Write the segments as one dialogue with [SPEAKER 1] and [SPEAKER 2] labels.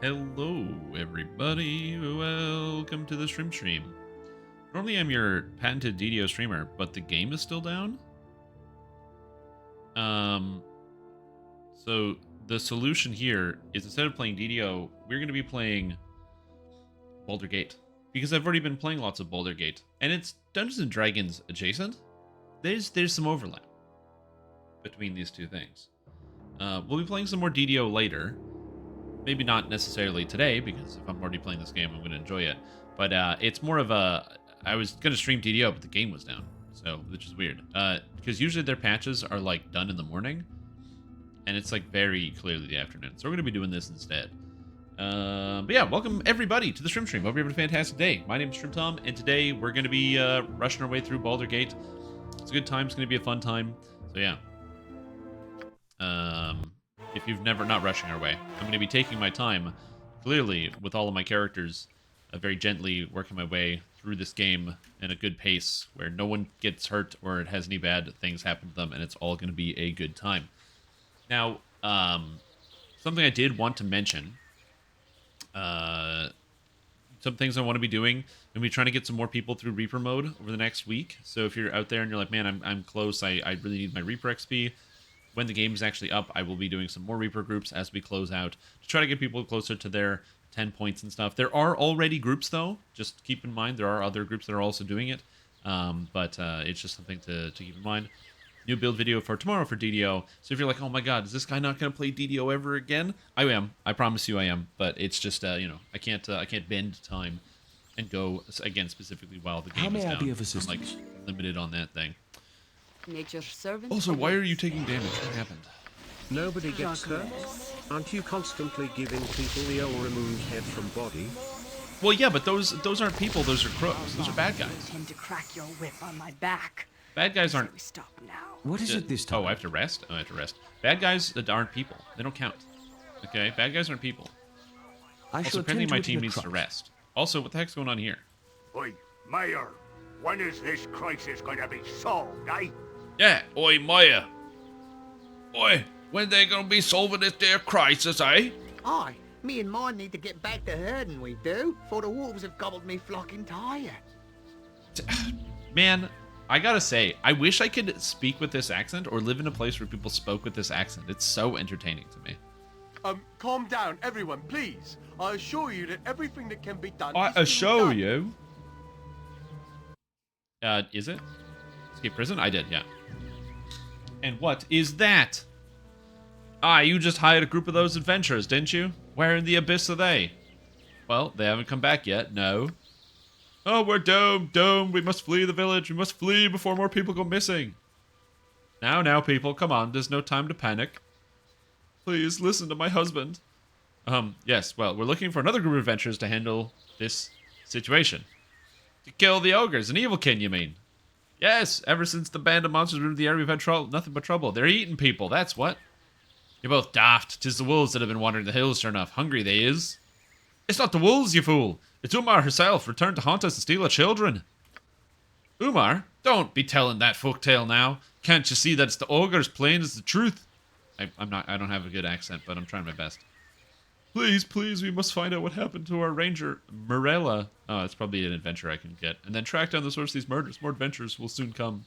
[SPEAKER 1] Hello, everybody. Welcome to the stream. Normally, I'm your patented DDO streamer, but the game is still down. So the solution here is instead of playing DDO, we're going to be playing Baldur's Gate because I've already been playing lots of Baldur's Gate, and it's Dungeons and Dragons adjacent. There's some overlap between these two things. We'll be playing some more DDO later. Maybe not necessarily today, because if I'm already playing this game, I'm going to enjoy it. But it's more of a... I was going to stream DDO, but the game was down. So, which is weird. Because usually their patches are, like, done in the morning. And it's, like, very clearly the afternoon. So we're going to be doing this instead. But yeah, welcome, everybody, to the Stream. Hope you're having a fantastic day. My name is Stream Tom, and today we're going to be rushing our way through Baldur's Gate. It's a good time. It's going to be a fun time. So, yeah. If you've never, not rushing our way, I'm going to be taking my time, clearly, with all of my characters, very gently working my way through this game in a good pace, where no one gets hurt or it has any bad things happen to them, and it's all going to be a good time. Now, something I did want to mention, some things I want to be doing, and we're trying to get some more people through Reaper mode over the next week. So if you're out there and you're like, man, I'm close, I really need my Reaper XP. When the game is actually up, I will be doing some more Reaper groups as we close out to try to get people closer to their 10 points and stuff. There are already groups, though. Just keep in mind, there are other groups that are also doing it. But it's just something to keep in mind. New build video for tomorrow for DDO. So if you're like, oh my god, is this guy not going to play DDO ever again? I am. I promise you I am. But it's just, I can't bend time and go, again, specifically while the game is down.
[SPEAKER 2] How may I be of assistance?
[SPEAKER 1] I'm, like, limited on that thing.
[SPEAKER 3] Nature's servant.
[SPEAKER 1] Also, why are you taking damage? What happened?
[SPEAKER 4] Nobody gets hurt. Aren't you constantly giving people the old removed head from Bodhi?
[SPEAKER 1] Well, yeah, but those aren't people. Those are crooks. Those are bad guys.
[SPEAKER 3] Intend to crack your whip on my back.
[SPEAKER 1] Bad guys aren't.
[SPEAKER 3] We stop now.
[SPEAKER 2] What is it this time?
[SPEAKER 1] Oh, I have to rest. Oh, I have to rest. Bad guys that aren't people. They don't count. Okay, bad guys aren't people. Also, apparently my team needs to rest. Also, what the heck's going on here?
[SPEAKER 5] Oi, Mayor, when is this crisis going to be solved, eh?
[SPEAKER 1] Yeah, oi, Maya. Oi, when they gonna be solving this there crisis, eh?
[SPEAKER 6] Aye, me and mine need to get back to herding, we do, for the wolves have gobbled me flock entire.
[SPEAKER 1] Man, I gotta say, I wish I could speak with this accent or live in a place where people spoke with this accent. It's so entertaining to me.
[SPEAKER 7] Calm down, everyone, please. I assure you that everything that can be done
[SPEAKER 1] I
[SPEAKER 7] is being
[SPEAKER 1] assure
[SPEAKER 7] done.
[SPEAKER 1] you. Is it? Escape prison? I did, yeah. And what is that? Ah, you just hired a group of those adventurers, didn't you? Where in the abyss are they? Well, they haven't come back yet, no. Oh, we're doomed, we must flee the village, we must flee before more people go missing. Now, people, come on, there's no time to panic. Please, listen to my husband. Yes, well, we're looking for another group of adventurers to handle this situation. To kill the ogres, an evilkin, you mean? Yes, ever since the band of monsters moved the area, we've had nothing but trouble. They're eating people, that's what. You're both daft. 'Tis the wolves that have been wandering the hills, sure enough. Hungry they is. It's not the wolves, you fool. It's Umar herself, returned to haunt us and steal our children. Umar? Don't be telling that folktale now. Can't you see that it's the ogres, plain as the truth? I don't have a good accent, but I'm trying my best. Please, we must find out what happened to our ranger, Morella. Oh, it's probably an adventure I can get. And then track down the source of these murders. More adventures will soon come.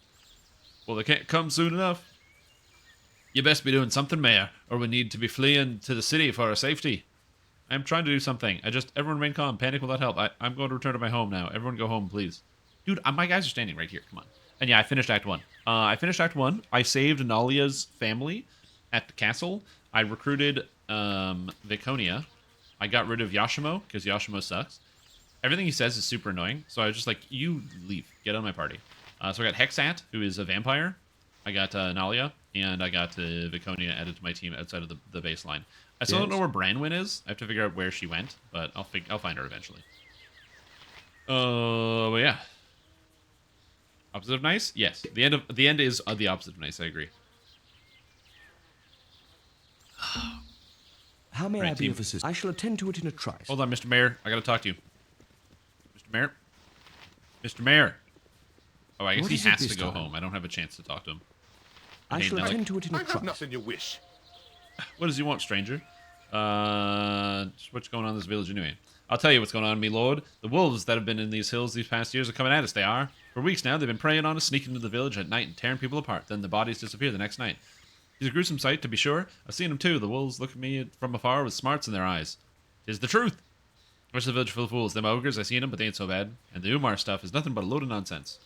[SPEAKER 1] Well, they can't come soon enough. You best be doing something, Mayor, or we need to be fleeing to the city for our safety. I'm trying to do something. Everyone remain calm. Panic will not help. I'm going to return to my home now. Everyone go home, please. Dude, my guys are standing right here. Come on. And yeah, I finished Act 1. I saved Nalia's family at the castle. I recruited Viconia. I got rid of Yashimo, because Yashimo sucks. Everything he says is super annoying, so I was just like, you leave. Get on my party. So I got Hexat, who is a vampire. I got Nalia, and I got Viconia added to my team outside of the baseline. I still don't know where Branwyn is. I have to figure out where she went, but I'll find her eventually. But yeah. Opposite of nice? Yes. The end is the opposite of nice, I agree.
[SPEAKER 2] How may I be of assistance? I shall attend to it in a trice.
[SPEAKER 1] Hold on, Mr. Mayor. I gotta talk to you. Mr. Mayor? Mr. Mayor! Oh, I guess he has to go home. I don't have a chance to talk to him.
[SPEAKER 2] I shall attend to it in a
[SPEAKER 5] I have
[SPEAKER 2] trice.
[SPEAKER 5] nothing you wish.
[SPEAKER 1] What does he want, stranger? What's going on in this village anyway? I'll tell you what's going on, me lord. The wolves that have been in these hills these past years are coming at us, they are. For weeks now, they've been preying on us, sneaking into the village at night and tearing people apart. Then the bodies disappear the next night. It's a gruesome sight, to be sure. I've seen them too. The wolves look at me from afar with smarts in their eyes. 'Tis the truth. Where's the village full of fools? Them ogres, I seen them, but they ain't so bad. And the Umar stuff is nothing but a load of nonsense.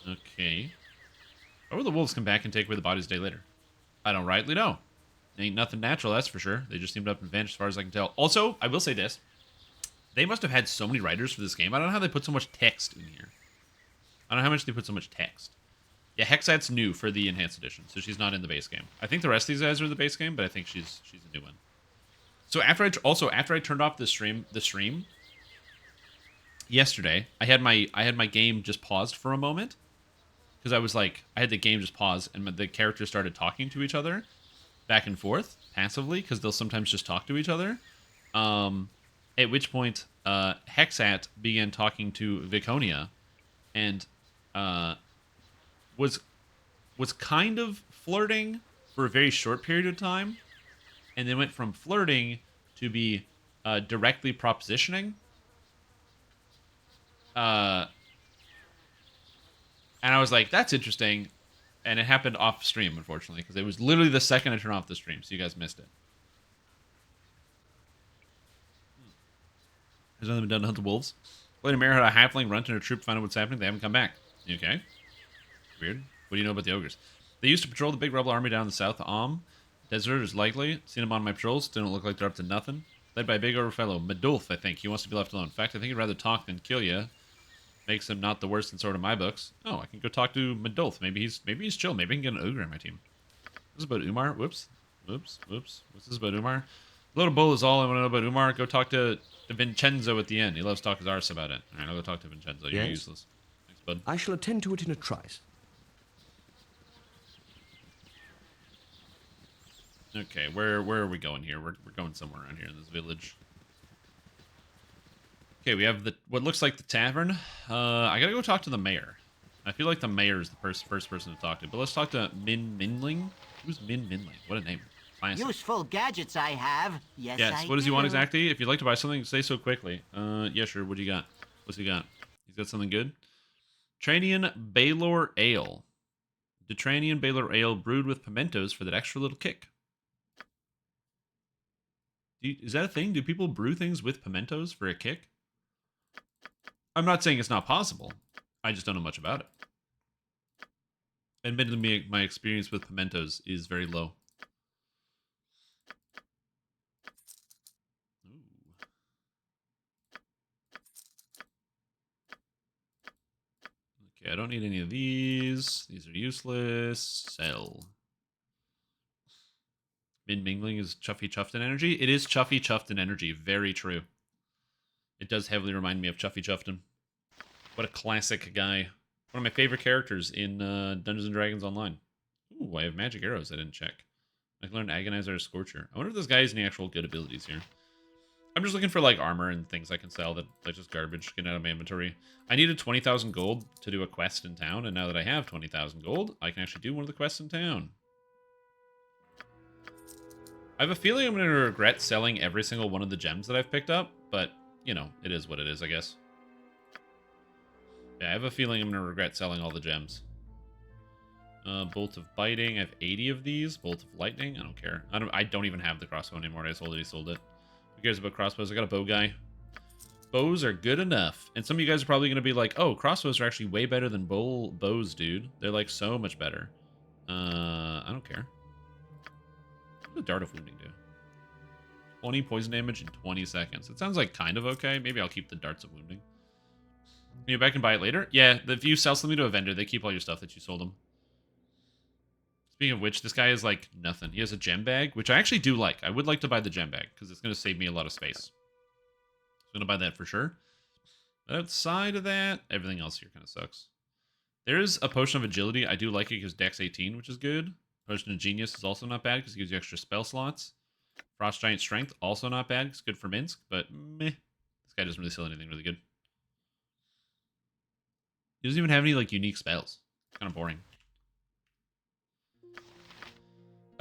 [SPEAKER 1] Okay. Why will the wolves come back and take away the bodies a day later? I don't rightly know. Ain't nothing natural, that's for sure. They just seem to have been vanished as far as I can tell. Also, I will say this. They must have had so many writers for this game. I don't know how they put so much text in here. I don't know how much they put so much text. Yeah, Hexat's new for the Enhanced Edition, so she's not in the base game. I think the rest of these guys are in the base game, but I think she's a new one. So after I turned off the stream yesterday, I had my game just paused for a moment because I was like, I had the game just pause and the characters started talking to each other back and forth passively because they'll sometimes just talk to each other. At which point, Hexat began talking to Viconia, and was kind of flirting for a very short period of time, and then went from flirting to be directly propositioning. And I was like, that's interesting. And it happened off stream, unfortunately, because it was literally the second I turned off the stream, so you guys missed it. Has nothing been done to hunt the wolves? Lady Mare had a halfling run to her troop, find out what's happening. They haven't come back. You okay? Weird. What do you know about the ogres? They used to patrol the big rebel army down in the south. Desert is likely. Seen them on my patrols. They don't look like they're up to nothing. Led by a big ogre fellow, Medulf, I think. He wants to be left alone. In fact, I think he'd rather talk than kill you. Makes him not the worst in sort of my books. Oh, I can go talk to Medulf. Maybe he's chill. Maybe I can get an ogre on my team. This is about Umar. Whoops. What's this about Umar? A load of bull is all I want to know about Umar. Go talk to Vincenzo at the end. He loves talking his arse about it. All right, I'll go talk to Vincenzo. You're
[SPEAKER 2] Yes?
[SPEAKER 1] useless. Thanks, bud.
[SPEAKER 2] I shall attend to it in a trice.
[SPEAKER 1] Okay, where are we going here? We're going somewhere around here in this village. Okay, we have what looks like the tavern. I gotta go talk to the mayor. I feel like the mayor is the first person to talk to. But let's talk to Min Minling. Who's Min Minling? What a name. Classic.
[SPEAKER 8] Useful gadgets I have. Yes,
[SPEAKER 1] what does he want exactly? If you'd like to buy something, say so quickly. Yeah, sure. What do you got? What's he got? He's got something good. Tranian Baylor Ale. Detranian Baylor Ale brewed with pimentos for that extra little kick. Is that a thing? Do people brew things with pimentos for a kick? I'm not saying it's not possible. I just don't know much about it. Admittedly, my experience with pimentos is very low. Okay, I don't need any of these. These are useless. Sell. Min Mingling is Chuffy Chuffed Energy. It is Chuffy Chuffed Energy. Very true. It does heavily remind me of Chuffy Chuffton. What a classic guy. One of my favorite characters in Dungeons & Dragons Online. Ooh, I have magic arrows I didn't check. I can learn Agonizer or Scorcher. I wonder if this guy has any actual good abilities here. I'm just looking for like armor and things I can sell that like just garbage getting out of my inventory. I needed 20,000 gold to do a quest in town, and now that I have 20,000 gold, I can actually do one of the quests in town. I have a feeling I'm going to regret selling every single one of the gems that I've picked up, but, you know, it is what it is, I guess. Yeah, I have a feeling I'm going to regret selling all the gems. Bolt of Biting, I have 80 of these. Bolt of Lightning, I don't care. I don't even have the crossbow anymore, I already sold it. Who cares about crossbows? I got a bow guy. Bows are good enough. And some of you guys are probably going to be like, oh, crossbows are actually way better than bows, dude. They're like so much better. I don't care. What does Dart of Wounding do? 20 poison damage in 20 seconds. It sounds like kind of okay. Maybe I'll keep the Darts of Wounding. Can you go back and buy it later? Yeah, if you sell something to a vendor, they keep all your stuff that you sold them. Speaking of which, this guy is like nothing. He has a gem bag, which I actually do like. I would like to buy the gem bag, because it's going to save me a lot of space. I'm going to buy that for sure. But outside of that, everything else here kind of sucks. There is a Potion of Agility. I do like it because Dex 18, which is good. Potion of Genius is also not bad because it gives you extra spell slots. Frost Giant Strength, also not bad. It's good for Minsk, but meh. This guy doesn't really sell anything really good. He doesn't even have any like unique spells. It's kind of boring.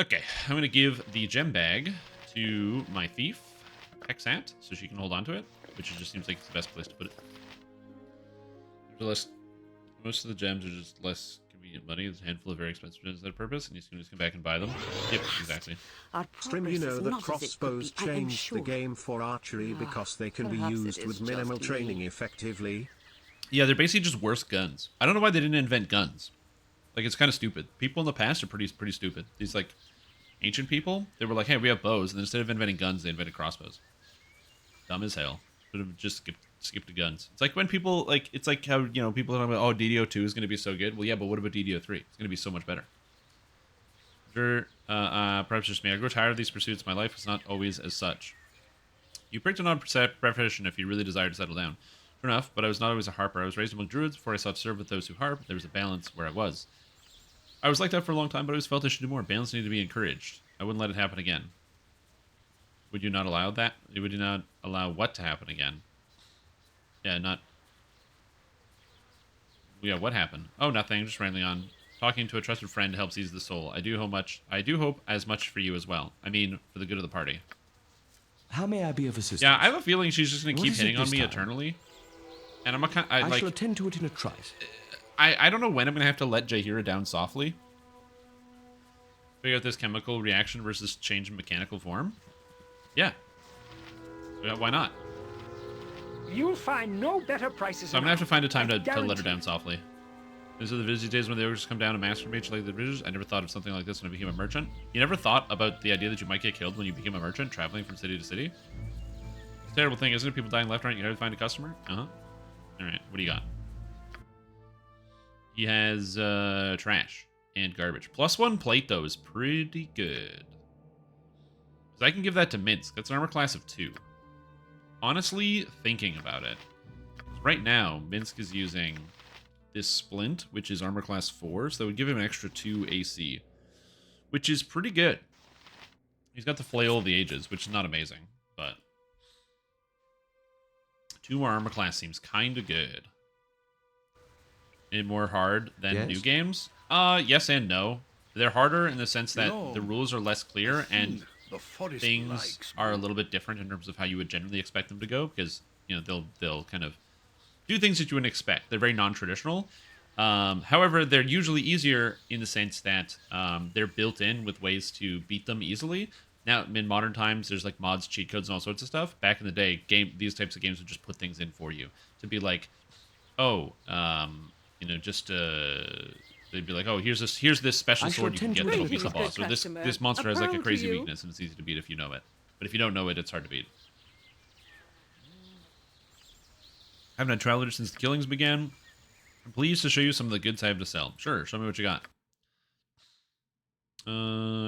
[SPEAKER 1] Okay, I'm going to give the gem bag to my thief, Hexat, so she can hold on to it, which just seems like it's the best place to put it. Most of the gems are just less convenient money. There's a handful of very expensive gems for that purpose, and you can just come back and buy them. Yep, exactly.
[SPEAKER 3] Our
[SPEAKER 4] Strim,
[SPEAKER 3] progress
[SPEAKER 4] you know
[SPEAKER 3] is
[SPEAKER 4] that
[SPEAKER 3] not as it could
[SPEAKER 4] crossbows
[SPEAKER 3] be, I am
[SPEAKER 4] changed
[SPEAKER 3] sure.
[SPEAKER 4] the game for archery because they can be
[SPEAKER 3] Perhaps it
[SPEAKER 4] used
[SPEAKER 3] is
[SPEAKER 4] with
[SPEAKER 3] just
[SPEAKER 4] minimal
[SPEAKER 3] me.
[SPEAKER 4] training effectively.
[SPEAKER 1] Yeah, they're basically just worse guns. I don't know why they didn't invent guns. Like, it's kind of stupid. People in the past are pretty stupid. These, like, ancient people, they were like, hey, we have bows, and then instead of inventing guns, they invented crossbows. Dumb as hell. Should have just skipped the guns. It's like when people, like, it's like how, you know, people are talking about, oh, DDO2 is going to be so good. Well, yeah, but what about DDO3? It's going to be so much better. Sure, perhaps just me. I grow tired of these pursuits. My life is not always as such. You picked an odd profession if you really desire to settle down. True enough, but I was not always a harper. I was raised among druids before I sought to serve with those who harp. There was a balance where I was. I was like that for a long time, but I always felt I should do more. Balance needed to be encouraged. I wouldn't let it happen again. Would you not allow that? Would you not allow what to happen again? Yeah, not... Yeah, what happened? Oh, nothing. Just rambling on. Talking to a trusted friend helps ease the soul. I do hope as much for you as well. I mean, for the good of the party.
[SPEAKER 2] How may I be of assistance?
[SPEAKER 1] Yeah, I have a feeling she's just going to
[SPEAKER 2] What
[SPEAKER 1] keep
[SPEAKER 2] is it
[SPEAKER 1] hitting on
[SPEAKER 2] this
[SPEAKER 1] me
[SPEAKER 2] time?
[SPEAKER 1] eternally. And I'm a
[SPEAKER 2] I
[SPEAKER 1] like...
[SPEAKER 2] shall attend to it in a trice.
[SPEAKER 1] I don't know when I'm going to have to let Jaheira down softly. Figure out this chemical reaction versus change in mechanical form. Yeah. Why not?
[SPEAKER 9] You'll find no better prices.
[SPEAKER 1] So I'm going to have to find a time to let her
[SPEAKER 9] guarantee.
[SPEAKER 1] down softly. These are the busy days when the ogres come down and master mage like the villagers. I never thought of something like this when I became a merchant. You never thought about the idea that you might get killed when you became a merchant, traveling from city to city? It's a terrible thing, isn't it? People dying left, right, you gotta find a customer? Uh-huh. Alright, what do you got? He has trash and garbage. +1 plate, though, is pretty good. Because I can give that to Minsk. That's an armor class of 2. Honestly, thinking about it, right now, Minsk is using this splint, which is armor class 4, so that would give him an extra 2 AC, which is pretty good. He's got the Flail of the Ages, which is not amazing, but 2 more armor class seems kind of good. And more hard than new games? Yes and no. They're harder in the sense that the rules are less clear and things are a little bit different in terms of how you would generally expect them to go, because, you know, they'll kind of do things that you wouldn't expect. They're very non-traditional. However, they're usually easier in the sense that they're built in with ways to beat them easily. Now, in modern times, there's like mods, cheat codes, and all sorts of stuff. Back in the day, these types of games would just put things in for you to be like, oh, you know, just they'd be like, oh, here's this special sword you can get that'll beat the boss, or this monster has like a crazy weakness and it's easy to beat if you know it. But if you don't know it, it's hard to beat. I haven't had travelers since the killings began. I'm pleased to show you some of the goods I have to sell. Sure, show me what you got.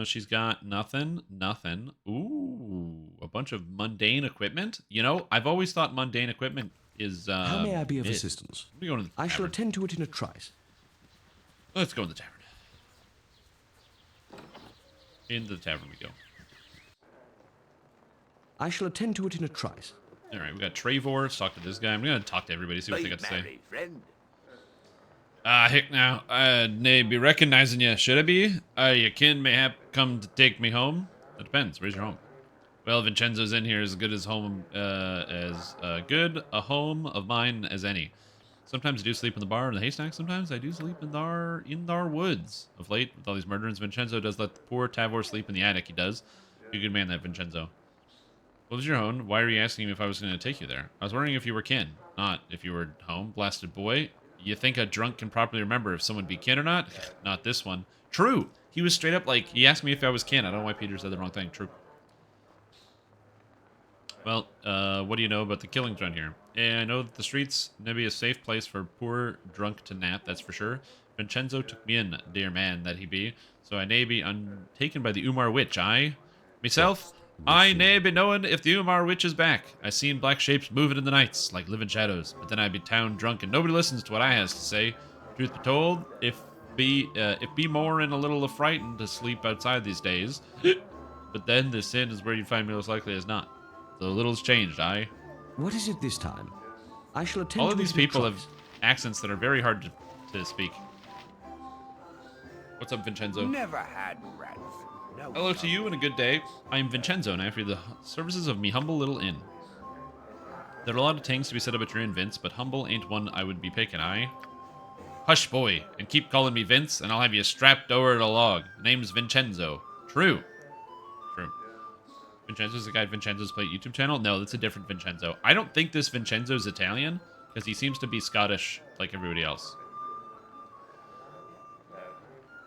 [SPEAKER 1] She's got nothing. Ooh, a bunch of mundane equipment. You know, I've always thought mundane equipment is,
[SPEAKER 2] How may I be of assistance?
[SPEAKER 1] We go to the
[SPEAKER 2] I shall
[SPEAKER 1] tavern.
[SPEAKER 2] attend to it in a trice.
[SPEAKER 1] Let's go in the tavern. Into the tavern we go.
[SPEAKER 2] I shall attend to it in a trice.
[SPEAKER 1] All right, we got Trevor. Let's talk to this guy. I'm going to talk to everybody, see what they got to say.
[SPEAKER 5] Merry friend.
[SPEAKER 1] Heck now. Nay, be recognizing you. Should I be? Your kin mayhap come to take me home? That depends. Where's your home? Well, Vincenzo's in here as good as home, good a home of mine as any. Sometimes I do sleep in the bar in the haystack. Sometimes I do sleep in our woods. Of late, with all these murderings, Vincenzo does let the poor Tavor sleep in the attic. He does. You're a good man, that Vincenzo. What was your home? Why are you asking me if I was going to take you there? I was wondering if you were kin, not if you were home. Blasted boy. You think a drunk can properly remember if someone be kin or not? Not this one. True. He was straight up like, he asked me if I was kin. I don't know why Peter said the wrong thing. True. Well, what do you know about the killings around here? I know that the streets may be a safe place for poor drunk to nap, that's for sure. Vincenzo took me in, dear man that he be, so I may be untaken by the Umar witch, Myself, I nae be knowing if the Umar witch is back. I seen black shapes moving in the nights, like living shadows, but then I be town drunk and nobody listens to what I has to say. Truth be told, if be more in a little of frightened to sleep outside these days, but then the sin is where you'd find me most likely as not. So little's changed,
[SPEAKER 2] What is it this time? I shall attend
[SPEAKER 1] All
[SPEAKER 2] to
[SPEAKER 1] of
[SPEAKER 2] it
[SPEAKER 1] these
[SPEAKER 2] in a
[SPEAKER 1] people
[SPEAKER 2] trice.
[SPEAKER 1] have accents that are very hard to speak. What's up, Vincenzo?
[SPEAKER 5] Never had rats.
[SPEAKER 1] Hello to you and a good day. I am Vincenzo, and I offer you the services of me humble little inn. There are a lot of things to be said about your inn, Vince, but humble ain't one I would be picking, aye? Hush, boy, and keep calling me Vince, and I'll have you strapped over the log. Name's Vincenzo. True. True. Vincenzo's the guy Vincenzo's Play YouTube channel? No, that's a different Vincenzo. I don't think this Vincenzo's Italian, because he seems to be Scottish like everybody else.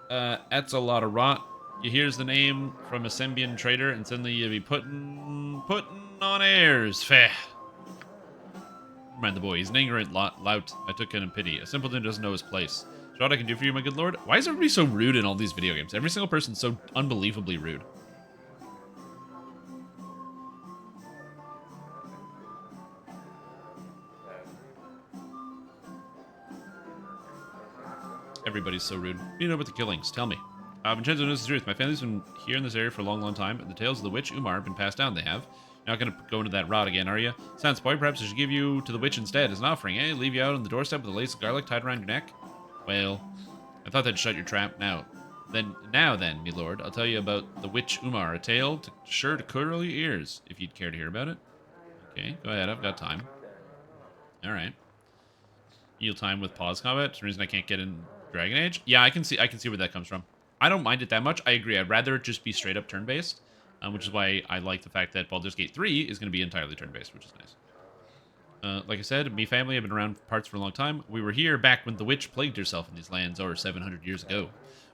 [SPEAKER 1] That's a lot of rot. You hears the name from a Sembian trader, and suddenly you be putting on airs. Feh. Mind the boy, he's an ignorant lout. I took him in pity. A simpleton doesn't know his place. So what I can do for you, my good lord? Why is everybody so rude in all these video games? Every single person's so unbelievably rude. Everybody's so rude. What do you know about the killings? Tell me. Vincenzo knows the truth. My family's been here in this area for a long, long time, and the tales of the witch Umar have been passed down. They have. You're not going to go into that rot again, are you? Sounds boy, perhaps I should give you to the witch instead as an offering, eh? Leave you out on the doorstep with a lace of garlic tied around your neck? Well, I thought that'd shut your trap. Now then, me lord, I'll tell you about the witch Umar, a tale sure to curl your ears, if you'd care to hear about it. Okay, go ahead, I've got time. Alright. Yield time with pause combat. That's the reason I can't get in Dragon Age. Yeah, I can see where that comes from. I don't mind it that much. I agree. I'd rather it just be straight up turn-based, which is why I like the fact that Baldur's Gate 3 is going to be entirely turn-based, which is nice. Like I said, me family have been around parts for a long time. We were here back when the witch plagued herself in these lands over 700 years ago.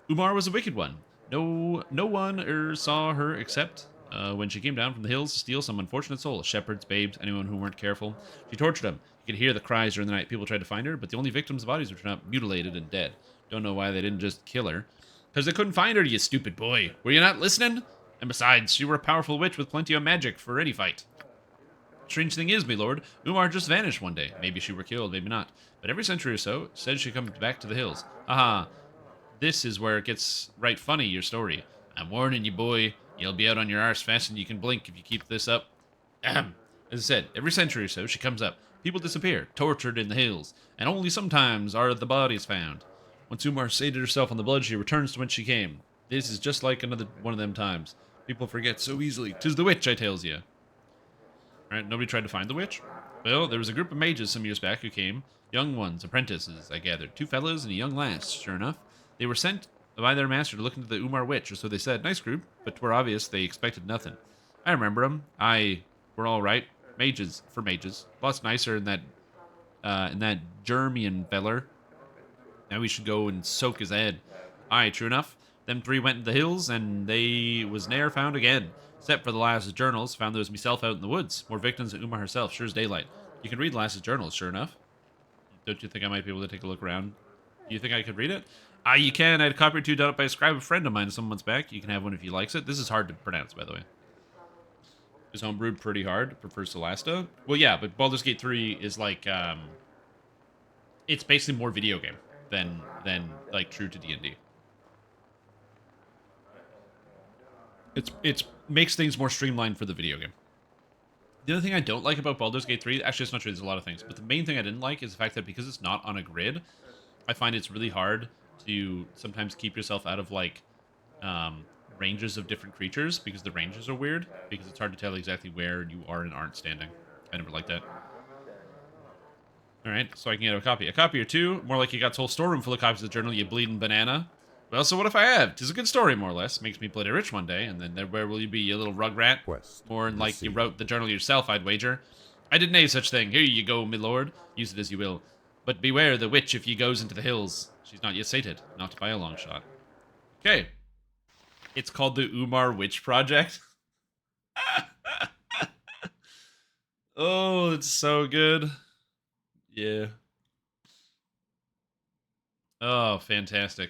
[SPEAKER 1] Umar was a wicked one. No one saw her except when she came down from the hills to steal some unfortunate souls, shepherds, babes, anyone who weren't careful. She tortured them. You could hear the cries during the night. People tried to find her, but the only victims' bodies were turned out mutilated and dead. Don't know why they didn't just kill her. Because they couldn't find her, you stupid boy. Were you not listening? And besides, she were a powerful witch with plenty of magic for any fight. Strange thing is, me lord, Umar just vanished one day. Maybe she were killed, maybe not. But every century or so, it said she comes back to the hills. Aha, this is where it gets right funny, your story. I'm warning you, boy. You'll be out on your arse faster than you can blink if you keep this up. Ahem. As I said, every century or so, she comes up. People disappear, tortured in the hills, and only sometimes are the bodies found. Once Umar sated herself on the blood, she returns to whence she came. This is just like another one of them times. People forget so easily. 'Tis the witch, I tells you. Alright, nobody tried to find the witch? Well, there was a group of mages some years back who came. Young ones, apprentices, I gathered. 2 fellows and a young lass, sure enough. They were sent by their master to look into the Umar witch, or so they said. Nice group, but 'twere obvious they expected nothing. I remember 'em. We're all right. Mages, for mages. Lots nicer than that Germian feller. Now we should go and soak his head. Aye, true enough. Them 3 went into the hills, and they was ne'er found again. Except for the lass's journals, found there was myself out in the woods. More victims than Umar herself, sure as daylight. You can read the lass's journals, sure enough. Don't you think I might be able to take a look around? Do you think I could read it? Aye, you can. I had a copy or 2 done up by a scribe, a friend of mine some months back. You can have one if he likes it. This is hard to pronounce, by the way. Is homebrewed pretty hard. Prefers Solasta. Well, yeah, but Baldur's Gate 3 is like, it's basically more video game than like true to D&D. It's makes things more streamlined for the video game. The other thing I don't like about Baldur's Gate 3, actually it's not true, there's a lot of things, but the main thing I didn't like is the fact that because it's not on a grid, I find it's really hard to sometimes keep yourself out of like ranges of different creatures, because the ranges are weird, because it's hard to tell exactly where you are and aren't standing. I never liked that. Alright, so I can get a copy. A copy or 2, more like you got a whole storeroom full of copies of the journal, you bleeding banana. Well, so what if I have? 'Tis a good story, more or less. Makes me bloody rich one day, and then where will you be, you little rugrat? More than like you wrote the journal yourself, I'd wager. I did nae such thing. Here you go, my lord. Use it as you will. But beware the witch if ye goes into the hills. She's not yet sated, not by a long shot. Okay. It's called the Umar Witch Project. Oh, it's so good. Yeah. Oh, fantastic.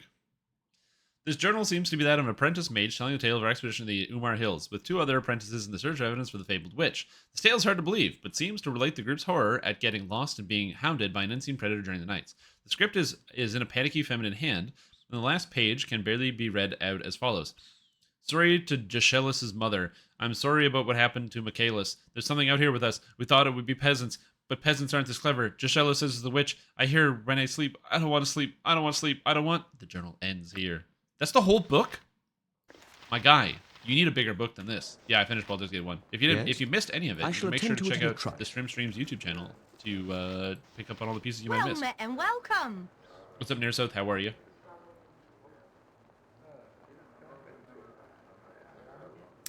[SPEAKER 1] This journal seems to be that of an apprentice mage telling the tale of our expedition to the Umar Hills, with 2 other apprentices in the search of evidence for the fabled witch. This tale is hard to believe, but seems to relate the group's horror at getting lost and being hounded by an unseen predator during the nights. The script is in a panicky feminine hand, and the last page can barely be read out as follows. Sorry to Jeshelis' mother. I'm sorry about what happened to Michaelis. There's something out here with us. We thought it would be peasants, but peasants aren't this clever. Jeshelis is the witch. I hear when I sleep. I don't want to sleep. I don't want to sleep. I don't want... The journal ends here. That's the whole book? My guy, you need a bigger book than this. Yeah, I finished Baldur's Gate 1. If you didn't,
[SPEAKER 2] Yes?
[SPEAKER 1] if you missed any of it,
[SPEAKER 2] I
[SPEAKER 1] you
[SPEAKER 2] shall
[SPEAKER 1] make sure
[SPEAKER 2] attend
[SPEAKER 1] to
[SPEAKER 2] to it
[SPEAKER 1] check
[SPEAKER 2] in a
[SPEAKER 1] out
[SPEAKER 2] trice.
[SPEAKER 1] the Stream's YouTube channel to pick up on all the pieces you might
[SPEAKER 10] Well
[SPEAKER 1] miss.
[SPEAKER 10] met and welcome.
[SPEAKER 1] What's up, Near South? How are you?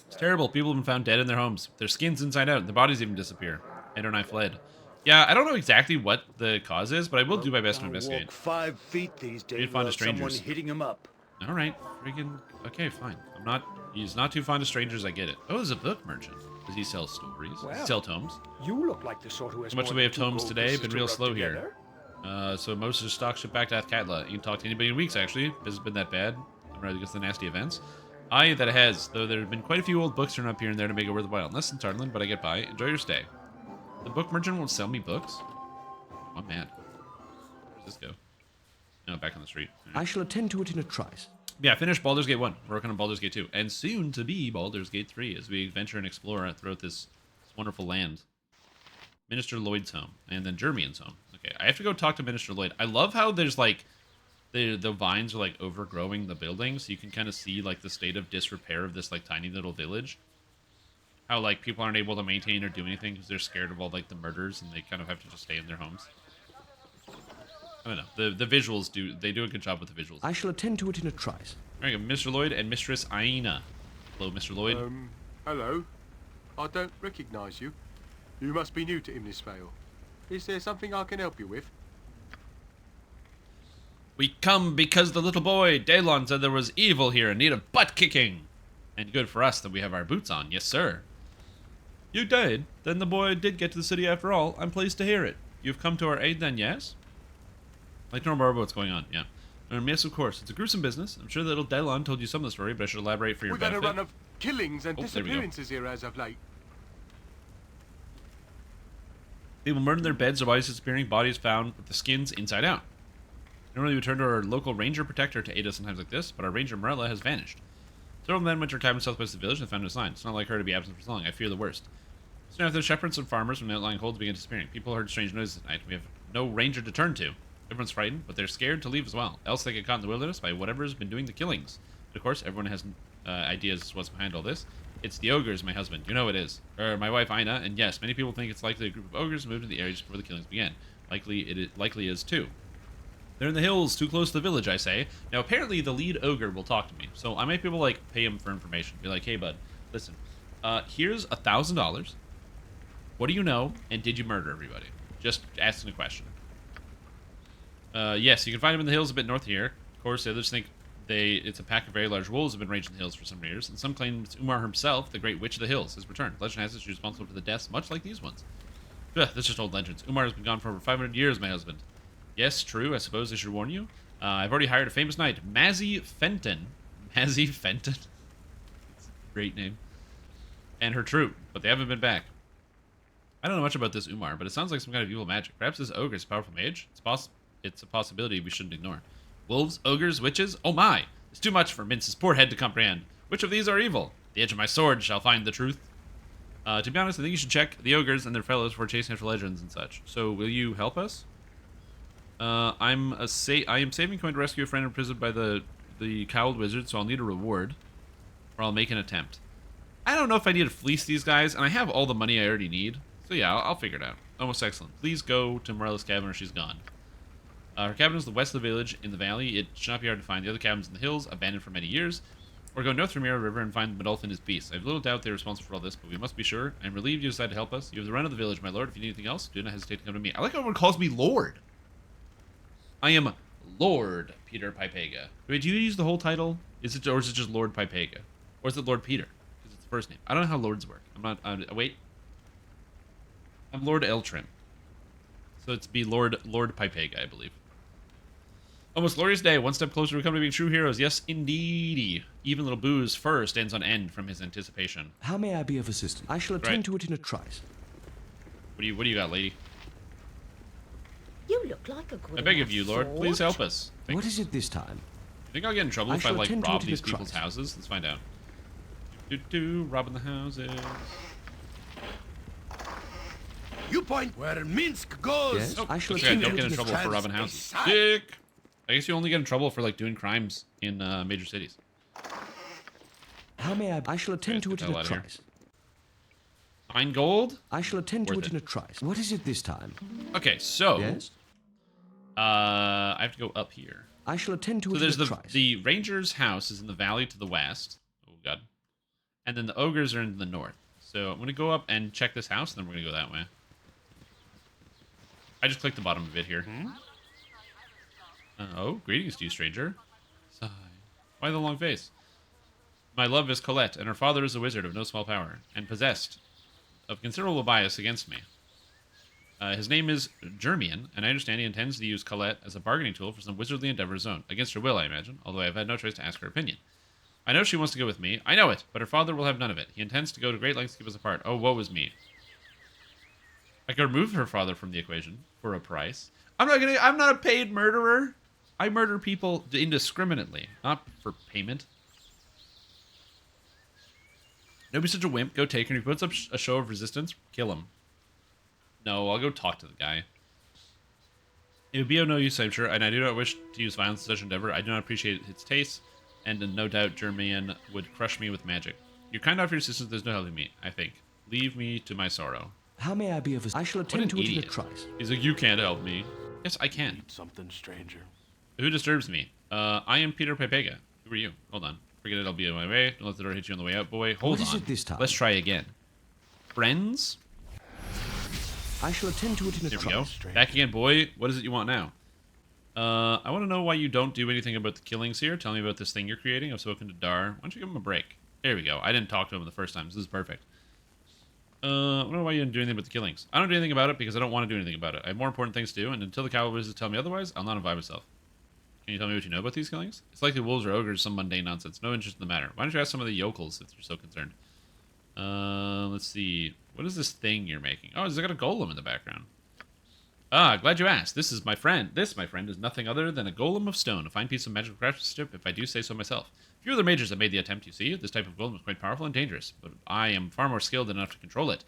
[SPEAKER 1] It's terrible. People have been found dead in their homes. Their skin's inside out. Their bodies even disappear. Ender and I fled. Yeah, I don't know exactly what the cause is, but I will do my best to investigate.
[SPEAKER 5] Walk 5 feet these days
[SPEAKER 1] You'd find
[SPEAKER 5] without
[SPEAKER 1] strangers.
[SPEAKER 5] someone hitting him up.
[SPEAKER 1] All right, freaking okay, fine. I'm not. He's not too fond of strangers. I get it. Oh, there's a book merchant. Does he sell stories? Does he
[SPEAKER 9] Well,
[SPEAKER 1] sell tomes?
[SPEAKER 9] You look like the sort who has
[SPEAKER 1] So much in
[SPEAKER 9] more
[SPEAKER 1] the way
[SPEAKER 9] than
[SPEAKER 1] of
[SPEAKER 9] two
[SPEAKER 1] tomes
[SPEAKER 9] gold
[SPEAKER 1] today.
[SPEAKER 9] pieces
[SPEAKER 1] Been
[SPEAKER 9] to
[SPEAKER 1] real
[SPEAKER 9] rub
[SPEAKER 1] slow
[SPEAKER 9] together.
[SPEAKER 1] here. So most of the stock shipped back to Athkatla. Ain't talked to anybody in weeks actually. This has been that bad. Rather because of the nasty events. Aye, that it has. Though there have been quite a few old books turned up here and there to make it worthwhile. Less than Tartland, but I get by. Enjoy your stay. The book merchant won't sell me books. I'm mad. Where's this go? No, back on the street. All right.
[SPEAKER 2] I shall attend to it in a trice.
[SPEAKER 1] Yeah, finished Baldur's Gate 1. We're working on Baldur's Gate 2. And soon to be Baldur's Gate 3 as we adventure and explore throughout this wonderful land. Minister Lloyd's home. And then Jermian's home. Okay, I have to go talk to Minister Lloyd. I love how there's like... The vines are like overgrowing the building, so you can kind of see like the state of disrepair of this like tiny little village. How like people aren't able to maintain or do anything because they're scared of all like the murders and they kind of have to just stay in their homes. I don't know. The visuals do a good job with the visuals.
[SPEAKER 2] I shall attend to it in a trice.
[SPEAKER 1] All right, Mr. Lloyd and Mistress Aina. Hello, Mr. Lloyd.
[SPEAKER 7] Hello. I don't recognize you. You must be new to Immensdale. Is there something I can help you with?
[SPEAKER 1] We come because the little boy, Daylon, said there was evil here in need of butt kicking. And good for us that we have our boots on. Yes, sir. You did? Then the boy did get to the city after all. I'm pleased to hear it. You've come to our aid then, yes? I'd like to know more about what's going on, yeah. Yes, of course. It's a gruesome business. I'm sure that little Daylon told you some of the story, but I should elaborate for your
[SPEAKER 7] We've had
[SPEAKER 1] benefit.
[SPEAKER 7] a run of killings and
[SPEAKER 1] Oh, there we go.
[SPEAKER 7] disappearances here as of late.
[SPEAKER 1] People murdered in their beds, their bodies disappearing, bodies found with the skins inside out. Normally we turn to our local ranger protector to aid us in times like this, but our ranger Morella has vanished. Several men went to her cabin southwest of the village and found no sign. It's not like her to be absent for so long. I fear the worst. Soon after, shepherds and farmers from the outlying holds began disappearing. People heard strange noises at night. We have no ranger to turn to. Everyone's frightened, but they're scared to leave as well. Else they get caught in the wilderness by whatever's been doing the killings. But of course, everyone has ideas as to what's behind all this. It's the ogres, my husband. You know it is. Or my wife, Ina. And yes, many people think it's likely a group of ogres moved to the area just before the killings began. Likely is too. They're in the hills, too close to the village, I say. Now, apparently, the lead ogre will talk to me. So I might be able to, like, pay him for information. Be like, hey, bud, listen. Here's $1,000. What do you know? And did you murder everybody? Just asking a question. Yes, you can find him in the hills a bit north of here. Of course, the others think it's a pack of very large wolves have been ranging the hills for some years. And some claim it's Umar himself, the great witch of the hills, has returned. Legend has it she's responsible for the deaths, much like these ones. Ugh, that's just old legends. Umar has been gone for over 500 years, my husband. Yes, true. I suppose I should warn you. I've already hired a famous knight, Mazzy Fenton. Mazzy Fenton? That's a great name. And her troop, but they haven't been back. I don't know much about this Umar, but it sounds like some kind of evil magic. Perhaps this ogre is a powerful mage? It's a possibility we shouldn't ignore. Wolves, ogres, witches? Oh my! It's too much for Mince's poor head to comprehend. Which of these are evil? The edge of my sword shall find the truth. To be honest, I think you should check the ogres and their fellows for chasing after legends and such. So, will you help us? I am saving coin to rescue a friend imprisoned by the cowled wizard, so I'll need a reward, or I'll make an attempt. I don't know if I need to fleece these guys, and I have all the money I already need. So yeah, I'll figure it out. Almost excellent. Please go to Morella's cabin or she's gone. Her cabin is the west of the village in the valley. It should not be hard to find the other cabins in the hills, abandoned for many years. Or go north from Mirror River and find Medolphin and his beasts. I have little doubt they're responsible for all this, but we must be sure. I'm relieved you decided to help us. You have the run of the village, my lord. If you need anything else, do not hesitate to come to me. I like how everyone calls me Lord. I am Lord Peter Pipega. Wait, do you use the whole title? Or is it just Lord Pipega? Or is it Lord Peter? Because it's the first name. I don't know how lords work. I'm not... wait. I'm Lord Eltrim. So it's be Lord Pipega, I believe. Almost glorious day. One step closer to becoming being true heroes. Yes, indeedy. Even little Boo's fur stands on end from his anticipation.
[SPEAKER 2] How may I be of assistance? I shall attend to it in a trice.
[SPEAKER 1] What do you got, lady?
[SPEAKER 10] You look like a good
[SPEAKER 1] I beg of you, Lord, please help us.
[SPEAKER 2] What is it this time?
[SPEAKER 1] You think I'll get in trouble if I,
[SPEAKER 2] shall
[SPEAKER 1] like,
[SPEAKER 2] attend to
[SPEAKER 1] rob
[SPEAKER 2] it in a
[SPEAKER 1] these people's
[SPEAKER 2] trice.
[SPEAKER 1] houses? Let's find out. Robbing the houses.
[SPEAKER 5] You point where Minsk goes.
[SPEAKER 2] Yes,
[SPEAKER 1] Oh,
[SPEAKER 2] I shall
[SPEAKER 1] that's right.
[SPEAKER 2] attend
[SPEAKER 1] Don't
[SPEAKER 2] to
[SPEAKER 1] get
[SPEAKER 2] it
[SPEAKER 1] in
[SPEAKER 2] in a
[SPEAKER 1] trouble
[SPEAKER 2] trice.
[SPEAKER 1] for robbing houses.
[SPEAKER 5] Beside.
[SPEAKER 1] Sick! I guess you only get in trouble for, like, doing crimes in major cities.
[SPEAKER 2] How may I shall attend to it in a trice.
[SPEAKER 1] 9 gold?
[SPEAKER 2] I shall attend to
[SPEAKER 1] Worth
[SPEAKER 2] it in a trice. What is it this time?
[SPEAKER 1] Okay, so...
[SPEAKER 2] Yes?
[SPEAKER 1] I have to go up here.
[SPEAKER 2] I shall attend to
[SPEAKER 1] So
[SPEAKER 2] it
[SPEAKER 1] there's
[SPEAKER 2] in a trice.
[SPEAKER 1] the ranger's house is in the valley to the west. Oh, God. And then the ogres are in the north. So I'm going to go up and check this house, and then we're going to go that way. I just clicked the bottom of it here. Oh, greetings to you, stranger. Sigh. Why the long face? My love is Colette, and her father is a wizard of no small power, and possessed of considerable bias against me. His name is Germian, and I understand he intends to use Colette as a bargaining tool for some wizardly endeavor of his own. Against her will, I imagine, although I have had no choice to ask her opinion. I know she wants to go with me. I know it, but her father will have none of it. He intends to go to great lengths to keep us apart. Oh, woe is me. I could remove her father from the equation for a price. I'm not a paid murderer. I murder people indiscriminately, not for payment. Don't be such a wimp. Go take her. If he puts up a show of resistance, kill him. No, I'll go talk to the guy. It would be of no use, I'm sure, and I do not wish to use violence in such endeavor. I do not appreciate its taste, and no doubt Germian would crush me with magic. You're kind of your assistance, there's no helping me, I think. Leave me to my sorrow.
[SPEAKER 2] How may I be of assistance? I shall attend to it in a trice.
[SPEAKER 1] He's like, you can't help me. Yes, I can.
[SPEAKER 7] Need something, stranger.
[SPEAKER 1] Who disturbs me? I am Peter Pepega. Who are you? Hold on. Forget it, I'll be on my way. Don't let the door hit you on the way out, boy. Hold on.
[SPEAKER 2] What is it this time?
[SPEAKER 1] Let's try again. Friends?
[SPEAKER 2] I shall attend to it in a
[SPEAKER 1] There
[SPEAKER 2] trice.
[SPEAKER 1] we go. Back again, boy. What is it you want now? I want to know why you don't do anything about the killings here. Tell me about this thing you're creating. I've spoken to Dar. Why don't you give him a break? There we go. I didn't talk to him the first time. This is perfect. I don't know why you didn't do anything about the killings. I don't do anything about it because I don't want to do anything about it. I have more important things to do, and until the cowboys tell me otherwise, I'll not involve myself. Can you tell me what you know about these killings? It's likely wolves or ogres, some mundane nonsense. No interest in the matter. Why don't you ask some of the yokels if you're so concerned? Let's see. What is this thing you're making? Oh, it's got a golem in the background. Ah, glad you asked. This is my friend. This, my friend, is nothing other than a golem of stone, a fine piece of magical craftsmanship, if I do say so myself. Few other mages have made the attempt, you see. This type of golem is quite powerful and dangerous, but I am far more skilled enough to control it.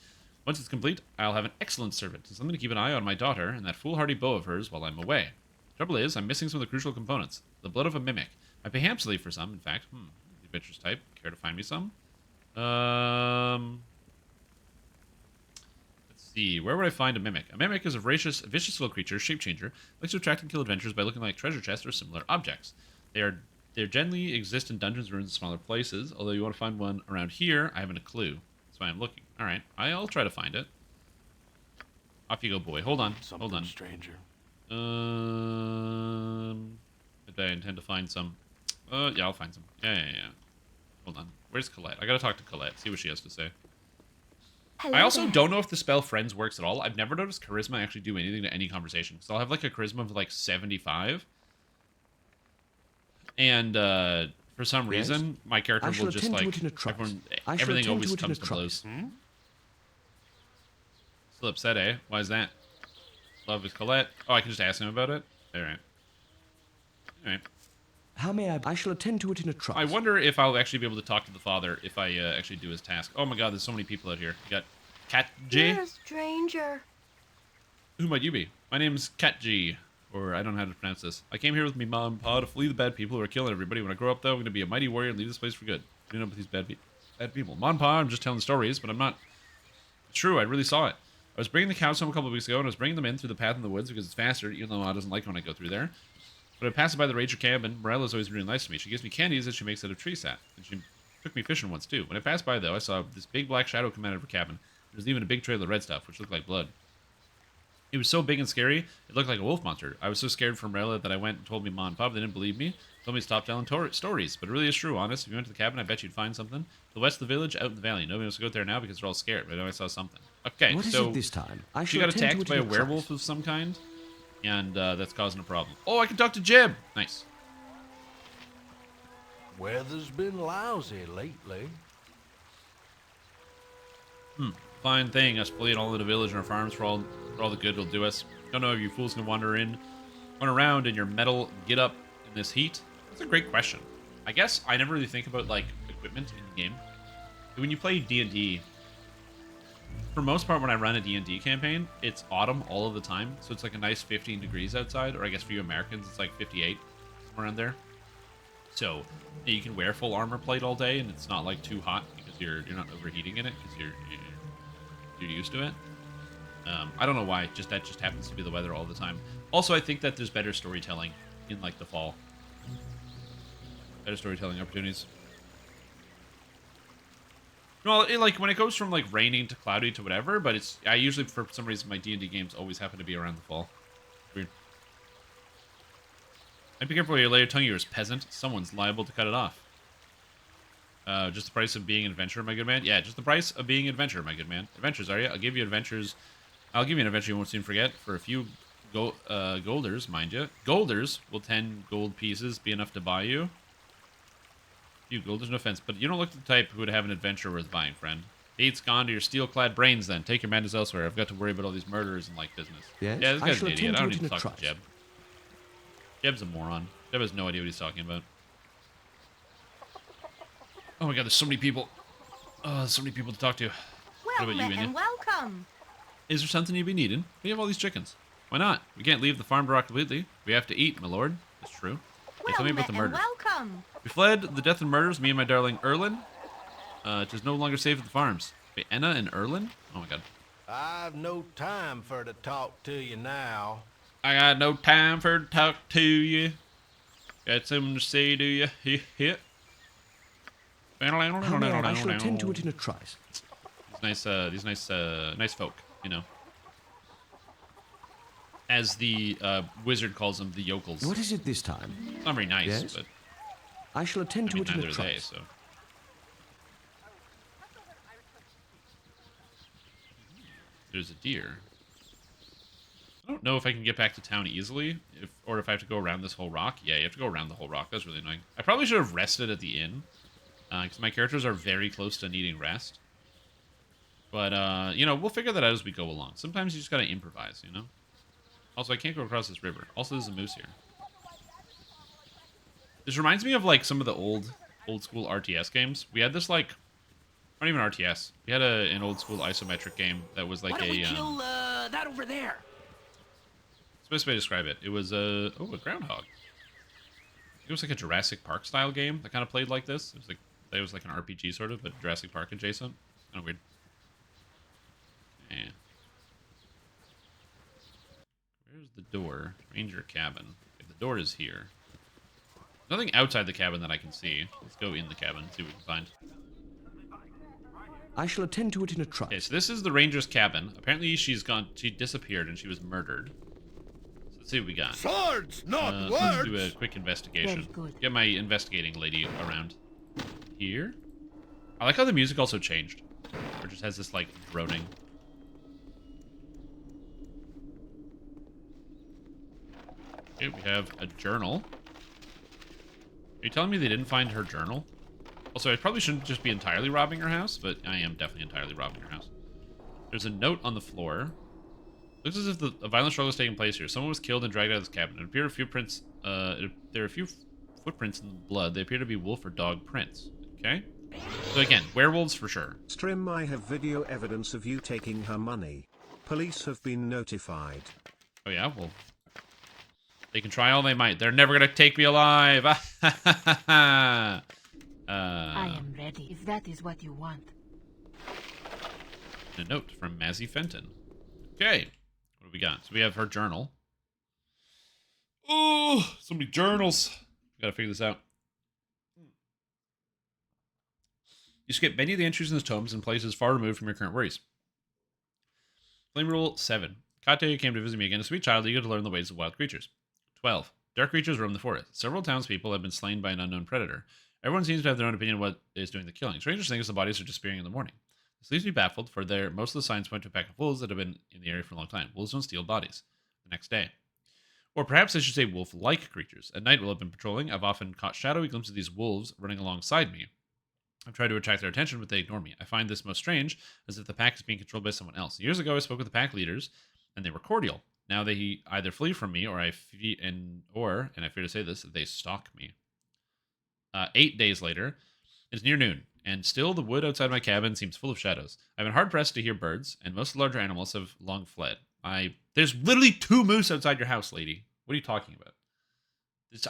[SPEAKER 1] Once it's complete, I'll have an excellent servant, and something to keep an eye on my daughter and that foolhardy bow of hers while I'm away. Trouble is, I'm missing some of the crucial components. The blood of a mimic. I pay handsomely for some, in fact. The adventurous type. Care to find me some? Let's see. Where would I find a mimic? A mimic is a vicious little creature, shape-changer, likes to attract and kill adventurers by looking like treasure chests or similar objects. They generally exist in dungeons, ruins, and smaller places. Although you want to find one around here, I haven't a clue. That's why I'm looking. All right, I'll try to find it. Off you go, boy. Hold on. Hold on.
[SPEAKER 7] Stranger.
[SPEAKER 1] I intend to find some. Yeah, I'll find some. Yeah. Hold on. Where's Colette? I gotta talk to Colette. See what she has to say.
[SPEAKER 10] Hello
[SPEAKER 1] I also
[SPEAKER 10] there.
[SPEAKER 1] don't know if the spell Friends works at all. I've never noticed charisma actually do anything to any conversation. So I'll have like a charisma of like 75. And for some reason, my character will just like everything always comes to blows. Still upset, eh? Why is that? Love is Colette. Oh, I can just ask him about it? Alright.
[SPEAKER 2] How may I shall attend to it in a trice.
[SPEAKER 1] I wonder if I'll actually be able to talk to the father if I actually do his task. Oh my god, there's so many people out here. You got Cat G?
[SPEAKER 10] You're a stranger.
[SPEAKER 1] Who might you be? My name's Cat G. Or I don't know how to pronounce this. I came here with me mom and pa to flee the bad people who are killing everybody. When I grow up, though, I'm going to be a mighty warrior and leave this place for good. Doing up with these bad people. Mom and pa, I'm just telling stories, but I'm not... It's true, I really saw it. I was bringing the cows home a couple of weeks ago, and I was bringing them in through the path in the woods because it's faster, even though Ma doesn't like when I go through there. But I passed by the Ranger camp, and Morella's always really nice to me. She gives me candies that she makes out of tree sap. And she took me fishing once, too. When I passed by, though, I saw this big black shadow come out of her cabin. There was even a big trail of red stuff, which looked like blood. It was so big and scary, it looked like a wolf monster. I was so scared for Morella that I went and told me Ma and Pop. They didn't believe me. Told me to stop telling stories. But it really is true, honest. If you went to the cabin, I bet you'd find something. To the west of the village, out in the valley. Nobody wants to go there now because they're all scared. But I know I saw something. Okay,
[SPEAKER 2] What is
[SPEAKER 1] so
[SPEAKER 2] it this time? I
[SPEAKER 1] she
[SPEAKER 2] shall
[SPEAKER 1] got
[SPEAKER 2] attend to
[SPEAKER 1] attacked
[SPEAKER 2] it
[SPEAKER 1] by
[SPEAKER 2] in
[SPEAKER 1] a
[SPEAKER 2] trice.
[SPEAKER 1] werewolf of some kind. And that's causing a problem. Oh, I can talk to Jib! Nice.
[SPEAKER 5] Weather's been lousy lately.
[SPEAKER 1] Fine thing, us fleeing all over the village and our farms for all the good it'll do us. Don't know if you fools can wander around in your metal get up in this heat. That's a great question. I guess I never really think about like equipment in the game. When you play D&D, for most part when I run a D&D campaign, it's autumn all of the time. So it's like a nice 15 degrees outside, or I guess for you Americans it's like 58, somewhere around there. So you can wear full armor plate all day, and it's not like too hot because you're not overheating in it because you're used to it. I don't know why. That just happens to be the weather all the time. Also, I think that there's better storytelling in like the fall. Better storytelling opportunities. Well, like when it goes from like raining to cloudy to whatever, but I usually for some reason my D&D games always happen to be around the fall. Weird. And be careful where you lay your tongue, yours peasant. Someone's liable to cut it off. Just the price of being an adventurer, my good man. Yeah, just the price of being an adventurer, my good man. Adventures, are you? I'll give you adventures. I'll give you an adventure you won't soon forget for a few golders, mind you. Golders will 10 gold pieces be enough to buy you. You golders, no offense, but you don't look the type who would have an adventure worth buying, friend. Hate's gone to your steel-clad brains, then. Take your madness elsewhere. I've got to worry about all these murderers and like business.
[SPEAKER 2] Yes,
[SPEAKER 1] yeah, this
[SPEAKER 2] I
[SPEAKER 1] guy's
[SPEAKER 2] shall
[SPEAKER 1] an idiot.
[SPEAKER 2] attend
[SPEAKER 1] I don't
[SPEAKER 2] to
[SPEAKER 1] need
[SPEAKER 2] it
[SPEAKER 1] to
[SPEAKER 2] in a
[SPEAKER 1] talk to
[SPEAKER 2] trice.
[SPEAKER 1] Jeb. Jeb's a moron. Jeb has no idea what he's talking about. Oh my god, there's so many people. Oh, there's so many people to talk to. What about you, Inya?
[SPEAKER 10] welcome.
[SPEAKER 1] Is there something you've been needing? We have all these chickens. Why not? We can't leave the farm to rock completely. We have to eat, my lord. That's true. Hey, tell me about the murders.
[SPEAKER 10] welcome.
[SPEAKER 1] We fled the death and murders, me and my darling Erlin. It is no longer safe at the farms. Wait, Enna and Erlin? Oh my god.
[SPEAKER 11] I've no time for to talk to you now.
[SPEAKER 1] I got no time for to talk to you. Got something to say to you. Hit.
[SPEAKER 2] How may I shall attend to it in a trice.
[SPEAKER 1] These nice folk, you know. As the wizard calls them, the yokels.
[SPEAKER 2] What is it this time?
[SPEAKER 1] Not very nice,
[SPEAKER 2] Yes?
[SPEAKER 1] but
[SPEAKER 2] I shall attend to it in
[SPEAKER 1] neither
[SPEAKER 2] a
[SPEAKER 1] are they,
[SPEAKER 2] trice.
[SPEAKER 1] so. There's a deer. I don't know if I can get back to town easily, or if I have to go around this whole rock. Yeah, you have to go around the whole rock. That's really annoying. I probably should have rested at the inn, because my characters are very close to needing rest. But, you know, we'll figure that out as we go along. Sometimes you just gotta improvise, you know? Also, I can't go across this river. Also, there's a moose here. This reminds me of, like, some of the old school RTS games. We had this, like, not even RTS. We had an old school isometric game that was like
[SPEAKER 9] Why don't we kill that over there?
[SPEAKER 1] It's the best way to describe it. It was a groundhog. It was like a Jurassic Park style game that kind of played like this. It was like an RPG sort of, but Jurassic Park adjacent. Kind of weird. Yeah. Where's the door? Ranger cabin. Okay, the door is here. Nothing outside the cabin that I can see. Let's go in the cabin, see what we can find.
[SPEAKER 2] I shall attend to it in a trice.
[SPEAKER 1] Okay, so this is the ranger's cabin. Apparently she disappeared and she was murdered. So let's see what we got.
[SPEAKER 5] Swords, not words!
[SPEAKER 1] Let's do a quick investigation.
[SPEAKER 10] Very good.
[SPEAKER 1] Get my investigating lady around here. I like how the music also changed. Or just has this, like, droning. Okay, we have a journal. Are you telling me they didn't find her journal? Also, I probably shouldn't just be entirely robbing her house, but I am definitely entirely robbing her house. There's a note on the floor. Looks as if a violent struggle is taking place here. Someone was killed and dragged out of this cabin. It appeared there are a few footprints in the blood. They appear to be wolf or dog prints. Okay? So again, werewolves for sure.
[SPEAKER 4] Strim, I have video evidence of you taking her money. Police have been notified.
[SPEAKER 1] Oh yeah? Well, they can try all they might. They're never gonna take me alive!
[SPEAKER 10] I am ready, if that is what you want.
[SPEAKER 1] A note from Mazzy Fenton. Okay. What do we got? So we have her journal. Oh, so many journals. Gotta figure this out. You skip many of the entries in this tomes in places far removed from your current worries. Flame Rule 7. Kate came to visit me again, a sweet child eager to learn the ways of wild creatures. 12. Dark creatures roam the forest. Several townspeople have been slain by an unknown predator. Everyone seems to have their own opinion on what is doing the killing. Strangest thing is the bodies are disappearing in the morning. This leaves me baffled, for most of the signs point to a pack of wolves that have been in the area for a long time. Wolves don't steal bodies. The next day. Or perhaps I should say wolf-like creatures. At night while I've been patrolling, I've often caught shadowy glimpses of these wolves running alongside me. I've tried to attract their attention, but they ignore me. I find this most strange, as if the pack is being controlled by someone else. Years ago, I spoke with the pack leaders, and they were cordial. Now they either flee from me, or I fear to say this, they stalk me. 8 days later, it's near noon, and still the wood outside my cabin seems full of shadows. I've been hard-pressed to hear birds, and most of the larger animals have long fled. There's literally 2 moose outside your house, lady. What are you talking about?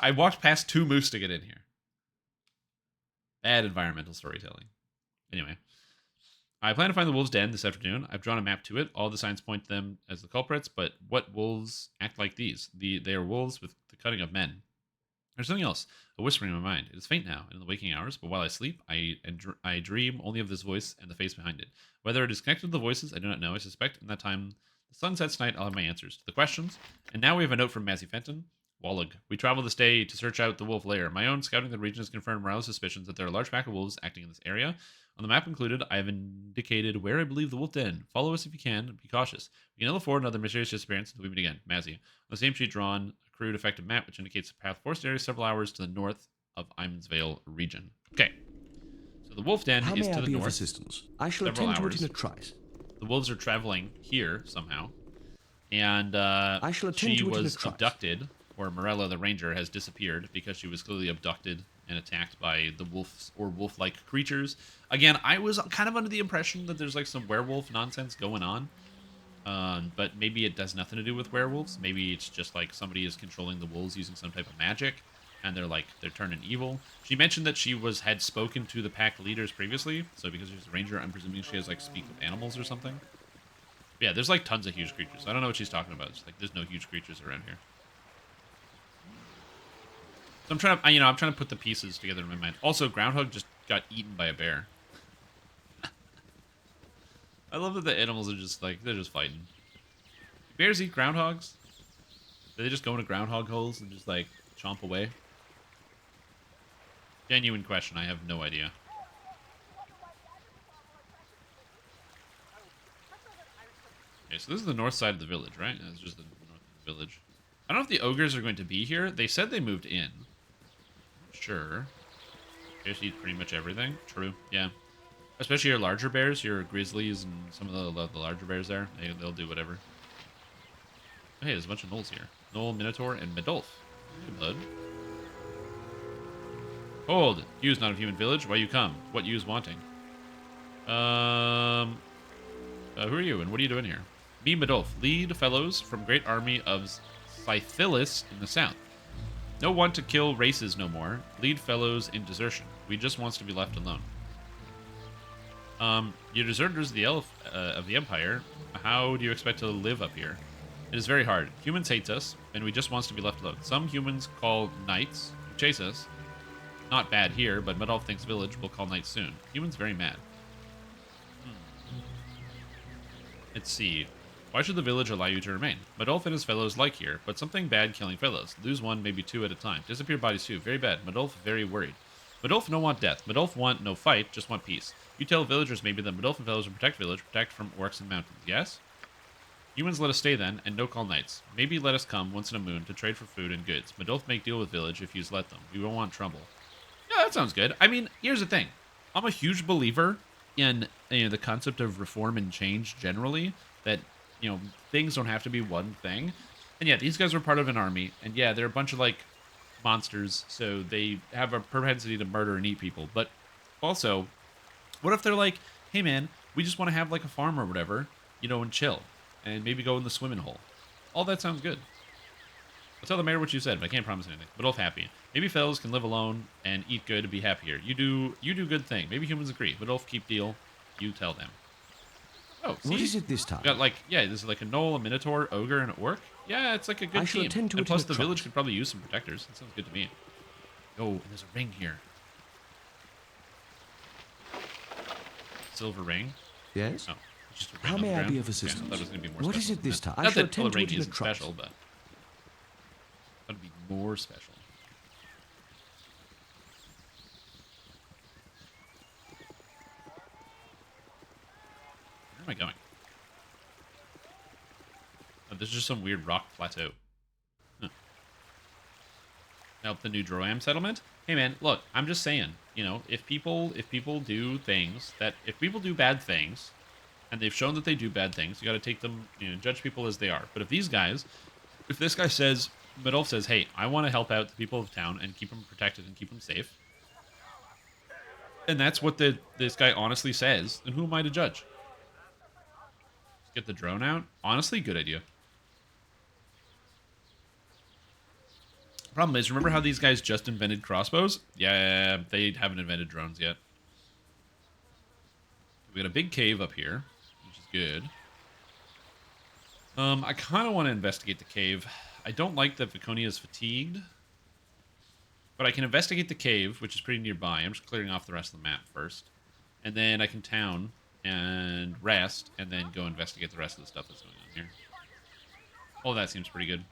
[SPEAKER 1] I walked past 2 moose to get in here. Bad environmental storytelling. Anyway. I plan to find the wolves' den this afternoon. I've drawn a map to it. All the signs point to them as the culprits, but what wolves act like these? They are wolves with the cutting of men. There's something else, a whispering in my mind. It is faint now, in the waking hours, but while I sleep, I dream only of this voice and the face behind it. Whether it is connected to the voices, I do not know. I suspect in that time the sun sets tonight, I'll have my answers to the questions. And now we have a note from Massey Fenton. Wallig. We travel this day to search out the wolf lair. My own scouting the region has confirmed Morales' suspicions that there are a large pack of wolves acting in this area. On the map included, I have indicated where I believe the wolf den. Follow us if you can, and be cautious. We can ill afford another mysterious disappearance until we meet again. Massey. On the same sheet drawn, a crude effective map which indicates the path forest area several hours to the north of Immensdale region. Okay. So the wolf den is to the north.
[SPEAKER 2] Assistance? I shall attend to it in a trice.
[SPEAKER 1] The wolves are traveling here somehow. And
[SPEAKER 2] I shall attend
[SPEAKER 1] she
[SPEAKER 2] to it in a
[SPEAKER 1] was
[SPEAKER 2] trice.
[SPEAKER 1] abducted, or Morella the ranger has disappeared because she was clearly abducted and attacked by the wolves or wolf-like creatures. Again, I was kind of under the impression that there's like some werewolf nonsense going on. But maybe it does nothing to do with werewolves. Maybe it's just like somebody is controlling the wolves using some type of magic, and they're turning evil. She mentioned that she had spoken to the pack leaders previously, so because she's a ranger, I'm presuming she has like speak with animals or something. But yeah, there's like tons of huge creatures. I don't know what she's talking about. It's like there's no huge creatures around here. So I'm trying to put the pieces together in my mind. Also, Groundhog just got eaten by a bear. I love that the animals are just like, they're just fighting. Bears eat groundhogs? Do they just go into groundhog holes and just like chomp away? Genuine question, I have no idea. Okay, so this is the north side of the village, right? It's just the north of the village. I don't know if the ogres are going to be here. They said they moved in. Sure. Bears eat pretty much everything. True, yeah. Especially your larger bears, your grizzlies and some of the larger bears there. They'll do whatever. Oh, hey, there's a bunch of gnolls here. Gnoll, Minotaur, and Medolf. Good bud. Hold! You's not of human village. Why you come? What you's wanting? Who are you and what are you doing here? Me, Medolf, lead fellows from great army of Scythilis in the south. No want to kill races no more. Lead fellows in desertion. We just wants to be left alone. You're deserters of the Empire. How do you expect to live up here? It is very hard. Humans hate us, and we just wants to be left alone. Some humans call knights who chase us. Not bad here, but Medolf thinks village will call knights soon. Humans very mad. Let's see. Why should the village allow you to remain? Medolf and his fellows like here, but something bad killing fellows. Lose one, maybe two at a time. Disappear bodies too. Very bad. Medolf very worried. Medolf no want death. Medolf want no fight, just want peace. You tell villagers maybe that Medolf and fellows will protect village, protect from orcs and mountains, yes? Humans let us stay then, and no call knights. Maybe let us come once in a moon to trade for food and goods. Medolf make deal with village if yous let them. We won't want trouble. Yeah, that sounds good. I mean, here's the thing. I'm a huge believer in the concept of reform and change generally, that things don't have to be one thing. And yeah, these guys were part of an army, and yeah, they're a bunch of like monsters, so they have a propensity to murder and eat people. But also, what if they're like, hey man, we just want to have like a farm or whatever, and chill, and maybe go in the swimming hole. All that sounds good. I'll tell the mayor what you said, but I can't promise anything. But all happy. Maybe fellows can live alone and eat good and be happier. You do good thing. Maybe humans agree. But Ulf keep deal. You tell them. Oh, see?
[SPEAKER 2] What is it this time?
[SPEAKER 1] Got this is like a gnoll, a minotaur, ogre, and an orc. Yeah, it's like a good team. And plus, the village could probably use some protectors. That sounds good to me. Oh, there's a ring here. Silver ring.
[SPEAKER 2] Yes.
[SPEAKER 1] Oh, just a ring.
[SPEAKER 2] How may I be of assistance?
[SPEAKER 1] Okay, I thought it was gonna be more
[SPEAKER 2] what
[SPEAKER 1] special
[SPEAKER 2] is it this time?
[SPEAKER 1] Not that the ring isn't special, but that'd be more special. Where am I going? Oh, this is just some weird rock plateau. Huh. Help the new Droam settlement? Hey man, look, I'm just saying, if people do things if people do bad things, and they've shown that they do bad things, you gotta take them, judge people as they are. But if this guy says, Medolf says, hey, I want to help out the people of town and keep them protected and keep them safe, and that's what this guy honestly says, then who am I to judge? Get the drone out? Honestly, good idea. Problem is, remember how these guys just invented crossbows? Yeah, they haven't invented drones yet. We got a big cave up here, which is good. I kind of want to investigate the cave. I don't like that Viconia is fatigued. But I can investigate the cave, which is pretty nearby. I'm just clearing off the rest of the map first. And then I can town and rest, and then go investigate the rest of the stuff that's going on here. Oh, that seems pretty good.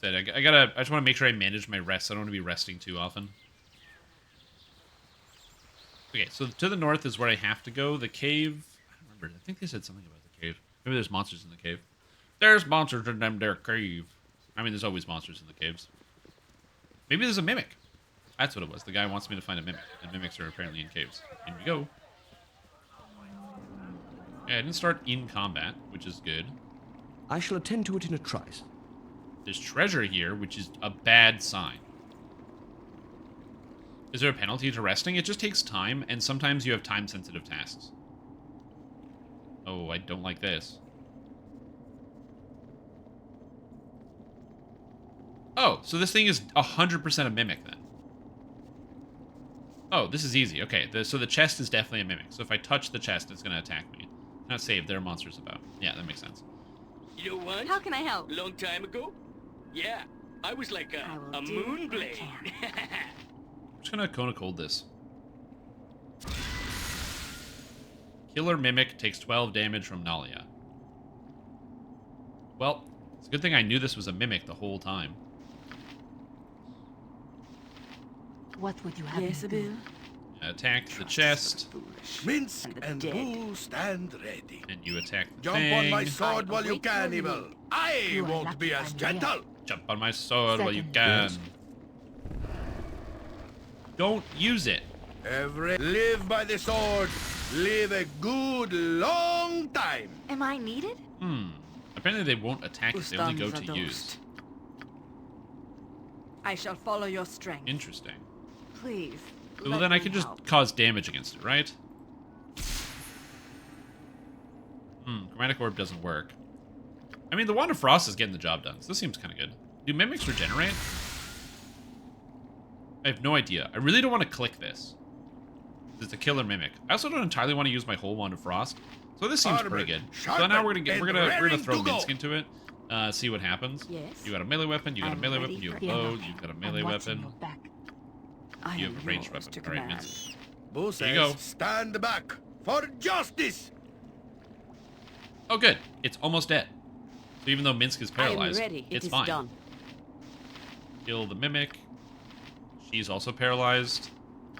[SPEAKER 1] Said I just want to make sure I manage my rest. I don't want to be resting too often. Okay, so to the north is where I have to go. The cave... I don't remember. I think they said something about the cave. Maybe there's monsters in the cave. There's monsters in them there cave. I mean, there's always monsters in the caves. Maybe there's a mimic. That's what it was. The guy wants me to find a mimic. And mimics are apparently in caves. In we go. Yeah, I didn't start in combat, which is good.
[SPEAKER 2] I shall attend to it in a trice.
[SPEAKER 1] There's treasure here, which is a bad sign. Is there a penalty to resting? It just takes time, and sometimes you have time-sensitive tasks. Oh, I don't like this. Oh, so this thing is 100% a mimic, then. Oh, this is easy. Okay, so the chest is definitely a mimic. So if I touch the chest, it's going to attack me. Not saved. There are monsters about. Yeah, that makes sense.
[SPEAKER 9] You know what?
[SPEAKER 3] How can I help?
[SPEAKER 9] Long time ago? Yeah, I was like a moonblade.
[SPEAKER 1] I'm just going to Kona Cold this. Killer Mimic takes 12 damage from Nalia. Well, it's a good thing I knew this was a mimic the whole time.
[SPEAKER 10] What would you have?
[SPEAKER 3] Yes,
[SPEAKER 10] me do?
[SPEAKER 1] Attack the chest.
[SPEAKER 5] Minsk and Boo stand ready.
[SPEAKER 1] And you attack the
[SPEAKER 5] Jump
[SPEAKER 1] thing.
[SPEAKER 5] on my sword while you can, evil. I won't be as gentle.
[SPEAKER 1] Jump on my sword while you can. Don't use it.
[SPEAKER 5] Live by the sword. Live a good long time.
[SPEAKER 3] Am I needed?
[SPEAKER 1] Apparently they won't attack if they only go to use.
[SPEAKER 3] I shall follow your strength.
[SPEAKER 1] Interesting.
[SPEAKER 3] Please.
[SPEAKER 1] Well, then I can just cause damage against it, right? Chromatic Orb doesn't work. I mean, the Wand of Frost is getting the job done, so this seems kind of good. Do mimics regenerate? I have no idea. I really don't want to click this. It's a killer mimic. I also don't entirely want to use my whole Wand of Frost, so this seems pretty good. So now we're gonna throw Minsk into it. See what happens.
[SPEAKER 3] Yes.
[SPEAKER 1] You got a melee weapon. You got a melee weapon. You have a bow. You've got a melee weapon. You have a ranged weapon. All right, Minsk.
[SPEAKER 5] Boo
[SPEAKER 1] Here you go.
[SPEAKER 5] says, stand back for justice.
[SPEAKER 1] Oh, good. It's almost dead. So even though Minsk is paralyzed,
[SPEAKER 3] I am ready.
[SPEAKER 1] it's
[SPEAKER 3] It is
[SPEAKER 1] fine.
[SPEAKER 3] done.
[SPEAKER 1] Kill the mimic. She's also paralyzed.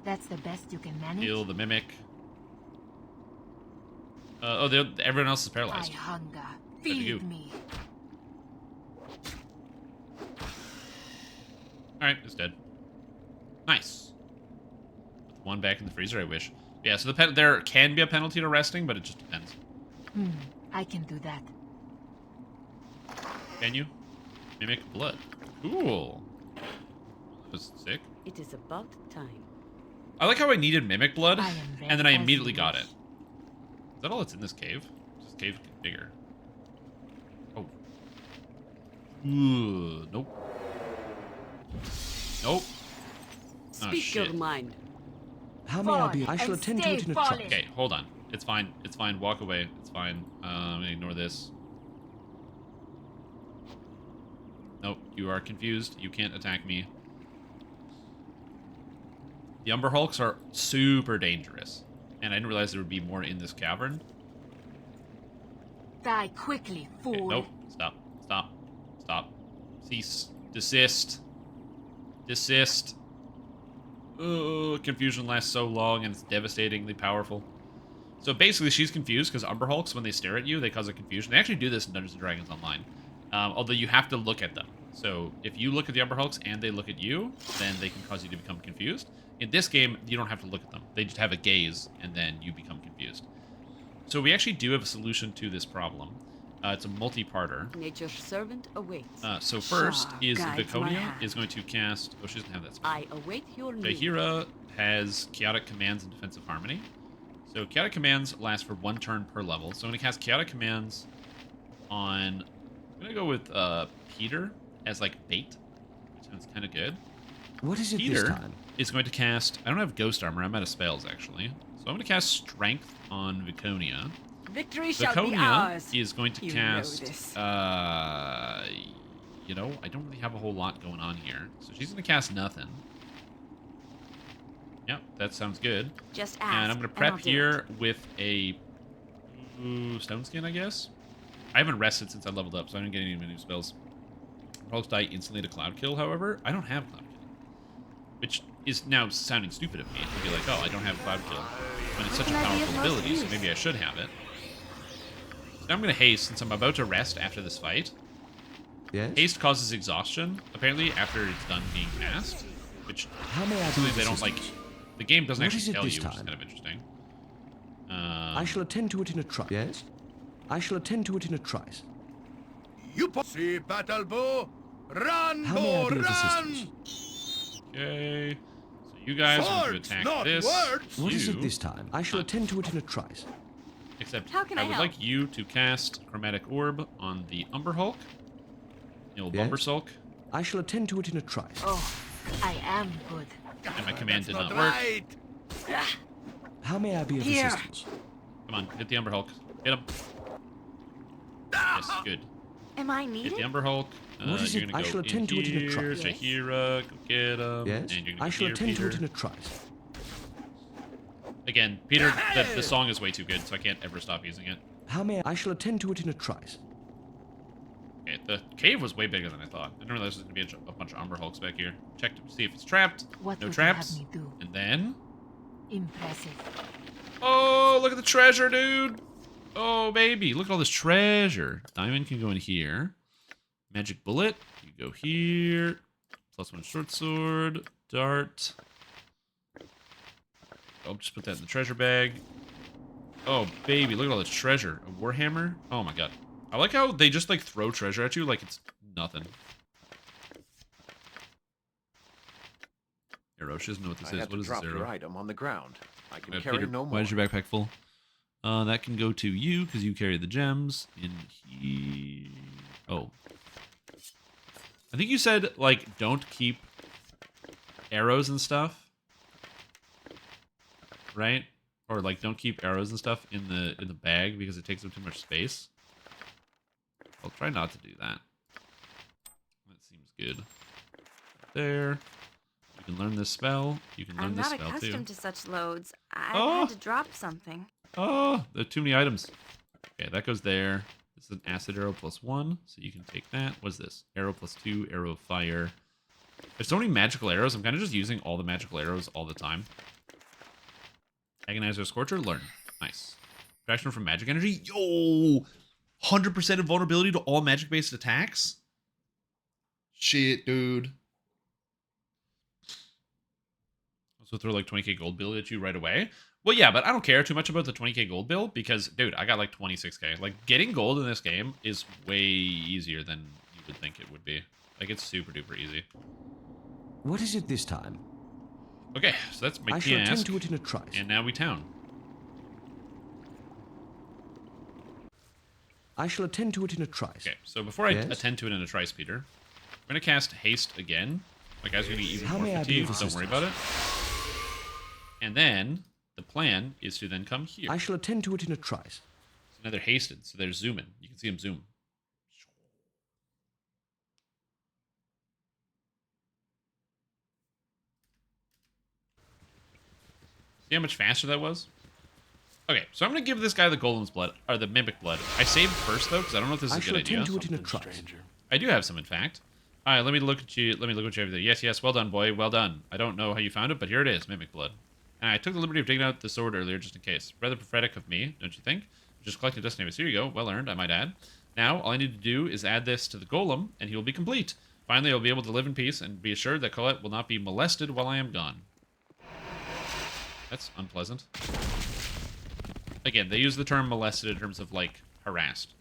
[SPEAKER 10] That's the best you can manage.
[SPEAKER 1] Kill the mimic. Everyone else is paralyzed.
[SPEAKER 10] I hunger.
[SPEAKER 1] Good to you.
[SPEAKER 10] Feed me.
[SPEAKER 1] Alright, it's dead. Nice. With one back in the freezer, I wish. Yeah, so there can be a penalty to resting, but it just depends.
[SPEAKER 10] I can do that.
[SPEAKER 1] Can you? Mimic blood. Cool. That was sick.
[SPEAKER 3] It is about time.
[SPEAKER 1] I like how I needed mimic blood,
[SPEAKER 10] I am
[SPEAKER 1] and then I
[SPEAKER 10] ready as
[SPEAKER 1] immediately
[SPEAKER 10] you
[SPEAKER 1] got
[SPEAKER 10] wish.
[SPEAKER 1] it. Is that all that's in this cave? This cave's getting bigger. Oh. Ooh, nope. Nope.
[SPEAKER 3] Speak your mind.
[SPEAKER 2] How may I be? I shall attend to it in a trice.
[SPEAKER 1] Okay, hold on. It's fine. It's fine. Walk away. It's fine. I'm gonna ignore this. Nope. You are confused. You can't attack me. The Umber Hulks are super dangerous. And I didn't realize there would be more in this cavern.
[SPEAKER 10] Die quickly, fool.
[SPEAKER 1] Okay, nope. Stop. Stop. Stop. Cease. Desist. Desist. Confusion lasts so long and it's devastatingly powerful. So basically she's confused because Umber Hulks, when they stare at you, they cause a confusion. They actually do this in Dungeons & Dragons Online. Although you have to look at them. So if you look at the Umber Hulks and they look at you, then they can cause you to become confused. In this game, you don't have to look at them. They just have a gaze, and then you become confused. So we actually do have a solution to this problem. It's a multi-parter.
[SPEAKER 3] Nature's servant awaits.
[SPEAKER 1] So first is
[SPEAKER 3] guides my
[SPEAKER 1] Viconia
[SPEAKER 3] hand.
[SPEAKER 1] is going to cast... Oh, she doesn't have that spell.
[SPEAKER 3] I await your need.
[SPEAKER 1] Bahira has Chaotic Commands and Defensive Harmony. So Chaotic Commands last for 1 turn per level. So I'm going to cast Chaotic Commands on... I'm going to go with Peter. as like bait. Sounds kind of good.
[SPEAKER 2] What is it
[SPEAKER 1] Peter
[SPEAKER 2] this time?
[SPEAKER 1] is going to cast... I don't have Ghost Armor. I'm out of spells, actually. So I'm going to cast Strength on Viconia.
[SPEAKER 3] Victory shall be
[SPEAKER 1] Viconia
[SPEAKER 3] ours.
[SPEAKER 1] is going to
[SPEAKER 3] You
[SPEAKER 1] cast...
[SPEAKER 3] know this.
[SPEAKER 1] You know, I don't really have a whole lot going on here. So she's going to cast nothing. Yep, that sounds good.
[SPEAKER 3] Just ask,
[SPEAKER 1] and I'm going to prep here with a Stone Skin, I guess. I haven't rested since I leveled up, so I didn't get any new spells. Rolls die instantly to Cloud Kill, however. I don't have Cloud Kill. Which is now sounding stupid of me to be like, oh, I don't have Cloud Kill. When it's such a powerful ability, so maybe I should have it. So now I'm going to haste since I'm about to rest after this fight.
[SPEAKER 2] Yes?
[SPEAKER 1] Haste causes exhaustion, apparently, after it's done being cast. Which
[SPEAKER 2] How may I be
[SPEAKER 1] something
[SPEAKER 2] of
[SPEAKER 1] they don't
[SPEAKER 2] assistance?
[SPEAKER 1] like. The game doesn't
[SPEAKER 2] What
[SPEAKER 1] actually
[SPEAKER 2] is it
[SPEAKER 1] tell you,
[SPEAKER 2] this
[SPEAKER 1] which is
[SPEAKER 2] time?
[SPEAKER 1] kind of interesting.
[SPEAKER 2] I shall attend to it in a trice. Yes? I shall attend to it in a trice.
[SPEAKER 5] You see battle bow, run,
[SPEAKER 2] How may I
[SPEAKER 5] bow,
[SPEAKER 2] be of
[SPEAKER 5] run!
[SPEAKER 1] Okay. So you guys are going to
[SPEAKER 5] Swords,
[SPEAKER 1] attack
[SPEAKER 5] not
[SPEAKER 1] this.
[SPEAKER 5] words.
[SPEAKER 2] What is
[SPEAKER 1] You,
[SPEAKER 2] it this time? I shall attend to it in a trice.
[SPEAKER 1] Except
[SPEAKER 3] How can
[SPEAKER 1] I
[SPEAKER 3] I
[SPEAKER 1] would
[SPEAKER 3] help?
[SPEAKER 1] like you to cast Chromatic Orb on the Umber Hulk. The old
[SPEAKER 2] Yes?
[SPEAKER 1] Umber Sulk.
[SPEAKER 2] I shall attend to it in a trice.
[SPEAKER 10] Oh, I am good.
[SPEAKER 1] And my command did
[SPEAKER 5] That's
[SPEAKER 1] not work.
[SPEAKER 5] right.
[SPEAKER 2] How may I be of
[SPEAKER 3] Here.
[SPEAKER 2] assistance?
[SPEAKER 1] Come on, hit the Umber Hulk. Hit him. Yes, good.
[SPEAKER 3] Am I
[SPEAKER 1] Hit
[SPEAKER 3] needed?
[SPEAKER 1] the Umber Hulk.
[SPEAKER 2] What is
[SPEAKER 1] you're
[SPEAKER 2] it?
[SPEAKER 1] gonna
[SPEAKER 2] I
[SPEAKER 1] go
[SPEAKER 2] shall attend to
[SPEAKER 1] in
[SPEAKER 2] it in a
[SPEAKER 1] here,
[SPEAKER 2] trice.
[SPEAKER 3] Yes.
[SPEAKER 1] Shahira, go get him.
[SPEAKER 2] Yes?
[SPEAKER 1] And you're gonna
[SPEAKER 2] I
[SPEAKER 1] go
[SPEAKER 2] shall
[SPEAKER 1] here,
[SPEAKER 2] attend to it
[SPEAKER 1] Peter.
[SPEAKER 2] in a trice.
[SPEAKER 1] Again, Peter, the song is way too good, so I can't ever stop using it.
[SPEAKER 2] How may I shall attend to it in a trice.
[SPEAKER 1] Okay, the cave was way bigger than I thought. I didn't realize there was going to be a bunch of Umber Hulks back here. Check to see if it's trapped.
[SPEAKER 10] What
[SPEAKER 1] No
[SPEAKER 10] would
[SPEAKER 1] traps.
[SPEAKER 10] you have me do?
[SPEAKER 1] And then...
[SPEAKER 10] Impressive.
[SPEAKER 1] Oh, look at the treasure, dude! Oh, baby, look at all this treasure. Diamond can go in here. Magic bullet, you go here. +1 short sword. Dart. I'll just put that in the treasure bag. Oh, baby, look at all this treasure. A warhammer? Oh, my God. I like how they just, like, throw treasure at you like it's nothing. Arrow, she doesn't know what this is. What is this arrow?
[SPEAKER 11] item on the ground. I can
[SPEAKER 1] Peter, why is your backpack full? That can go to you, because you carry the gems. In here... Oh. I think you said, like, don't keep arrows and stuff. Right? Or, like, don't keep arrows and stuff in the bag, because it takes up too much space. I'll try not to do that. That seems good. There. You can learn this spell. You can learn
[SPEAKER 3] I'm
[SPEAKER 1] this
[SPEAKER 3] not
[SPEAKER 1] spell,
[SPEAKER 3] accustomed
[SPEAKER 1] too.
[SPEAKER 3] to such loads. I
[SPEAKER 1] Oh.
[SPEAKER 3] had to drop something.
[SPEAKER 1] Oh, there are too many items. Okay, that goes there. This is an acid arrow +1, so you can take that. What's this? Arrow +2, arrow of fire. There's so many magical arrows. I'm kind of just using all the magical arrows all the time. Agonizer, Scorcher, learn. Nice. Protection from magic energy. Yo! 100% invulnerability to all magic-based attacks? Shit, dude. Also throw like 20k gold bill at you right away. Well, yeah, but I don't care too much about the 20k gold bill because, dude, I got like 26k. Like, getting gold in this game is way easier than you would think it would be. Like, it's super duper easy.
[SPEAKER 2] What is it this time?
[SPEAKER 1] Okay, so that's my
[SPEAKER 2] I shall attend
[SPEAKER 1] task.
[SPEAKER 2] to it in a trice.
[SPEAKER 1] And now we town.
[SPEAKER 2] I shall attend to it in a trice.
[SPEAKER 1] Okay, so before I
[SPEAKER 2] Yes?
[SPEAKER 1] attend to it in a trice, Peter, I'm going to cast Haste again. My guy's going to be even
[SPEAKER 2] How
[SPEAKER 1] more
[SPEAKER 2] may I be
[SPEAKER 1] fatigued,
[SPEAKER 2] of
[SPEAKER 1] don't worry about it. And then, the plan is to then come here.
[SPEAKER 2] I shall attend to it in a trice.
[SPEAKER 1] So now they're hasted, so they're zooming. You can see them zoom. See how much faster that was? Okay, so I'm going to give this guy the Golem's blood, or the Mimic blood. I saved first, though, because I don't know if this is
[SPEAKER 2] I
[SPEAKER 1] a
[SPEAKER 2] shall
[SPEAKER 1] good idea.
[SPEAKER 2] attend to it in a trice.
[SPEAKER 1] I do have some, in fact. All right, let me look at you. Let me look at you over there. Yes, yes, well done, boy. Well done. I don't know how you found it, but here it is, Mimic blood. And I took the liberty of digging out the sword earlier, just in case. Rather prophetic of me, don't you think? Just collected destiny bits. Here you go. Well earned, I might add. Now, all I need to do is add this to the golem, and he will be complete. Finally, I'll be able to live in peace and be assured that Colette will not be molested while I am gone. That's unpleasant. Again, they use the term molested in terms of, like, harassed.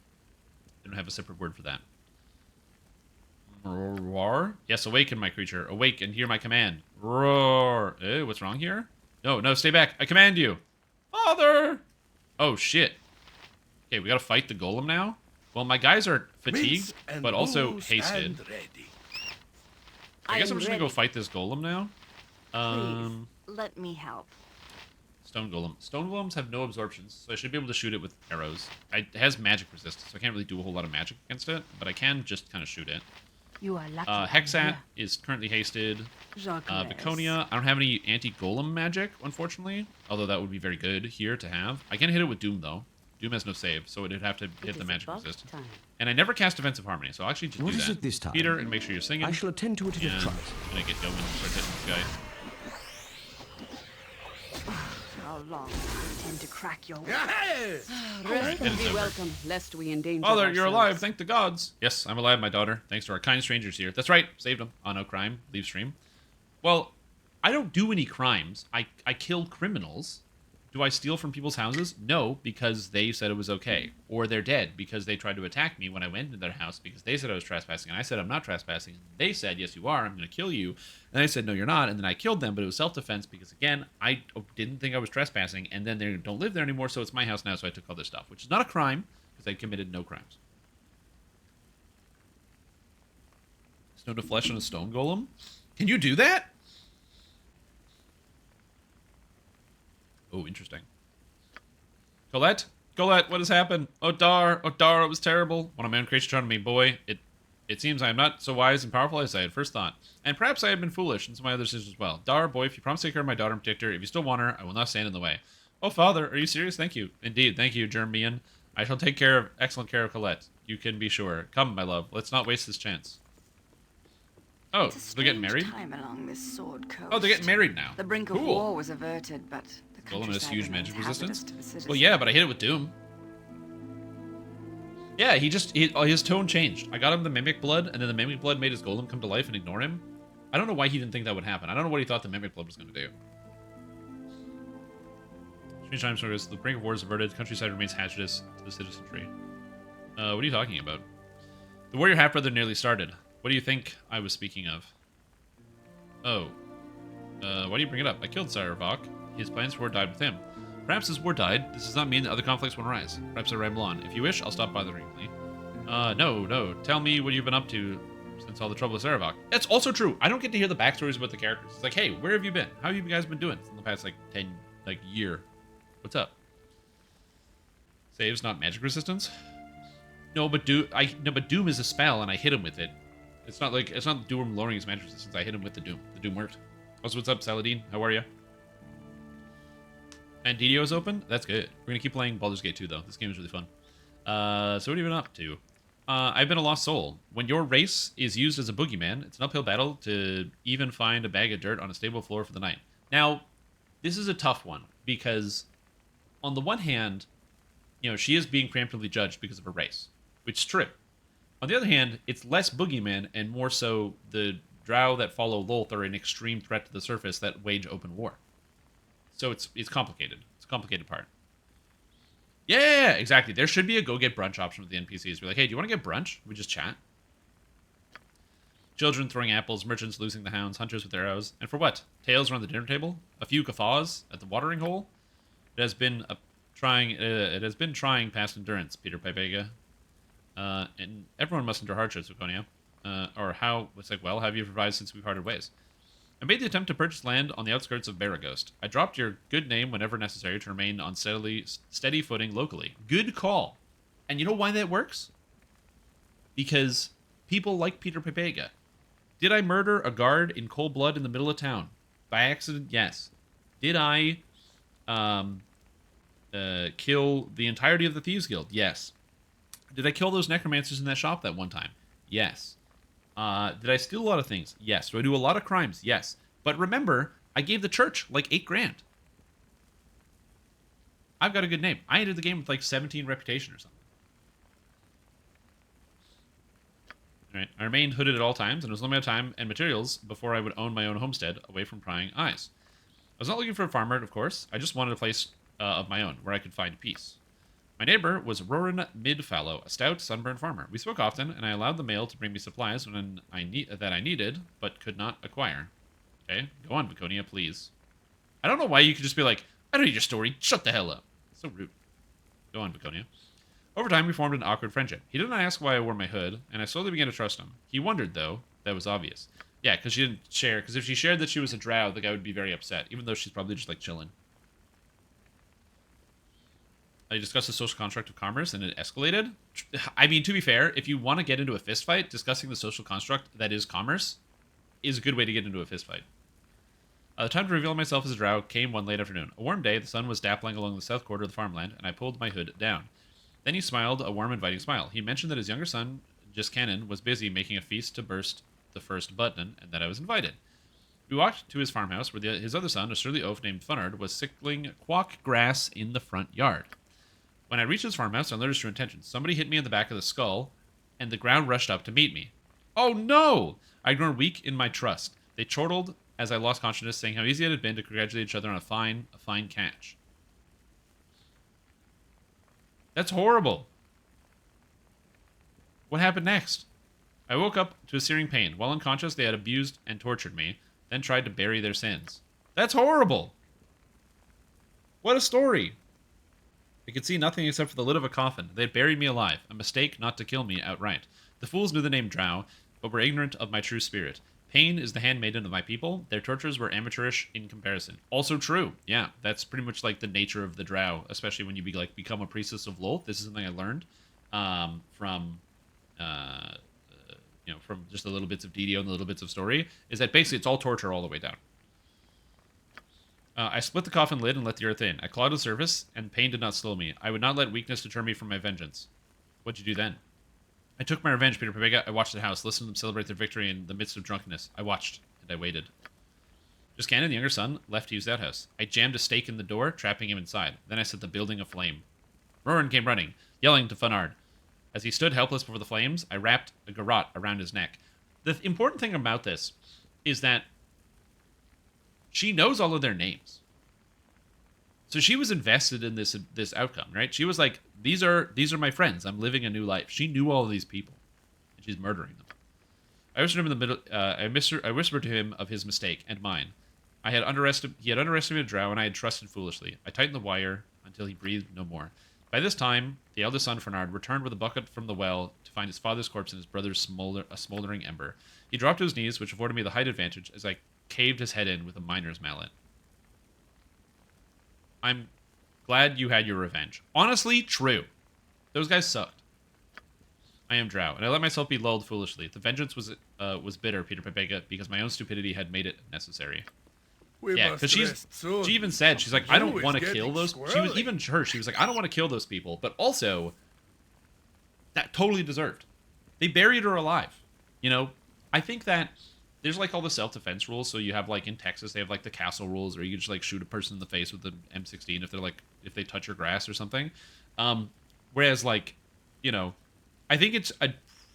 [SPEAKER 1] They don't have a separate word for that. Roar? Yes, awaken, my creature. Awake and hear my command. Roar. Eh, what's wrong here? No, no, stay back. I command you. Father! Oh, shit. Okay, we gotta fight the golem now? Well, my guys are fatigued,
[SPEAKER 5] Mince and
[SPEAKER 1] but also
[SPEAKER 5] booze
[SPEAKER 1] hasted.
[SPEAKER 5] and ready.
[SPEAKER 1] I guess I'm
[SPEAKER 3] I'm
[SPEAKER 1] just gonna go
[SPEAKER 3] ready.
[SPEAKER 1] fight this golem now.
[SPEAKER 3] Please, let me help.
[SPEAKER 1] Stone golem. Stone golems have no absorptions, so I should be able to shoot it with arrows. It has magic resistance, so I can't really do a whole lot of magic against it, but I can just kind of shoot it.
[SPEAKER 10] You are lucky.
[SPEAKER 1] Hexat is currently hasted. Viconia, I don't have any anti-golem magic, unfortunately, although that would be very good here to have. I can hit it with Doom, though. Doom has no save, so it'd have to hit the magic resistance. And I never cast Defensive Harmony, so I'll actually just
[SPEAKER 2] What
[SPEAKER 1] do
[SPEAKER 2] is
[SPEAKER 1] that.
[SPEAKER 2] it this time?
[SPEAKER 1] Peter, and make sure you're singing.
[SPEAKER 2] I shall attend to it in a
[SPEAKER 1] And
[SPEAKER 2] trice.
[SPEAKER 1] I'm gonna get going and start hitting this guy.
[SPEAKER 3] How long I intend to crack your
[SPEAKER 5] Yes!
[SPEAKER 1] Alright, and it's over.
[SPEAKER 3] welcome, lest we endanger
[SPEAKER 1] Father, you're alive. Thank the gods. Yes, I'm alive, my daughter. Thanks to our kind strangers here. That's right. Saved him. Oh, no crime. Leave stream. Well, I don't do any crimes. I kill criminals. Do I steal from people's houses? No, because they said it was okay. Or they're dead because they tried to attack me when I went into their house because they said I was trespassing. And I said I'm not trespassing. They said, yes, you are. I'm going to kill you. And I said, no, you're not. And then I killed them, but it was self-defense because, again, I didn't think I was trespassing. And then they don't live there anymore, so it's my house now, so I took all their stuff. Which is not a crime because I committed no crimes. Stone to flesh on a stone golem? Can you do that? Oh, interesting. Colette? Colette, what has happened? Oh, Dar, it was terrible. When a man creates on me, boy, it seems I am not so wise and powerful as I had first thought. And perhaps I have been foolish in some of my other decisions as well. Dar, boy, if you promise to take care of my daughter and protect her, if you still want her, I will not stand in the way. Oh, Father, are you serious? Thank you. Indeed, thank you, Germian. I shall take excellent care of Colette. You can be sure. Come, my love, let's not waste this chance. Oh, they're getting married?
[SPEAKER 3] Time along this sword coast.
[SPEAKER 1] Oh, they're getting married now.
[SPEAKER 3] The brink of
[SPEAKER 1] Cool.
[SPEAKER 3] war was averted, but the
[SPEAKER 1] Golem has
[SPEAKER 3] countryside
[SPEAKER 1] huge
[SPEAKER 3] remains
[SPEAKER 1] magic
[SPEAKER 3] hazardous
[SPEAKER 1] resistance.
[SPEAKER 3] to the citizens.
[SPEAKER 1] Well, yeah, but I hit it with Doom. Yeah, his tone changed. I got him the Mimic Blood, and then the Mimic Blood made his Golem come to life and ignore him. I don't know why he didn't think that would happen. I don't know what he thought the Mimic Blood was going to do. Strange times notice, the brink of war is averted, the countryside remains hazardous to the citizenry. What are you talking about? The warrior half-brother nearly started. What do you think I was speaking of? Oh. Why do you bring it up? I killed Sire Vok. His plans for war died with him. Perhaps his war died. This does not mean that other conflicts won't arise. Perhaps I ramble on. If you wish, I'll stop bothering you. No. Tell me what you've been up to since all the trouble with Saravok. That's also true. I don't get to hear the backstories about the characters. It's like, hey, where have you been? How have you guys been doing in the past, year? What's up? Saves, not magic resistance? No, but Doom is a spell, and I hit him with it. It's not Doom lowering his magic resistance. I hit him with the Doom. The Doom worked. Also, what's up, Saladin? How are you? And DDO's open? That's good. We're gonna keep playing Baldur's Gate 2, though. This game is really fun. So what have you been up to? I've been a lost soul. When your race is used as a boogeyman, it's an uphill battle to even find a bag of dirt on a stable floor for the night. Now, this is a tough one, because on the one hand, she is being preemptively judged because of her race, which is true. On the other hand, it's less boogeyman and more so the drow that follow Lolth are an extreme threat to the surface that wage open war. So it's complicated. It's a complicated part. Yeah, exactly. There should be a go get brunch option with the NPCs. We're like, hey, do you want to get brunch? We just chat. Children throwing apples, merchants losing the hounds, hunters with arrows. And for what? Tales around the dinner table? A few guffaws at the watering hole? It has been trying past endurance, Peter Pipega. And everyone must endure hardships, Viconia. Well, have you survived since we parted ways? I made the attempt to purchase land on the outskirts of Baragost. I dropped your good name whenever necessary to remain on steady footing locally. Good call. And you know why that works? Because people like Peter Pipega. Did I murder a guard in cold blood in the middle of town? By accident? Yes. Did I kill the entirety of the Thieves Guild? Yes. Did I kill those necromancers in that shop that one time? Yes. Did I steal a lot of things? Yes. Do I do a lot of crimes? Yes. But remember, I gave the church like $8,000. I've got a good name. I entered the game with 17 reputation or something. Alright, I remained hooded at all times, and it was limited time and materials before I would own my own homestead, away from prying eyes. I was not looking for a farmer, of course. I just wanted a place of my own, where I could find peace. My neighbor was Roran Midfallow, a stout, sunburned farmer. We spoke often, and I allowed the mail to bring me supplies when I needed, but could not acquire. Okay, go on, Viconia, please. I don't know why you could just be like, I don't need your story, shut the hell up. So rude. Go on, Viconia. Over time, we formed an awkward friendship. He did not ask why I wore my hood, and I slowly began to trust him. He wondered, though. That was obvious. Yeah, because she didn't share. Because if she shared that she was a drow, the guy would be very upset, even though she's probably just, like, chilling. I discussed the social construct of commerce, and it escalated. I mean, to be fair, if you want to get into a fist fight, discussing the social construct that is commerce is a good way to get into a fist fight. The time to reveal myself as a drow came one late afternoon. A warm day, the sun was dappling along the south quarter of the farmland, and I pulled my hood down. Then he smiled, a warm, inviting smile. He mentioned that his younger son, Jiskanen, was busy making a feast to burst the first button, and that I was invited. We walked to his farmhouse, where his other son, a surly oaf named Funard, was sickling quack grass in the front yard. When I reached his farmhouse, I learned his true intentions. Somebody hit me in the back of the skull, and the ground rushed up to meet me. Oh no! I'd grown weak in my trust. They chortled as I lost consciousness, saying how easy it had been to congratulate each other on a fine catch. That's horrible. What happened next? I woke up to a searing pain. While unconscious, they had abused and tortured me, then tried to bury their sins. That's horrible! What a story! I could see nothing except for the lid of a coffin. They had buried me alive. A mistake not to kill me outright. The fools knew the name Drow, but were ignorant of my true spirit. Pain is the handmaiden of my people. Their tortures were amateurish in comparison. Also true. Yeah, that's pretty much like the nature of the Drow, especially when you become a priestess of Lolth. This is something I learned from just the little bits of DDO and the little bits of story, is that basically it's all torture all the way down. I split the coffin lid and let the earth in. I clawed the surface, and pain did not slow me. I would not let weakness deter me from my vengeance. What'd you do then? I took my revenge, Peter Pepega. I watched the house, listened to them celebrate their victory in the midst of drunkenness. I watched, and I waited. Jiskanen, the younger son, left to use that house. I jammed a stake in the door, trapping him inside. Then I set the building aflame. Roran came running, yelling to Funard. As he stood helpless before the flames, I wrapped a garrote around his neck. The important thing about this is that she knows all of their names. So she was invested in this outcome, right? She was like, these are my friends. I'm living a new life. She knew all of these people, and she's murdering them. I whispered him in the middle. I whispered to him of his mistake and mine. He had underestimated Drow, and I had trusted foolishly. I tightened the wire until he breathed no more. By this time, the eldest son, Fernard, returned with a bucket from the well to find his father's corpse and his brother's smoldering ember. He dropped to his knees, which afforded me the height advantage, as I caved his head in with a miner's mallet. I'm glad you had your revenge. Honestly, true. Those guys sucked. I am Drow, and I let myself be lulled foolishly. The vengeance was bitter, Peter Pepega, because my own stupidity had made it necessary. Yeah, because she even said, she's like, I don't want to kill those. She was like, I don't want to kill those people, but also, that totally deserved. They buried her alive. You know, I think that there's like all the self-defense rules. So you have like in Texas, they have like the castle rules, or you can just like shoot a person in the face with the M16 if they touch your grass or something. Whereas like, you know, I think it's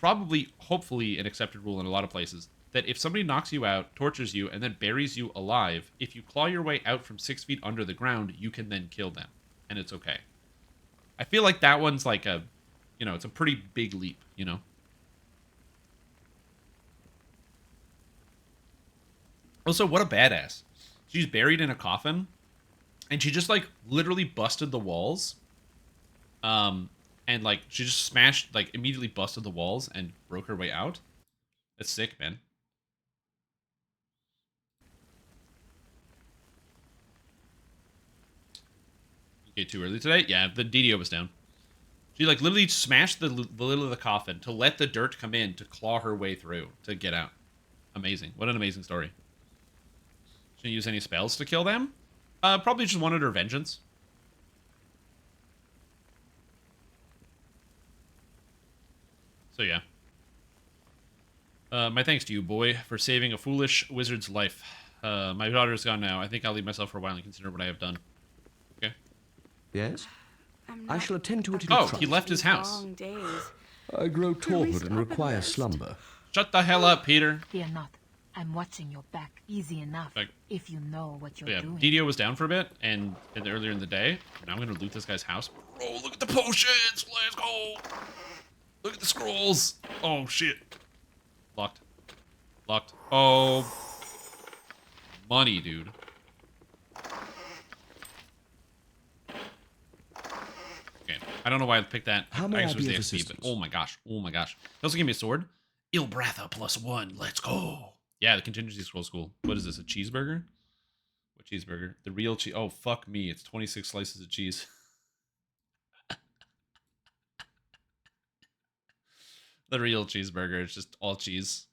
[SPEAKER 1] hopefully an accepted rule in a lot of places that if somebody knocks you out, tortures you, and then buries you alive, if you claw your way out from 6 feet under the ground, you can then kill them, and it's okay. I feel like that one's like it's a pretty big leap, you know? Also, what a badass. She's buried in a coffin, and she just, like, literally busted the walls. And, like, she just smashed, like, immediately busted the walls and broke her way out. That's sick, man. Okay, too early today? Yeah, the DDO was down. She, like, literally smashed the lid of the coffin to let the dirt come in to claw her way through to get out. Amazing. What an amazing story. She didn't use any spells to kill them? Probably just wanted her vengeance. So, yeah. My thanks to you, boy, for saving a foolish wizard's life. My daughter's gone now. I think I'll leave myself for a while and consider what I have done. Okay?
[SPEAKER 2] Yes? I shall attend to it in
[SPEAKER 1] a trice. He left his house.
[SPEAKER 2] I grow torpid and require slumber.
[SPEAKER 1] Shut the hell up, Peter.
[SPEAKER 10] Fear not. I'm watching your back easy enough, if you know what you're doing.
[SPEAKER 1] DDO was down for a bit, and earlier in the day. Now I'm going to loot this guy's house. Bro, look at the potions! Let's go! Look at the scrolls! Oh, shit. Locked. Locked. Oh. Money, dude. Okay. I don't know why I picked that.
[SPEAKER 2] How
[SPEAKER 1] I
[SPEAKER 2] may I
[SPEAKER 1] guess it was
[SPEAKER 2] be
[SPEAKER 1] the
[SPEAKER 2] of
[SPEAKER 1] XP, but
[SPEAKER 2] assistance?
[SPEAKER 1] oh my gosh. Oh my gosh. They also gave me a sword. Ilbratha +1. Let's go. Yeah, the contingency scroll's cool. What is this, a cheeseburger? What cheeseburger? The real cheese. Oh, fuck me. It's 26 slices of cheese. The real cheeseburger. It's just all cheese.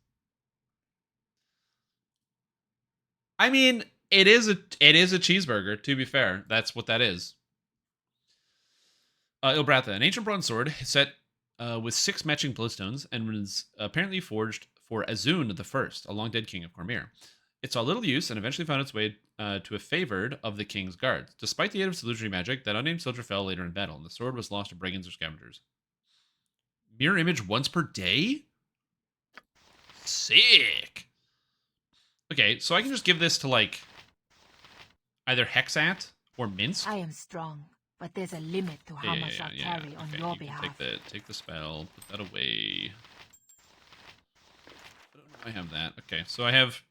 [SPEAKER 1] I mean, it is a cheeseburger, to be fair. That's what that is. Ilbratha, an ancient bronze sword set with 6 matching bloodstones and was apparently forged for Azun the First, a long-dead king of Cormyr. It saw little use and eventually found its way to a favored of the king's guards. Despite the aid of illusory magic, that unnamed soldier fell later in battle, and the sword was lost to brigands or scavengers. Mirror image once per day? Sick! Okay, so I can just give this to, like, either Hexat or Minsk.
[SPEAKER 10] I am strong, but there's a limit to how much I'll carry on your behalf.
[SPEAKER 1] Take the spell, put that away. I have that. Okay, so I have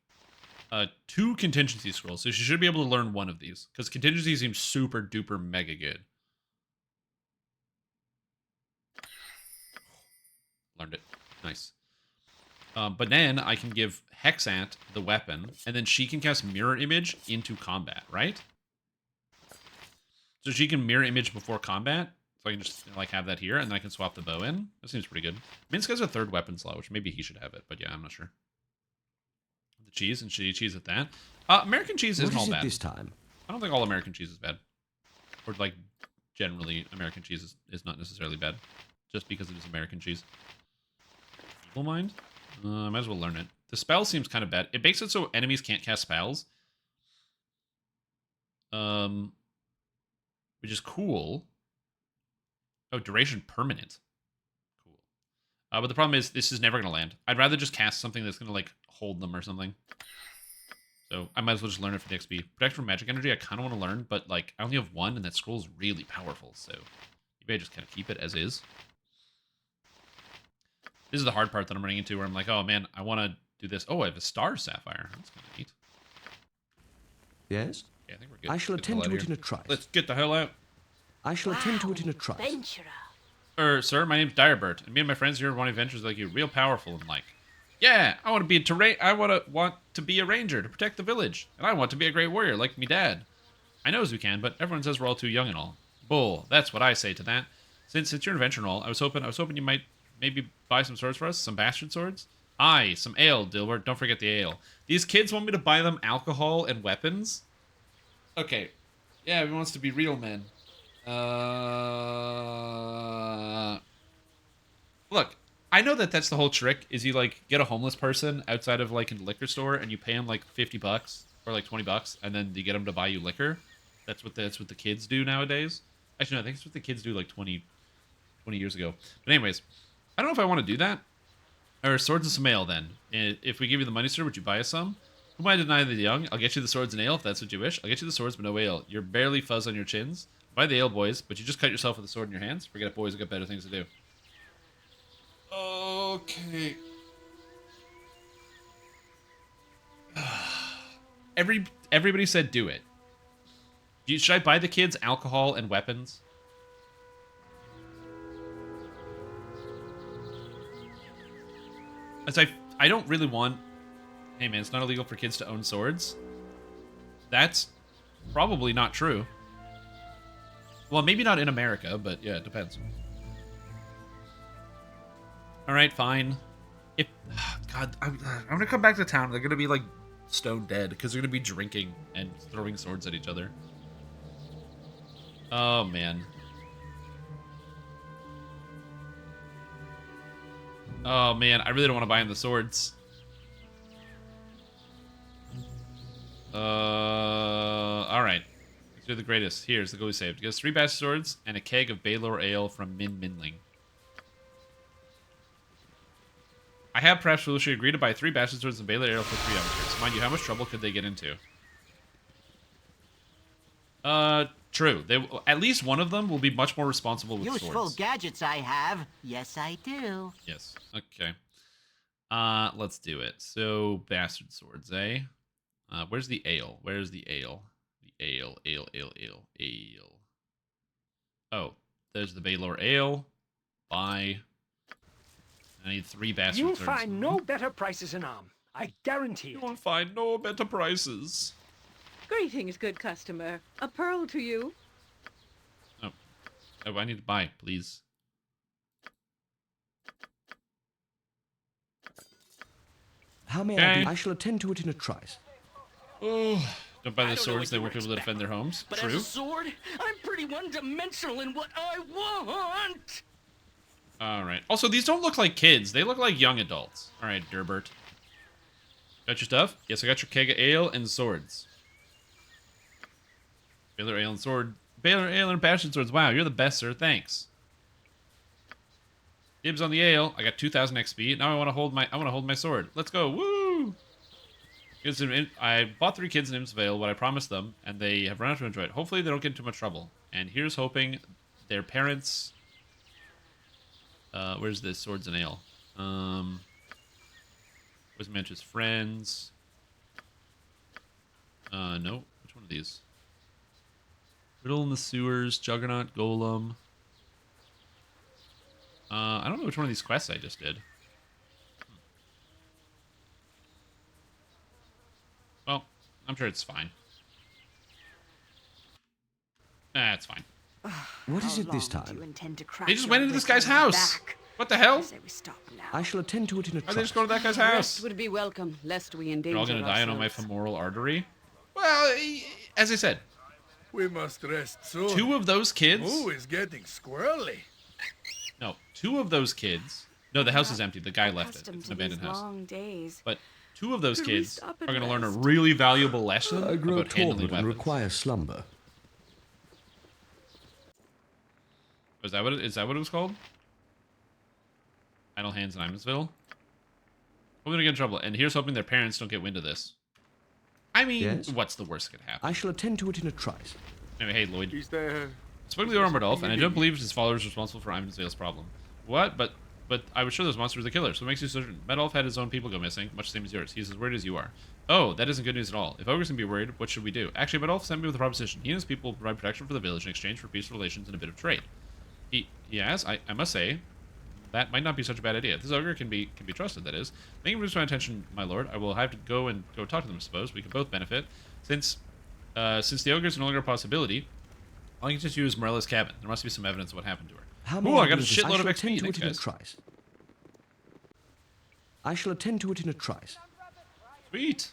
[SPEAKER 1] 2 contingency scrolls, so she should be able to learn one of these, because contingency seems super duper mega good. Learned it. Nice. But then I can give Hexat the weapon, and then she can cast Mirror Image into combat, right? So she can Mirror Image before combat, so I can just like have that here, and then I can swap the bow in. That seems pretty good. Minsk has a 3rd weapon slot, which maybe he should have it, but yeah, I'm not sure. The cheese and shitty cheese at that. American cheese isn't all bad.
[SPEAKER 2] This time?
[SPEAKER 1] I don't think all American cheese is bad. Or like generally American cheese is not necessarily bad. Just because it is American cheese. Evil Mind? I might as well learn it. The spell seems kind of bad. It makes it so enemies can't cast spells. Which is cool. Oh, duration permanent. Cool. But the problem is this is never going to land. I'd rather just cast something that's going to like hold them or something. So I might as well just learn it for the XP. Protect from magic energy, I kind of want to learn, but like I only have 1 and that scroll is really powerful. So maybe I just kind of keep it as is. This is the hard part that I'm running into where I'm like, oh man, I want to do this. Oh, I have a star sapphire. That's kind of neat.
[SPEAKER 2] Yes?
[SPEAKER 1] Okay, I think we're good.
[SPEAKER 2] I shall attend to it in a trice.
[SPEAKER 1] Let's get the hell out.
[SPEAKER 2] I shall attend to it in a trice.
[SPEAKER 3] Adventurer.
[SPEAKER 1] Sir, my name's Direbert, and me and my friends here want adventures like you, real powerful and like. Yeah, I want to be want to be a ranger to protect the village, and I want to be a great warrior like me dad. I know as we can, but everyone says we're all too young and all. Bull. That's what I say to that. Since you're an adventurer and all, I was hoping you might maybe buy some swords for us, some bastard swords. Aye, some ale, Dilbert. Don't forget the ale. These kids want me to buy them alcohol and weapons. Okay, yeah, he wants to be real men. Look, I know that that's the whole trick, is you, like, get a homeless person outside of, like, a liquor store, and you pay them, like, $50 or, like, $20, and then you get them to buy you liquor. That's what the kids do nowadays. Actually, no, I think that's what the kids do, like, 20 years ago. But anyways, I don't know if I want to do that. Or swords and some ale, then. If we give you the money, sir, would you buy us some? Who might deny the young? I'll get you the swords and ale, if that's what you wish. I'll get you the swords, but no ale. You're barely fuzz on your chins. Buy the ale, boys, but you just cut yourself with a sword in your hands. Forget it, boys. We've got better things to do. Okay. Everybody said do it. Should I buy the kids alcohol and weapons? As I don't really want... Hey man, it's not illegal for kids to own swords. That's probably not true. Well, maybe not in America, but yeah, it depends. Alright, fine. If... God, I'm gonna come back to town. They're gonna be, like, stone dead, because they're gonna be drinking and throwing swords at each other. Oh, man. Oh, man, I really don't want to buy him the swords. Alright. You're the greatest. Here's the goal we saved. He has 3 bastard swords and a keg of Baylor ale from Min Minling. I have perhaps foolishly agreed to buy 3 bastard swords and Baylor ale for 3 amateurs. Mind you, how much trouble could they get into? True. At least one of them will be much more responsible with swords.
[SPEAKER 8] Useful gadgets I have. Yes, I do.
[SPEAKER 1] Yes. Okay. Let's do it. So, bastard swords, eh? Where's the ale? Where's the ale? The ale. Oh. There's the Baylor Ale. Buy. I need 3 bastard
[SPEAKER 9] You'll
[SPEAKER 1] swords.
[SPEAKER 9] find no better prices in Arm. I guarantee it.
[SPEAKER 1] You'll find no better prices.
[SPEAKER 3] Greetings, good customer. A pearl to you.
[SPEAKER 1] Oh, I need to buy, please.
[SPEAKER 2] How may
[SPEAKER 1] Okay.
[SPEAKER 2] I shall attend to it in a trice.
[SPEAKER 1] Oh, don't buy the
[SPEAKER 9] I don't know
[SPEAKER 1] swords.
[SPEAKER 9] what
[SPEAKER 1] They
[SPEAKER 9] you
[SPEAKER 1] won't be able to defend their homes.
[SPEAKER 9] But
[SPEAKER 1] True.
[SPEAKER 9] as a sword, I'm pretty one-dimensional in what I want.
[SPEAKER 1] All right. Also, these don't look like kids. They look like young adults. All right, Gerbert. Got your stuff? Yes, I got your keg of ale and swords. Baylor ale and sword. Baylor ale and bastard swords. Wow, you're the best, sir. Thanks. Dibs on the ale. I got 2,000 XP. Now I want to hold my sword. Let's go. Woo! I bought 3 kids in Immensdale what I promised them, and they have run out to enjoy it. Hopefully they don't get into too much trouble. And here's hoping their parents. Where's this swords and ale? Where's Manch's friends? No. Which one of these? Riddle in the sewers, Juggernaut, Golem. I don't know which one of these quests I just did. Well, I'm sure it's fine. It's fine.
[SPEAKER 2] What is it this time?
[SPEAKER 1] They just went into this guy's house. What the hell?
[SPEAKER 2] I shall attend to it in a
[SPEAKER 1] Or
[SPEAKER 2] trice.
[SPEAKER 1] they just go to that guy's house.
[SPEAKER 3] Rest would be welcome, lest we endanger
[SPEAKER 1] They're all gonna die on my
[SPEAKER 3] ourselves.
[SPEAKER 1] femoral artery. Well, as I said,
[SPEAKER 5] We must rest soon.
[SPEAKER 1] 2 of those kids.
[SPEAKER 5] Who is getting squirrely?
[SPEAKER 1] No, 2 of those kids. No, the house is empty. The guy left it.
[SPEAKER 3] Accustomed
[SPEAKER 1] It's
[SPEAKER 3] to
[SPEAKER 1] an abandoned
[SPEAKER 3] these
[SPEAKER 1] house.
[SPEAKER 3] long days.
[SPEAKER 1] But 2 of those
[SPEAKER 3] Could we
[SPEAKER 1] kids
[SPEAKER 3] stop
[SPEAKER 1] are
[SPEAKER 3] and
[SPEAKER 1] going to learn a
[SPEAKER 3] rest?
[SPEAKER 1] really valuable lesson
[SPEAKER 2] I grow
[SPEAKER 1] about handling
[SPEAKER 2] torpid and
[SPEAKER 1] weapons.
[SPEAKER 2] require slumber.
[SPEAKER 1] Is that what it was called? Idle Hands in Immensdale? We're going to get in trouble. And here's hoping their parents don't get wind of this. I mean,
[SPEAKER 2] Yes?
[SPEAKER 1] what's the worst that could happen?
[SPEAKER 2] I shall attend to it in a trice.
[SPEAKER 1] Anyway, hey, Lloyd.
[SPEAKER 7] Is there...
[SPEAKER 1] Spoke to the Armored Elf, and I don't believe his father is responsible for Immensdale's problem. What? But I was sure those monsters were the killers. So what makes you certain? Med Elf had his own people go missing, much the same as yours. He's as worried as you are. Oh, that isn't good news at all. If Ogres can be worried, what should we do? Actually, Med Elf sent me with a proposition. He and his people will provide protection for the village in exchange for peaceful relations and a bit of trade. Yes, I must say, that might not be such a bad idea. This ogre can be trusted, that is. Thank you for my attention, my lord. I will have to go talk to them, I suppose. We can both benefit. Since the ogre is no longer a possibility, all I can just use Morella's cabin. There must be some evidence of what happened to her. Ooh, I got a shitload of XP. Thanks, guys.
[SPEAKER 2] I shall attend to it in a trice.
[SPEAKER 1] Sweet.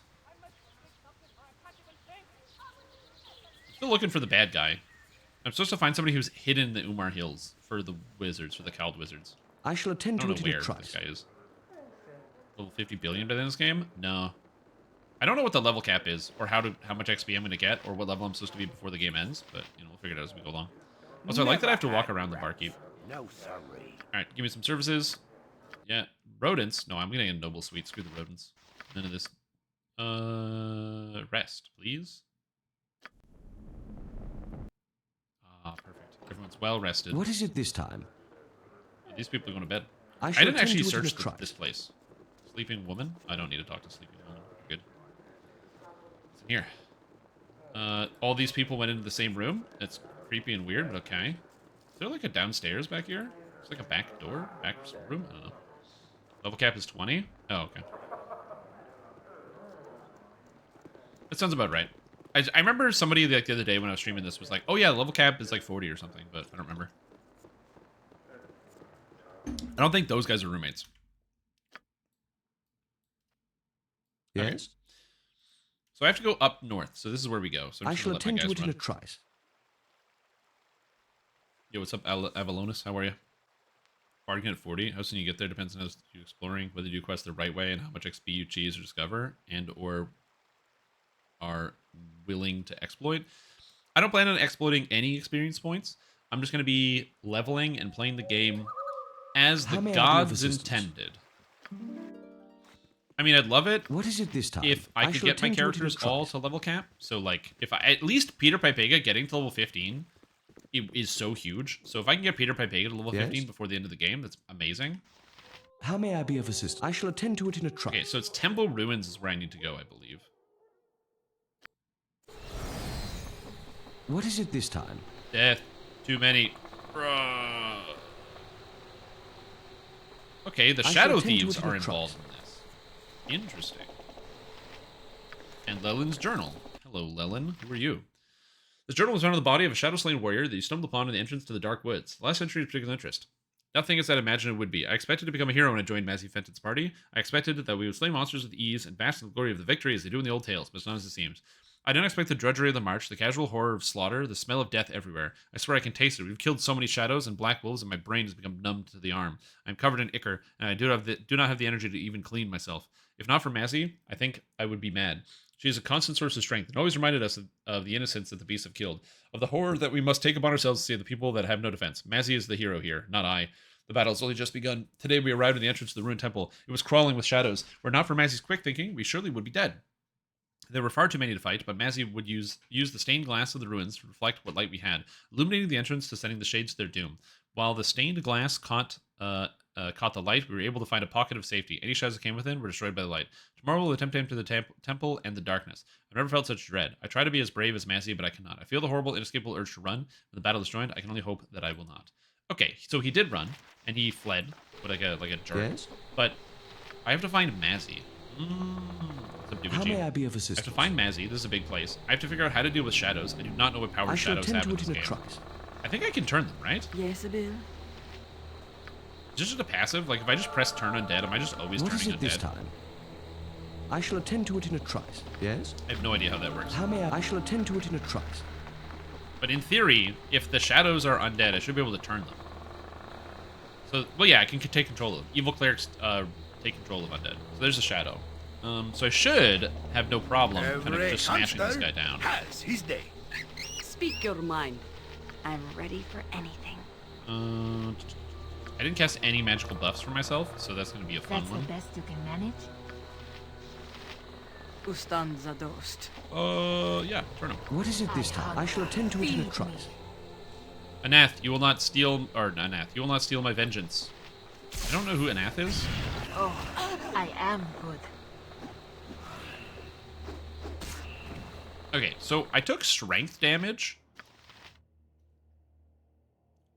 [SPEAKER 1] Still looking for the bad guy. I'm supposed to find somebody who's hidden in the Umar Hills for the wizards, for the Cowled Wizards.
[SPEAKER 2] I shall attend
[SPEAKER 1] I
[SPEAKER 2] to
[SPEAKER 1] don't
[SPEAKER 2] it
[SPEAKER 1] know
[SPEAKER 2] in a
[SPEAKER 1] where this
[SPEAKER 2] trice.
[SPEAKER 1] guy is. Level 50 billion by the end of this game? No. I don't know what the level cap is, or how much XP I'm going to get, or what level I'm supposed to be before the game ends, but, we'll figure it out as we go along. Also, I like that I have to walk around the barkeep.
[SPEAKER 11] No, sorry.
[SPEAKER 1] Alright, give me some services. Yeah, rodents. No, I'm getting a noble suite. Screw the rodents. None of this. Rest, please. Ah, perfect. Everyone's well rested.
[SPEAKER 2] What is it this time?
[SPEAKER 1] These people are going to bed.
[SPEAKER 2] I
[SPEAKER 1] I
[SPEAKER 2] shall
[SPEAKER 1] didn't
[SPEAKER 2] attend
[SPEAKER 1] actually
[SPEAKER 2] to it in a
[SPEAKER 1] search
[SPEAKER 2] trice.
[SPEAKER 1] this place. Sleeping woman? I don't need to talk to sleeping woman. We're good. What's in here? All these people went into the same room. It's creepy and weird, but okay. Is there like a downstairs back here? It's like a back door? Back room? I don't know. Level cap is 20? Oh, okay. That sounds about right. I remember somebody like the other day when I was streaming this was like, oh yeah, the level cap is like 40 or something, but I don't remember. I don't think those guys are roommates.
[SPEAKER 2] Yes?
[SPEAKER 1] Okay. So I have to go up north. So this is where we go. So I'm
[SPEAKER 2] I
[SPEAKER 1] just
[SPEAKER 2] shall
[SPEAKER 1] gonna let my
[SPEAKER 2] attend to
[SPEAKER 1] guys
[SPEAKER 2] it in
[SPEAKER 1] run.
[SPEAKER 2] a trice.
[SPEAKER 1] Yo, what's up, Avalonis? How are you? Bargain at 40. How soon you get there depends on how you're exploring, whether you quest the right way, and how much XP you cheese or discover, and or are willing to exploit. I don't plan on exploiting any experience points. I'm just going to be leveling and playing the game as the
[SPEAKER 2] How may I be of
[SPEAKER 1] gods
[SPEAKER 2] assistance?
[SPEAKER 1] intended. I mean, I'd love it
[SPEAKER 2] What is it this time?
[SPEAKER 1] if I could
[SPEAKER 2] shall
[SPEAKER 1] get my
[SPEAKER 2] attend to it in a
[SPEAKER 1] characters all
[SPEAKER 2] trice.
[SPEAKER 1] to level cap. So, like, if I at least Peter Pipega getting to level 15 is so huge. So if I can get Peter Pipega to level
[SPEAKER 2] Yes?
[SPEAKER 1] 15 before the end of the game, that's amazing.
[SPEAKER 2] How may I be of assistance? I shall attend to it in a trice.
[SPEAKER 1] Okay, so it's Temple Ruins is where I need to go, I believe.
[SPEAKER 2] What is it this time?
[SPEAKER 1] Death. Too many. Okay, the Shadow Thieves are involved in this. Interesting. And Lelin's journal. Hello, Lelin. Who are you? This journal was found on the body of a shadow-slain warrior that you stumbled upon in the entrance to the Dark Woods. The last entry of particular interest. Nothing as I'd imagined it would be. I expected to become a hero when I joined Mazzy Fenton's party. I expected that we would slay monsters with ease and bask in the glory of the victory as they do in the old tales, but it's not as it seems. I didn't expect the drudgery of the march, the casual horror of slaughter, the smell of death everywhere. I swear I can taste it. We've killed so many shadows and black wolves and my brain has become numb to the arm. I'm covered in ichor, and I do not have the energy to even clean myself. If not for Mazzy, I think I would be mad. She is a constant source of strength and always reminded us of the innocents that the beasts have killed, of the horror that we must take upon ourselves to save the people that have no defense. Mazzy is the hero here, not I. The battle has only just begun. Today we arrived at the entrance to the ruined temple. It was crawling with shadows. Were it not for Mazzy's quick thinking, we surely would be dead. There were far too many to fight, but Mazzy would use the stained glass of the ruins to reflect what light we had, illuminating the entrance to sending the shades to their doom. While the stained glass caught the light, we were able to find a pocket of safety. Any shadows that came within were destroyed by the light. Tomorrow we'll attempt to enter the temple and the darkness. I've never felt such dread. I try to be as brave as Mazzy, but I cannot. I feel the horrible, inescapable urge to run. When the battle is joined, I can only hope that I will not. Okay, so he did run, and he fled, like a jerk. Yes? But I have to find Mazzy.
[SPEAKER 2] How may I be of
[SPEAKER 1] I
[SPEAKER 2] assistance?
[SPEAKER 1] have to find Mazzy. This is a big place. I have to figure out how to deal with shadows. I do not know what power shadows have in this game. I think I can turn them, right?
[SPEAKER 3] Yes, Bill.
[SPEAKER 1] Is this just a passive? Like, if I just press turn undead, am I just always turning undead?
[SPEAKER 2] What is it this time? I shall attend to it in a trice. Yes?
[SPEAKER 1] I have no idea how that works.
[SPEAKER 2] How may I shall attend to it in a trice.
[SPEAKER 1] But in theory, if the shadows are undead, I should be able to turn them. So, well, yeah, I can take control of them. Evil clerics take control of undead. So there's a shadow. So I should have no problem kind of just smashing this guy down.
[SPEAKER 5] Has his day.
[SPEAKER 3] Speak your mind. I'm ready for anything.
[SPEAKER 1] I didn't cast any magical buffs for myself, so that's going to be a fun one.
[SPEAKER 10] That's the best you can manage?
[SPEAKER 3] Ustanza dost.
[SPEAKER 1] Yeah, turn him.
[SPEAKER 2] What is it this time? I shall attend to it in a trice.
[SPEAKER 1] Anath, you will not steal, or Anath, you will not steal my vengeance. I don't know who Anath is.
[SPEAKER 10] Oh, I am good.
[SPEAKER 1] Okay, so I took strength damage.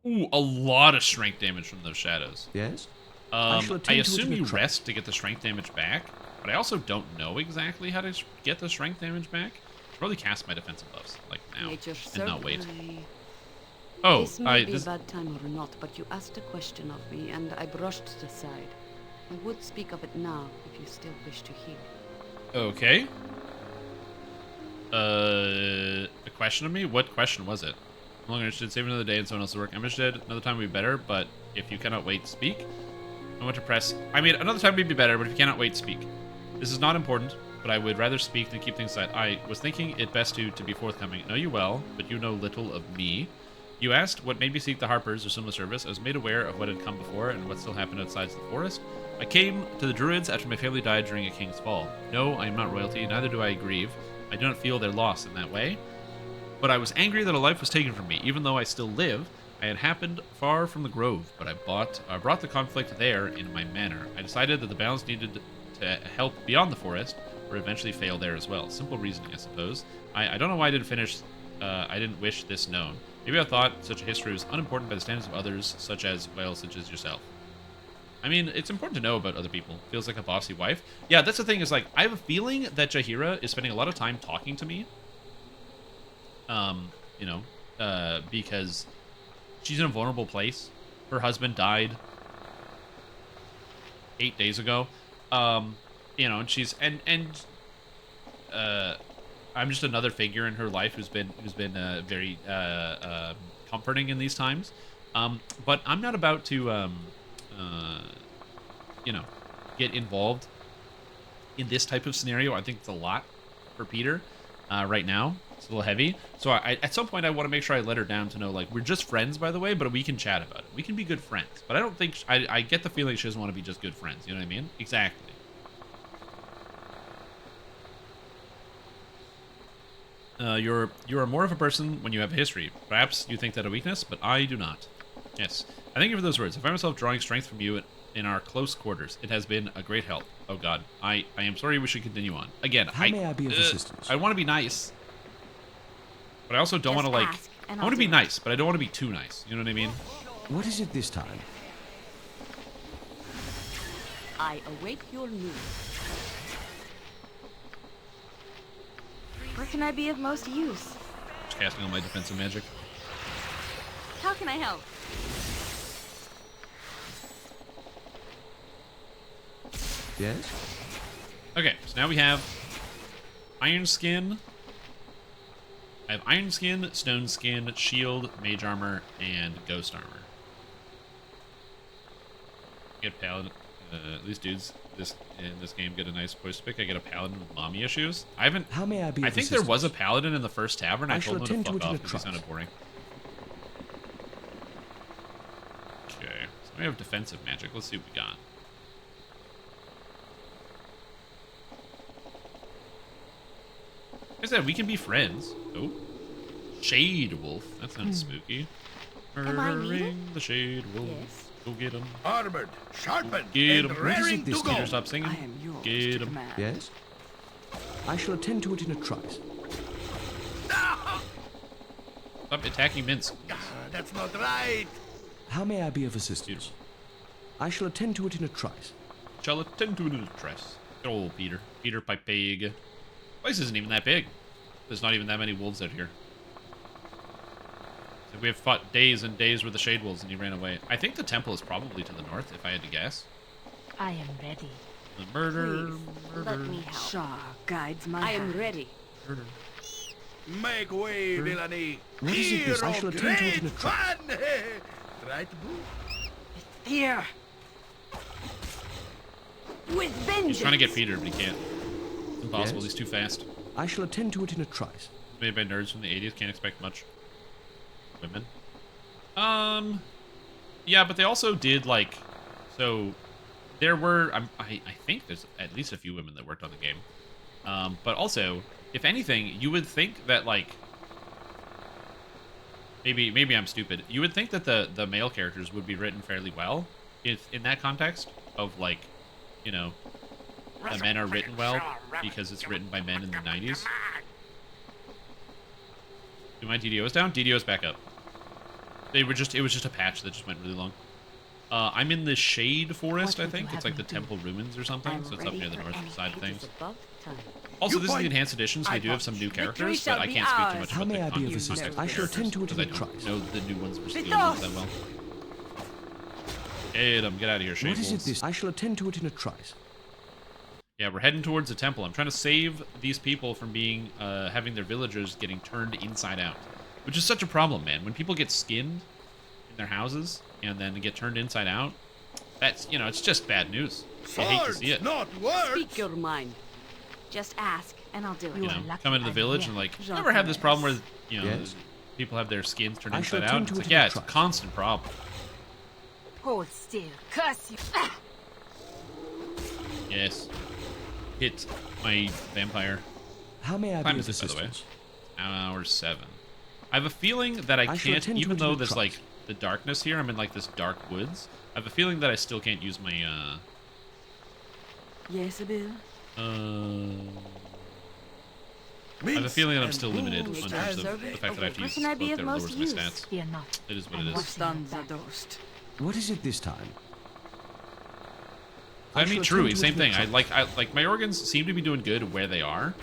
[SPEAKER 1] Ooh, a lot of strength damage from those shadows.
[SPEAKER 2] Yes?
[SPEAKER 1] I assume you rest to get the strength damage back, but I also don't know exactly how to get the strength damage back. I should probably cast my defensive buffs, like now, and not wait. Oh,
[SPEAKER 3] this may be a bad time or not, but you asked a question of me, and I brushed it aside. I would speak of it now, if you still wish to hear.
[SPEAKER 1] Okay. A question of me? What question was it? I'm longer interested. Save another day and someone else's work. I'm interested. Another time would be better, but if you cannot wait, speak. I want to press. I mean, another time would be better, but if you cannot wait, speak. This is not important, but I would rather speak than keep things aside. I was thinking it best to be forthcoming. Know you well, but you know little of me. You asked what made me seek the Harpers or similar service. I was made aware of what had come before and what still happened outside the forest. I came to the Druids after my family died during a king's fall. No, I am not royalty, neither do I grieve. I do not feel their loss in that way. But I was angry that a life was taken from me. Even though I still live, I had happened far from the grove, but I brought the conflict there in my manner. I decided that the balance needed to help beyond the forest, or eventually fail there as well. Simple reasoning, I suppose. I don't know why I didn't wish this known. Maybe I thought such a history was unimportant by the standards of others, such as yourself. I mean, it's important to know about other people. Feels like a bossy wife. Yeah, that's the thing, is like, I have a feeling that Jaheira is spending a lot of time talking to me. Because she's in a vulnerable place. Her husband died 8 days ago. And she's, I'm just another figure in her life who's been very comforting in these times. But I'm not about to get involved in this type of scenario. I think it's a lot for Peter right now. It's a little heavy. So at some point I want to make sure I let her down to know, like, we're just friends, by the way, but we can chat about it. We can be good friends. But I don't think I get the feeling she doesn't want to be just good friends. You know what I mean? Exactly. You are more of a person when you have a history. Perhaps you think that a weakness, but I do not. Yes. I thank you for those words. I find myself drawing strength from you in our close quarters. It has been a great help. Oh God. I am sorry we should continue on. Again,
[SPEAKER 2] How may I be of assistance?
[SPEAKER 1] I want to be nice. But I also don't want to, like...
[SPEAKER 3] and
[SPEAKER 1] I want to be nice, but I don't want to be too nice. You know what I mean?
[SPEAKER 2] What is it this time?
[SPEAKER 3] I await your news.
[SPEAKER 12] Where can I be of most use?
[SPEAKER 1] Just casting all my defensive magic.
[SPEAKER 12] How can I help?
[SPEAKER 2] Yes?
[SPEAKER 1] Okay, so now we have Iron Skin. I have Iron Skin, Stone Skin, Shield, Mage Armor, and Ghost Armor. Get Paladin. These dudes in this game get a nice voice pick. I get a Paladin with mommy issues. I haven't.
[SPEAKER 2] How may I be?
[SPEAKER 1] I think there was a Paladin in the first tavern. I told him to fuck off
[SPEAKER 2] it
[SPEAKER 1] because he sounded boring. Okay, so we have defensive magic. Let's see what we got. Like I said, we can be friends. Oh, Shade Wolf. That sounds spooky. Murdering the Shade Wolf.
[SPEAKER 12] Yes.
[SPEAKER 1] Go get him.
[SPEAKER 5] Armored, sharpened,
[SPEAKER 1] Get
[SPEAKER 5] and
[SPEAKER 1] him.
[SPEAKER 5] raring to go.
[SPEAKER 1] Peter, stop singing.
[SPEAKER 3] I am yours
[SPEAKER 1] Get
[SPEAKER 3] to
[SPEAKER 1] him.
[SPEAKER 3] command.
[SPEAKER 2] Yes? I shall attend to it in a trice.
[SPEAKER 1] Stop attacking Minsk.
[SPEAKER 5] That's not right.
[SPEAKER 2] How may I be of assistance?
[SPEAKER 1] Beautiful.
[SPEAKER 2] I shall attend to it in a trice.
[SPEAKER 1] Shall attend to it in a trice. Good old Peter. Peter by pig. Place isn't even that big. There's not even that many wolves out here. So we have fought days and days with the Shade Wolves and he ran away. I think the temple is probably to the north, if I had to guess.
[SPEAKER 10] I am ready.
[SPEAKER 1] The murder.
[SPEAKER 12] Please, let me help.
[SPEAKER 3] Shah guides my
[SPEAKER 12] I am
[SPEAKER 3] hand.
[SPEAKER 12] ready.
[SPEAKER 1] Murder.
[SPEAKER 5] Make way, villainy.
[SPEAKER 2] What is it this? I shall attend to it in a
[SPEAKER 5] Great
[SPEAKER 2] trice.
[SPEAKER 5] fun. Right, boo?
[SPEAKER 3] Here.
[SPEAKER 12] With vengeance.
[SPEAKER 1] He's trying to get Peter, but he can't. It's impossible.
[SPEAKER 2] Yes?
[SPEAKER 1] He's too fast.
[SPEAKER 2] I shall attend to it in a trice.
[SPEAKER 1] It's made by nerds from the 80s. Can't expect much. Women. Yeah, but they also did, like... So, there were... I think there's at least a few women that worked on the game. But also, if anything, you would think that, like... Maybe I'm stupid. You would think that the male characters would be written fairly well, if in that context of, like, you know... The men are written well because it's written by men in the 90s. Do my DDOs down? DDOs back up. It was just a patch that just went really long. I'm in the Shade Forest, I think. It's like the Temple Ruins or something, so it's up near the north side of things. Also, this is the enhanced edition, so they do have some new characters, but I can't speak too much
[SPEAKER 2] How
[SPEAKER 1] about
[SPEAKER 2] may
[SPEAKER 1] the
[SPEAKER 2] I be of
[SPEAKER 1] context
[SPEAKER 2] assistance?
[SPEAKER 1] of
[SPEAKER 2] I shall attend to it
[SPEAKER 1] because
[SPEAKER 2] in
[SPEAKER 1] I
[SPEAKER 2] a
[SPEAKER 1] don't
[SPEAKER 2] trice.
[SPEAKER 1] know the new ones versus the old ones that well. Get out of here, Shade
[SPEAKER 2] What is it
[SPEAKER 1] Wolves.
[SPEAKER 2] this? I shall attend to it in a trice.
[SPEAKER 1] Yeah, we're heading towards the temple. I'm trying to save these people from being, having their villagers getting turned inside out. Which is such a problem, man. When people get skinned in their houses and then get turned inside out, that's, you know, it's just bad news. I hate to see it.
[SPEAKER 5] Not words.
[SPEAKER 3] Speak your mind.
[SPEAKER 12] Just ask, and I'll do it.
[SPEAKER 1] You know,
[SPEAKER 10] are lucky
[SPEAKER 1] come into the
[SPEAKER 10] I'm
[SPEAKER 1] village
[SPEAKER 10] here.
[SPEAKER 1] and, like,
[SPEAKER 3] Jean
[SPEAKER 1] never have this problem where, you know,
[SPEAKER 2] Yes?
[SPEAKER 1] people have their skins turned
[SPEAKER 2] I shall
[SPEAKER 1] inside out.
[SPEAKER 2] attend to
[SPEAKER 1] It's
[SPEAKER 2] it
[SPEAKER 1] like,
[SPEAKER 2] in a
[SPEAKER 1] yeah, it's a
[SPEAKER 2] trice.
[SPEAKER 1] constant problem.
[SPEAKER 10] Hold still. Curse you. Ah!
[SPEAKER 1] Yes. Hit my vampire.
[SPEAKER 2] How may I
[SPEAKER 1] Time
[SPEAKER 2] be
[SPEAKER 1] is
[SPEAKER 2] of
[SPEAKER 1] this, by the way?
[SPEAKER 2] assistance?
[SPEAKER 1] Hour 7. I have a feeling that I
[SPEAKER 2] shall
[SPEAKER 1] can't,
[SPEAKER 2] attend to
[SPEAKER 1] even
[SPEAKER 2] it in
[SPEAKER 1] though
[SPEAKER 2] a
[SPEAKER 1] there's,
[SPEAKER 2] trice.
[SPEAKER 1] like, the darkness here, I'm in, like, this dark woods. I have a feeling that I still can't use my,
[SPEAKER 3] Yes, Abil.
[SPEAKER 1] I have a feeling that I'm still limited in terms of the fact that I have to
[SPEAKER 12] Where
[SPEAKER 1] use
[SPEAKER 12] can I
[SPEAKER 1] this
[SPEAKER 12] be
[SPEAKER 1] cloak
[SPEAKER 12] of
[SPEAKER 1] that
[SPEAKER 12] most
[SPEAKER 1] lowers my
[SPEAKER 12] use?
[SPEAKER 1] stats.
[SPEAKER 10] Fear not.
[SPEAKER 1] It is what
[SPEAKER 10] I'm
[SPEAKER 1] it is.
[SPEAKER 10] watching your
[SPEAKER 3] Stanza
[SPEAKER 10] back.
[SPEAKER 3] dost.
[SPEAKER 2] What is it this time?
[SPEAKER 1] I mean,
[SPEAKER 2] shall
[SPEAKER 1] true,
[SPEAKER 2] attend to
[SPEAKER 1] same
[SPEAKER 2] it in a
[SPEAKER 1] thing. I
[SPEAKER 2] trice.
[SPEAKER 1] like my organs seem to be doing good where they are.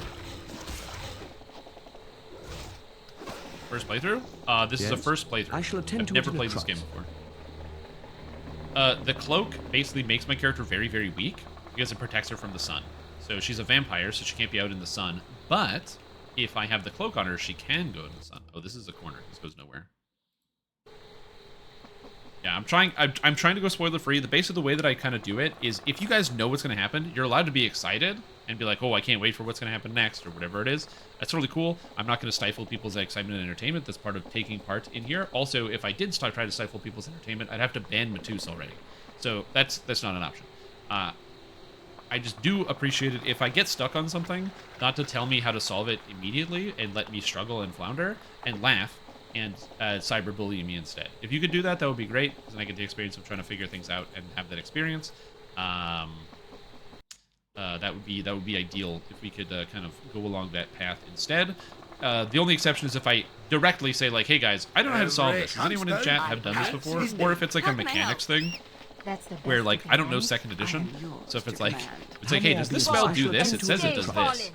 [SPEAKER 1] First playthrough? This is a
[SPEAKER 2] Yes.
[SPEAKER 1] first playthrough.
[SPEAKER 2] I shall attend
[SPEAKER 1] I've
[SPEAKER 2] to it
[SPEAKER 1] never
[SPEAKER 2] in a
[SPEAKER 1] played this
[SPEAKER 2] trice.
[SPEAKER 1] game before. The cloak basically makes my character very, very weak because it protects her from the sun. So she's a vampire, so she can't be out in the sun. But if I have the cloak on her, she can go in the sun. Oh, this is a corner. This goes nowhere. Yeah, I'm trying to go spoiler free. The base of the way that I kind of do it is if you guys know what's going to happen, you're allowed to be excited and be like, oh, I can't wait for what's going to happen next or whatever it is. That's really cool. I'm not going to stifle people's excitement and entertainment. That's part of taking part in here. Also, if I did try to stifle people's entertainment, I'd have to ban Matus already. So that's not an option. I just do appreciate it if I get stuck on something, not to tell me how to solve it immediately and let me struggle and flounder and laugh and cyberbully me instead. If you could do that, that would be great, because then I get the experience of trying to figure things out and have that experience. That would be ideal if we could kind of go along that path instead. The only exception is if I directly say like, hey guys, I don't know how to solve this. Does anyone in chat have done this before? Or if it's like a mechanics thing, where like I don't know second edition, so if it's like hey, does this spell do this? It says it does this.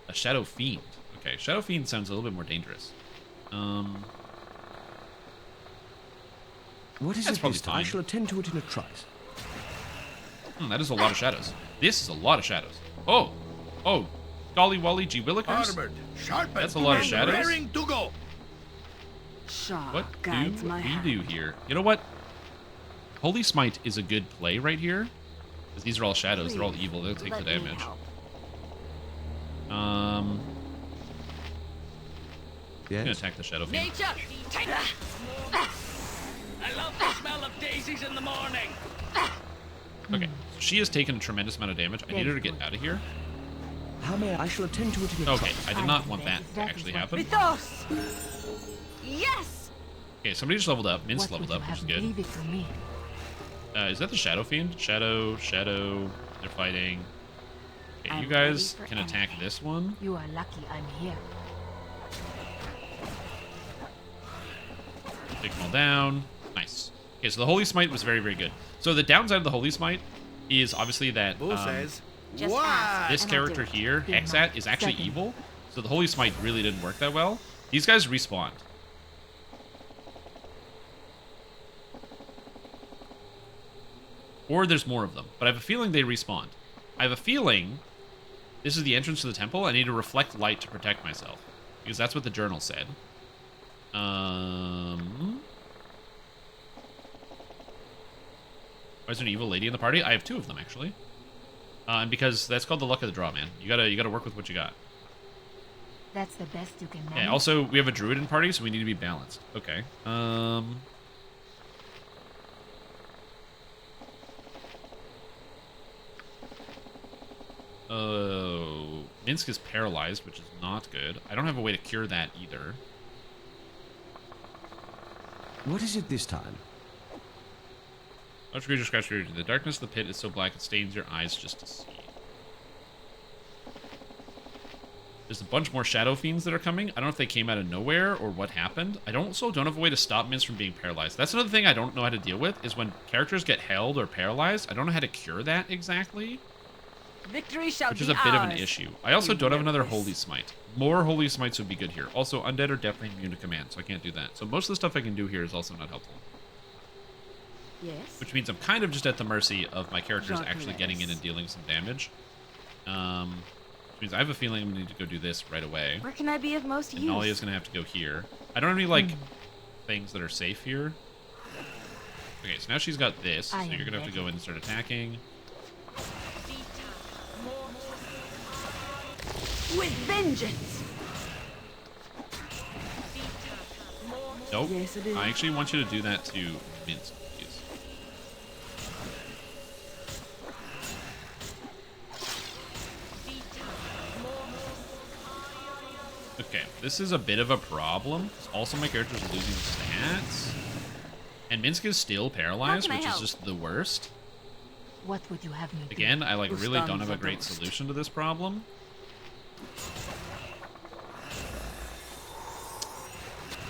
[SPEAKER 1] A Shadow Fiend. Okay, Shadow Fiend sounds a little bit more dangerous.
[SPEAKER 2] What is it this time? I shall attend to it in a trice.
[SPEAKER 1] That is a lot of shadows. This is a lot of shadows. Oh, golly wolly gee willikers. That's a lot of shadows.
[SPEAKER 5] To go.
[SPEAKER 1] What do we do here? You know what? Holy Smite is a good play right here. Because these are all shadows. They're all evil. They'll take the damage.
[SPEAKER 2] Yes.
[SPEAKER 1] I'm gonna attack the Shadow Fiend.
[SPEAKER 9] Nature, take that. I love the smell of daisies in the morning.
[SPEAKER 1] Okay, so she has taken a tremendous amount of damage. I need her to get out of here.
[SPEAKER 2] How may I shall attend to it in a
[SPEAKER 1] Okay, I did not want that to actually happen.
[SPEAKER 12] Mythos! Yes!
[SPEAKER 1] Okay, somebody just leveled up. Mince leveled up, which is good. Is that the Shadow Fiend? Shadow. They're fighting. Okay, you guys can attack this one.
[SPEAKER 10] You are lucky I'm here.
[SPEAKER 1] Take them all down. Nice. Okay, so the Holy Smite was very, very good. So the downside of the Holy Smite is obviously that this character here, Hexat, is actually evil. So the Holy Smite really didn't work that well. These guys respawned. Or there's more of them. But I have a feeling they respawned. I have a feeling this is the entrance to the temple. I need to reflect light to protect myself. Because that's what the journal said. Why is there an evil lady in the party? I have 2 of them, actually. And because that's called the luck of the draw, man. You gotta work with what you got.
[SPEAKER 10] That's the best you can manage.
[SPEAKER 1] Yeah, also, we have a druid in party, so we need to be balanced. Okay. Minsk is paralyzed, which is not good. I don't have a way to cure that either.
[SPEAKER 2] What is it this time?
[SPEAKER 1] Watch creature scratch your. The darkness of the pit is so black it stains your eyes just to see. There's a bunch more Shadow Fiends that are coming. I don't know if they came out of nowhere or what happened. I also don't have a way to stop Minsk from being paralyzed. That's another thing I don't know how to deal with, is when characters get held or paralyzed. I don't know how to cure that exactly.
[SPEAKER 12] Victory shall
[SPEAKER 1] which is a bit of an issue. I also don't have another Holy Smite. More Holy Smites would be good here. Also, Undead are definitely immune to command, so I can't do that. So most of the stuff I can do here is also not helpful.
[SPEAKER 12] Yes.
[SPEAKER 1] Which means I'm kind of just at the mercy of my characters actually getting in and dealing some damage. Which means I have a feeling I'm going to need to go do this right away.
[SPEAKER 12] Where can I be of most use?
[SPEAKER 1] Nalia's going to have to go here. I don't have any, like, things that are safe here. Okay, so now she's got this, so you're going to have to go in and start attacking.
[SPEAKER 12] With vengeance!
[SPEAKER 1] Nope.
[SPEAKER 12] Yes, it is.
[SPEAKER 1] I actually want you to do that to Minsk, please. Okay, this is a bit of a problem. Also, my character's losing stats. And Minsk is still paralyzed, which is just the worst.
[SPEAKER 10] What would you have me do?
[SPEAKER 1] Again, I like really don't have a great solution to this problem.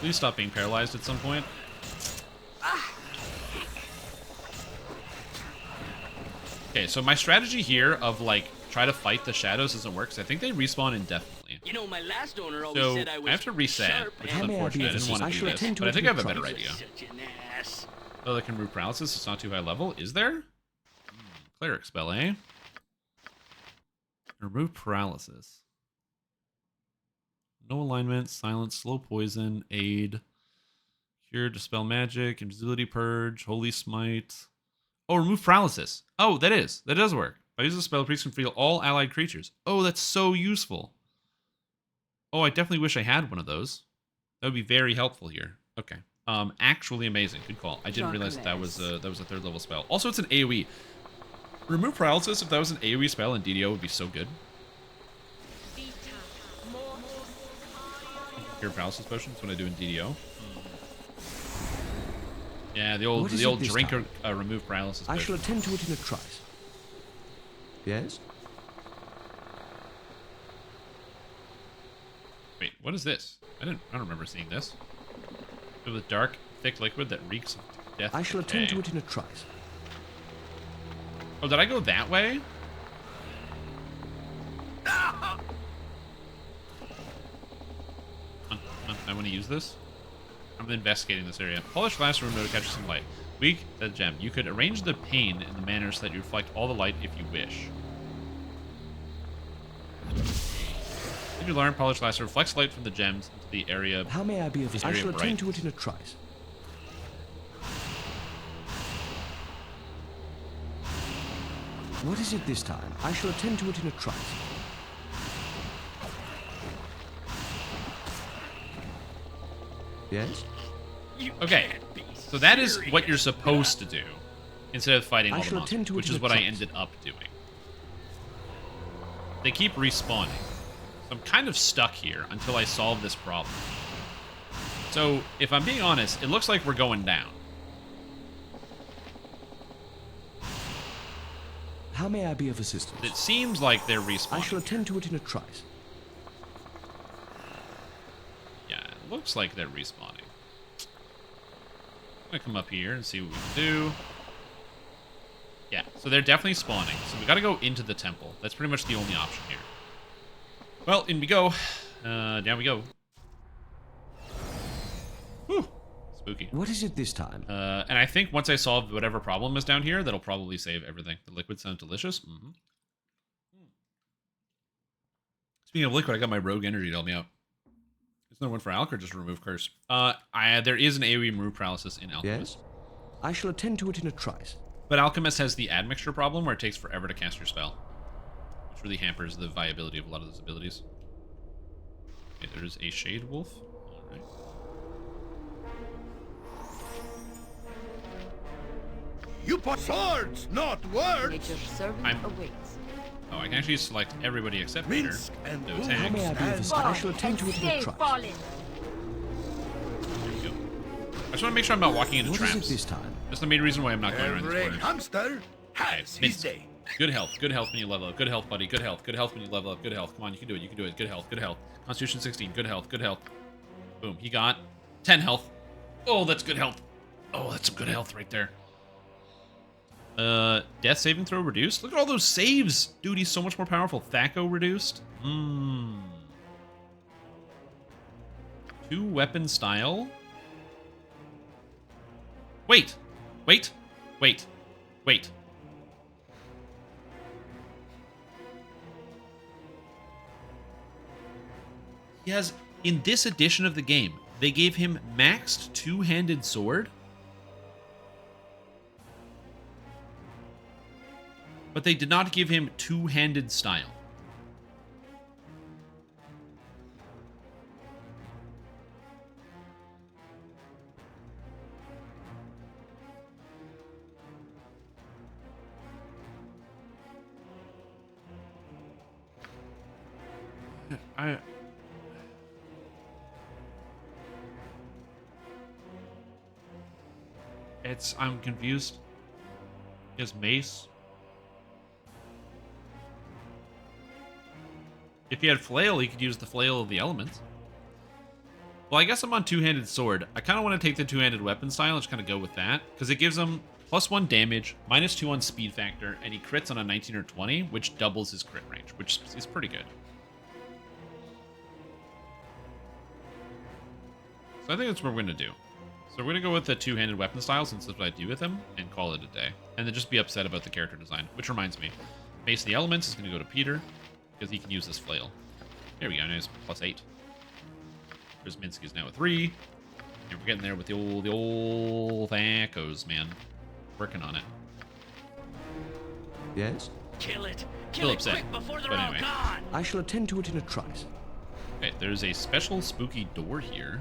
[SPEAKER 1] Please stop being paralyzed at some point. Okay, so my strategy here of like try to fight the shadows doesn't work because I think they respawn indefinitely.
[SPEAKER 9] You know, my last owner always
[SPEAKER 1] So
[SPEAKER 9] said I was
[SPEAKER 1] have to reset,
[SPEAKER 9] sharp
[SPEAKER 1] which is unfortunate. I didn't want to do this, but I think I have a better idea.
[SPEAKER 9] Such an ass.
[SPEAKER 1] Oh, that can remove paralysis. It's not too high level. Is there? Cleric spell, eh? Remove paralysis. No alignment, silence, slow poison, aid, cure, dispel magic, invisibility purge, holy smite. Oh, remove paralysis. Oh, that does work. If I use the spell, priest can free all allied creatures. Oh, that's so useful. Oh, I definitely wish I had one of those. That would be very helpful here. Okay. Actually amazing. Good call. I didn't realize that was a 3rd level spell. Also, it's an AoE. Remove paralysis, if that was an AoE spell in DDO, would be so good. Cure paralysis potions when I do in DDO. Yeah, the old drink remove paralysis potion.
[SPEAKER 2] I shall attend to it in a trice. Yes?
[SPEAKER 1] Wait, what is this? I don't remember seeing this. Filled with dark, thick liquid that reeks of death.
[SPEAKER 2] I shall attend to it in a trice.
[SPEAKER 1] Oh, did I go that way? I want to use this. I'm investigating this area. Polished glass room to catch some light. Weak, that gem. You could arrange the pane in the manner so that you reflect all the light if you wish. If you learn, polished glass reflects light from the gems into the area.
[SPEAKER 2] How may I be of assistance? I shall attend to it in a trice. What is it this time? I shall attend to it in a trice. Yes?
[SPEAKER 1] Okay, so that is what you're supposed to do instead of fighting all the monsters, which is what I ended up doing. They keep respawning. So I'm kind of stuck here until I solve this problem. So, if I'm being honest, it looks like we're going down.
[SPEAKER 2] How may I be of assistance?
[SPEAKER 1] It seems like they're respawning.
[SPEAKER 2] I shall attend to it in a trice.
[SPEAKER 1] Yeah, it looks like they're respawning. I'm gonna come up here and see what we can do. Yeah, so they're definitely spawning. So we gotta go into the temple. That's pretty much the only option here. Well, in we go. Down we go. Whew. Spooky.
[SPEAKER 2] What is it this time?
[SPEAKER 1] And I think once I solve whatever problem is down here, that'll probably save everything. The liquid sounds delicious. Mm-hmm. Speaking of liquid, I got my rogue energy to help me out. Is there one for Alk or just remove curse? There is an AoE remove paralysis in Alchemist.
[SPEAKER 2] Yes? I shall attend to it in a trice.
[SPEAKER 1] But Alchemist has the admixture problem where it takes forever to cast your spell, which really hampers the viability of a lot of those abilities. Okay, there's a Shade Wolf. Alright.
[SPEAKER 5] You put swords, not words!
[SPEAKER 3] Nature's servant awaits.
[SPEAKER 1] Oh, I can actually select everybody except Peter.
[SPEAKER 5] And
[SPEAKER 1] No
[SPEAKER 2] How
[SPEAKER 1] tags.
[SPEAKER 2] may I be of assistance? I shall attend to it in a trice.
[SPEAKER 1] There you go. I just want to make sure I'm not walking into traps.
[SPEAKER 2] What is it this time?
[SPEAKER 1] That's the main reason why I'm not going around
[SPEAKER 5] every
[SPEAKER 1] these corners.
[SPEAKER 5] hamster has his
[SPEAKER 1] Minsk.
[SPEAKER 5] day.
[SPEAKER 1] Good health when you level up. Good health, buddy. Good health when you level up. Good health. Come on, you can do it. Good health. Constitution 16. Good health. Boom. He got 10 health. Oh, that's good health. Oh, that's some good health right there. Death saving throw reduced. Look at all those saves. Dude, he's so much more powerful. Thaco reduced. 2 weapon style. Wait. He has, in this edition of the game, they gave him maxed 2-handed sword. But they did not give him 2-handed style. I'm confused. He has mace. If he had flail, he could use the flail of the elements. Well, I guess I'm on 2-handed sword. I kind of want to take the 2-handed weapon style and just kind of go with that, because it gives him +1 damage, -2 on speed factor, and he crits on a 19 or 20, which doubles his crit range, which is pretty good. So I think that's what we're going to do. So we're going to go with the 2-handed weapon style, since that's what I do with him, and call it a day. And then just be upset about the character design, which reminds me. Mace of the Elements is going to go to Peter, because he can use this flail. There we go, now he's +8. There's Minsk is now a 3. And we're getting there with the old Thacos, man. Working on it.
[SPEAKER 2] Yes?
[SPEAKER 9] Kill it
[SPEAKER 1] Still upset,
[SPEAKER 9] quick before they're
[SPEAKER 1] but
[SPEAKER 9] all
[SPEAKER 1] anyway.
[SPEAKER 9] gone.
[SPEAKER 2] I shall attend to it in a trice.
[SPEAKER 1] Okay, there's a special spooky door here.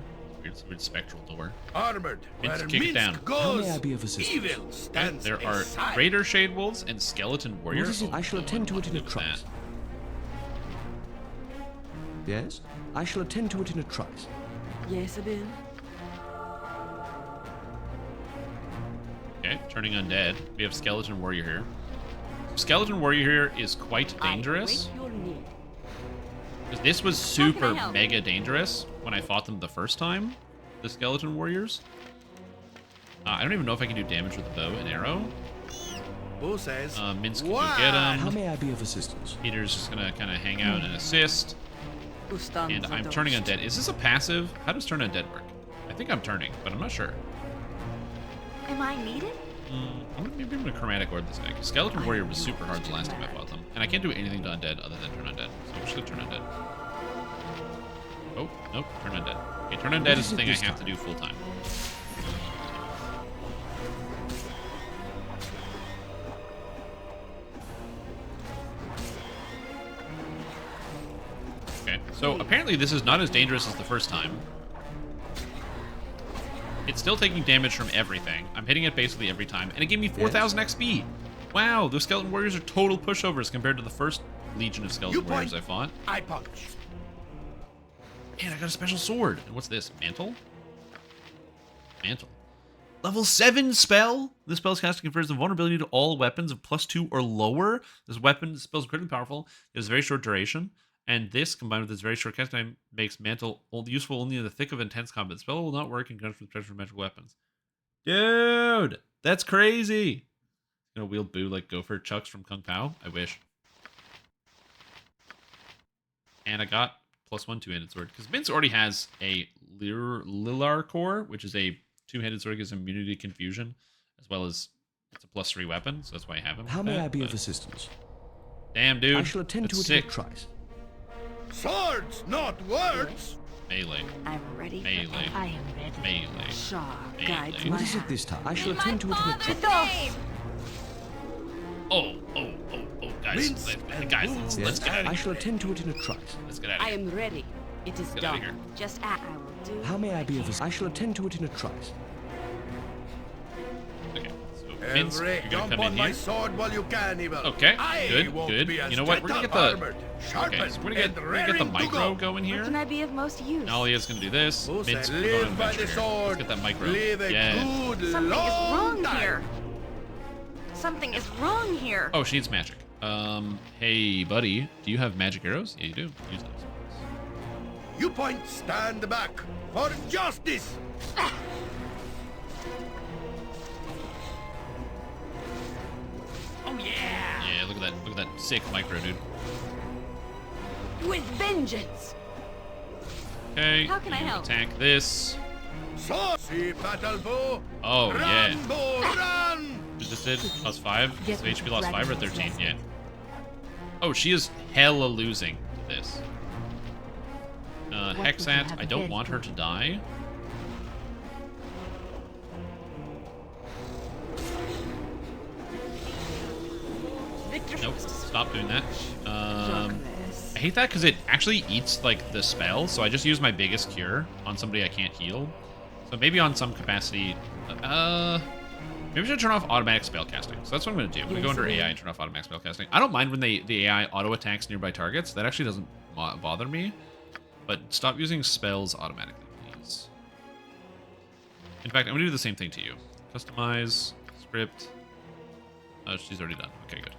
[SPEAKER 1] Weird spectral door.
[SPEAKER 5] Armored,
[SPEAKER 1] Minsk,
[SPEAKER 5] where
[SPEAKER 1] kick it down.
[SPEAKER 5] Minsk
[SPEAKER 2] How may
[SPEAKER 5] goes,
[SPEAKER 2] I be of assistance?
[SPEAKER 5] evil stands
[SPEAKER 1] There are
[SPEAKER 5] aside.
[SPEAKER 1] Greater Shade Wolves and Skeleton Warriors.
[SPEAKER 2] What is it? I shall attend to it in a
[SPEAKER 1] that.
[SPEAKER 2] trice. Yes? I shall attend to it in a trice.
[SPEAKER 3] Yes, Abin.
[SPEAKER 1] Okay, turning undead. We have Skeleton Warrior here. Skeleton Warrior here is quite dangerous.
[SPEAKER 3] I await your need.
[SPEAKER 1] 'Cause this was super mega dangerous when I fought them the first time, the skeleton warriors. I don't even know if I can do damage with a bow and arrow.
[SPEAKER 5] Who says?
[SPEAKER 1] Minsk can go get him.
[SPEAKER 2] How may I be of assistance?
[SPEAKER 1] Peter's just gonna kind of hang out and assist. And I'm turning undead. Is this a passive? How does turn undead work? I think I'm turning, but I'm not sure.
[SPEAKER 12] Am I needed?
[SPEAKER 1] Maybe I'm gonna chromatic orb this guy. 'Cause Skeleton Warrior was super hard the last time I fought them. And I can't do anything to undead other than turn undead. So I'm just gonna turn undead. Oh, nope, turn undead. Okay, turn undead is the thing I have to do full time. Okay, so apparently this is not as dangerous as the first time. It's still taking damage from everything. I'm hitting it basically every time, and it gave me 4,000 XP. Wow, those skeleton warriors are total pushovers compared to the first legion of skeleton warriors I fought.
[SPEAKER 5] I punch.
[SPEAKER 1] And I got a special sword. And what's this? Mantle? Mantle. Level 7 spell. This spell's cast confers invulnerability to all weapons of +2 or lower. This spell is incredibly powerful. It has a very short duration. And this, combined with its very short cast time, makes Mantle useful only in the thick of intense combat. The spell will not work in conjunction with protection from magical weapons. Dude! That's crazy! You know, wield Boo like Gopher Chucks from Kung Pao? I wish. And I got +1 two-handed sword. Because Vince already has a Lilar Core, which is a two-handed sword that gives immunity to confusion, as well as it's a +3 weapon, so that's why I have him.
[SPEAKER 2] How may I be of assistance?
[SPEAKER 1] Damn, dude.
[SPEAKER 2] I shall attend to it in a trice.
[SPEAKER 5] Swords, not words.
[SPEAKER 1] Melee.
[SPEAKER 12] I'm ready.
[SPEAKER 1] Melee.
[SPEAKER 12] I am ready.
[SPEAKER 1] Melee.
[SPEAKER 12] Shaw
[SPEAKER 1] Melee.
[SPEAKER 12] guides
[SPEAKER 2] What
[SPEAKER 12] my
[SPEAKER 2] is it
[SPEAKER 12] hand.
[SPEAKER 2] this time? I shall attend to it in a trice.
[SPEAKER 1] Oh, guys. Let's get out of here.
[SPEAKER 2] I shall attend to it in a trice.
[SPEAKER 1] Let's get out of
[SPEAKER 12] I
[SPEAKER 1] here.
[SPEAKER 12] am ready. It is
[SPEAKER 1] Get out of
[SPEAKER 12] done.
[SPEAKER 1] here.
[SPEAKER 12] Just act. I will do.
[SPEAKER 2] How may I be of assistance? I shall attend to it in a trice.
[SPEAKER 1] Okay, so Vince,
[SPEAKER 5] Every
[SPEAKER 1] you're gonna
[SPEAKER 5] jump
[SPEAKER 1] come
[SPEAKER 5] on
[SPEAKER 1] in
[SPEAKER 5] my
[SPEAKER 1] here.
[SPEAKER 5] sword while you can, evil.
[SPEAKER 1] Okay,
[SPEAKER 5] I
[SPEAKER 1] good,
[SPEAKER 5] won't
[SPEAKER 1] good.
[SPEAKER 5] be as
[SPEAKER 1] You know what? We're gonna get the
[SPEAKER 5] armored,
[SPEAKER 1] okay,
[SPEAKER 5] sharpened,
[SPEAKER 1] so we're gonna get
[SPEAKER 5] and
[SPEAKER 1] the
[SPEAKER 5] raring to
[SPEAKER 1] micro
[SPEAKER 5] go.
[SPEAKER 1] going here.
[SPEAKER 12] Can I be of most use?
[SPEAKER 1] Nalia's gonna do this.
[SPEAKER 5] Who
[SPEAKER 1] Vince,
[SPEAKER 5] said
[SPEAKER 1] we're going
[SPEAKER 5] live by
[SPEAKER 1] adventure
[SPEAKER 5] the
[SPEAKER 1] here.
[SPEAKER 5] sword?
[SPEAKER 1] Let's get that micro.
[SPEAKER 5] Live a
[SPEAKER 1] Yeah.
[SPEAKER 5] good
[SPEAKER 12] Something is
[SPEAKER 5] long
[SPEAKER 12] wrong
[SPEAKER 5] time.
[SPEAKER 12] here. Something is wrong here.
[SPEAKER 1] Oh, she needs magic. Hey, buddy, do you have magic arrows? Yeah, you do. Use those.
[SPEAKER 5] You point, stand back for justice.
[SPEAKER 9] Oh yeah!
[SPEAKER 1] Yeah, look at that. Look at that sick micro, dude.
[SPEAKER 12] With vengeance.
[SPEAKER 1] Okay.
[SPEAKER 12] How can I
[SPEAKER 1] you
[SPEAKER 12] help?
[SPEAKER 1] Attack this.
[SPEAKER 5] So, see battle bow.
[SPEAKER 1] Oh,
[SPEAKER 5] run,
[SPEAKER 1] yeah.
[SPEAKER 5] Bow, run.
[SPEAKER 1] What just did? +5?
[SPEAKER 12] Get
[SPEAKER 1] So HP lost 5 or 13?
[SPEAKER 12] dragon.
[SPEAKER 1] Yeah. Oh, she is hella losing to this.
[SPEAKER 10] would you
[SPEAKER 1] Hexat,
[SPEAKER 10] have
[SPEAKER 1] I don't
[SPEAKER 10] been
[SPEAKER 1] want her to
[SPEAKER 10] doing?
[SPEAKER 1] die.
[SPEAKER 12] Victor.
[SPEAKER 1] Nope, stop doing that.
[SPEAKER 12] Darkness.
[SPEAKER 1] I hate that because it actually eats, like, the spell, so I just use my biggest cure on somebody I can't heal. So maybe on some capacity... maybe I should turn off automatic spellcasting. So that's what I'm going to do. I'm going to go under AI and turn off automatic spellcasting. I don't mind when the AI auto-attacks nearby targets. That actually doesn't bother me. But stop using spells automatically, please. In fact, I'm going to do the same thing to you. Customize, script. Oh, she's already done. Okay, good.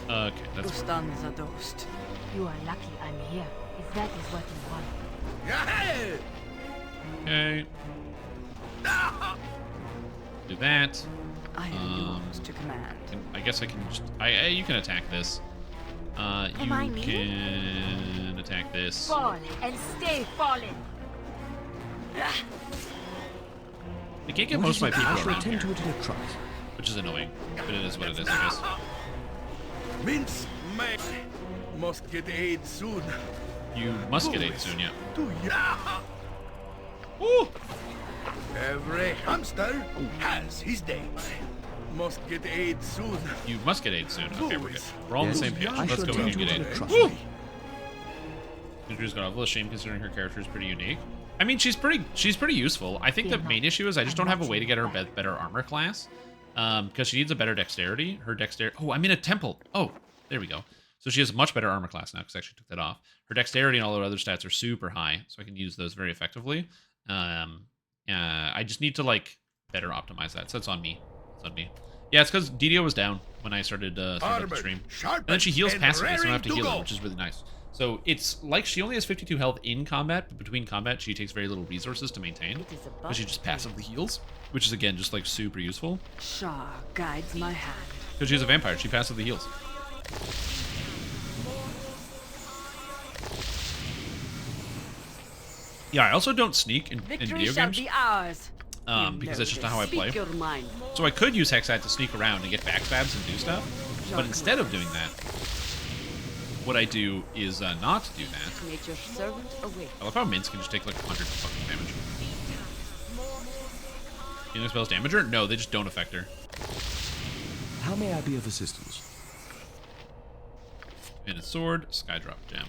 [SPEAKER 1] Okay, that's
[SPEAKER 12] Lufthansa Dost.
[SPEAKER 10] You are lucky I'm here, if that is what you want.
[SPEAKER 5] Yeah.
[SPEAKER 1] okay. Do that.
[SPEAKER 12] I am yours to command.
[SPEAKER 1] I guess I can just... you can attack this. You
[SPEAKER 12] Am I needed?
[SPEAKER 1] can attack this.
[SPEAKER 10] Fall and stay fallen.
[SPEAKER 1] I can't get most of my people
[SPEAKER 2] I shall
[SPEAKER 1] around here,
[SPEAKER 2] attend to it in a trice.
[SPEAKER 1] which is annoying. But it is what it is, I guess.
[SPEAKER 5] Mince, man. Must get aid soon.
[SPEAKER 1] You must get 8 soon, yeah.
[SPEAKER 5] Do ya?
[SPEAKER 1] Woo!
[SPEAKER 5] Every hamster has his day. Must get aid soon.
[SPEAKER 1] You must get 8 soon. Okay, we're good. We're all on the
[SPEAKER 2] Yes.
[SPEAKER 1] same page.
[SPEAKER 2] I
[SPEAKER 1] Let's
[SPEAKER 2] shall
[SPEAKER 1] go
[SPEAKER 2] attend
[SPEAKER 1] with
[SPEAKER 2] to
[SPEAKER 1] you
[SPEAKER 2] it
[SPEAKER 1] get
[SPEAKER 2] in a
[SPEAKER 1] 8.
[SPEAKER 2] trice.
[SPEAKER 1] Woo! Ninja's got a little shame considering her character is pretty unique. I mean, she's pretty useful. I think the main issue is I just don't have a way to get her better armor class. Because she needs a better dexterity. Her dexterity... Oh, I'm in a temple. Oh, there we go. So she has a much better armor class now because I actually took that off. Her dexterity and all her other stats are super high, so I can use those very effectively. I just need to, like, better optimize that. So it's on me. It's on me. Yeah, it's because DDO was down when I started the stream. And then she heals passively, so I don't have to heal her, which is really nice. So it's like she only has 52 health in combat, but between combat, she takes very little resources to maintain. But she just passively heals, which is, again, just, like, super useful.
[SPEAKER 12] Shah guides my hand.
[SPEAKER 1] Because she's a vampire. She passively heals. Yeah, I also don't sneak in video
[SPEAKER 12] shall
[SPEAKER 1] games.
[SPEAKER 12] Be ours.
[SPEAKER 1] Because that's just not how I play.
[SPEAKER 3] Speak your mind.
[SPEAKER 1] So I could use Hexat to sneak around and get backstabs and do stuff. But instead of doing that, what I do is not do that.
[SPEAKER 3] Make your servant awake.
[SPEAKER 1] I love how Mints can just take like 100 fucking damage. Healing spells damage her? No, they just don't affect her.
[SPEAKER 2] How may I be of assistance?
[SPEAKER 1] And a sword, skydrop gem.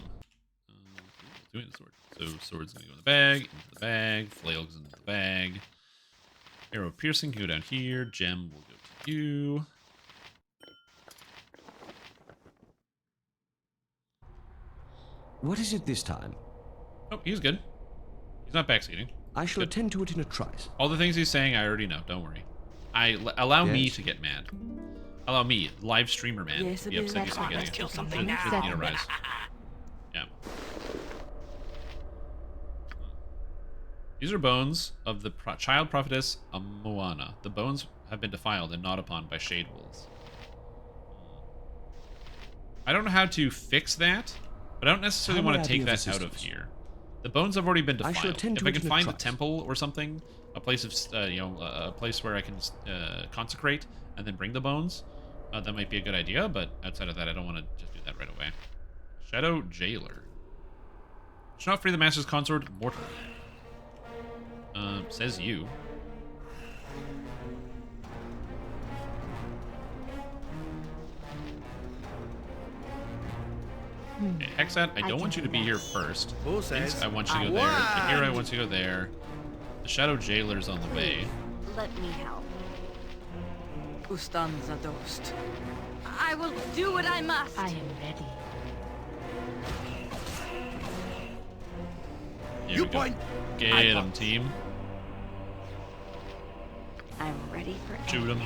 [SPEAKER 1] Doing the sword. So sword's gonna go in the bag, into the bag, flail goes into the bag. Arrow piercing can go down here. Gem will go to you.
[SPEAKER 2] What is it this time?
[SPEAKER 1] Oh, he's good. He's not backseating.
[SPEAKER 2] I shall attend to it in a trice.
[SPEAKER 1] All the things he's saying, I already know. Don't worry. Allow me to get mad. Allow me, live streamer man,
[SPEAKER 12] Yes,
[SPEAKER 1] to be upset he's not getting
[SPEAKER 12] let's
[SPEAKER 1] it.
[SPEAKER 12] kill something now.
[SPEAKER 1] Shouldn't need a rise. Yeah. These are bones of the child prophetess Moana. The bones have been defiled and gnawed upon by shade wolves. I don't know how to fix that, but I don't necessarily want to take that out of here. The bones have already been defiled. If I can find a temple or something, a place of, a place where I can consecrate and then bring the bones, that might be a good idea. But outside of that, I don't want to just do that right away. Shadow Jailer. Should not free the Master's Consort, mortal. Says you. Okay, Hexat, I don't want you to be here first. I want you to go there. Here, I want you to go there. The Shadow Jailer's on the way.
[SPEAKER 3] Let me help.
[SPEAKER 12] Ustanza dost.
[SPEAKER 3] I will do what I must.
[SPEAKER 10] I am ready.
[SPEAKER 1] Here we go. Get him, team.
[SPEAKER 3] I'm ready for
[SPEAKER 1] Shoot him.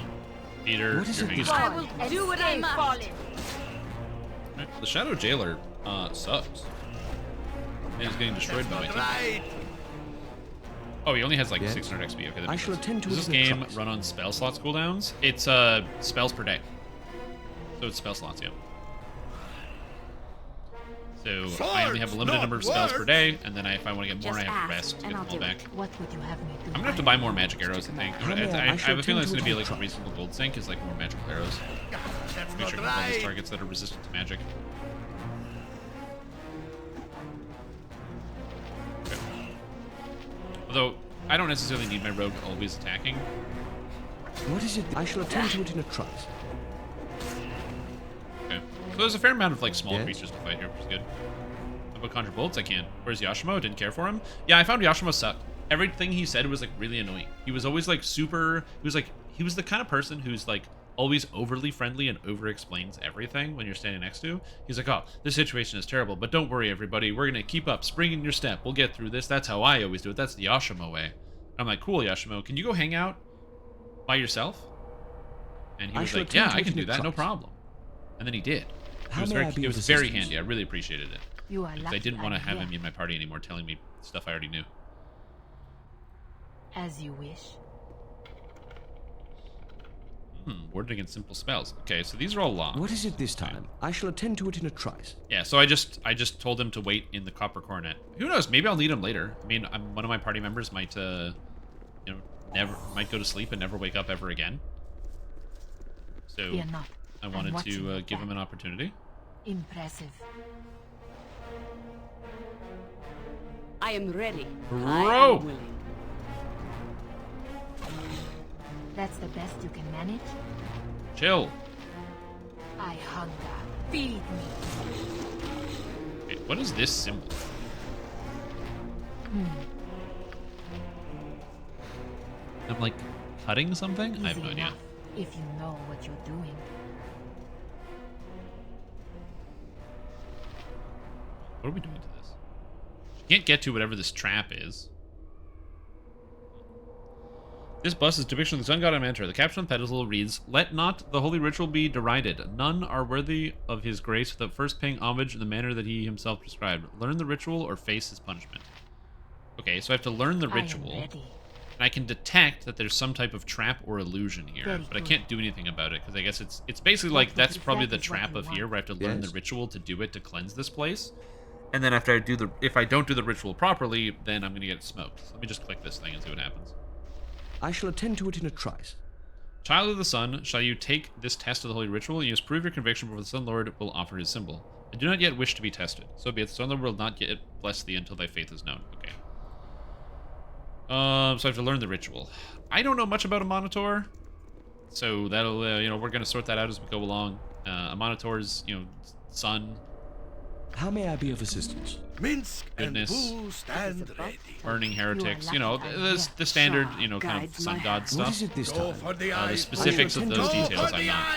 [SPEAKER 1] Peter, you're hanging.
[SPEAKER 3] I will do what I must.
[SPEAKER 1] Right, the Shadow Jailer sucks. And he's getting destroyed by my team. Oh, he only has like 600 XP. Okay, that makes sense. Does this game run on spell slots cooldowns? It's spells per day. So it's spell slots, yeah. So I only have a limited number of spells per day, and then if I want to get more, I have to rest to get them all back.
[SPEAKER 10] What would you have me do?
[SPEAKER 1] I'm gonna have to buy more magic arrows, I think. I have a feeling it's gonna be like a reasonable gold sink, is like more magical arrows. Make sure I can kill these targets that are resistant to magic. Okay. Although I don't necessarily need my rogue always attacking.
[SPEAKER 2] What is it? I shall attend to it in a trice.
[SPEAKER 1] Okay. So there's a fair amount of like small creatures to fight here, which is good. How about conjure bolts? I can. Where's Yashimo? Didn't care for him. Yeah, I found Yashimo sucked. Everything he said was like really annoying. He was always like super. He was the kind of person who's like always overly friendly and over-explains everything when you're standing next to. He's like, oh, this situation is terrible, but don't worry, everybody. We're gonna keep up, spring in your step. We'll get through this. That's how I always do it. That's the Yashimo way. I'm like, cool, Yashimo. Can you go hang out by yourself? And he was like, yeah, I can do that, no problem. And then he did. It was very handy. I really appreciated it. Because I didn't want to have him in my party anymore telling me stuff I already knew.
[SPEAKER 10] As you wish.
[SPEAKER 1] Warded against simple spells. Okay, so these are all locked.
[SPEAKER 2] What is it this time? I shall attend to it in a trice.
[SPEAKER 1] Yeah, so I just told him to wait in the copper coronet. Who knows? Maybe I'll need him later. I mean, one of my party members might, might go to sleep and never wake up ever again. So I wanted to give him an opportunity.
[SPEAKER 10] Impressive.
[SPEAKER 3] I am ready.
[SPEAKER 1] Bro!
[SPEAKER 3] I am willing.
[SPEAKER 10] That's the best you can manage?
[SPEAKER 1] Chill.
[SPEAKER 10] I hunger. Feed me.
[SPEAKER 1] Wait, what is this symbol? I'm like cutting something? I have no idea.
[SPEAKER 10] If you know what you're doing.
[SPEAKER 1] What are we doing to this? She can't get to whatever this trap is. This bust is a depiction of the sun god Amentor. The caption on the pedestal reads, "Let not the holy ritual be derided. None are worthy of his grace without first paying homage in the manner that he himself prescribed. Learn the ritual or face his punishment." Okay, so I have to learn the ritual. And I can detect that there's some type of trap or illusion here, but I can't do anything about it, because I guess it's basically like that's probably the trap of here, where I have to learn the ritual to do it to cleanse this place. And then after if I don't do the ritual properly, then I'm going to get smoked. So let me just click this thing and see what happens.
[SPEAKER 2] I shall attend to it in a trice.
[SPEAKER 1] Child of the Sun, shall you take this test of the holy ritual? You must prove your conviction before the Sun Lord will offer his symbol. I do not yet wish to be tested. So be it. The Sun Lord will not yet bless thee until thy faith is known. Okay. So I have to learn the ritual. I don't know much about a Monitor, so that'll, we're going to sort that out as we go along. A Monitor's, sun.
[SPEAKER 2] How may I be of assistance?
[SPEAKER 5] Minsk
[SPEAKER 1] Goodness.
[SPEAKER 5] and Boo stand ready.
[SPEAKER 1] Burning heretics, the standard, kind of sun god stuff.
[SPEAKER 2] What is it this time?
[SPEAKER 1] The specifics of those details I'm not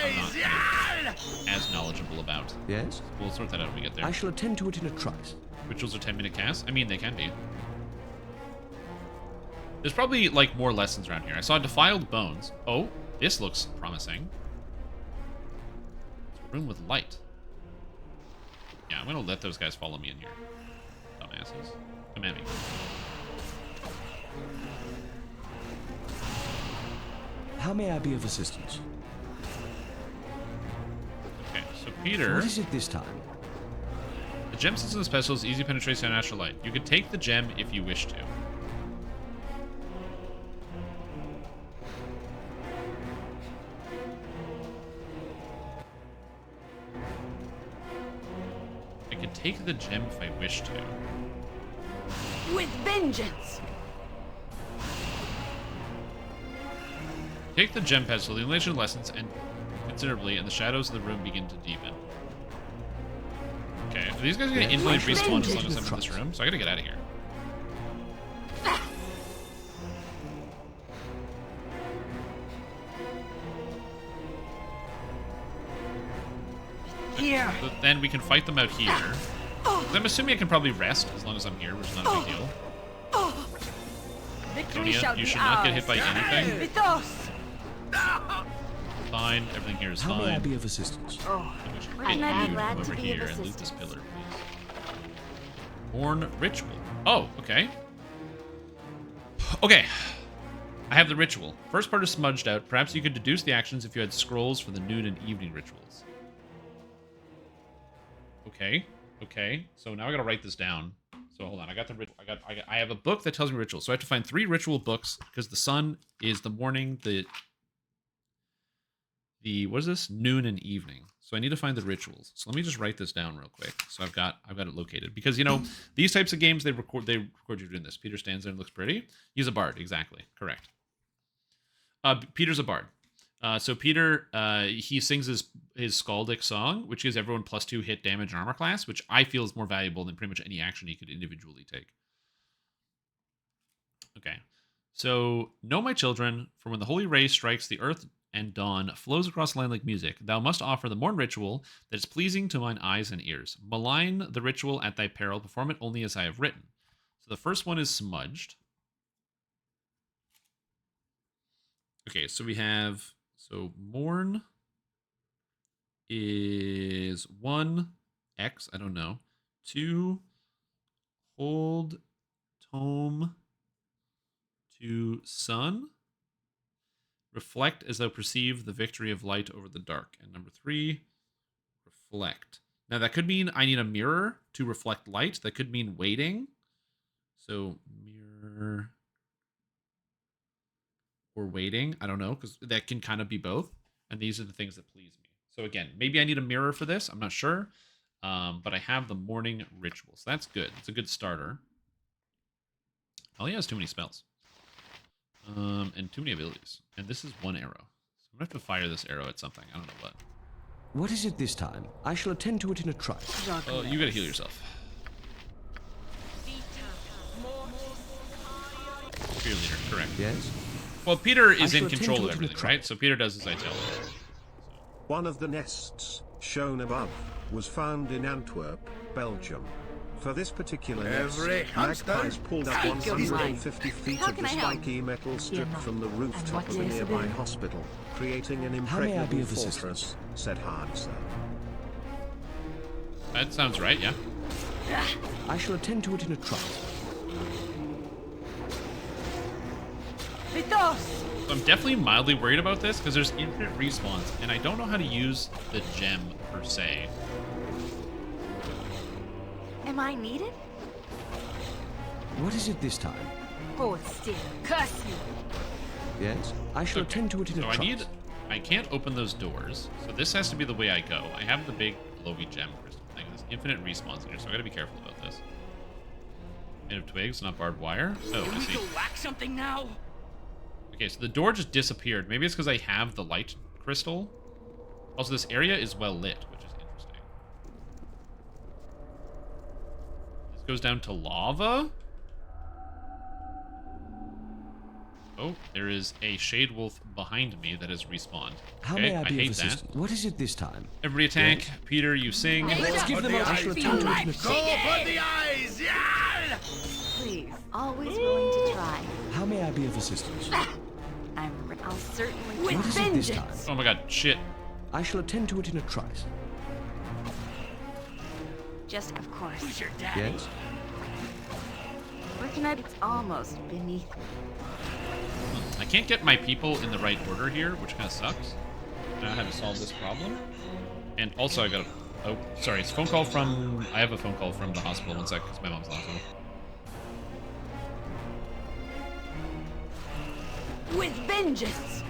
[SPEAKER 1] as knowledgeable about.
[SPEAKER 2] Yes?
[SPEAKER 1] We'll sort that out when we get there.
[SPEAKER 2] I shall attend to it in a trice.
[SPEAKER 1] Rituals are 10-minute casts? I mean, they can be. There's probably, like, more lessons around here. I saw defiled bones. Oh, this looks promising. It's a room with light. Yeah, I'm gonna let those guys follow me in here. Dumbasses. Come at me.
[SPEAKER 2] How may I be of assistance?
[SPEAKER 1] Okay, so Peter...
[SPEAKER 2] What is it this time?
[SPEAKER 1] The gem system special is easy penetration on natural light. You can take the gem if you wish to. I can take the gem if I wish to.
[SPEAKER 3] With vengeance!
[SPEAKER 1] Take the gem pedestal. The illumination lessens and considerably, and the shadows of the room begin to deepen. Okay, are these guys going to instantly respawn as long as I'm in this room? So I gotta get out of here.
[SPEAKER 3] Here.
[SPEAKER 1] So then we can fight them out here. I'm assuming I can probably rest as long as I'm here, which is not a big deal. Sonia, you should not get hit by anything. Fine, everything here is fine.
[SPEAKER 2] How may I be of assistance?
[SPEAKER 1] I'd be glad to be of assistance. And loot this pillar, please. Born ritual. Oh, okay. Okay. I have the ritual. First part is smudged out. Perhaps you could deduce the actions if you had scrolls for the noon and evening rituals. Okay. Okay. So now I gotta write this down. So hold on. I got the I have a book that tells me rituals. So I have to find 3 ritual books because the sun is the morning, the what is this? Noon and evening. So I need to find the rituals. So let me just write this down real quick. So I've got it located. Because these types of games they record you doing this. Peter stands there and looks pretty. He's a bard, exactly. Correct. Peter's a bard. So Peter, he sings his Skaldic song, which gives everyone +2 hit damage and armor class, which I feel is more valuable than pretty much any action he could individually take. Okay. So, know my children, for when the holy ray strikes the earth and dawn flows across the land like music, thou must offer the morn ritual that is pleasing to mine eyes and ears. Malign the ritual at thy peril, perform it only as I have written. So the first one is smudged. Okay, so we have... So, morn is 1, X, I don't know. 2, hold, tome, to sun. Reflect as thou perceive the victory of light over the dark. And number 3, reflect. Now, that could mean I need a mirror to reflect light. That could mean waiting. So, mirror... or waiting. I don't know, because that can kind of be both. And these are the things that please me. So again, maybe I need a mirror for this. I'm not sure. But I have the morning ritual. So that's good. It's a good starter. Oh, he has too many spells. And too many abilities. And this is 1 arrow. So I'm going to have to fire this arrow at something. I don't know what.
[SPEAKER 2] What is it this time? I shall attend to it in a trice.
[SPEAKER 1] Oh, you got to heal yourself. Cheerleader, correct.
[SPEAKER 2] Yes?
[SPEAKER 1] Well, Peter is in control of everything, right? So Peter does as I tell him.
[SPEAKER 4] One of the nests, shown above, was found in Antwerp, Belgium. For this particular
[SPEAKER 5] Every
[SPEAKER 4] nest,
[SPEAKER 5] hamster
[SPEAKER 4] magpies pulled up
[SPEAKER 3] Speak your mind.
[SPEAKER 4] 150 feet
[SPEAKER 3] How
[SPEAKER 4] of
[SPEAKER 3] can
[SPEAKER 4] the
[SPEAKER 3] I help?
[SPEAKER 4] spiky metal strip
[SPEAKER 10] not.
[SPEAKER 4] from the
[SPEAKER 10] And
[SPEAKER 4] rooftop
[SPEAKER 10] what
[SPEAKER 4] of a
[SPEAKER 10] is
[SPEAKER 4] nearby
[SPEAKER 10] it?
[SPEAKER 4] hospital, creating an
[SPEAKER 2] How may I be
[SPEAKER 4] impregnable
[SPEAKER 2] of assistance?
[SPEAKER 4] fortress, said Hardser.
[SPEAKER 1] That sounds right, yeah.
[SPEAKER 2] I shall attend to it in a trice.
[SPEAKER 1] So I'm definitely mildly worried about this because there's infinite respawns, and I don't know how to use the gem per se.
[SPEAKER 3] Am I needed?
[SPEAKER 2] What is it this time?
[SPEAKER 10] Hold still. Curse you.
[SPEAKER 2] Yes, I shall attend to it in a
[SPEAKER 1] So
[SPEAKER 2] trice.
[SPEAKER 1] I can't open those doors, so this has to be the way I go. I have the big glowy gem crystal thing. There's infinite respawns in here, so I gotta be careful about this. Made of twigs, not barbed wire. Oh,
[SPEAKER 9] Can
[SPEAKER 1] I
[SPEAKER 9] we
[SPEAKER 1] see.
[SPEAKER 9] go whack something now?
[SPEAKER 1] Okay, so the door just disappeared. Maybe it's because I have the light crystal. Also, this area is well lit, which is interesting. This goes down to lava. Oh, there is a shade wolf behind me that has respawned.
[SPEAKER 2] How
[SPEAKER 1] Okay,
[SPEAKER 2] may I be
[SPEAKER 1] hate
[SPEAKER 2] of
[SPEAKER 1] that.
[SPEAKER 2] assistance? What is it this time?
[SPEAKER 1] Everybody attack. Peter, you sing.
[SPEAKER 2] Let's give them I shall attend to it in a
[SPEAKER 5] Go
[SPEAKER 2] trice.
[SPEAKER 5] for the eyes! Yeah!
[SPEAKER 3] Please, always willing to try.
[SPEAKER 2] How may I be of assistance?
[SPEAKER 3] I'll certainly
[SPEAKER 2] What is it this time?
[SPEAKER 1] Oh my god, shit.
[SPEAKER 2] I shall attend to it in a trice.
[SPEAKER 3] Just, of course.
[SPEAKER 9] Who's your daddy?
[SPEAKER 2] Yes?
[SPEAKER 3] Where can I? It's almost beneath me.
[SPEAKER 1] I can't get my people in the right order here, which kind of sucks. I don't know how to solve this problem. And also I got oh, sorry, it's a phone call from... I have a phone call from the hospital. One sec, because my mom's in the hospital.
[SPEAKER 3] With vengeance!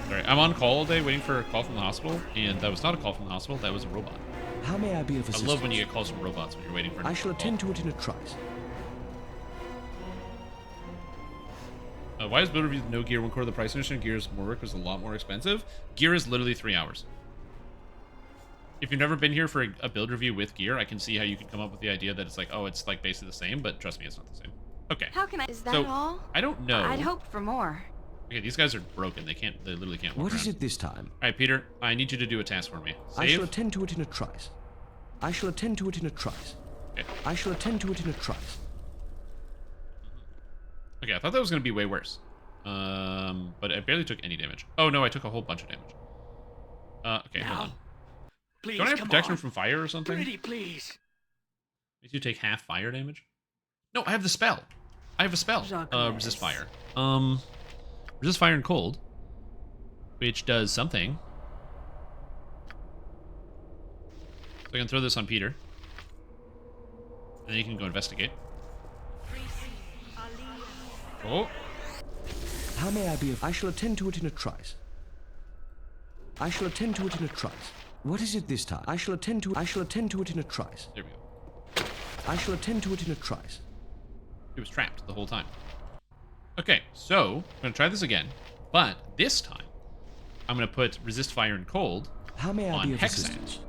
[SPEAKER 1] Sorry, I'm on call all day waiting for a call from the hospital, and that was not a call from the hospital, that was a robot.
[SPEAKER 2] How may I be of
[SPEAKER 1] I
[SPEAKER 2] assistance?
[SPEAKER 1] love when you get calls from robots when you're waiting for an
[SPEAKER 2] I shall
[SPEAKER 1] call.
[SPEAKER 2] attend to it in a trice.
[SPEAKER 1] Why is build reviews no gear 1/4 of the price? I understand gear's more work, was a lot more expensive. Gear is literally 3 hours. If you've never been here for a build review with gear, I can see how you could come up with the idea that it's like, oh, it's like basically the same, but trust me, it's not the same. Okay.
[SPEAKER 3] How can I? Is that
[SPEAKER 1] So,
[SPEAKER 3] all?
[SPEAKER 1] I don't know.
[SPEAKER 3] I'd hoped for more.
[SPEAKER 1] Okay, these guys are broken. They literally can't walk
[SPEAKER 2] What is
[SPEAKER 1] around.
[SPEAKER 2] it this time?
[SPEAKER 1] All right, Peter, I need you to do a task for me.
[SPEAKER 2] I shall
[SPEAKER 1] Save.
[SPEAKER 2] attend to it in a trice. I shall attend to it in a trice.
[SPEAKER 1] Okay.
[SPEAKER 2] I shall attend to it in a trice.
[SPEAKER 1] Okay, I thought that was going to be way worse. But I barely took any damage. Oh, no, I took a whole bunch of damage. Okay, hold on.
[SPEAKER 9] Please,
[SPEAKER 1] Don't I have
[SPEAKER 9] come
[SPEAKER 1] protection
[SPEAKER 9] on.
[SPEAKER 1] from fire or something?
[SPEAKER 9] Pretty, please.
[SPEAKER 1] Makes you take half fire damage? No, I have the spell. I have a spell. Resist fire. Resist fire and cold. Which does something. So I can throw this on Peter. And then you can go investigate. Oh.
[SPEAKER 2] How may I be of... I shall attend to it in a trice. I shall attend to it in a trice. What is it this time? I shall attend to it in a trice.
[SPEAKER 1] There we go.
[SPEAKER 2] I shall attend to it in a trice.
[SPEAKER 1] It was trapped the whole time. Okay, so I'm going to try this again. But this time, I'm going to put resist fire and cold
[SPEAKER 2] How may I
[SPEAKER 1] on
[SPEAKER 2] be of
[SPEAKER 1] Hexat.
[SPEAKER 2] assistance?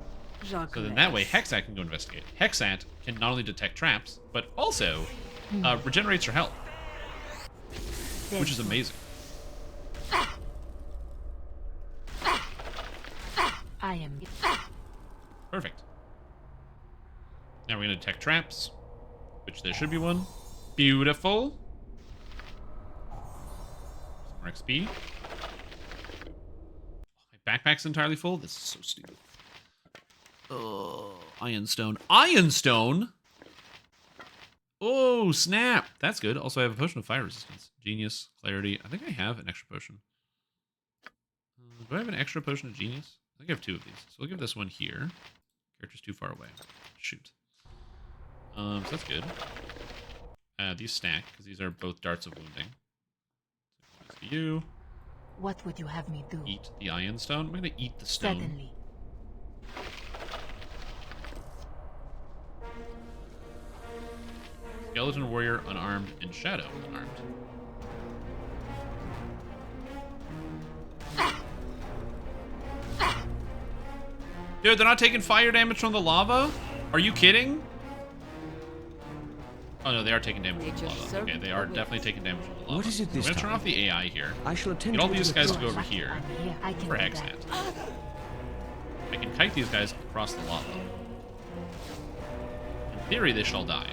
[SPEAKER 1] So then that way, Hexat can go investigate. Hexat can not only detect traps, but also regenerates your health. Which is amazing.
[SPEAKER 10] I am.
[SPEAKER 1] Perfect. Now we're going to detect traps, which there should be one. Beautiful. Some more XP. My backpack's entirely full. This is so stupid. Oh, Ironstone. Ironstone? Oh, snap. That's good. Also, I have a potion of fire resistance. Genius, clarity. I think I have an extra potion. Do I have an extra potion of genius? I think I have 2 of these. So we'll give this one here. Character's too far away. Shoot. So that's good. These stack, because these are both darts of wounding. So for you.
[SPEAKER 10] What would you have me do?
[SPEAKER 1] Eat the Iron Stone. I'm going to eat the stone.
[SPEAKER 10] Certainly.
[SPEAKER 1] Skeleton Warrior, unarmed, and Shadow, unarmed. Dude, they're not taking fire damage from the lava? Are you kidding? Oh no, they are taking damage from the
[SPEAKER 3] Nature's
[SPEAKER 1] lava.
[SPEAKER 3] servant
[SPEAKER 1] Okay, they are
[SPEAKER 3] awaits.
[SPEAKER 1] definitely taking damage from the lava.
[SPEAKER 2] What is it
[SPEAKER 1] I'm
[SPEAKER 2] this
[SPEAKER 1] gonna turn
[SPEAKER 2] time?
[SPEAKER 1] off the AI here.
[SPEAKER 2] I shall attend
[SPEAKER 1] Get all
[SPEAKER 2] to it
[SPEAKER 1] these
[SPEAKER 2] in a
[SPEAKER 1] guys to
[SPEAKER 2] trice.
[SPEAKER 1] go over here
[SPEAKER 10] I'm here. I can
[SPEAKER 1] for
[SPEAKER 10] do
[SPEAKER 1] Hexat.
[SPEAKER 10] that.
[SPEAKER 1] I can kite these guys across the lava. In theory, they shall die.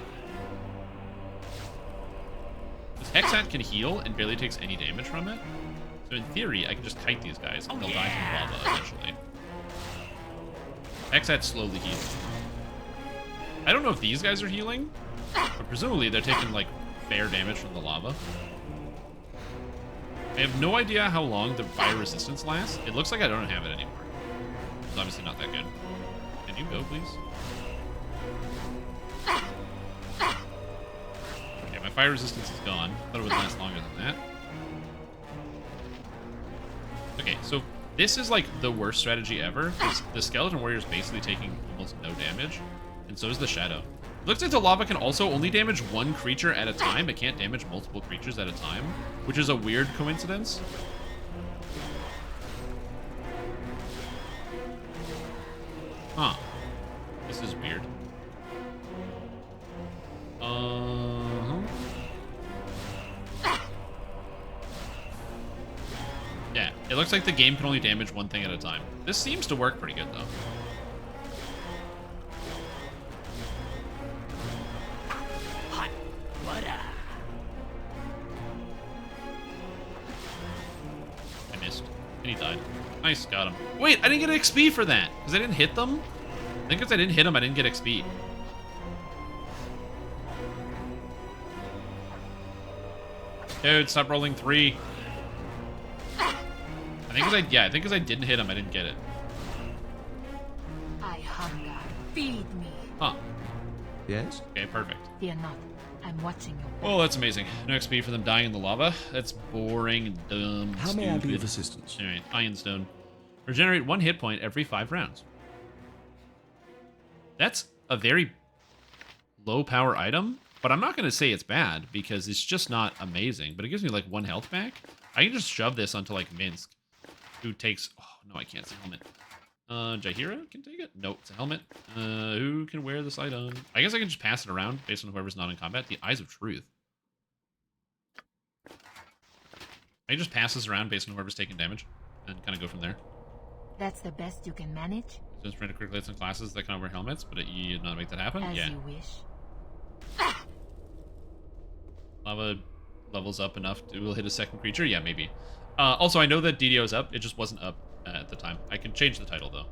[SPEAKER 1] This Hexat can heal and barely takes any damage from it. So in theory, I can just kite these guys and they'll die from lava eventually. Hexat slowly heals. I don't know if these guys are healing, but presumably they're taking like fair damage from the lava. I have no idea how long the fire resistance lasts. It looks like I don't have it anymore. It's obviously not that good. Can you go, please? Okay, my fire resistance is gone. Thought it would last longer than that. Okay, so this is like the worst strategy ever. The Skeleton Warrior is basically taking almost no damage, and so is the Shadow. It looks like the lava can also only damage one creature at a time. It can't damage multiple creatures at a time, which is a weird coincidence. Huh. This is weird. Yeah, it looks like the game can only damage one thing at a time. This seems to work pretty good, though.
[SPEAKER 9] Hot butter.
[SPEAKER 1] I missed. And he died. Nice, got him. Wait, I didn't get XP for that. Because I didn't hit them? I think because I didn't hit them, I didn't get XP. Dude, stop rolling 3. I think because I didn't hit him, I didn't get it.
[SPEAKER 10] I hunger. Feed me.
[SPEAKER 1] Huh.
[SPEAKER 2] Yes?
[SPEAKER 1] Okay, perfect.
[SPEAKER 10] Fear not. I'm watching you.
[SPEAKER 1] Oh, that's amazing. No XP for them dying in the lava. That's boring, dumb,
[SPEAKER 2] How may I be of assistance?
[SPEAKER 1] Alright, Ironstone. Regenerate 1 hit point every 5 rounds. That's a very low power item, but I'm not going to say it's bad because it's just not amazing. But it gives me like 1 health back. I can just shove this onto like Minsk, who takes... Oh, no, I can't. It's a helmet. Jaheira can take it? Nope, it's a helmet. Who can wear this item? I guess I can just pass it around based on whoever's not in combat. The Eyes of Truth. I can just pass this around based on whoever's taking damage and kind of go from there.
[SPEAKER 10] That's the best you can manage?
[SPEAKER 1] Since we're in critical hits and classes that can wear helmets, but you did not make that happen?
[SPEAKER 10] As
[SPEAKER 1] Yeah.
[SPEAKER 10] you wish.
[SPEAKER 1] Lava levels up enough to will hit a second creature? Yeah, maybe. Also, I know that DDO is up. It just wasn't up at the time. I can change the title, though.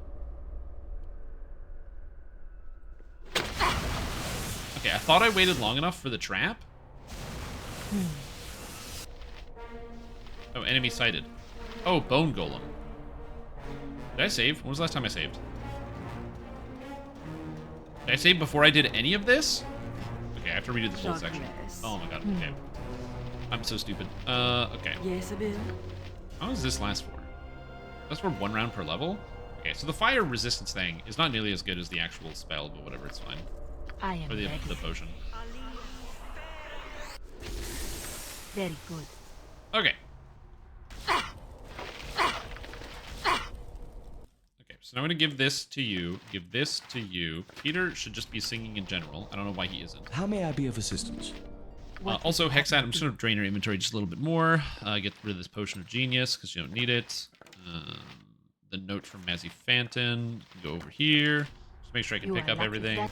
[SPEAKER 1] Okay, I thought I waited long enough for the trap. Oh, enemy sighted. Oh, Bone Golem. Did I save? When was the last time I saved? Did I save before I did any of this? Okay, I have to redo this whole section. Oh my god, okay. I'm so stupid. Okay.
[SPEAKER 12] Yes, Abil.
[SPEAKER 1] How does this last for? That's for 1 round per level? Okay, so the fire resistance thing is not nearly as good as the actual spell, but whatever, it's fine.
[SPEAKER 10] I am
[SPEAKER 1] Or the
[SPEAKER 10] ready.
[SPEAKER 1] potion.
[SPEAKER 10] Very good.
[SPEAKER 1] Okay. Okay, so now I'm going to give this to you, give this to you. Peter should just be singing in general. I don't know why he isn't.
[SPEAKER 2] How may I be of assistance?
[SPEAKER 1] Also, Hexat, I'm just going to drain your inventory just a little bit more. Get rid of this Potion of Genius, because you don't need it. The note from Mazzy Phantom. Go over here. Just make sure I can pick up everything.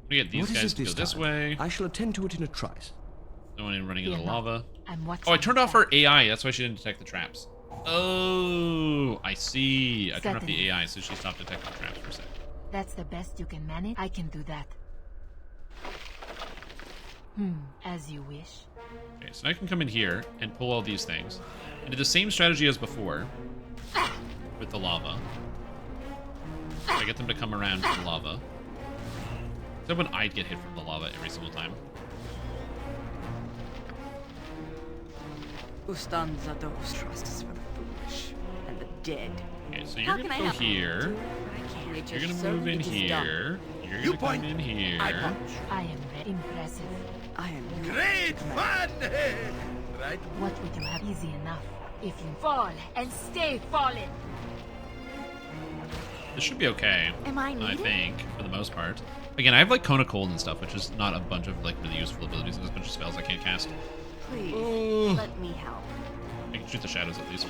[SPEAKER 1] We get these guys to go this way.
[SPEAKER 2] I shall attend to it in a trice.
[SPEAKER 1] No one running into the lava.
[SPEAKER 10] Oh,
[SPEAKER 1] I turned off her AI. That's why she didn't detect the traps. Oh, I see. I turned off the AI, so she stopped detecting traps for a sec.
[SPEAKER 10] That's the best you can manage? I can do that. As you wish.
[SPEAKER 1] Okay, so I can come in here and pull all these things. And do the same strategy as before with the lava. So I get them to come around to the lava. Except when I'd get hit from the lava every single time.
[SPEAKER 12] Who stuns are those trusts for the foolish and the dead.
[SPEAKER 1] Okay, so you're gonna go here. You're gonna move in here. You're gonna come in here.
[SPEAKER 10] I am very impressive.
[SPEAKER 12] I am
[SPEAKER 5] Great fun! Right?
[SPEAKER 10] What would you have easy enough if you fall and stay falling?
[SPEAKER 1] This should be okay.
[SPEAKER 3] Am I
[SPEAKER 1] I
[SPEAKER 3] needed?
[SPEAKER 1] think, for the most part. Again, I have like Cone of Cold and stuff, which is not a bunch of like really useful abilities. There's a bunch of spells I can't cast.
[SPEAKER 12] Please, let me help.
[SPEAKER 1] I can shoot the shadows at least.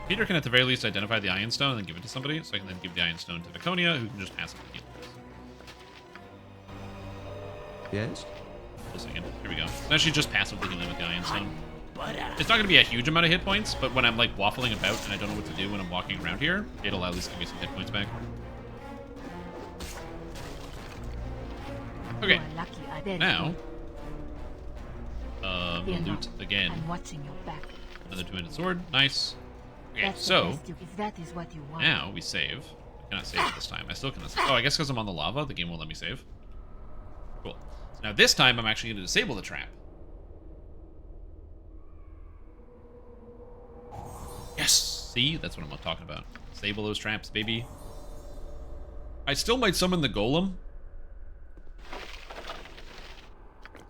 [SPEAKER 1] Peter can at the very least identify the Iron Stone and then give it to somebody, so I can then give the Iron Stone to Viconia, who can just passively heal.
[SPEAKER 2] Yes?
[SPEAKER 1] Hold a second. Here we go. Now she's just passively healing with the Iron Stone. It's not going to be a huge amount of hit points, but when I'm like waffling about and I don't know what to do when I'm walking around here, it'll at least give me some hit points back. Okay. Now, loot again.
[SPEAKER 10] I'm watching your back.
[SPEAKER 1] Another two-handed sword. Nice. Okay, so now we save. I cannot save this time. I still cannot save. Oh, I guess because I'm on the lava, the game won't let me save. Cool. So now this time, I'm actually going to disable the trap. Yes! See? That's what I'm talking about. Disable those traps, baby. I still might summon the golem.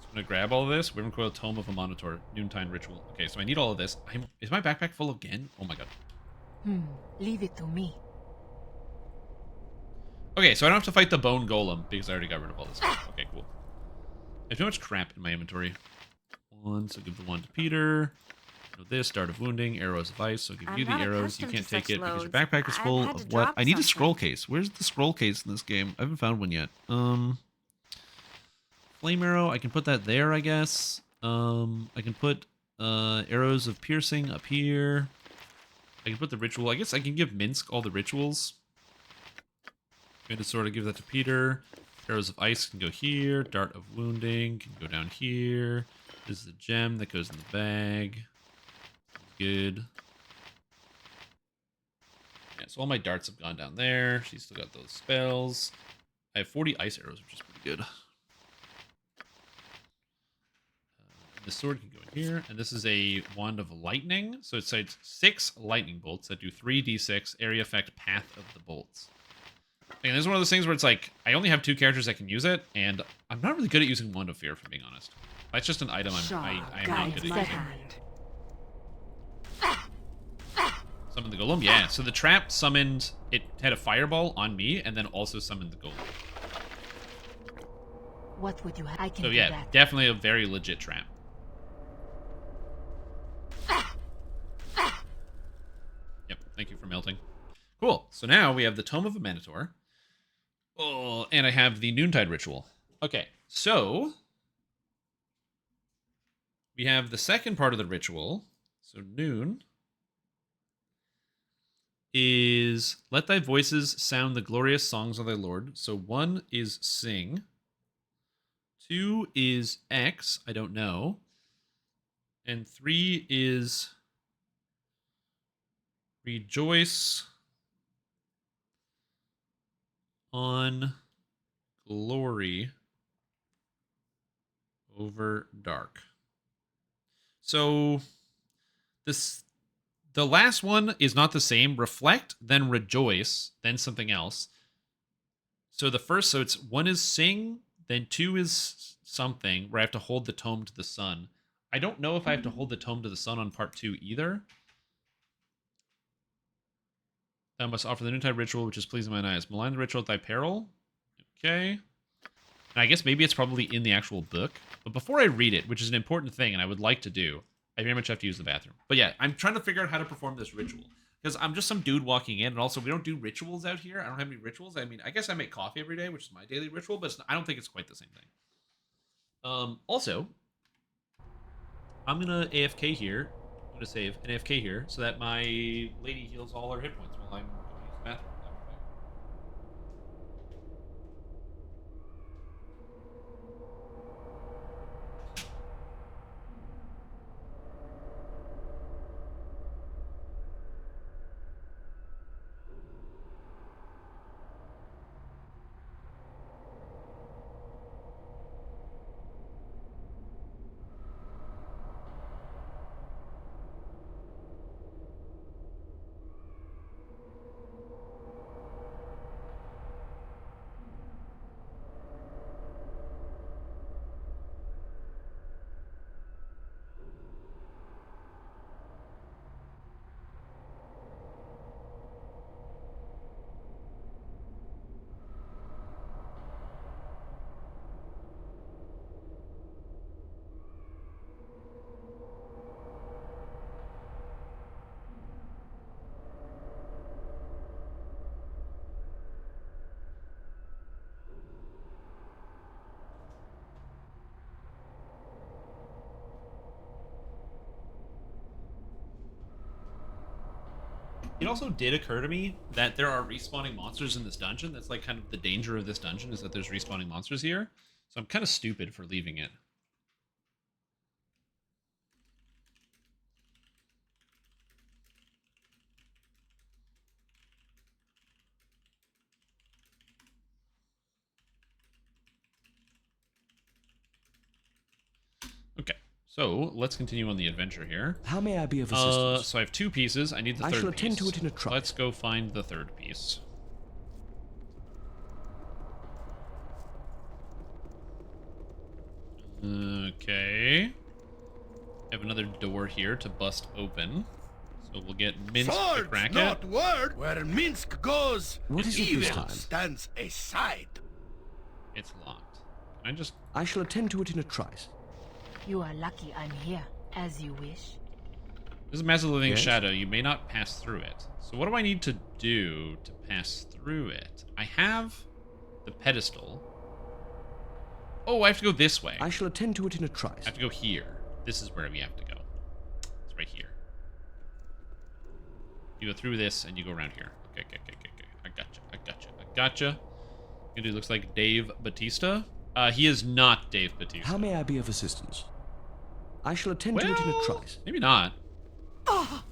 [SPEAKER 1] I'm going to grab all of this. Wyvern Coil, Tome of a Monitor, Noontide Ritual. Okay, so I need all of this. Is my backpack full again? Oh my god.
[SPEAKER 10] Leave it to me.
[SPEAKER 1] Okay, so I don't have to fight the bone golem because I already got rid of all this stuff. Okay, cool. I have too much crap in my inventory. One, so give the one to Peter. This, Dart of Wounding, Arrows of Ice, so I'll give you the arrows. You can't take it because your backpack is full of what? I need a scroll case. Where's the scroll case in this game? I haven't found one yet. Flame arrow, I can put that there, I guess. I can put arrows of piercing up here. I can put the ritual. I guess I can give Minsk all the rituals. I'm going to sort of give that to Peter. Arrows of Ice can go here. Dart of Wounding can go down here. This is the gem that goes in the bag. Good. Yeah, so all my darts have gone down there. She's still got those spells. I have 40 ice arrows, which is pretty good. The sword can go in here, and this is a Wand of Lightning. So it says 6 lightning bolts that do 3d6 area effect path of the bolts. And this is one of those things where it's like, I only have 2 characters that can use it, and I'm not really good at using Wand of Fear, if I'm being honest. That's just an item I am not good at using. Summon the golem? Yeah, so the trap summoned, it had a fireball on me, and then also summoned the golem.
[SPEAKER 10] What would you have? I can
[SPEAKER 1] so
[SPEAKER 10] do
[SPEAKER 1] yeah,
[SPEAKER 10] that.
[SPEAKER 1] Definitely a very legit trap. Yep, thank you for melting. Cool, so now we have the Tome of a Minotaur. Oh, and I have the Noontide Ritual. Okay, so we have the second part of the ritual. So noon is let thy voices sound the glorious songs of thy Lord. So 1 is sing. 2 is X, I don't know. And 3 is rejoice on glory over dark. So the last one is not the same. Reflect, then rejoice, then something else. So the first, so it's 1 is sing, then 2 is something where I have to hold the tome to the sun. I don't know if I have to hold the tome to the sun on part 2 either. Thou must offer the noontide ritual, which is pleasing mine eyes. Malign the ritual at thy peril. Okay. And I guess maybe it's probably in the actual book. But before I read it, which is an important thing and I would like to do, I very much have to use the bathroom. But yeah, I'm trying to figure out how to perform this ritual. Because I'm just some dude walking in, and also we don't do rituals out here. I don't have any rituals. I mean, I guess I make coffee every day, which is my daily ritual, but I don't think it's quite the same thing. Also, I'm going to AFK here. I'm going to save an AFK here so that my lady heals all her hit points while I'm going to use the bathroom. It also did occur to me that there are respawning monsters in this dungeon. That's like kind of the danger of this dungeon, is that there's respawning monsters here. So I'm kind of stupid for leaving it. Okay, so let's continue on the adventure here.
[SPEAKER 2] How may I be of assistance?
[SPEAKER 1] So I have 2 pieces. I need the third piece.
[SPEAKER 2] I shall attend to it in a trice.
[SPEAKER 1] Let's go find the third piece. Okay. I have another door here to bust open. So we'll get Minsk to crack it.
[SPEAKER 5] Not word. Where Minsk goes,
[SPEAKER 2] what is it this
[SPEAKER 5] evil
[SPEAKER 2] time?
[SPEAKER 5] stands aside.
[SPEAKER 1] It's locked. Can I just...
[SPEAKER 2] I shall attend to it in a trice.
[SPEAKER 10] You are lucky I'm here, as you wish.
[SPEAKER 1] This is a massive living
[SPEAKER 2] Yes?
[SPEAKER 1] shadow. You may not pass through it. So what do I need to do to pass through it? I have the pedestal. Oh, I have to go this way.
[SPEAKER 2] I shall attend to it in a trice.
[SPEAKER 1] I have to go here. This is where we have to go. It's right here. You go through this and you go around here. Okay. I gotcha. Dude looks like Dave Bautista. He is not Dave Bautista.
[SPEAKER 2] How may I be of assistance? I shall attend to it in a trice.
[SPEAKER 1] Maybe not. Oh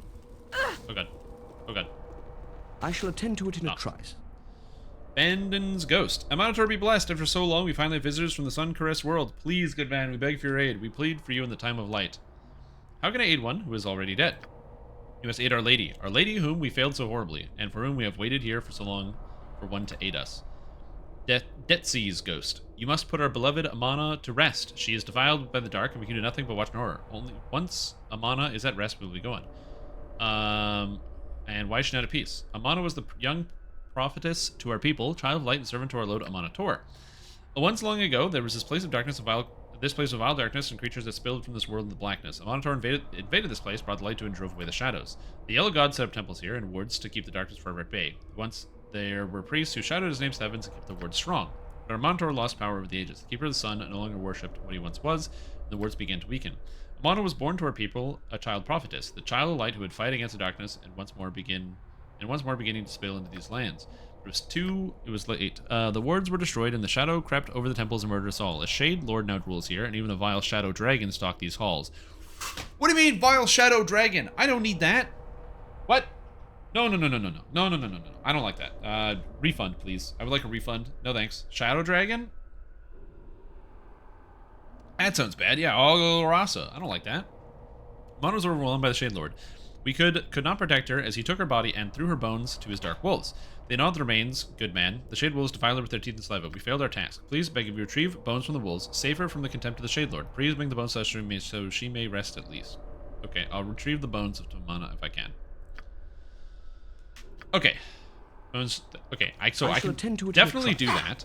[SPEAKER 1] god.
[SPEAKER 2] I shall attend to it in a trice.
[SPEAKER 1] Bandon's Ghost. A Monitor be blessed. After so long, we finally have visitors from the sun-caressed world. Please, good man, we beg for your aid. We plead for you in the time of light. How can I aid one who is already dead? You must aid Our Lady whom we failed so horribly, and for whom we have waited here for so long for one to aid us. Detzi's Ghost. You must put our beloved Amana to rest. She is defiled by the dark, and we can do nothing but watch in horror. Only once Amana is at rest, we will be going. And why is she not at peace? Amana was the young prophetess to our people, child of light and servant to our Lord Amana Tor. Once long ago, there was this place of darkness, vile darkness, and creatures that spilled from this world in the blackness. Amana Tor invaded this place, brought the light to, and drove away the shadows. The Yellow God set up temples here and wards to keep the darkness forever at bay. Once there were priests who shouted his name to the heavens and kept the wards strong. But Amana Tor lost power over the ages. The keeper of the sun no longer worshipped what he once was, and the wards began to weaken. Amana was born to our people, a child prophetess, the child of light who would fight against the darkness and once more beginning to spill into these lands. It was late. The wards were destroyed, and the shadow crept over the temples and murdered us all. A shade lord now rules here, and even a vile shadow dragon stalked these halls. What do you mean, vile shadow dragon? I don't need that. What? No. I don't like that. Refund, please. I would like a refund. No thanks. Shadow dragon? That sounds bad. Yeah, I'll go Rasa. I don't like that. Mana was overwhelmed by the Shade Lord. We could not protect her, as he took her body and threw her bones to his dark wolves. They gnawed the remains, good man. The Shade Wolves defiled her with their teeth and saliva. We failed our task. Please beg of you, retrieve bones from the wolves. Save her from the contempt of the Shade Lord. Please bring the bones so she may rest at least. Okay, I'll retrieve the bones of Tamana if I can. Okay. Bones. Okay, so I can definitely do that.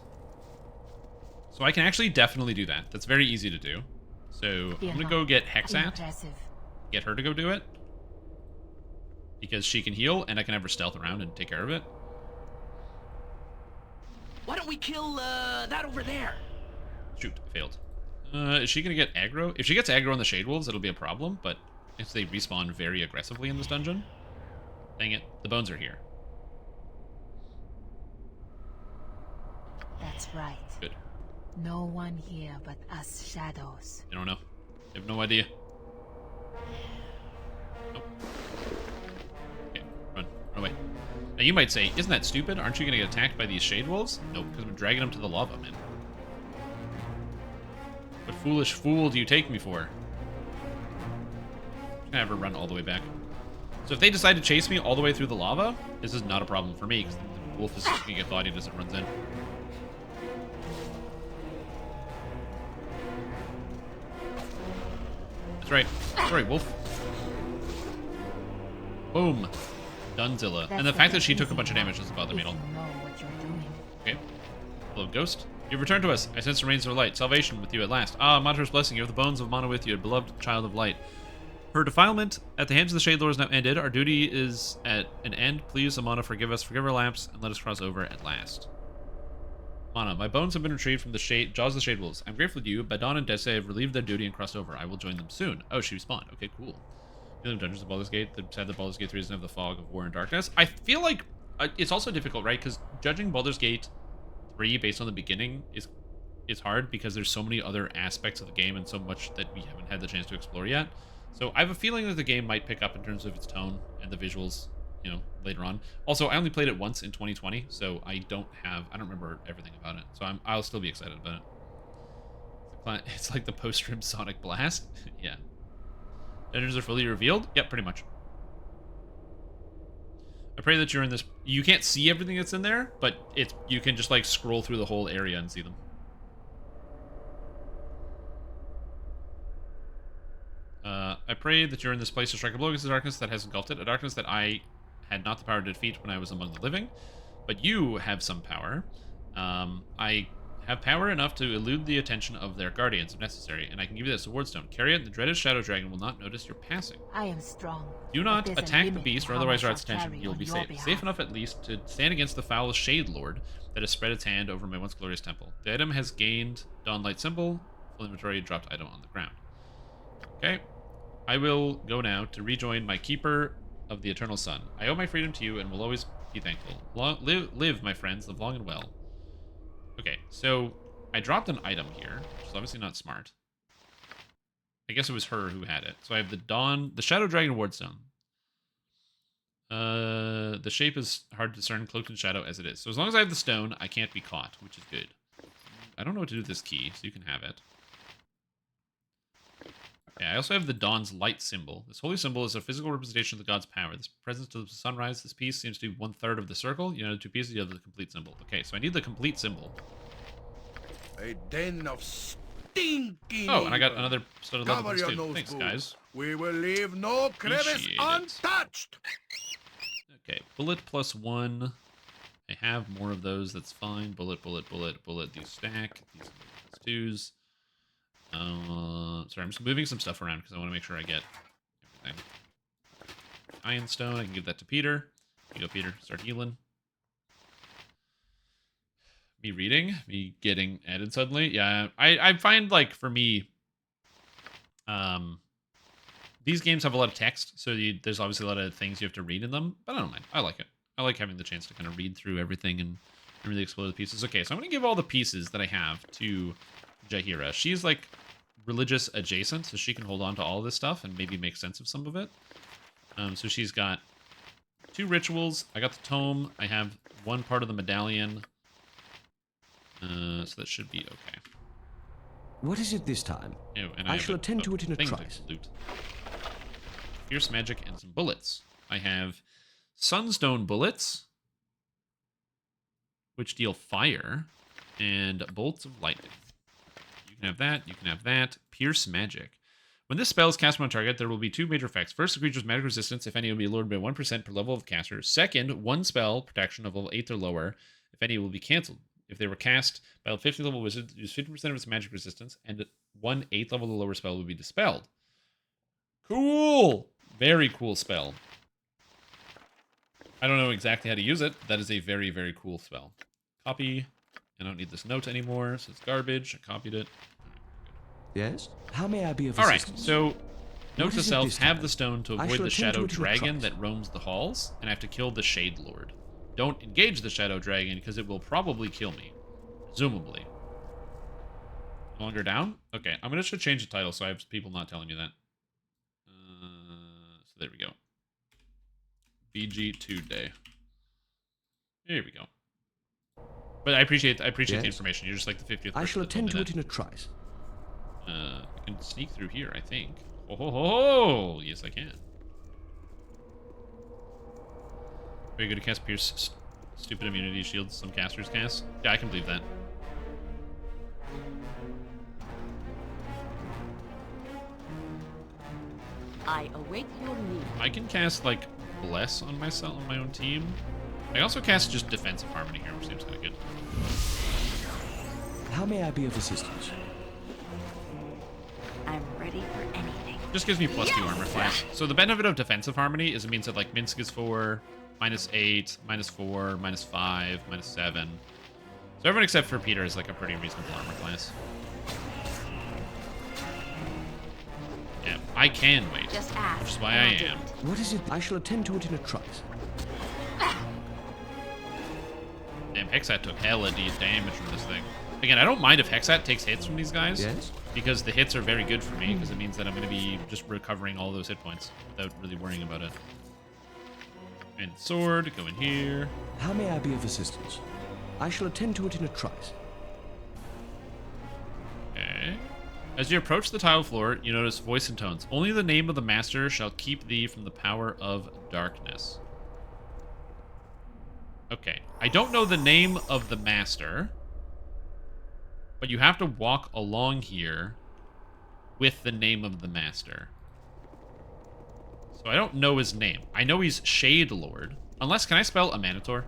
[SPEAKER 1] So I can actually definitely do that. That's very easy to do. So I'm gonna go get Hexat. Get her to go do it. Because she can heal, and I can have her stealth around and take care of it.
[SPEAKER 9] Why don't we kill that over there?
[SPEAKER 1] Shoot, I failed. Is she gonna get aggro? If she gets aggro on the Shade Wolves, it'll be a problem, but if they respawn very aggressively in this dungeon... Dang it, the bones are here.
[SPEAKER 10] That's right.
[SPEAKER 1] Good.
[SPEAKER 10] No one here but us shadows.
[SPEAKER 1] I don't know. I have no idea. Nope. Okay, run away. Now you might say, isn't that stupid? Aren't you gonna get attacked by these Shade Wolves? Nope, because I'm dragging them to the lava, man. What foolish fool do you take me for? I'm gonna have her run all the way back. So if they decide to chase me all the way through the lava, this is not a problem for me, because the wolf is just gonna get bodied as it runs in. That's right. Sorry, wolf. Boom. Dunzilla. And the fact that she took a bunch of damage doesn't bother me at all. Okay. Hello, ghost. You've returned to us. I sense the rains of light. Salvation with you at last. Ah, Monitor's blessing. You have the bones of Mana with you, a beloved child of light. Her defilement at the hands of the Shade Lord is now ended. Our duty is at an end. Please, Amana, forgive us, forgive our lapse, and let us cross over at last. Mana, my bones have been retrieved from the jaws of the Shade Wolves. I'm grateful to you. Badon and Dese have relieved their duty and crossed over. I will join them soon. Oh, she respawned. Okay, cool. Dungeons of Baldur's Gate that said that Baldur's Gate 3 doesn't have the fog of war and darkness. I feel like it's also difficult, right? Because judging Baldur's Gate 3 based on the beginning is hard because there's so many other aspects of the game and so much that we haven't had the chance to explore yet. So I have a feeling that the game might pick up in terms of its tone and the visuals, you know, later on. Also, I only played it once in 2020, so I don't remember everything about it. So I'll still be excited about it. It's like the post-stream Sonic Blast. Yeah. Dungeons are fully revealed? Yep, pretty much. I pray that you're in this... You can't see everything that's in there, but you can just, like, scroll through the whole area and see them. I pray that you're in this place to strike a blow against the darkness that has engulfed it, a darkness that I had not the power to defeat when I was among the living, but you have some power. I have power enough to elude the attention of their guardians if necessary, and I can give you this sword stone. Carry it, and the dreaded shadow dragon will not notice your passing.
[SPEAKER 10] I am strong.
[SPEAKER 1] Do not attack the beast, or otherwise draw its attention. You'll be safe. Safe enough, at least, to stand against the foul Shade Lord that has spread its hand over my once glorious temple. The item has gained Dawn Light symbol. Full inventory, dropped item on the ground. Okay. I will go now to rejoin my keeper of the eternal sun. I owe my freedom to you and will always be thankful. Live, my friends, live long and well. Okay, so I dropped an item here, which is obviously not smart. I guess it was her who had it. So I have the Shadow Dragon Wardstone. The shape is hard to discern, cloaked in shadow as it is. So as long as I have the stone, I can't be caught, which is good. I don't know what to do with this key, so you can have it. Yeah, I also have the Dawn's Light symbol. This holy symbol is a physical representation of the god's power. This presence to the sunrise, this piece seems to be 1/3 of the circle. You know, the two pieces, you have the complete symbol. Okay, so I need the complete symbol.
[SPEAKER 5] A den of stinking.
[SPEAKER 1] Oh, and I got another studded level
[SPEAKER 5] Cover
[SPEAKER 1] too.
[SPEAKER 5] your nose,
[SPEAKER 1] Thanks,
[SPEAKER 5] fool.
[SPEAKER 1] guys.
[SPEAKER 5] We will leave no crevice
[SPEAKER 1] Appreciate it.
[SPEAKER 5] untouched.
[SPEAKER 1] Okay, bullet +1. I have more of those. That's fine. Bullet, bullet, bullet, bullet. These stack. These +2s. Sorry, I'm just moving some stuff around because I want to make sure I get everything. Iron Stone, I can give that to Peter. Here you go, Peter. Start healing. Me reading? Me getting added suddenly? Yeah, I find, like, for me, these games have a lot of text, so there's obviously a lot of things you have to read in them, but I don't mind. I like it. I like having the chance to kind of read through everything and really explore the pieces. Okay, so I'm going to give all the pieces that I have to Jaheira. She's like religious adjacent, so she can hold on to all this stuff and maybe make sense of some of it. So she's got 2 rituals. I got the tome. I have 1 part of the medallion. So that should be okay.
[SPEAKER 2] What is it this time?
[SPEAKER 1] Oh, and
[SPEAKER 2] I shall attend to it in a trice.
[SPEAKER 1] Loot. Fierce magic and some bullets. I have sunstone bullets, which deal fire, and bolts of lightning. You can have that. You can have that. Pierce magic. When this spell is cast on target, there will be 2 major effects. First, the creature's magic resistance, if any, will be lowered by 1% per level of caster. Second, 1 spell protection of level 8 or lower, if any, will be cancelled. If they were cast by a 50 level wizard, use 50% of its magic resistance, and 1 8th level or lower spell will be dispelled. Cool! Very cool spell. I don't know exactly how to use it. That is a very, very cool spell. Copy. I don't need this note anymore, so it's garbage. I copied it.
[SPEAKER 2] Yes? How may I be of
[SPEAKER 1] assistance?
[SPEAKER 2] assistance?
[SPEAKER 1] So, note to self, have
[SPEAKER 2] time?
[SPEAKER 1] the stone to
[SPEAKER 2] I
[SPEAKER 1] avoid
[SPEAKER 2] shall
[SPEAKER 1] the
[SPEAKER 2] attend
[SPEAKER 1] shadow
[SPEAKER 2] to it in a
[SPEAKER 1] dragon
[SPEAKER 2] trice.
[SPEAKER 1] that roams the halls, and I have to kill the Shade Lord. Don't engage the shadow dragon, because it will probably kill me. Presumably. No longer down? Okay, I'm going to change the title so I have people not telling me that. So there we go. BG2 day. There we go. But I appreciate the information. You're just like the 50th.
[SPEAKER 2] I shall attend to it in a trice.
[SPEAKER 1] I can sneak through here, I think. Oh, ho, ho, ho! Yes, I can. Very good to cast Pierce. Stupid immunity shields some casters cast. Yeah, I can believe that.
[SPEAKER 3] I await your need.
[SPEAKER 1] I can cast, like, Bless on myself, on my own team. I also cast just Defensive Harmony here, which seems kind of good.
[SPEAKER 2] How may I be of assistance?
[SPEAKER 3] I'm ready for anything.
[SPEAKER 1] Just gives me +2 armor class. So the benefit of Defensive Harmony is it means that, like, Minsk is 4, -8, -4, -5, -7. So everyone except for Peter is, like, a pretty reasonable armor class. Yeah, I can wait.
[SPEAKER 3] Just ask.
[SPEAKER 1] Which is why I am.
[SPEAKER 2] What is it? I shall attend to it in a trice.
[SPEAKER 1] Damn, Hexat took hella damage from this thing. Again, I don't mind if Hexat takes hits from these guys.
[SPEAKER 2] Yes?
[SPEAKER 1] Because the hits are very good for me, because it means that I'm going to be just recovering all those hit points without really worrying about it. And sword, go in here.
[SPEAKER 2] How may I be of assistance? I shall attend to it in a trice.
[SPEAKER 1] Okay. As you approach the tile floor, you notice voice and tones. Only the name of the master shall keep thee from the power of darkness. Okay. I don't know the name of the master, but you have to walk along here with the name of the master. So I don't know his name. I know he's Shade Lord. Unless, can I spell a Monitor?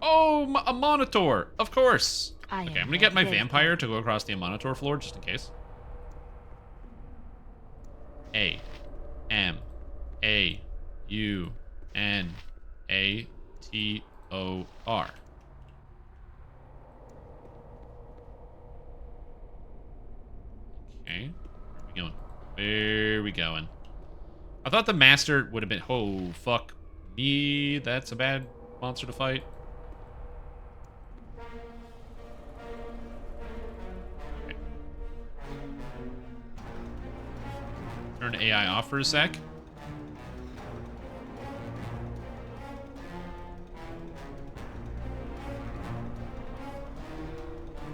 [SPEAKER 1] Oh, a Monitor! Of course! Okay, I'm gonna get my vampire to go across the Monitor floor, just in case. A. M. A. U. N. A. T. O. R. Okay, where are we going? Where are we going? I thought the master would have been... Oh, fuck me. That's a bad monster to fight. Okay. Turn AI off for a sec.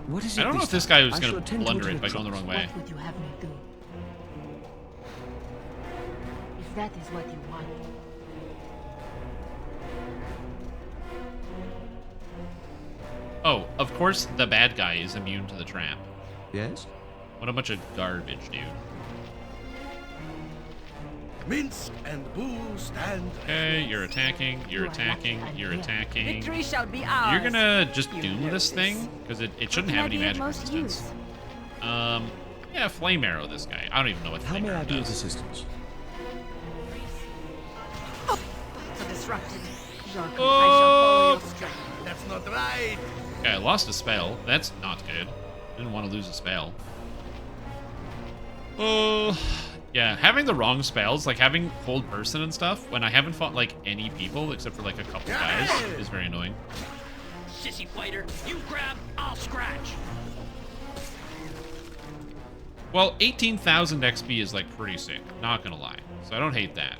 [SPEAKER 2] What is it?
[SPEAKER 1] I don't know if this guy was going to blunder it by going the wrong way.
[SPEAKER 10] What would you have me do? If that is what you want.
[SPEAKER 1] Oh, of course the bad guy is immune to the trap.
[SPEAKER 2] Yes?
[SPEAKER 1] What a bunch of garbage, dude.
[SPEAKER 5] Minsk and Boo stand.
[SPEAKER 1] Okay, you're attacking, you're attacking, you're attacking.
[SPEAKER 3] Victory shall be ours.
[SPEAKER 1] You're gonna just doom this thing? Because it shouldn't have any magic resistance. Yeah, flame arrow this guy. I don't even know what flame arrow does. How may I be of assistance?
[SPEAKER 3] So disrupted. Jacques,
[SPEAKER 1] Oh!
[SPEAKER 3] I shall follow your strength.
[SPEAKER 5] That's not right.
[SPEAKER 1] Okay, I lost a spell. That's not good. Didn't want to lose a spell. Oh, yeah. Having the wrong spells, like having hold person and stuff, when I haven't fought like any people except for like a couple guys, is very annoying.
[SPEAKER 9] Sissy fighter, you grab, I'll scratch.
[SPEAKER 1] Well, 18,000 XP is like pretty sick. Not gonna lie. So I don't hate that.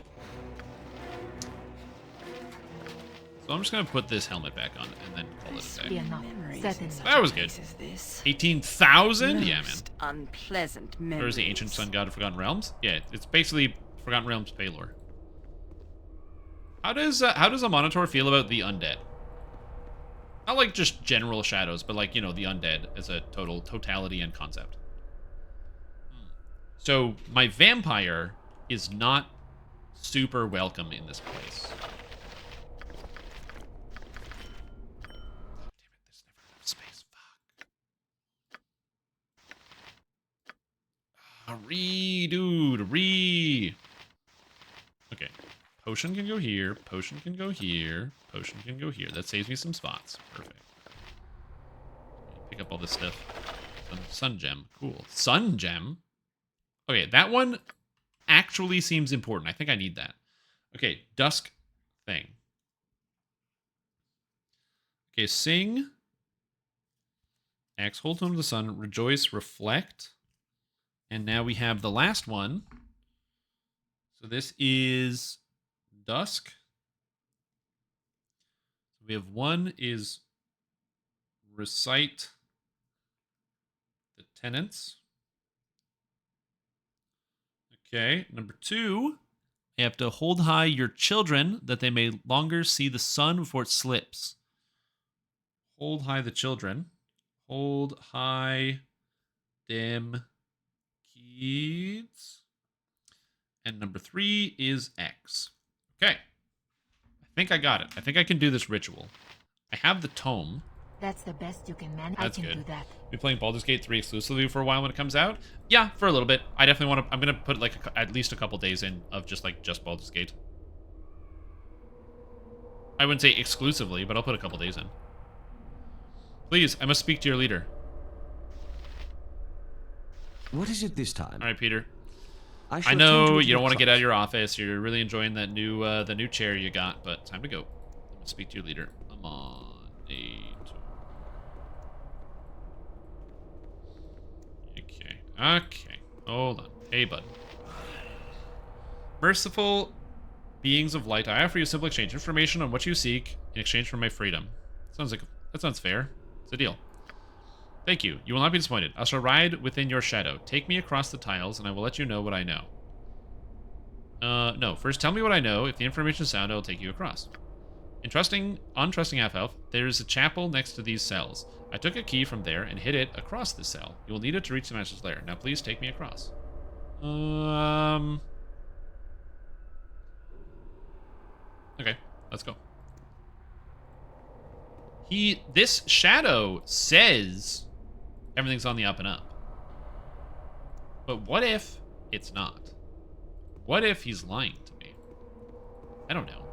[SPEAKER 1] So I'm just gonna put this helmet back on and then call it a day. That was good. 18,000? Yeah, man.
[SPEAKER 3] Unpleasant memories.
[SPEAKER 1] Or is the ancient sun god of Forgotten Realms? Yeah, it's basically Forgotten Realms Paylor. How does a Monitor feel about the undead? Not like just general shadows, but like, you know, the undead as a totality and concept. So my vampire is not super welcome in this place. Dude. Okay. Potion can go here. Potion can go here. Potion can go here. That saves me some spots. Perfect. Pick up all this stuff. Sun gem. Cool. Sun gem? Okay, that one actually seems important. I think I need that. Okay, dusk thing. Okay, sing. Axe, hold tone of the sun. Rejoice, reflect. And now we have the last one. So this is dusk. We have one is recite the tenets. Okay, number 2, you have to hold high your children that they may longer see the sun before it slips. Hold high the children. Hold high them kids. And number 3 is X. Okay. I think I got it. I think I can do this ritual. I have the tome.
[SPEAKER 10] That's the best you can manage.
[SPEAKER 1] That's
[SPEAKER 10] I can
[SPEAKER 1] good.
[SPEAKER 10] do that.
[SPEAKER 1] Be playing Baldur's Gate 3 exclusively for a while when it comes out? Yeah, for a little bit. I definitely want to... I'm going to put like at least a couple days in of just Baldur's Gate. I wouldn't say exclusively, but I'll put a couple days in. Please, I must speak to your leader.
[SPEAKER 2] What is it this time?
[SPEAKER 1] All right, Peter. I know you don't want to get out of your office. You're really enjoying that new the new chair you got, but time to go. I'm gonna speak to your leader. Come on, Okay. Hold on. Hey, bud. Merciful beings of light, I offer you a simple exchange. Information on what you seek in exchange for my freedom. That sounds fair. It's a deal. Thank you. You will not be disappointed. I shall ride within your shadow. Take me across the tiles, and I will let you know what I know. No. First, tell me what I know. If the information is sound, I will take you across. Untrusting half-elf, there is a chapel next to these cells. I took a key from there and hid it across the cell. You will need it to reach the Master's lair. Now, please take me across. Okay, let's go. This shadow says everything's on the up and up. But what if it's not? What if he's lying to me? I don't know.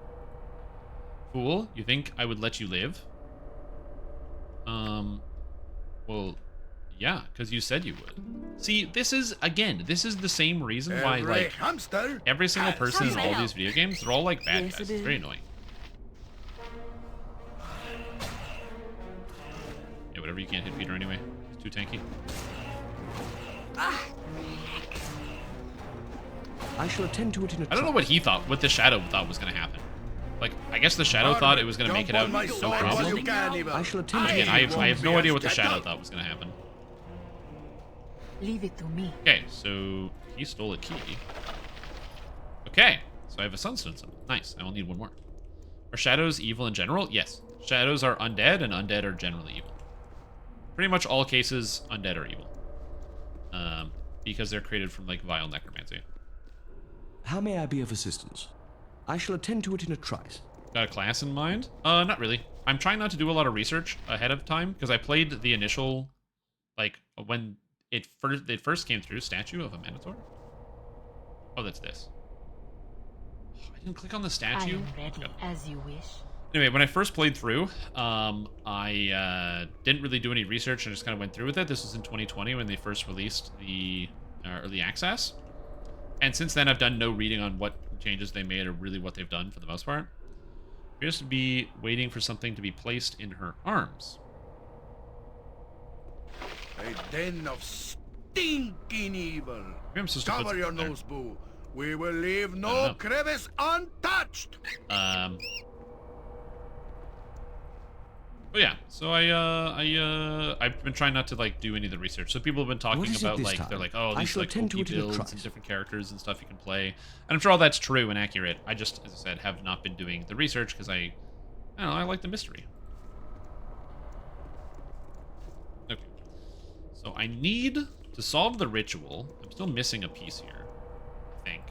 [SPEAKER 1] Fool, you think I would let you live? Well, yeah, because you said you would. See, this is the same reason why, like, every single person in all these video games, they're all, like, bad guys. It's very annoying. Yeah, whatever, you can't hit Peter anyway. It's too tanky.
[SPEAKER 2] I shall attend to it in a
[SPEAKER 1] I don't know what he thought, what the shadow thought was going to happen. Like, I guess the shadow thought it was going to make it out no problem.
[SPEAKER 2] I shall attend
[SPEAKER 1] Again, I have no idea what the shadow thought was going to happen.
[SPEAKER 10] Leave it to me.
[SPEAKER 1] Okay, so he stole a key. Okay, so I have a sunstone symbol. Nice, I will need one more. Are shadows evil in general? Yes. Shadows are undead, and undead are generally evil. Pretty much all cases, undead are evil. Because they're created from, like, vile necromancy.
[SPEAKER 2] How may I be of assistance? I shall attend to it in a trice.
[SPEAKER 1] Got a class in mind? Not really. I'm trying not to do a lot of research ahead of time, because I played the initial, like, when it first came through, Statue of a Minotaur. Oh, that's this. Oh, I didn't click on the statue.
[SPEAKER 10] I am ready, as you wish.
[SPEAKER 1] Anyway, when I first played through, I didn't really do any research and just kind of went through with it. This was in 2020 when they first released the early access. And since then, I've done no reading on what changes they made or really what they've done for the most part. Appears to be waiting for something to be placed in her arms.
[SPEAKER 5] A den of stinking evil. Cover your nose, boo. We will leave no crevice untouched.
[SPEAKER 1] But yeah, so I've been trying not to like do any of the research. So people have been talking about like they're like, oh, these like OP builds and different characters and stuff you can play, and I'm sure all that's true and accurate. I just, as I said, have not been doing the research because I don't know, I like the mystery. Okay, so I need to solve the ritual. I'm still missing a piece here, I think.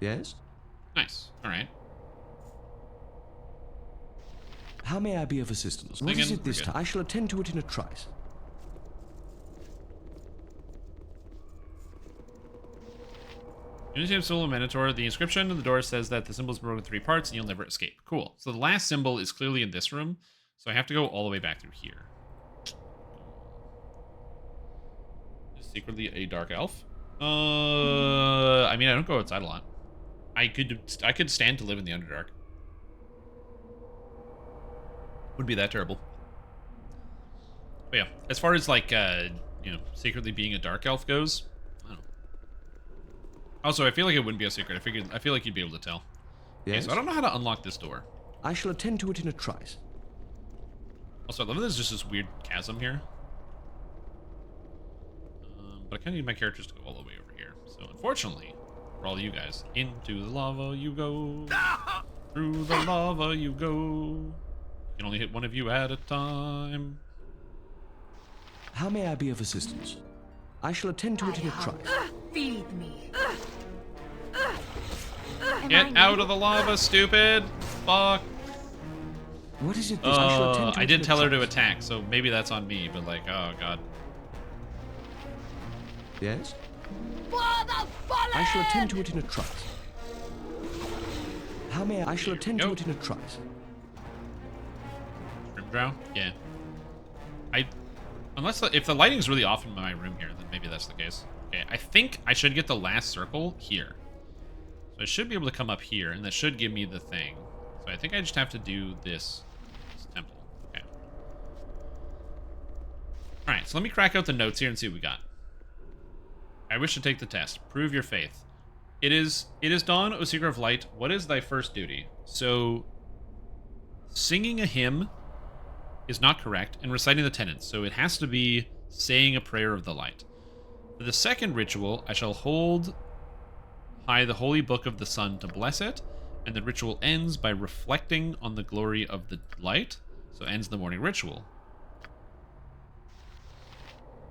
[SPEAKER 2] Yes?
[SPEAKER 1] Nice. All right.
[SPEAKER 2] How may I be of assistance? What is it this time? I shall attend to it in a trice.
[SPEAKER 1] Unity of Soul of Minotaur. The inscription on the door says that the symbol is broken in 3 parts and you'll never escape. Cool. So the last symbol is clearly in this room, so I have to go all the way back through here. Is secretly a dark elf? I mean, I don't go outside a lot. I could stand to live in the Underdark. Wouldn't be that terrible. But yeah, as far as like you know, secretly being a dark elf goes, I don't know. Also, I feel like it wouldn't be a secret. I feel like you'd be able to tell. Yes. Okay, so I don't know how to unlock this door.
[SPEAKER 2] I shall attend to it in a trice.
[SPEAKER 1] Also, I love that there's just this weird chasm here. But I kind of need my characters to go all the way over here. So unfortunately, for all you guys, into the lava you go. Through the lava you go. You can only hit one of you at a time.
[SPEAKER 2] How may I be of assistance? I shall attend to it in a trice.
[SPEAKER 10] Feed me.
[SPEAKER 1] Get out of the lava, stupid! Fuck.
[SPEAKER 2] What is it? I shall attend to
[SPEAKER 1] I
[SPEAKER 2] it
[SPEAKER 1] did
[SPEAKER 2] in a
[SPEAKER 1] tell her to
[SPEAKER 2] trice.
[SPEAKER 1] attack, so maybe that's on me, but like, oh god.
[SPEAKER 2] Yes? I shall attend to it in a trice. How may I shall attend to it in a trice.
[SPEAKER 1] drow? Yeah. If the lighting is really off in my room here, then maybe that's the case. Okay, I think I should get the last circle here. So I should be able to come up here, and that should give me the thing. So I think I just have to do this temple. Okay. Alright, so let me crack out the notes here and see what we got. I wish to take the test. Prove your faith. It is dawn, O seeker of light. What is thy first duty? So, singing a hymn is not correct, and reciting the tenets. So it has to be saying a prayer of the light. For the second ritual, I shall hold high the holy book of the sun to bless it, and the ritual ends by reflecting on the glory of the light. So ends the morning ritual.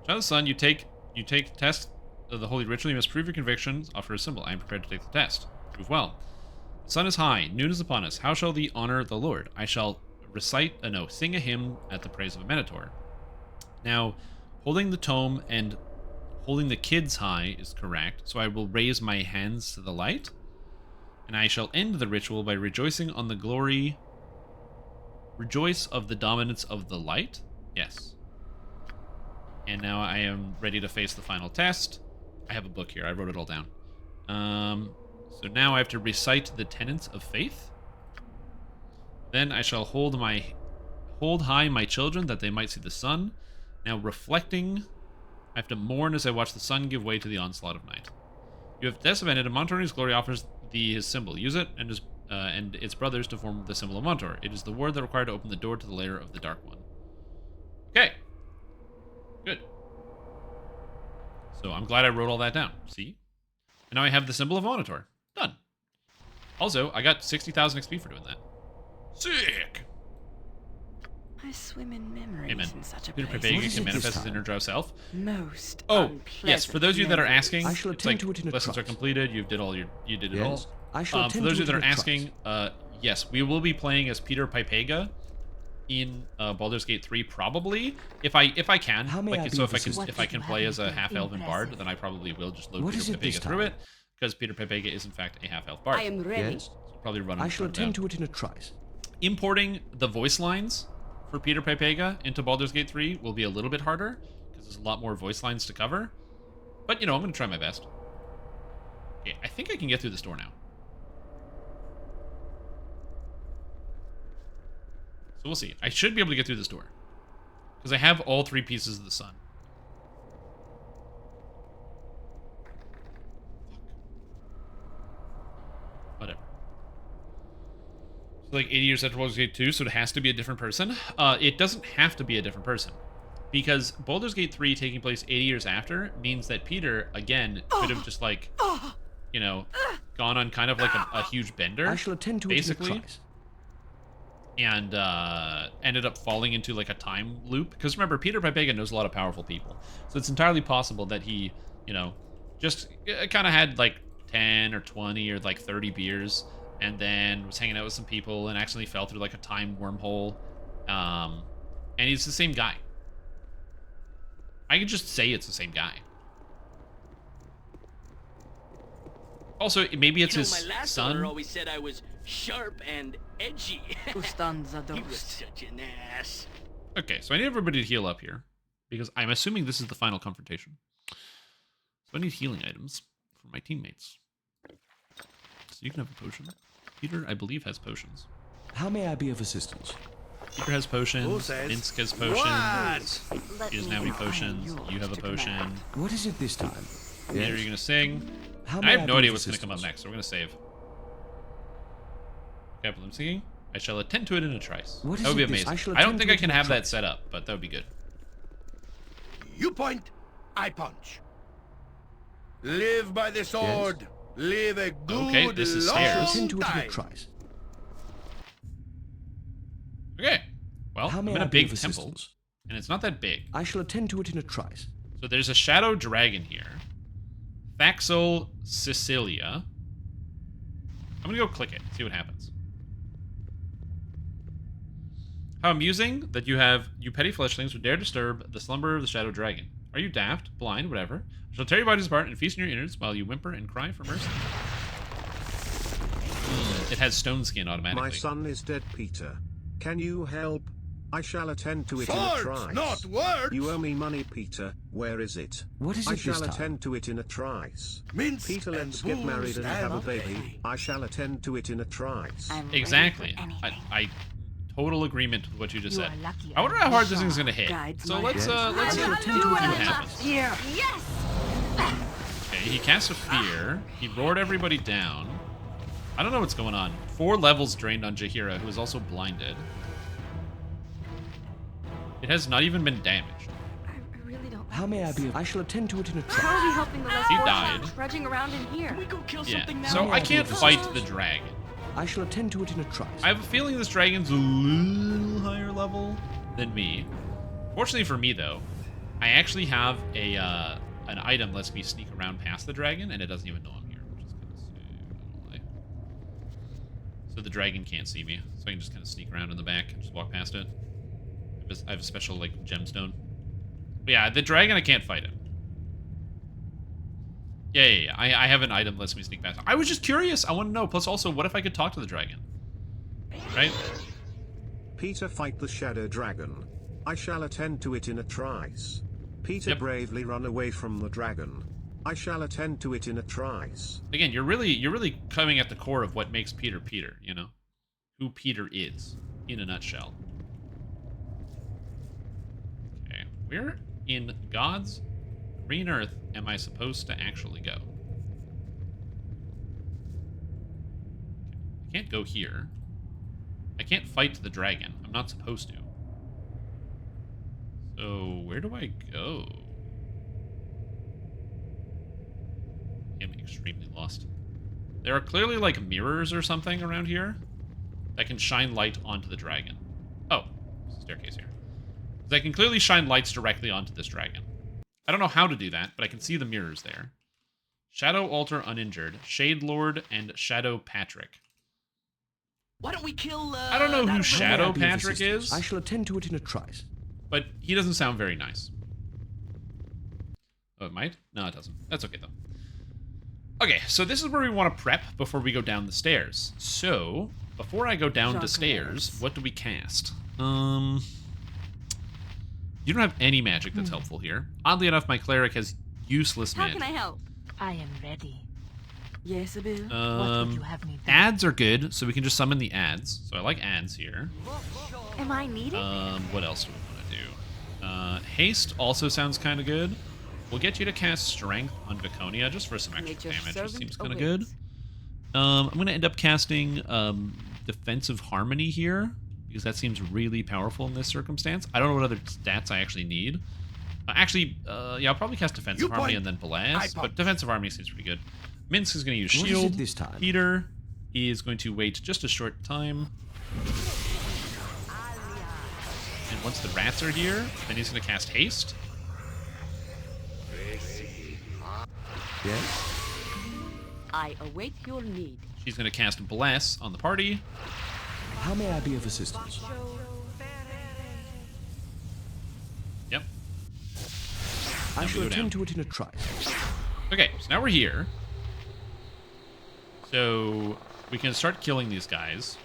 [SPEAKER 1] Child of the sun, you take the test of the holy ritual. You must prove your convictions. Offer a symbol. I am prepared to take the test. Prove well. The sun is high. Noon is upon us. How shall thee honor the Lord? I shall sing a hymn at the praise of a Minotaur. Now, holding the tome and holding the kids high is correct, so I will raise my hands to the light, and I shall end the ritual by rejoicing on the glory. Rejoice of the dominance of the light. Yes. And now I am ready to face the final test. I have a book here. I wrote it all down. So now I have to recite the tenets of faith. Then I shall hold high my children that they might see the sun. Now reflecting, I have to mourn as I watch the sun give way to the onslaught of night. You have thus ended, and Montor in his glory offers thee his symbol. Use it and its brothers to form the symbol of Montor. It is the word that required to open the door to the lair of the Dark One. Okay. Good. So I'm glad I wrote all that down. See? And now I have the symbol of Monitor. Done. Also, I got 60,000 XP for doing that. Sick!
[SPEAKER 12] I swim in memories
[SPEAKER 1] Amen.
[SPEAKER 12] in such a
[SPEAKER 1] Peter
[SPEAKER 12] place.
[SPEAKER 1] Pepega can manifest his inner drow self.
[SPEAKER 12] Most
[SPEAKER 1] yes. For those of you that are asking,
[SPEAKER 2] I shall
[SPEAKER 1] it's
[SPEAKER 2] attend
[SPEAKER 1] like
[SPEAKER 2] to it in a
[SPEAKER 1] lessons are
[SPEAKER 2] trice.
[SPEAKER 1] completed. You did it all.
[SPEAKER 2] I shall
[SPEAKER 1] For
[SPEAKER 2] attend
[SPEAKER 1] those
[SPEAKER 2] to
[SPEAKER 1] of you
[SPEAKER 2] it
[SPEAKER 1] that are
[SPEAKER 2] in a
[SPEAKER 1] asking, yes, we will be playing as Peter Pepega in Baldur's Gate 3 probably. If I can, if I can play as a half-elven bard, then I probably will just load Peter Pepega through it, because Peter Pepega is in fact a half-elf bard.
[SPEAKER 3] I am ready.
[SPEAKER 2] Yes.
[SPEAKER 1] So probably run.
[SPEAKER 2] I shall attend to it in a trice.
[SPEAKER 1] Importing the voice lines for Peter Pepega into Baldur's Gate 3 will be a little bit harder, because there's a lot more voice lines to cover. But, you know, I'm going to try my best. Okay, I think I can get through this door now. So we'll see. I should be able to get through this door, because I have all three pieces of the sun. Whatever. So like 80 years after Baldur's Gate 2, so it has to be a different person. It doesn't have to be a different person, because Baldur's Gate 3 taking place 80 years after means that Peter, again, could have just like, you know, gone on kind of like a huge bender.
[SPEAKER 2] I shall attend to
[SPEAKER 1] basically.
[SPEAKER 2] it in a trice.
[SPEAKER 1] And ended up falling into like a time loop. Because remember, Peter Pepega knows a lot of powerful people. So it's entirely possible that he, you know, just kind of had like 10 or 20 or like 30 beers, and then was hanging out with some people and accidentally fell through like a time wormhole. And he's the same guy. I could just say it's the same guy. Also, maybe it's his
[SPEAKER 9] my last
[SPEAKER 1] son.
[SPEAKER 9] owner always said I was sharp and edgy.
[SPEAKER 3] Ustanza
[SPEAKER 9] He was
[SPEAKER 3] dos.
[SPEAKER 9] such an ass.
[SPEAKER 1] Okay, so I need everybody to heal up here, because I'm assuming this is the final confrontation. So I need healing items for my teammates. So you can have a potion. Peter, I believe, has potions.
[SPEAKER 2] How may I be of assistance?
[SPEAKER 1] Peter has potions. Insk has potions.
[SPEAKER 6] What?
[SPEAKER 1] He doesn't have any potions. You have a potion.
[SPEAKER 2] What is it this time?
[SPEAKER 1] Peter, you're going to sing.
[SPEAKER 2] How
[SPEAKER 1] I
[SPEAKER 2] may
[SPEAKER 1] have no
[SPEAKER 2] be
[SPEAKER 1] idea
[SPEAKER 2] of
[SPEAKER 1] what's going to come up
[SPEAKER 2] assistance?
[SPEAKER 1] next, so we're going to save. Okay, I'm singing. I shall attend to it in a trice.
[SPEAKER 2] What is
[SPEAKER 1] That would be
[SPEAKER 2] it this?
[SPEAKER 1] amazing.
[SPEAKER 2] I
[SPEAKER 1] I
[SPEAKER 2] shall
[SPEAKER 1] don't
[SPEAKER 2] attend
[SPEAKER 1] think
[SPEAKER 2] to
[SPEAKER 1] I
[SPEAKER 2] it
[SPEAKER 1] can
[SPEAKER 2] in a
[SPEAKER 1] have that
[SPEAKER 2] trice.
[SPEAKER 1] set up, but that would be good.
[SPEAKER 5] You point, I punch. Live by the sword. Live a good
[SPEAKER 1] Okay, this is
[SPEAKER 5] long
[SPEAKER 1] stairs.
[SPEAKER 2] Attend to it in a
[SPEAKER 5] time.
[SPEAKER 2] trice.
[SPEAKER 1] Okay. Well,
[SPEAKER 2] How
[SPEAKER 1] I'm
[SPEAKER 2] may
[SPEAKER 1] in
[SPEAKER 2] I
[SPEAKER 1] a
[SPEAKER 2] be
[SPEAKER 1] big
[SPEAKER 2] of
[SPEAKER 1] temple,
[SPEAKER 2] assistance?
[SPEAKER 1] and it's not that big.
[SPEAKER 2] I shall attend to it in a trice.
[SPEAKER 1] So there's a shadow dragon here. Thaxel Sicilia. I'm gonna go click it, see what happens. How amusing that you petty fleshlings would dare disturb the slumber of the shadow dragon. Are you daft, blind, whatever? I shall tear your bodies apart and feast on your innards while you whimper and cry for mercy. It has stone skin automatically.
[SPEAKER 4] My son is dead, Peter. Can you help? I shall attend to it
[SPEAKER 5] Swords,
[SPEAKER 4] in a trice.
[SPEAKER 5] not words!
[SPEAKER 4] You owe me money, Peter. Where is it?
[SPEAKER 2] What is it
[SPEAKER 4] I
[SPEAKER 2] this
[SPEAKER 4] shall
[SPEAKER 2] time?
[SPEAKER 4] attend to it in a trice.
[SPEAKER 5] Mince
[SPEAKER 4] Peter,
[SPEAKER 5] and
[SPEAKER 4] let's get married and
[SPEAKER 5] booze
[SPEAKER 4] have a
[SPEAKER 5] and
[SPEAKER 4] baby. I shall attend to it in a trice.
[SPEAKER 1] Exactly. I total agreement with what you just
[SPEAKER 10] You
[SPEAKER 1] said.
[SPEAKER 10] are lucky
[SPEAKER 1] I wonder how hard this thing's gonna hit.
[SPEAKER 3] Guides
[SPEAKER 1] So
[SPEAKER 3] my
[SPEAKER 1] let's
[SPEAKER 3] hand.
[SPEAKER 1] see what happens.
[SPEAKER 3] Here. Yes!
[SPEAKER 1] Okay, he casts a fear. He roared everybody down. I don't know what's going on. 4 levels drained on Jaheira, who is also blinded. It has not even been damaged.
[SPEAKER 3] I really don't.
[SPEAKER 2] How may I be? I shall attend to it in a trice.
[SPEAKER 3] How are we helping the less
[SPEAKER 1] He
[SPEAKER 3] fortunate
[SPEAKER 1] died.
[SPEAKER 3] trudging around in here?
[SPEAKER 9] Can we go kill
[SPEAKER 1] Yeah,
[SPEAKER 9] something now?
[SPEAKER 1] so I can't fight the dragon.
[SPEAKER 2] I shall attend to it in a trice.
[SPEAKER 1] I have a feeling this dragon's a little higher level than me. Fortunately for me, though, I actually have a an item that lets me sneak around past the dragon, and it doesn't even know I'm here, which is kind of sick. I don't lie. So the dragon can't see me, so I can just kind of sneak around in the back and just walk past it. I have a special, like, gemstone. But yeah, the dragon, I can't fight it. Yeah. I have an item that lets me sneak past. I was just curious. I want to know. Plus, also, what if I could talk to the dragon? Right?
[SPEAKER 4] Peter, fight the shadow dragon. I shall attend to it in a trice. Peter, bravely run away from the dragon. I shall attend to it in a trice.
[SPEAKER 1] Again, you're really coming at the core of what makes Peter Peter, you know? Who Peter is, in a nutshell. Okay, where in God's green earth am I supposed to actually go? I can't go here. I can't fight the dragon. I'm not supposed to. So, where do I go? I'm extremely lost. There are clearly, like, mirrors or something around here that can shine light onto the dragon. Oh, there's a staircase here. Because I can clearly shine lights directly onto this dragon. I don't know how to do that, but I can see the mirrors there. Shadow Altar Uninjured, Shade Lord, and Shadow Patrick.
[SPEAKER 9] Why don't we kill,
[SPEAKER 1] I don't know who Shadow Patrick is.
[SPEAKER 2] I shall attend to it in a trice.
[SPEAKER 1] But he doesn't sound very nice. Oh, it might? No, it doesn't. That's okay, though. Okay, so this is where we want to prep before we go down the stairs. So, before I go down the stairs, what do we cast? You don't have any magic that's helpful here. Oddly enough, my cleric has useless magic.
[SPEAKER 3] How can I help?
[SPEAKER 10] I am ready.
[SPEAKER 3] Yes, Abil?
[SPEAKER 10] What would you have me do?
[SPEAKER 1] Ads are good, so we can just summon the ads. So I like ads here.
[SPEAKER 3] Am I needed?
[SPEAKER 1] What else do we want to do? Haste also sounds kind of good. We'll get you to cast Strength on Viconia just for some extra damage, which seems kind of good. I'm going to end up casting Defensive Harmony here, because that seems really powerful in this circumstance. I don't know what other stats I actually need. Yeah, I'll probably cast Defensive Harmony and then Blast, but Defensive Harmony seems pretty good. Minsk is going to use Shield.
[SPEAKER 2] What is it this time?
[SPEAKER 1] Peter is going to wait just a short time. And once the rats are here, then he's going to cast Haste.
[SPEAKER 2] Yes?
[SPEAKER 3] I await your need.
[SPEAKER 1] She's going to cast Bless on the party.
[SPEAKER 2] How may I be of assistance?
[SPEAKER 1] Yep.
[SPEAKER 2] I shall attend to it in a trice.
[SPEAKER 1] Okay, so now we're here. So we can start killing these guys.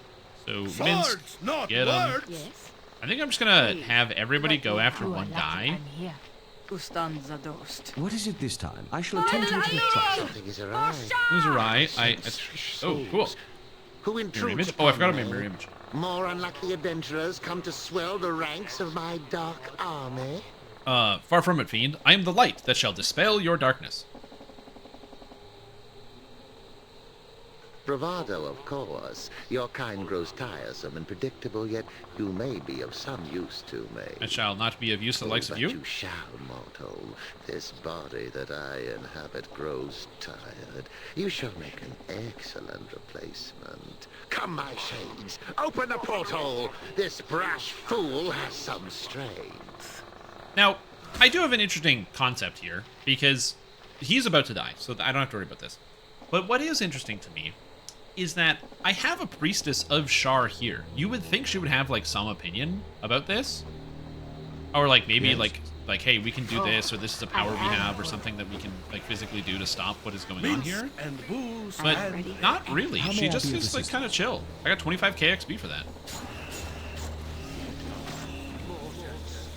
[SPEAKER 1] So Minsk, get them.
[SPEAKER 3] Yes.
[SPEAKER 1] I think I'm just going to have everybody go after one guy.
[SPEAKER 2] What is it this time? I shall attend to it in a trice.
[SPEAKER 6] Something is awry.
[SPEAKER 1] Who's awry? Oh, cool.
[SPEAKER 6] Who
[SPEAKER 1] Mirror
[SPEAKER 6] intrudes
[SPEAKER 1] image? Oh, I
[SPEAKER 6] upon
[SPEAKER 1] forgot about
[SPEAKER 6] me?
[SPEAKER 1] mirror image.
[SPEAKER 6] More unlucky adventurers come to swell the ranks of my dark army.
[SPEAKER 1] Far from it, fiend. I am the light that shall dispel your darkness.
[SPEAKER 6] Bravado, of course. Your kind grows tiresome and predictable, yet you may be of some use to me.
[SPEAKER 1] I shall not be of use to the likes of
[SPEAKER 6] But
[SPEAKER 1] you.
[SPEAKER 6] you shall, mortal. This body that I inhabit grows tired. You shall make an excellent replacement. Come, my shades, open the porthole. This brash fool has some strength.
[SPEAKER 1] Now, I do have an interesting concept here, because he's about to die, so I don't have to worry about this. But what is interesting to me is that I have a priestess of Shar here. You would think she would have, like, some opinion about this. Or, like, maybe, like, hey, we can do this, or this is a power we have, or something that we can, like, physically do to stop what is going on here. But not really. She just seems, like, kind of chill. I got 25k XP for that.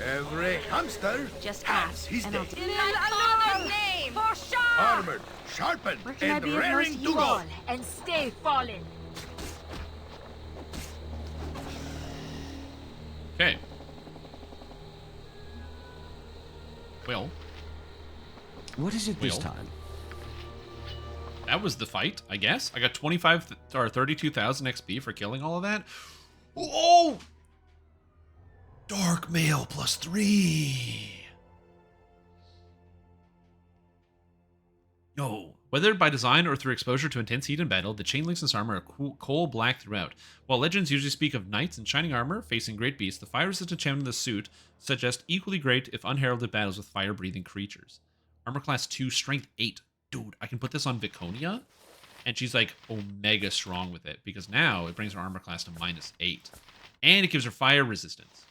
[SPEAKER 5] Every hamster
[SPEAKER 3] Just
[SPEAKER 5] has
[SPEAKER 3] ask,
[SPEAKER 5] his
[SPEAKER 3] and
[SPEAKER 5] day.
[SPEAKER 3] I'll
[SPEAKER 9] In my father's name! For sure!
[SPEAKER 5] Armored, sharpened,
[SPEAKER 3] Where can I
[SPEAKER 5] and
[SPEAKER 3] be of most
[SPEAKER 5] raring
[SPEAKER 3] use?
[SPEAKER 5] to go.
[SPEAKER 10] Fall and stay fallen.
[SPEAKER 1] Okay. Well.
[SPEAKER 2] What is it this time?
[SPEAKER 1] That was the fight, I guess. I got 25 or 32,000 XP for killing all of that. Oh! Dark Mail +3. No. Whether by design or through exposure to intense heat in battle, the chain links in this armor are coal black throughout. While legends usually speak of knights in shining armor facing great beasts, the fire-resistant enchantment of the suit suggests equally great if unheralded battles with fire-breathing creatures. Armor class 2, strength 8. Dude, I can put this on Viconia, and she's like omega strong with it, because now it brings her armor class to -8. And it gives her fire resistance.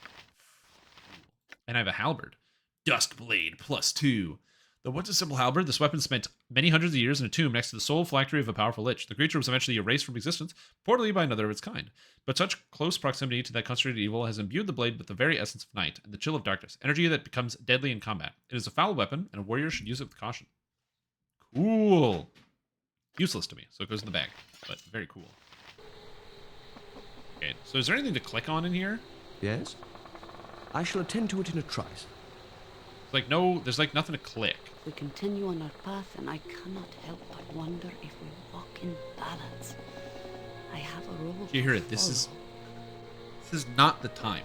[SPEAKER 1] And I have a halberd. Dustblade +2. Though once a simple halberd, this weapon spent many hundreds of years in a tomb next to the soul phylactery of a powerful lich. The creature was eventually erased from existence, reportedly by another of its kind. But such close proximity to that concentrated evil has imbued the blade with the very essence of night and the chill of darkness, energy that becomes deadly in combat. It is a foul weapon, and a warrior should use it with caution. Cool. Useless to me, so it goes in the bag, but very cool. Okay, so is there anything to click on in here?
[SPEAKER 2] Yes? I shall attend to it in a trice.
[SPEAKER 1] Like, no, there's like nothing to click.
[SPEAKER 3] We continue on our path, and I cannot help but wonder if we walk in balance. I have a role.
[SPEAKER 1] Do you hear it? This is not the time.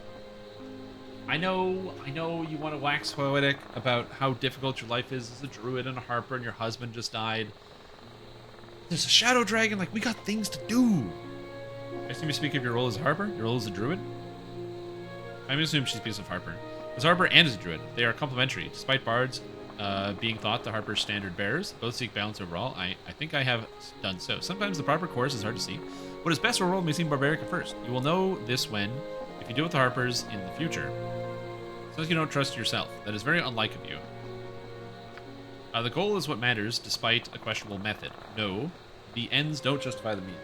[SPEAKER 1] I know you want to wax poetic about how difficult your life is as a druid and a harper, and your husband just died. There's a shadow dragon. Like, we got things to do. I assume you speak of your role as a harper. Your role as a druid. I'm assuming she speaks of harper. As a harper and as a druid, they are complementary. Despite bards being thought the harper's standard bearers, both seek balance overall. I think I have done so. Sometimes the proper course is hard to see. What is best for a world may seem barbaric at first. You will know this when, if you deal with the harpers in the future. Since you don't trust yourself, that is very unlike of you. The goal is what matters, despite a questionable method. No, the ends don't justify the means.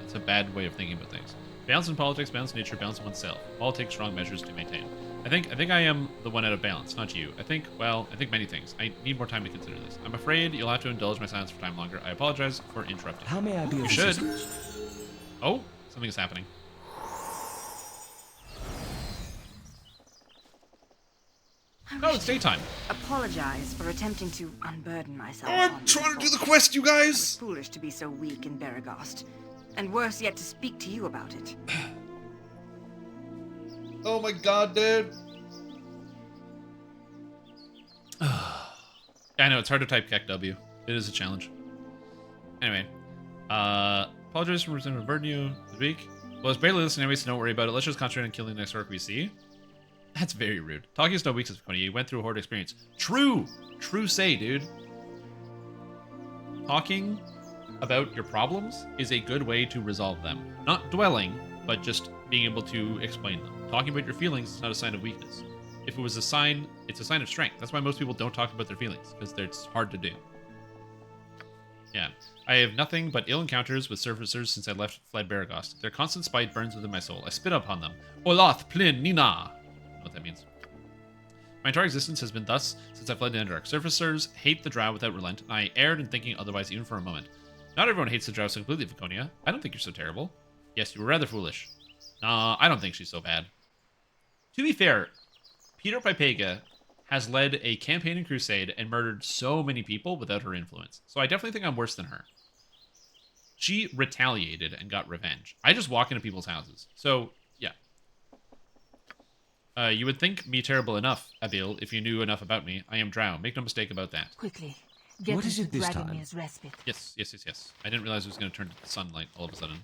[SPEAKER 1] It's a bad way of thinking about things. Balance in politics, balance in nature, balance in oneself. All take strong measures to maintain. I think I am the one out of balance, not you. I think many things. I need more time to consider this. I'm afraid you'll have to indulge my silence for time longer. I apologize for interrupting.
[SPEAKER 2] How may I be of assistance?
[SPEAKER 1] Oh, something is happening. Oh, it's daytime.
[SPEAKER 12] Apologize for attempting to unburden myself.
[SPEAKER 1] I'm trying to do the quest, you guys.
[SPEAKER 12] It was foolish to be so weak in Beregost, and worse yet to speak to you about it.
[SPEAKER 1] Oh my god, dude. I know, it's hard to type KEKW. It is a challenge. Anyway. Apologize for burden you this week. Well, it's barely listening anyway, so don't worry about it. Let's just concentrate on killing the next orc we see. That's very rude. Talking is no weakness, Cody. You went through a horde experience. True! True say, dude. Talking about your problems is a good way to resolve them. Not dwelling, but just being able to explain them. Talking about your feelings is not a sign of weakness. If it was a sign, it's a sign of strength. That's why most people don't talk about their feelings, because it's hard to do. Yeah. I have nothing but ill encounters with surfacers since I fled Beregost. Their constant spite burns within my soul. I spit upon them. Olath plin nina! I don't know what that means. My entire existence has been thus since I fled the Underdark. Surfacers hate the drow without relent, and I erred in thinking otherwise even for a moment. Not everyone hates the drow so completely, Viconia. I don't think you're so terrible. Yes, you were rather foolish. Nah, I don't think she's so bad. To be fair, Peter Pipega has led a campaign and crusade and murdered so many people without her influence. So I definitely think I'm worse than her. She retaliated and got revenge. I just walk into people's houses. So, yeah. You would think me terrible enough, Abil, if you knew enough about me. I am drow. Make no mistake about that.
[SPEAKER 10] Quickly. Get
[SPEAKER 2] What is it this time?
[SPEAKER 10] Dragomir's respite.
[SPEAKER 1] Yes. I didn't realize it was going to turn to sunlight all of a sudden.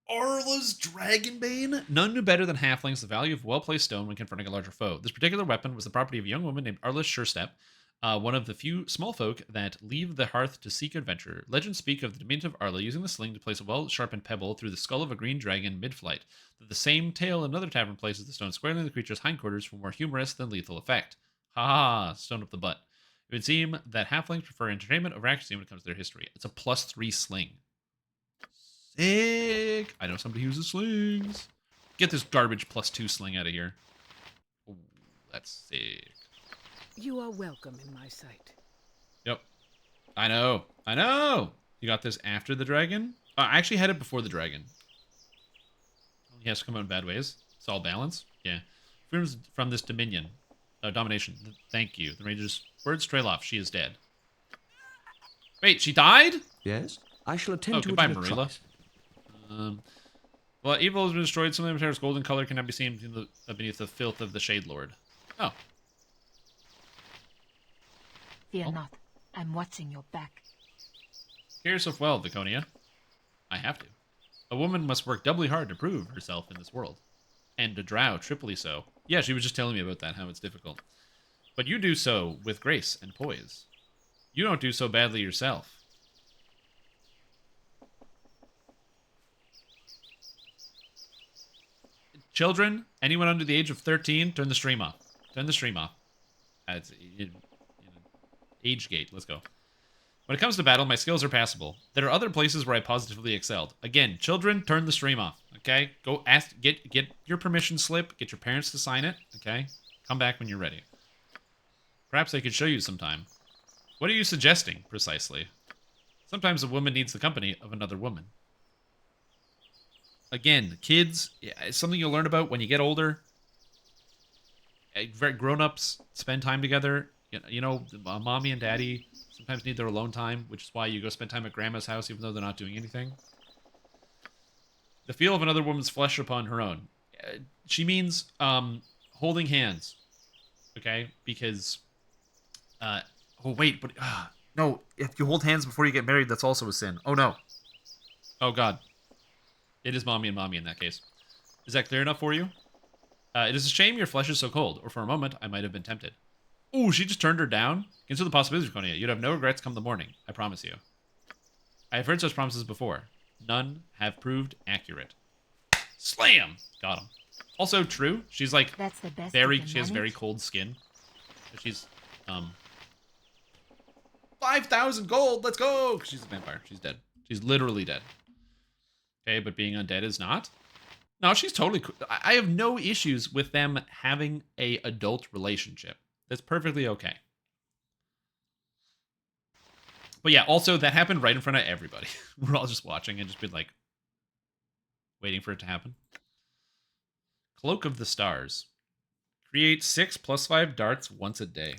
[SPEAKER 1] Arla's Dragonbane? None knew better than halflings the value of well-placed stone when confronting a larger foe. This particular weapon was the property of a young woman named Arla Surestep, one of the few small folk that leave the hearth to seek adventure. Legends speak of the diminutive Arla using the sling to place a well-sharpened pebble through the skull of a green dragon mid-flight. The same tale in another tavern places the stone squarely in the creature's hindquarters for more humorous than lethal effect. Ha ha, stone up the butt. It would seem that halflings prefer entertainment over accuracy when it comes to their history. It's a +3 sling. Sick! I know somebody who uses slings. Get this garbage +2 sling out of here. Ooh, that's sick.
[SPEAKER 13] You are welcome in my sight.
[SPEAKER 1] Yep. I know. I know! You got this after the dragon? I actually had it before the dragon. He has to come out in bad ways. It's all balance. Yeah. Freedom from this dominion. Domination. Thank you. The ranger's words trail off. She is dead. Wait, she died?
[SPEAKER 2] Yes? I shall attend to
[SPEAKER 1] goodbye,
[SPEAKER 2] it in a
[SPEAKER 1] Marilla.
[SPEAKER 2] trice.
[SPEAKER 1] Well, evil has been destroyed. Some of the Terror's golden color cannot be seen beneath the filth of the Shade Lord. Oh.
[SPEAKER 10] Fear not. I'm watching your back.
[SPEAKER 1] Carry yourself well, Viconia. I have to. A woman must work doubly hard to prove herself in this world. And to drow triply so. Yeah, she was just telling me about that, how it's difficult. But you do so with grace and poise. You don't do so badly yourself. Children, anyone under the age of 13, turn the stream off. Turn the stream off. It's age gate. Let's go. When it comes to battle, my skills are passable. There are other places where I positively excelled. Again, children, turn the stream off. Okay? Go ask, get your permission slip, get your parents to sign it. Okay? Come back when you're ready. Perhaps I could show you sometime. What are you suggesting, precisely? Sometimes a woman needs the company of another woman. Again, kids, it's something you'll learn about when you get older. Grown-ups spend time together. You know, mommy and daddy sometimes need their alone time, which is why you go spend time at grandma's house even though they're not doing anything. The feel of another woman's flesh upon her own. She means holding hands. Okay? Because... oh, wait, but... no, if you hold hands before you get married, that's also a sin. Oh, no. Oh, God. It is mommy and mommy in that case. Is that clear enough for you? It is a shame your flesh is so cold, or for a moment, I might have been tempted. Ooh, she just turned her down? Consider the possibilities, Draconia. You'd have no regrets come the morning. I promise you. I have heard such promises before. None have proved accurate. Slam! Got him. Also true. She's like
[SPEAKER 10] That's the best
[SPEAKER 1] she has very cold skin. She's 5,000 gold. Let's go. She's a vampire. She's dead. She's literally dead. Okay, but being undead is not. No, she's totally cool. I have no issues with them having a adult relationship. That's perfectly okay. But yeah, also that happened right in front of everybody. We're all just watching and just been like waiting for it to happen. Cloak of the Stars. Create 6 +5 darts once a day.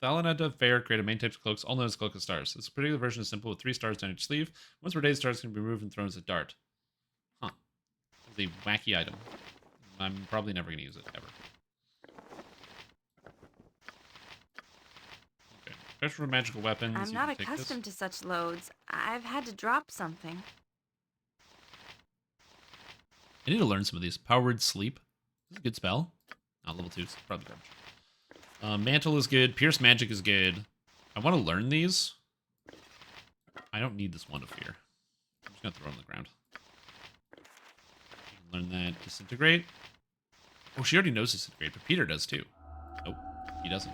[SPEAKER 1] Thalanada Fair created main types of cloaks, all known as Cloak of Stars. This particular version is simple with 3 stars down each sleeve. Once per day, the stars can be removed and thrown as a dart. Huh. It's a wacky item. I'm probably never going to use it, ever. Okay. Special magical weapons.
[SPEAKER 14] I'm not accustomed to such loads. I've had to drop something.
[SPEAKER 1] I need to learn some of these. Powered Sleep. This is a good spell. Not level 2, so probably garbage. Mantle is good. Pierce Magic is good. I want to learn these. I don't need this Wand of Fear. I'm just going to throw it on the ground. Learn that. Disintegrate. Oh, she already knows Disintegrate, but Peter does too. Nope, he doesn't.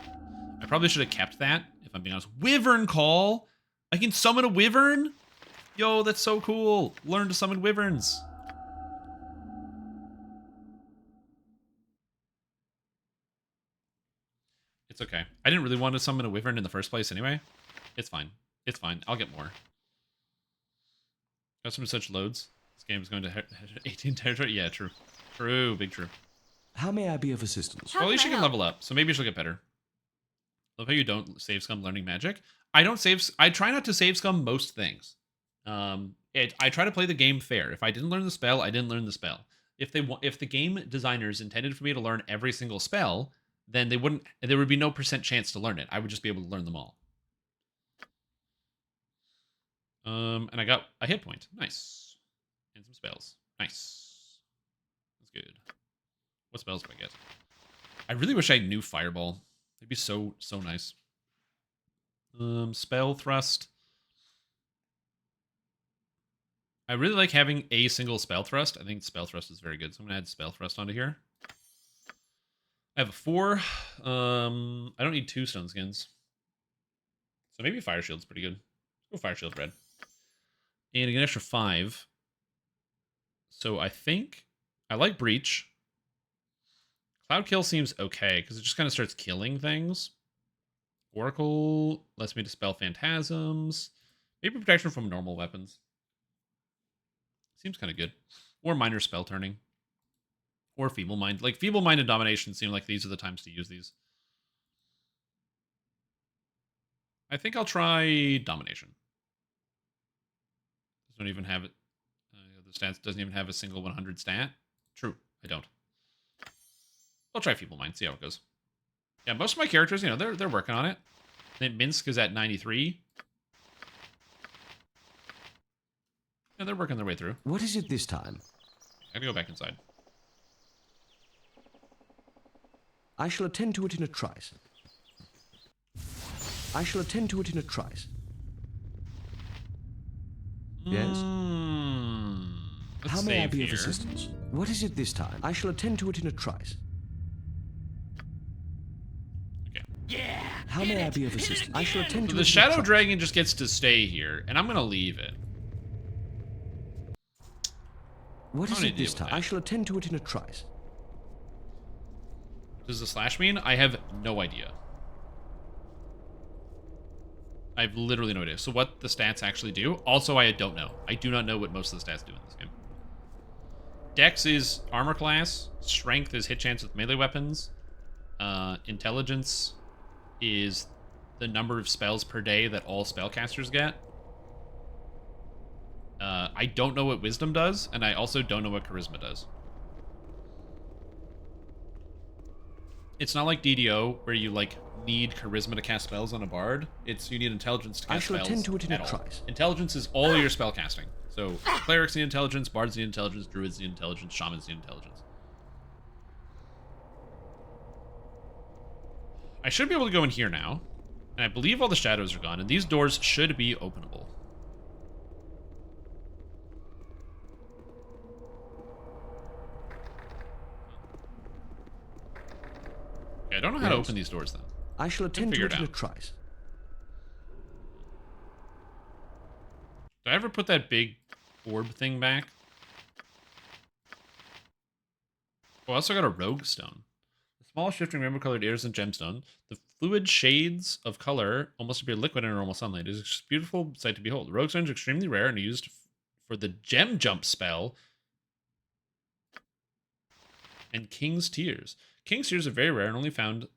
[SPEAKER 1] I probably should have kept that, if I'm being honest. Wyvern Call! I can summon a wyvern? Yo, that's so cool. Learn to summon wyverns. It's okay. I didn't really want to summon a wyvern in the first place anyway. It's fine. It's fine. I'll get more. Got some such loads. This game is going to 18 territory. Yeah, true. True. Big true.
[SPEAKER 2] How may I be of assistance?
[SPEAKER 1] Well, at least you can level up, so maybe you should get better. Love how you don't save scum learning magic. I don't save... I try not to save scum most things. I try to play the game fair. If I didn't learn the spell, I didn't learn the spell. If the game designers intended for me to learn every single spell, then there would be no % chance to learn it. I would just be able to learn them all. And I got a hit point. Nice. And some spells. Nice. That's good. What spells do I get? I really wish I knew Fireball. It'd be so nice. Spell Thrust. I really like having a single Spell Thrust. I think Spell Thrust is very good. So I'm going to add Spell Thrust onto here. I have a 4. I don't need 2 Stone Skins. So maybe Fire Shield's pretty good. Go Fire Shield Red. And I get an extra 5. So I think I like Breach. Cloud Kill seems okay, because it just kind of starts killing things. Oracle lets me dispel phantasms. Maybe protection from normal weapons. Seems kind of good. Or minor spell turning. Or Feeble Mind. Like, Feeble Mind and Domination seem like these are the times to use these. I think I'll try Domination. Doesn't even have it. The stats doesn't even have a single 100 stat. True, I don't. I'll try Feeble Mind, see how it goes. Yeah, most of my characters, you know, they're working on it. Then Minsk is at 93. Yeah, they're working their way through.
[SPEAKER 2] What is it this time?
[SPEAKER 1] I gotta go back inside.
[SPEAKER 2] I shall attend to it in a trice. I shall attend to it in a trice. Yes? How may I be of assistance? What is it this time? I shall attend to it in a trice.
[SPEAKER 1] Okay.
[SPEAKER 9] Yeah.
[SPEAKER 2] How may I be of assistance? I shall attend to it.
[SPEAKER 1] The Shadow Dragon just gets to stay here, and I'm gonna leave it.
[SPEAKER 2] What is it this time? I shall attend to it in a trice.
[SPEAKER 1] Does the slash mean? I have no idea. I have literally no idea. So what the stats actually do? Also, I don't know. I do not know what most of the stats do in this game. Dex is armor class. Strength is hit chance with melee weapons. Intelligence is the number of spells per day that all spellcasters get. I don't know what wisdom does, and I also don't know what charisma does. It's not like DDO, where you, like, need charisma to cast spells on a bard. It's you need intelligence to cast spells. I shall attend to it in a trice. Intelligence is all your spell casting. So, clerics need intelligence, bards need intelligence, druids need intelligence, shamans need intelligence. I should be able to go in here now. And I believe all the shadows are gone, and these doors should be openable. Okay, I don't know how to open these doors, then.
[SPEAKER 2] I shall attend to it in a trice.
[SPEAKER 1] Did I ever put that big orb thing back? Oh, I also got a rogue stone. The small shifting rainbow-colored iridescent gemstone. The fluid shades of color almost appear liquid in normal sunlight. It is a beautiful sight to behold. The rogue stone is extremely rare and used for the gem jump spell and King's Tears. King's Tears are very rare and only found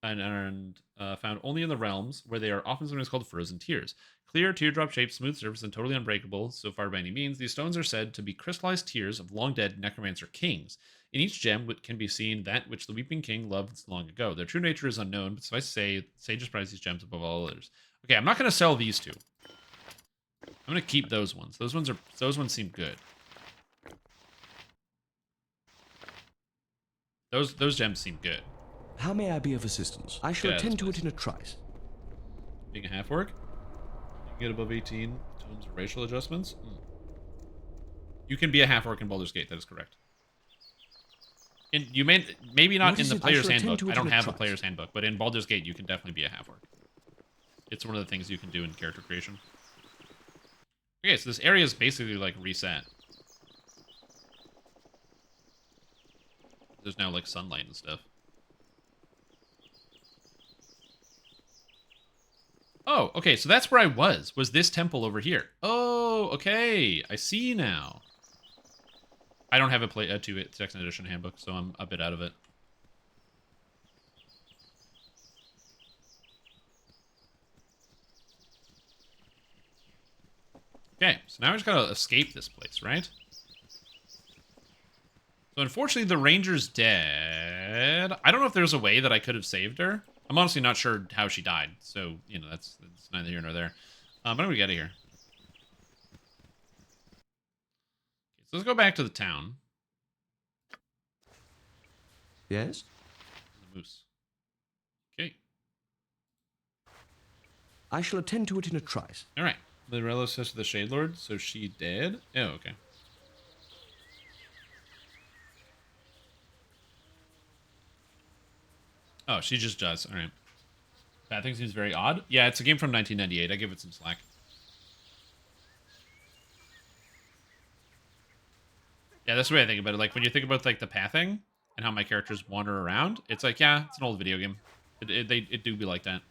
[SPEAKER 1] found only in the realms, where they are often sometimes called Frozen Tears. Clear, teardrop-shaped, smooth surface, and totally unbreakable, so far by any means, these stones are said to be crystallized tears of long-dead necromancer kings. In each gem can be seen that which the Weeping King loved long ago. Their true nature is unknown, but suffice to say, sages prize these gems above all others. Okay, I'm not going to sell these two. I'm going to keep those ones. Those ones seem good. Those gems seem good.
[SPEAKER 2] How may I be of assistance? I shall attend to it in a trice.
[SPEAKER 1] Being a half-orc? You can get above 18 tomes of racial adjustments? You can be a half-orc in Baldur's Gate, that is correct. And you may, maybe not in the player's handbook. I don't have a player's handbook, but in Baldur's Gate, you can definitely be a half-orc. It's one of the things you can do in character creation. Okay, so this area is basically, like, reset. There's now, like, sunlight and stuff. Oh, okay, so that's where I was this temple over here. Oh, okay, I see now. I don't have a 2nd edition handbook, so I'm a bit out of it. Okay, so now I just gotta escape this place, right? So unfortunately, the ranger's dead. I don't know if there's a way that I could have saved her. I'm honestly not sure how she died, so, you know, that's neither here nor there. But I'm gonna get out of here. Okay, so let's go back to the town.
[SPEAKER 2] Yes?
[SPEAKER 1] The moose. Okay.
[SPEAKER 2] I shall attend to it in a trice.
[SPEAKER 1] Alright. Lorello says to the Shade Lord, so she dead? Oh, okay. Oh, she just does. Alright. That thing seems very odd. Yeah, it's a game from 1998. I give it some slack. Yeah, that's the way I think about it. Like, when you think about, like, the pathing and how my characters wander around, it's like, yeah, it's an old video game. It do be like that.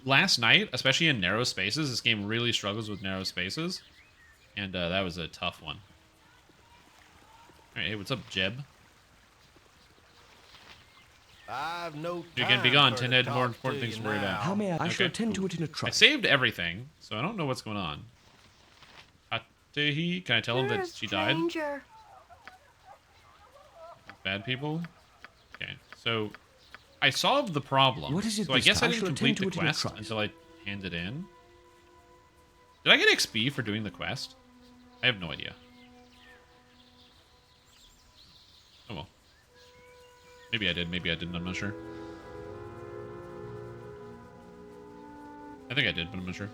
[SPEAKER 1] Last night, especially in narrow spaces, this game really struggles with narrow spaces. And that was a tough one. Alright, hey, what's up, Jeb?
[SPEAKER 11] I've no
[SPEAKER 1] You
[SPEAKER 11] time
[SPEAKER 1] can be gone.
[SPEAKER 11] for
[SPEAKER 1] 10
[SPEAKER 11] to
[SPEAKER 1] had more
[SPEAKER 11] talk
[SPEAKER 1] important
[SPEAKER 11] to
[SPEAKER 1] things
[SPEAKER 11] you
[SPEAKER 1] to worry about.
[SPEAKER 2] How may I shall attend to it in a
[SPEAKER 1] I
[SPEAKER 2] trice.
[SPEAKER 1] saved everything, so I don't know what's going on. Hatehi, can I tell him that she died? Bad people? Okay, so I solved the problem.
[SPEAKER 2] What is it
[SPEAKER 1] so I
[SPEAKER 2] this
[SPEAKER 1] guess I
[SPEAKER 2] time? I
[SPEAKER 1] didn't
[SPEAKER 2] shall
[SPEAKER 1] complete
[SPEAKER 2] attend to
[SPEAKER 1] the
[SPEAKER 2] it in a
[SPEAKER 1] quest
[SPEAKER 2] trice.
[SPEAKER 1] until I handed in. Did I get XP for doing the quest? I have no idea. Oh well. Maybe I did, maybe I didn't, I'm not sure. I think I did, but I'm not sure.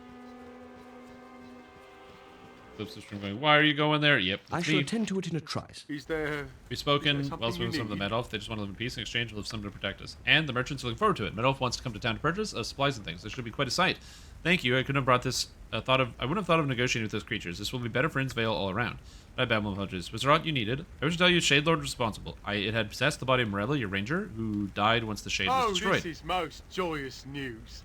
[SPEAKER 1] Flips the stream going, why are you going there? Yep,
[SPEAKER 2] I
[SPEAKER 1] that's
[SPEAKER 2] shall
[SPEAKER 1] me.
[SPEAKER 2] attend to it in a trice.
[SPEAKER 7] Is there...
[SPEAKER 1] We've spoken,
[SPEAKER 7] something
[SPEAKER 1] well spoken
[SPEAKER 7] you
[SPEAKER 1] some of the
[SPEAKER 7] need?
[SPEAKER 1] Medolf. They just want to live in peace. In exchange, we'll have someone to protect us. And the merchants are looking forward to it. Medolf wants to come to town to purchase supplies and things. This should be quite a sight. Thank you. I couldn't have brought this, I wouldn't have thought of negotiating with those creatures. This will be better for Immensdale all around. I babble apologies. Was there aught you needed? I wish to tell you Shade Lord was responsible. It had possessed the body of Morella, your ranger, who died once the Shade was destroyed.
[SPEAKER 7] This is most joyous news.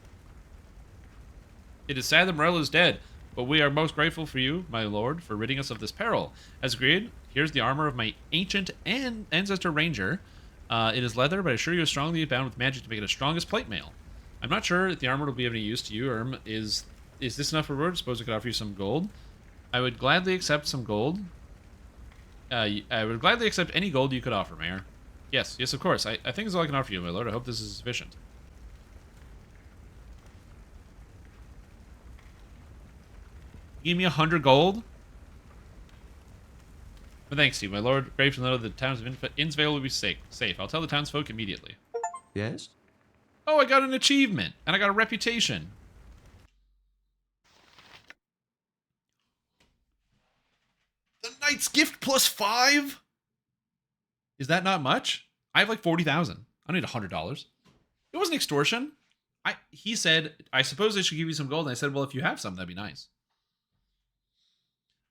[SPEAKER 1] It is sad that Morella is dead, but we are most grateful for you, my lord, for ridding us of this peril. As agreed, here's the armor of my ancient and ancestor ranger. It is leather, but I assure you is strongly bound with magic to make it as strong as plate mail. I'm not sure if the armor will be of any use to you, Is this enough reward? Suppose I could offer you some gold. I would gladly accept some gold. I would gladly accept any gold you could offer, Mayor. Yes, of course. I think that's all I can offer you, my lord. I hope this is sufficient. Give me 100 gold? But thanks to you, my lord. Brave to know that the towns of Immensdale will be safe. I'll tell the townsfolk immediately.
[SPEAKER 2] Yes?
[SPEAKER 1] Oh, I got an achievement, and I got a reputation. The Knight's Gift plus 5? Is that not much? I have like 40,000. I need $100. It wasn't extortion. He said, I suppose I should give you some gold. And I said, well, if you have some, that'd be nice.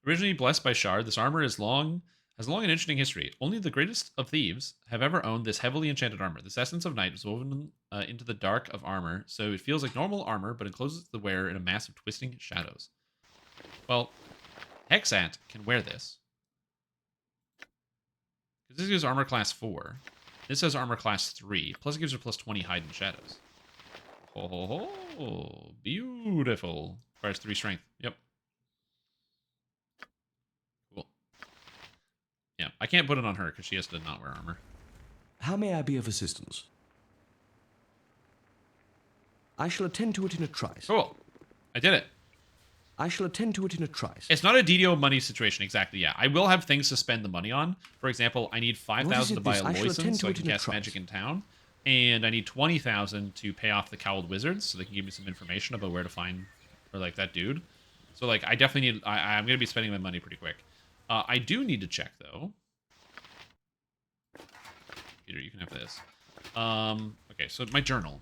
[SPEAKER 1] Originally blessed by Shard, this armor has a long and interesting history. Only the greatest of thieves have ever owned this heavily enchanted armor. This essence of night is woven into the dark of armor, so it feels like normal armor, but encloses the wearer in a mass of twisting shadows. Well, Hexat can wear this. This gives armor class 4. This has armor class 3. Plus it gives her plus 20 hide and shadows. Oh, beautiful. Requires 3 strength. Yep. Cool. Yeah, I can't put it on her because she has to not wear armor.
[SPEAKER 2] How may I be of assistance? I shall attend to it in a trice.
[SPEAKER 1] Cool. I did it.
[SPEAKER 2] I shall attend to it in a trice.
[SPEAKER 1] It's not a DDO money situation, exactly, yeah. I will have things to spend the money on. For example, I need 5,000 to buy a license so I can cast magic in town. And I need 20,000 to pay off the Cowled Wizards so they can give me some information about where to find, or like, that dude. So, like, I definitely need, I'm going to be spending my money pretty quick. I do need to check, though. Peter, you can have this. Okay, so my journal.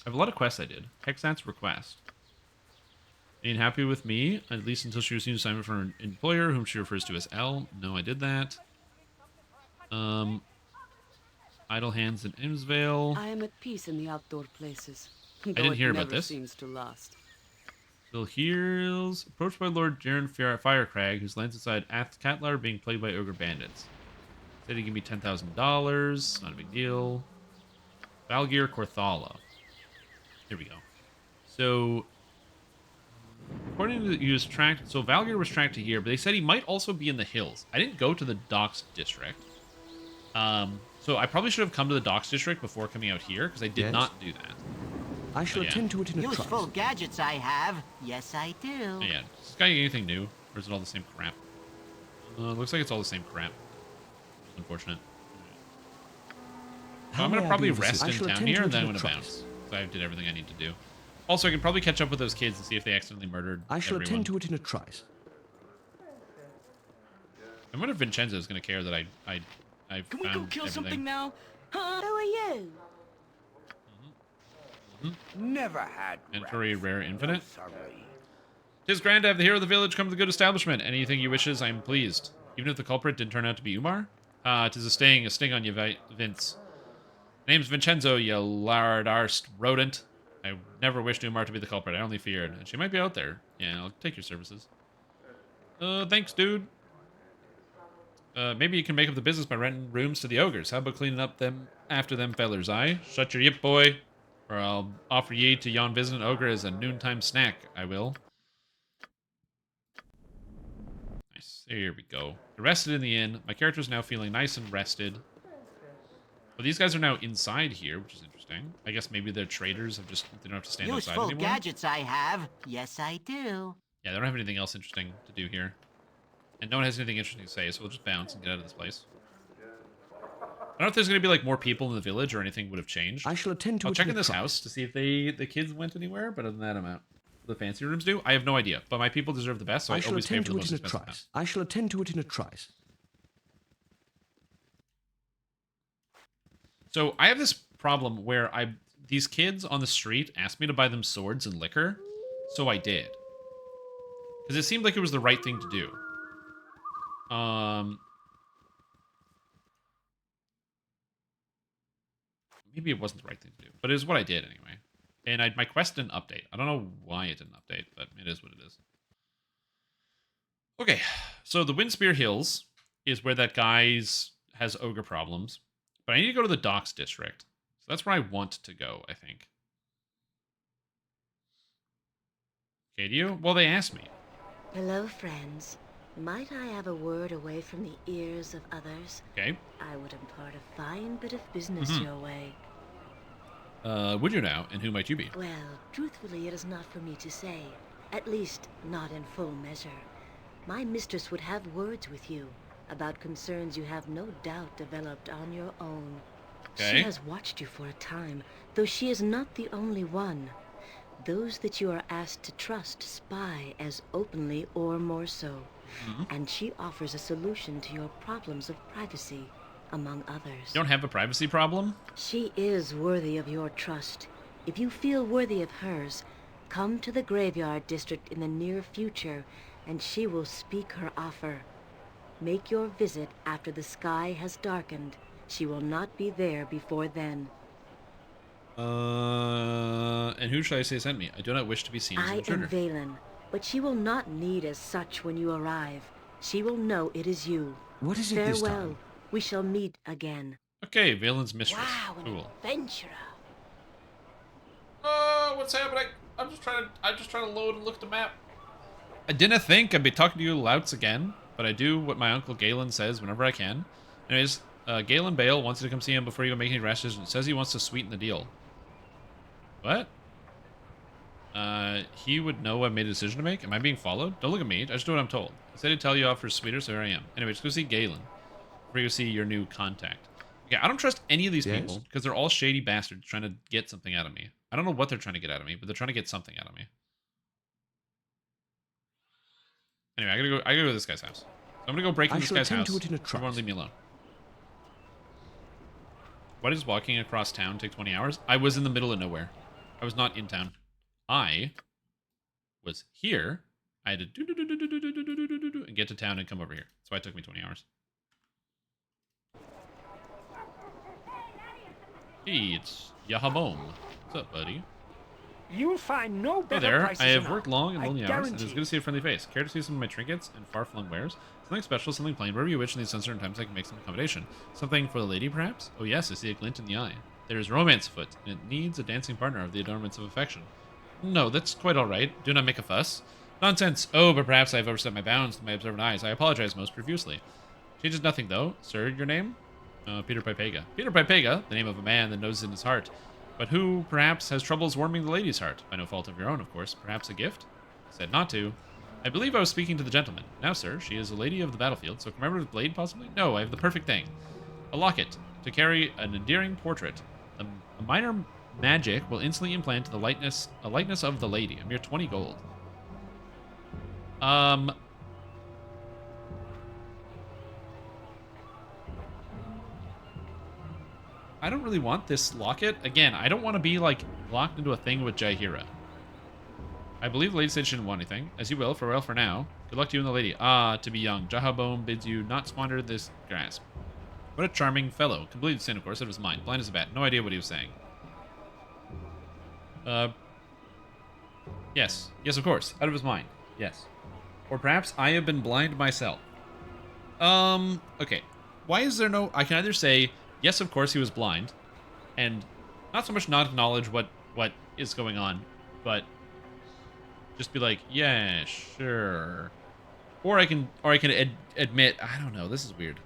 [SPEAKER 1] I have a lot of quests I did. Hexat's request. Ain't happy with me, at least until she receives assignment from her employer, whom she refers to as L. No, I did that. Idle hands in Immensdale.
[SPEAKER 3] I am at peace in the outdoor places.
[SPEAKER 1] I didn't hear about this.
[SPEAKER 3] Seems to last.
[SPEAKER 1] Bill Heals, approached by Lord Jaren Firecrag, whose lands inside Catlar are being plagued by ogre bandits. Said he give me $10,000. Not a big deal. Valgir Korthala. Here we go. So, according to he was tracked. So Valgir was tracked to here, but they said he might also be in the hills. I didn't go to the Docks district. So I probably should have come to the Docks district before coming out here because I did not do that.
[SPEAKER 2] I shall attend to it in a trice.
[SPEAKER 8] Useful gadgets I have. Yes, I do.
[SPEAKER 1] Yeah. Does this guy get anything new, or is it all the same crap? Looks like it's all the same crap. Unfortunate. So I'm gonna probably rest in town here, and then I'm gonna bounce. So I did everything I need to do. Also, I can probably catch up with those kids and see if they accidentally murdered
[SPEAKER 2] I shall
[SPEAKER 1] everyone.
[SPEAKER 2] attend to it in a trice.
[SPEAKER 1] I wonder if Vincenzo's gonna care that I
[SPEAKER 9] Can we go kill something now? Huh?
[SPEAKER 14] Who are you?
[SPEAKER 5] Never had
[SPEAKER 1] Inventory rare infinite.
[SPEAKER 5] Sorry.
[SPEAKER 1] 'Tis grand to have the hero of the village come to the good establishment. Anything he wishes, I am pleased. Even if the culprit didn't turn out to be Umar? Tis a sting on you, Vince. Name's Vincenzo, you lard-arsed rodent. I never wished Umar to be the culprit. I only feared. And she might be out there. Yeah, I'll take your services. Thanks, dude. Maybe you can make up the business by renting rooms to the ogres. How about cleaning up them after them fellers, aye? Shut your yip, boy. Or I'll offer ye to yon visiting ogre as a noontime snack, I will. Nice. Here we go. Rested in the inn. My character's now feeling nice and rested. But these guys are now inside here, which is interesting. I guess maybe they're traders. They don't have to stand outside anymore.
[SPEAKER 8] Useful gadgets I have. Yes, I do.
[SPEAKER 1] Yeah, they don't have anything else interesting to do here. And no one has anything interesting to say, so we'll just bounce and get out of this place. I don't know if there's going to be like more people in the village or anything would have changed.
[SPEAKER 2] I shall attend to
[SPEAKER 1] I'll
[SPEAKER 2] it
[SPEAKER 1] check
[SPEAKER 2] in
[SPEAKER 1] in this house to see if the kids went anywhere, but other than that, I'm out. The fancy rooms do? I have no idea, but my people deserve the best, so I always pay for the most expensive house.
[SPEAKER 2] I shall attend to it in a trice.
[SPEAKER 1] So I have this problem where these kids on the street asked me to buy them swords and liquor, so I did. Because it seemed like it was the right thing to do. Maybe it wasn't the right thing to do, but it is what I did anyway. And my quest didn't update. I don't know why it didn't update, but it is what it is. Okay, so the Windspear Hills is where that guy's has ogre problems. But I need to go to the Docks District. So that's where I want to go, I think. Okay, do you? Well, they asked me.
[SPEAKER 15] Hello, friends. Might I have a word away from the ears of others?
[SPEAKER 1] Okay.
[SPEAKER 15] I would impart a fine bit of business your way.
[SPEAKER 1] Would you now? And who might you be?
[SPEAKER 15] Well, truthfully, it is not for me to say. At least, not in full measure. My mistress would have words with you about concerns you have no doubt developed on your own.
[SPEAKER 1] Okay.
[SPEAKER 15] She has watched you for a time, though she is not the only one. Those that you are asked to trust spy as openly or more so. And she offers a solution to your problems of privacy, among others.
[SPEAKER 1] You don't have a privacy problem?
[SPEAKER 15] She is worthy of your trust. If you feel worthy of hers, come to the graveyard district in the near future, and she will speak her offer. Make your visit after the sky has darkened. She will not be there before then.
[SPEAKER 1] And who should I say sent me? I do not wish to be seen as an intruder.
[SPEAKER 15] I am Valen, but she will not need as such when you arrive. She will know it is you.
[SPEAKER 2] What is it this time?
[SPEAKER 15] Farewell. We shall meet again.
[SPEAKER 1] Okay, Valen's mistress.
[SPEAKER 15] Wow,
[SPEAKER 1] cool.
[SPEAKER 15] Adventurer.
[SPEAKER 1] What's happening? I'm just trying to load and look at the map. I didn't think I'd be talking to you louts again, but I do what my uncle Galen says whenever I can. Anyways, Galen Bale wants you to come see him before you go make any rash decisions. Says he wants to sweeten the deal. What? He would know I made a decision to make? Am I being followed? Don't look at me. I just do what I'm told. He said he'd tell you off for sweeter, so here I am. Anyway, just go see Galen. Before you go see your new contact. Okay, I don't trust any of these people because they're all shady bastards trying to get something out of me. I don't know what they're trying to get out of me, but they're trying to get something out of me. Anyway, I gotta go to this guy's house. So I'm gonna go break into this guy's house. Everyone leave me alone. Why does walking across town take 20 hours? I was in the middle of nowhere. I was not in town. I was here. I had to and get to town and come over here. That's why it took me 20 hours. Hey, it's Yahabom. What's up, buddy?
[SPEAKER 16] You'll find no better
[SPEAKER 1] Hey there,
[SPEAKER 16] prices
[SPEAKER 1] I have
[SPEAKER 16] than
[SPEAKER 1] worked
[SPEAKER 16] ours.
[SPEAKER 1] long and lonely
[SPEAKER 16] I
[SPEAKER 1] hours, and it's
[SPEAKER 16] guarantee.
[SPEAKER 1] good to see a friendly face. Care to see some of my trinkets and far-flung wares? Something special, something plain, wherever you wish in these uncertain times I can make some accommodation. Something for the lady, perhaps? Oh yes, I see a glint in the eye. There is romance afoot, and it needs a dancing partner of the adornments of affection. No, that's quite all right. Do not make a fuss. Nonsense. Oh, but perhaps I have overstepped my bounds to my observant eyes. I apologize most profusely. Changes nothing, though. Sir, your name? Peter Pipega. Peter Pipega, the name of a man that knows in his heart. But who, perhaps, has troubles warming the lady's heart? By no fault of your own, of course. Perhaps a gift? Said not to. I believe I was speaking to the gentleman. Now, sir, she is a lady of the battlefield, so commemorative blade, possibly? No, I have the perfect thing. A locket, to carry an endearing portrait. A minor magic will instantly implant a likeness of the lady. A mere 20 gold. I don't really want this locket. Again, I don't want to be, like, locked into a thing with Jaihira. I believe the lady said she didn't want anything. As you will, farewell for now. Good luck to you and the lady. Ah, to be young. Jahabom bids you not squander this grasp. What a charming fellow. Completely sane, of course, out of his mind. Blind as a bat. No idea what he was saying. Yes. Yes, of course. Out of his mind. Yes. Or perhaps I have been blind myself. Okay. Why is there no... I can either say, yes, of course he was blind, and not so much not acknowledge what is going on, but just be like, yeah, sure. Or I can admit, I don't know, this is weird.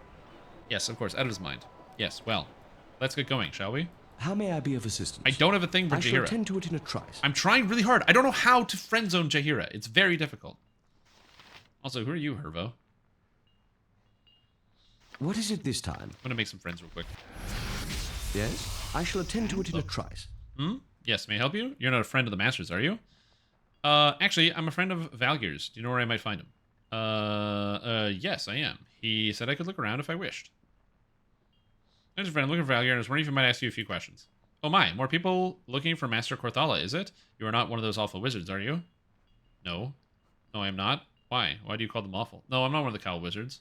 [SPEAKER 1] Yes, of course, out of his mind. Yes, well, let's get going, shall we?
[SPEAKER 2] How may I be of assistance?
[SPEAKER 1] I don't have a thing for Jaheira.
[SPEAKER 2] I shall attend to it in a trice.
[SPEAKER 1] I'm trying really hard. I don't know how to friend zone Jaheira. It's very difficult. Also, who are you, Hervo?
[SPEAKER 2] What is it this time?
[SPEAKER 1] I'm gonna make some friends real quick.
[SPEAKER 2] Yes, I shall attend to it in a trice.
[SPEAKER 1] Yes, may I help you? You're not a friend of the Masters, are you? Actually, I'm a friend of Valgyr's. Do you know where I might find him? Yes, I am. He said I could look around if I wished. There's a friend looking for Valgyr, and I was wondering if he might ask you a few questions. Oh my, more people looking for Master Korthala, is it? You are not one of those awful wizards, are you? No. No, I am not. Why? Why do you call them awful? No, I'm not one of the cowl wizards.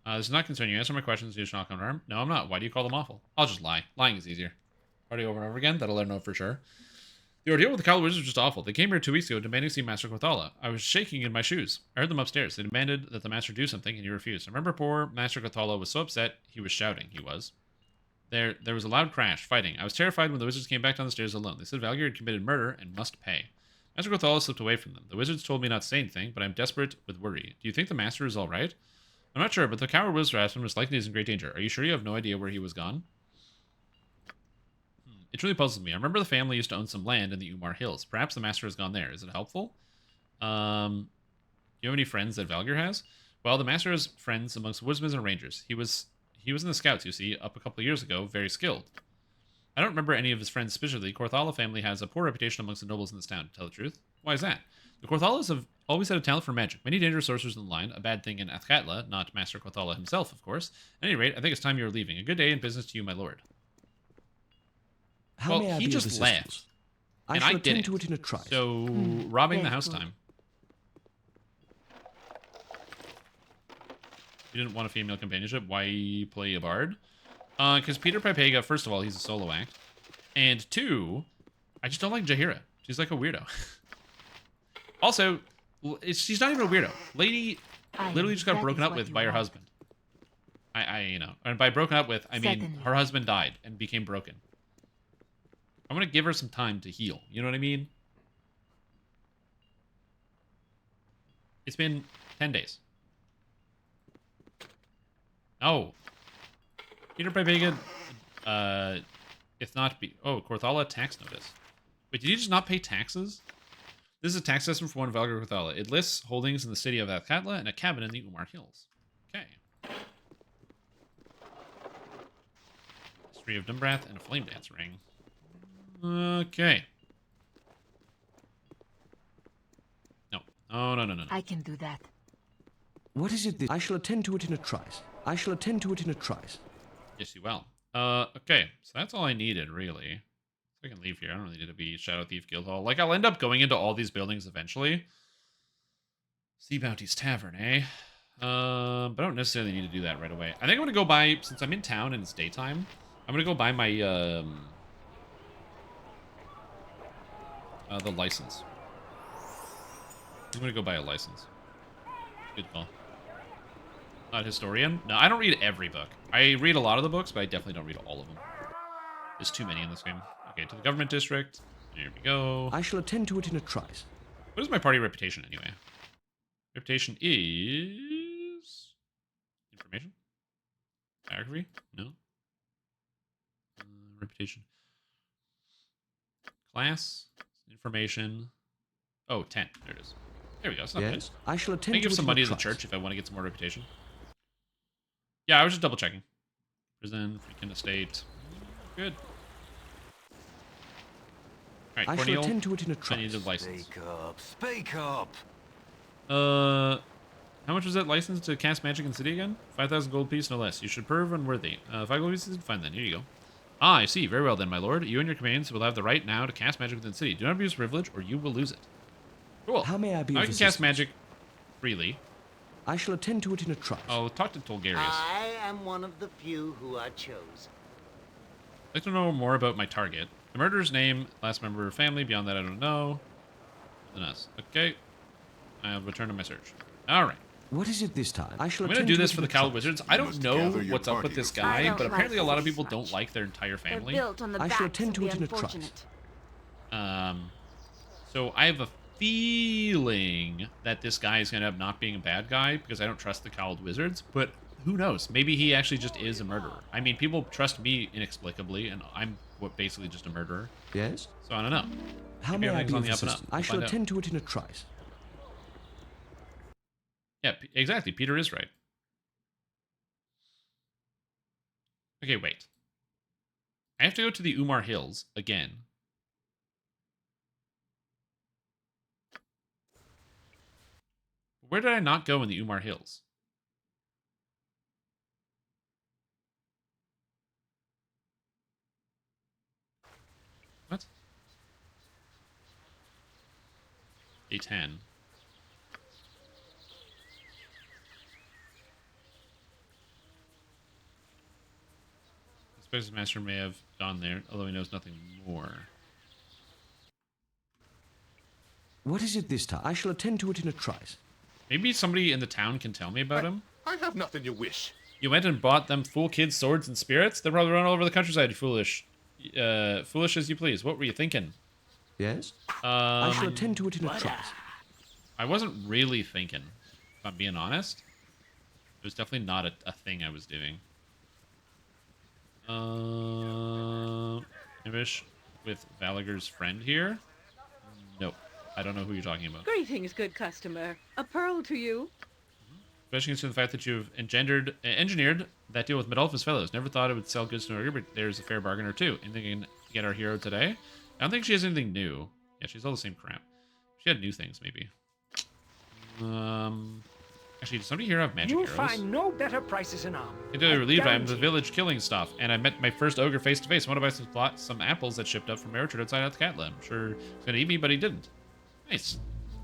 [SPEAKER 1] This does not concern you. Answer my questions, you shall not come to harm. No, I'm not. Why do you call them awful? I'll just lie. Lying is easier. Party over and over again. That'll let her know for sure. The ordeal with the cowl wizards was just awful. They came here 2 weeks ago demanding to see Master Korthala. I was shaking in my shoes. I heard them upstairs. They demanded that the master do something, and he refused. I remember poor Master Korthala was so upset, he was shouting. He was. There was a loud crash, fighting. I was terrified when the wizards came back down the stairs alone. They said Valgyr had committed murder and must pay. Master Korthala slipped away from them. The wizards told me not to say anything, but I'm desperate with worry. Do you think the master is all right? I'm not sure, but the coward wizard asked him, most likely he's in great danger. Are you sure you have no idea where he was gone? It truly puzzles me. I remember the family used to own some land in the Umar Hills. Perhaps the master has gone there. Is it helpful? Do you have any friends that Valgyr has? Well, the master has friends amongst woodsmen and rangers. He was in the scouts, you see, up a couple of years ago, very skilled. I don't remember any of his friends specifically. Korthala family has a poor reputation amongst the nobles in this town, to tell the truth. Why is that? The Korthalas have always had a talent for magic. Many dangerous sorcerers in the line, a bad thing in Athkatla, not Master Korthala himself, of course. At any rate, I think it's time you were leaving. A good day in business to you, my lord.
[SPEAKER 2] How may I
[SPEAKER 1] he
[SPEAKER 2] be
[SPEAKER 1] just
[SPEAKER 2] of
[SPEAKER 1] left.
[SPEAKER 2] I
[SPEAKER 1] and
[SPEAKER 2] shall
[SPEAKER 1] I
[SPEAKER 2] attend
[SPEAKER 1] didn't.
[SPEAKER 2] to it in a trice.
[SPEAKER 1] So, robbing the house time. You didn't want a female companionship. Why play a bard? Because Peter Pipega, first of all, he's a solo act. And 2, I just don't like Jaheira. She's like a weirdo. Also, she's not even a weirdo. Lady literally just got broken up with by her husband. You know. And by broken up with, I mean her husband died and became broken. I'm going to give her some time to heal. You know what I mean? It's been 10 days. Oh. Peter Pipega, if not be... Oh, Korthala tax notice. Wait, did you just not pay taxes? This is a tax system for one Valgyr Korthala. It lists holdings in the city of Athkatla and a cabin in the Umar Hills. Okay. History of Dumbrath and a flame dance ring. Okay. No. Oh, no.
[SPEAKER 10] I can do that.
[SPEAKER 2] What is it? I shall attend to it in a trice. I shall attend to it in a trice.
[SPEAKER 1] Yes, you will. Okay. So that's all I needed, really. So I can leave here. I don't really need to be Shadow Thief Guildhall. Like, I'll end up going into all these buildings eventually. Sea Bounty's Tavern, eh? But I don't necessarily need to do that right away. I think I'm going to go buy, since I'm in town and it's daytime, I'm going to go buy my, the license. I'm going to go buy a license. Good call. Not historian? No, I don't read every book. I read a lot of the books, but I definitely don't read all of them. There's too many in this game. Okay, to the government district. Here we go.
[SPEAKER 2] I shall attend to it in a trice.
[SPEAKER 1] What is my party reputation, anyway? Reputation is... Information? Biography? No. Reputation. Class. Information. Oh, 10. There it is. There we go. It's not bad.
[SPEAKER 2] I shall attend
[SPEAKER 1] I can give
[SPEAKER 2] to
[SPEAKER 1] some
[SPEAKER 2] it
[SPEAKER 1] money
[SPEAKER 2] in
[SPEAKER 1] to
[SPEAKER 2] a
[SPEAKER 1] the
[SPEAKER 2] trice.
[SPEAKER 1] church if I want to get some more reputation. Yeah, I was just double checking. Prison, freaking estate. Good. Alright,
[SPEAKER 2] I
[SPEAKER 1] Corneal.
[SPEAKER 2] shall attend to it in a trice.
[SPEAKER 1] I need a license.
[SPEAKER 11] Speak up. Speak up.
[SPEAKER 1] How much was that license to cast magic in the city again? 5,000 gold piece, no less. You should prove unworthy. 5 gold pieces? Fine then, here you go. Ah, I see. Very well then, my lord. You and your companions will have the right now to cast magic within the city. Do not abuse privilege, or you will lose it. Cool.
[SPEAKER 2] How may I be
[SPEAKER 1] now
[SPEAKER 2] of
[SPEAKER 1] I can
[SPEAKER 2] assistance?
[SPEAKER 1] cast magic freely.
[SPEAKER 2] I shall attend to it in a trice.
[SPEAKER 1] I'll talk to Tolgarius.
[SPEAKER 8] I am one of the few who are chosen.
[SPEAKER 1] I'd like to know more about my target. The murderer's name, last member of family. Beyond that, I don't know. Than us. Okay. I'll return to my search. All right.
[SPEAKER 2] What is it this time? I shall
[SPEAKER 1] I'm going to do this for the Cowled
[SPEAKER 2] Trice.
[SPEAKER 1] Wizards. I don't know what's up with this guy, but apparently a lot of people don't like their entire
[SPEAKER 14] They're
[SPEAKER 1] family.
[SPEAKER 14] built on the
[SPEAKER 2] I shall
[SPEAKER 14] backs
[SPEAKER 2] attend
[SPEAKER 14] of
[SPEAKER 2] to
[SPEAKER 14] the
[SPEAKER 2] it in a trice.
[SPEAKER 14] unfortunate.
[SPEAKER 1] So I have a feeling that this guy is going to end up not being a bad guy because I don't trust the Cowled Wizards, but who knows? Maybe he actually just is a murderer. I mean, people trust me inexplicably, and I'm basically just a murderer.
[SPEAKER 2] Yes?
[SPEAKER 1] So I don't know.
[SPEAKER 2] How
[SPEAKER 1] Maybe
[SPEAKER 2] may I
[SPEAKER 1] everything's
[SPEAKER 2] be
[SPEAKER 1] on
[SPEAKER 2] of
[SPEAKER 1] the up and up.
[SPEAKER 2] assistance? I
[SPEAKER 1] We'll
[SPEAKER 2] shall
[SPEAKER 1] find out.
[SPEAKER 2] attend to it in a trice.
[SPEAKER 1] Yeah, exactly. Peter is right. Okay, wait. I have to go to the Umar Hills again. Where did I not go in the Umar Hills? What? A10. The Space Master may have gone there, although he knows nothing more.
[SPEAKER 2] What is it this time? I shall attend to it in a trice.
[SPEAKER 1] Maybe somebody in the town can tell me about him?
[SPEAKER 17] I have nothing you wish.
[SPEAKER 1] You went and bought them fool kids swords and spirits? They're probably run all over the countryside, you foolish. Foolish as you please. What were you thinking?
[SPEAKER 2] Yes? I shall attend to it in a trice.
[SPEAKER 1] I wasn't really thinking, if I'm being honest. It was definitely not a thing I was doing. Imish with Valager's friend here? Nope. I don't know who you're talking about.
[SPEAKER 13] Greetings, good customer. A pearl to you.
[SPEAKER 1] Especially considering the fact that you've engineered that deal with Medolphus Fellows. Never thought it would sell goods to an ogre, but there's a fair bargain or two. Anything you can get our hero today? I don't think she has anything new. Yeah, she's all the same crap. She had new things, maybe. Actually, does somebody here have magic
[SPEAKER 16] You'll
[SPEAKER 1] arrows?
[SPEAKER 16] find no better prices in arm.
[SPEAKER 1] I did relieved I'm the village killing stuff, and I met my first ogre face to face. I want to buy some apples that shipped up from Orchard outside out the cat lab. I'm sure he's gonna eat me, but he didn't. Nice.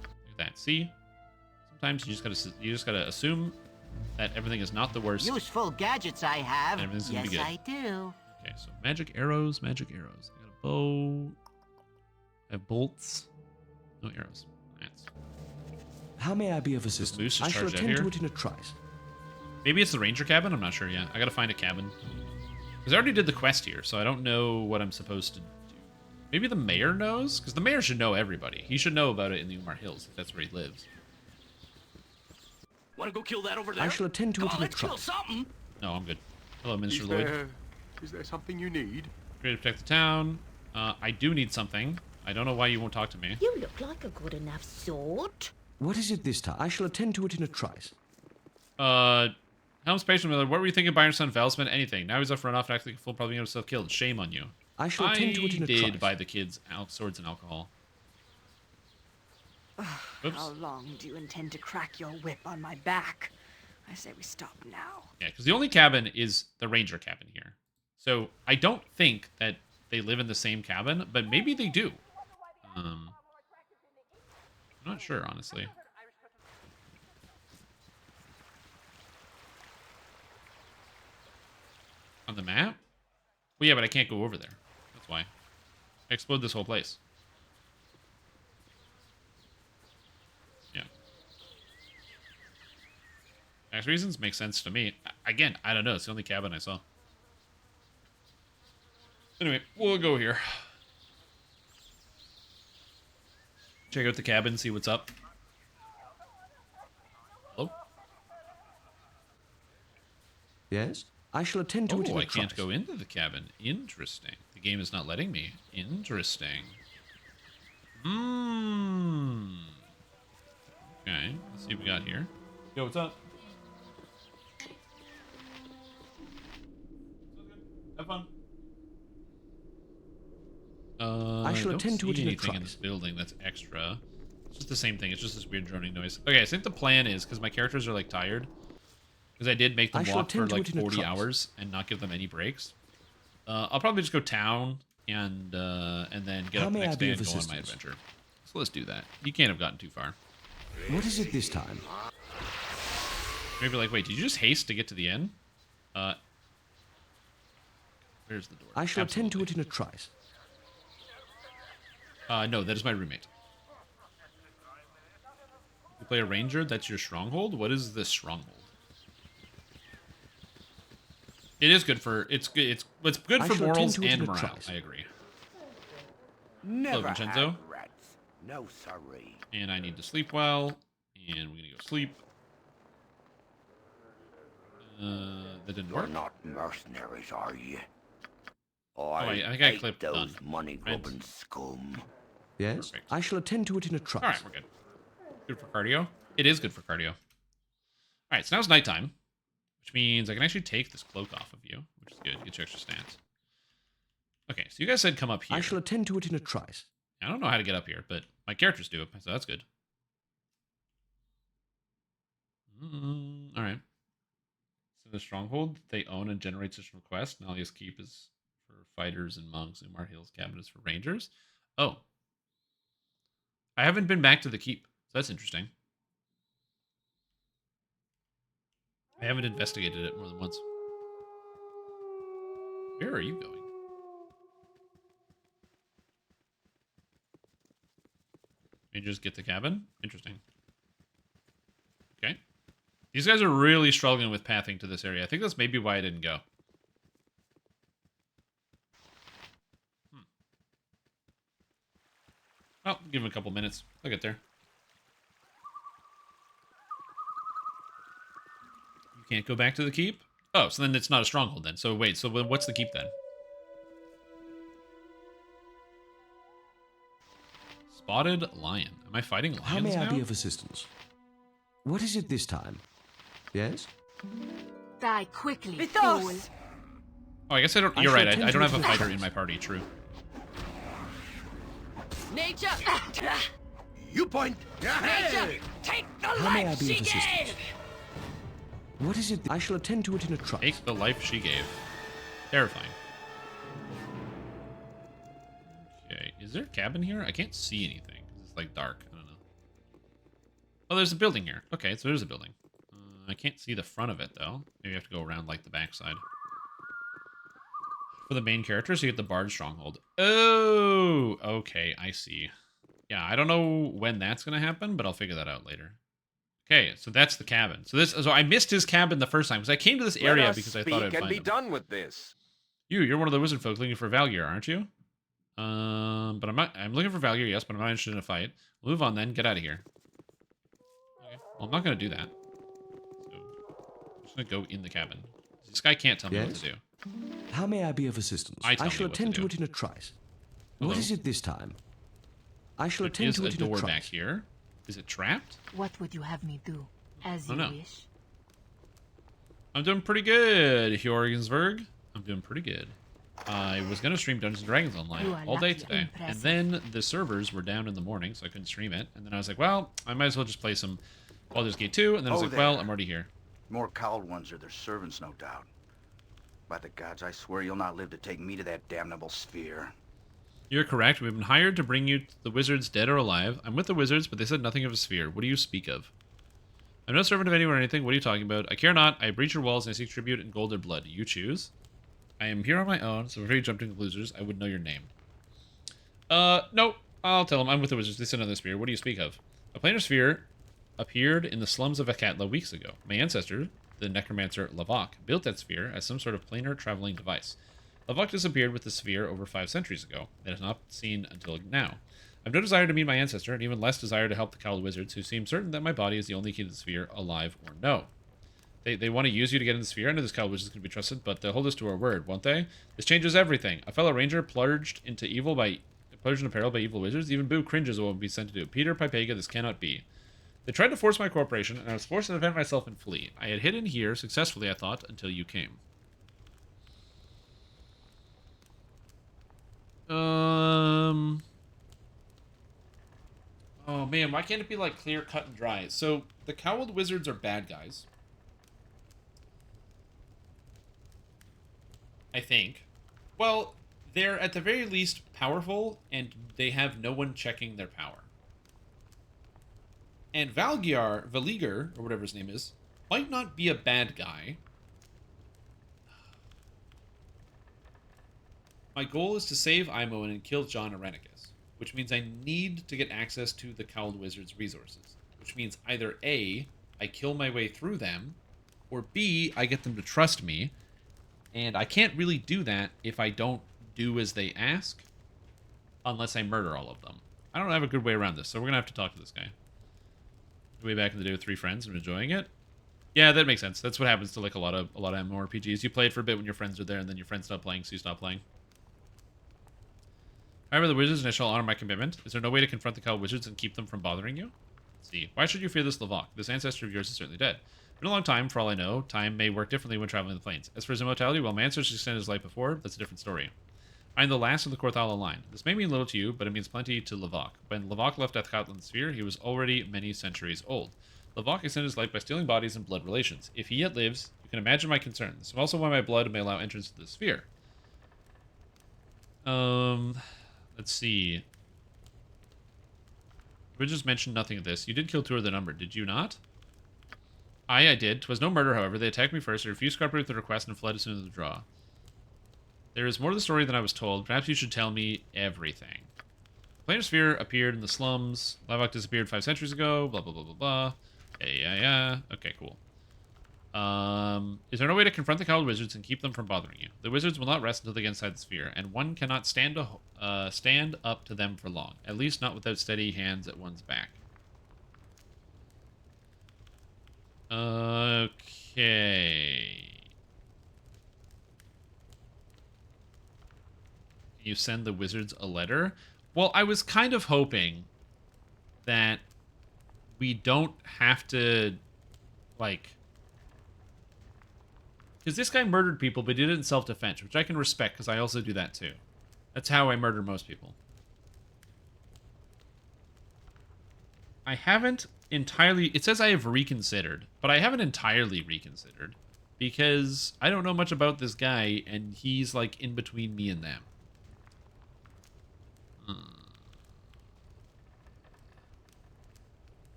[SPEAKER 1] Look at that. See? Sometimes you just gotta assume that everything is not the worst.
[SPEAKER 8] Useful gadgets I have.
[SPEAKER 1] And everything's gonna
[SPEAKER 8] Yes,
[SPEAKER 1] be good.
[SPEAKER 8] I do.
[SPEAKER 1] Okay, so magic arrows, magic arrows. I got a bow. I have bolts. No arrows. That's.
[SPEAKER 2] How may I be of assistance? I shall attend to it in a trice.
[SPEAKER 1] Maybe it's the ranger cabin? I'm not sure yet. I gotta find a cabin. Because I already did the quest here, so I don't know what I'm supposed to do. Maybe the mayor knows? Because the mayor should know everybody. He should know about it in the Umar Hills, if that's where he lives.
[SPEAKER 9] Want to go kill that over there?
[SPEAKER 2] I shall attend to it in a
[SPEAKER 9] Let's kill
[SPEAKER 2] trice.
[SPEAKER 9] something.
[SPEAKER 1] No, I'm good. Hello, Minister Lloyd.
[SPEAKER 7] Is there something you need?
[SPEAKER 1] Ready to protect the town. I do need something. I don't know why you won't talk to me.
[SPEAKER 15] You look like a good enough sort.
[SPEAKER 2] What is it this time? I shall attend to it in a trice.
[SPEAKER 1] Helm's patient Miller, what were you thinking about your son Valsman? Anything. Now he's off run off and acting full, probably himself killed. Shame on you.
[SPEAKER 2] I shall attend to it in a
[SPEAKER 1] did
[SPEAKER 2] trice.
[SPEAKER 1] buy the kids swords and alcohol. Oops.
[SPEAKER 12] How long do you intend to crack your whip on my back? I say we stop now.
[SPEAKER 1] Yeah, because the only cabin is the ranger cabin here. So I don't think that they live in the same cabin, but maybe they do. I'm not sure, honestly. On the map? Well, yeah, but I can't go over there. That's why. I explode this whole place. Yeah. Tax reasons make sense to me. Again, I don't know. It's the only cabin I saw. Anyway, we'll go here. Check out the cabin, see what's up. Hello?
[SPEAKER 2] Yes? I shall attend to it in a
[SPEAKER 1] I can't
[SPEAKER 2] trice.
[SPEAKER 1] go into the cabin. Interesting. The game is not letting me. Interesting. Okay, let's see what we got here. Yo, what's up? Have fun.
[SPEAKER 2] I shall attend to it in a
[SPEAKER 1] anything in
[SPEAKER 2] trice.
[SPEAKER 1] this building that's extra. It's just the same thing. It's just this weird droning noise. Okay, I think the plan is, because my characters are like tired, because I did make them
[SPEAKER 2] I shall
[SPEAKER 1] walk for
[SPEAKER 2] attend to
[SPEAKER 1] like
[SPEAKER 2] it in a
[SPEAKER 1] 40
[SPEAKER 2] trice.
[SPEAKER 1] hours and not give them any breaks. I'll probably just go town and then get
[SPEAKER 2] How
[SPEAKER 1] up the
[SPEAKER 2] may I
[SPEAKER 1] next
[SPEAKER 2] be
[SPEAKER 1] day
[SPEAKER 2] of
[SPEAKER 1] and go on my
[SPEAKER 2] assistance?
[SPEAKER 1] adventure. So let's do that. You can't have gotten too far.
[SPEAKER 2] What is it this time?
[SPEAKER 1] Maybe like, wait, did you just haste to get to the end? Where's the door?
[SPEAKER 2] I shall attend to it in a trice.
[SPEAKER 1] No, that is my roommate. You play a ranger? That's your stronghold? What is this stronghold? It is good for it's good for morals and morale. I agree.
[SPEAKER 5] Never
[SPEAKER 1] Hello, Vincenzo.
[SPEAKER 5] had rats. No sorry.
[SPEAKER 1] And I need to sleep well. And we're gonna go sleep. That didn't work.
[SPEAKER 5] You're not mercenaries, are you?
[SPEAKER 1] I think I clipped
[SPEAKER 5] those
[SPEAKER 1] done.
[SPEAKER 5] money-grubbing scum.
[SPEAKER 2] Yes?
[SPEAKER 1] Perfect.
[SPEAKER 2] I shall attend to it in a trice.
[SPEAKER 1] Alright, we're good. Good for cardio? It is good for cardio. Alright, so now it's nighttime. Which means I can actually take this cloak off of you, which is good. Get your extra stats. Okay, so you guys said come up here.
[SPEAKER 2] I shall attend to it in a trice.
[SPEAKER 1] I don't know how to get up here, but my characters do, so that's good. Alright. So the stronghold they own and generates additional quests. Nalia's Keep is for fighters and monks. Umar Hill's Cabin is for rangers. Oh. I haven't been back to the keep, so that's interesting. I haven't investigated it more than once. Where are you going? You just get the cabin? Interesting. Okay. These guys are really struggling with pathing to this area. I think that's maybe why I didn't go. Well, give them a couple minutes. They'll get there. You can't go back to the keep? Oh, so then it's not a stronghold then. So wait, so what's the keep then? Spotted lion. Am I fighting lions now?
[SPEAKER 2] How may I be of assistance? What is it this time? Yes?
[SPEAKER 10] Die quickly,
[SPEAKER 12] Mythos!
[SPEAKER 10] fool.
[SPEAKER 1] Oh, I guess I don't... You're right. I don't have a fighter in my party. True.
[SPEAKER 9] Nature!
[SPEAKER 5] You point!
[SPEAKER 9] Nature! Take the
[SPEAKER 2] How may I
[SPEAKER 9] life
[SPEAKER 2] be
[SPEAKER 9] she
[SPEAKER 2] of assistance?
[SPEAKER 9] gave!
[SPEAKER 2] What is it? I shall attend to it in a trice.
[SPEAKER 1] Take the life she gave. Terrifying. Okay, is there a cabin here? I can't see anything. It's like dark. I don't know. Oh, there's a building here. Okay, so there's a building. I can't see the front of it, though. Maybe I have to go around, like, the backside. For the main characters, you get the Bard Stronghold. Oh! Okay, I see. Yeah, I don't know when that's going to happen, but I'll figure that out later. Okay, so that's the cabin. So I missed his cabin the first time, because I came to this area because I thought I'd find him.
[SPEAKER 17] Done with this.
[SPEAKER 1] You're one of the wizard folk looking for Valgyr, aren't you? But I'm not. I'm looking for Valgyr, yes, but I'm not interested in a fight. We'll move on then. Get out of here. Okay. Well, I'm not going to do that. So I'm just going to go in the cabin. This guy can't tell me what to do.
[SPEAKER 2] How may I be of assistance? I shall attend to it in a trice. What is it this time? I shall attend to it in a trice. There is a door
[SPEAKER 1] back here. Is it trapped?
[SPEAKER 10] What would you have me do? As you wish.
[SPEAKER 1] I'm doing pretty good, Hjorgensberg. I'm doing pretty good. I was going to stream Dungeons & Dragons online all day today. And then the servers were down in the morning, so I couldn't stream it. And then I was like, well, I might as well just play some Baldur's Gate 2. And then I was like, well, I'm already here.
[SPEAKER 18] More cowled ones are their servants, no doubt. By the gods, I swear you'll not live to take me to that damnable sphere.
[SPEAKER 1] You're correct. We've been hired to bring you the wizards, dead or alive. I'm with the wizards, but they said nothing of a sphere. What do you speak of? I'm no servant of anyone or anything. What are you talking about? I care not. I breach your walls and I seek tribute in gold or blood. You choose. I am here on my own, so before you jump to conclusions, I would know your name. No. I'll tell them. I'm with the wizards. They said nothing of a sphere. What do you speak of? A planar sphere appeared in the slums of Akatla weeks ago. My ancestor, the necromancer Lavok, built that sphere as some sort of planar traveling device. Lavok disappeared with the sphere over 5 centuries ago. It is not seen until now. I have no desire to meet my ancestor, and even less desire to help the cowled wizards, who seem certain that my body is the only key to the sphere, alive or no. They want to use you to get in the sphere. I know this cowled wizard can be trusted, but they'll hold us to our word, won't they? This changes everything. A fellow ranger plunged into peril by evil wizards. Even Boo cringes at what will be sent to do. Peter Pipega, this cannot be. They tried to force my cooperation, and I was forced to defend myself and flee. I had hidden here, successfully, I thought, until you came. Oh man, why can't it be like clear, cut, and dry? So the cowled wizards are bad guys, I think. Well, they're at the very least powerful, and they have no one checking their power. And Valiger, or whatever his name is, might not be a bad guy. My goal is to save Imoen and kill John Arenicus, which means I need to get access to the Cowled Wizard's resources, which means either A, I kill my way through them, or B, I get them to trust me, and I can't really do that if I don't do as they ask, unless I murder all of them. I don't have a good way around this, so we're going to have to talk to this guy. Way back in the day with 3 friends and enjoying it. Yeah, that makes sense. That's what happens to like a lot of MMORPGs. You play it for a bit when your friends are there, and then your friends stop playing, so you stop playing. However, the wizards and I shall honor my commitment. Is there no way to confront the Cowled Wizards and keep them from bothering you? Let's see. Why should you fear this Lavok? This ancestor of yours is certainly dead. Been a long time, for all I know. Time may work differently when traveling the plains. As for his immortality, well, my ancestors extended his life before. That's a different story. I am the last of the Korthala line. This may mean little to you, but it means plenty to Lavok. When Lavok left Deathcotland Sphere, he was already many centuries old. Lavok extended his life by stealing bodies and blood relations. If he yet lives, you can imagine my concern. This is also why my blood may allow entrance to the sphere. Let's see. We just mentioned nothing of this. You did kill 2 of the number, did you not? I did. 'Twas no murder, however. They attacked me first. I refused to cooperate with the request and fled as soon as the draw. There is more to the story than I was told. Perhaps you should tell me everything. The planar sphere appeared in the slums. Lavok disappeared 5 centuries ago. Blah, blah, blah, blah, blah. Yeah. Okay, cool. Is there no way to confront the Cowled Wizards and keep them from bothering you? The wizards will not rest until they get inside the sphere, and one cannot stand up to them for long. At least not without steady hands at one's back. Okay. Can you send the wizards a letter? Well, I was kind of hoping that we don't have to, like... Because this guy murdered people, but he did it in self-defense, which I can respect, because I also do that too. That's how I murder most people. I haven't entirely... It says I have reconsidered, but I haven't entirely reconsidered, because I don't know much about this guy, and he's, like, in between me and them.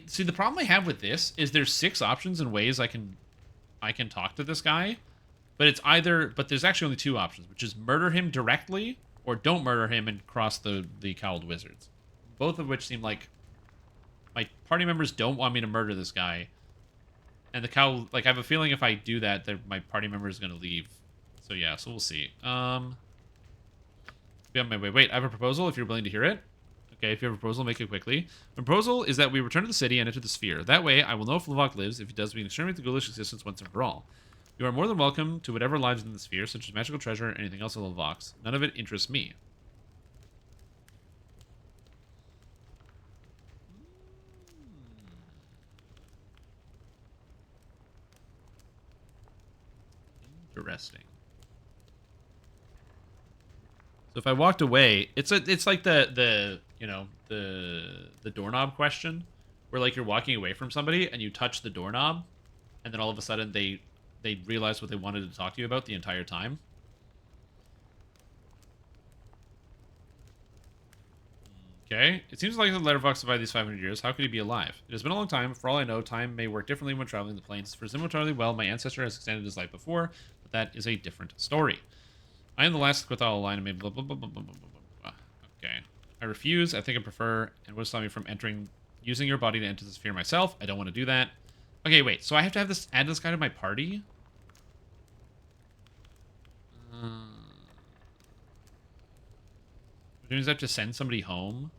[SPEAKER 1] See, the problem I have with this is there's 6 options and ways I can talk to this guy, but there's actually only 2 options, which is murder him directly or don't murder him and cross the Cowled Wizards. Both of which seem like my party members don't want me to murder this guy, and the Cowled, like, I have a feeling if I do that, my party member is going to leave. So yeah, so we'll see. Be on my way. Wait, I have a proposal if you're willing to hear it. Okay, if you have a proposal, make it quickly. The proposal is that we return to the city and enter the sphere. That way, I will know if Lavok lives. If he does, we can exterminate the ghoulish existence once and for all. You are more than welcome to whatever lives in the sphere, such as magical treasure or anything else of Lavok's. None of it interests me. Interesting. So if I walked away, it's like the doorknob question, where like you're walking away from somebody and you touch the doorknob, and then all of a sudden they realize what they wanted to talk to you about the entire time. Okay, it seems like the letterbox survived these 500 years. How could he be alive? It has been a long time. For all I know, time may work differently when traveling the plains. For his immortality, well, my ancestor has extended his life before, but that is a different story. I am the last with all line and made blah, blah, blah, blah, blah, blah, blah. Okay. I refuse. I think I prefer, and what stop me from using your body to enter the sphere myself. I don't want to do that. Okay, wait. So I have to add this guy to my party? Which means I have to send somebody home?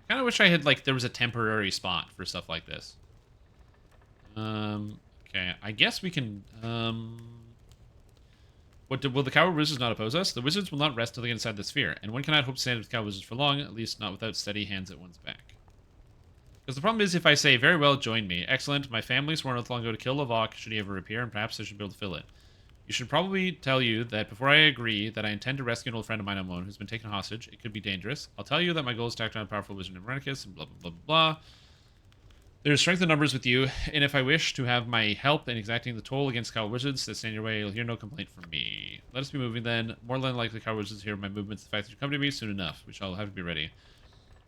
[SPEAKER 1] I kind of wish I had, like, there was a temporary spot for stuff like this. Okay, I guess we can, will the Cowled Wizards not oppose us? The wizards will not rest till they get inside the sphere, and one cannot hope to stand with Cowled Wizards for long, at least not without steady hands at one's back. Because the problem is, if I say, very well, join me. Excellent, my family sworn not long ago to kill Lavok should he ever appear, and perhaps I should be able to fill it. You should probably tell you that before I agree that I intend to rescue an old friend of mine alone who's been taken hostage. It could be dangerous. I'll tell you that my goal is to act on a powerful wizard named Renicus and blah, blah, blah, blah, blah. There is strength in numbers with you, and if I wish to have my help in exacting the toll against cow wizards that stand in your way, you'll hear no complaint from me. Let us be moving then. More than likely, cow wizards hear my movements. The fact that you come to me soon enough. We shall have to be ready.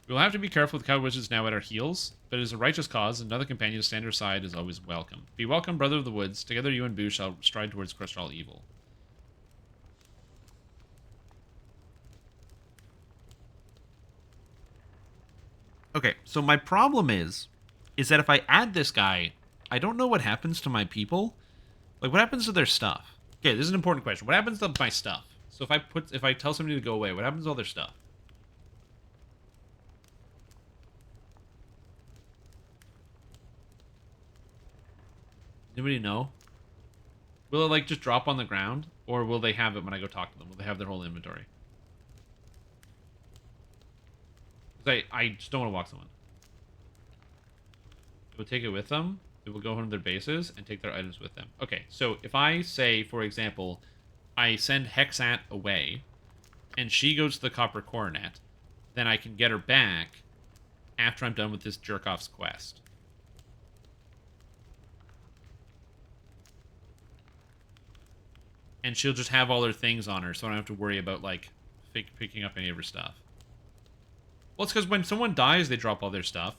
[SPEAKER 1] We will have to be careful with cow wizards now at our heels, but it is a righteous cause, and another companion to stand at our side is always welcome. Be welcome, brother of the woods. Together you and Boo shall stride towards crush all evil. Okay, so my problem is that if I add this guy, I don't know what happens to my people. Like, what happens to their stuff? Okay, this is an important question. What happens to my stuff? So if I tell somebody to go away, what happens to all their stuff? Anybody know? Will it, like, just drop on the ground? Or will they have it when I go talk to them? Will they have their whole inventory? Because I just don't want to walk someone. They will take it with them. They will go home to their bases and take their items with them. Okay, so if I say, for example, I send Hexat away, and she goes to the Copper Coronet, then I can get her back after I'm done with this jerk-off's quest. And she'll just have all her things on her, so I don't have to worry about, like, picking up any of her stuff. Well, it's because when someone dies, they drop all their stuff.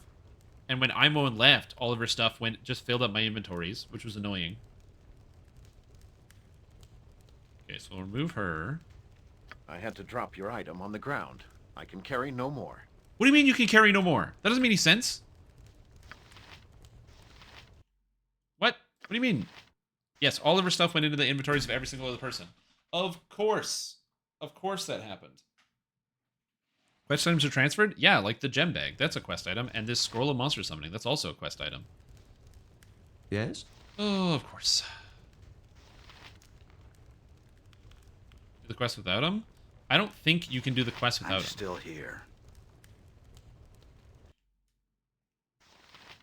[SPEAKER 1] And when Imoen left, all of her stuff just filled up my inventories, which was annoying. Okay, so we'll remove her.
[SPEAKER 17] I had to drop your item on the ground. I can carry no more.
[SPEAKER 1] What do you mean you can carry no more? That doesn't make any sense. What? What do you mean? Yes, all of her stuff went into the inventories of every single other person. Of course. Of course that happened. Quest items are transferred? Yeah, like the gem bag. That's a quest item. And this scroll of monster summoning. That's also a quest item.
[SPEAKER 2] Yes?
[SPEAKER 1] Oh, of course. Do the quest without him? I don't think you can do the quest without him.
[SPEAKER 18] I'm still here.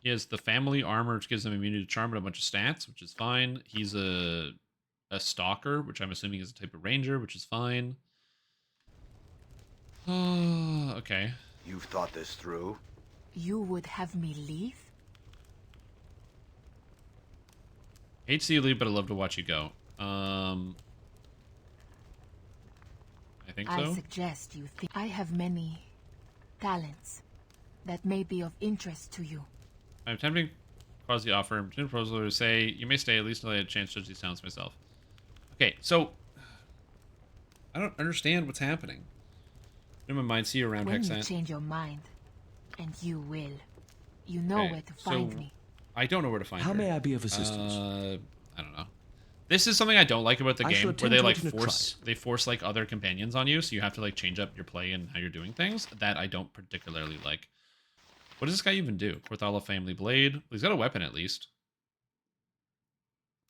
[SPEAKER 1] He has the family armor, which gives him immunity to charm and a bunch of stats, which is fine. He's a stalker, which I'm assuming is a type of ranger, which is fine. Okay.
[SPEAKER 18] You've thought this through?
[SPEAKER 10] You would have me leave?
[SPEAKER 1] Hate to see you leave, but I'd love to watch you go. I think so.
[SPEAKER 10] I suggest you think I have many talents that may be of interest to you.
[SPEAKER 1] I'm attempting to cause the offer. I'm attempting to propose to say, you may stay at least until I had a chance to judge these talents myself. Okay, so I don't understand what's happening. In my mind, see you around
[SPEAKER 10] when
[SPEAKER 1] Hexat.
[SPEAKER 10] You change your mind, and you will. You know where to find me.
[SPEAKER 1] I don't know where to find her.
[SPEAKER 2] How may I be of assistance?
[SPEAKER 1] I don't know. This is something I don't like about the game, where they like force like other companions on you, so you have to like change up your play and how you're doing things. That I don't particularly like. What does this guy even do? Porthala family blade. Well, he's got a weapon at least.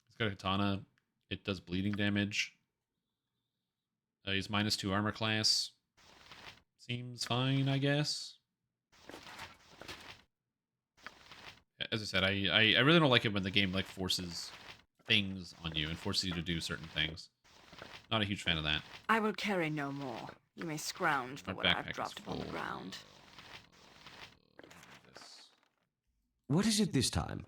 [SPEAKER 1] He's got a katana. It does bleeding damage. He's -2 armor class. Seems fine, I guess. As I said, I really don't like it when the game like forces things on you and forces you to do certain things. Not a huge fan of that.
[SPEAKER 12] I will carry no more. You may scrounge for what I've dropped upon the ground.
[SPEAKER 2] What is it this time?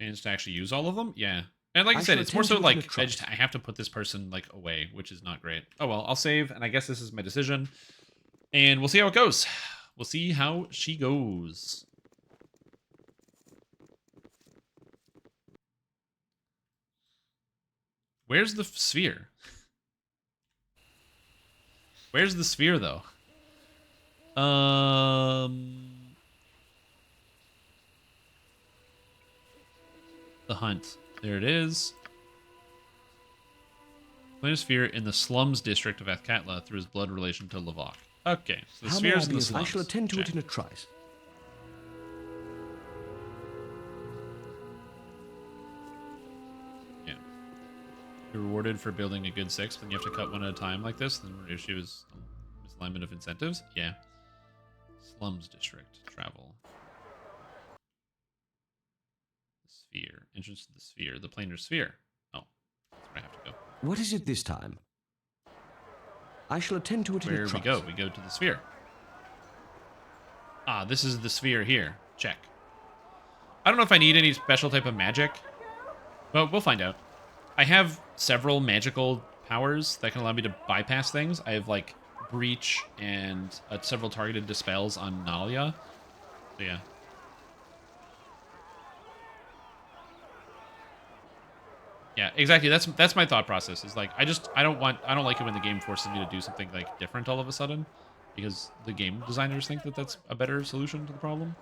[SPEAKER 1] Chance to actually use all of them? Yeah. And like I said, it's more so like I have to put this person like away, which is not great. Oh well, I'll save, and I guess this is my decision. And we'll see how it goes. We'll see how she goes. Where's the sphere? Where's the sphere, though? The hunt. There it is. Find a sphere in the slums district of Athkatla through his blood relation to Lavok. Okay, so the sphere's in the slums.
[SPEAKER 2] I shall attend to it in a trice.
[SPEAKER 1] Yeah. You're rewarded for building a good 6, but you have to cut one at a time like this. The issue is misalignment of incentives. Yeah. Slums district. Travel. The sphere. Entrance to the sphere. The planar sphere. Oh, that's where I have to go.
[SPEAKER 2] What is it this time? I shall attend to it in a trice.
[SPEAKER 1] Where we go? We go to the sphere. Ah, this is the sphere here. Check. I don't know if I need any special type of magic. Well, we'll find out. I have several magical powers that can allow me to bypass things. I have, like, Breach and several targeted dispels on Nalia. So, yeah. Yeah, exactly. That's my thought process. Is like I don't like it when the game forces me to do something like different all of a sudden, because the game designers think that that's a better solution to the problem.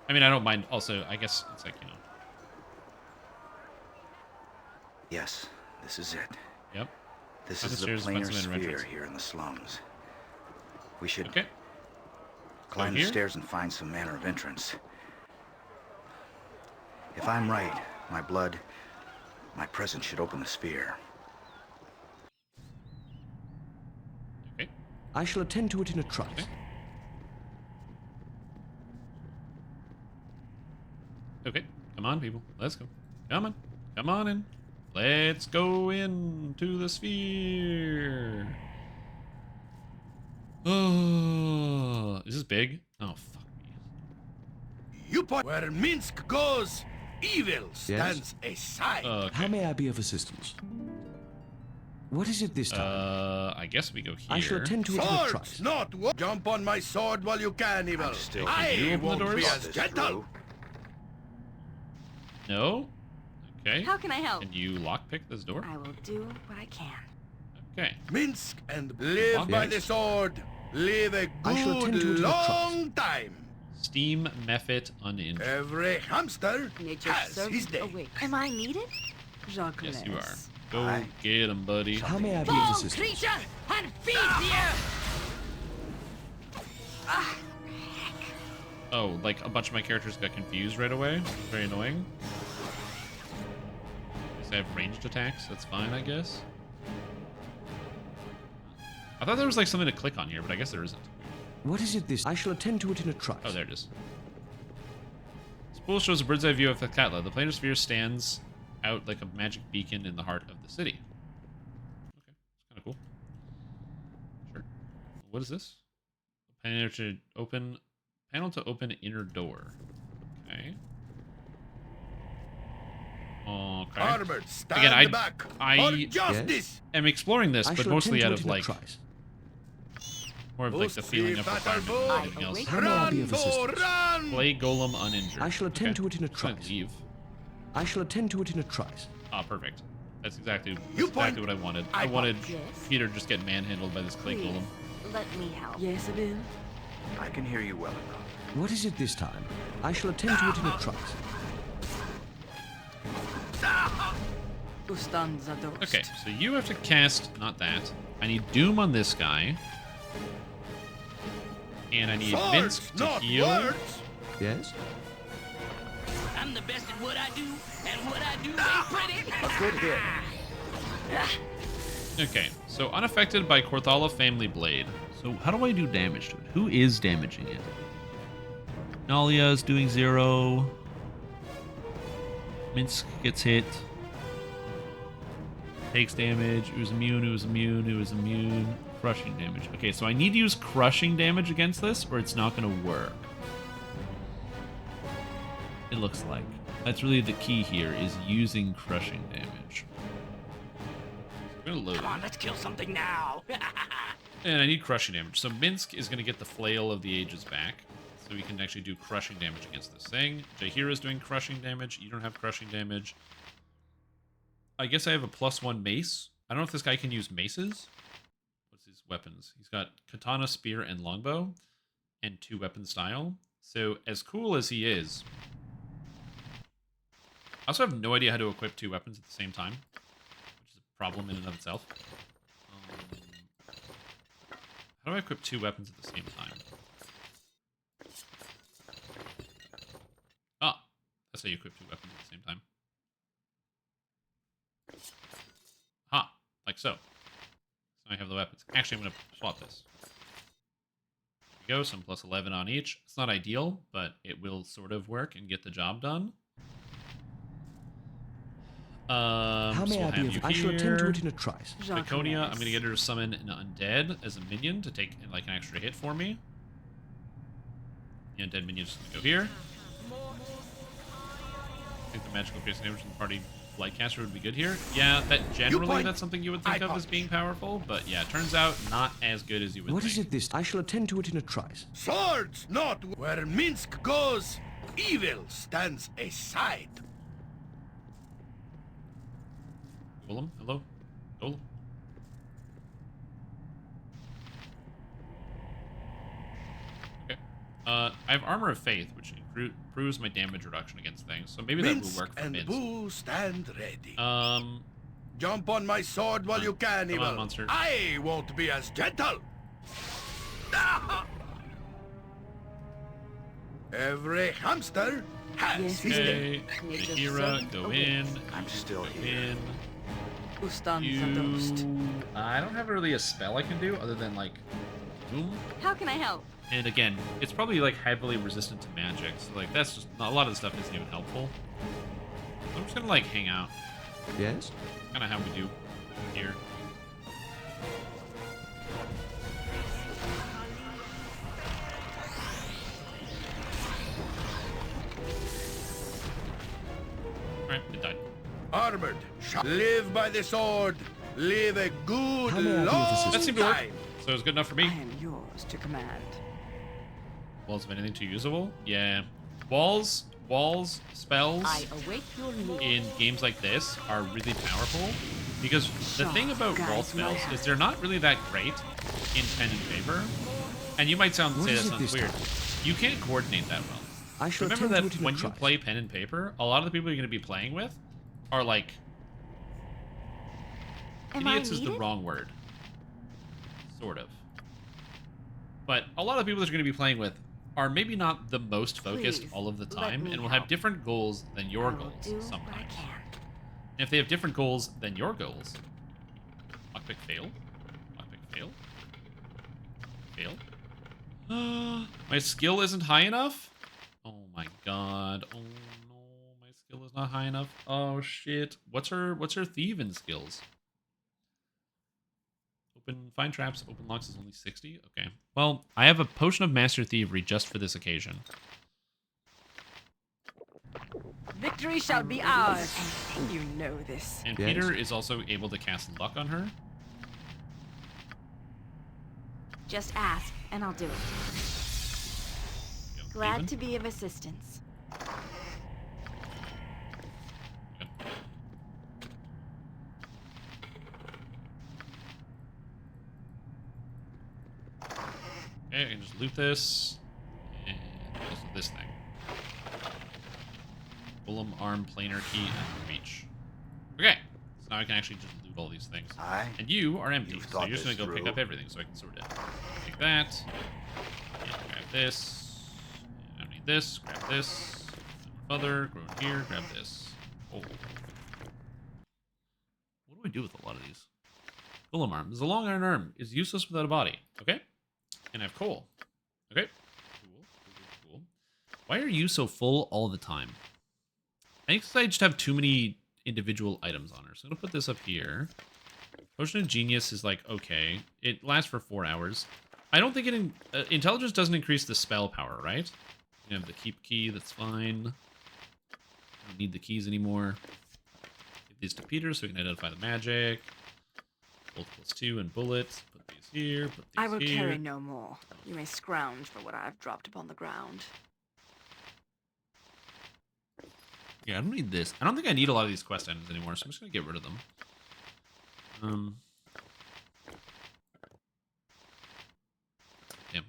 [SPEAKER 1] I mean, I don't mind. Also, I guess it's like, you know.
[SPEAKER 18] Yes, this is it.
[SPEAKER 1] Yep.
[SPEAKER 18] This is the planar sphere here in the slums. We should climb the stairs and find some manner of entrance. If I'm right, my presence should open the sphere.
[SPEAKER 1] Okay.
[SPEAKER 2] I shall attend to it in a trice.
[SPEAKER 1] Okay. Come on, people. Let's go. Come on. Come on in. Let's go into the sphere. Oh, is this big? Oh, fuck me.
[SPEAKER 5] You point where Minsk goes, evil stands aside.
[SPEAKER 1] Okay.
[SPEAKER 2] How may I be of assistance? What is it this time?
[SPEAKER 1] I guess we go here.
[SPEAKER 2] I shall attend to it in a trice.
[SPEAKER 5] Swords, not jump on my sword while you can, evil. I won't be as gentle.
[SPEAKER 1] No? Okay.
[SPEAKER 14] How can I help?
[SPEAKER 1] Can you lockpick this door?
[SPEAKER 14] I will do what I can.
[SPEAKER 1] Okay.
[SPEAKER 5] Minsk and live by the sword. Live a good long time.
[SPEAKER 1] Steam Mephit uninjured.
[SPEAKER 5] Every hamster has his day.
[SPEAKER 14] Awake. Am I needed?
[SPEAKER 1] Yes, you are. Go get him, buddy.
[SPEAKER 2] How may I be of assistance?
[SPEAKER 9] Creature and feed the earth!
[SPEAKER 1] Oh, like a bunch of my characters got confused right away. Very annoying. I have ranged attacks. That's fine, I guess. I thought there was like something to click on here, but I guess there isn't.
[SPEAKER 2] What is it this? I shall attend to it in a trice.
[SPEAKER 1] Oh, there it is. Spool shows a bird's eye view of the Katla. The planar sphere stands out like a magic beacon in the heart of the city. Okay, it's kind of cool. Sure. What is this? Panel to open inner door. Okay. Okay.
[SPEAKER 5] Armored, stand
[SPEAKER 1] Again,
[SPEAKER 5] back
[SPEAKER 1] I
[SPEAKER 5] justice.
[SPEAKER 1] am exploring this, but mostly out of like more of like the feeling of
[SPEAKER 5] anything
[SPEAKER 1] else.
[SPEAKER 2] How may I be of assistance?
[SPEAKER 1] Play Golem uninjured.
[SPEAKER 2] I shall attend to it in a trice.
[SPEAKER 1] Leave.
[SPEAKER 2] I shall attend to it in a trice.
[SPEAKER 1] Ah, perfect. That's exactly what I wanted. I wanted Peter to just get manhandled by this clay golem.
[SPEAKER 14] Let me help.
[SPEAKER 12] Yes, Abin.
[SPEAKER 18] I can hear you well enough.
[SPEAKER 2] What is it this time? I shall attend to it in a trice.
[SPEAKER 1] Okay, so you have to cast, not that. I need Doom on this guy. And I need Minsk to heal.
[SPEAKER 2] Yes?
[SPEAKER 9] I'm the best at what I do, and what I do ain't pretty.
[SPEAKER 1] Okay, so unaffected by Korthala Family Blade. So how do I do damage to it? Who is damaging it? Nalia is doing 0. Minsk gets hit. Takes damage. Who's immune, who's immune, who's immune. Crushing damage. Okay, so I need to use crushing damage against this, or it's not going to work. It looks like. That's really the key here, is using crushing damage. So we're going to load.
[SPEAKER 9] Come on, let's kill something now.
[SPEAKER 1] And I need crushing damage. So Minsk is going to get the Flail of the Ages back. So we can actually do crushing damage against this thing. Jaheira's doing crushing damage. You don't have crushing damage. I guess I have a +1 mace. I don't know if this guy can use maces. What's his weapons? He's got katana, spear, and longbow. And 2 weapon style. So as cool as he is... I also have no idea how to equip 2 weapons at the same time. Which is a problem in and of itself. How do I equip 2 weapons at the same time? Ah, that's how you equip 2 weapons at the same time. Ha, like so. So I have the weapons. Actually, I'm going to swap this. There we go, some +11 on each. It's not ideal, but it will sort of work and get the job done.
[SPEAKER 2] How may I be of? I shall attend to it in a trice.
[SPEAKER 1] Laconia, I'm going to get her to summon an undead as a minion to take like an extra hit for me. The undead minion's going to go here. I think the magical piercing damage from the party Lightcaster would be good here. Yeah, that generally that's something you would think of as being powerful, but yeah, it turns out not as good as you would
[SPEAKER 2] What
[SPEAKER 1] think.
[SPEAKER 2] is it this? I shall attend to it in a trice.
[SPEAKER 5] Swords, not where Minsk goes, evil stands aside.
[SPEAKER 1] Golem, hello? Golem. Okay. I have Armor of Faith, which improves my damage reduction against things, so maybe that will work for Minsk.
[SPEAKER 5] Boo stand ready.
[SPEAKER 1] Jump
[SPEAKER 5] on my sword while you can, evil.
[SPEAKER 1] On, monster.
[SPEAKER 5] I won't be as gentle. Every hamster has his day.
[SPEAKER 1] Shahira, go in.
[SPEAKER 18] I'm still here.
[SPEAKER 1] I don't have really a spell I can do other than like boom.
[SPEAKER 14] How can I help?
[SPEAKER 1] And again, it's probably like heavily resistant to magic, so like that's just a lot of the stuff isn't even helpful. So I'm just gonna like hang out.
[SPEAKER 2] Yes.
[SPEAKER 1] Kind of how we do here. Alright, it died.
[SPEAKER 5] Armored, live by the sword, live a good long
[SPEAKER 1] That seemed to work. So it was good enough for me.
[SPEAKER 12] I am yours to command.
[SPEAKER 1] Walls of anything too usable? Yeah. Walls, spells
[SPEAKER 14] I await your need.
[SPEAKER 1] in games like this are really powerful because the thing about wall spells is they're not really that great in pen and paper. And you might say that sounds weird. You can't coordinate that well. Remember that when you play pen and paper, a lot of the people you're going to be playing with are like... idiots is the wrong word. Sort of. But a lot of the people that you're going to be playing with are maybe not the most focused all of the time and will have different goals than your goals sometimes. And if they have different goals than your goals... Lockpick fail. Lockpick fail. Fail. My skill isn't high enough? Oh my god. Oh no, my skill is not high enough. Oh shit. What's her thieving skills? Find traps, open locks is only 60? Okay. Well, I have a potion of Master Thievery just for this occasion.
[SPEAKER 12] Victory shall be ours. You know this.
[SPEAKER 1] And Peter is also able to cast luck on her.
[SPEAKER 14] Just ask, and I'll do it. Glad to be of assistance. Okay, I can just loot this, and also this thing. Golem, arm, planar key, and reach. Okay, so now I can actually just loot all these things. And you are empty, so you're just going to go pick up everything so I can sort it. Take that, and grab this, and I don't need this, grab this, other, grow in here, grab this. Oh. What do I do with a lot of these? Golem arm. There's a long iron arm. Is useless without a body. Okay. And I have coal. Okay. Cool. Why are you so full all the time? I think I just have too many individual items on her. So I'm going to put this up here. Potion of Genius is like, okay. It lasts for 4 hours. I don't think intelligence doesn't increase the spell power, right? You have the keep key. That's fine. I don't need the keys anymore. Give these to Peter so we can identify the magic. Bolt +2 and bullet. Put these here. Put these
[SPEAKER 12] I will
[SPEAKER 1] here.
[SPEAKER 12] carry no more. You may scrounge for what I have dropped upon the ground.
[SPEAKER 1] Yeah, I don't need this. I don't think I need a lot of these quest items anymore, so I'm just gonna get rid of them. Damn,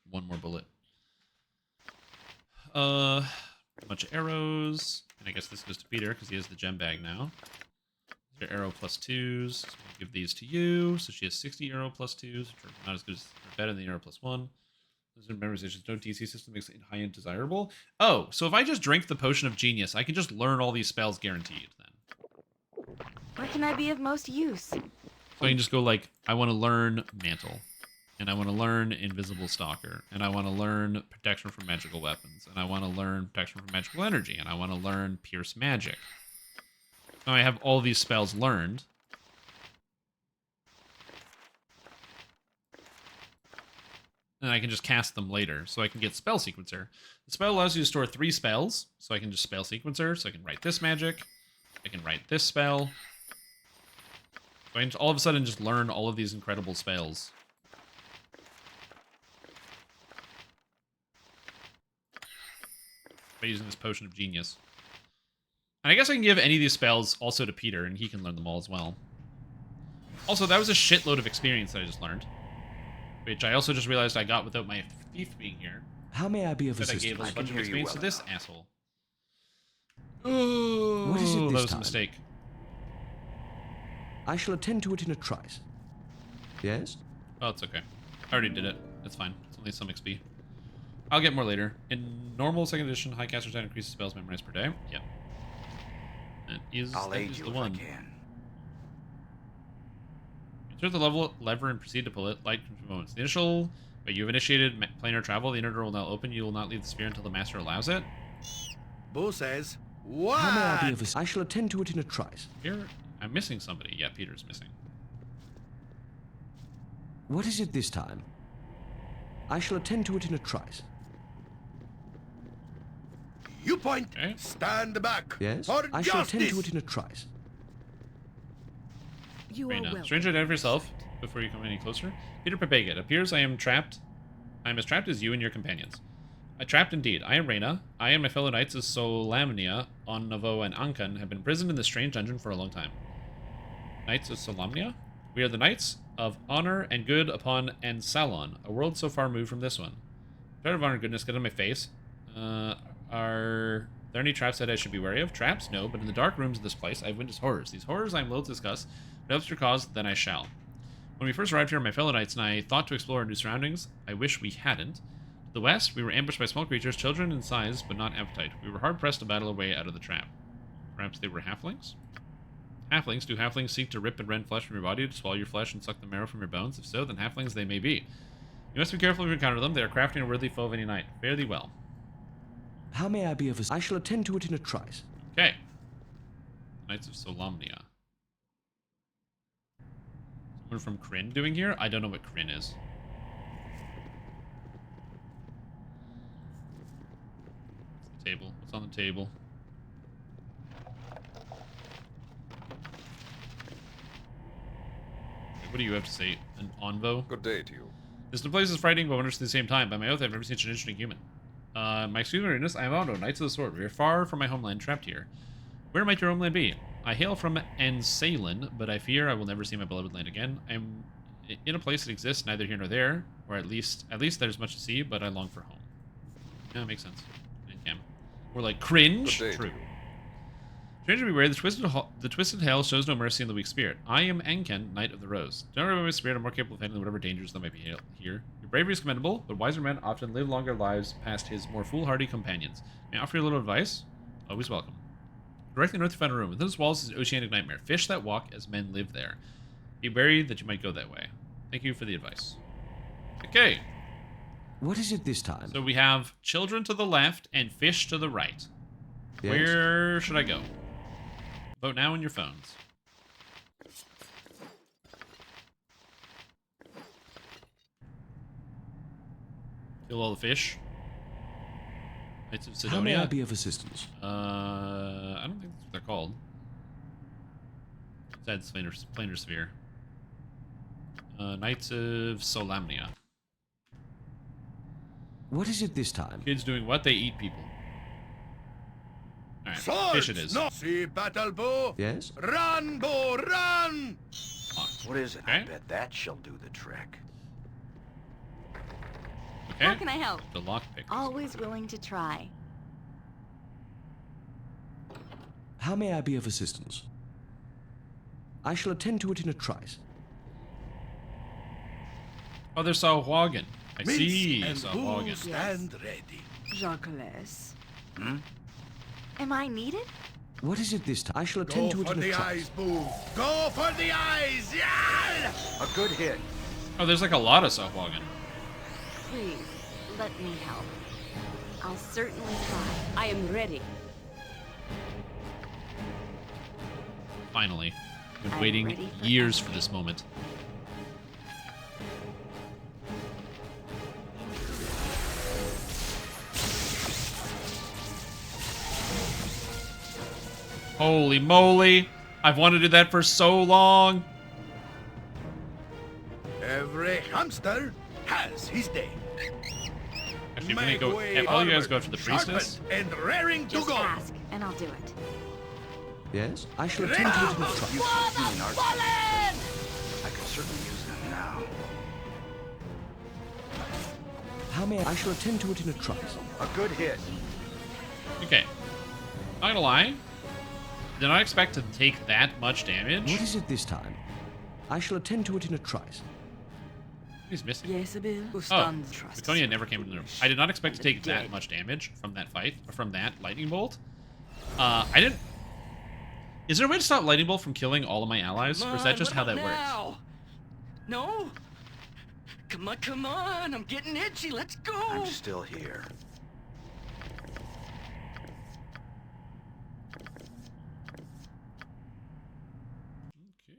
[SPEAKER 1] one more bullet. A bunch of arrows, and I guess this goes to Peter because he has the gem bag now. Your arrow +2s. So we'll give these to you. So she has 60 arrow +2s, which are not as good as or better than the arrow +1. Those are memorizations. No DC system makes it high and desirable. Oh, so if I just drink the potion of genius, I can just learn all these spells guaranteed then.
[SPEAKER 14] Where can I be of most use?
[SPEAKER 1] So I can just go like, I want to learn mantle, and I want to learn invisible stalker, and I want to learn protection from magical weapons, and I want to learn protection from magical energy, and I want to learn pierce magic. Now I have all these spells learned. and I can just cast them later, so I can get Spell Sequencer. The spell allows you to store 3 spells, so I can just Spell Sequencer, so I can write this magic, I can write this spell. So I can all of a sudden just learn all of these incredible spells. By using this Potion of Genius. And I guess I can give any of these spells also to Peter, and he can learn them all as well. Also, that was a shitload of experience that I just learned. Which I also just realized I got without my thief being here.
[SPEAKER 2] How may I be of
[SPEAKER 1] But I
[SPEAKER 2] assistance?
[SPEAKER 1] gave a bunch of experience to this asshole.
[SPEAKER 2] What is it
[SPEAKER 1] Ooh,
[SPEAKER 2] this
[SPEAKER 1] that was
[SPEAKER 2] time?
[SPEAKER 1] a mistake.
[SPEAKER 2] I shall attend to it in a trice. Yes?
[SPEAKER 1] Oh, it's okay. I already did it. It's fine. It's only some XP. I'll get more later. In normal second edition, high caster stat increases spells memorized per day. Yep.
[SPEAKER 18] I'll aid you
[SPEAKER 1] the
[SPEAKER 18] if
[SPEAKER 1] one.
[SPEAKER 18] I can.
[SPEAKER 1] Insert the lever and proceed to pull it. Light comes for moments. The initial, but you've initiated planar travel. The inner door will now open. You will not leave the sphere until the master allows it.
[SPEAKER 5] Boo says, what?
[SPEAKER 2] How may I be of assistance? I shall attend to it in a trice.
[SPEAKER 1] Here, I'm missing somebody. Yeah, Peter's missing.
[SPEAKER 2] What is it this time? I shall attend to it in a trice.
[SPEAKER 5] You point. Okay. Stand back.
[SPEAKER 2] Yes?
[SPEAKER 5] For
[SPEAKER 2] I shall
[SPEAKER 5] justice.
[SPEAKER 2] attend to it in a trice.
[SPEAKER 3] You are well.
[SPEAKER 1] Stranger, identify yourself before you come any closer. Peter Pepega. It appears I am trapped. I am as trapped as you and your companions. Trapped indeed. I am Reyna. I and my fellow knights of Solamnia, Onnovo, and Ankan have been imprisoned in this strange dungeon for a long time. Knights of Solamnia? We are the knights of honor and good upon Ansalon, a world so far removed from this one. Threat of honor and goodness, get on my face. Are there any traps that I should be wary of? Traps? No, but in the dark rooms of this place, I've witnessed horrors. These horrors I am loath to discuss, but if your cause, then I shall. When we first arrived here, my fellow knights and I thought to explore our new surroundings. I wish we hadn't. To the west, we were ambushed by small creatures, children in size, but not appetite. We were hard-pressed to battle our way out of the trap. Perhaps they were halflings? Halflings? Do halflings seek to rip and rend flesh from your body, to swallow your flesh and suck the marrow from your bones? If so, then halflings they may be. You must be careful if you encounter them. They are crafty and a worthy foe of any knight. Fare thee well.
[SPEAKER 2] How may I be of assistance? I shall attend to it in a trice.
[SPEAKER 1] Okay. Knights of Solamnia. Someone from Kryn doing here? I don't know what Kryn is. What's the table? What's on the table? What do you have to say? An Onvo?
[SPEAKER 19] Good day to you.
[SPEAKER 1] This place is frightening but wondrous at the same time. By my oath, I've never seen such an interesting human. My excuse me, Renus, I am Ondo, Knights of the Sword. We are far from my homeland, trapped here. Where might your homeland be? I hail from Ansalon, but I fear I will never see my beloved land again. I am in a place that exists neither here nor there, or at least there's much to see, but I long for home. Yeah, that makes sense. We're like cringe. True. Stranger beware, the twisted hell shows no mercy in the weak spirit. I am Anken, Knight of the Rose. Don't remember my spirit, I'm more capable of handling whatever dangers that might be here. Your bravery is commendable, but wiser men often live longer lives past his more foolhardy companions. May I offer you a little advice? Always welcome. Directly north you find a room. Within its walls is an oceanic nightmare. Fish that walk as men live there. Be wary that you might go that way. Thank you for the advice. Okay.
[SPEAKER 2] What is it this time?
[SPEAKER 1] So we have children to the left and fish to the right.
[SPEAKER 2] Yes?
[SPEAKER 1] Where should I go? Vote now on your phones. Kill all the fish. Knights of Sidonia.
[SPEAKER 2] How may I be of assistance?
[SPEAKER 1] I don't think that's what they're called. Besides planar sphere. Knights of Solamnia.
[SPEAKER 2] What is it this time?
[SPEAKER 1] Kids doing what? They eat people. Alright, fish it is.
[SPEAKER 5] No. See battle bow?
[SPEAKER 2] Yes?
[SPEAKER 5] Run, bow, run!
[SPEAKER 18] What is it?
[SPEAKER 1] Okay.
[SPEAKER 18] I bet that shall do the trick.
[SPEAKER 1] Okay.
[SPEAKER 12] How can I help?
[SPEAKER 1] The lockpick.
[SPEAKER 12] Always willing to try.
[SPEAKER 2] How may I be of assistance? I shall attend to it in a trice.
[SPEAKER 1] Oh, there's Sahuagin. I
[SPEAKER 5] Mince
[SPEAKER 1] see
[SPEAKER 5] and
[SPEAKER 1] Sahuagin.
[SPEAKER 5] booze stand ready.
[SPEAKER 12] Jacques. Am I needed?
[SPEAKER 2] What is it this time? I shall attend to it in a trice.
[SPEAKER 5] Go for the eyes, boo. Go for the eyes, yeah!
[SPEAKER 18] A good hit.
[SPEAKER 1] Oh, there's like a lot of Sahuagin.
[SPEAKER 3] Please, let me help. I'll certainly try. I am ready.
[SPEAKER 1] Finally. Been
[SPEAKER 3] I'm
[SPEAKER 1] waiting
[SPEAKER 3] ready for
[SPEAKER 1] years for this moment. Holy moly. I've wanted to do that for so long.
[SPEAKER 5] Every hamster has his day.
[SPEAKER 1] Actually, if we go, yeah, all you guys go after the priestess.
[SPEAKER 5] And raring to
[SPEAKER 3] Just
[SPEAKER 5] go.
[SPEAKER 3] ask, and I'll do it.
[SPEAKER 2] Yes, I shall attend to it in a trice.
[SPEAKER 18] I could certainly use them now.
[SPEAKER 2] How may I shall attend to it in a trice.
[SPEAKER 18] A good hit.
[SPEAKER 1] Okay. Not gonna lie. Did not expect to take that much damage.
[SPEAKER 2] What is it this time? I shall attend to it in a trice.
[SPEAKER 1] He's missing.
[SPEAKER 3] Jezebel,
[SPEAKER 1] Oh, Laconia never came in the room. I did not expect to take that much damage from that fight, or from that lightning bolt. I didn't... Is there a way to stop lightning bolt from killing all of my allies, or is that just how that works?
[SPEAKER 9] No? Come on, I'm getting itchy, let's go!
[SPEAKER 18] I'm still here.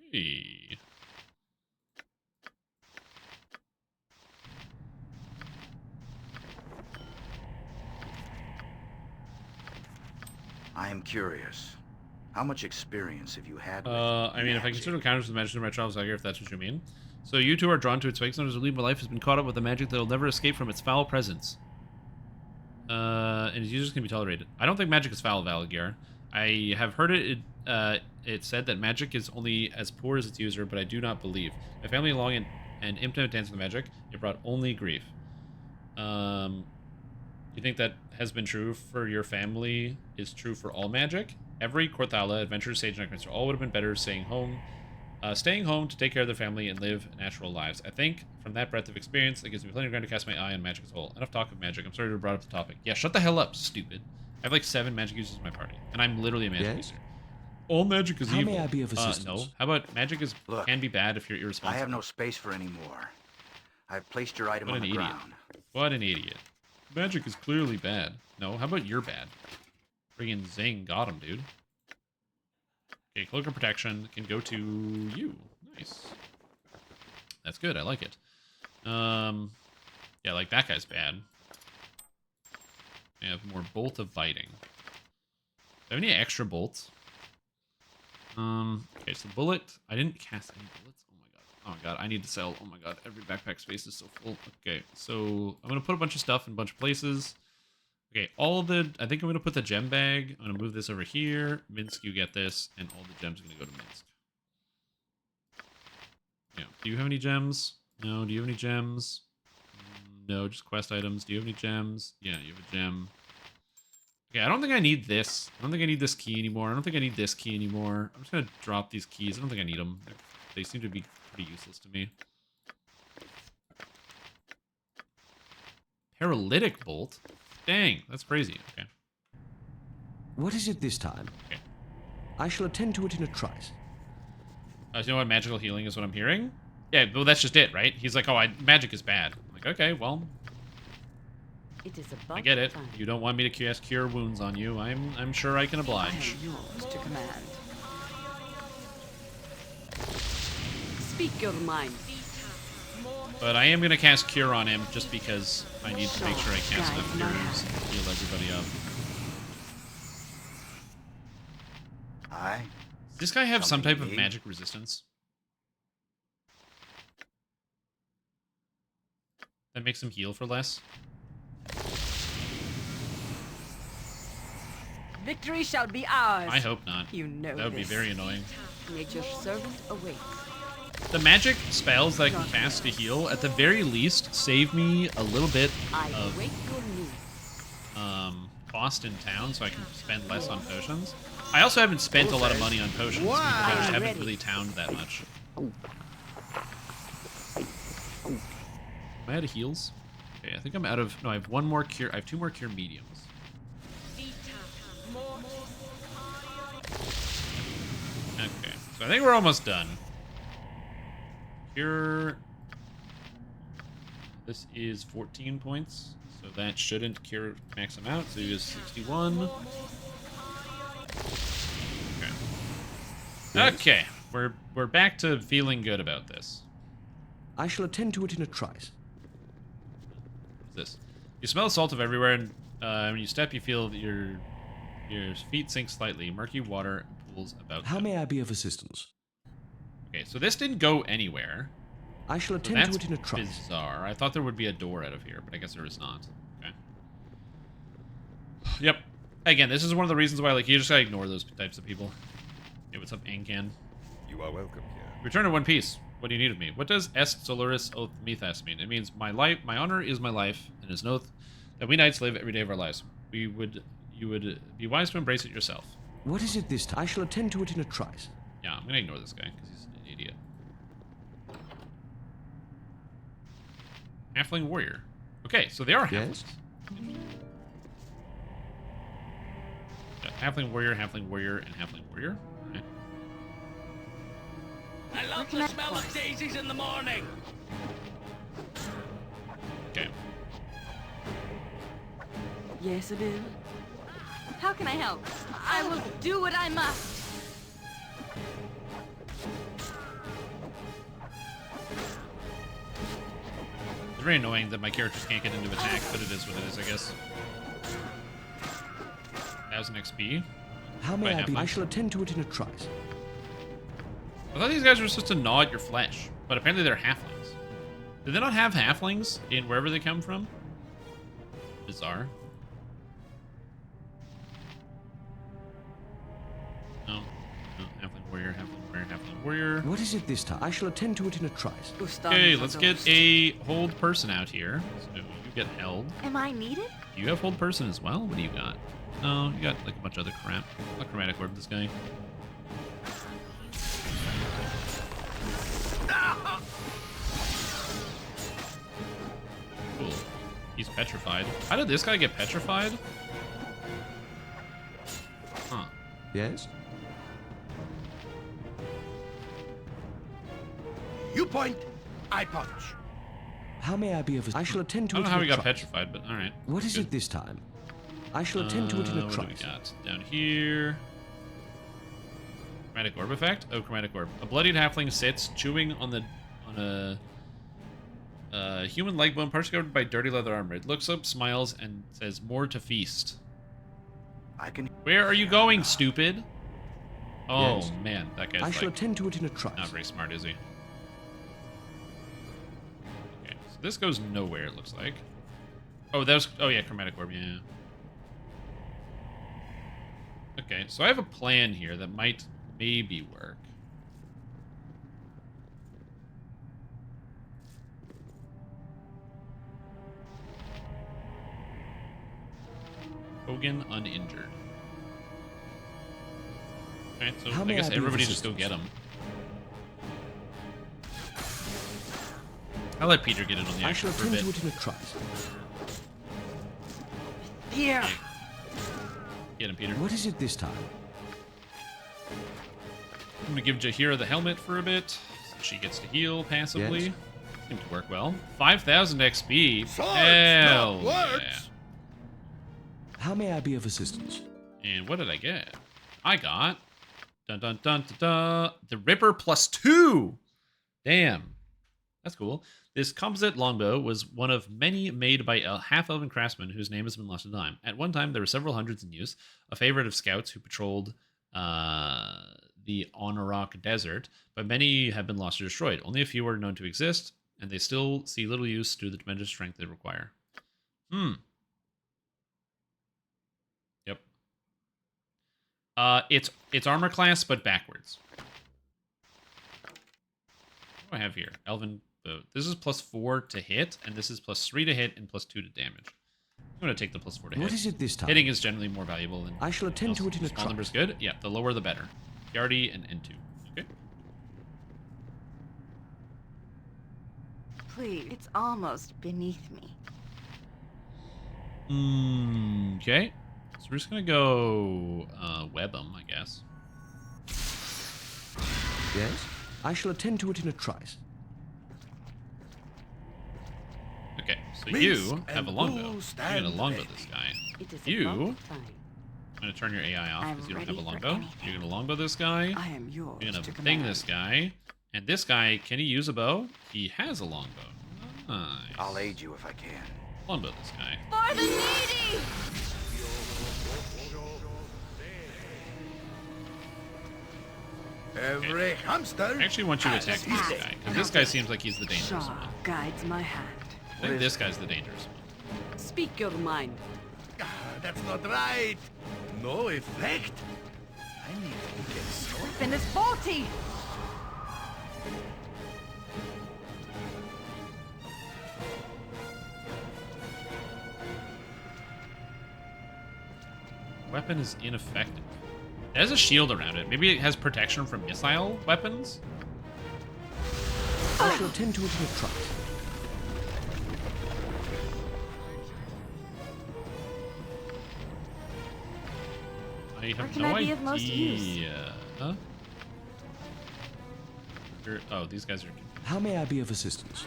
[SPEAKER 1] Okay.
[SPEAKER 18] I am curious. How much experience have you had with
[SPEAKER 1] I mean, if I consider encounters with magic in my travels out here, if that's what you mean. So you two are drawn to its fake as believe my life has been caught up with a magic that will never escape from its foul presence. And its users can be tolerated. I don't think magic is foul, Valagir. I have heard it said that magic is only as poor as its user, but I do not believe. My family along and impotent dance with magic, it brought only grief. You think that has been true for your family is true for all magic? Every Korthala, adventurer, sage, and necromancer all would have been better staying home to take care of their family and live natural lives. I think from that breadth of experience, that gives me plenty of ground to cast my eye on magic as a whole. Enough talk of magic. I'm sorry to have brought up the topic. Yeah, shut the hell up, stupid. I have like 7 magic users in my party, and I'm literally a magic user. All magic is evil.
[SPEAKER 2] How may I be of assistance?
[SPEAKER 1] No. How about magic can be bad if you're irresponsible?
[SPEAKER 18] I have no space for any more. I've placed your item on the ground.
[SPEAKER 1] What an idiot. Magic is clearly bad. No, how about you're bad? Friggin' zing, got him, dude. Okay, cloak of protection can go to you. Nice. That's good, I like it. Yeah, like that guy's bad. I have more bolt of biting. Do I have any extra bolts? Okay, so bullet. I didn't cast any bullets. Oh my god. Oh my god, I need to sell. Oh my god, every backpack space is so full. Okay, so I'm gonna put a bunch of stuff in a bunch of places. Okay, I think I'm gonna put the gem bag. I'm gonna move this over here. Minsk, you get this, and all the gems are gonna go to Minsk. Yeah. Do you have any gems? No. Do you have any gems? No, just quest items. Do you have any gems? Yeah, you have a gem. Okay, I don't think I need this. I don't think I need this key anymore. I don't think I need this key anymore. I'm just gonna drop these keys. I don't think I need them. They seem to be pretty useless to me. Paralytic bolt? Dang, that's crazy. Okay.
[SPEAKER 2] What is it this time?
[SPEAKER 1] Okay.
[SPEAKER 2] I shall attend to it in a trice.
[SPEAKER 1] You know what? Magical healing is what I'm hearing? Yeah, well, that's just it, right? He's like, oh, magic is bad. I'm like, okay, well,
[SPEAKER 3] It is
[SPEAKER 1] I get it. You don't want me to cast cure wounds on you. I'm sure I can oblige.
[SPEAKER 3] Yours to command. Speak your mind.
[SPEAKER 1] But I am going to cast Cure on him just because I need to make sure I cast enough cures to heal everybody up. Does this guy have some type of magic resistance? That makes him heal for less?
[SPEAKER 12] Victory shall be ours.
[SPEAKER 1] I hope not.
[SPEAKER 12] You know
[SPEAKER 1] that would be very annoying.
[SPEAKER 3] Nature's servant awaits.
[SPEAKER 1] The magic spells that I can cast to heal, at the very least, save me a little bit of cost in town, so I can spend less on potions. I also haven't spent a lot of money on potions because I just haven't really towned that much. Am I out of heals? Okay, I think I'm out of... No, I have one more cure. I have 2 more cure mediums. Okay, so I think we're almost done. Cure. This is 14 points, so that shouldn't cure max him out. So he is 61. Okay. Okay, we're back to feeling good about this.
[SPEAKER 2] I shall attend to it in a trice.
[SPEAKER 1] What's this? You smell salt of everywhere, and when you step, you feel that Your feet sink slightly. Murky water pools about.
[SPEAKER 2] How may I be of assistance?
[SPEAKER 1] Okay, so this didn't go anywhere.
[SPEAKER 2] I shall attend to it in a trice.
[SPEAKER 1] Bizarre. I thought there would be a door out of here, but I guess there is not. Okay. Yep. Again, this is one of the reasons why, like, you just gotta ignore those types of people. Hey, what's up, Ancan?
[SPEAKER 19] You are welcome here.
[SPEAKER 1] Return to one piece. What do you need of me? What does Est Solaris Oath Mythas mean? It means my honor is my life, and is an oath that we knights live every day of our lives. You would be wise to embrace it yourself.
[SPEAKER 2] What is it this time? I shall attend to it in a trice.
[SPEAKER 1] Yeah, I'm gonna ignore this guy because he's an idiot. Halfling warrior. Okay, so they are halflings.
[SPEAKER 2] Yes.
[SPEAKER 1] Got halfling warrior, and halfling warrior. Right.
[SPEAKER 9] I love the smell of daisies in the morning.
[SPEAKER 1] Okay.
[SPEAKER 12] Yes, Abil. How can I help? I will do what I must.
[SPEAKER 1] It's very annoying that my characters can't get into attack, but it is what it is, I guess. 1000 XP.
[SPEAKER 2] How may I be? I shall attend to it in a trice.
[SPEAKER 1] I thought these guys were supposed to gnaw at your flesh, but apparently they're halflings. Did they not have halflings in wherever they come from? Bizarre. No. No, halfling warrior, halfling warrior, halfling warrior.
[SPEAKER 2] What is it this time? I shall attend to it in a trice.
[SPEAKER 1] Okay, let's get a hold person out here. So you get held.
[SPEAKER 12] Am I needed?
[SPEAKER 1] Do you have hold person as well? What do you got? No, you got like a bunch of other crap. I'll chromatic orb this guy. Cool. He's petrified. How did this guy get petrified? Huh.
[SPEAKER 2] Yes?
[SPEAKER 5] You point, I punch.
[SPEAKER 2] How may I be of? I shall attend to it.
[SPEAKER 1] I don't know how
[SPEAKER 2] in
[SPEAKER 1] he
[SPEAKER 2] a
[SPEAKER 1] got
[SPEAKER 2] trice.
[SPEAKER 1] petrified, but all right.
[SPEAKER 2] What is it this time? I shall attend to it in a trice.
[SPEAKER 1] What do we got down here? Chromatic orb effect. Oh, chromatic orb. A bloodied halfling sits chewing on a human leg bone, partially covered by dirty leather armor. It looks up, smiles, and says, "More to feast." Where are you going, stupid? Oh
[SPEAKER 2] Yes.
[SPEAKER 1] man, that guy's
[SPEAKER 2] I shall
[SPEAKER 1] like
[SPEAKER 2] attend to it in a trice.
[SPEAKER 1] not very smart, is he? Okay, so this goes nowhere. It looks like. Oh, that was. Oh yeah, chromatic orb. Yeah. Okay, so I have a plan here that might maybe work. Hogan uninjured. Okay, so I guess everybody just go get him. I'll let Peter get in on the action for a bit.
[SPEAKER 2] I shall attend to it in a trice.
[SPEAKER 12] Here.
[SPEAKER 1] Okay. Get him, Peter.
[SPEAKER 2] What is it this time?
[SPEAKER 1] I'm gonna give Jahira the helmet for a bit, so she gets to heal passively.
[SPEAKER 2] Yes.
[SPEAKER 1] Seemed to work well. 5,000 XP.
[SPEAKER 5] Swords,
[SPEAKER 1] Hell
[SPEAKER 5] not
[SPEAKER 1] yeah.
[SPEAKER 5] words.
[SPEAKER 2] How may I be of assistance?
[SPEAKER 1] And what did I get? I got dun dun dun dun dun the Ripper +2. Damn, that's cool. This composite longbow was one of many made by a half-elven craftsman whose name has been lost to time. At one time, there were several hundreds in use, a favorite of scouts who patrolled the Onorok Desert, but many have been lost or destroyed. Only a few are known to exist, and they still see little use due to the tremendous strength they require. Yep. It's armor class, but backwards. What do I have here? Elven. This is +4 to hit, and this is +3 to hit and +2 to damage. I'm going to take the +4 to hit.
[SPEAKER 2] What is it this time?
[SPEAKER 1] Hitting is generally more valuable than.
[SPEAKER 2] I shall attend to it in a
[SPEAKER 1] Small
[SPEAKER 2] trice.
[SPEAKER 1] number's good. Yeah, the lower the better. Yardy and N2. Okay.
[SPEAKER 12] Please, it's almost beneath me.
[SPEAKER 1] Okay. So we're just going to go web them, I guess.
[SPEAKER 2] Yes? I shall attend to it in a trice.
[SPEAKER 1] Okay, so you have a longbow. You're going to longbow this guy. You, I'm going to turn your AI off because you don't have a longbow. You're going to longbow this guy.
[SPEAKER 12] I am yours.
[SPEAKER 1] You're going to thing this guy. And this guy, can he use a bow? He has a longbow. Nice.
[SPEAKER 18] I'll aid you if I can.
[SPEAKER 1] Longbow this guy.
[SPEAKER 12] For the needy!
[SPEAKER 5] Every hamster.
[SPEAKER 1] I actually want you to attack this guy, because this guy seems like he's the dangerous one.
[SPEAKER 3] Guides my hand.
[SPEAKER 1] I think this guy's the dangerous one.
[SPEAKER 3] Speak your mind.
[SPEAKER 5] That's not right. No effect. I need to get some.
[SPEAKER 12] Weapon is faulty.
[SPEAKER 1] Weapon is ineffective. It has a shield around it. Maybe it has protection from missile weapons?
[SPEAKER 2] I shall attend to it in a trice.
[SPEAKER 1] I have
[SPEAKER 12] can
[SPEAKER 1] no
[SPEAKER 12] I be of most use?
[SPEAKER 1] idea. Huh? Oh, these guys are...
[SPEAKER 2] How may I be of assistance?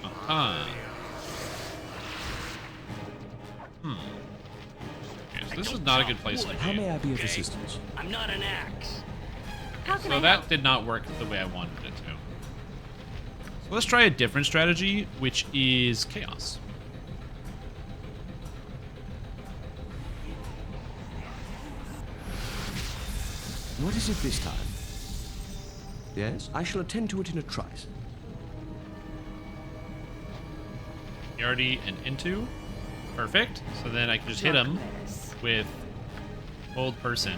[SPEAKER 1] Uh-huh. Okay, so this is not a good place to be.
[SPEAKER 2] How may I be of assistance?
[SPEAKER 9] I'm not an axe.
[SPEAKER 12] How can
[SPEAKER 1] So
[SPEAKER 12] I
[SPEAKER 1] that
[SPEAKER 12] help?
[SPEAKER 1] did not work the way I wanted it to. So let's try a different strategy, which is chaos.
[SPEAKER 2] What is it this time? Yes, I shall attend to it in a trice.
[SPEAKER 1] Already and into. Perfect. So then I can just hit him with Hold Person.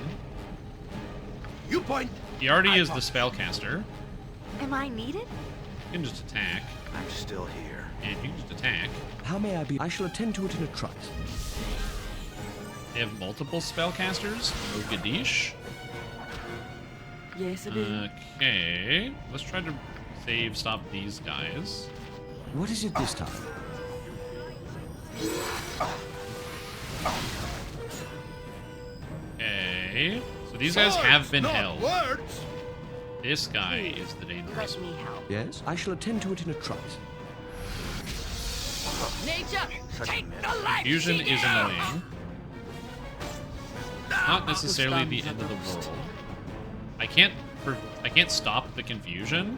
[SPEAKER 5] You point.
[SPEAKER 1] He already is the spellcaster.
[SPEAKER 12] Am I needed?
[SPEAKER 1] You can just attack.
[SPEAKER 18] I'm still here.
[SPEAKER 1] And you can just attack.
[SPEAKER 2] How may I be? I shall attend to it in a trice.
[SPEAKER 1] They have multiple spellcasters. Oh, Gadish.
[SPEAKER 3] Yes, it is.
[SPEAKER 1] Okay. Let's try to stop these guys.
[SPEAKER 2] What is it this time?
[SPEAKER 1] Okay. So these guys have been held.
[SPEAKER 5] Words.
[SPEAKER 1] This guy is the dangerous
[SPEAKER 12] Let
[SPEAKER 1] one.
[SPEAKER 12] me help.
[SPEAKER 2] Yes, I shall attend to it in a trice.
[SPEAKER 9] Nature, take the life.
[SPEAKER 1] Fusion is annoying. Not necessarily the end of the world. I can't stop the confusion,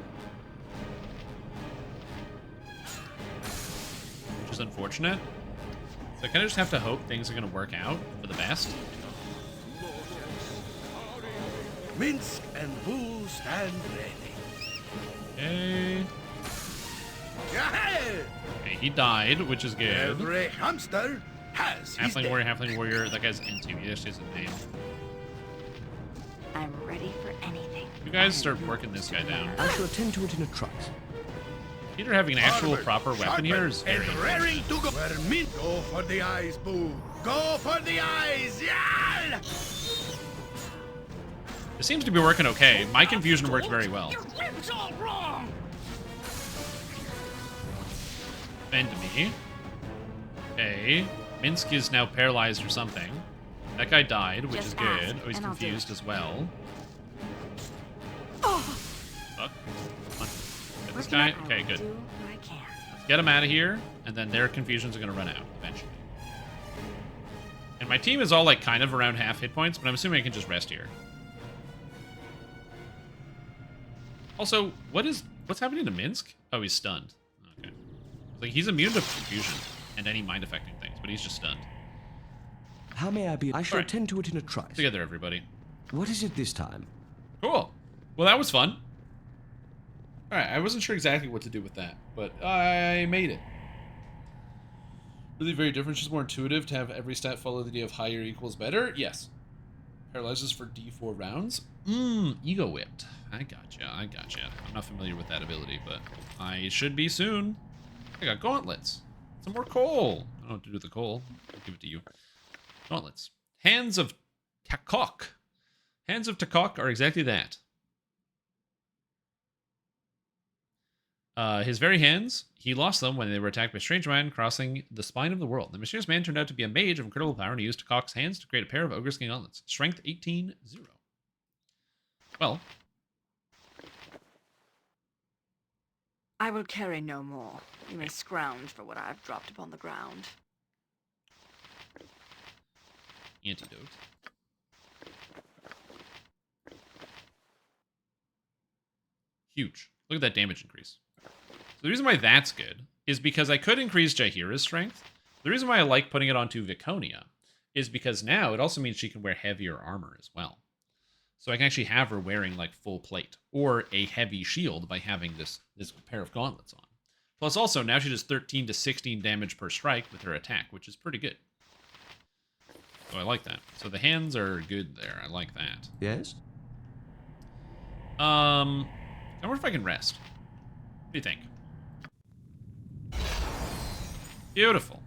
[SPEAKER 1] which is unfortunate. So I kind of just have to hope things are going to work out for the best.
[SPEAKER 5] Minsk and Bull stand ready.
[SPEAKER 1] Okay.
[SPEAKER 5] Yeah.
[SPEAKER 1] Okay, he died, which is good.
[SPEAKER 5] Every hamster has his
[SPEAKER 1] Halfling
[SPEAKER 5] day.
[SPEAKER 1] warrior, halfling warrior. That guy's into. He just has a name.
[SPEAKER 12] I'm ready for anything.
[SPEAKER 1] You guys start working this guy down.
[SPEAKER 2] I shall attend to it in a trice.
[SPEAKER 1] Peter having an actual
[SPEAKER 5] Armored,
[SPEAKER 1] proper weapon here is very
[SPEAKER 5] and raring to go. Where me? Go for the eyes, Boo. Go for the eyes. Yeah.
[SPEAKER 1] It seems to be working okay. My confusion worked very well.
[SPEAKER 9] Your rib's all wrong.
[SPEAKER 1] Bend me. Okay. Minsk is now paralyzed or something. That guy died, which is
[SPEAKER 12] Just
[SPEAKER 1] good.
[SPEAKER 12] ask,
[SPEAKER 1] Oh, he's
[SPEAKER 12] and I'll do
[SPEAKER 1] confused
[SPEAKER 12] it.
[SPEAKER 1] as well.
[SPEAKER 12] Oh,
[SPEAKER 1] Fuck. Come on. Get this
[SPEAKER 12] Working
[SPEAKER 1] guy.
[SPEAKER 12] out, I
[SPEAKER 1] Okay,
[SPEAKER 12] will
[SPEAKER 1] good.
[SPEAKER 12] do what I can.
[SPEAKER 1] Let's get him out of here, and then their confusions are going to run out eventually. And my team is all like kind of around half hit points, but I'm assuming I can just rest here. Also, what's happening to Minsk? Oh, he's stunned. Okay. Like he's immune to confusion and any mind affecting things, but he's just stunned.
[SPEAKER 2] How may I be? I shall
[SPEAKER 1] Alright.
[SPEAKER 2] attend to it in a trice.
[SPEAKER 1] Together, everybody.
[SPEAKER 2] What is it this time?
[SPEAKER 1] Cool. Well, that was fun. Alright, I wasn't sure exactly what to do with that, but I made it. Really very different, just more intuitive to have every stat follow the idea of higher equals better? Yes. Paralyzes for D4 rounds? Ego whipped. I gotcha. I'm not familiar with that ability, but I should be soon. I got gauntlets. Some more coal. I don't know what to do with the coal. I'll give it to you. Gauntlets. Hands of Takok. Hands of Takok are exactly that. His very hands, he lost them when they were attacked by a strange man crossing the spine of the world. The mysterious man turned out to be a mage of incredible power and he used Takok's hands to create a pair of ogre skin gauntlets. Strength 18-0. Well,
[SPEAKER 12] I will carry no more. You may scrounge for what I've dropped upon the ground.
[SPEAKER 1] antidote. Huge. Look at that damage increase. So the reason why that's good is because I could increase Jaheira's strength, The reason why I like putting it onto Viconia is because now it also means she can wear heavier armor as well. So I can actually have her wearing like full plate or a heavy shield by having this pair of gauntlets on. Plus also now she does 13 to 16 damage per strike with her attack, which is pretty good. So I like that. So the hands are good there. I like that.
[SPEAKER 2] Yes?
[SPEAKER 1] I wonder if I can rest. What do you think? Beautiful.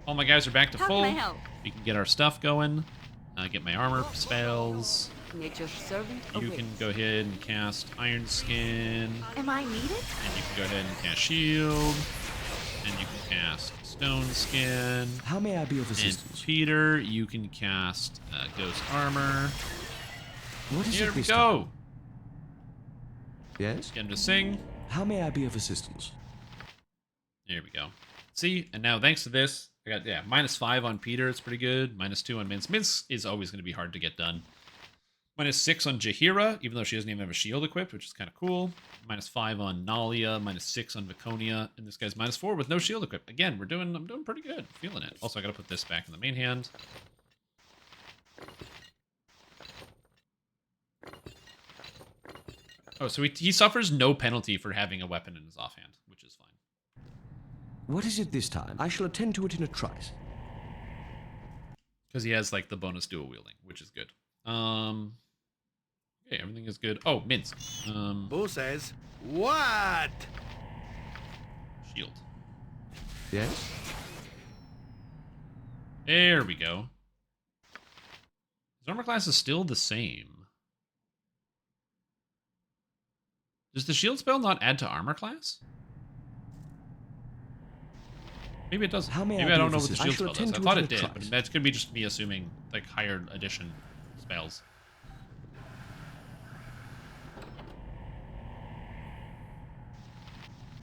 [SPEAKER 1] All my guys are back to full.
[SPEAKER 12] How can I help?
[SPEAKER 1] We can get our stuff going. Get my armor spells.
[SPEAKER 3] Nature's servant
[SPEAKER 1] You can go ahead and cast Iron Skin.
[SPEAKER 12] Am I needed?
[SPEAKER 1] And you can go ahead and cast Shield. And you can cast Stone Skin.
[SPEAKER 2] How may I be of assistance?
[SPEAKER 1] And Peter, you can cast Ghost Armor.
[SPEAKER 2] What is
[SPEAKER 1] Here
[SPEAKER 2] it
[SPEAKER 1] we
[SPEAKER 2] this
[SPEAKER 1] go.
[SPEAKER 2] time? Yes?
[SPEAKER 1] Get him to sing.
[SPEAKER 2] How may I be of assistance?
[SPEAKER 1] There we go. See, and now thanks to this, I got, yeah, -5 on Peter. It's pretty good. -2 on Mince. Mince is always going to be hard to get done. -6 on Jaheira, even though she doesn't even have a shield equipped, which is kind of cool. -5 on Nalia, -6 on Viconia, and this guy's -4 with no shield equipped. Again, I'm doing pretty good. Feeling it. Also, I got to put this back in the main hand. Oh, so he suffers no penalty for having a weapon in his offhand, which is fine.
[SPEAKER 2] What is it this time? I shall attend to it in a trice.
[SPEAKER 1] Because he has, like, the bonus dual wielding, which is good. Okay, everything is good. Oh, Minsk.
[SPEAKER 5] Boo says, what?
[SPEAKER 1] Shield.
[SPEAKER 2] Yes?
[SPEAKER 1] There we go. His armor class is still the same. Does the shield spell not add to armor class? Maybe it does. Maybe I don't know what the shield spell does. I thought it did, but that's going to be just me assuming like higher edition spells.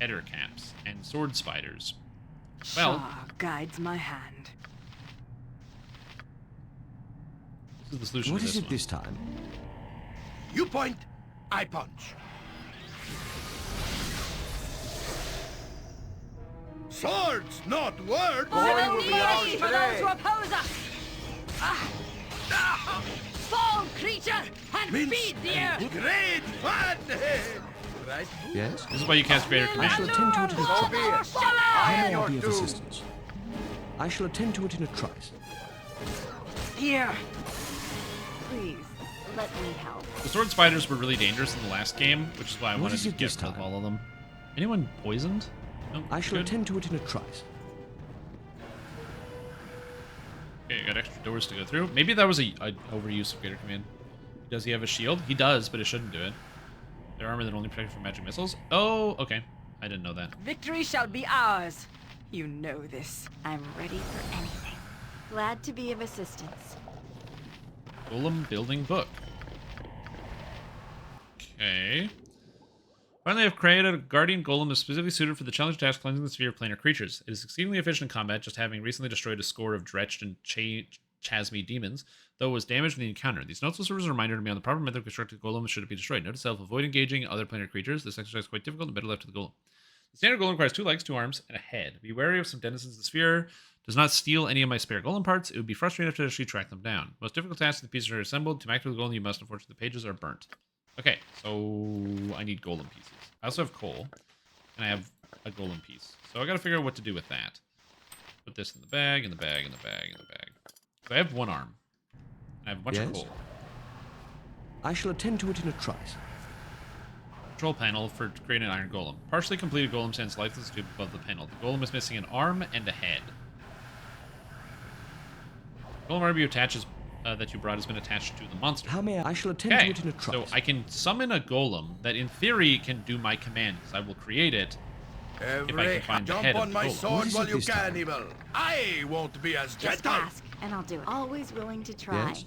[SPEAKER 1] Header caps and sword spiders. Well,
[SPEAKER 13] Shaw guides my hand.
[SPEAKER 1] This is the solution.
[SPEAKER 2] What
[SPEAKER 1] to
[SPEAKER 2] is
[SPEAKER 1] this
[SPEAKER 2] it
[SPEAKER 1] one.
[SPEAKER 2] this time?
[SPEAKER 5] You point, I punch. Swords, not words.
[SPEAKER 12] Glory will be ours for those who oppose us. Fall, creature, and feed the earth.
[SPEAKER 5] Great fun. Right?
[SPEAKER 2] Yes?
[SPEAKER 1] This is why you cast Greater
[SPEAKER 2] I
[SPEAKER 1] Command.
[SPEAKER 2] shall attend to it in a
[SPEAKER 5] So be it.
[SPEAKER 2] trice. How may I
[SPEAKER 5] Your
[SPEAKER 2] be of
[SPEAKER 5] doom.
[SPEAKER 2] assistance? I shall attend to it in a trice.
[SPEAKER 12] Here. Please, let me help.
[SPEAKER 1] The sword spiders were really dangerous in the last game, which is why I
[SPEAKER 2] What
[SPEAKER 1] wanted
[SPEAKER 2] is
[SPEAKER 1] to
[SPEAKER 2] it
[SPEAKER 1] get
[SPEAKER 2] this
[SPEAKER 1] rid of
[SPEAKER 2] time?
[SPEAKER 1] all of them. Anyone poisoned? No,
[SPEAKER 2] I shall
[SPEAKER 1] good.
[SPEAKER 2] attend to it in a trice.
[SPEAKER 1] Okay, I got extra doors to go through. Maybe that was a overuse of Greater Command. Does he have a shield? He does, but it shouldn't do it. Their armor that only protected from magic missiles? Oh, okay. I didn't know that.
[SPEAKER 12] Victory shall be ours. You know this. I'm ready for anything.
[SPEAKER 15] Glad to be of assistance.
[SPEAKER 1] Golem building book. Okay. Finally, I've created a guardian golem that's specifically suited for the challenge task cleansing the sphere of planar creatures. It is exceedingly efficient in combat, just having recently destroyed a score of dretched and chasmy demons, though it was damaged in the encounter. These notes will serve as a reminder to me on the proper method of constructing golem should it be destroyed. Note to self, avoid engaging other planar creatures. This exercise is quite difficult and better left to the golem. The standard golem requires 2 legs, 2 arms, and a head. Be wary of some denizens of the sphere. Does not steal any of my spare golem parts. It would be frustrating to actually track them down. Most difficult task is the pieces are assembled. To activate the golem, you must, unfortunately, the pages are burnt. Okay, so I need golem pieces. I also have coal, and I have a golem piece. So I gotta figure out what to do with that. Put this in the bag, in the bag, in the bag, in the bag. So I have 1 arm. And I have a bunch of
[SPEAKER 2] Yes?
[SPEAKER 1] coal.
[SPEAKER 2] I shall attend to it in a trice.
[SPEAKER 1] Control panel for creating an iron golem. Partially completed golem stands lifeless tube above the panel. The golem is missing an arm and a head. Golem armor you attaches that you brought has been attached to the monster.
[SPEAKER 2] How may I shall attend to it in a trice.
[SPEAKER 1] So I can summon a golem that in theory can do my command, because I will create it if I can find the head
[SPEAKER 5] Jump
[SPEAKER 1] of
[SPEAKER 5] on
[SPEAKER 1] the
[SPEAKER 5] my
[SPEAKER 1] golem.
[SPEAKER 5] sword while you can, evil. I won't be as
[SPEAKER 15] Just
[SPEAKER 5] gentle.
[SPEAKER 15] ask, and I'll do it. Always willing to try.
[SPEAKER 2] Yes?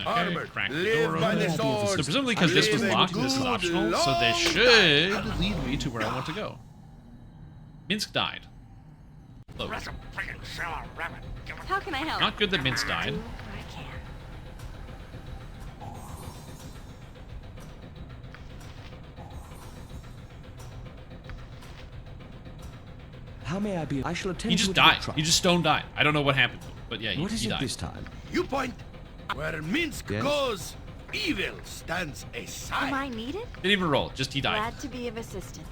[SPEAKER 5] Armored,
[SPEAKER 1] crack the
[SPEAKER 5] live
[SPEAKER 1] door
[SPEAKER 5] by
[SPEAKER 1] open.
[SPEAKER 5] the sword.
[SPEAKER 1] So presumably because this was
[SPEAKER 5] Live a
[SPEAKER 1] locked, this is
[SPEAKER 5] good
[SPEAKER 1] optional, so they
[SPEAKER 5] long
[SPEAKER 1] should lead me to where I want to go. Minsk died. Load.
[SPEAKER 12] How can I help?
[SPEAKER 1] Not good that Minsk died.
[SPEAKER 15] I can.
[SPEAKER 2] How may I be? I shall attend
[SPEAKER 1] He
[SPEAKER 2] to
[SPEAKER 1] just
[SPEAKER 2] it
[SPEAKER 1] died.
[SPEAKER 2] in a trice.
[SPEAKER 1] He just stone died. I don't know what happened to him, but yeah,
[SPEAKER 2] What is
[SPEAKER 1] he
[SPEAKER 2] it
[SPEAKER 1] died.
[SPEAKER 2] this time?
[SPEAKER 5] You point where Minsk
[SPEAKER 2] Yes?
[SPEAKER 5] goes, evil stands aside.
[SPEAKER 12] Am I needed?
[SPEAKER 1] Didn't even roll. Just he died.
[SPEAKER 12] Glad to be of assistance.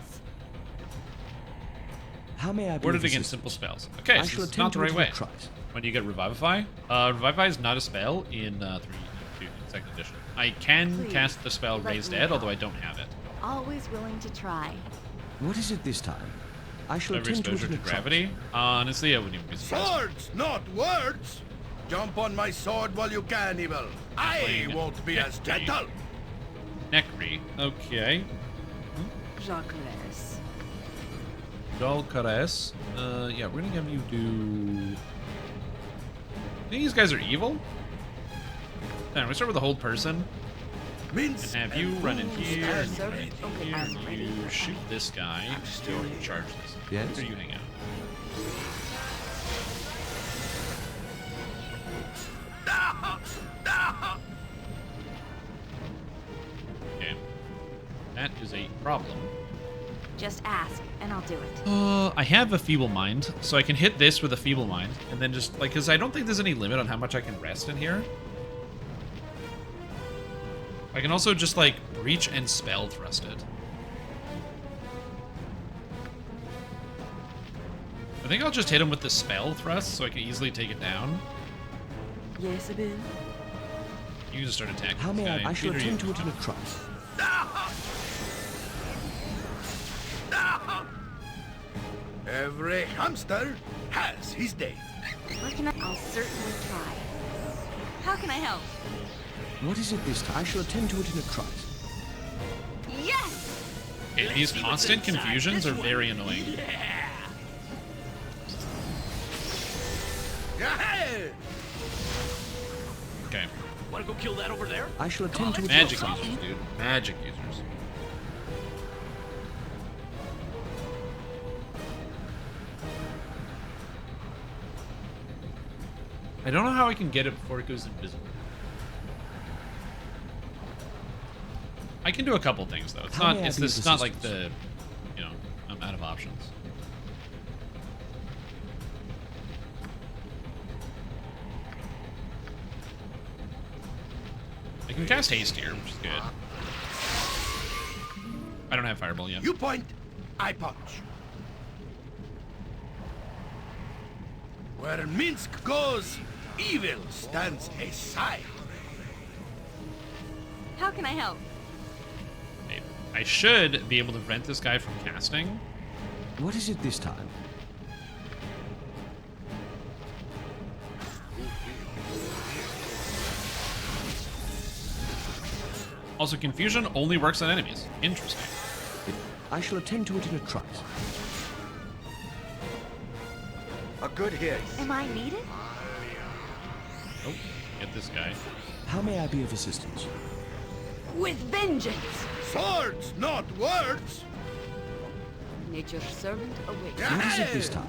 [SPEAKER 2] How may I be?
[SPEAKER 1] Worded
[SPEAKER 2] of
[SPEAKER 1] against
[SPEAKER 2] assistance?
[SPEAKER 1] simple spells. Okay,
[SPEAKER 2] I
[SPEAKER 1] so
[SPEAKER 2] shall
[SPEAKER 1] it's not the
[SPEAKER 2] attend
[SPEAKER 1] right
[SPEAKER 2] to it
[SPEAKER 1] way.
[SPEAKER 2] in a trice.
[SPEAKER 1] When do you get Revivify? Revivify is not a spell in 2nd edition. I can
[SPEAKER 12] Please,
[SPEAKER 1] cast the spell
[SPEAKER 12] let
[SPEAKER 1] Raise
[SPEAKER 12] me
[SPEAKER 1] Dead,
[SPEAKER 12] help.
[SPEAKER 1] although I don't have it.
[SPEAKER 12] Always willing to try.
[SPEAKER 2] What is it this time? I shall
[SPEAKER 1] Every
[SPEAKER 2] attend to it
[SPEAKER 1] exposure
[SPEAKER 2] in
[SPEAKER 1] to
[SPEAKER 2] a
[SPEAKER 1] gravity? Honestly, I wouldn't even be surprised.
[SPEAKER 5] Swords, not words. Jump on my sword while you can, evil. I
[SPEAKER 1] Playing
[SPEAKER 5] won't be as
[SPEAKER 1] Necri.
[SPEAKER 5] gentle.
[SPEAKER 1] Necri. Okay.
[SPEAKER 12] Jacques.
[SPEAKER 1] Dull Caress. Yeah, we're gonna have you do... I think these guys are evil. Then we start with the hold person.
[SPEAKER 5] Minsk
[SPEAKER 1] And have you run in here, and you run in
[SPEAKER 12] Okay,
[SPEAKER 1] here,
[SPEAKER 12] I'm
[SPEAKER 1] and
[SPEAKER 12] ready.
[SPEAKER 1] you shoot this guy.
[SPEAKER 18] I'm still
[SPEAKER 1] you
[SPEAKER 18] here.
[SPEAKER 1] charge this.
[SPEAKER 2] Yes?
[SPEAKER 1] Where do you hang out? Okay. That is a problem.
[SPEAKER 12] Just ask, and I'll do it.
[SPEAKER 1] I have a feeble mind, so I can hit this with a feeble mind, and then just, like, because I don't think there's any limit on how much I can rest in here. I can also just, like, breach and spell thrust it. I think I'll just hit him with the spell thrust, so I can easily take it down.
[SPEAKER 13] Yes, Abel.
[SPEAKER 1] You can just start attacking
[SPEAKER 2] How
[SPEAKER 1] this
[SPEAKER 2] may
[SPEAKER 1] guy.
[SPEAKER 2] I shall
[SPEAKER 1] Peter,
[SPEAKER 2] attend
[SPEAKER 1] you-
[SPEAKER 2] to it in a trice.
[SPEAKER 5] Every hamster has his day.
[SPEAKER 12] Where can I'll certainly try. How can I help?
[SPEAKER 2] What is it this time? I shall attend to it in a trice.
[SPEAKER 12] Yes!
[SPEAKER 1] Okay, these constant confusions are very annoying.
[SPEAKER 5] Yeah.
[SPEAKER 1] Okay.
[SPEAKER 9] Wanna go kill that over there?
[SPEAKER 2] I shall attend to it in a
[SPEAKER 1] Magic
[SPEAKER 2] trice.
[SPEAKER 1] users, dude. Magic users. I don't know how I can get it before it goes invisible. I can do a couple things though. It's
[SPEAKER 2] How
[SPEAKER 1] not.
[SPEAKER 2] may I
[SPEAKER 1] It's
[SPEAKER 2] be of
[SPEAKER 1] this. It's not like
[SPEAKER 2] assistance?
[SPEAKER 1] the. You know, I'm out of options. I can cast haste here, which is good. I don't have fireball yet.
[SPEAKER 5] You point, I punch. Where Minsk goes, evil stands aside.
[SPEAKER 12] How can I help?
[SPEAKER 1] I should be able to prevent this guy from casting.
[SPEAKER 2] What is it this time?
[SPEAKER 1] Also, confusion only works on enemies. Interesting.
[SPEAKER 2] I shall attend to it in a trice.
[SPEAKER 18] A good hit.
[SPEAKER 12] Am I needed?
[SPEAKER 1] Oh, get this guy.
[SPEAKER 2] How may I be of assistance?
[SPEAKER 12] With vengeance!
[SPEAKER 5] Swords, not words.
[SPEAKER 3] Nature's servant awaits.
[SPEAKER 2] What is it this time?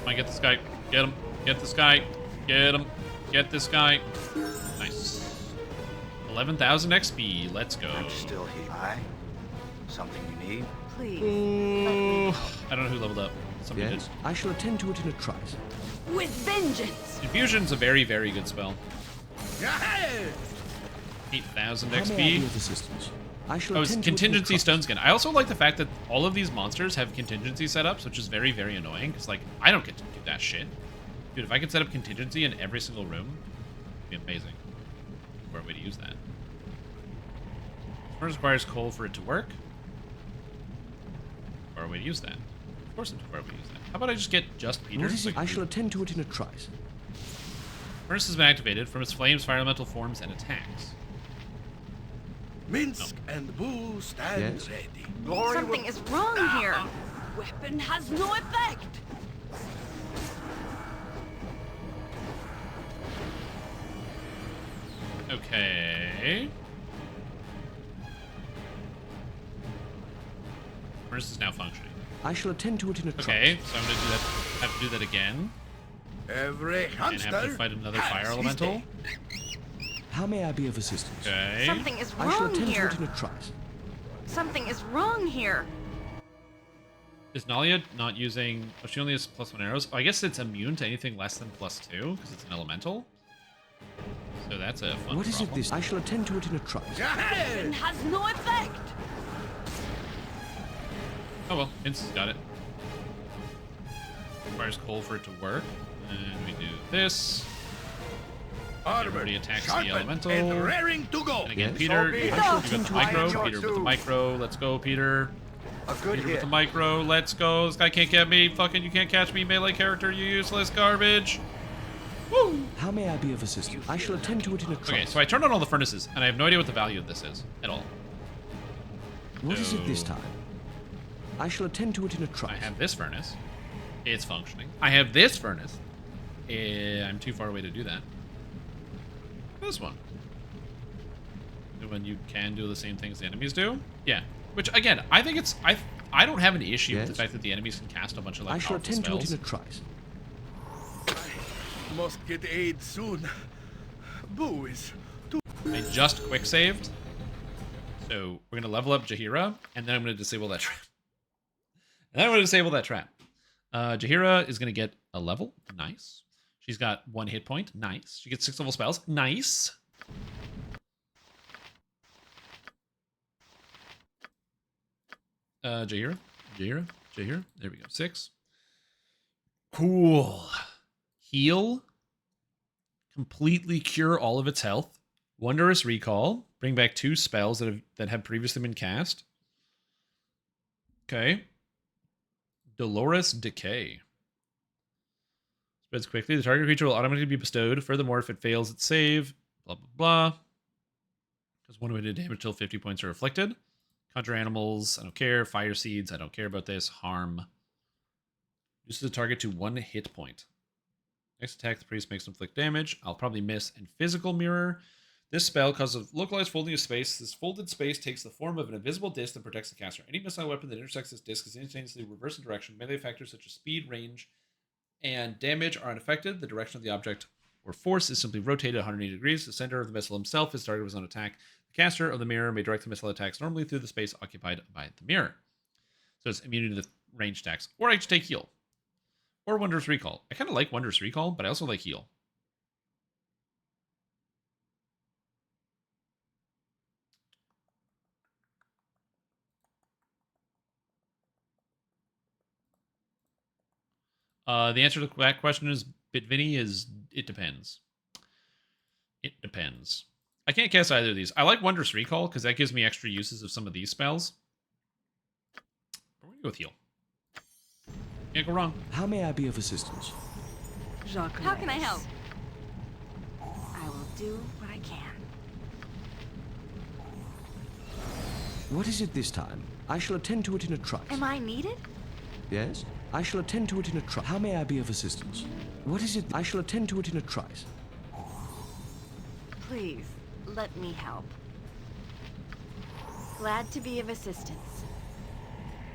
[SPEAKER 1] Come on, get this guy. Get him. Get this guy. Get him. Get this guy. Nice. 11,000 XP. Let's go.
[SPEAKER 18] I'm still here. Aye. Something you need?
[SPEAKER 12] Please.
[SPEAKER 1] Ooh, I don't know who leveled up. Somebody
[SPEAKER 2] Yes? I shall attend to it in a trice.
[SPEAKER 12] With vengeance!
[SPEAKER 1] did. Confusion's a very, very good spell.
[SPEAKER 5] Yeah.
[SPEAKER 1] 8,000
[SPEAKER 2] How may I
[SPEAKER 1] XP.
[SPEAKER 2] be of assistance? I shall
[SPEAKER 1] Oh, it's
[SPEAKER 2] attend to it in a
[SPEAKER 1] contingency
[SPEAKER 2] trice.
[SPEAKER 1] stone skin. I also like the fact that all of these monsters have contingency setups, which is very, very annoying. Because, like, I don't get to do that shit. Dude, if I could set up contingency in every single room, it'd be amazing. What a way to use that. First requires coal for it to work. Or a way to use that. Of course, it's a way to use that. How about I just get just Peter?
[SPEAKER 2] What is
[SPEAKER 1] so
[SPEAKER 2] it? I shall attend to it in a trice.
[SPEAKER 1] Furnace has been activated from its flames, fire elemental forms, and attacks.
[SPEAKER 5] Minsk and Boo stand
[SPEAKER 2] Yes?
[SPEAKER 5] ready.
[SPEAKER 12] Something is wrong here. Weapon has no effect.
[SPEAKER 1] Okay. Furnace is now functioning.
[SPEAKER 2] I shall attend to it in a trice.
[SPEAKER 1] Okay, so I'm gonna do that. Have to do that again,
[SPEAKER 5] Every
[SPEAKER 1] and
[SPEAKER 5] hamster
[SPEAKER 1] have to fight another
[SPEAKER 5] has
[SPEAKER 1] fire
[SPEAKER 5] his
[SPEAKER 1] elemental.
[SPEAKER 5] day.
[SPEAKER 2] How may I be of assistance?
[SPEAKER 1] Okay.
[SPEAKER 12] Something is
[SPEAKER 2] I shall
[SPEAKER 12] wrong
[SPEAKER 2] attend
[SPEAKER 12] here.
[SPEAKER 2] to it in a trice.
[SPEAKER 12] Something is wrong here.
[SPEAKER 14] Is Nalia not using... Oh, she only has +1 arrows. Oh, I guess it's immune to anything less than +2, because it's an elemental. So that's a fun
[SPEAKER 2] What is it this? I shall attend to it in a trice.
[SPEAKER 9] It has no effect!
[SPEAKER 14] Oh well, Vince got it. Requires coal for it to work. And we do this. Everybody attacks the elemental.
[SPEAKER 5] And raring to go.
[SPEAKER 14] And again,
[SPEAKER 2] Yes.
[SPEAKER 14] Peter, you got the micro.
[SPEAKER 5] Yours
[SPEAKER 14] Peter with the
[SPEAKER 5] too.
[SPEAKER 14] micro. Let's go, Peter.
[SPEAKER 18] A good
[SPEAKER 14] Peter
[SPEAKER 18] hit.
[SPEAKER 14] with the micro. Let's go. This guy can't get me. Fucking, you can't catch me, melee character. You useless garbage. Woo!
[SPEAKER 2] How may I be of assistance? I shall attend to it in a trice.
[SPEAKER 14] Okay, so I turned on all the furnaces, and I have no idea what the value of this is at all.
[SPEAKER 2] What is it this time? I shall attend to it in a trice.
[SPEAKER 14] I have this furnace. It's functioning. I have this furnace. I'm too far away to do that. This one. When you can do the same things the enemies do? Yeah. Which, again, I think it's... I don't have an issue with the fact that the enemies can cast a bunch of, like,
[SPEAKER 2] I shall
[SPEAKER 14] powerful
[SPEAKER 2] attend
[SPEAKER 14] spells.
[SPEAKER 2] to it in a trice.
[SPEAKER 5] Must get aid soon. Boo is too...
[SPEAKER 14] I just quick saved. So we're going to level up Jaheira, and then I'm going to disable that trap. And then I'm going to disable that trap. Jaheira is going to get a level. Nice. She's got 1 hit point. Nice. She gets 6 level spells. Nice. Jaheira. There we go. 6. Cool. Heal. Completely cure all of its health. Wondrous Recall. Bring back 2 spells that have previously been cast. Okay. Dolorous Decay. Spreads quickly. The target creature will automatically be bestowed. Furthermore, if it fails its save, blah, blah, blah. Does 1 weighted damage till 50 points are afflicted. Conjure animals, I don't care. Fire seeds, I don't care about this. Harm. Reduces the target to 1 hit point. Next attack, the priest makes inflict damage. I'll probably miss. And Physical Mirror. This spell causes localized folding of space. This folded space takes the form of an invisible disc that protects the caster. Any missile weapon that intersects this disc is instantaneously reversed in direction. Melee factors such as speed, range, and damage are unaffected. The direction of the object or force is simply rotated 180 degrees. The center of the missile himself is targeted with his own attack. The caster of the mirror may direct the missile attacks normally through the space occupied by the mirror. So it's immunity to the range attacks. Or I just take heal. Or Wondrous Recall. I kind of like Wondrous Recall, but I also like heal. The answer to that question is Bitvinny is it depends. It depends. I can't cast either of these. I like Wondrous Recall because that gives me extra uses of some of these spells. But we're gonna go with heal. Can't go wrong.
[SPEAKER 2] How may I be of assistance?
[SPEAKER 12] How can I help? I will do what I can.
[SPEAKER 2] What is it this time? I shall attend to it in a trice.
[SPEAKER 12] Am I needed?
[SPEAKER 2] Yes? I shall attend to it in a trice. How may I be of assistance? What is it? I shall attend to it in a trice.
[SPEAKER 12] Please, let me help. Glad to be of assistance.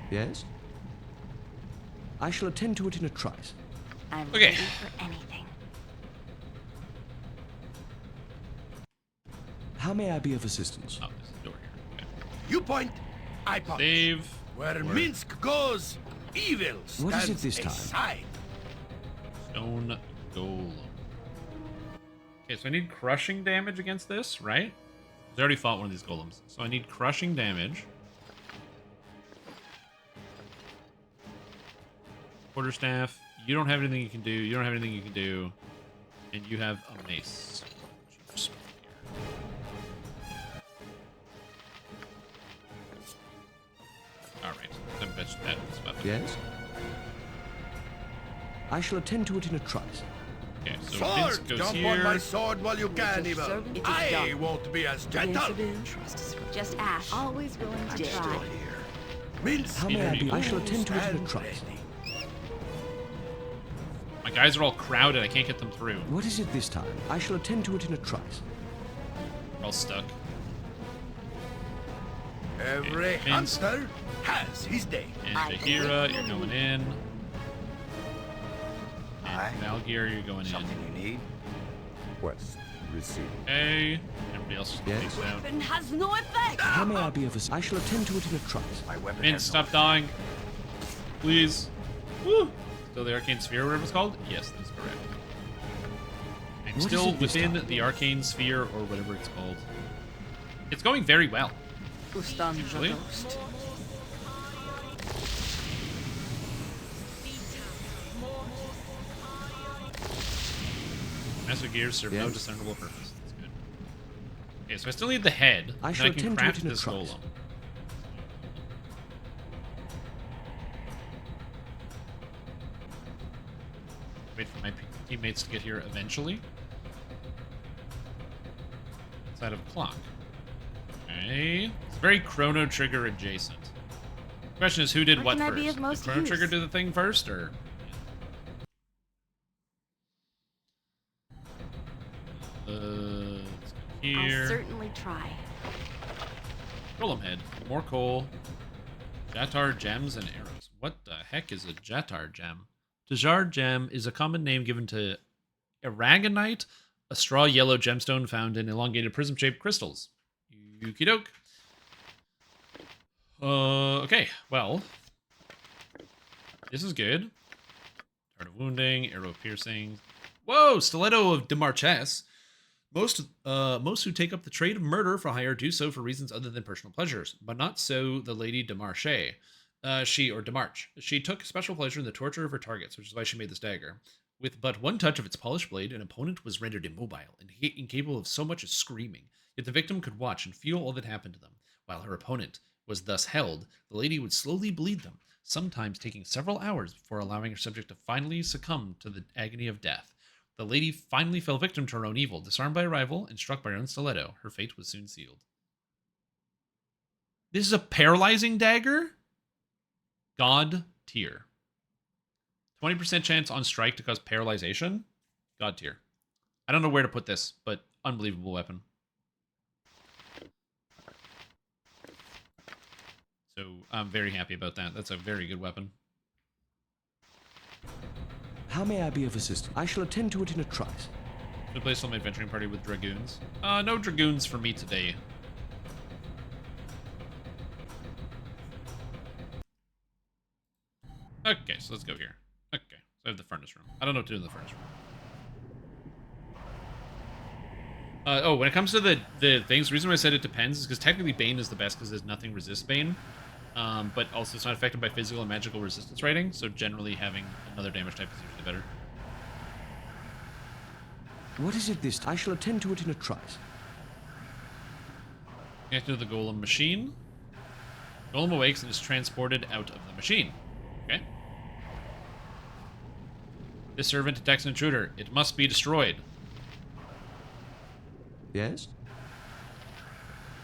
[SPEAKER 2] Yes? I shall attend to it in a trice.
[SPEAKER 12] I'm
[SPEAKER 14] Okay.
[SPEAKER 12] ready for anything.
[SPEAKER 2] How may I be of assistance?
[SPEAKER 14] Oh, there's a door here. Okay.
[SPEAKER 5] You point, I punch.
[SPEAKER 14] Save.
[SPEAKER 5] Where Minsk goes, evil
[SPEAKER 2] What is it
[SPEAKER 5] stands
[SPEAKER 2] this time?
[SPEAKER 5] aside.
[SPEAKER 14] Stone Golem. Okay, so I need crushing damage against this, right? I already fought one of these golems. So I need crushing damage. Quarterstaff. You don't have anything you can do. You don't have anything you can do. And you have a mace. Alright. I bet that is about it.
[SPEAKER 2] Yes? I shall attend to it in a trice.
[SPEAKER 14] Okay, so Vince
[SPEAKER 5] Sword!
[SPEAKER 14] goes
[SPEAKER 5] Jump
[SPEAKER 14] here.
[SPEAKER 5] on my sword while you can,
[SPEAKER 12] It is
[SPEAKER 5] evil.
[SPEAKER 12] servant. It is
[SPEAKER 5] I
[SPEAKER 12] done.
[SPEAKER 5] won't be as gentle.
[SPEAKER 12] Just ash. Always willing to try.
[SPEAKER 5] Minsk,
[SPEAKER 2] How may I be? I shall
[SPEAKER 5] you
[SPEAKER 2] attend to it in a
[SPEAKER 5] stand
[SPEAKER 2] trice.
[SPEAKER 5] ready.
[SPEAKER 14] My guys are all crowded. I can't get them through.
[SPEAKER 2] What is it this time? I shall attend to it in a trice.
[SPEAKER 14] They're all stuck.
[SPEAKER 5] Every
[SPEAKER 14] Vince.
[SPEAKER 5] hunter has his day.
[SPEAKER 14] And Jaheira, you're going in. And Valgear, you're going in.
[SPEAKER 18] Something you need?
[SPEAKER 17] Quest received.
[SPEAKER 14] Okay. Everybody else just
[SPEAKER 2] Yes?
[SPEAKER 14] takes it out.
[SPEAKER 12] Weapon has no effect.
[SPEAKER 2] How may I be of assistance? I shall attend to it in a trice.
[SPEAKER 18] My weapon
[SPEAKER 14] Vince,
[SPEAKER 18] has no
[SPEAKER 14] stop dying.
[SPEAKER 1] Please. Woo! Still the arcane sphere, whatever it's called? Yes, that's correct. I'm still within the arcane sphere, or whatever it's called. It's going very well. Actually. Master gears serve no discernible purpose. That's good. Okay, so I still need the head. I can craft this golem. Wait for my teammates to get here eventually. Inside of a clock. Okay. It's very Chrono Trigger adjacent. The question is, who did what first? Did Chrono Trigger do the thing first, or? Let's go here.
[SPEAKER 12] I'll certainly try.
[SPEAKER 1] Golem head. More coal. Jatar gems and arrows. What the heck is a Jatar gem? Jatar gem is a common name given to aragonite, a straw yellow gemstone found in elongated prism-shaped crystals. Yuki doke. Okay, well. This is good. Art of wounding, arrow piercing. Whoa, stiletto of Demarches. Most who take up the trade of murder for hire do so for reasons other than personal pleasures, but not so the Lady Demarche. Demarche. She took special pleasure in the torture of her targets, which is why she made this dagger. With but one touch of its polished blade, an opponent was rendered immobile and incapable of so much as screaming. Yet the victim could watch and feel all that happened to them. While her opponent was thus held, the lady would slowly bleed them, sometimes taking several hours before allowing her subject to finally succumb to the agony of death. The lady finally fell victim to her own evil, disarmed by a rival and struck by her own stiletto. Her fate was soon sealed. This is a paralyzing dagger? God tier. 20% chance on strike to cause paralyzation? God tier. I don't know where to put this, but unbelievable weapon. So I'm very happy about that. That's a very good weapon.
[SPEAKER 2] How may I be of assistance? I shall attend to it in a trice.
[SPEAKER 1] Replace all my adventuring party with dragoons. No dragoons for me today. Okay, so let's go here. Okay, so I have the furnace room. I don't know what to do in the furnace room. When it comes to the things, the reason why I said it depends is because technically Bane is the best because there's nothing resists Bane. But also it's not affected by physical and magical resistance rating, so generally having another damage type is usually better.
[SPEAKER 2] What is it this time? I shall attend to it in a trice.
[SPEAKER 1] Connect to the golem machine. Golem awakes and is transported out of the machine. Okay. This servant detects an intruder. It must be destroyed.
[SPEAKER 2] Yes?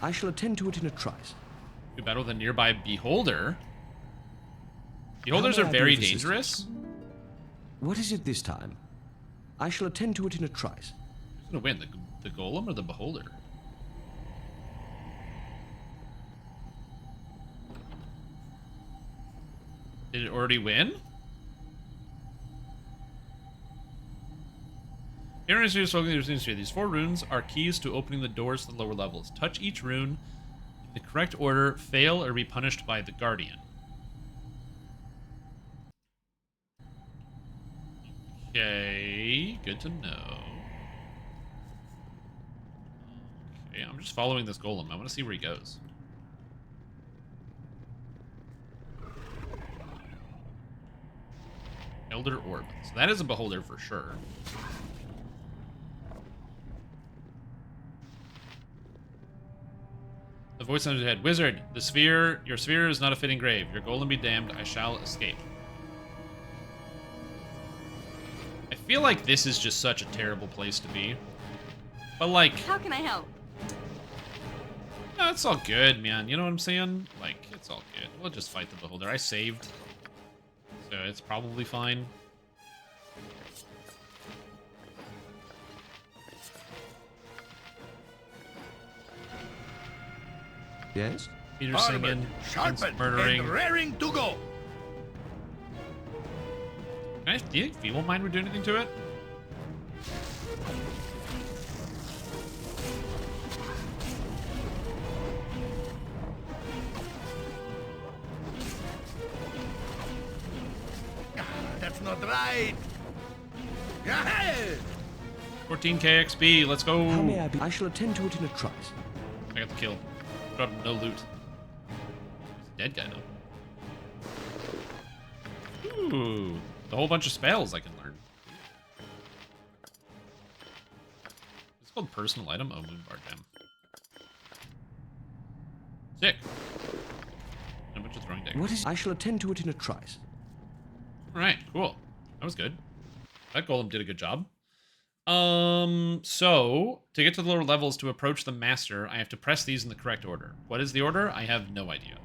[SPEAKER 2] I shall attend to it in a trice.
[SPEAKER 1] You battle the nearby beholder. Beholders are very dangerous.
[SPEAKER 2] What is it this time? I shall attend to it in a trice.
[SPEAKER 1] Who's gonna win, the golem or the beholder? Did it already win? These 4 runes are keys to opening the doors to the lower levels. Touch each rune in the correct order, fail, or be punished by the Guardian. Okay, good to know. Okay, I'm just following this golem. I want to see where he goes. Elder Orb. So that is a beholder for sure. The voice under his head. Wizard, your sphere is not a fitting grave. Your golem be damned, I shall escape. I feel like this is just such a terrible place to be. But like...
[SPEAKER 12] How can I help?
[SPEAKER 1] No, it's all good, man. You know what I'm saying? Like, it's all good. We'll just fight the beholder. I saved. So it's probably fine.
[SPEAKER 2] Yes?
[SPEAKER 1] Peter singing, murdering.
[SPEAKER 5] And raring to go.
[SPEAKER 1] Do you think Feeble Mind would do anything to it?
[SPEAKER 5] That's not right. Yeah.
[SPEAKER 1] 14k XP. Let's go.
[SPEAKER 2] How may I be? I shall attend to it in a trice.
[SPEAKER 1] I got the kill. Got no loot. He's a dead guy though. Ooh, a whole bunch of spells I can learn. It's called personal item. Oh, moonbar gem. Sick. And a bunch of throwing daggers.
[SPEAKER 2] What is? I shall attend to it in a trice.
[SPEAKER 1] All right, cool. That was good. That golem did a good job. So to get to the lower levels to approach the master, I have to press these in the correct order. What is the order? I have no idea.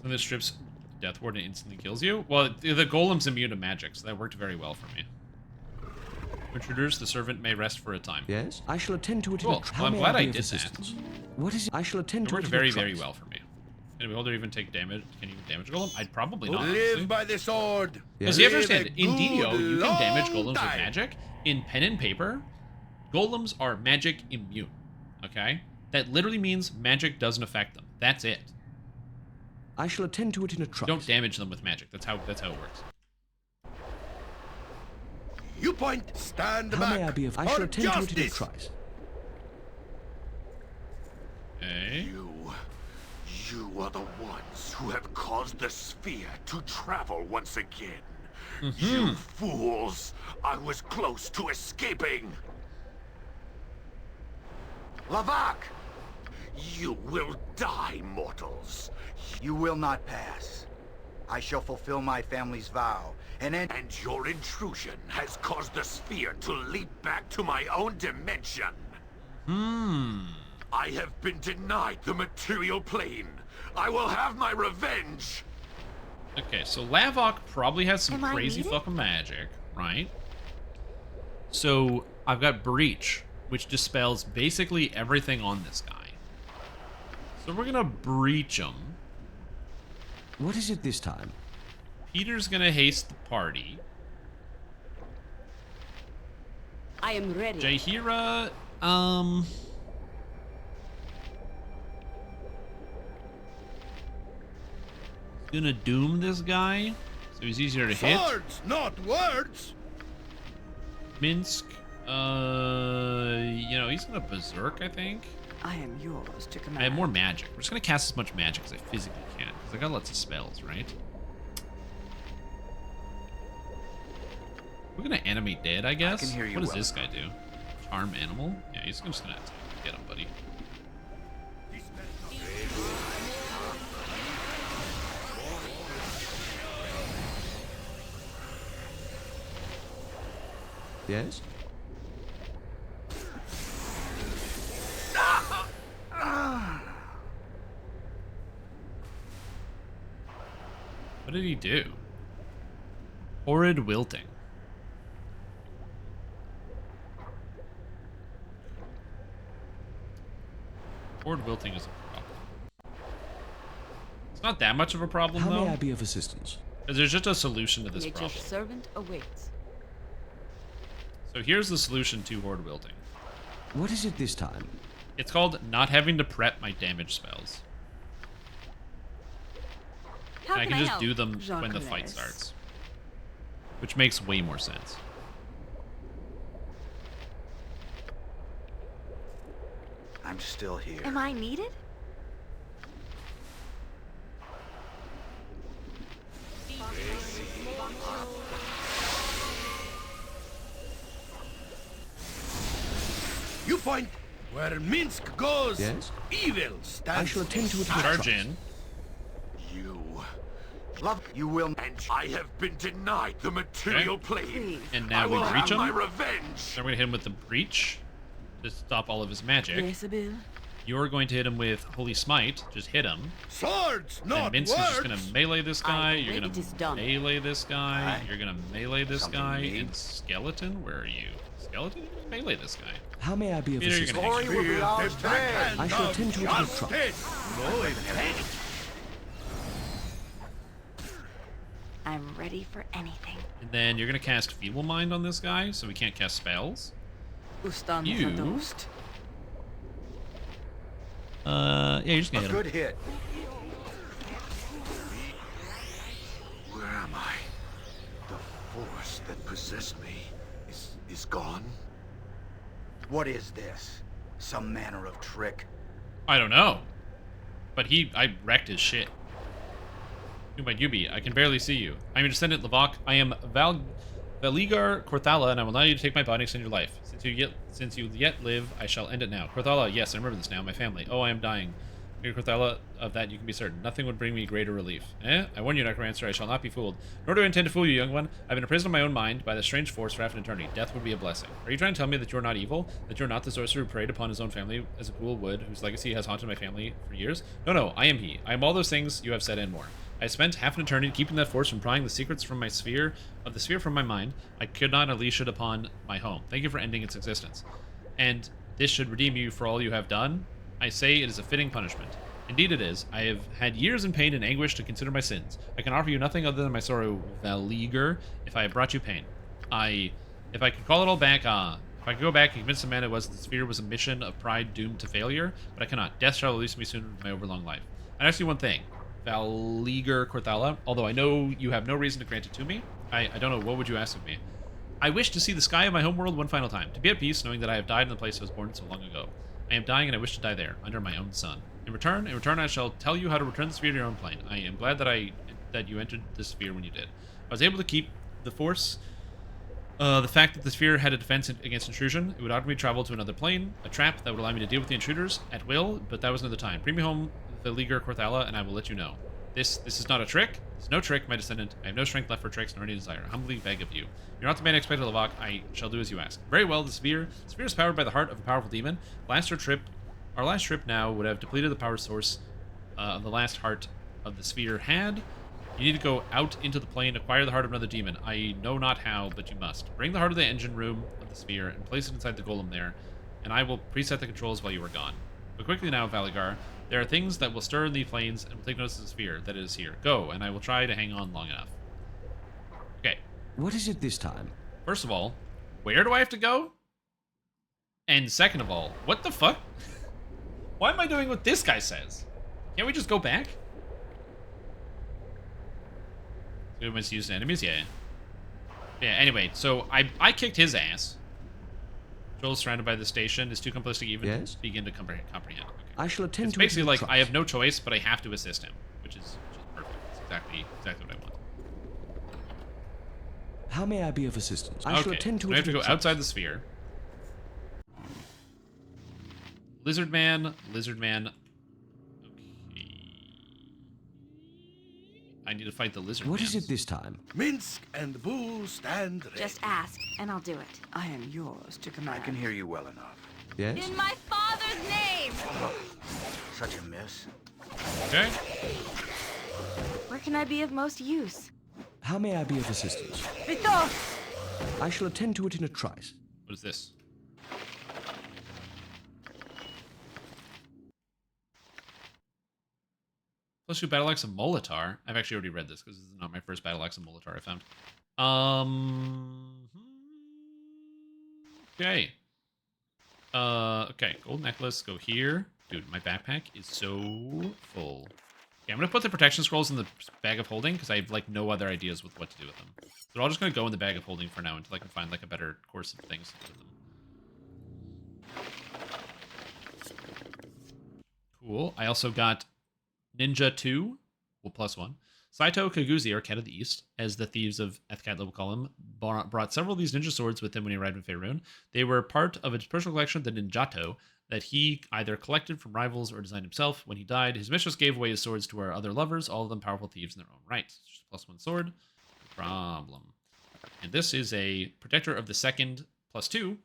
[SPEAKER 1] So this strips Death Ward and instantly kills you. Well, the golem's immune to magic, so that worked very well for me. Introduce the servant may rest for a time.
[SPEAKER 2] Yes, I shall attend to it
[SPEAKER 1] cool.
[SPEAKER 2] in a trice.
[SPEAKER 1] Well, I'm glad I did that.
[SPEAKER 2] What is it? I shall attend
[SPEAKER 1] it
[SPEAKER 2] to
[SPEAKER 1] worked
[SPEAKER 2] it
[SPEAKER 1] very,
[SPEAKER 2] in a trice.
[SPEAKER 1] very well for me. Can a beholder even take damage? Can you damage a golem? I'd probably not.
[SPEAKER 5] Live by the sword.
[SPEAKER 1] Because you understand, in DDO, you can damage golems with magic. In pen and paper, golems are magic immune. Okay? That literally means magic doesn't affect them. That's it.
[SPEAKER 2] I shall attend to it in a trice.
[SPEAKER 1] Don't damage them with magic. That's how it works.
[SPEAKER 5] You point, stand
[SPEAKER 2] How
[SPEAKER 5] back.
[SPEAKER 2] May I be of? I shall attend to it in a trice.
[SPEAKER 1] Okay.
[SPEAKER 6] You are the ones who have caused the sphere to travel once again. You fools! I was close to escaping! Lavak! You will die, mortals.
[SPEAKER 18] You will not pass. I shall fulfill my family's vow, and then...
[SPEAKER 6] And your intrusion has caused the sphere to leap back to my own dimension. I have been denied the material plane. I will have my revenge.
[SPEAKER 1] Okay, so Lavok probably has some
[SPEAKER 15] Am
[SPEAKER 1] crazy
[SPEAKER 15] I needed?
[SPEAKER 1] fucking magic, right? So I've got Breach, which dispels basically everything on this guy. So we're gonna breach him.
[SPEAKER 2] What is it this time?
[SPEAKER 1] Peter's gonna haste the party.
[SPEAKER 3] I am ready.
[SPEAKER 1] Jaheira, gonna doom this guy, so he's easier to hit.
[SPEAKER 5] Swords, not words.
[SPEAKER 1] Minsk, you know, he's gonna berserk, I think.
[SPEAKER 13] I am yours to command.
[SPEAKER 1] I have more magic. We're just gonna cast as much magic as I physically can, because I got lots of spells, right? We're gonna animate dead, I guess.
[SPEAKER 18] I can hear you
[SPEAKER 1] What does
[SPEAKER 18] well
[SPEAKER 1] this guy do? Charm animal? Yeah, he's just gonna get him, buddy.
[SPEAKER 2] Yes?
[SPEAKER 1] What did he do? Horrid wilting. Horrid wilting is a problem. It's not that much of a problem,
[SPEAKER 2] How
[SPEAKER 1] though.
[SPEAKER 2] may I be of assistance?
[SPEAKER 1] Because there's just a solution to this
[SPEAKER 3] Nature's
[SPEAKER 1] problem.
[SPEAKER 3] servant awaits.
[SPEAKER 1] So here's the solution to Horde wilting.
[SPEAKER 2] What is it this time?
[SPEAKER 1] It's called not having to prep my damage spells.
[SPEAKER 12] How
[SPEAKER 1] And I
[SPEAKER 12] can
[SPEAKER 1] can just
[SPEAKER 12] help?
[SPEAKER 1] do them
[SPEAKER 12] Jacques
[SPEAKER 1] when the fight
[SPEAKER 12] Lewis.
[SPEAKER 1] starts. Which makes way more sense.
[SPEAKER 18] I'm still here.
[SPEAKER 12] Am I needed?
[SPEAKER 5] You point where Minsk goes.
[SPEAKER 2] Yes?
[SPEAKER 5] Evil stands.
[SPEAKER 2] I shall attend to it.
[SPEAKER 1] Charge in.
[SPEAKER 6] You will, and I have been denied the material plane.
[SPEAKER 1] And now
[SPEAKER 6] I
[SPEAKER 1] we
[SPEAKER 6] will
[SPEAKER 1] breach
[SPEAKER 6] have
[SPEAKER 1] him.
[SPEAKER 6] my revenge.
[SPEAKER 1] Then we're gonna hit him with the breach to stop all of his magic.
[SPEAKER 13] Yes, Bill.
[SPEAKER 1] You're going to hit him with Holy Smite. Just hit him.
[SPEAKER 5] Swords, not
[SPEAKER 1] And Minsk is just gonna
[SPEAKER 5] words.
[SPEAKER 1] melee this guy. You're
[SPEAKER 3] already
[SPEAKER 1] gonna
[SPEAKER 3] just done.
[SPEAKER 1] melee this guy.
[SPEAKER 18] Aye.
[SPEAKER 1] You're gonna melee this
[SPEAKER 18] Something
[SPEAKER 1] guy.
[SPEAKER 18] you need?
[SPEAKER 1] And Skeleton, where are you? Skeleton, melee this guy.
[SPEAKER 2] How may I be of
[SPEAKER 1] Peter, you're
[SPEAKER 2] assistance?
[SPEAKER 1] gonna
[SPEAKER 18] Glory will be ours
[SPEAKER 5] The
[SPEAKER 18] today.
[SPEAKER 5] backhand
[SPEAKER 2] I shall
[SPEAKER 5] of
[SPEAKER 2] attend to it in a
[SPEAKER 5] justice.
[SPEAKER 2] trice.
[SPEAKER 5] No intent.
[SPEAKER 12] I'm ready for anything.
[SPEAKER 1] And then you're gonna cast Feeble Mind on this guy, so we can't cast spells.
[SPEAKER 13] Ustan
[SPEAKER 1] You-
[SPEAKER 13] Zadost.
[SPEAKER 1] Yeah, you're just
[SPEAKER 18] A
[SPEAKER 1] gonna hit him.
[SPEAKER 18] good hit.
[SPEAKER 5] that possessed me is gone?
[SPEAKER 18] What is this? Some manner of trick?
[SPEAKER 14] I don't know. But I wrecked his shit. Who might you be? I can barely see you. I am your descendant, Lavok. I am Valigar Korthala, and I will allow you to take my body and extend your life. Since you yet live, I shall end it now. Korthala, yes, I remember this now. My family. Oh, I am dying. Dear Korthala, of that you can be certain. Nothing would bring me greater relief. I warn you, Necromancer, I shall not be fooled. Nor do I intend to fool you, young one. I've been imprisoned in my own mind by the strange force for half an eternity. Death would be a blessing. Are you trying to tell me that you're not evil? That you're not the sorcerer who preyed upon his own family as a ghoul would, whose legacy has haunted my family for years? No, I am he. I am all those things you have said and more. I spent half an eternity keeping that force from prying the secrets from my sphere from my mind. I could not unleash it upon my home. Thank you for ending its existence. And this should redeem you for all you have done. I say it is a fitting punishment. Indeed it is. I have had years in pain and anguish to consider my sins. I can offer you nothing other than my sorrow, Valigar, if I have brought you pain. If I could call it all back, if I could go back and convince the man it was that the sphere was a mission of pride doomed to failure, but I cannot. Death shall release me soon from my overlong life. I'd ask you one thing. Valigar Korthala, although I know you have no reason to grant it to me, I don't know, what would you ask of me? I wish to see the sky of my homeworld one final time, to be at peace knowing that I have died in the place I was born so long ago. I am dying and I wish to die there, under my own sun. In return, I shall tell you how to return the sphere to your own plane. I am glad that you entered the sphere when you did. I was able to keep the force. The fact that the sphere had a defense against intrusion, it would automate travel to another plane, a trap that would allow me to deal with the intruders at will, but that was another time. Bring me home the Valigar Korthala, and I will let you know. This is not a trick. This is no trick, my descendant. I have no strength left for tricks, nor any desire. I humbly beg of you. You're not the man I expected, Lavok. I shall do as you ask. Very well, the sphere is powered by the heart of a powerful demon. Our last trip now would have depleted the power source the last heart of the sphere had. You need to go out into the plane, acquire the heart of another demon. I know not how, but you must. Bring the heart of the engine room of the sphere and place it inside the golem there, and I will preset the controls while you are gone. But quickly now, Valigar. There are things that will stir in the planes and will take notice of the sphere that it is here. Go, and I will try to hang on long enough. Okay.
[SPEAKER 2] What is it this time?
[SPEAKER 14] First of all, where do I have to go? And second of all, what the fuck? Why am I doing what this guy says? Can't we just go back? We must use enemies? Yeah. Yeah, anyway, so I kicked his ass. Joel's surrounded by the station. Is too complicit even to begin to comprehend. Okay.
[SPEAKER 2] I shall attend
[SPEAKER 14] it's
[SPEAKER 2] to
[SPEAKER 14] basically
[SPEAKER 2] it
[SPEAKER 14] like I have no choice, but I have to assist him, which is perfect. It's exactly what I want.
[SPEAKER 2] How may I be of assistance? I shall attend to it.
[SPEAKER 14] We have to go outside the sphere. Lizard man. Okay. I need to fight the lizard man.
[SPEAKER 2] What is it this time?
[SPEAKER 5] Minsk and Boo stand ready.
[SPEAKER 12] Just ask, and I'll do it.
[SPEAKER 13] I am yours to command.
[SPEAKER 18] I can hear you well enough.
[SPEAKER 2] Yes?
[SPEAKER 12] In my father's name!
[SPEAKER 18] Such a miss.
[SPEAKER 14] Okay.
[SPEAKER 12] Where can I be of most use?
[SPEAKER 2] How may I be of assistance?
[SPEAKER 12] Vito!
[SPEAKER 2] I shall attend to it in a trice.
[SPEAKER 14] What is this? +2 Battle Axe of Molitar. I've actually already read this because this is not my first Battle Axe of Molitar I found. Okay. Okay, gold necklace, go here. Dude, my backpack is so full. Okay, I'm gonna put the protection scrolls in the bag of holding because I have like no other ideas with what to do with them. So they're all just gonna go in the bag of holding for now until I can find like a better course of things to do with them. Cool. I also got Ninja 2, well, +1. Saito Kaguzi, or Cat of the East, as the thieves of Ethcat will call him, brought several of these ninja swords with him when he arrived in Faerun. They were part of his personal collection, the Ninjato, that he either collected from rivals or designed himself. When he died, his mistress gave away his swords to our other lovers, all of them powerful thieves in their own right. Just +1 sword. No problem. And this is a protector of the second, +2.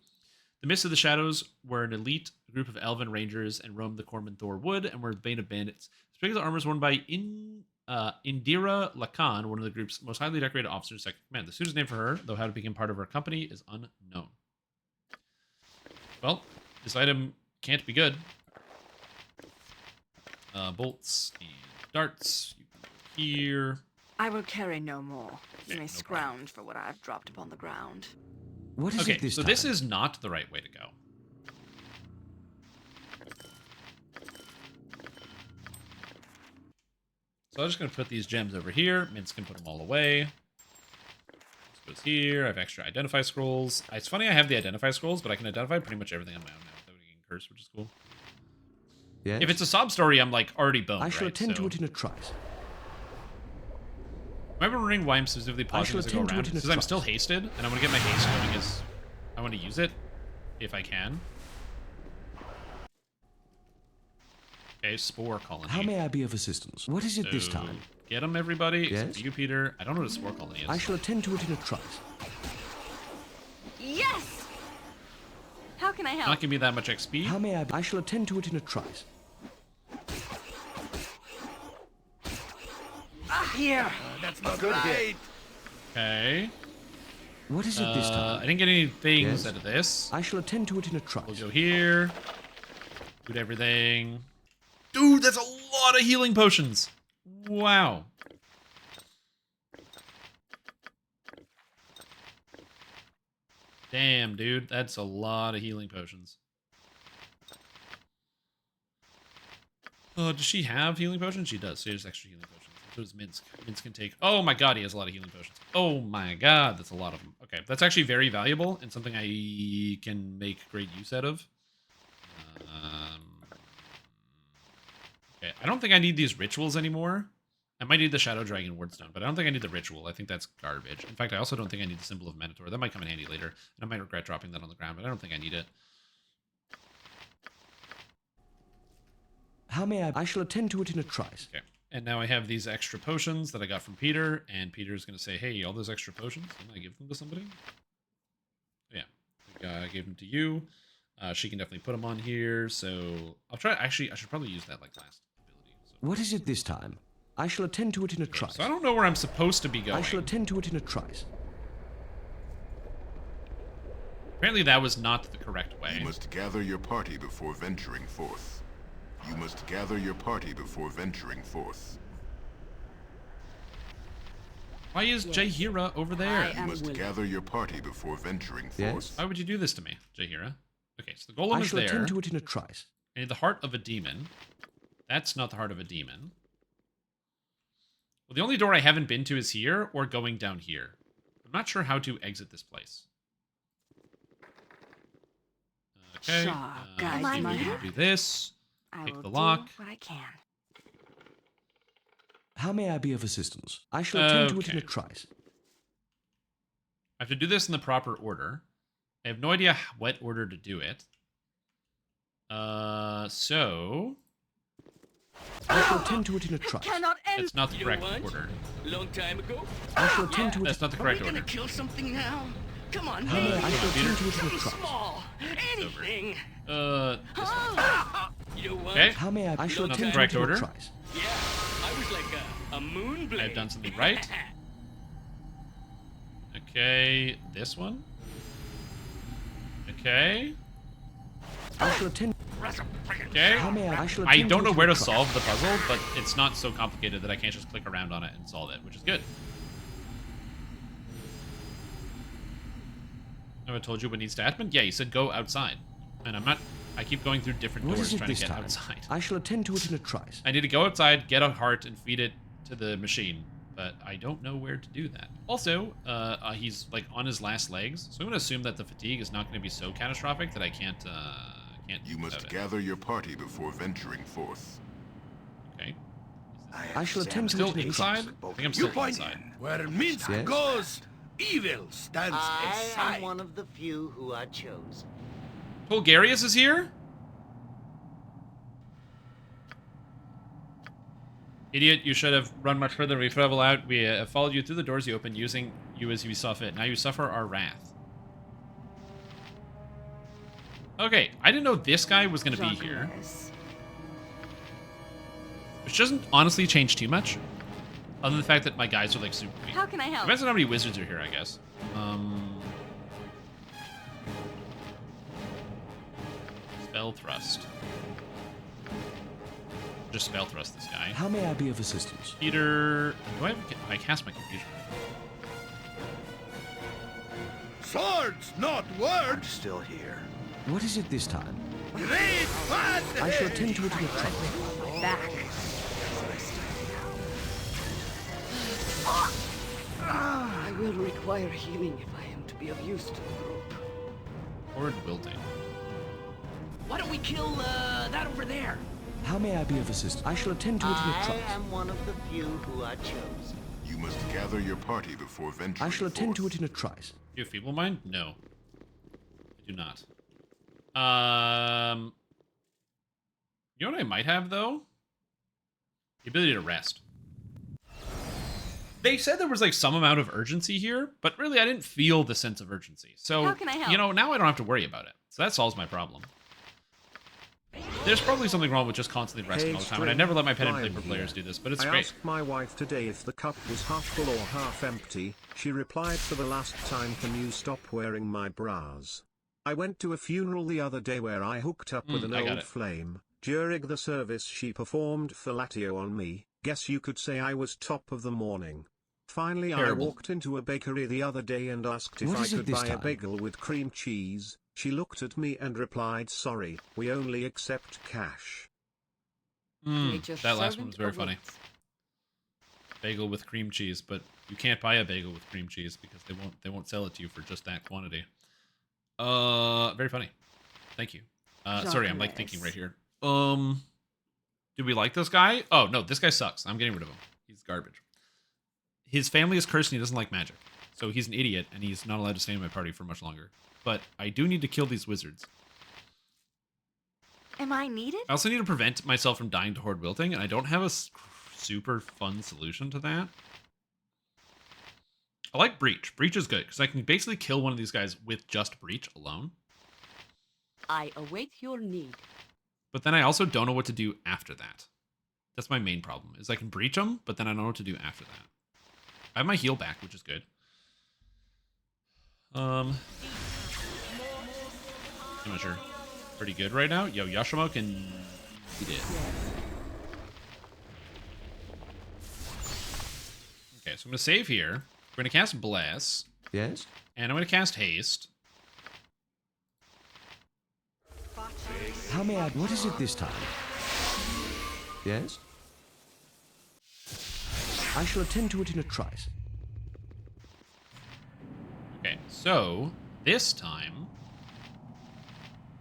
[SPEAKER 14] The Mists of the Shadows were an elite group of elven rangers and roamed the Corman Thor Wood and were the bane of bandits. Speaking of the armor is worn by Indira Lakan, one of the group's most highly decorated officers, second command. The suit is named for her, though how to become part of her company is unknown. Well, this item can't be good. Bolts and darts. You can go here.
[SPEAKER 13] I will carry no more. You
[SPEAKER 14] Okay,
[SPEAKER 13] may
[SPEAKER 14] no
[SPEAKER 13] scrounge for what I have dropped upon the ground.
[SPEAKER 2] What is
[SPEAKER 14] Okay,
[SPEAKER 2] it this
[SPEAKER 14] so
[SPEAKER 2] time?
[SPEAKER 14] this is not the right way to go. So I'm just going to put these gems over here. Minsk can put them all away. Let's Goes here. I have extra identify scrolls. It's funny I have the identify scrolls, but I can identify pretty much everything on my own now without getting cursed, which is cool.
[SPEAKER 2] Yes?
[SPEAKER 14] If it's a sob story, I'm like already boned,
[SPEAKER 2] I shall
[SPEAKER 14] right?
[SPEAKER 2] attend to it in a trice.
[SPEAKER 14] Am I wondering why I'm specifically pausing as I go around? Because I'm still hasted, and I want to get my haste going because I want to use it if I can. Okay, spore colony.
[SPEAKER 2] How may I be of assistance? What is it this time?
[SPEAKER 14] Get them, everybody.
[SPEAKER 2] Yes?
[SPEAKER 14] Except you, Peter. I don't know what a spore colony is.
[SPEAKER 2] I shall attend to it in a trice.
[SPEAKER 12] Yes! How can I help?
[SPEAKER 14] Not give me that much XP.
[SPEAKER 2] How may I shall attend to it in a trice.
[SPEAKER 5] Here! That's not good. Right.
[SPEAKER 14] Okay.
[SPEAKER 2] What is it this time?
[SPEAKER 14] I didn't get any things
[SPEAKER 2] Yes?
[SPEAKER 14] out of this.
[SPEAKER 2] I shall attend to it in a trice.
[SPEAKER 14] We'll go here. Loot everything. Dude, that's a lot of healing potions. Wow. Damn, dude. That's a lot of healing potions. Oh, does she have healing potions? She does. She has extra healing potions. So does Minsk. Minsk can take... Oh my god, he has a lot of healing potions. Oh my god, that's a lot of them. Okay, that's actually very valuable and something I can make great use out of. Okay, I don't think I need these rituals anymore. I might need the Shadow Dragon Wardstone, but I don't think I need the ritual. I think that's garbage. In fact, I also don't think I need the Symbol of Minotaur. That might come in handy later, and I might regret dropping that on the ground, but I don't think I need it.
[SPEAKER 2] How may I shall attend to it in a trice.
[SPEAKER 14] Okay, and now I have these extra potions that I got from Peter, and Peter's going to say, hey, all those extra potions, can I give them to somebody? Yeah, I gave them to you. She can definitely put them on here, so I'll try. Actually, I should probably use that like last ability. So.
[SPEAKER 2] What is it this time? I shall attend to it in a trice.
[SPEAKER 14] So I don't know where I'm supposed to be going.
[SPEAKER 2] I shall attend to it in a trice.
[SPEAKER 14] Apparently that was not the correct way.
[SPEAKER 19] You must gather your party before venturing forth. You must gather your party before venturing forth.
[SPEAKER 14] Why is Jahira over there?
[SPEAKER 19] You must gather your party before venturing forth.
[SPEAKER 2] Yes?
[SPEAKER 14] Why would you do this to me, Jahira? Okay, so the golem
[SPEAKER 2] I
[SPEAKER 14] is
[SPEAKER 2] shall
[SPEAKER 14] there.
[SPEAKER 2] attend to it in a trice.
[SPEAKER 14] I need the heart of a demon. That's not the heart of a demon. Well, the only door I haven't been to is here, or going down here. I'm not sure how to exit this place. Okay, do this. Pick the lock.
[SPEAKER 13] What I can.
[SPEAKER 2] How may I be of assistance? I shall attend to it in a trice.
[SPEAKER 14] I have to do this in the proper order. I have no idea what order to do it. So...
[SPEAKER 2] I shall attend to it in a trice.
[SPEAKER 14] That's not the correct order.
[SPEAKER 9] Long time ago?
[SPEAKER 2] I shall attend to it.
[SPEAKER 14] That's not the correct
[SPEAKER 9] Are we
[SPEAKER 14] order.
[SPEAKER 9] gonna kill something now? Come on,
[SPEAKER 2] How may I shall attend to it in a
[SPEAKER 9] something
[SPEAKER 2] trice.
[SPEAKER 9] small. Anything. You know what?
[SPEAKER 14] Okay.
[SPEAKER 2] How may I shall
[SPEAKER 14] Not the
[SPEAKER 2] attend to
[SPEAKER 14] correct
[SPEAKER 2] it in
[SPEAKER 14] order.
[SPEAKER 2] a trice.
[SPEAKER 9] Yeah, I was like a moon blade.
[SPEAKER 14] I've done something right. Okay, this one. Okay.
[SPEAKER 2] I shall attend.
[SPEAKER 14] Okay.
[SPEAKER 2] How may I shall
[SPEAKER 14] I
[SPEAKER 2] attend
[SPEAKER 14] don't know
[SPEAKER 2] it
[SPEAKER 14] where
[SPEAKER 2] in a
[SPEAKER 14] to
[SPEAKER 2] trice.
[SPEAKER 14] solve the puzzle, but it's not so complicated that I can't just click around on it and solve it, which is good. Have I told you what needs to happen? Yeah, you said go outside. And I'm not... I keep going through different
[SPEAKER 2] What
[SPEAKER 14] doors
[SPEAKER 2] is it
[SPEAKER 14] trying to
[SPEAKER 2] this
[SPEAKER 14] get
[SPEAKER 2] time?
[SPEAKER 14] outside.
[SPEAKER 2] I shall attend to it in a trice.
[SPEAKER 14] I need to go outside, get a heart, and feed it to the machine. But I don't know where to do that. Also, he's like on his last legs, so I'm gonna assume that the fatigue is not gonna be so catastrophic that I can't
[SPEAKER 19] You must gather your party before venturing forth.
[SPEAKER 14] Okay.
[SPEAKER 2] I shall attend to
[SPEAKER 14] Still
[SPEAKER 2] it in a
[SPEAKER 14] inside?
[SPEAKER 2] trice.
[SPEAKER 14] I think I'm
[SPEAKER 5] You
[SPEAKER 14] still
[SPEAKER 5] point
[SPEAKER 14] inside.
[SPEAKER 5] where Minsk
[SPEAKER 2] Yes?
[SPEAKER 5] goes, evil stands
[SPEAKER 8] I
[SPEAKER 5] aside.
[SPEAKER 8] am one of the few who are chosen.
[SPEAKER 14] Bulgarius is here? Idiot, you should have run much further. We travel out. We followed you through the doors you opened, using you as we saw fit. Now you suffer our wrath. Okay, I didn't know this guy was going to be here. Which doesn't honestly change too much. Other than the fact that my guys are like super weak.
[SPEAKER 12] How can I help?
[SPEAKER 14] Depends on how many wizards are here, I guess. Spell thrust. Just spell thrust this guy.
[SPEAKER 2] How may I be of assistance?
[SPEAKER 14] Peter, do I cast my confusion?
[SPEAKER 5] Swords, not words.
[SPEAKER 18] I'm still here.
[SPEAKER 2] What is it this time?
[SPEAKER 5] Great fun.
[SPEAKER 2] I shall attend to it in a trice.
[SPEAKER 13] Back.
[SPEAKER 3] will require healing if I am to be of use to the group.
[SPEAKER 14] Horde wilting.
[SPEAKER 9] Why don't we kill that over there?
[SPEAKER 2] How may I be of assistance? I shall attend to it in a
[SPEAKER 8] I
[SPEAKER 2] trice.
[SPEAKER 8] am one of the few who are chosen.
[SPEAKER 19] You must gather your party before venturing
[SPEAKER 2] I shall attend
[SPEAKER 19] forth.
[SPEAKER 2] to it in a trice.
[SPEAKER 14] Do you have feeble mind? No. I do not. You know what I might have, though? The ability to rest. They said there was, like, some amount of urgency here, but really I didn't feel the sense of urgency. So,
[SPEAKER 12] How can I help?
[SPEAKER 14] you know, now I don't have to worry about it. So that solves my problem. There's probably something wrong with just constantly resting all the time, and I never let my pen and paper players do this, but it's
[SPEAKER 4] I
[SPEAKER 14] great.
[SPEAKER 4] asked my wife today if the cup was half full or half empty. She replied, for the last time, can you stop wearing my bras? I went to a funeral the other day where I hooked up with an old flame. During the service she performed fellatio on me. Guess you could say I was top of the morning. Finally,
[SPEAKER 14] Terrible.
[SPEAKER 4] I walked into a bakery the other day and asked if
[SPEAKER 2] What
[SPEAKER 4] I
[SPEAKER 2] is it
[SPEAKER 4] could
[SPEAKER 2] this
[SPEAKER 4] buy a
[SPEAKER 2] time?
[SPEAKER 4] bagel with cream cheese. She looked at me and replied, sorry, we only accept cash.
[SPEAKER 14] That last one was very funny. Bagel with cream cheese, but you can't buy a bagel with cream cheese because they won't sell it to you for just that quantity. Very funny. Thank you. Sorry, I'm like thinking right here. Do we like this guy? Oh no, this guy sucks. I'm getting rid of him. He's garbage. His family is cursed and he doesn't like magic. So he's an idiot and he's not allowed to stay in my party for much longer. But I do need to kill these wizards.
[SPEAKER 12] Am I needed?
[SPEAKER 14] I also need to prevent myself from dying to horde wilting, and I don't have a super fun solution to that. I like breach. Breach is good because I can basically kill one of these guys with just breach alone.
[SPEAKER 3] I await your need.
[SPEAKER 14] But then I also don't know what to do after that. That's my main problem, is I can breach them, but then I don't know what to do after that. I have my heal back, which is good. I'm not sure. Pretty good right now. Yo, Yashimo can... He did. Okay, so I'm going to save here. We're going to cast Bless.
[SPEAKER 2] Yes?
[SPEAKER 14] And I'm going to cast Haste.
[SPEAKER 2] How may I... What is it this time? Yes? I shall attend to it in a trice.
[SPEAKER 14] Okay, so this time...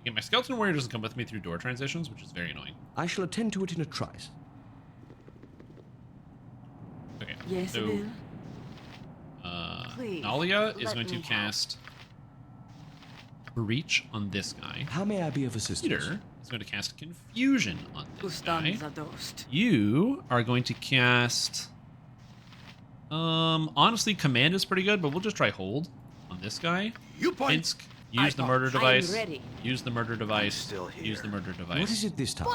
[SPEAKER 14] Again, my Skeleton Warrior doesn't come with me through door transitions, which is very annoying.
[SPEAKER 2] I shall attend to it in a trice.
[SPEAKER 14] Okay,
[SPEAKER 3] yes,
[SPEAKER 14] so... Nalia is going to cast Breach on this guy.
[SPEAKER 2] How may I be of assistance?
[SPEAKER 14] Peter is going to cast Confusion on this guy. You are going to cast... honestly, Command is pretty good, but we'll just try Hold on this guy. Pinsk, use the murder device. Use the murder device. Use the murder device.
[SPEAKER 2] What is it this time?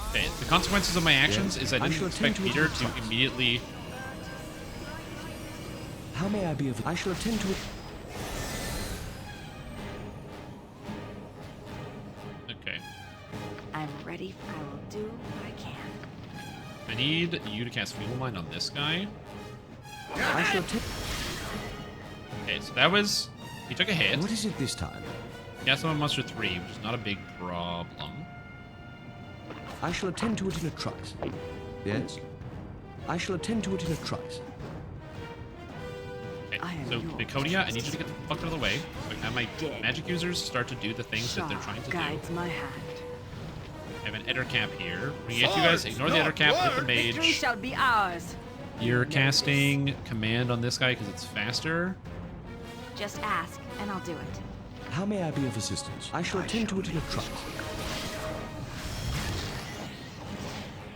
[SPEAKER 14] Okay, the consequences of my actions is I didn't expect Peter to immediately...
[SPEAKER 2] How may I be of... I shall attend to it...
[SPEAKER 14] Okay.
[SPEAKER 12] I'm ready. I will do what I can.
[SPEAKER 14] I need you to cast Feeble Mind on this guy.
[SPEAKER 2] I shall attend...
[SPEAKER 14] Okay, so that was... He took a hit.
[SPEAKER 2] What is it this time?
[SPEAKER 14] Cast him on Monster 3, which is not a big problem.
[SPEAKER 2] I shall attend to it in a trice. Yes? I shall attend to it in a trice.
[SPEAKER 14] Okay, so Baconia, I need you to get the fuck out of the way. So I can have my magic users start to do the things that they're trying to do.
[SPEAKER 3] Guides my hand.
[SPEAKER 14] I have an Eder Cap here. We get you guys, ignore the Eder Cap with the
[SPEAKER 3] Victory
[SPEAKER 14] mage.
[SPEAKER 3] shall be ours.
[SPEAKER 14] You're casting Command on this guy because it's faster.
[SPEAKER 12] Just ask, and I'll do it.
[SPEAKER 2] How may I be of assistance? I shall attend to it in a trice.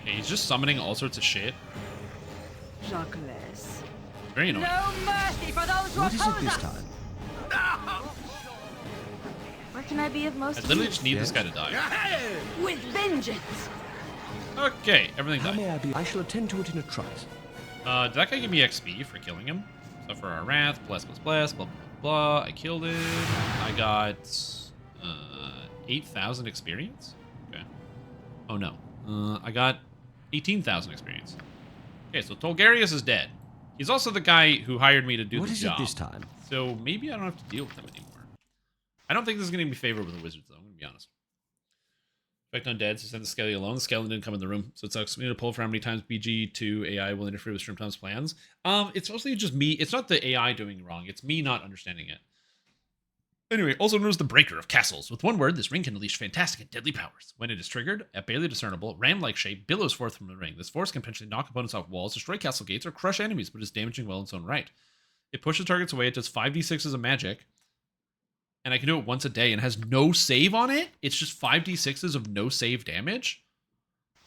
[SPEAKER 14] Okay, he's just summoning all sorts of shit.
[SPEAKER 3] Jacques.
[SPEAKER 14] Very annoying.
[SPEAKER 3] No mercy for those who
[SPEAKER 2] What is it
[SPEAKER 3] oppose
[SPEAKER 2] this
[SPEAKER 3] us.
[SPEAKER 2] time?
[SPEAKER 12] Where can I be of most
[SPEAKER 14] I
[SPEAKER 12] use?
[SPEAKER 14] literally just need this guy to die.
[SPEAKER 3] With vengeance.
[SPEAKER 14] Okay, everything
[SPEAKER 2] How
[SPEAKER 14] died.
[SPEAKER 2] may I be? I shall attend to it in a trice.
[SPEAKER 14] Did that guy give me XP for killing him? So for our wrath, bless, blah, blah, blah. I killed him. I got 8,000 experience. Okay. Oh no. I got 18,000 experience. Okay, so Tolgarius is dead. He's also the guy who hired me to do the job.
[SPEAKER 2] What is it this time?
[SPEAKER 14] So maybe I don't have to deal with him anymore. I don't think this is going to be favorable with the wizards, though. I'm going to be honest. Effect on dead, so send the Skelly alone. The skeleton didn't come in the room, so it sucks. We need to pull for how many times BG2 AI will interfere with Shrimptom's plans. It's mostly just me. It's not the AI doing wrong. It's me not understanding it. Anyway, also known as the Breaker of Castles. With one word, this ring can unleash fantastic and deadly powers. When it is triggered, a barely discernible, ram-like shape billows forth from the ring. This force can potentially knock opponents off walls, destroy castle gates, or crush enemies, but is damaging well in its own right. It pushes targets away. It does 5d6 of magic. And I can do it once a day and has no save on it? It's just 5d6s of no save damage?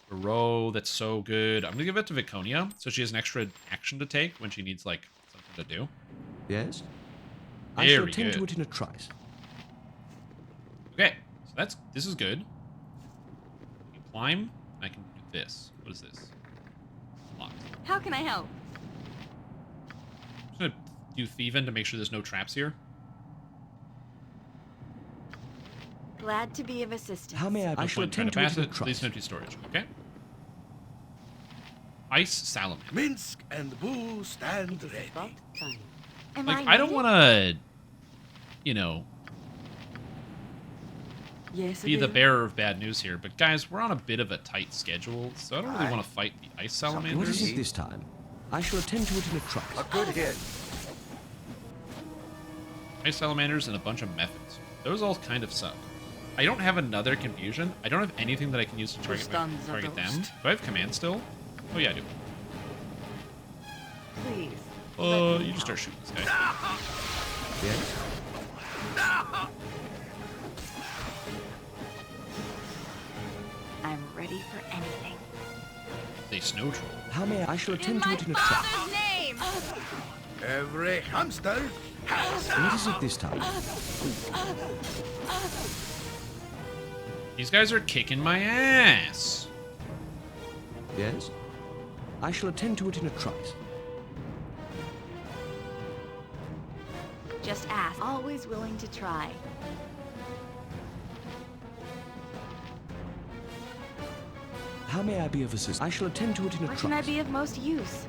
[SPEAKER 14] Bro, that's so good. I'm going to give it to Viconia, so she has an extra action to take when she needs, like, something to do.
[SPEAKER 2] Yes? I shall attend to it in a trice.
[SPEAKER 14] Okay, so this is good. I can climb, and I can do this. What is this? Locked.
[SPEAKER 12] How can I help?
[SPEAKER 14] I'm just gonna do Thieving to make sure there's no traps here.
[SPEAKER 12] Glad to be of assistance.
[SPEAKER 2] How may I shall attend to it in a trice.
[SPEAKER 14] Please empty storage, okay? Ice Salamander.
[SPEAKER 5] Minsk and Boo stand ready.
[SPEAKER 14] Like, I don't want to, you know, be the bearer of bad news here, but guys, we're on a bit of a tight schedule, so I don't really want to fight the Ice Salamanders.
[SPEAKER 2] What is it this time? I shall attend to it in a trice.
[SPEAKER 6] A good hit.
[SPEAKER 14] Ice Salamanders and a bunch of methods. Those all kind of suck. I don't have another confusion. I don't have anything that I can use to target them. Do I have command still? Oh yeah, I do.
[SPEAKER 12] Please.
[SPEAKER 14] You just start shooting this guy.
[SPEAKER 2] Yes?
[SPEAKER 12] I'm ready for anything.
[SPEAKER 14] They snow troll.
[SPEAKER 2] How may I shall attend to it in a trice.
[SPEAKER 12] Name!
[SPEAKER 5] Every hamster has.
[SPEAKER 2] What is it this time?
[SPEAKER 14] These guys are kicking my ass.
[SPEAKER 2] Yes? I shall attend to it in a trice.
[SPEAKER 12] Just ask. Always willing to try.
[SPEAKER 2] How may I be of assistance? I shall attend to it in a
[SPEAKER 12] Where
[SPEAKER 2] trice.
[SPEAKER 12] can I be of most use?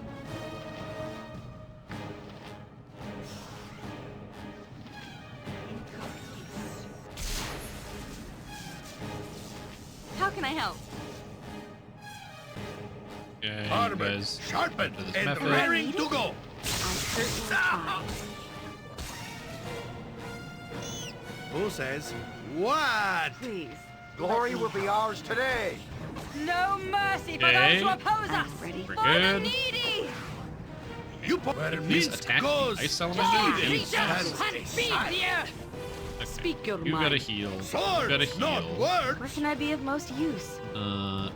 [SPEAKER 12] How can I help?
[SPEAKER 14] Okay,
[SPEAKER 5] Armored,
[SPEAKER 14] you guys
[SPEAKER 5] sharpened,
[SPEAKER 14] to this
[SPEAKER 5] and
[SPEAKER 14] method.
[SPEAKER 5] raring to go.
[SPEAKER 12] I certainly try.
[SPEAKER 5] Who says what?
[SPEAKER 12] Please.
[SPEAKER 6] Glory will be ours today.
[SPEAKER 12] No mercy for
[SPEAKER 14] Okay.
[SPEAKER 12] those who oppose us.
[SPEAKER 14] We're
[SPEAKER 12] For
[SPEAKER 14] good.
[SPEAKER 12] the needy.
[SPEAKER 5] You put where
[SPEAKER 14] Please
[SPEAKER 5] Minsk
[SPEAKER 14] attack
[SPEAKER 5] goes.
[SPEAKER 14] the Ice Salamander.
[SPEAKER 12] Reach
[SPEAKER 14] Jeez.
[SPEAKER 12] out and feed the earth.
[SPEAKER 14] Okay.
[SPEAKER 3] Speak your
[SPEAKER 14] You
[SPEAKER 3] mind.
[SPEAKER 14] gotta heal. You
[SPEAKER 5] Swords,
[SPEAKER 14] gotta heal.
[SPEAKER 5] not words.
[SPEAKER 12] Where can I be of most use?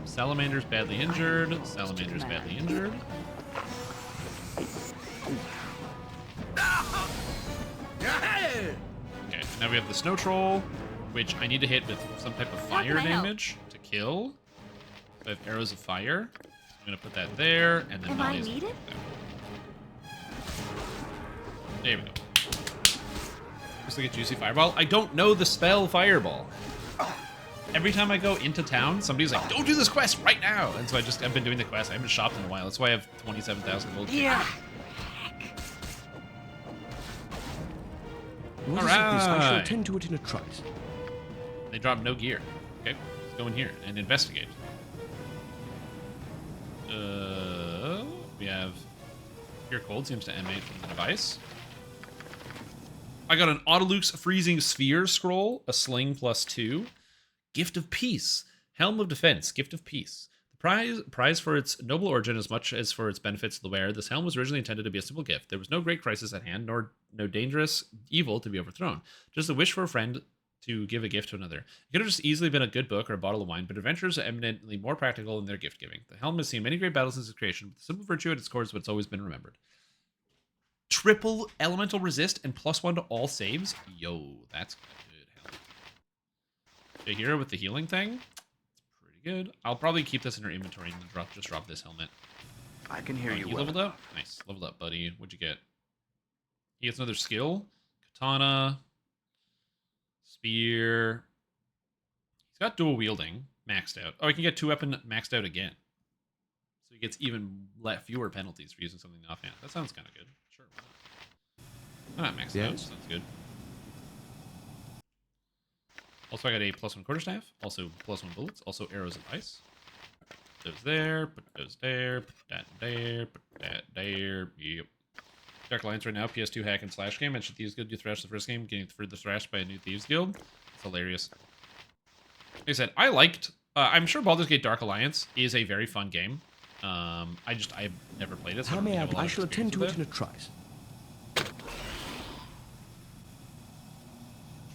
[SPEAKER 14] Salamander's badly injured. Salamander's badly injured. Okay, now we have the Snow Troll, which I need to hit with some type of fire
[SPEAKER 12] can I help?
[SPEAKER 14] damage to kill. So I have arrows of fire. I'm gonna put that there, and then
[SPEAKER 12] Am I
[SPEAKER 14] Molly's
[SPEAKER 12] needed?
[SPEAKER 14] there we go. Looks like a juicy fireball. I don't know the spell fireball. Every time I go into town, somebody's like, "Don't do this quest right now!" And so I've been doing the quest. I haven't shopped in a while. That's why I have 27,000 gold.
[SPEAKER 12] Yeah.
[SPEAKER 2] What is it this? I shall attend to it in a trice.
[SPEAKER 14] They drop no gear. Okay, let's go in here and investigate. We have pure cold seems to emanate from the device. I got an Autoluke's Freezing Sphere scroll, a sling +2, Gift of Peace, Helm of Defense, Gift of Peace. The prize for its noble origin as much as for its benefits to the wearer. This helm was originally intended to be a simple gift. There was no great crisis at hand, nor no dangerous evil to be overthrown. Just a wish for a friend to give a gift to another. It could have just easily been a good book or a bottle of wine, but adventurers are eminently more practical in their gift giving. The helm has seen many great battles since its creation, but the simple virtue at its core is what's always been remembered. Triple elemental resist and +1 to all saves. Yo, that's good helm. So here with the healing thing, it's pretty good. I'll probably keep this in our inventory and just drop this helmet.
[SPEAKER 18] I can hear you well.
[SPEAKER 14] Leveled up? Nice. Leveled up, buddy. What'd you get? He gets another skill. Katana. Spear. He's got dual wielding maxed out. Oh, he can get 2-weapon maxed out again. So he gets even fewer penalties for using something offhand. That sounds kind of good. Sure. Why not maxed out? Sounds good. Also, I got a +1 quarterstaff. Also, +1 bullets. Also, arrows of ice. Put those there. Put those there. Put that there. Put that there. Yep. Dark Alliance right now. PS2 hack and slash game. Mentioned Thieves Guild. You thrashed the first game. Getting further thrashed by a new Thieves Guild. It's hilarious. Like I said, I liked... I'm sure Baldur's Gate Dark Alliance is a very fun game. I've never played it. So
[SPEAKER 2] How may I shall attend to it in a trice.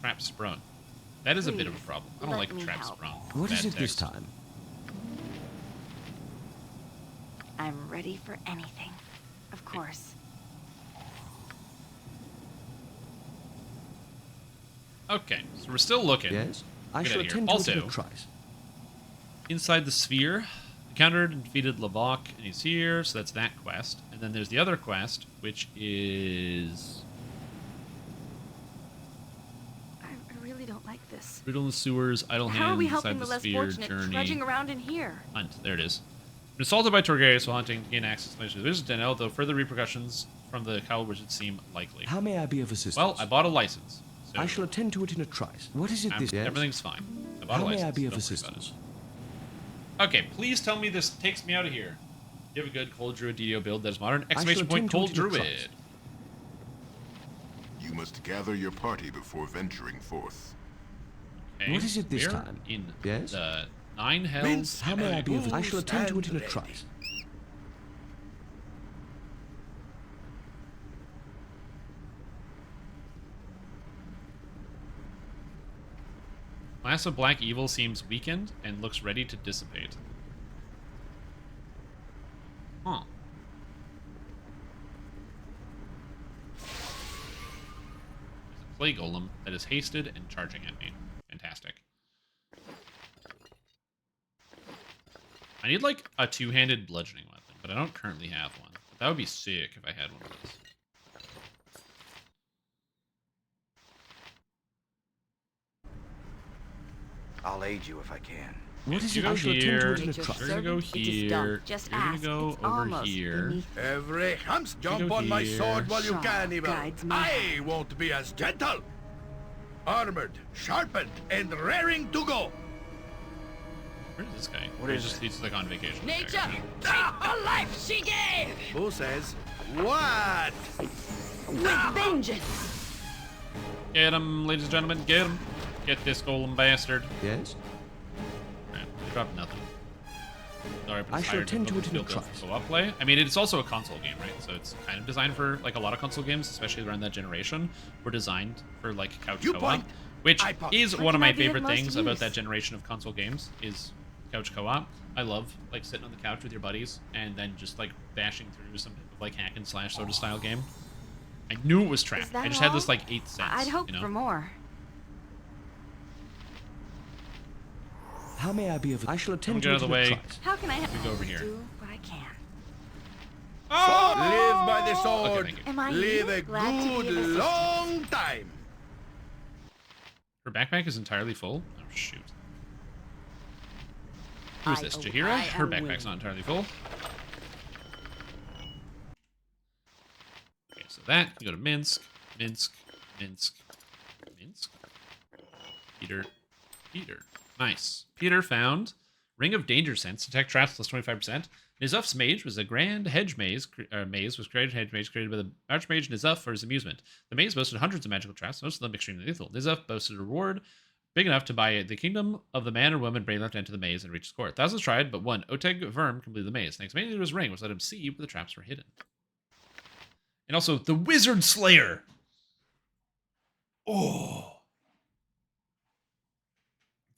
[SPEAKER 14] Trap sprung. That is a bit of a problem. I don't like trap sprung.
[SPEAKER 2] What is it this time?
[SPEAKER 12] I'm ready for anything. Of course.
[SPEAKER 14] Okay, so we're still looking.
[SPEAKER 2] Yes, I shall attend to it in a trice.
[SPEAKER 14] Inside the sphere, encountered and defeated Lavok, and he's here, so that's that quest. And then there's the other quest, which is...
[SPEAKER 12] I really don't like this.
[SPEAKER 14] Riddle in the sewers, idle hands,
[SPEAKER 12] How are we
[SPEAKER 14] inside
[SPEAKER 12] helping
[SPEAKER 14] the
[SPEAKER 12] the less
[SPEAKER 14] sphere,
[SPEAKER 12] fortunate
[SPEAKER 14] journey.
[SPEAKER 12] trudging around in here?
[SPEAKER 14] Hunt, there it is. Been assaulted by Torgarius while hunting to gain access to the Wizard Den, though further repercussions from the Cowl Wizard seem likely.
[SPEAKER 2] How may I be of assistance?
[SPEAKER 14] Well, I bought a license. So
[SPEAKER 2] I shall attend to it in a trice. What is it this? Yes?
[SPEAKER 14] Everything's fine. I bought
[SPEAKER 2] How
[SPEAKER 14] a license.
[SPEAKER 2] may I be of
[SPEAKER 14] Don't
[SPEAKER 2] assistance?
[SPEAKER 14] Okay, please tell me this takes me out of here. You have a good Cold Druid DDO build that is modern.
[SPEAKER 2] I shall attend to
[SPEAKER 14] Cold
[SPEAKER 2] it in a
[SPEAKER 14] Druid.
[SPEAKER 2] trice.
[SPEAKER 19] You must gather your party before venturing forth.
[SPEAKER 14] Okay,
[SPEAKER 2] What is it this
[SPEAKER 14] we're
[SPEAKER 2] time?
[SPEAKER 14] In
[SPEAKER 2] Yes?
[SPEAKER 14] the 9 Hells.
[SPEAKER 2] How may I be of? I shall attend to it in a
[SPEAKER 5] ready.
[SPEAKER 2] trice.
[SPEAKER 14] Class of Black Evil seems weakened and looks ready to dissipate. Huh. There's a Clay Golem that is hasted and charging at me. Fantastic. I need, like, a two-handed bludgeoning weapon, but I don't currently have one. But that would be sick if I had one of those.
[SPEAKER 18] I'll aid you if I can.
[SPEAKER 2] What is
[SPEAKER 14] You
[SPEAKER 2] it?
[SPEAKER 14] go
[SPEAKER 2] I shall attend to
[SPEAKER 14] here.
[SPEAKER 2] it in a
[SPEAKER 14] You're
[SPEAKER 2] trice.
[SPEAKER 14] gonna go here.
[SPEAKER 12] Just
[SPEAKER 14] You're gonna
[SPEAKER 12] ask.
[SPEAKER 14] go
[SPEAKER 12] It's
[SPEAKER 14] over
[SPEAKER 12] almost
[SPEAKER 14] here.
[SPEAKER 12] beneath.
[SPEAKER 5] Every hamster jump
[SPEAKER 14] go
[SPEAKER 5] on my
[SPEAKER 14] here.
[SPEAKER 5] sword while you
[SPEAKER 12] Shaw
[SPEAKER 5] can, Evil.
[SPEAKER 12] guides me.
[SPEAKER 5] I won't be as gentle. Armored, sharpened, and raring to go.
[SPEAKER 14] Where is this guy?
[SPEAKER 18] What
[SPEAKER 14] Or
[SPEAKER 18] is
[SPEAKER 14] just,
[SPEAKER 18] it?
[SPEAKER 14] he's like on vacation.
[SPEAKER 9] Nature, take the life she gave!
[SPEAKER 5] Who says what?
[SPEAKER 12] With vengeance!
[SPEAKER 14] Get him, ladies and gentlemen, get him. Get this golem bastard.
[SPEAKER 2] Yes?
[SPEAKER 14] Alright, I dropped nothing. Sorry, but
[SPEAKER 2] I
[SPEAKER 14] it's
[SPEAKER 2] shall
[SPEAKER 14] higher
[SPEAKER 2] attend to it in a
[SPEAKER 14] difficulty
[SPEAKER 2] trice.
[SPEAKER 14] co-op play. I mean, it's also a console game, right? So it's kind of designed for, like, a lot of console games, especially around that generation, were designed for, like, couch
[SPEAKER 5] You
[SPEAKER 14] co-op.
[SPEAKER 5] point,
[SPEAKER 14] Which
[SPEAKER 5] I point.
[SPEAKER 14] is
[SPEAKER 12] Where
[SPEAKER 14] one of
[SPEAKER 12] can I
[SPEAKER 14] my
[SPEAKER 12] be of
[SPEAKER 14] favorite
[SPEAKER 12] most
[SPEAKER 14] things about
[SPEAKER 12] use?
[SPEAKER 14] that generation of console games, is couch co-op. I love, like, sitting on the couch with your buddies, and then just, like, bashing through some, like, hack and slash sort of style game. I knew it was
[SPEAKER 12] Is
[SPEAKER 14] trapped.
[SPEAKER 12] that
[SPEAKER 14] I just had
[SPEAKER 12] all?
[SPEAKER 14] this, like, 8th sense,
[SPEAKER 12] I'd hope
[SPEAKER 14] you know?
[SPEAKER 12] for more.
[SPEAKER 2] How may I be of? I shall attend
[SPEAKER 14] Get
[SPEAKER 2] to
[SPEAKER 14] out
[SPEAKER 2] it
[SPEAKER 14] of the
[SPEAKER 2] in a
[SPEAKER 14] way.
[SPEAKER 2] trice.
[SPEAKER 12] How can I help?
[SPEAKER 14] We go over here.
[SPEAKER 12] Do what I can.
[SPEAKER 5] Live by the
[SPEAKER 14] Okay,
[SPEAKER 5] sword.
[SPEAKER 14] thank you.
[SPEAKER 12] Am I
[SPEAKER 5] Live
[SPEAKER 12] you?
[SPEAKER 5] a
[SPEAKER 12] Glad to be of
[SPEAKER 5] good
[SPEAKER 12] assistance.
[SPEAKER 5] long time.
[SPEAKER 14] Her backpack is entirely full? Oh, shoot. Who's
[SPEAKER 3] I
[SPEAKER 14] this,
[SPEAKER 3] hope
[SPEAKER 14] Jahira?
[SPEAKER 3] I
[SPEAKER 14] Her
[SPEAKER 3] am
[SPEAKER 14] backpack's
[SPEAKER 3] willing.
[SPEAKER 14] not entirely full. Okay, so that, you go to Minsk, Minsk, Minsk, Minsk. Peter. Nice. Peter found Ring of Danger Sense, detect traps plus 25%. Nizuf's Mage was a grand hedge maze, hedge maze created by the Archmage Nizuf for his amusement. The maze boasted hundreds of magical traps, most of them extremely lethal. Nizuf boasted a reward big enough to buy the kingdom of the man or woman brave enough to enter the maze and reach his court. Thousands tried, but one Oteg Verm completed the maze, thanks mainly to his ring, which let him see where the traps were hidden. And also, the Wizard Slayer! Oh!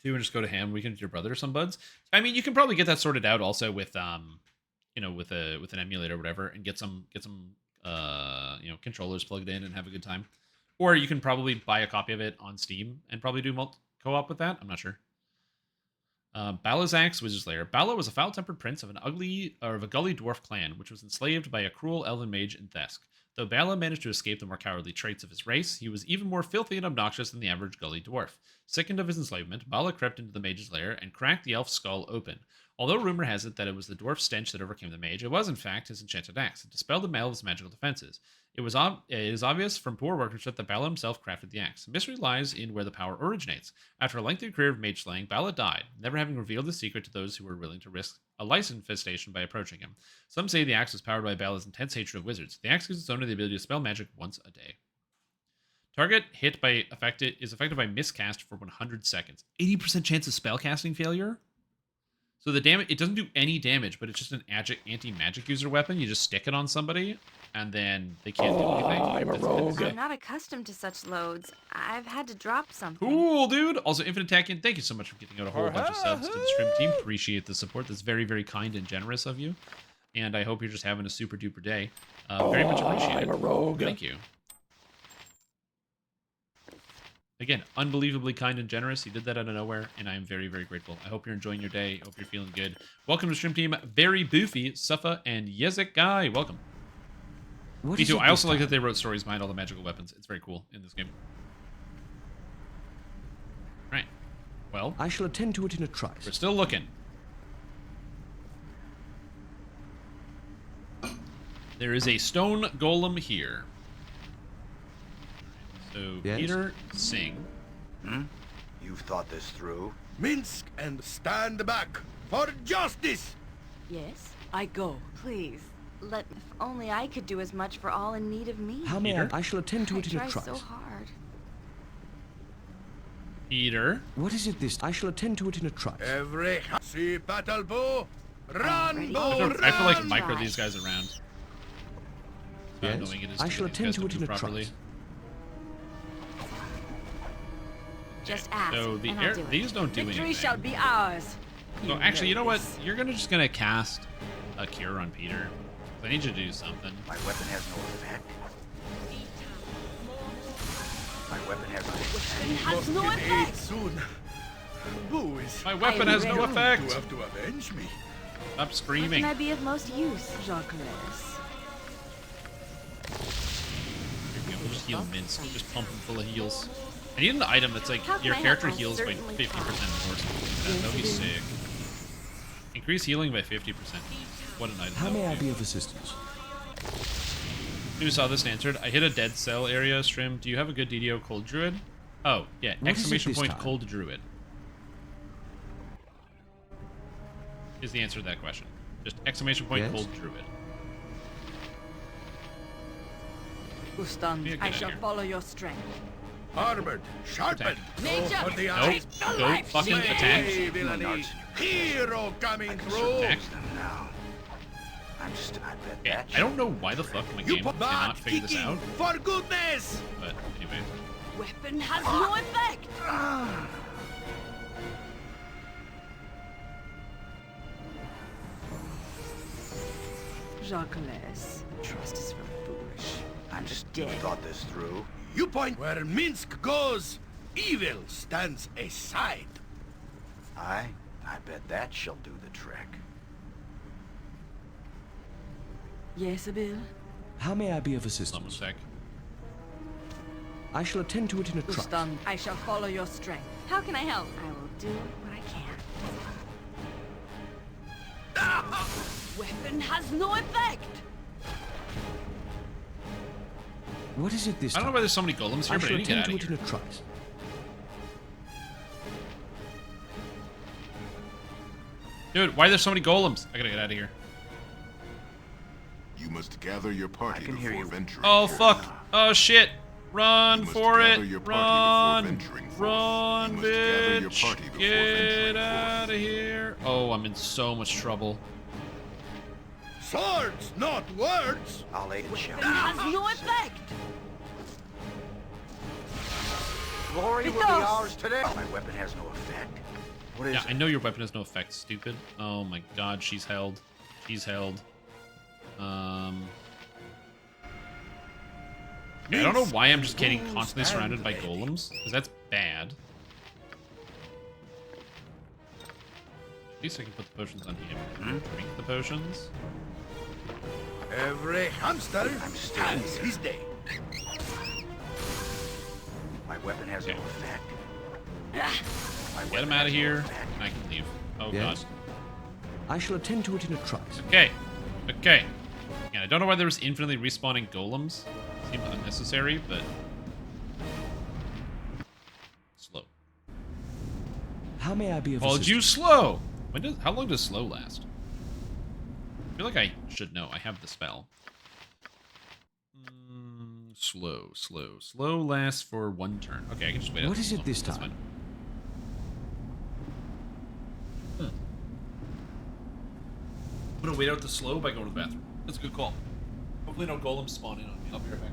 [SPEAKER 14] Do you want to just go to ham weekend with your brother or some buds? I mean, you can probably get that sorted out also with you know, with an emulator or whatever, and get some you know, controllers plugged in and have a good time. Or you can probably buy a copy of it on Steam and probably do co-op with that. I'm not sure. Balazak's Wizard Slayer. Bala was a foul-tempered prince of a gully dwarf clan, which was enslaved by a cruel elven mage in Thesk. Though Bala managed to escape the more cowardly traits of his race, he was even more filthy and obnoxious than the average gully dwarf. Sickened of his enslavement, Bala crept into the mage's lair and cracked the elf's skull open.
[SPEAKER 1] Although rumor has it that it was the dwarf's stench that overcame the mage, it was in fact his enchanted axe. It dispelled the mail of his magical defenses. It is obvious from poor workmanship that Bala himself crafted the axe. The mystery lies in where the power originates. After a lengthy career of mage slaying, Bala died, never having revealed the secret to those who were willing to risk a lice infestation by approaching him. Some say the axe was powered by Bala's intense hatred of wizards. The axe gives its owner the ability to spell magic once a day. Target hit by is affected by miscast for 100 seconds. 80% chance of spellcasting failure? So the damage, it doesn't do any damage, but it's just an anti-magic user weapon. You just stick it on somebody, and then they can't do anything.
[SPEAKER 12] I'm a rogue. I'm not accustomed to such loads. I've had to drop something.
[SPEAKER 1] Cool, dude. Also, Infinite Attacking, thank you so much for getting out a whole bunch of subs to the stream team. Appreciate the support. That's very, very kind and generous of you. And I hope you're just having a super duper day. Very much appreciated.
[SPEAKER 16] I'm a rogue.
[SPEAKER 1] Thank you. Again, unbelievably kind and generous. He did that out of nowhere, and I am very, very grateful. I hope you're enjoying your day. Hope you're feeling good. Welcome to Stream Team, Very Boofy, Suffa, and Yezek Guy. Welcome. Me too. I also like that they wrote stories behind all the magical weapons. It's very cool in this game. All right. Well,
[SPEAKER 2] I shall attend to it in a trice.
[SPEAKER 1] We're still looking. There is a stone golem here. So, yes. Peter, sing.
[SPEAKER 18] You've thought this through?
[SPEAKER 5] Minsk and stand back for justice!
[SPEAKER 3] Yes, I go. Please, let me. If only I could do as much for all in need of me.
[SPEAKER 2] How may I shall attend to it in a
[SPEAKER 3] trice.
[SPEAKER 2] trice.
[SPEAKER 3] So hard.
[SPEAKER 1] Peter.
[SPEAKER 2] What is it this? I shall attend to it in a trice.
[SPEAKER 5] Every see battle bow, run, bow, run!
[SPEAKER 1] I feel like micro these guys around.
[SPEAKER 2] Yes. I shall attend to it in a trice.
[SPEAKER 3] Just ask,
[SPEAKER 1] so these don't do anything.
[SPEAKER 12] Victory shall be ours.
[SPEAKER 1] So actually, you know what? You're just gonna cast a cure on Peter. I need you to do something.
[SPEAKER 18] My weapon has no effect. My weapon has no effect.
[SPEAKER 12] It has no effect.
[SPEAKER 5] Soon. Boo is.
[SPEAKER 1] My weapon has no effect.
[SPEAKER 5] You have to avenge me.
[SPEAKER 1] Stop screaming.
[SPEAKER 3] What can I be of most use, Jacques?
[SPEAKER 1] We'll just heal Minsk. We'll just pump him full of heals. I need an item that's like your character heals by 50% more. That would be sick. Increase healing by 50%. What an item.
[SPEAKER 2] How may I be of assistance?
[SPEAKER 1] Who saw this and answered? I hit a dead cell area stream. Do you have a good DDO Cold Druid? Oh, yeah. Exclamation point Cold Druid. Is the answer to that question. Just exclamation point Cold Druid.
[SPEAKER 12] Ustan, I shall follow your strength.
[SPEAKER 5] Armored, sharpened.
[SPEAKER 12] Major,
[SPEAKER 5] for the
[SPEAKER 1] nope.
[SPEAKER 5] eyes.
[SPEAKER 1] Go fucking attack.
[SPEAKER 5] Hero coming through.
[SPEAKER 1] Attack.
[SPEAKER 18] Now. I bet that.
[SPEAKER 1] I don't know why the fuck my game cannot figure this out.
[SPEAKER 5] For goodness.
[SPEAKER 1] But anyway.
[SPEAKER 12] Weapon has no effect. Jacques, trust is for foolish.
[SPEAKER 18] I'm just dead. Thought this through.
[SPEAKER 5] You point where Minsk goes, evil stands aside.
[SPEAKER 18] I bet that shall do the trick.
[SPEAKER 12] Yes, Abil?
[SPEAKER 2] How may I be of assistance?
[SPEAKER 1] 1 sec.
[SPEAKER 2] I shall attend to it in a trice.
[SPEAKER 12] Ustan, I shall follow your strength. How can I help?
[SPEAKER 3] I will do what I can.
[SPEAKER 12] Weapon has no effect.
[SPEAKER 2] What is it this
[SPEAKER 1] time? I don't know why there's so many golems here, but I need to get out of here.
[SPEAKER 2] In a trice.
[SPEAKER 1] Dude, why are there so many golems? I gotta get out of here.
[SPEAKER 19] You must gather your party before venturing.
[SPEAKER 1] Oh, fuck. Oh, shit. Run for it. Run. Run, bitch. Get out of here. Oh, I'm in so much trouble.
[SPEAKER 5] Swords, not words.
[SPEAKER 18] I'll aid and shout.
[SPEAKER 12] It has no effect.
[SPEAKER 18] Glory will be ours today. My weapon has no effect. What is
[SPEAKER 1] it? I know your weapon has no effect, stupid. Oh my god, she's held. She's held. I don't know why I'm just getting constantly surrounded by golems, because that's bad. At least I can put the potions on him. Drink the potions.
[SPEAKER 5] Every hamster has his day.
[SPEAKER 18] My weapon has no effect.
[SPEAKER 1] Get him out of here, and I can leave. Oh god.
[SPEAKER 2] I shall attend to it in a trice.
[SPEAKER 1] Okay. Okay. Yeah, I don't know why there was infinitely respawning golems. Seemed unnecessary, but... Slow.
[SPEAKER 2] How may I be of
[SPEAKER 1] Called
[SPEAKER 2] assistance?
[SPEAKER 1] you slow! How long does slow last? I feel like I should know. I have the spell. Slow. Slow lasts for 1 turn. Okay, I can just wait out.
[SPEAKER 2] What is it this time?
[SPEAKER 1] I'm gonna wait out the slow by going to the bathroom. That's a good call. Hopefully no golems spawn in on me. I'll be right back.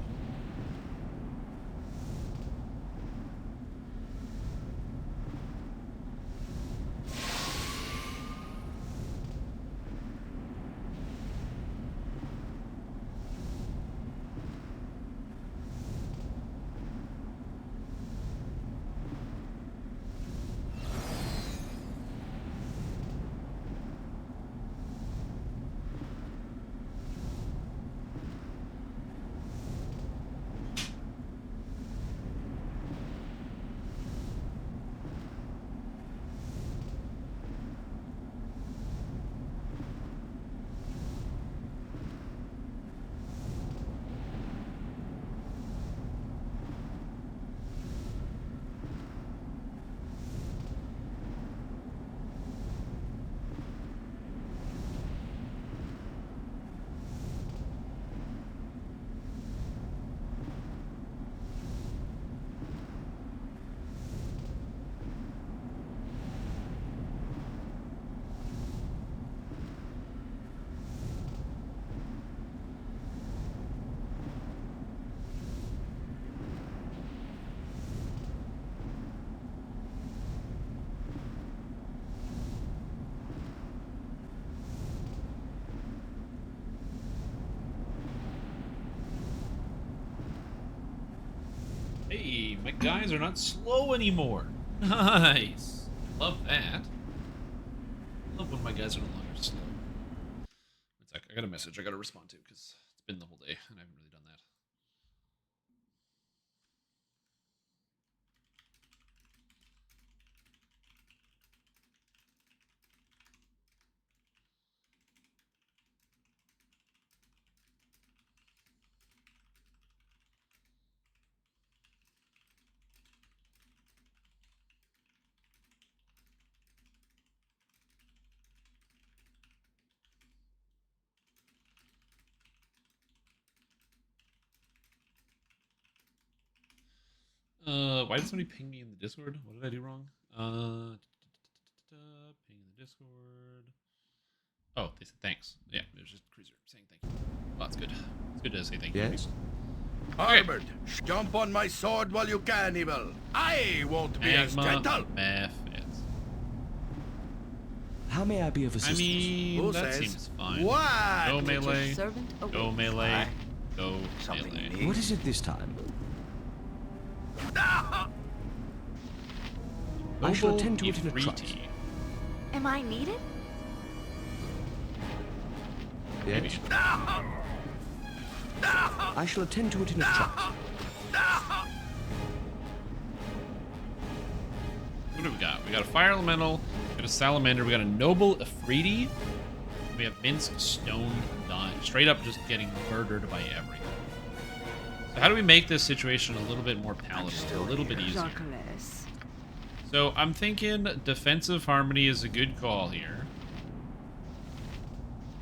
[SPEAKER 1] Hey, my guys are not slow anymore. Nice. Love that. Love when my guys are no longer slow. One sec, I got a message I gotta respond to because it's been the whole day and I haven't really done that. Why did somebody ping me in the Discord? What did I do wrong? Ping in the Discord. Oh, they said thanks. Yeah, it was just Cruiser saying thank you. Well, that's good. It's good to say thank you.
[SPEAKER 2] Yes?
[SPEAKER 5] Albert, jump on my sword while you can, Evil. I won't be as gentle.
[SPEAKER 2] How may I be of assistance?
[SPEAKER 1] I mean,
[SPEAKER 5] Who
[SPEAKER 1] that
[SPEAKER 5] says
[SPEAKER 1] seems fine.
[SPEAKER 5] what?
[SPEAKER 1] Go melee. Go melee. Go
[SPEAKER 18] Something
[SPEAKER 1] melee.
[SPEAKER 18] you need?
[SPEAKER 2] What is it this time? I shall attend to it in a trice.
[SPEAKER 12] Am I needed?
[SPEAKER 2] Yes? I shall attend to it in a trice.
[SPEAKER 1] What do we got? We got a fire elemental, we got a salamander, we got a noble Afridi, we have Minsk stone dying, straight up just getting murdered by everything. So how do we make this situation a little bit more palatable, a little bit easier? So I'm thinking defensive harmony is a good call here.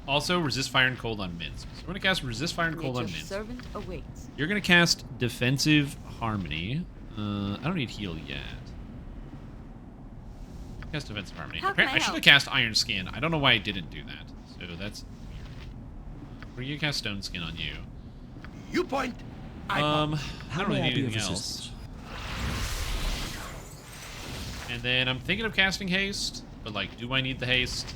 [SPEAKER 1] Also, resist fire and cold on Minsk. So we're gonna cast resist fire and cold on Minsk.
[SPEAKER 3] Servant awaits.
[SPEAKER 1] You're gonna cast defensive harmony. I don't need heal yet. Cast defensive harmony. I should have cast iron skin. I don't know why I didn't do that. So that's weird. We're gonna cast stone skin on you.
[SPEAKER 5] You point.
[SPEAKER 1] I don't really need anything else. And then I'm thinking of casting haste, but like, do I need the haste?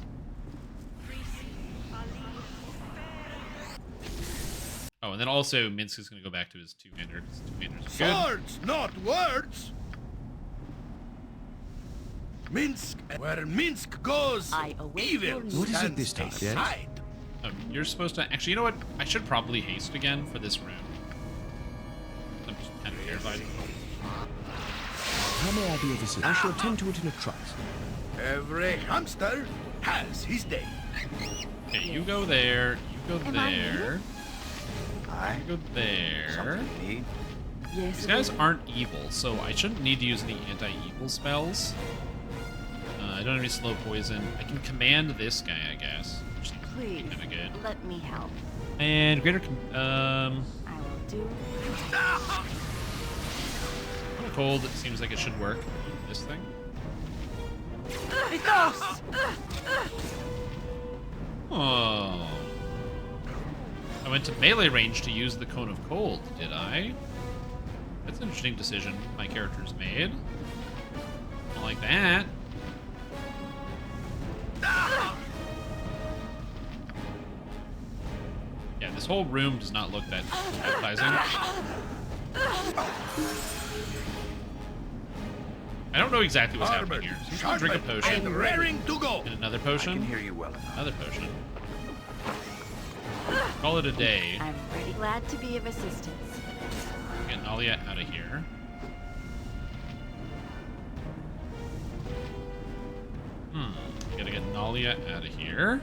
[SPEAKER 1] Oh, and then also Minsk is going to go back to his two-hander.
[SPEAKER 5] Swords, not words. Minsk, where Minsk goes, evil
[SPEAKER 2] What is it this time? Yes?
[SPEAKER 1] Oh, you're supposed to... Actually, you know what? I should probably haste again for this room. I'm just kind of terrified.
[SPEAKER 2] How may I be of assistance? I shall attend to it in a trice.
[SPEAKER 5] Every hamster has his day.
[SPEAKER 1] Okay, you go there. You go there. You go there.
[SPEAKER 18] Something you need?
[SPEAKER 3] Yes.
[SPEAKER 1] These guys aren't evil, so I shouldn't need to use any anti-evil spells. I don't have any slow poison. I can command this guy, I guess.
[SPEAKER 3] Please,
[SPEAKER 1] kind of good.
[SPEAKER 3] let me help.
[SPEAKER 1] And greater.
[SPEAKER 3] I will do.
[SPEAKER 1] Cold. It seems like it should work. This thing. Oh. I went to melee range to use the Cone of Cold, did I? That's an interesting decision my character's made. Not like that. Yeah, this whole room does not look that appetizing. I don't know exactly what's happening here. So he's gonna drink a potion.
[SPEAKER 5] And raring to go.
[SPEAKER 1] And another potion.
[SPEAKER 18] I can hear you well enough.
[SPEAKER 1] Another potion. Call it a day.
[SPEAKER 3] I'm pretty glad to be of assistance.
[SPEAKER 1] Get Nalia out of here. Gotta get Nalia out of here.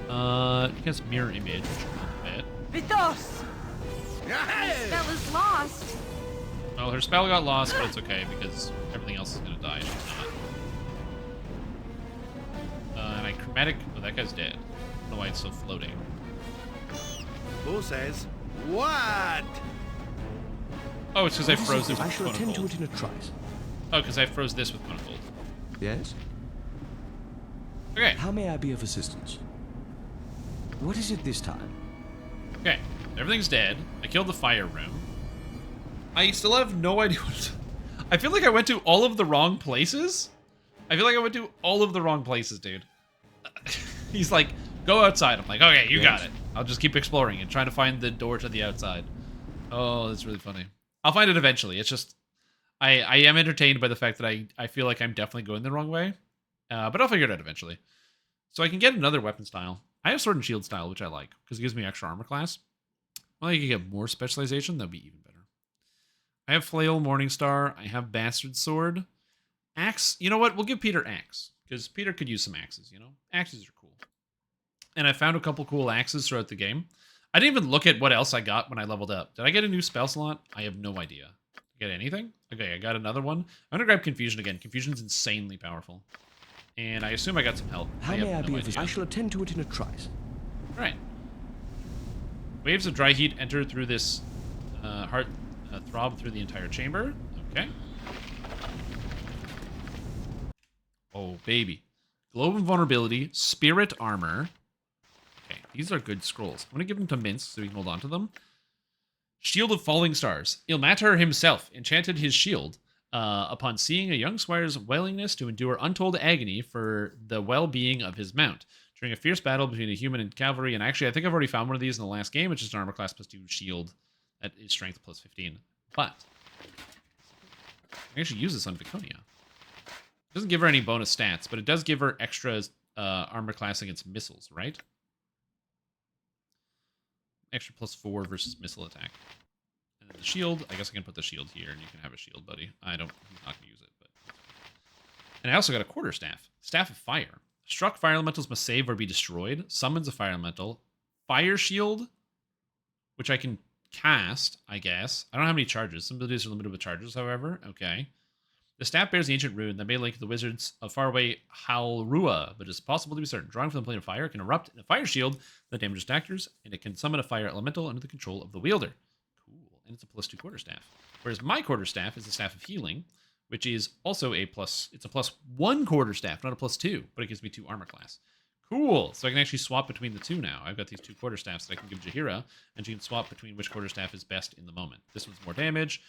[SPEAKER 1] I guess mirror image a little bit.
[SPEAKER 12] Vitos! That was lost.
[SPEAKER 1] Well, her spell got lost, but it's okay because everything else is gonna die. She's not. And I chromatic. Oh, that guy's dead. I don't know why it's still floating.
[SPEAKER 5] Who says what?
[SPEAKER 1] Oh, it's because I froze it with
[SPEAKER 2] I shall
[SPEAKER 1] Cone of
[SPEAKER 2] attend to
[SPEAKER 1] Gold.
[SPEAKER 2] it in a trice.
[SPEAKER 1] Oh, because I froze this with Cone of Gold.
[SPEAKER 2] Yes?
[SPEAKER 1] Okay.
[SPEAKER 2] How may I be of assistance? What is it this time?
[SPEAKER 1] Okay. Everything's dead. I killed the fire room. I still have no idea what... I feel like I went to all of the wrong places. I feel like I went to all of the wrong places, dude. He's like, go outside. I'm like, okay, you got it. I'll just keep exploring and trying to find the door to the outside. Oh, that's really funny. I'll find it eventually. It's just... I am entertained by the fact that I feel like I'm definitely going the wrong way. But I'll figure it out eventually. So I can get another weapon style. I have sword and shield style, which I like, because it gives me extra armor class. Well, I can get more specialization. That'd be even better. I have flail, Morningstar. I have bastard sword. Axe. You know what? We'll give Peter axe, because Peter could use some axes, you know? Axes are cool. And I found a couple cool axes throughout the game. I didn't even look at what else I got when I leveled up. Did I get a new spell slot? I have no idea. Get anything? Okay, I got another one. I'm gonna grab Confusion again. Confusion's insanely powerful. And I assume I got some help.
[SPEAKER 2] How may I be of... I shall attend to it in a trice.
[SPEAKER 1] Right. Waves of dry heat enter through this heart throb through the entire chamber. Okay. Oh, baby. Globe of Vulnerability, Spirit Armor. Okay, these are good scrolls. I'm going to give them to Mince so we can hold on to them. Shield of Falling Stars. Ilmater himself enchanted his shield upon seeing a young squire's willingness to endure untold agony for the well-being of his mount. During a fierce battle between a human and cavalry, and actually I think I've already found one of these in the last game, which is an armor class plus 2 shield that is strength plus 15. But I can actually use this on Viconia. It doesn't give her any bonus stats, but it does give her extra armor class against missiles, right? Extra plus 4 versus missile attack. And then the shield, I guess I can put the shield here, and you can have a shield, buddy. He's not going to use it, but... And I also got a quarterstaff. Staff of Fire. Struck fire elementals must save or be destroyed. Summons a fire elemental. Fire shield, which I can cast, I guess. I don't have any charges. Some abilities are limited with charges, however. Okay. The staff bears the ancient rune that may link the wizards of faraway Halrua, but is possible to be certain. Drawing from the plane of fire, it can erupt in a fire shield that damages actors, and it can summon a fire elemental under the control of the wielder. Cool. And it's a plus 2 quarterstaff. Whereas my quarterstaff is the staff of healing, which is also a plus... It's a plus 1 quarterstaff, not a plus 2, but it gives me 2 armor class. Cool. So I can actually swap between the two now. I've got these 2 quarterstaffs that I can give Jaheira, and she can swap between which quarterstaff is best in the moment. This one's more damage,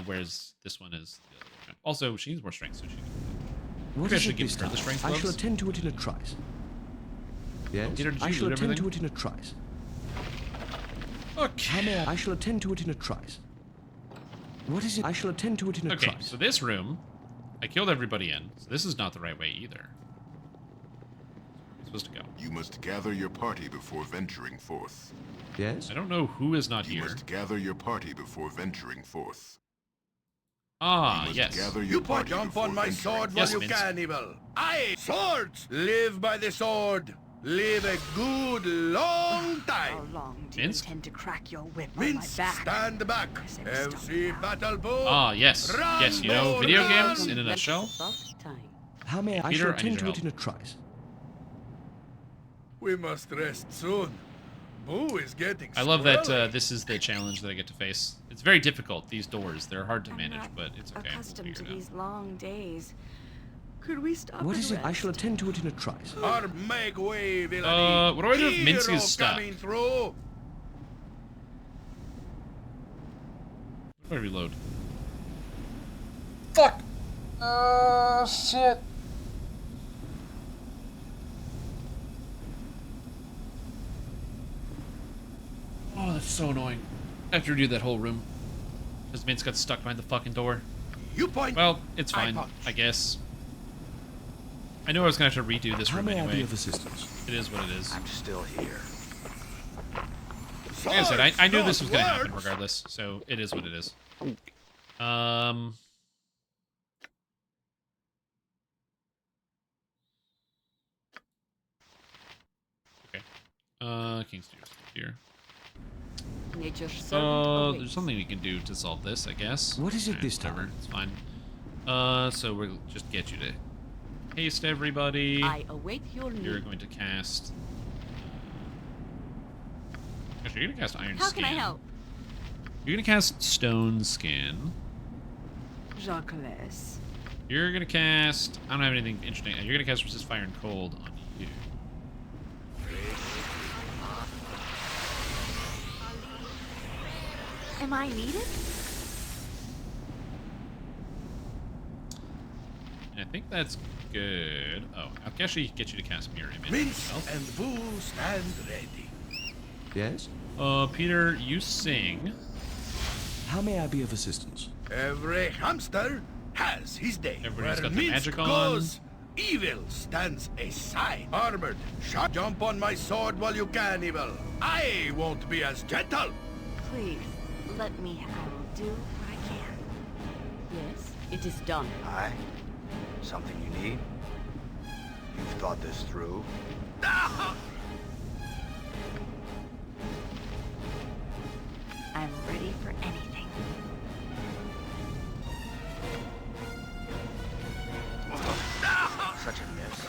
[SPEAKER 1] whereas this one is the other one. Also, she needs more strength, so she can...
[SPEAKER 2] What is it this time? I shall attend to it in a trice. Yes, I shall attend to it in a trice.
[SPEAKER 1] Okay.
[SPEAKER 2] How may I shall attend to it in a trice. What is it? I shall attend to it in a trice.
[SPEAKER 1] Okay, so this room, I killed everybody in, so this is not the right way either. I'm supposed to go.
[SPEAKER 19] You must gather your party before venturing forth.
[SPEAKER 2] Yes?
[SPEAKER 1] I don't know who is not here.
[SPEAKER 19] You must gather your party before venturing forth.
[SPEAKER 1] Ah, yes.
[SPEAKER 5] You put jump on my sword while you can, evil. Aye, swords! Live by the sword! Live a good long time.
[SPEAKER 12] How long do you
[SPEAKER 1] Minsk?
[SPEAKER 12] intend to crack your whip on my
[SPEAKER 5] Minsk,
[SPEAKER 12] back?
[SPEAKER 5] stand back. MC Battle Bow.
[SPEAKER 1] Ah, yes. Yes, you know, video games in a
[SPEAKER 3] That's
[SPEAKER 1] nutshell.
[SPEAKER 3] about time.
[SPEAKER 2] How may I
[SPEAKER 1] Peter,
[SPEAKER 2] shall
[SPEAKER 1] I need
[SPEAKER 2] attend
[SPEAKER 1] your
[SPEAKER 2] to it
[SPEAKER 1] help.
[SPEAKER 2] in a trice.
[SPEAKER 5] We must rest soon. Boo is getting
[SPEAKER 1] I love that
[SPEAKER 5] squirrely.
[SPEAKER 1] this is the challenge that I get to face. It's very difficult, these doors. They're hard to
[SPEAKER 12] I'm
[SPEAKER 1] manage,
[SPEAKER 12] not
[SPEAKER 1] but it's okay. We'll
[SPEAKER 12] accustomed to
[SPEAKER 1] figure it out.
[SPEAKER 12] these long days. Could we stop
[SPEAKER 2] What
[SPEAKER 12] and
[SPEAKER 2] is it? I
[SPEAKER 12] rest?
[SPEAKER 2] shall attend to it in a trice.
[SPEAKER 5] Or make way, villainy.
[SPEAKER 1] What do I do if Minsk
[SPEAKER 5] Hero
[SPEAKER 1] is stuck?
[SPEAKER 5] coming through.
[SPEAKER 1] What do I reload?
[SPEAKER 14] Fuck! Shit.
[SPEAKER 1] Oh, that's so annoying. I have to redo that whole room. Because Minsk got stuck behind the fucking door.
[SPEAKER 5] You point.
[SPEAKER 1] Well, it's
[SPEAKER 5] I
[SPEAKER 1] fine,
[SPEAKER 5] punch.
[SPEAKER 1] I guess. I knew I was going to have to redo this
[SPEAKER 2] How
[SPEAKER 1] room
[SPEAKER 2] may I
[SPEAKER 1] anyway.
[SPEAKER 2] be of assistance?
[SPEAKER 1] It is what it is.
[SPEAKER 18] I'm still here.
[SPEAKER 1] Like I said, I knew this was going to
[SPEAKER 5] Swords,
[SPEAKER 1] happen regardless, so it is what it is. Okay. King's Tears here.
[SPEAKER 3] Nature's servant
[SPEAKER 1] So
[SPEAKER 3] awaits.
[SPEAKER 1] there's something we can do to solve this, I guess.
[SPEAKER 2] What is it
[SPEAKER 1] Alright,
[SPEAKER 2] this
[SPEAKER 1] whatever,
[SPEAKER 2] time?
[SPEAKER 1] It's fine. So we'll just get you to haste everybody.
[SPEAKER 3] I await your
[SPEAKER 1] You're
[SPEAKER 3] need.
[SPEAKER 1] going to cast. Actually, you're gonna cast Iron
[SPEAKER 12] How
[SPEAKER 1] Scan.
[SPEAKER 12] can I help?
[SPEAKER 1] You're gonna cast Stone Scan.
[SPEAKER 12] Jacques.
[SPEAKER 1] You're gonna cast. I don't have anything interesting. You're gonna cast Resist Fire and Cold on you.
[SPEAKER 12] Am I needed?
[SPEAKER 1] And I think that's good. Oh, I can actually get you to cast Mirror Image.
[SPEAKER 5] Minsk
[SPEAKER 1] yourself.
[SPEAKER 5] and Boo stand ready.
[SPEAKER 2] Yes?
[SPEAKER 1] Peter, you sing.
[SPEAKER 2] How may I be of assistance?
[SPEAKER 5] Every hamster has his day.
[SPEAKER 1] Everybody's
[SPEAKER 5] Where
[SPEAKER 1] got the
[SPEAKER 5] Minsk
[SPEAKER 1] magic on.
[SPEAKER 5] goes, evil stands aside. Armored, shot, jump on my sword while you can, evil. I won't be as gentle.
[SPEAKER 12] Please, let me. I will do what I can.
[SPEAKER 3] Yes, it is done.
[SPEAKER 18] Aye? Something you need? You've thought this through?
[SPEAKER 12] I'm ready for anything.
[SPEAKER 18] Such a miss.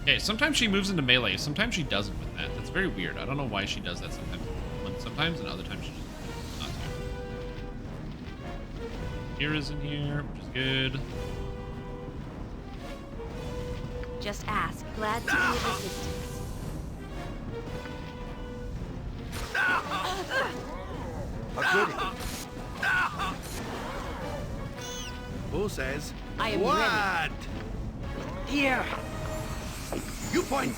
[SPEAKER 1] Okay, sometimes she moves into melee. Sometimes she doesn't with that. That's very weird. I don't know why she does that sometimes. Sometimes and other times she just not to. Kira's in here, which is good.
[SPEAKER 12] Just ask. Glad to be of assistance.
[SPEAKER 18] A goodie.
[SPEAKER 5] Who says?
[SPEAKER 3] I am
[SPEAKER 5] what?
[SPEAKER 3] ready.
[SPEAKER 12] Here.
[SPEAKER 5] You point.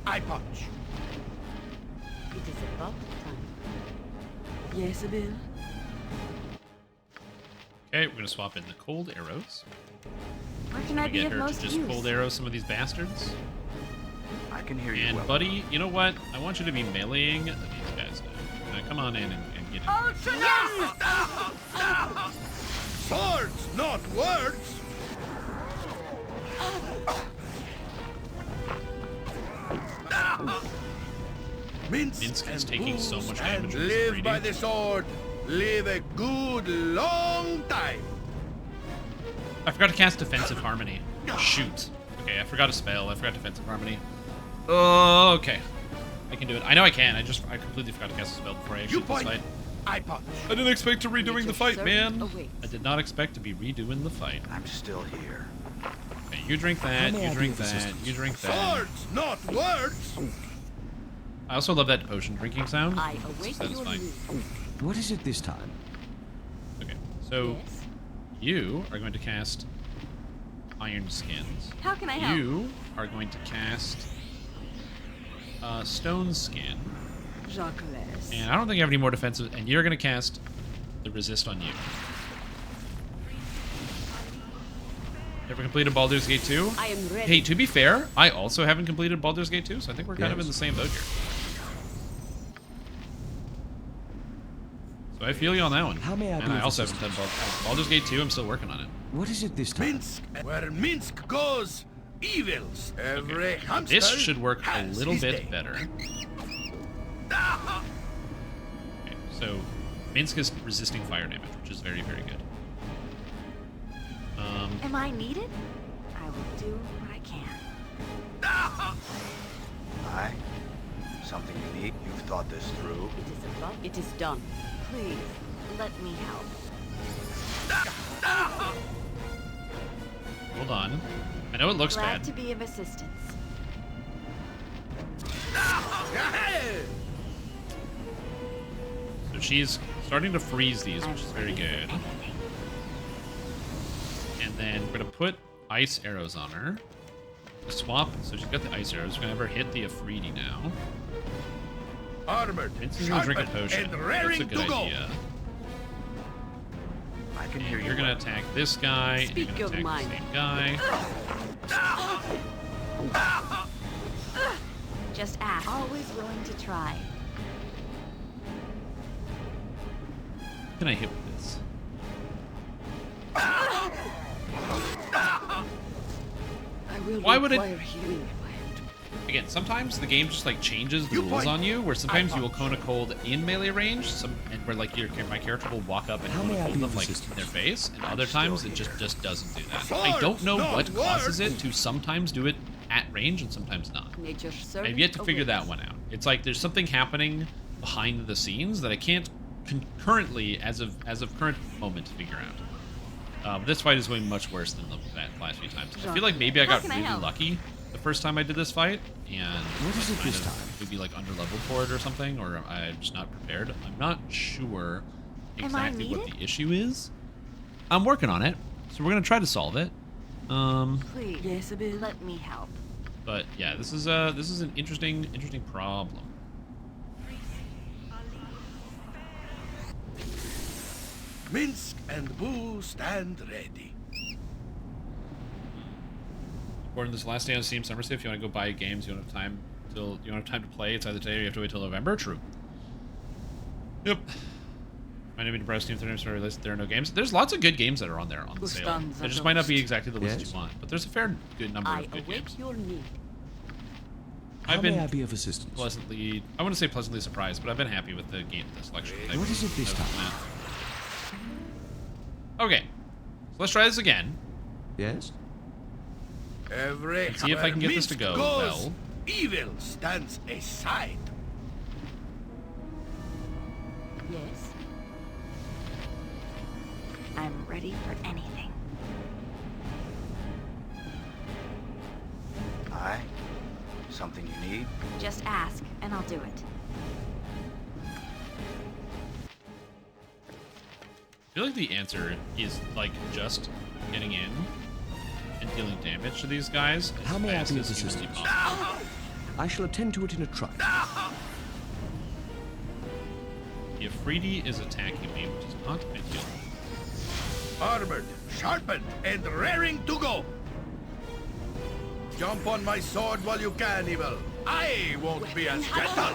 [SPEAKER 5] I punch.
[SPEAKER 3] It is about time.
[SPEAKER 12] Yes, Bill.
[SPEAKER 1] Okay, we're gonna swap in the cold arrows.
[SPEAKER 12] Where can I
[SPEAKER 1] We
[SPEAKER 12] be
[SPEAKER 1] get
[SPEAKER 12] of
[SPEAKER 1] her to
[SPEAKER 12] most
[SPEAKER 1] just
[SPEAKER 12] use?
[SPEAKER 1] cold arrow some of these bastards.
[SPEAKER 18] I can hear you
[SPEAKER 1] And
[SPEAKER 18] well.
[SPEAKER 1] buddy, you know what? I want you to be meleeing these guys now. Now come on in and get in.
[SPEAKER 12] Oh, yes!
[SPEAKER 5] Swords, not words.
[SPEAKER 1] Minsk is taking so much damage.
[SPEAKER 5] And live by the sword. Live a good long time.
[SPEAKER 1] I forgot to cast Defensive Harmony. Shoot. Okay, I forgot a spell. I forgot Defensive Harmony. Oh, okay. I can do it. I know I can. I completely forgot to cast a spell before I actually did this fight.
[SPEAKER 5] I punch.
[SPEAKER 1] I didn't expect to redoing the fight, man.
[SPEAKER 3] Awaits.
[SPEAKER 1] I did not expect to be redoing the fight.
[SPEAKER 18] I'm still here.
[SPEAKER 1] Okay, you drink that.
[SPEAKER 2] may
[SPEAKER 1] You
[SPEAKER 2] I
[SPEAKER 1] drink
[SPEAKER 2] be of
[SPEAKER 1] that.
[SPEAKER 2] assistance?
[SPEAKER 1] You drink that.
[SPEAKER 5] Swords, not words.
[SPEAKER 1] I also love that potion drinking sound.
[SPEAKER 3] I await your
[SPEAKER 1] Satisfying.
[SPEAKER 3] need.
[SPEAKER 2] What is it this time?
[SPEAKER 1] Okay, so
[SPEAKER 3] Yes.
[SPEAKER 1] you are going to cast Iron Skins.
[SPEAKER 12] How can I help?
[SPEAKER 1] You are going to cast Stone Skin.
[SPEAKER 12] Jacques.
[SPEAKER 1] And I don't think I have any more defensive. And you're going to cast the Resist on you. Ever completed Baldur's Gate 2?
[SPEAKER 3] I am ready.
[SPEAKER 1] Hey, to be fair, I also haven't completed Baldur's Gate 2, so I think we're kind of
[SPEAKER 2] Yes.
[SPEAKER 1] in the same boat here. So I feel you on that one.
[SPEAKER 2] How may I
[SPEAKER 1] and
[SPEAKER 2] be
[SPEAKER 1] I
[SPEAKER 2] of
[SPEAKER 1] also haven't done Baldur's Gate 2. I'm still working on it.
[SPEAKER 2] What is it this time?
[SPEAKER 5] Minsk, where Minsk goes, evils. Every hamster
[SPEAKER 1] This should work a
[SPEAKER 5] has
[SPEAKER 1] little
[SPEAKER 5] his
[SPEAKER 1] bit
[SPEAKER 5] day.
[SPEAKER 1] better. Okay, so Minsk is resisting fire damage, which is very, very good.
[SPEAKER 12] Am I needed? I will do what I can.
[SPEAKER 18] Aye. Something you need? You've thought this through?
[SPEAKER 3] It is above. It is done.
[SPEAKER 12] Please, let me help.
[SPEAKER 1] Hold on. I know it looks
[SPEAKER 12] Glad
[SPEAKER 1] bad.
[SPEAKER 12] to be of assistance.
[SPEAKER 1] So she's starting to freeze these, which is very good. And then we're going to put ice arrows on her. Swap, so she's got the ice arrows. We're going to have her hit the Afridi now.
[SPEAKER 5] Armored,
[SPEAKER 1] Vincent's going to drink a
[SPEAKER 5] sharpened,
[SPEAKER 1] potion.
[SPEAKER 5] and
[SPEAKER 1] That's a
[SPEAKER 5] raring
[SPEAKER 1] good
[SPEAKER 5] to go.
[SPEAKER 1] idea.
[SPEAKER 18] I can hear
[SPEAKER 1] And
[SPEAKER 18] you.
[SPEAKER 1] you're going to attack this guy, and you're
[SPEAKER 3] Speak
[SPEAKER 1] going to
[SPEAKER 3] your
[SPEAKER 1] attack
[SPEAKER 3] mind.
[SPEAKER 1] the same guy.
[SPEAKER 12] Just ask. Always willing to try.
[SPEAKER 1] What can I hit with this?
[SPEAKER 3] I will
[SPEAKER 1] Why would it-
[SPEAKER 3] require healing if I am to.
[SPEAKER 1] Again, sometimes the game just like changes the rules on you, where sometimes you will cone a cold in melee range, and where like my character will walk up and cone a cold them like in their face, and other times it just doesn't do that. I don't know what causes it to sometimes do it at range and sometimes not.
[SPEAKER 3] Nature's
[SPEAKER 1] I've
[SPEAKER 3] servant
[SPEAKER 1] yet to figure that
[SPEAKER 3] awaits.
[SPEAKER 1] one out. It's like there's something happening behind the scenes that I can't concurrently, as of current moment, figure out. This fight is going much worse than the last few times. I feel like maybe I got really lucky the first time I did this fight, and
[SPEAKER 2] What is it this time?
[SPEAKER 1] maybe like under-leveled for it or something, or I'm just not prepared. I'm not sure exactly what the issue is. I'm working on it, so we're gonna try to solve it.
[SPEAKER 12] Please, Isabel, let me help.
[SPEAKER 1] But yeah, this is an interesting problem.
[SPEAKER 5] Minsk and Boo stand ready.
[SPEAKER 1] According to this last day on Steam Summer Sale, if you want to go buy games, you don't have time to play. It's either today or you have to wait till November. True. Yep. My name is depressed. Steam 30 released. There are no games. There's lots of good games that are on there on the sale. It just might not be exactly the list you want, but there's a fair good number of good games.
[SPEAKER 3] Your need.
[SPEAKER 1] I've been
[SPEAKER 2] How may I be of assistance?
[SPEAKER 1] pleasantly, I wouldn't say pleasantly surprised, but I've been happy with the selection.
[SPEAKER 2] What is it this time?
[SPEAKER 1] Okay, so let's try this again.
[SPEAKER 2] Yes?
[SPEAKER 5] Every
[SPEAKER 1] See if I can get this to go well.
[SPEAKER 5] Evil stands aside.
[SPEAKER 12] Yes. I'm ready for anything.
[SPEAKER 18] Aye. Something you need?
[SPEAKER 12] Just ask, and I'll do it.
[SPEAKER 1] I feel like the answer is like just getting in and dealing damage to these guys.
[SPEAKER 2] How may I
[SPEAKER 1] as
[SPEAKER 2] be of
[SPEAKER 1] fast as humanly
[SPEAKER 2] assistance?
[SPEAKER 1] possible.
[SPEAKER 2] I shall attend to it in a trice.
[SPEAKER 1] The Afridi is attacking me, which is not ideal.
[SPEAKER 5] Armored, sharpened, and raring to go. Jump on my sword while you can, Evil. I won't be as gentle.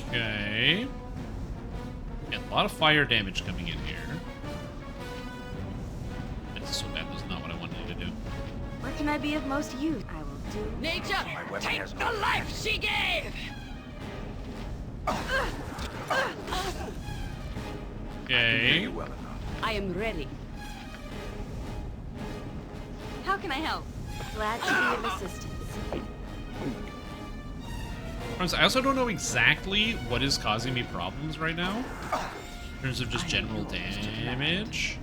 [SPEAKER 1] Okay. Yeah, a lot of fire damage coming in here. That's so bad. That's not what I wanted to do.
[SPEAKER 12] Where can I be of most use? I will do.
[SPEAKER 9] Nature,
[SPEAKER 18] weapon
[SPEAKER 9] take
[SPEAKER 18] has
[SPEAKER 9] the
[SPEAKER 18] no
[SPEAKER 9] life she gave!
[SPEAKER 1] Okay.
[SPEAKER 18] Well enough.
[SPEAKER 3] I am ready.
[SPEAKER 12] How can I help? Glad to be of assistance.
[SPEAKER 1] Friends, I also don't know exactly what is causing me problems right now. In terms of just general damage.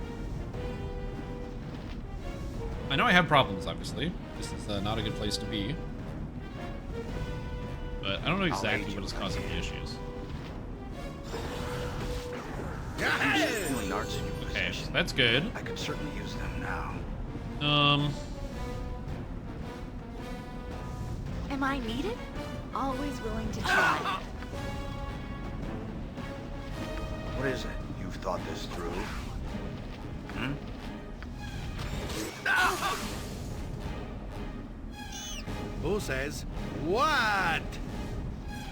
[SPEAKER 1] I know I have problems, obviously. This is not a good place to be. But I don't know exactly what is causing the issues.
[SPEAKER 18] Healing arts in your
[SPEAKER 1] Okay,
[SPEAKER 18] possession.
[SPEAKER 1] so that's good.
[SPEAKER 18] I could certainly use them now.
[SPEAKER 12] Am I needed? Always willing to try.
[SPEAKER 18] What is it? You've thought this through? Hmm?
[SPEAKER 5] Who says what?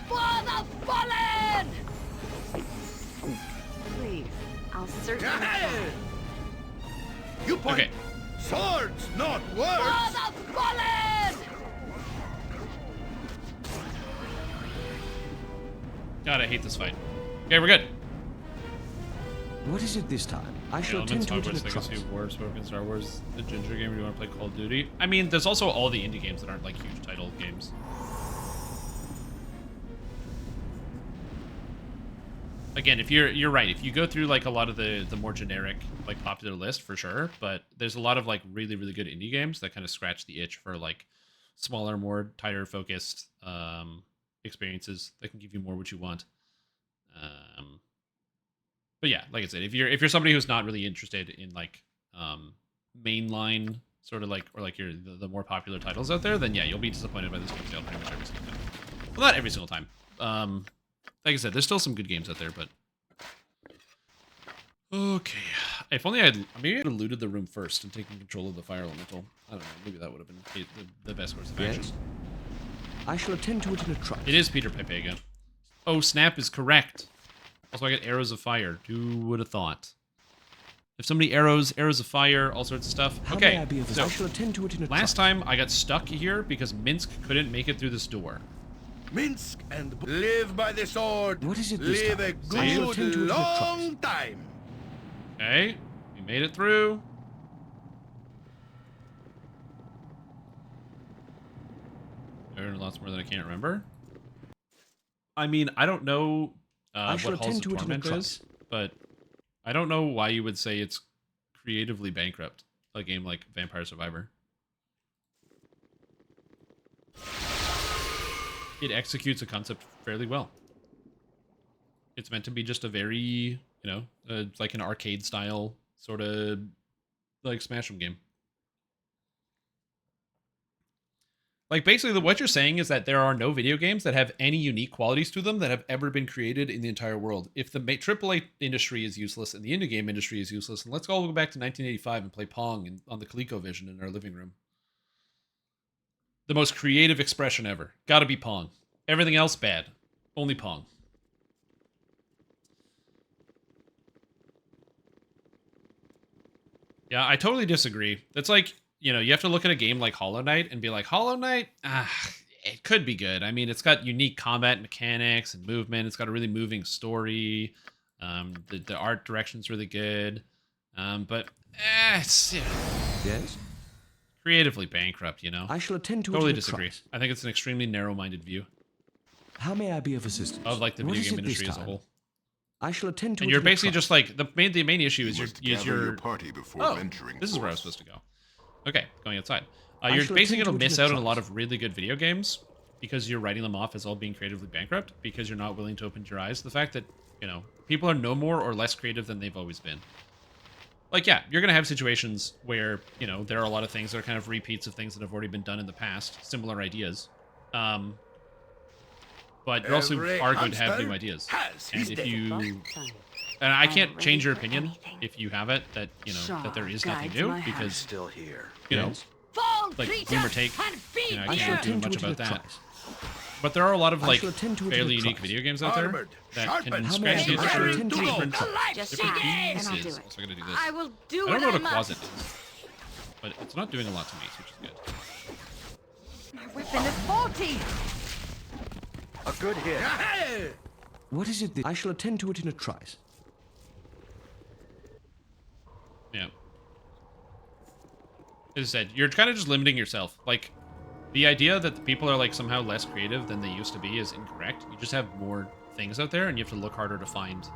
[SPEAKER 9] For the fallen!
[SPEAKER 12] Please, I'll certainly try.
[SPEAKER 5] You point
[SPEAKER 1] Okay.
[SPEAKER 5] swords, not words.
[SPEAKER 9] For the fallen!
[SPEAKER 1] God, I hate this fight. Okay, we're good.
[SPEAKER 2] What is it this time? I shall
[SPEAKER 1] Elements,
[SPEAKER 2] attend to it in
[SPEAKER 1] Hogwarts
[SPEAKER 2] a
[SPEAKER 1] Legacy,
[SPEAKER 2] trice.
[SPEAKER 1] War, Spoken, Star Wars, the Ginger game. Or do you want to play Call of Duty? I mean, there's also all the indie games that aren't like huge title games. Again, if you're right, if you go through like a lot of the more generic like popular list for sure, but there's a lot of like really good indie games that kind of scratch the itch for like smaller, more tighter focused experiences that can give you more what you want. But yeah, like I said, if you're somebody who's not really interested in like mainline sort of like, or like the more popular titles out there, then yeah, you'll be disappointed by this game sale pretty much every single time. Well, not every single time. Like I said, there's still some good games out there, but okay. If only maybe I'd looted the room first and taken control of the fire elemental. I don't know. Maybe that would have been the best course of action.
[SPEAKER 2] Yes. I shall attend to it in a trice.
[SPEAKER 1] It is Peter Pepe again. Oh, snap is correct. Also, I get arrows of fire. Who would have thought? If somebody arrows of fire, all sorts of stuff.
[SPEAKER 2] How
[SPEAKER 1] Okay,
[SPEAKER 2] may I be of
[SPEAKER 1] so
[SPEAKER 2] I shall attend to it in a
[SPEAKER 1] last
[SPEAKER 2] trice.
[SPEAKER 1] time I got stuck here because Minsk couldn't make it through this door.
[SPEAKER 5] Minsk and live by the sword.
[SPEAKER 2] What is it this
[SPEAKER 5] Live
[SPEAKER 2] time?
[SPEAKER 5] a
[SPEAKER 2] I shall attend
[SPEAKER 5] good
[SPEAKER 2] to it in a trice.
[SPEAKER 5] long time.
[SPEAKER 1] Okay, we made it through. I learned lots more than I can't remember. I mean, I don't know what Halls of Torment is, but I don't know why you would say it's creatively bankrupt, a game like Vampire Survivor. It executes a concept fairly well. It's meant to be just a very, you know, like an arcade style sort of like smash 'em game. Like basically what you're saying is that there are no video games that have any unique qualities to them that have ever been created in the entire world. If the AAA industry is useless and the indie game industry is useless, and let's all go back to 1985 and play Pong on the ColecoVision in our living room. The most creative expression ever. Gotta be Pong. Everything else bad. Only Pong. Yeah, I totally disagree. That's like, you know, you have to look at a game like Hollow Knight and be like, Hollow Knight? It could be good. I mean, it's got unique combat mechanics and movement. It's got a really moving story. The art direction's really good. But, it's...
[SPEAKER 2] Yes?
[SPEAKER 1] Creatively bankrupt, you know?
[SPEAKER 2] I shall attend to
[SPEAKER 1] totally
[SPEAKER 2] it in a
[SPEAKER 1] disagree.
[SPEAKER 2] trice.
[SPEAKER 1] I think it's an extremely narrow-minded view.
[SPEAKER 2] How may I be of assistance?
[SPEAKER 1] Of, like, the
[SPEAKER 2] What
[SPEAKER 1] video
[SPEAKER 2] is
[SPEAKER 1] game
[SPEAKER 2] it this
[SPEAKER 1] industry as a
[SPEAKER 2] time?
[SPEAKER 1] whole.
[SPEAKER 2] I shall attend to
[SPEAKER 1] And
[SPEAKER 2] it
[SPEAKER 1] you're
[SPEAKER 2] in a
[SPEAKER 1] basically
[SPEAKER 2] trice.
[SPEAKER 1] just like, the main issue is your
[SPEAKER 19] party before
[SPEAKER 1] oh,
[SPEAKER 19] venturing
[SPEAKER 1] this is where I was
[SPEAKER 19] forth.
[SPEAKER 1] supposed to go. Okay, going outside.
[SPEAKER 2] I
[SPEAKER 1] You're
[SPEAKER 2] shall
[SPEAKER 1] basically
[SPEAKER 2] attend
[SPEAKER 1] going to
[SPEAKER 2] to it in
[SPEAKER 1] miss
[SPEAKER 2] a
[SPEAKER 1] out on a
[SPEAKER 2] trice.
[SPEAKER 1] lot of really good video games because you're writing them off as all being creatively bankrupt because you're not willing to open your eyes to the fact that, you know, people are no more or less creative than they've always been. Like, yeah, you're going to have situations where, you know, there are a lot of things that are kind of repeats of things that have already been done in the past, similar ideas. But you also
[SPEAKER 5] Every
[SPEAKER 1] are going to have
[SPEAKER 5] hamster
[SPEAKER 1] new ideas.
[SPEAKER 5] has
[SPEAKER 1] And
[SPEAKER 5] his
[SPEAKER 1] if
[SPEAKER 5] day.
[SPEAKER 1] you... And I can't change your opinion if you have it, that, you know, that there is nothing
[SPEAKER 18] guides
[SPEAKER 1] new,
[SPEAKER 18] my hand.
[SPEAKER 1] because,
[SPEAKER 18] Still here.
[SPEAKER 1] you know,
[SPEAKER 9] Fall
[SPEAKER 1] like,
[SPEAKER 9] creatures
[SPEAKER 1] boomer take,
[SPEAKER 9] and be
[SPEAKER 1] you know, I
[SPEAKER 2] I shall
[SPEAKER 1] can't do
[SPEAKER 2] attend to
[SPEAKER 1] much
[SPEAKER 2] it in a
[SPEAKER 1] about that.
[SPEAKER 2] trice.
[SPEAKER 1] But there are a lot of,
[SPEAKER 2] I
[SPEAKER 1] like,
[SPEAKER 2] shall attend to it in a
[SPEAKER 1] fairly unique
[SPEAKER 2] trice.
[SPEAKER 1] video games out there
[SPEAKER 5] Armored,
[SPEAKER 1] that
[SPEAKER 5] sharpened,
[SPEAKER 1] can
[SPEAKER 2] How may I
[SPEAKER 1] scratch the
[SPEAKER 2] be? I
[SPEAKER 1] itch
[SPEAKER 2] shall
[SPEAKER 1] for
[SPEAKER 2] attend to it in a
[SPEAKER 1] different
[SPEAKER 2] trice.
[SPEAKER 9] Just
[SPEAKER 1] different
[SPEAKER 9] begin, and I'll do
[SPEAKER 1] pieces.
[SPEAKER 9] it.
[SPEAKER 1] Also gonna do this.
[SPEAKER 9] I will do
[SPEAKER 1] I
[SPEAKER 9] what
[SPEAKER 1] don't know
[SPEAKER 9] I
[SPEAKER 1] what a
[SPEAKER 9] must.
[SPEAKER 1] closet is, but it's not doing a lot to me, which is good.
[SPEAKER 9] My weapon is faulty.
[SPEAKER 18] A good hit.
[SPEAKER 2] What is it? I shall attend to it in a trice.
[SPEAKER 1] Yeah. As I said, you're kind of just limiting yourself. Like, the idea that the people are, like, somehow less creative than they used to be is incorrect. You just have more things out there, and you have to look harder to find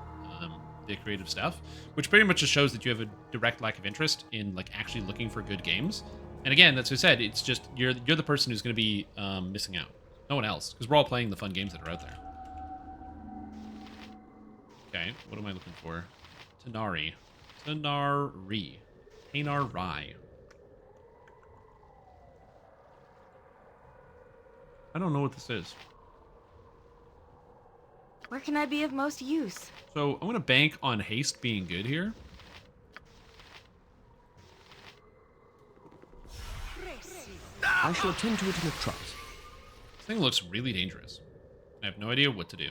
[SPEAKER 1] the creative stuff, which pretty much just shows that you have a direct lack of interest in, like, actually looking for good games. And again, that's what I said, it's just, you're the person who's going to be missing out. No one else, because we're all playing the fun games that are out there. Okay, what am I looking for? Tanari. Tanari. Tanari. I don't know what this is.
[SPEAKER 12] Where can I be of most use?
[SPEAKER 1] So I'm going to bank on haste being good here.
[SPEAKER 2] I shall attend to it in a trice.
[SPEAKER 1] This thing looks really dangerous. I have no idea what to do.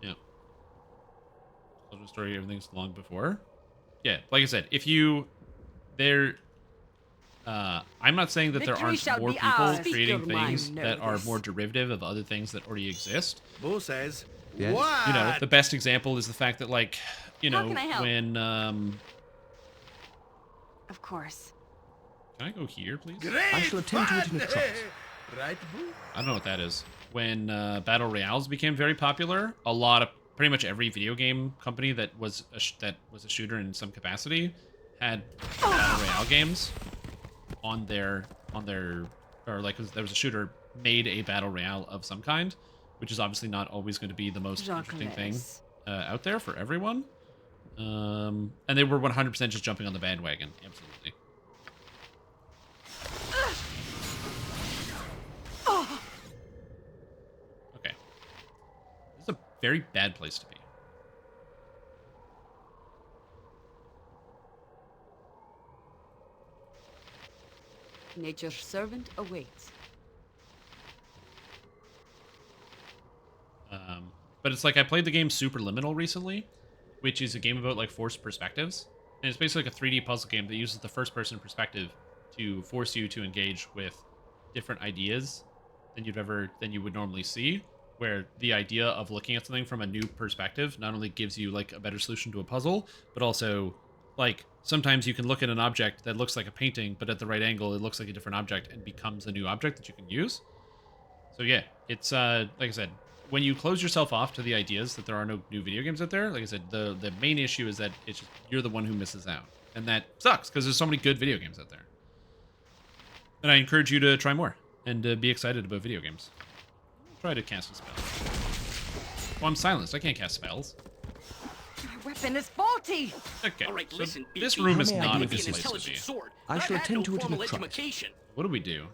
[SPEAKER 1] Yeah. story everything's long before. Yeah, like I said, if you... I'm not saying that there aren't more people creating things that are more derivative of other things that already exist.
[SPEAKER 5] Bo says,
[SPEAKER 2] Yes.
[SPEAKER 5] what?
[SPEAKER 1] You know, the best example is the fact that, like, you know,
[SPEAKER 12] How can I help?
[SPEAKER 1] when,
[SPEAKER 12] Of course.
[SPEAKER 1] Can I go here, please?
[SPEAKER 2] I shall attend to it in a trice.
[SPEAKER 5] Right, Boo?
[SPEAKER 1] I don't know what that is. When Battle Royales became very popular, pretty much every video game company that was a shooter in some capacity had Battle Royale games on their, or like there was a shooter made a Battle Royale of some kind, which is obviously not always going to be the most interesting thing out there for everyone. And they were 100% just jumping on the bandwagon. Absolutely. Okay. This is a very bad place to be.
[SPEAKER 3] Nature's servant awaits.
[SPEAKER 1] But it's like I played the game Superliminal recently, which is a game about like forced perspectives. And it's basically like a 3D puzzle game that uses the first person perspective to force you to engage with different ideas than you would normally see, where the idea of looking at something from a new perspective not only gives you like a better solution to a puzzle, but also like sometimes you can look at an object that looks like a painting, but at the right angle it looks like a different object and becomes a new object that you can use. So yeah, it's like I said, when you close yourself off to the ideas that there are no new video games out there, like I said, the main issue is that it's just, you're the one who misses out. And that sucks, because there's so many good video games out there. And I encourage you to try more, and be excited about video games. Try to cast a spell. Oh, I'm silenced. I can't cast spells.
[SPEAKER 12] My weapon is faulty!
[SPEAKER 1] Okay,
[SPEAKER 9] all right,
[SPEAKER 1] so
[SPEAKER 9] listen,
[SPEAKER 1] this
[SPEAKER 9] BG,
[SPEAKER 1] room is
[SPEAKER 2] How may I
[SPEAKER 1] not
[SPEAKER 2] be
[SPEAKER 1] a
[SPEAKER 2] of
[SPEAKER 1] good
[SPEAKER 9] an
[SPEAKER 1] place to
[SPEAKER 9] intelligent
[SPEAKER 1] be.
[SPEAKER 9] sword.
[SPEAKER 2] I
[SPEAKER 9] but
[SPEAKER 2] shall
[SPEAKER 9] I've had
[SPEAKER 2] attend
[SPEAKER 9] no
[SPEAKER 2] to it in a
[SPEAKER 9] formal
[SPEAKER 2] trice.
[SPEAKER 9] education.
[SPEAKER 1] What do we do?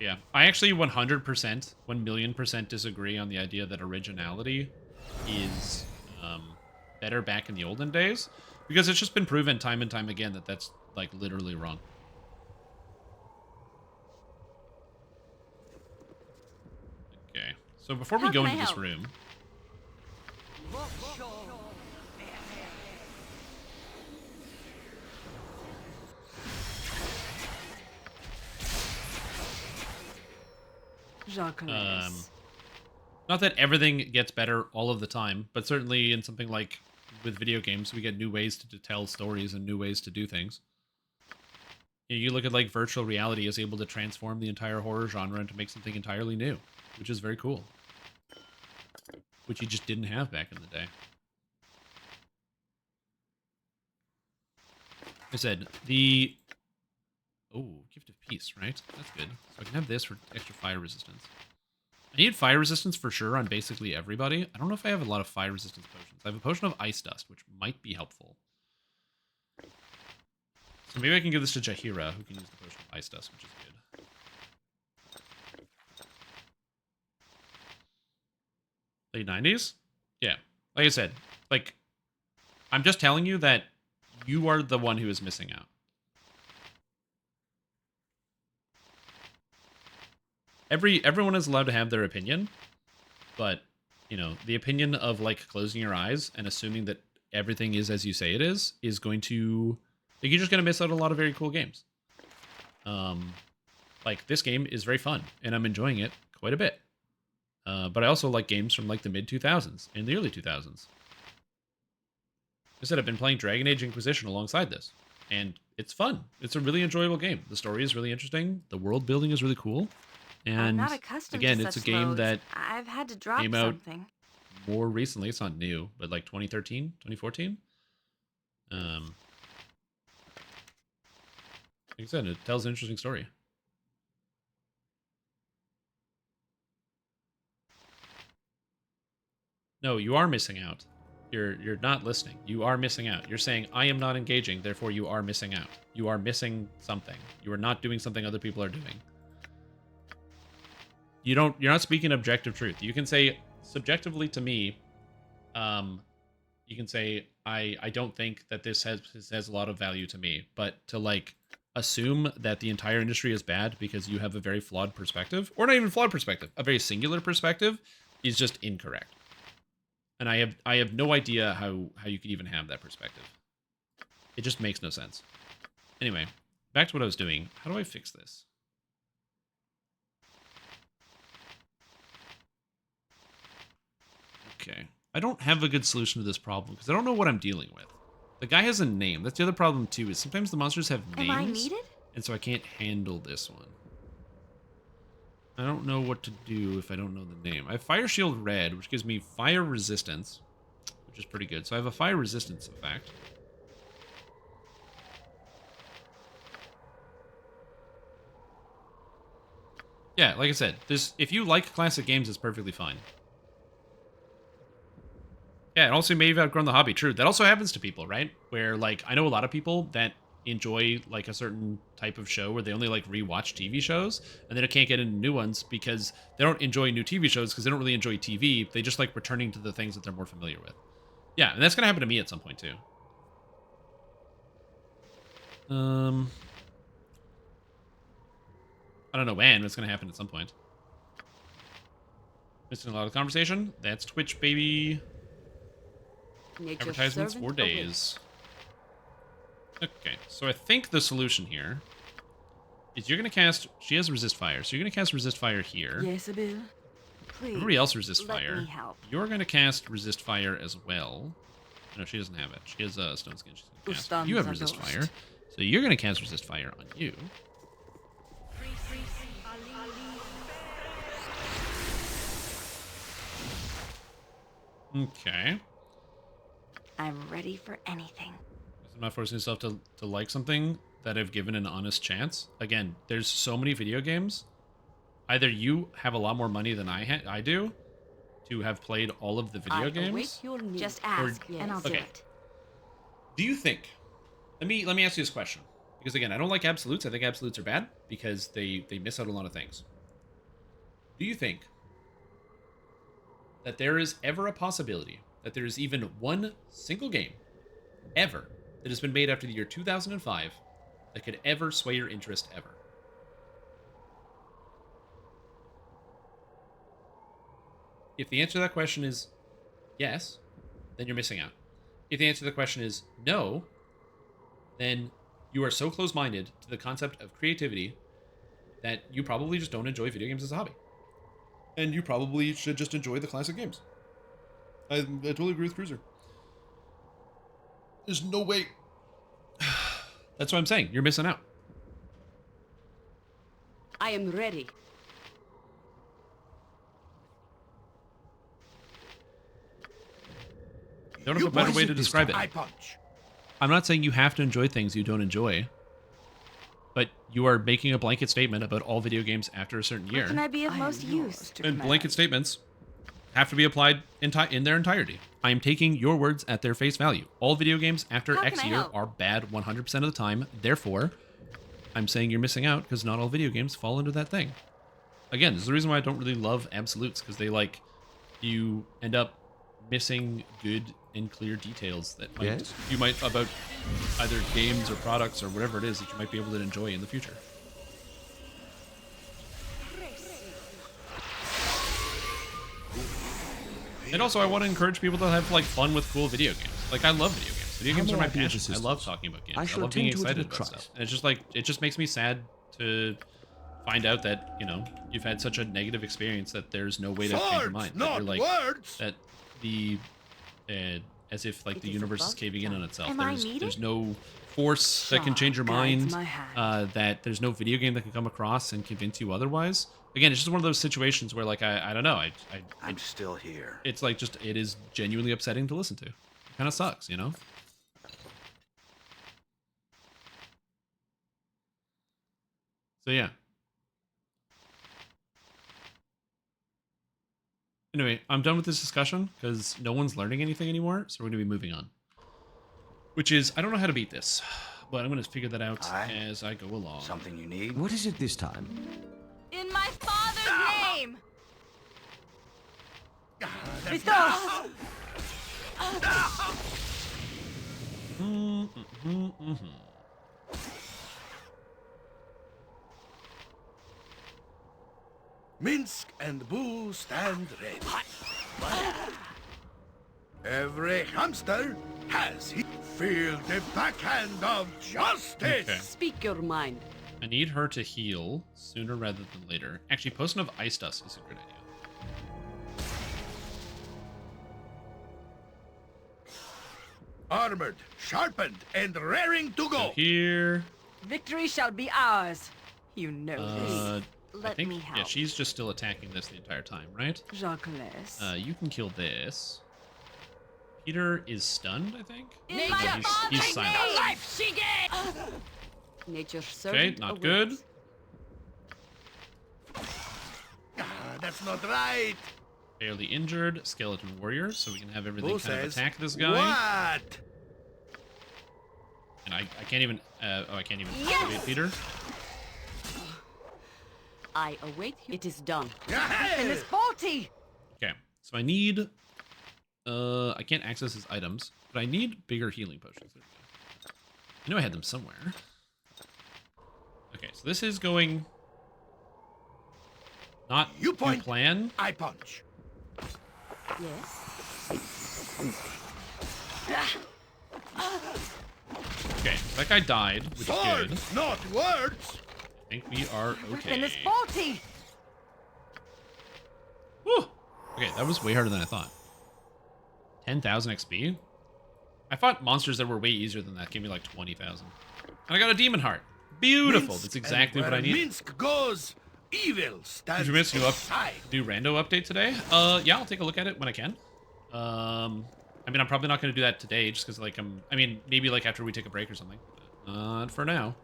[SPEAKER 1] Yeah, I actually 100%, 1,000,000% disagree on the idea that originality is better back in the olden days, because it's just been proven time and time again that that's like literally wrong. Okay, so before we go into this room, not that everything gets better all of the time, but certainly in something like with video games, we get new ways to tell stories and new ways to do things. You look at like virtual reality is able to transform the entire horror genre into make something entirely new, which is very cool. Which you just didn't have back in the day. I said, oh, Gift of Peace, right? That's good. So I can have this for extra fire resistance. I need fire resistance for sure on basically everybody. I don't know if I have a lot of fire resistance potions. I have a potion of ice dust, which might be helpful. So maybe I can give this to Jaheira, who can use the potion of ice dust, which is good. Late 90s? Yeah. Like I said, like, I'm just telling you that you are the one who is missing out. Everyone is allowed to have their opinion, but, you know, the opinion of, like, closing your eyes and assuming that everything is as you say it is going to... Like, you're just going to miss out on a lot of very cool games. Like, this game is very fun, and I'm enjoying it quite a bit. But I also like games from, like, the mid-2000s and the early 2000s. I said I've been playing Dragon Age Inquisition alongside this, and it's fun. It's a really enjoyable game. The story is really interesting. The world building is really cool. And
[SPEAKER 12] I'm not accustomed
[SPEAKER 1] again,
[SPEAKER 12] to
[SPEAKER 1] it's a
[SPEAKER 12] such
[SPEAKER 1] game
[SPEAKER 12] lows.
[SPEAKER 1] that
[SPEAKER 12] I've had to drop
[SPEAKER 1] came out
[SPEAKER 12] something.
[SPEAKER 1] more recently. It's not new, but like 2013, 2014. Like I said, it tells an interesting story. No, you are missing out. You're not listening. You are missing out. You're saying, I am not engaging, therefore you are missing out. You are missing something. You are not doing something other people are doing. You're not speaking objective truth. You can say subjectively to me, you can say, I don't think that this has a lot of value to me, but to like assume that the entire industry is bad because you have a very flawed perspective, or not even flawed perspective, a very singular perspective, is just incorrect. And I have no idea how you could even have that perspective. It just makes no sense. Anyway, back to what I was doing. How do I fix this? Okay. I don't have a good solution to this problem because I don't know what I'm dealing with. The guy has a name. That's the other problem too, is sometimes the monsters have names.
[SPEAKER 12] Am I needed?
[SPEAKER 1] And so I can't handle this one. I don't know what to do if I don't know the name. I have Fire Shield Red, which gives me fire resistance, which is pretty good. So I have a fire resistance effect. Yeah, like I said, if you like classic games, it's perfectly fine. Yeah, and also maybe outgrown the hobby. True. That also happens to people, right? Where, like, I know a lot of people that enjoy, like, a certain type of show where they only, like, rewatch TV shows, and they can't get into new ones because they don't enjoy new TV shows because they don't really enjoy TV. They just like returning to the things that they're more familiar with. Yeah, and that's going to happen to me at some point, too. I don't know when, but it's going to happen at some point. Missing a lot of conversation. That's Twitch, baby. Advertisements for days. Okay, so I think the solution here is you're going to cast... She has Resist Fire, so you're going to cast Resist Fire here.
[SPEAKER 13] Yes, Bill. Please,
[SPEAKER 1] everybody else Resist
[SPEAKER 13] let
[SPEAKER 1] Fire.
[SPEAKER 13] me help.
[SPEAKER 1] You're going to cast Resist Fire as well. No, she doesn't have it. She has Stone Skin. She's gonna cast. You have Resist Fire, so you're going to cast Resist Fire on you. Okay.
[SPEAKER 15] I'm ready for anything.
[SPEAKER 1] I'm not forcing myself to like something that I've given an honest chance. Again, there's so many video games. Either you have a lot more money than I do to have played all of the video games.
[SPEAKER 15] Just ask, and I'll do it.
[SPEAKER 1] Do you think... Let me ask you this question. Because again, I don't like absolutes. I think absolutes are bad because they miss out a lot of things. Do you think that there is ever a possibility that there is even one single game ever that has been made after the year 2005 that could ever sway your interest ever? If the answer to that question is yes, then you're missing out. If the answer to the question is no, then you are so close-minded to the concept of creativity that you probably just don't enjoy video games as a hobby. And you probably should just enjoy the classic games. I totally agree with Cruiser. There's no way. That's what I'm saying. You're missing out.
[SPEAKER 3] I am ready.
[SPEAKER 1] Don't have a better way to describe it. I'm not saying you have to enjoy things you don't enjoy, but you are making a blanket statement about all video games after a certain year.
[SPEAKER 12] Can I be of most use?
[SPEAKER 1] And blanket statements have to be applied in their entirety. I am taking your words at their face value. All video games after X year are bad 100% of the time. Therefore, I'm saying you're missing out because not all video games fall into that thing. Again, this is the reason why I don't really love absolutes, because they you end up missing good and clear details that you might about either games or products or whatever it is that you might be able to enjoy in the future. And also, I want to encourage people to have fun with cool video games. I love video games. Video games are my passion. I love talking about games. I love being excited about stuff. And it's just it just makes me sad to find out that you've had such a negative experience that there's no way to change your mind. That you're that the as if the universe is caving in on itself. There's no force that can change your mind. That there's no video game that can come across and convince you otherwise. Again, it's just one of those situations where I don't know.
[SPEAKER 18] I'm still here.
[SPEAKER 1] It's it is genuinely upsetting to listen to. It kind of sucks, So yeah. Anyway, I'm done with this discussion because no one's learning anything anymore, so we're going to be moving on. Which is, I don't know how to beat this, but I'm going to figure that out as I go along.
[SPEAKER 18] Something you need?
[SPEAKER 2] What is it this time?
[SPEAKER 12] In my father's name!
[SPEAKER 5] Minsk and Boo stand ready. Every hamster has his... Feel the backhand of justice!
[SPEAKER 1] Okay.
[SPEAKER 3] Speak your mind.
[SPEAKER 1] I need her to heal sooner rather than later. Actually, Potion of Ice Dust is a good idea.
[SPEAKER 5] Armored, sharpened, and raring to go.
[SPEAKER 1] Here.
[SPEAKER 12] Victory shall be ours. You know this.
[SPEAKER 1] I think, yeah, she's just still attacking this the entire time, right?
[SPEAKER 12] Jacques.
[SPEAKER 1] You can kill this. Peter is stunned, I think.
[SPEAKER 9] He's
[SPEAKER 1] silent.
[SPEAKER 9] the life she gave.
[SPEAKER 3] Nature's servant.
[SPEAKER 1] Okay, not good.
[SPEAKER 5] That's not right.
[SPEAKER 1] Barely injured. Skeleton warrior, so we can have everything
[SPEAKER 5] Who
[SPEAKER 1] kind of
[SPEAKER 5] says
[SPEAKER 1] attack this guy.
[SPEAKER 5] What?
[SPEAKER 1] And I can't even. I can't even activate Peter.
[SPEAKER 3] I await you. It is done.
[SPEAKER 12] And it's faulty.
[SPEAKER 1] Okay, so I need. I can't access his items, but I need bigger healing potions. There we go. I know I had them somewhere. Okay, so this is going. Not
[SPEAKER 5] you point.
[SPEAKER 1] To plan.
[SPEAKER 5] I punch.
[SPEAKER 3] Yes.
[SPEAKER 1] Okay, that guy died, which
[SPEAKER 5] Swords,
[SPEAKER 1] is good.
[SPEAKER 5] not words.
[SPEAKER 1] I think we are okay.
[SPEAKER 12] And it's faulty.
[SPEAKER 1] Woo! Okay, that was way harder than I thought. 10,000 XP? I fought monsters that were way easier than that. Gave me like 20,000. And I got a demon heart. Beautiful.
[SPEAKER 5] Minsk,
[SPEAKER 1] that's exactly what I need.
[SPEAKER 5] Minsk goes, evil stands
[SPEAKER 1] Did you miss
[SPEAKER 5] aside.
[SPEAKER 1] do rando update today? Yeah, I'll take a look at it when I can. I mean, I'm probably not going to do that today just because, like, I mean, maybe, like, after we take a break or something. Not for now.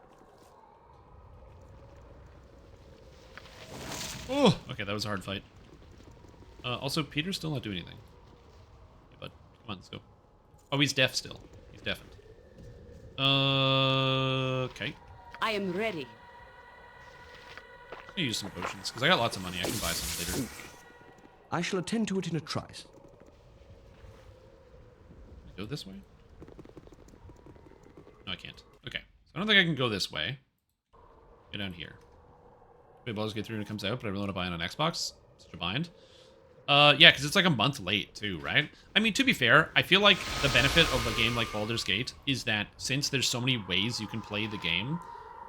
[SPEAKER 1] Oh, okay, that was a hard fight. Also, Peter's still not doing anything. Okay, but come on, let's go. Oh, he's deaf still. He's deafened. Okay.
[SPEAKER 3] I am ready.
[SPEAKER 1] I'm gonna use some potions because I got lots of money. I can buy some later.
[SPEAKER 2] I shall attend to it in a trice.
[SPEAKER 1] Go this way? No, I can't. Okay. So I don't think I can go this way. Go down here. Maybe I'll just get through when it comes out, but I really want to buy it on Xbox. Such a bind. Yeah, because it's like a month late too, right? I mean, to be fair, I feel like the benefit of a game like Baldur's Gate is that since there's so many ways you can play the game,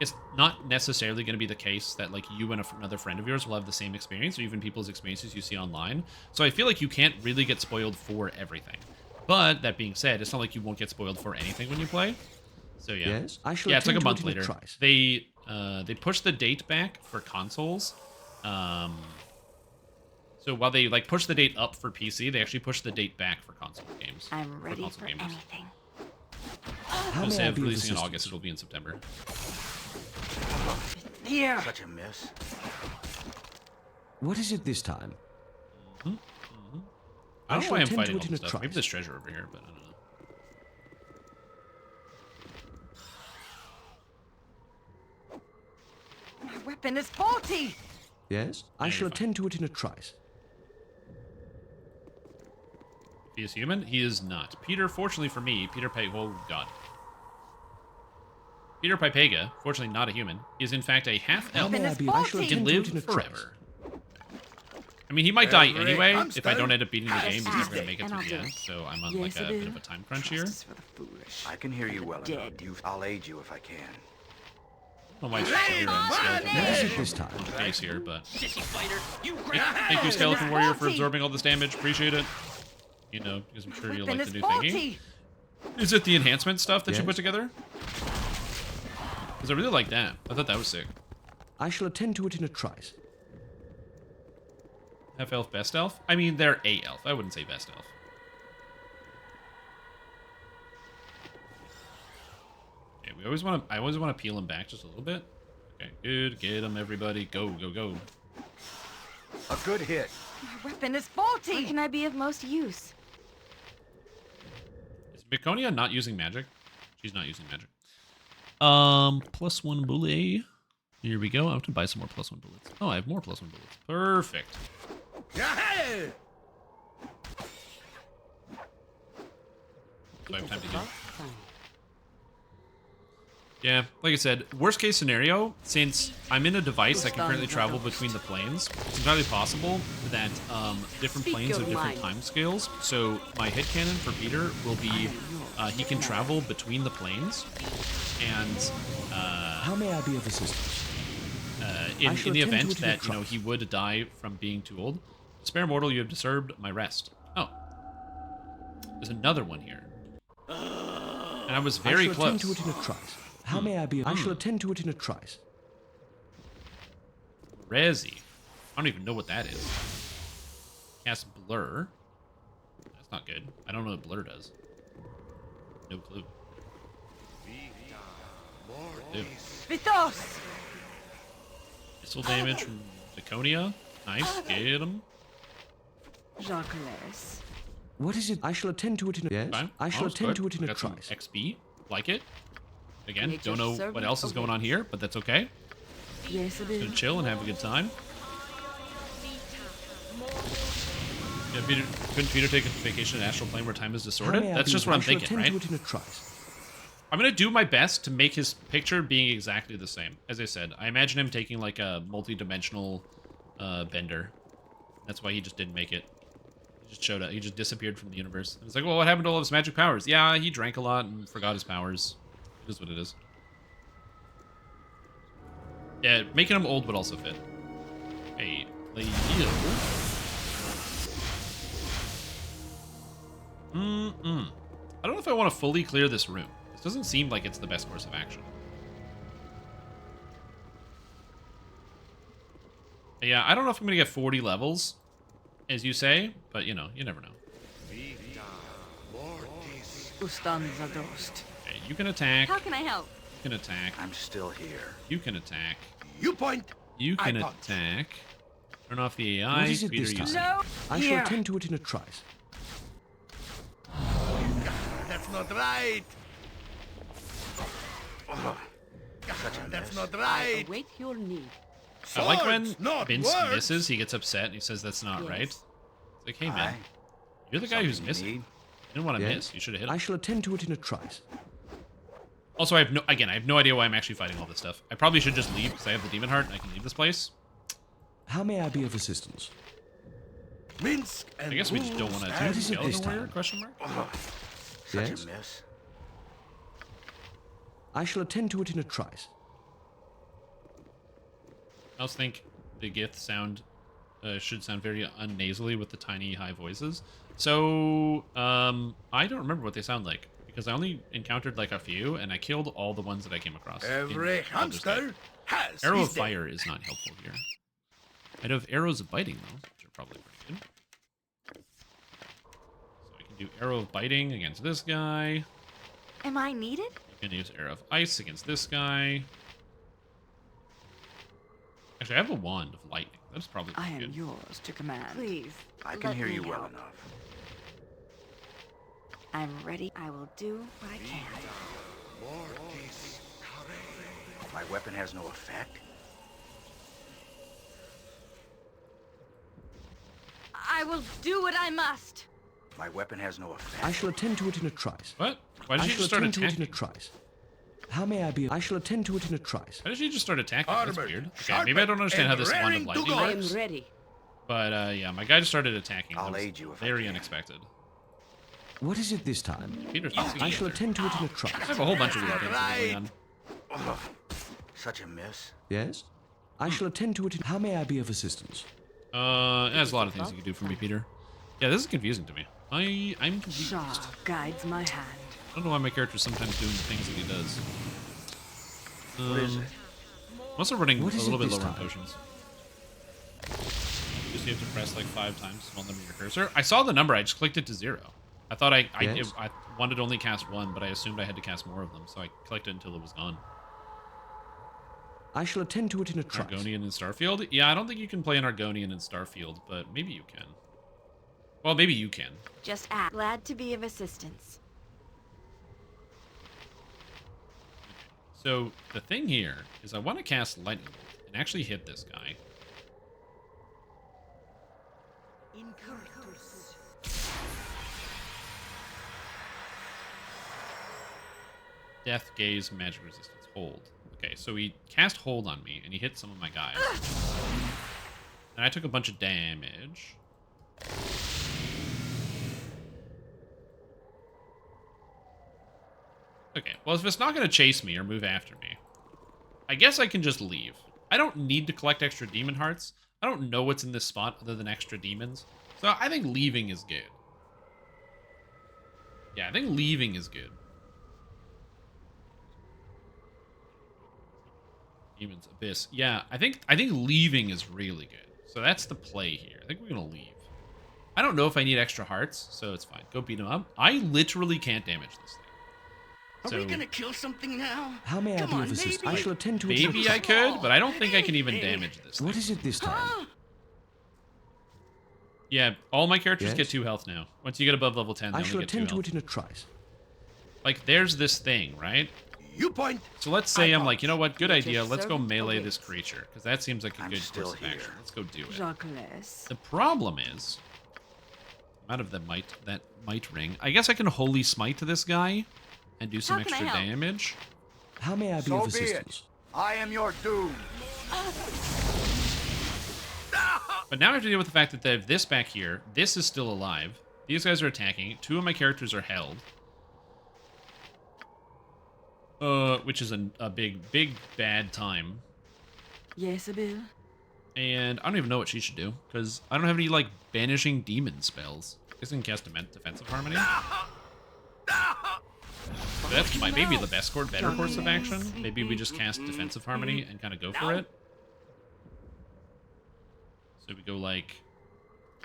[SPEAKER 1] it's not necessarily going to be the case that like you and another friend of yours will have the same experience, or even people's experiences you see online. So I feel like you can't really get spoiled for everything. But that being said, it's not like you won't get spoiled for anything when you play. So yeah,
[SPEAKER 2] yes, I shall
[SPEAKER 1] it's like a month
[SPEAKER 2] later.
[SPEAKER 1] They pushed the date back for consoles. So while they like push the date up for PC, they actually push the date back for console games.
[SPEAKER 12] I'm ready for
[SPEAKER 1] gamers.
[SPEAKER 12] anything.
[SPEAKER 1] Instead of releasing in August, it'll be in September.
[SPEAKER 12] Here.
[SPEAKER 18] Such a miss.
[SPEAKER 2] What is it this time?
[SPEAKER 1] I don't know why I'm fighting all this stuff. Maybe there's treasure over here, but I don't know.
[SPEAKER 12] My weapon is faulty.
[SPEAKER 2] Yes, I shall attend to it in a trice.
[SPEAKER 1] He is human? He is not. Peter, fortunately for me, oh god. Peter Pipega, fortunately not a human, is in fact a half-elf who can live forever. I mean, he might die anyway. If I don't end up beating the game, he's never going to make it to the end. So I'm on like a bit of a time crunch here.
[SPEAKER 18] I can hear you well enough. I'll aid you if I can.
[SPEAKER 1] I don't know why
[SPEAKER 2] this time?
[SPEAKER 1] Case here, but thank you, Skeleton Warrior, for absorbing all this damage. Appreciate it. You know, because I'm sure you'll like the new thingy. Is it the enhancement stuff that you put together? Because I really like that. I thought that was sick.
[SPEAKER 2] I shall attend to it in a trice.
[SPEAKER 1] Half elf, best elf? I mean, they're a elf. I wouldn't say best elf. Okay, I always want to peel him back just a little bit. Okay, good. Get him, everybody. Go, go, go.
[SPEAKER 18] A good hit.
[SPEAKER 12] My weapon is faulty.
[SPEAKER 13] Where can I be of most use?
[SPEAKER 1] Is Baconia not using magic? She's not using magic. +1 bullet. Here we go. I have to buy some more +1 bullets. Oh, I have more +1 bullets. Perfect. Do I have time to heal?
[SPEAKER 14] Yeah, like I said, worst case scenario, since I'm in a device I can currently travel between the planes, it's entirely possible that different planes have different time scales. So my headcanon for Peter will be he can travel between the planes, and
[SPEAKER 2] how may I be of assistance?
[SPEAKER 14] In the event that he would die from being too old, spare mortal, you have disturbed my rest. Oh, there's another one here, and I was very close.
[SPEAKER 2] I shall attend to it in a trice. How may I be? I shall attend to it in a trice.
[SPEAKER 14] Resi. I don't even know what that is. Cast Blur. That's not good. I don't know what Blur does. No clue.
[SPEAKER 12] Vithos!
[SPEAKER 14] Missile damage from Laconia. Nice. Get him.
[SPEAKER 12] Jacques.
[SPEAKER 2] What is it? I shall attend to it in a... Yes?
[SPEAKER 14] Fine.
[SPEAKER 2] I shall attend to it in a
[SPEAKER 14] Got some
[SPEAKER 2] trice.
[SPEAKER 14] XP. Like it. Again, don't know what else is going on here, but that's okay.
[SPEAKER 12] Yes, it is.
[SPEAKER 14] Gonna chill and have a good time. Yeah, couldn't Peter take a vacation in astral plane where time is distorted? That's just what I'm thinking, right? I'm gonna do my best to make his picture being exactly the same. As I said, I imagine him taking like a multi-dimensional bender. That's why he just didn't make it. He just showed up. He just disappeared from the universe. And it's like, well, what happened to all of his magic powers? Yeah, he drank a lot and forgot his powers. It is what it is. Yeah, making him old would also fit. Hey, lady heal. I don't know if I want to fully clear this room. This doesn't seem like it's the best course of action. Yeah, I don't know if I'm going to get 40 levels, as you say, but, you know, you never know. Okay, you can attack.
[SPEAKER 12] How can I help?
[SPEAKER 14] You can attack.
[SPEAKER 18] I'm still here.
[SPEAKER 14] You can attack.
[SPEAKER 5] You point.
[SPEAKER 14] You can attack. Turn off the AI.
[SPEAKER 2] What is it this time?
[SPEAKER 12] No.
[SPEAKER 2] I shall attend to it in a trice.
[SPEAKER 5] That's not right. That's not right.
[SPEAKER 3] I await your need.
[SPEAKER 14] I like when Vince misses, he gets upset and he says that's not right. It's like, hey man, you're the guy who's missing. You didn't want to miss. You should have hit him.
[SPEAKER 2] I shall attend to it in a trice.
[SPEAKER 14] Also, I have no idea why I'm actually fighting all this stuff. I probably should just leave because I have the demon heart and I can leave this place.
[SPEAKER 2] How may I be of assistance?
[SPEAKER 5] Minsk and
[SPEAKER 14] I guess we just don't want to attack the skeleton warrior? Question mark.
[SPEAKER 18] Such a miss.
[SPEAKER 2] I shall attend to it in a trice.
[SPEAKER 14] I also think the Gith sound should sound very unnasally with the tiny high voices. So I don't remember what they sound like because I only encountered like a few and I killed all the ones that I came across.
[SPEAKER 5] Every hamster has
[SPEAKER 14] Arrow of Fire is not helpful here. I know of Arrows of Biting though, which are probably pretty good. So I can do Arrow of Biting against this guy.
[SPEAKER 12] Am I needed?
[SPEAKER 14] I can use Arrow of Ice against this guy. Actually, I have a Wand of Lightning. That's probably pretty good.
[SPEAKER 12] I am yours to command. Please.
[SPEAKER 18] I can hear you well enough.
[SPEAKER 12] I'm ready. I will do what I can.
[SPEAKER 18] My weapon has no effect?
[SPEAKER 12] I will do what I must.
[SPEAKER 18] My weapon has no effect.
[SPEAKER 2] I shall attend to it in a trice.
[SPEAKER 14] What? Why did you just start attacking?
[SPEAKER 2] I shall attend to it in a trice. How may I be? I shall attend to it in a trice.
[SPEAKER 14] Why did you just start attacking? That's weird. Okay, maybe I don't understand how this Wand of Lightning
[SPEAKER 3] I
[SPEAKER 14] works.
[SPEAKER 3] am ready.
[SPEAKER 14] But yeah, my guy just started attacking.
[SPEAKER 18] I'll aid you if I
[SPEAKER 14] very
[SPEAKER 18] can.
[SPEAKER 14] unexpected.
[SPEAKER 2] What is it this time?
[SPEAKER 14] Peter's not
[SPEAKER 2] I shall attend to it in a trice.
[SPEAKER 14] I have a whole bunch of weird things going on.
[SPEAKER 18] Such a miss.
[SPEAKER 2] Yes? I shall attend to it in... How may I be of assistance?
[SPEAKER 14] There's a lot of things you can do for me, Peter. Yeah, this is confusing to me. I'm confused.
[SPEAKER 12] Shaw guides my hand.
[SPEAKER 14] I don't know why my character's sometimes doing the things that he does.
[SPEAKER 18] What is it?
[SPEAKER 14] I'm also running a little bit lower on
[SPEAKER 2] time?
[SPEAKER 14] potions. Just you have to press like 5 times small number of your cursor. I saw the number, I just clicked it to 0. I thought I wanted to only cast 1, but I assumed I had to cast more of them, so I clicked it until it was gone.
[SPEAKER 2] I shall attend to it in a trice.
[SPEAKER 14] Argonian and Starfield? Yeah, I don't think you can play an Argonian in Starfield, but maybe you can. Well, maybe you can.
[SPEAKER 12] Just act. Glad to be of assistance.
[SPEAKER 14] So, the thing here is I want to cast Lightning Bolt and actually hit this guy.
[SPEAKER 1] Death, gaze, magic resistance, hold. Okay, so he cast hold on me, and he hit some of my guys. And I took a bunch of damage. Okay, well, if it's not going to chase me or move after me, I guess I can just leave. I don't need to collect extra demon hearts. I don't know what's in this spot other than extra demons. So I think leaving is good. Yeah, I think leaving is good. Demons, Abyss. Yeah, I think leaving is really good. So that's the play here. I think we're going to leave. I don't know if I need extra hearts, so it's fine. Go beat him up. I literally can't damage this thing.
[SPEAKER 9] Are we gonna kill something now?
[SPEAKER 2] How may I be of assistance? I shall attend to it.
[SPEAKER 1] Maybe I could, but I don't think I can even damage this thing.
[SPEAKER 2] What is it this time?
[SPEAKER 1] Yeah, all my characters get 2 health now. Once you get above level 10, they only get 2 health.
[SPEAKER 2] I shall attend to it in a trice.
[SPEAKER 1] Like, there's this thing, right?
[SPEAKER 5] You point.
[SPEAKER 1] So let's say I'm like, you know what? Good idea. Let's go melee this creature, because that seems like a good course of action. Let's go do it. The problem is, out of that might ring, I guess I can holy smite to this guy and do some extra damage.
[SPEAKER 2] How may I be of assistance?
[SPEAKER 11] I am your doom.
[SPEAKER 1] But now I have to deal with the fact that they have this back here. This is still alive. These guys are attacking. 2 of my characters are held. Which is a big bad time.
[SPEAKER 3] Yes, Abil.
[SPEAKER 1] And I don't even know what she should do, because I don't have any, like, banishing demon spells. I guess I can cast Defensive Harmony. So that's maybe the better course of action. Maybe we just cast Defensive Harmony and kind of go for it. So we go, like,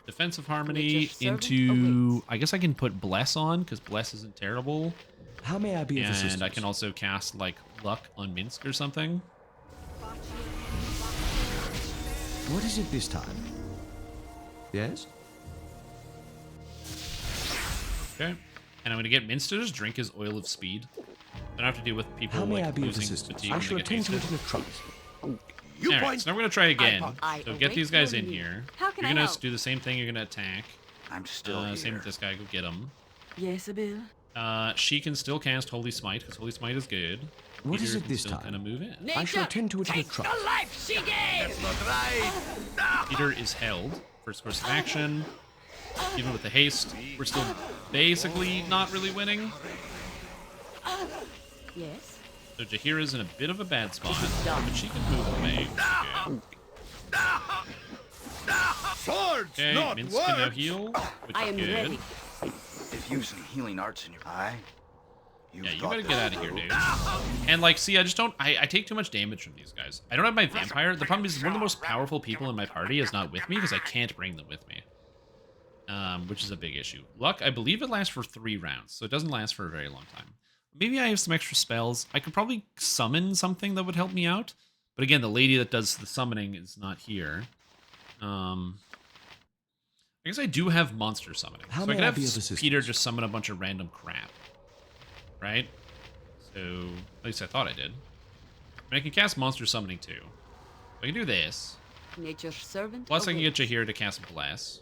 [SPEAKER 1] Defensive Harmony into... I guess I can put Bless on, because Bless isn't terrible.
[SPEAKER 2] How may I be of assistance?
[SPEAKER 1] And I can also cast, like, Luck on Minsk or something.
[SPEAKER 2] What is it this time? Yes?
[SPEAKER 1] Okay. And I'm going to get Minsk to just drink his Oil of Speed. I don't have to deal with people, like, losing fatigue.
[SPEAKER 2] I shall attend to it in a trice.
[SPEAKER 1] Alright, so now we're going to try again. So get these guys in here.
[SPEAKER 12] How can
[SPEAKER 1] You're going to do the same thing. You're going to attack.
[SPEAKER 18] I'm still here.
[SPEAKER 1] Same with this guy. Go get him.
[SPEAKER 3] Yes, Abil.
[SPEAKER 1] She can still cast Holy Smite, because Holy Smite is good.
[SPEAKER 2] What is it this time?
[SPEAKER 1] Kind of move in.
[SPEAKER 2] I shall attend to it in a trice.
[SPEAKER 5] That's not right.
[SPEAKER 1] Peter is held. First course of action. Even with the haste, we're still basically not really winning.
[SPEAKER 3] Yes.
[SPEAKER 1] So Jaheira's in a bit of a bad spot, but she can move away. Okay, Minsk can now heal, which is good.
[SPEAKER 3] Ready.
[SPEAKER 18] If you've some healing arts in your eye,
[SPEAKER 1] you gotta get out of here, dude. And, like, see, I just don't... I take too much damage from these guys. I don't have my vampire. The problem is one of the most powerful people in my party is not with me, because I can't bring them with me. Which is a big issue. Luck, I believe it lasts for 3 rounds, so it doesn't last for a very long time. Maybe I have some extra spells. I could probably summon something that would help me out. But again, the lady that does the summoning is not here. I guess I do have monster summoning. So I could have Peter just summon a bunch of random crap. Right? So, at least I thought I did. And I can cast monster summoning too. So I can do this.
[SPEAKER 3] Nature's servant.
[SPEAKER 1] Plus I can get Jaheira to cast Bless.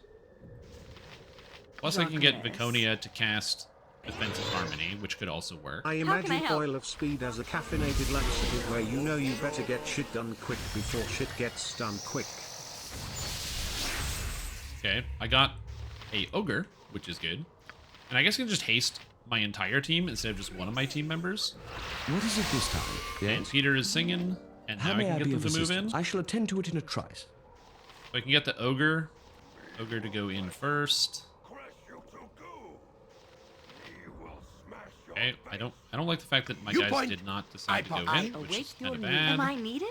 [SPEAKER 1] Plus I can get Viconia to cast Defensive Harmony, which could also work.
[SPEAKER 4] I imagine Oil of Speed as a caffeinated laxative where you know you better get shit done quick before shit gets done quick.
[SPEAKER 1] Okay, I got a Ogre, which is good. And I guess I can just haste my entire team instead of just one of my team members.
[SPEAKER 2] What is it this time?
[SPEAKER 1] Yes. And Peter is singing, and now I can get them to move in.
[SPEAKER 2] I shall attend to it in a trice.
[SPEAKER 1] So I can get the Ogre to go in first. Okay, I don't like the fact that my guys did not decide to go in, which is kind of bad.
[SPEAKER 12] Am I needed?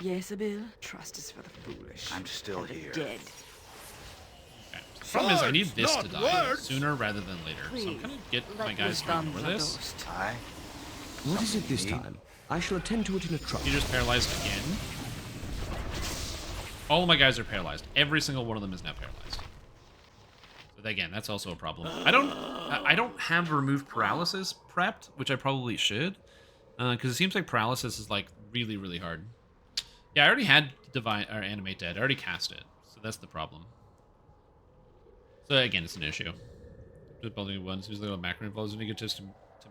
[SPEAKER 3] Yes, Abil.
[SPEAKER 12] Trust is for the foolish.
[SPEAKER 18] I'm still here.
[SPEAKER 12] Dead.
[SPEAKER 1] Okay. The problem is I need this to die sooner rather than later.
[SPEAKER 3] Please,
[SPEAKER 1] so I'm gonna get my guys to ignore this.
[SPEAKER 2] What is it this time? I shall attend to it in a trice.
[SPEAKER 1] Peter's paralyzed again. All of my guys are paralyzed. Every single one of them is now paralyzed. But again, that's also a problem. I don't have remove paralysis prepped, which I probably should, because it seems like paralysis is like really, really hard. Yeah, I already had Animate Dead. I already cast it, so that's the problem. So again, it's an issue. Just building ones who's the macro involves when you get to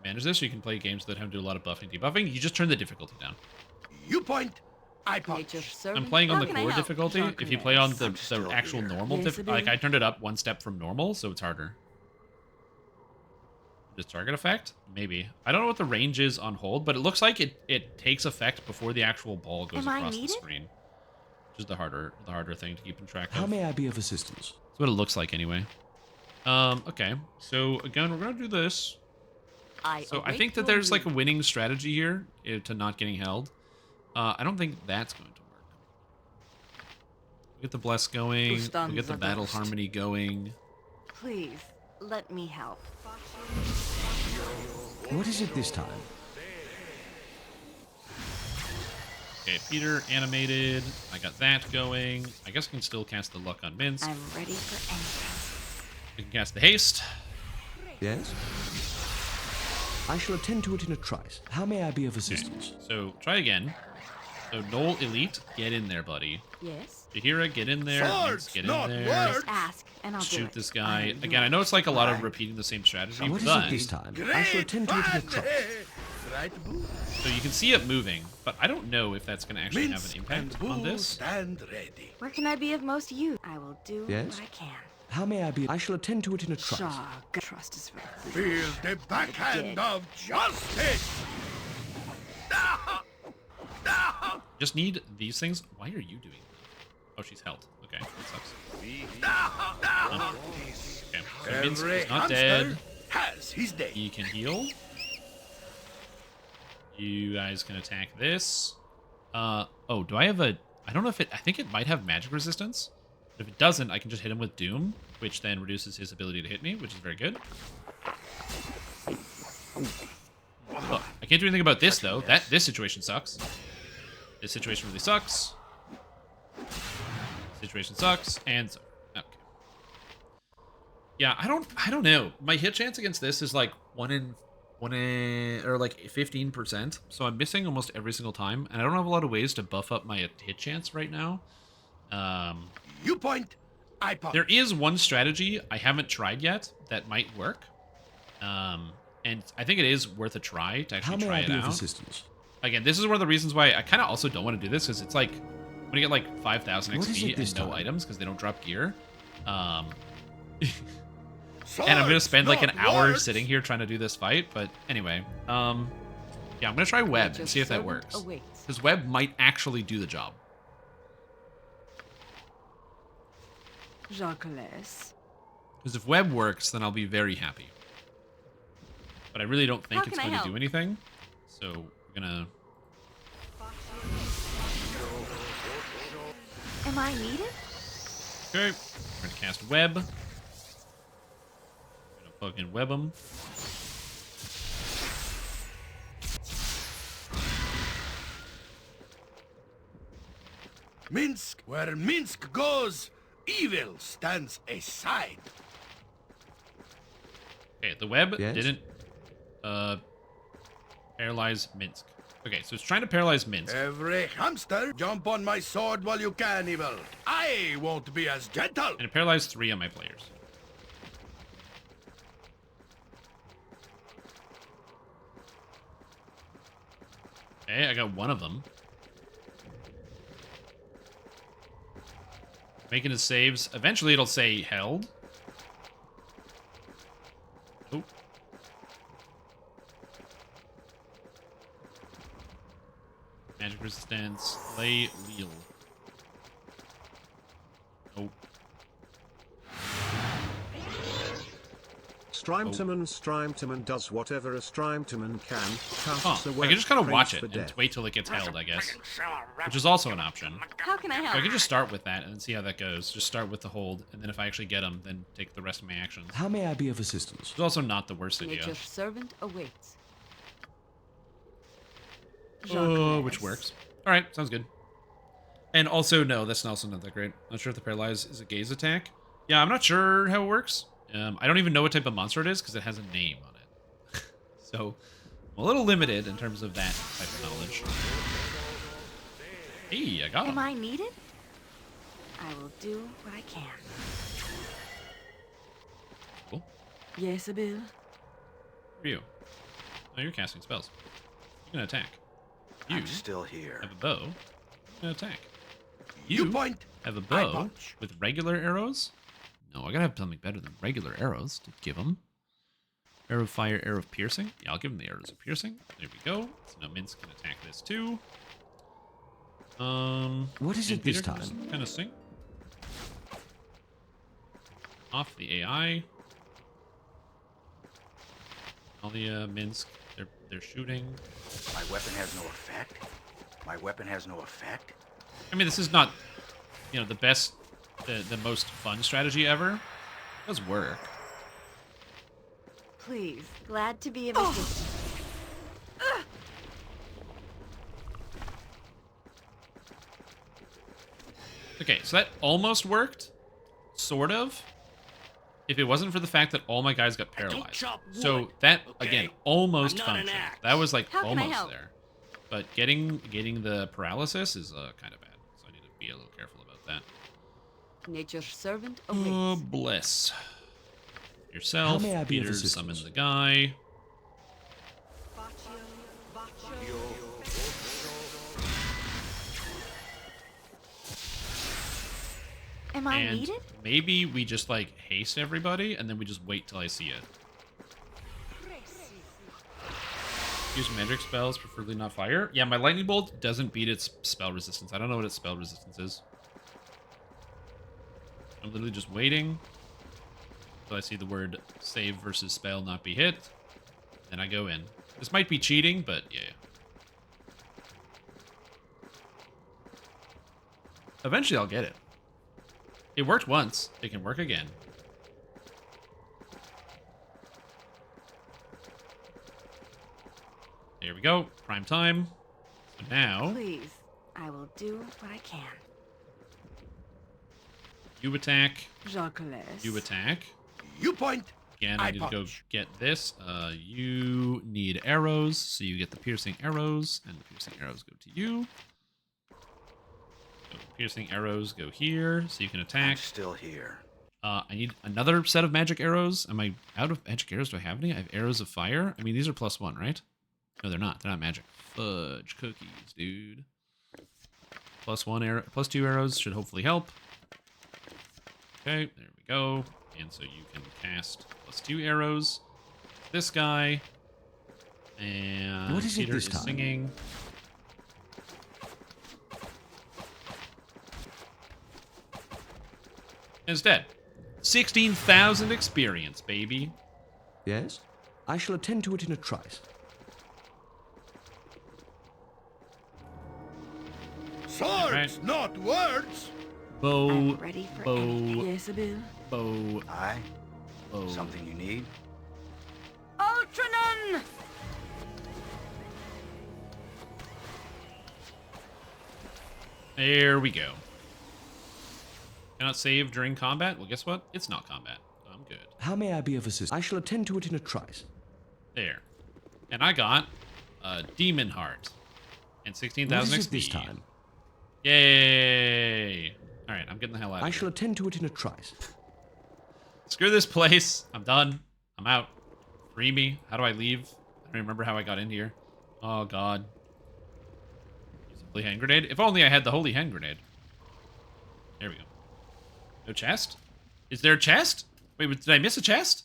[SPEAKER 14] to manage this, so you can play games that have to do a lot of buffing, debuffing. You just turn the difficulty down.
[SPEAKER 5] You point, I punch.
[SPEAKER 14] I'm playing on the core difficulty. If you play on the actual normal difficulty, like I turned it up one step from normal, so it's harder. Just target effect? Maybe. I don't know what the range is on hold, but it looks like it takes effect before the actual ball goes across the screen. Which is the harder thing to keep in track of.
[SPEAKER 2] How may I be of assistance?
[SPEAKER 14] That's what it looks like anyway. Okay. So again, we're gonna do this. So I think that there's like a winning strategy here to not getting held. I don't think that's going to work. We get the bless going. We get the battle harmony going.
[SPEAKER 12] Please, let me help.
[SPEAKER 2] What is it this time?
[SPEAKER 14] Okay, Peter animated. I got that going. I guess I can still cast the luck on Minsk.
[SPEAKER 12] I'm ready for anything.
[SPEAKER 14] We can cast the haste.
[SPEAKER 2] Yes? I shall attend to it in a trice. How may I be of assistance?
[SPEAKER 14] Okay. So, try again. So, Noel Elite, get in there, buddy.
[SPEAKER 12] Yes.
[SPEAKER 14] Jahira, get in there. Minsk, get in there.
[SPEAKER 12] Just ask, and I'll
[SPEAKER 14] shoot
[SPEAKER 12] do it.
[SPEAKER 14] this guy. Again, I know it's like a lot of repeating the same strategy,
[SPEAKER 2] what
[SPEAKER 14] but...
[SPEAKER 2] is it this time? I shall attend to it in a trice.
[SPEAKER 14] So you can see it moving, but I don't know if that's going to actually have an impact on this.
[SPEAKER 5] Stand ready.
[SPEAKER 12] Where can I be of most use? I will do what I can.
[SPEAKER 2] How may I be? I shall attend to it in a trice.
[SPEAKER 12] Trust is for
[SPEAKER 5] Feel the backhand of justice.
[SPEAKER 14] Just need these things. Why are you doing that? Oh, she's held. Okay, that sucks. Okay, so Minsk is not dead.
[SPEAKER 5] He's dead.
[SPEAKER 14] He can heal. You guys can attack this. Oh, do I have a... I don't know if it... I think it might have magic resistance. But if it doesn't, I can just hit him with Doom, which then reduces his ability to hit me, which is very good. Oh, I can't do anything about this, though. This situation sucks. This situation really sucks. Situation sucks, and so... Okay. Yeah, I don't know. My hit chance against this is like 1 in or like 15%. So I'm missing almost every single time, and I don't have a lot of ways to buff up my hit chance right now.
[SPEAKER 5] You point, I punch.
[SPEAKER 14] There is one strategy I haven't tried yet that might work. And I think it is worth a try to actually try it out. Again, this is one of the reasons why I kind of also don't want to do this, because it's like when you get like 5,000 XP and no items because they don't drop gear. And I'm gonna spend like an hour sitting here trying to do this fight, but anyway, yeah, I'm gonna try web and see if that works, because web might actually do the job.
[SPEAKER 12] Jacques.
[SPEAKER 14] Because if web works, then I'll be very happy. But I really don't think it's going to do anything, so we're gonna.
[SPEAKER 12] Am I needed?
[SPEAKER 14] Okay, we're gonna cast web. We're gonna fucking web them.
[SPEAKER 5] Minsk, where Minsk goes, evil stands aside.
[SPEAKER 14] Okay, the web didn't paralyze Minsk. Okay, so it's trying to paralyze Minsk.
[SPEAKER 5] Every hamster, jump on my sword while you can, evil. I won't be as gentle.
[SPEAKER 14] And it paralyzed 3 of my players. Okay, I got 1 of them. Making his saves. Eventually it'll say held. Oh. Magic resistance. Lay Leal. Nope.
[SPEAKER 4] Strimtaman does whatever a Strimtaman can. Casts
[SPEAKER 14] I
[SPEAKER 4] away
[SPEAKER 14] can just kind of watch it
[SPEAKER 4] for
[SPEAKER 14] and
[SPEAKER 4] death.
[SPEAKER 14] wait till it gets held, I guess. Which is also an option.
[SPEAKER 12] How can I help?
[SPEAKER 14] So I can just start with that and see how that goes. Just start with the hold, and then if I actually get them, then take the rest of my actions.
[SPEAKER 2] How may I be of assistance?
[SPEAKER 14] It's also not the worst idea.
[SPEAKER 3] Nature's servant awaits.
[SPEAKER 14] Oh, which works. All right, sounds good. And also, no, that's also not that great. Not sure if the paralyze is a gaze attack. Yeah, I'm not sure how it works. I don't even know what type of monster it is because it has a name on it. So, I'm a little limited in terms of that type of knowledge. Hey, I got him.
[SPEAKER 12] Am I needed? I will do what I can.
[SPEAKER 14] Cool.
[SPEAKER 12] Yes, Bill.
[SPEAKER 14] For you.
[SPEAKER 1] Oh, you're casting spells. You're gonna attack.
[SPEAKER 18] I'm still here.
[SPEAKER 1] Have a bow. You're gonna attack. You have a bow with regular arrows? No, I gotta have something better than regular arrows to give him. Arrow of fire, arrow of piercing. Yeah, I'll give him the arrows of piercing. There we go. So now Minsk can attack this too.
[SPEAKER 2] What is it this time?
[SPEAKER 1] Kind of sing. Off the AI. All the Minsk, they're shooting.
[SPEAKER 18] My weapon has no effect. My weapon has no effect.
[SPEAKER 1] I mean, this is not, you know, the best, the most fun strategy ever. It does work.
[SPEAKER 12] Please, glad to be of assistance.
[SPEAKER 1] Okay, so that almost worked, sort of. If it wasn't for the fact that all my guys got paralyzed. So that, again, almost functioned. That was like almost there. But getting the paralysis is kind of bad. So I need to be a little careful about that.
[SPEAKER 3] Nature's servant awaits.
[SPEAKER 1] Oh, bless. Yourself, Peter, summon the guy.
[SPEAKER 12] Am I needed?
[SPEAKER 1] Maybe we just like haste everybody and then we just wait till I see it. Use magic spells, preferably not fire. Yeah, my lightning bolt doesn't beat its spell resistance. I don't know what its spell resistance is. I'm literally just waiting until I see the word save versus spell not be hit. Then I go in. This might be cheating, but yeah. Eventually I'll get it. It worked once. It can work again. There we go. Prime time. So now...
[SPEAKER 12] Please, I will do what I can.
[SPEAKER 1] You attack.
[SPEAKER 12] Jacques.
[SPEAKER 1] You attack.
[SPEAKER 5] You point.
[SPEAKER 1] Again, I need to go get this. You need arrows, so you get the piercing arrows, and the piercing arrows go to you. So piercing arrows go here, so you can attack.
[SPEAKER 18] I'm still here.
[SPEAKER 1] I need another set of magic arrows. Am I out of magic arrows? Do I have any? I have arrows of fire. I mean, these are +1, right? No, they're not. They're not magic. Fudge cookies, dude. +1 arrow, +2 arrows should hopefully help. Okay, there we go. And so you can cast +2 arrows. This guy. And
[SPEAKER 2] what is
[SPEAKER 1] Peter
[SPEAKER 2] it this
[SPEAKER 1] is
[SPEAKER 2] time?
[SPEAKER 1] Singing. And it's dead. 16,000 experience, baby.
[SPEAKER 2] Yes? I shall attend to it in a trice.
[SPEAKER 5] Swords,
[SPEAKER 1] right.
[SPEAKER 5] not words.
[SPEAKER 1] Bow.
[SPEAKER 12] I'm ready for
[SPEAKER 1] bow.
[SPEAKER 12] anything. Yes, Bill.
[SPEAKER 1] Bow.
[SPEAKER 18] Aye.
[SPEAKER 1] Bow.
[SPEAKER 18] Something you need?
[SPEAKER 12] Ultranon!
[SPEAKER 1] There we go. Cannot save during combat? Well, guess what? It's not combat. I'm good.
[SPEAKER 2] How may I be of assistance? I shall attend to it in a trice.
[SPEAKER 1] There. And I got a demon heart. And 16,000 XP.
[SPEAKER 2] This time?
[SPEAKER 1] Yay! Alright, I'm getting the hell out of here.
[SPEAKER 2] I shall attend to it in a trice.
[SPEAKER 1] Screw this place. I'm done. I'm out. Free me. How do I leave? I don't remember how I got in here. Oh, God. Use a holy hand grenade. If only I had the holy hand grenade. There we go. No chest? Is there a chest? Wait, did I miss a chest?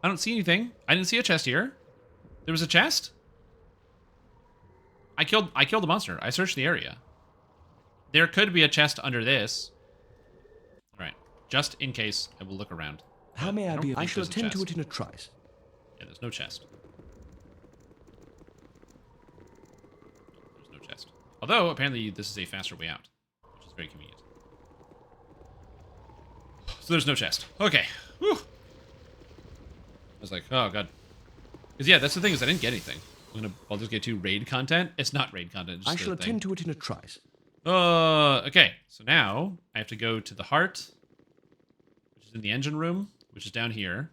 [SPEAKER 1] I don't see anything. I didn't see a chest here. There was a chest? I killed the monster. I searched the area. There could be a chest under this. Alright. Just in case, I will look around.
[SPEAKER 2] How may I be? I shall attend to it in a trice.
[SPEAKER 1] Yeah, there's no chest. There's no chest. Although, apparently, this is a faster way out, which is very convenient. So there's no chest. Okay. Whew. I was like, oh, God. Because, yeah, that's the thing, is I didn't get anything. I'll just get to raid content. It's not raid content.
[SPEAKER 2] I shall attend to it in a trice.
[SPEAKER 1] Okay. So now, I have to go to the heart, which is in the engine room, which is down here.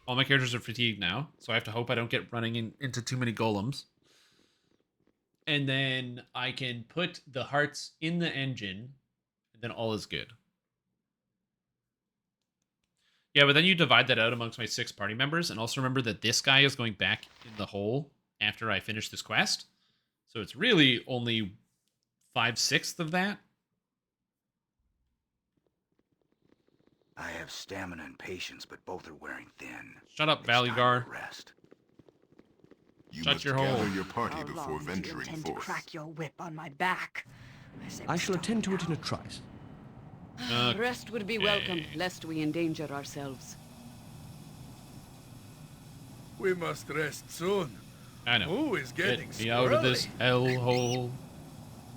[SPEAKER 1] All my characters are fatigued now, so I have to hope I don't get running into too many golems. And then I can put the hearts in the engine, and then all is good. Yeah, but then you divide that out amongst my 6 party members, and also remember that this guy is going back in the hole after I finish this quest. So it's really only 5/6 of that.
[SPEAKER 18] I have stamina and patience, but both are wearing thin.
[SPEAKER 1] Shut up, Valigar.
[SPEAKER 18] Rest.
[SPEAKER 19] You
[SPEAKER 1] Shut
[SPEAKER 19] must
[SPEAKER 1] your hole.
[SPEAKER 19] gather your party
[SPEAKER 12] How
[SPEAKER 19] before
[SPEAKER 12] long do you
[SPEAKER 19] venturing
[SPEAKER 12] intend
[SPEAKER 19] forth.
[SPEAKER 12] to crack your whip on my back?
[SPEAKER 2] I shall attend to it in a trice.
[SPEAKER 3] Rest would be welcome, lest we endanger ourselves.
[SPEAKER 5] We must rest soon.
[SPEAKER 1] I know.
[SPEAKER 5] Who is getting
[SPEAKER 1] Get me out of this hellhole.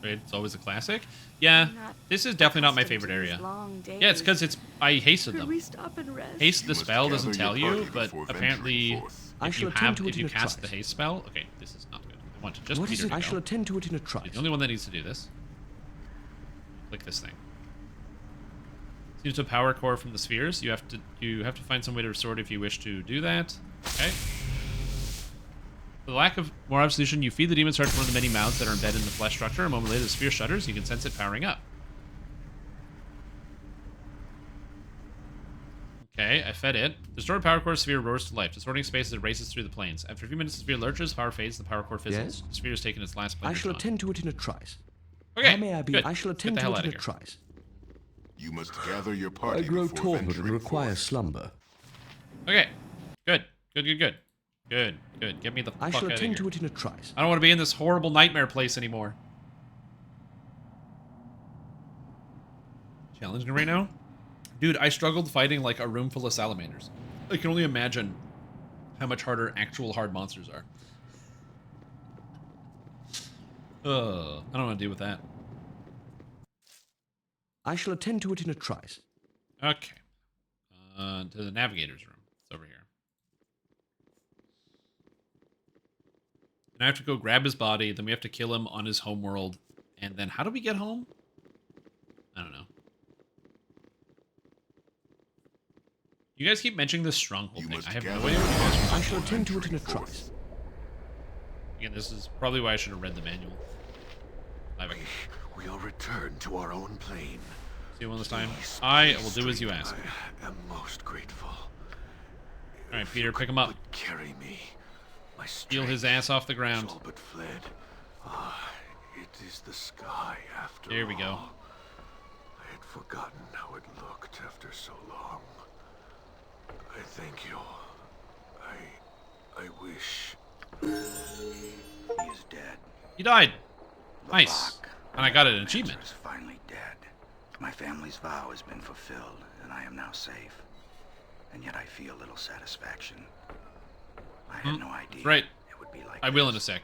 [SPEAKER 1] Right, it's always a classic. Yeah, this is definitely not my favorite area. Yeah, it's because I hasted them.
[SPEAKER 12] Could we stop and rest?
[SPEAKER 1] Haste the spell doesn't tell you,
[SPEAKER 19] party
[SPEAKER 1] but
[SPEAKER 19] before
[SPEAKER 1] apparently
[SPEAKER 19] venturing forth.
[SPEAKER 1] if you cast the haste spell, okay, this is not good. I want to just
[SPEAKER 2] What is
[SPEAKER 1] Peter
[SPEAKER 2] it?
[SPEAKER 1] to
[SPEAKER 2] I
[SPEAKER 1] go.
[SPEAKER 2] shall attend to it in a trice.
[SPEAKER 1] He's the only one that needs to do this. Click this thing. Seems to power core from the spheres. You have to find some way to restore it if you wish to do that. Okay. For the lack of more absolution, you feed the demon's heart to one of the many mouths that are embedded in the flesh structure. A moment later, the sphere shudders. You can sense it powering up. Okay, I fed it. The stored power core sphere roars to life, distorting space as it races through the planes. After a few minutes, the sphere lurches, power fades, the power core fizzles.
[SPEAKER 2] Yes?
[SPEAKER 1] The sphere has taken its last plane.
[SPEAKER 2] I shall attend to it in a trice.
[SPEAKER 1] Okay,
[SPEAKER 2] How may I be?
[SPEAKER 1] good.
[SPEAKER 2] I shall
[SPEAKER 1] Get
[SPEAKER 2] attend
[SPEAKER 1] the
[SPEAKER 2] to
[SPEAKER 1] hell
[SPEAKER 2] it
[SPEAKER 1] out
[SPEAKER 2] in
[SPEAKER 1] of
[SPEAKER 2] a
[SPEAKER 1] here.
[SPEAKER 2] trice.
[SPEAKER 19] You must gather your party
[SPEAKER 2] I grow
[SPEAKER 19] before
[SPEAKER 2] torpid and
[SPEAKER 19] venturing
[SPEAKER 2] require
[SPEAKER 19] forth.
[SPEAKER 2] slumber.
[SPEAKER 1] Okay, good. Good. Get me the fuck
[SPEAKER 2] I
[SPEAKER 1] out
[SPEAKER 2] shall
[SPEAKER 1] of here.
[SPEAKER 2] attend to it in a trice.
[SPEAKER 1] I don't want to be in this horrible nightmare place anymore. Challenging right now? Dude, I struggled fighting like a room full of salamanders. I can only imagine how much harder actual hard monsters are. I don't want to deal with that.
[SPEAKER 2] I shall attend to it in a trice.
[SPEAKER 1] Okay. To the navigator's room. It's over here. And I have to go grab his body, then we have to kill him on his homeworld. And then how do we get home? I don't know. You guys keep mentioning this stronghold thing. I have no idea what you guys are
[SPEAKER 2] I shall attend to it in a trice.
[SPEAKER 1] Again, this is probably why I should have read the manual.
[SPEAKER 6] We'll return to our own plane.
[SPEAKER 1] See you one this time. I will do as you ask.
[SPEAKER 6] I am most grateful.
[SPEAKER 1] Alright, Peter, pick him up.
[SPEAKER 6] Carry me. My
[SPEAKER 1] Steal his ass off the ground.
[SPEAKER 6] all but fled. It is the sky after
[SPEAKER 1] There we go.
[SPEAKER 6] all. I had forgotten how it looked after so long. I thank you. I wish.
[SPEAKER 18] He is dead.
[SPEAKER 1] He died. Nice. And I got an achievement.
[SPEAKER 18] Is finally dead. My family's vow has been fulfilled, and I am now safe. And yet I feel little satisfaction. I had no idea.
[SPEAKER 1] Right.
[SPEAKER 18] It would be like
[SPEAKER 1] I will in a sec.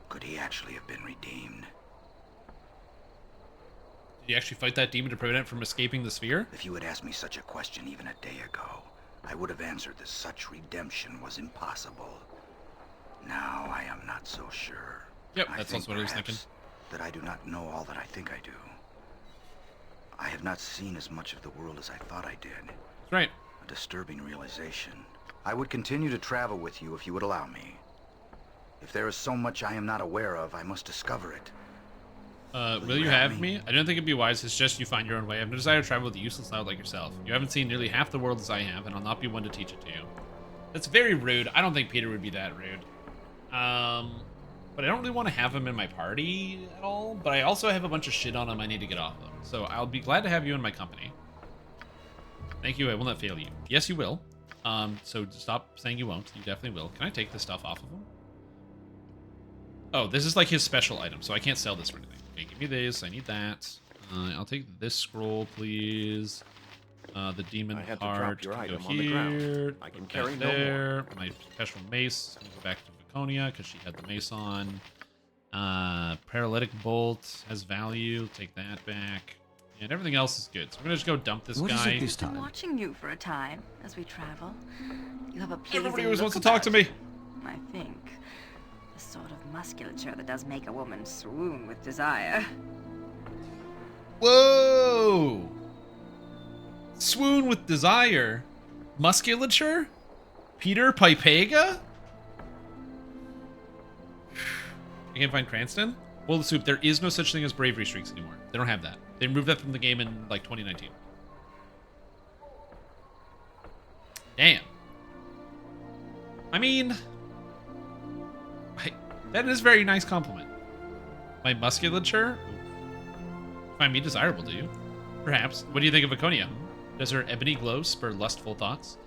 [SPEAKER 18] Could he actually have been redeemed?
[SPEAKER 1] Did you actually fight that demon to prevent it from escaping the sphere?
[SPEAKER 18] If you had asked me such a question even a day ago, I would have answered that such redemption was impossible. Now I am not so sure.
[SPEAKER 1] Yep, that's also what I was thinking.
[SPEAKER 18] That I do not know all that I think I do. I have not seen as much of the world as I thought I did.
[SPEAKER 1] That's right.
[SPEAKER 18] A disturbing realization. I would continue to travel with you if you would allow me. If there is so much I am not aware of, I must discover it.
[SPEAKER 1] Will you have me? I don't think it'd be wise to suggest you find your own way. I have no desire to travel with a useless loud like yourself. You haven't seen nearly half the world as I have, and I'll not be one to teach it to you. That's very rude. I don't think Peter would be that rude. But I don't really want to have him in my party at all. But I also have a bunch of shit on him I need to get off of. So I'll be glad to have you in my company. Thank you. I will not fail you. Yes, you will. So stop saying you won't. You definitely will. Can I take this stuff off of him? Oh, this is like his special item, so I can't sell this or anything. Okay, give me this. I need that. I'll take this scroll, please. The demon heart
[SPEAKER 17] your
[SPEAKER 1] can go
[SPEAKER 17] item on the ground.
[SPEAKER 1] here.
[SPEAKER 17] I can
[SPEAKER 1] Put
[SPEAKER 17] carry
[SPEAKER 1] that
[SPEAKER 17] no
[SPEAKER 1] there. My special mace can go back to Viconia because she had the mace on. Paralytic bolt has value. Take that back. And everything else is good. So we're gonna just go dump this guy.
[SPEAKER 2] Is it this time?
[SPEAKER 12] I'm watching you for a time as we travel. You have a pleasing
[SPEAKER 1] Everybody always
[SPEAKER 12] look
[SPEAKER 1] wants to talk to
[SPEAKER 12] about
[SPEAKER 1] me.
[SPEAKER 12] you, I think. The sort of musculature that does make a woman swoon with desire.
[SPEAKER 1] Whoa! Swoon with desire. Musculature? Peter Pipega? I can't find Cranston? Well, the soup, there is no such thing as bravery streaks anymore. They don't have that. They removed that from the game in, like, 2019. Damn. I mean, that is a very nice compliment. My musculature? Find me desirable, do you? Perhaps. What do you think of Iconia? Does her ebony glow spur lustful thoughts?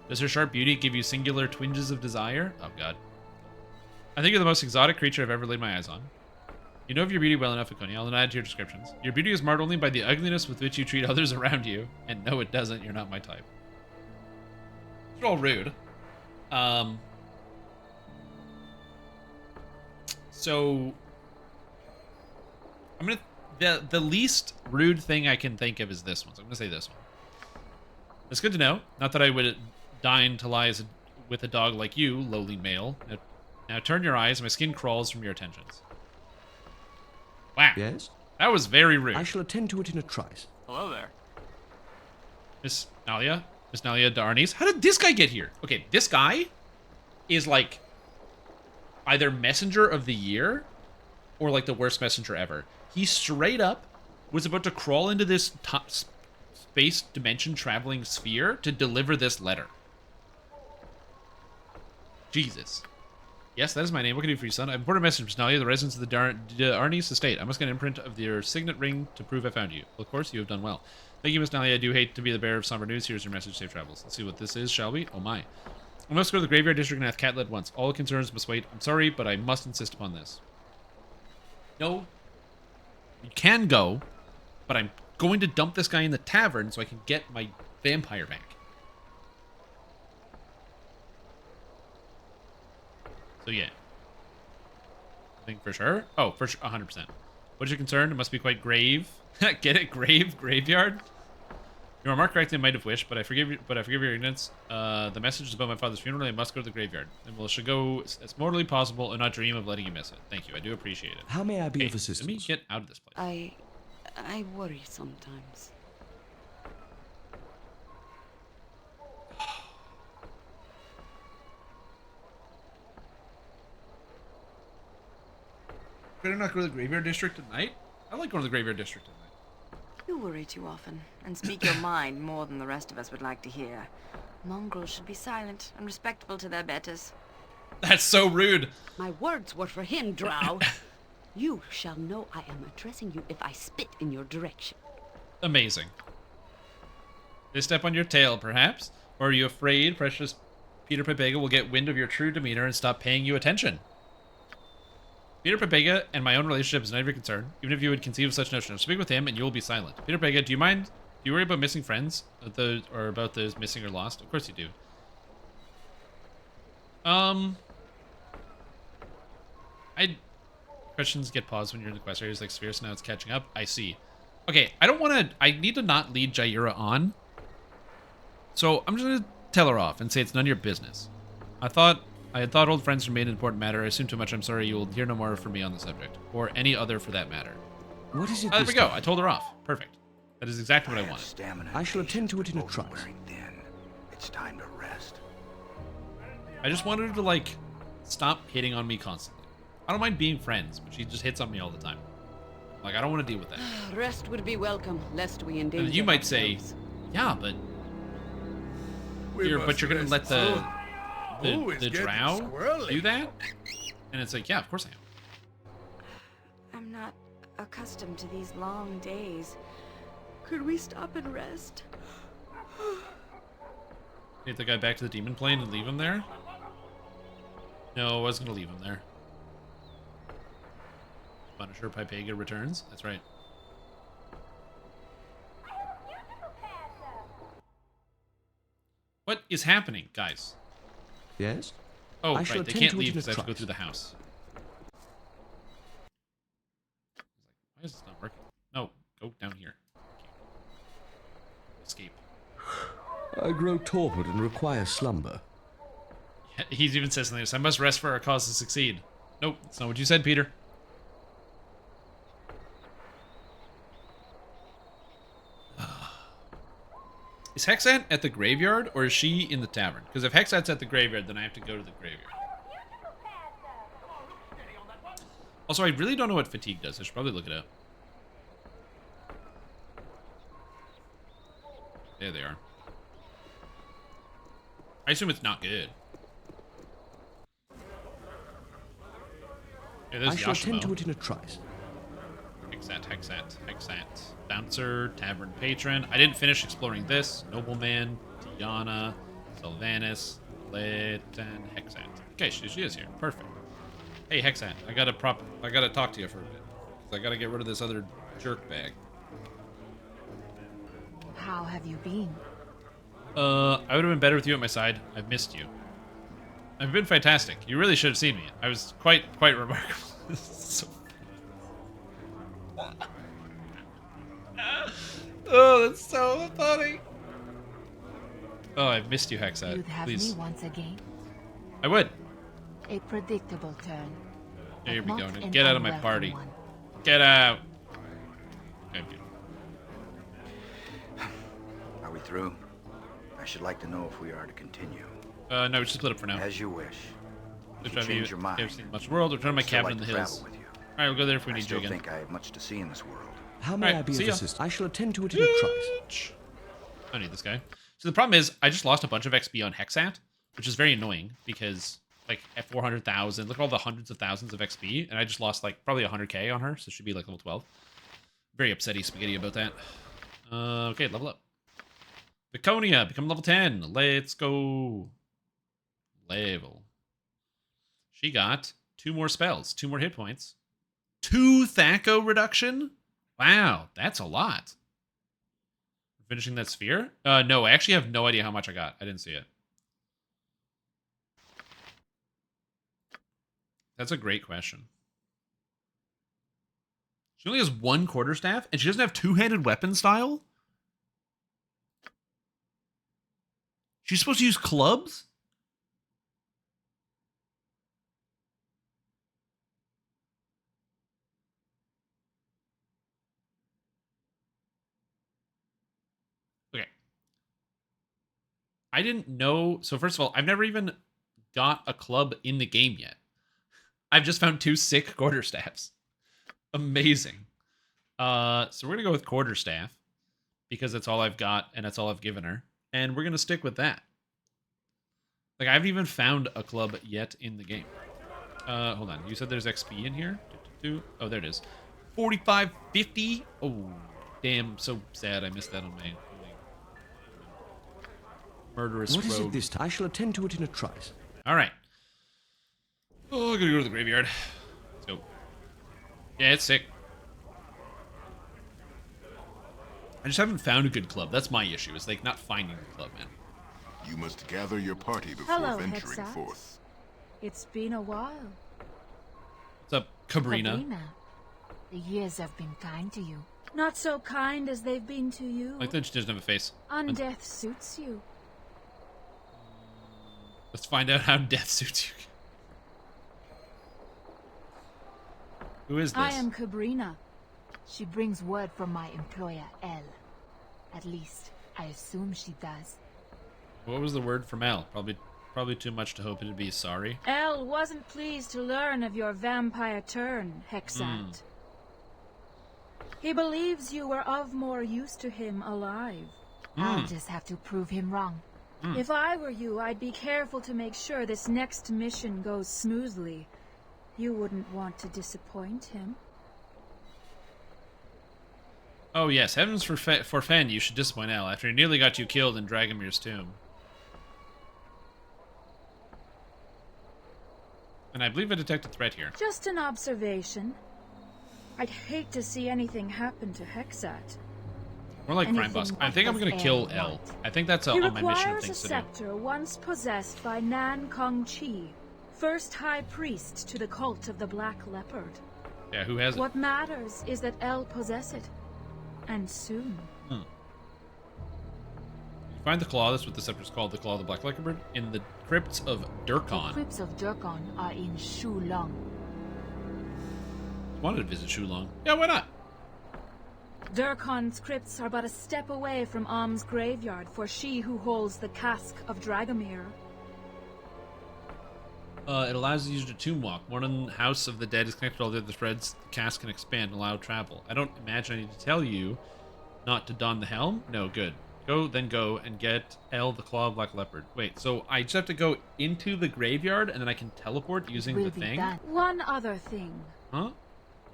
[SPEAKER 1] Does her sharp beauty give you singular twinges of desire? Oh, God. I think you're the most exotic creature I've ever laid my eyes on. You know of your beauty well enough, Iconia. I'll add to your descriptions. Your beauty is marred only by the ugliness with which you treat others around you. And no, it doesn't. You're not my type. It's all rude. So I'm gonna the least rude thing I can think of is this one. So I'm gonna say this one. It's good to know. Not that I would deign to lie with a dog like you, lowly male. Now turn your eyes. My skin crawls from your attentions. Wow.
[SPEAKER 2] Yes?
[SPEAKER 1] That was very rude.
[SPEAKER 2] I shall attend to it in a trice.
[SPEAKER 7] Hello there.
[SPEAKER 1] Miss Nalia Darnies. How did this guy get here? Okay, this guy is like either messenger of the year or like the worst messenger ever. He straight up was about to crawl into this space dimension traveling sphere to deliver this letter. Jesus. Yes, that is my name. What can I do for you, son? I've imported a message from Nalia, the residents of the Darnies estate. I must get an imprint of your signet ring to prove I found you. Well, of course, you have done well. Thank you, Miss Nalia. I do hate to be the bearer of somber news. Here's your message. Safe travels. Let's see what this is, shall we? Oh, my. I must go to the graveyard district and have cat led once. All concerns must wait. I'm sorry, but I must insist upon this. No. You can go, but I'm going to dump this guy in the tavern so I can get my vampire back. So, yeah. I think for sure. Oh, for sure. 100%. What is your concern? It must be quite grave. Get it? Grave? Graveyard? You remark correctly, I might have wished, but I forgive your ignorance. The message is about my father's funeral. I must go to the graveyard. And we should go as mortally possible and not dream of letting you miss it. Thank you. I do appreciate it.
[SPEAKER 2] How may I be of assistance?
[SPEAKER 1] Let me get out of this place.
[SPEAKER 3] I worry sometimes.
[SPEAKER 1] Better not go to the graveyard district at night? I like going to the graveyard district at night.
[SPEAKER 12] You worry too often and speak your mind more than the rest of us would like to hear. Mongrels should be silent and respectful to their betters.
[SPEAKER 1] That's so rude.
[SPEAKER 3] My words were for him, Drow. You shall know I am addressing you if I spit in your direction.
[SPEAKER 1] Amazing. They step on your tail, perhaps? Or are you afraid precious Peter Pepega will get wind of your true demeanor and stop paying you attention? Peter Pepega and my own relationship is none of your concern, even if you would conceive of such notion. Speak with him and you will be silent. Peter Pepega, do you mind? Do you worry about missing friends? Or about those missing or lost? Of course you do. Questions get paused when you're in the quest areas like Sphere, so now it's catching up. I see. Okay, I need to not lead Jaira on. So I'm just gonna tell her off and say it's none of your business. I had thought old friends remained an important matter. I assume too much. I'm sorry. You will hear no more from me on the subject. Or any other for that matter.
[SPEAKER 2] What is it?
[SPEAKER 1] There we go. I told her off. Perfect. That is exactly what I wanted.
[SPEAKER 2] I shall attend to it in a trice.
[SPEAKER 18] It's time to rest.
[SPEAKER 1] I just wanted her to, like, stop hitting on me constantly. I don't mind being friends, but she just hits on me all the time. Like, I don't want to deal with that.
[SPEAKER 3] Rest would be welcome, lest we endanger
[SPEAKER 1] And you might say,
[SPEAKER 3] ourselves.
[SPEAKER 1] yeah, but you're going to let the drow do that? And it's like, yeah, of course I am.
[SPEAKER 12] I'm not accustomed to these long days. Could we stop and rest?
[SPEAKER 1] Take the guy back to the demon plane and leave him there? No, I was going to leave him there. Punisher Pipega returns. That's right. What is happening, guys?
[SPEAKER 2] Yes?
[SPEAKER 1] Oh, right. They can't leave because I have to go through the house. Why is this not working? No, go down here. Escape.
[SPEAKER 2] I grow torpid and require slumber.
[SPEAKER 1] Yeah, he even says something else. I must rest for our cause to succeed. Nope, that's not what you said, Peter. Is Hexat at the graveyard, or is she in the tavern? Because if Hexat's at the graveyard, then I have to go to the graveyard. Also, I really don't know what fatigue does. I should probably look it up. There they are. I assume it's not good. Yeah, there's
[SPEAKER 2] I shall attend to
[SPEAKER 1] Yashimo.
[SPEAKER 2] it in a trice.
[SPEAKER 1] Hexat. Bouncer, Tavern Patron. I didn't finish exploring this. Nobleman, Tiana, Sylvanas, Lit, and Hexat. Okay, she is here. Perfect. Hey, Hexat, I gotta talk to you for a bit. 'Cause I gotta get rid of this other jerk bag.
[SPEAKER 10] How have you been?
[SPEAKER 1] I would have been better with you at my side. I've missed you. I've been fantastic. You really should have seen me. I was quite remarkable. So... Oh, that's so funny. Oh, I've missed you, Hexat.
[SPEAKER 10] You'd have
[SPEAKER 1] Please.
[SPEAKER 10] me once again.
[SPEAKER 1] I would.
[SPEAKER 10] A predictable turn.
[SPEAKER 1] Here we go.
[SPEAKER 10] Not an
[SPEAKER 1] Get out of my
[SPEAKER 10] unwelcome
[SPEAKER 1] party.
[SPEAKER 10] one.
[SPEAKER 1] Get out. Okay,
[SPEAKER 18] Are we through? I should like to know if we are to continue.
[SPEAKER 1] no, we should split up for now.
[SPEAKER 18] As you wish. If you
[SPEAKER 1] Change
[SPEAKER 18] change your mind,
[SPEAKER 1] I've seen much world. Return to my
[SPEAKER 18] I'd still
[SPEAKER 1] cabin
[SPEAKER 18] like
[SPEAKER 1] in the
[SPEAKER 18] to
[SPEAKER 1] hills.
[SPEAKER 18] travel with you.
[SPEAKER 1] Alright, we'll go there if we
[SPEAKER 18] I
[SPEAKER 1] need you
[SPEAKER 18] still
[SPEAKER 1] again.
[SPEAKER 18] think I have much to see in this world.
[SPEAKER 2] How may I be of assistance? I shall attend to it in a trice.
[SPEAKER 1] I don't need this guy. So the problem is, I just lost a bunch of XP on Hexat, which is very annoying because, like, at 400,000, look at all the hundreds of thousands of XP, and I just lost, like, probably 100k on her, so it should be, like, level 12. Very upsetty spaghetti about that. Okay, level up. Viconia, become level 10. Let's go. Level. She got 2 more spells, 2 more hit points. 2 Thaco reduction? Wow, that's a lot. Finishing that sphere? No, I actually have no idea how much I got. I didn't see it. That's a great question. She only has 1 quarterstaff, and she doesn't have 2-handed weapon style? She's supposed to use clubs? Okay. I didn't know. So first of all, I've never even got a club in the game yet. I've just found 2 sick quarterstaffs. Amazing. So we're going to go with quarterstaff because that's all I've got and that's all I've given her. And we're going to stick with that. Like, I haven't even found a club yet in the game. Hold on. You said there's XP in here? Oh, there it is. 4550. Oh, damn. So sad I missed that on my murderous rogue.
[SPEAKER 2] What is it this time? I shall attend to it in a trice.
[SPEAKER 1] All right. Oh, I'm going to go to the graveyard. Let's go. Yeah, it's sick. I just haven't found a good club. That's my issue. Is like not finding the club, man.
[SPEAKER 19] You must gather your party before
[SPEAKER 10] Hello,
[SPEAKER 19] venturing
[SPEAKER 10] Hexat.
[SPEAKER 19] forth.
[SPEAKER 10] It's been a while.
[SPEAKER 1] What's up, Cabrina?
[SPEAKER 10] Cabrina, the years have been kind to you. Not so kind as they've been to you.
[SPEAKER 1] Like that she doesn't have a face.
[SPEAKER 10] Undeath suits you.
[SPEAKER 1] Let's find out how death suits you. Who is this?
[SPEAKER 10] I am Cabrina. She brings word from my employer, Elle. At least, I assume she does.
[SPEAKER 1] What was the word from Al? Probably too much to hope it'd be sorry.
[SPEAKER 10] Elle wasn't pleased to learn of your vampire turn, Hexat. He believes you were of more use to him alive. I'll just have to prove him wrong. If I were you, I'd be careful to make sure this next mission goes smoothly. You wouldn't want to disappoint him.
[SPEAKER 1] Oh yes, heavens forfend you should disappoint Al after he nearly got you killed in Dragomir's tomb. And I believe I detect a threat here.
[SPEAKER 10] Just an observation. I'd hate to see anything happen to Hexat.
[SPEAKER 1] More like Crime Boss. I think I'm gonna kill
[SPEAKER 10] El
[SPEAKER 1] L. I think that's
[SPEAKER 10] He
[SPEAKER 1] on my mission of
[SPEAKER 10] requires a
[SPEAKER 1] things to do.
[SPEAKER 10] scepter once possessed by Nan Kong Chi, first high priest to the cult of the Black Leopard.
[SPEAKER 1] Yeah, who has it?
[SPEAKER 10] What matters is that El possess it. And soon.
[SPEAKER 1] Find the claw. That's what the scepter is called. The claw of the Black Leopard in the crypts of Durkon.
[SPEAKER 10] The crypts of Durkon are in Shulong.
[SPEAKER 1] Wanted to visit Shulong. Yeah, why not?
[SPEAKER 10] Durkon's crypts are but a step away from Am's graveyard for she who holds the cask of Dragomir.
[SPEAKER 1] It allows the user to tomb walk. One house of the dead is connected to all the other threads. The cask can expand and allow travel. I don't imagine I need to tell you not to don the helm. No, good.
[SPEAKER 14] Go and get El the Claw of Black Leopard. Wait, so I just have to go into the graveyard and then I can teleport using the thing?
[SPEAKER 10] One other thing.
[SPEAKER 14] Huh? What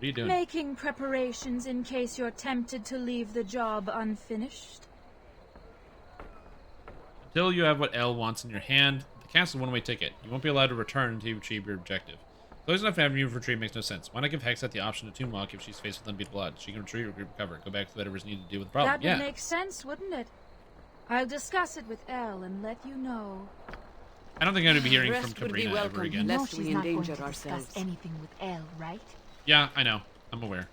[SPEAKER 14] are you doing?
[SPEAKER 10] Making preparations in case you're tempted to leave the job unfinished.
[SPEAKER 14] Until you have what El wants in your hand, the castle one-way ticket. You won't be allowed to return until you achieve your objective. Closing enough avenue for retreat makes no sense. Why not give Hexat the option to Tomb Walk if she's faced with unbeatable odds? She can retreat or recover. Go back to whatever's needed to deal with the problem.
[SPEAKER 10] That would make sense, wouldn't it? I'll discuss it with Elle and let you know.
[SPEAKER 14] I don't think I'm going to be hearing from Cabrina ever again.
[SPEAKER 10] You know she's not going to discuss anything with Elle, right?
[SPEAKER 14] Yeah, I know. I'm aware.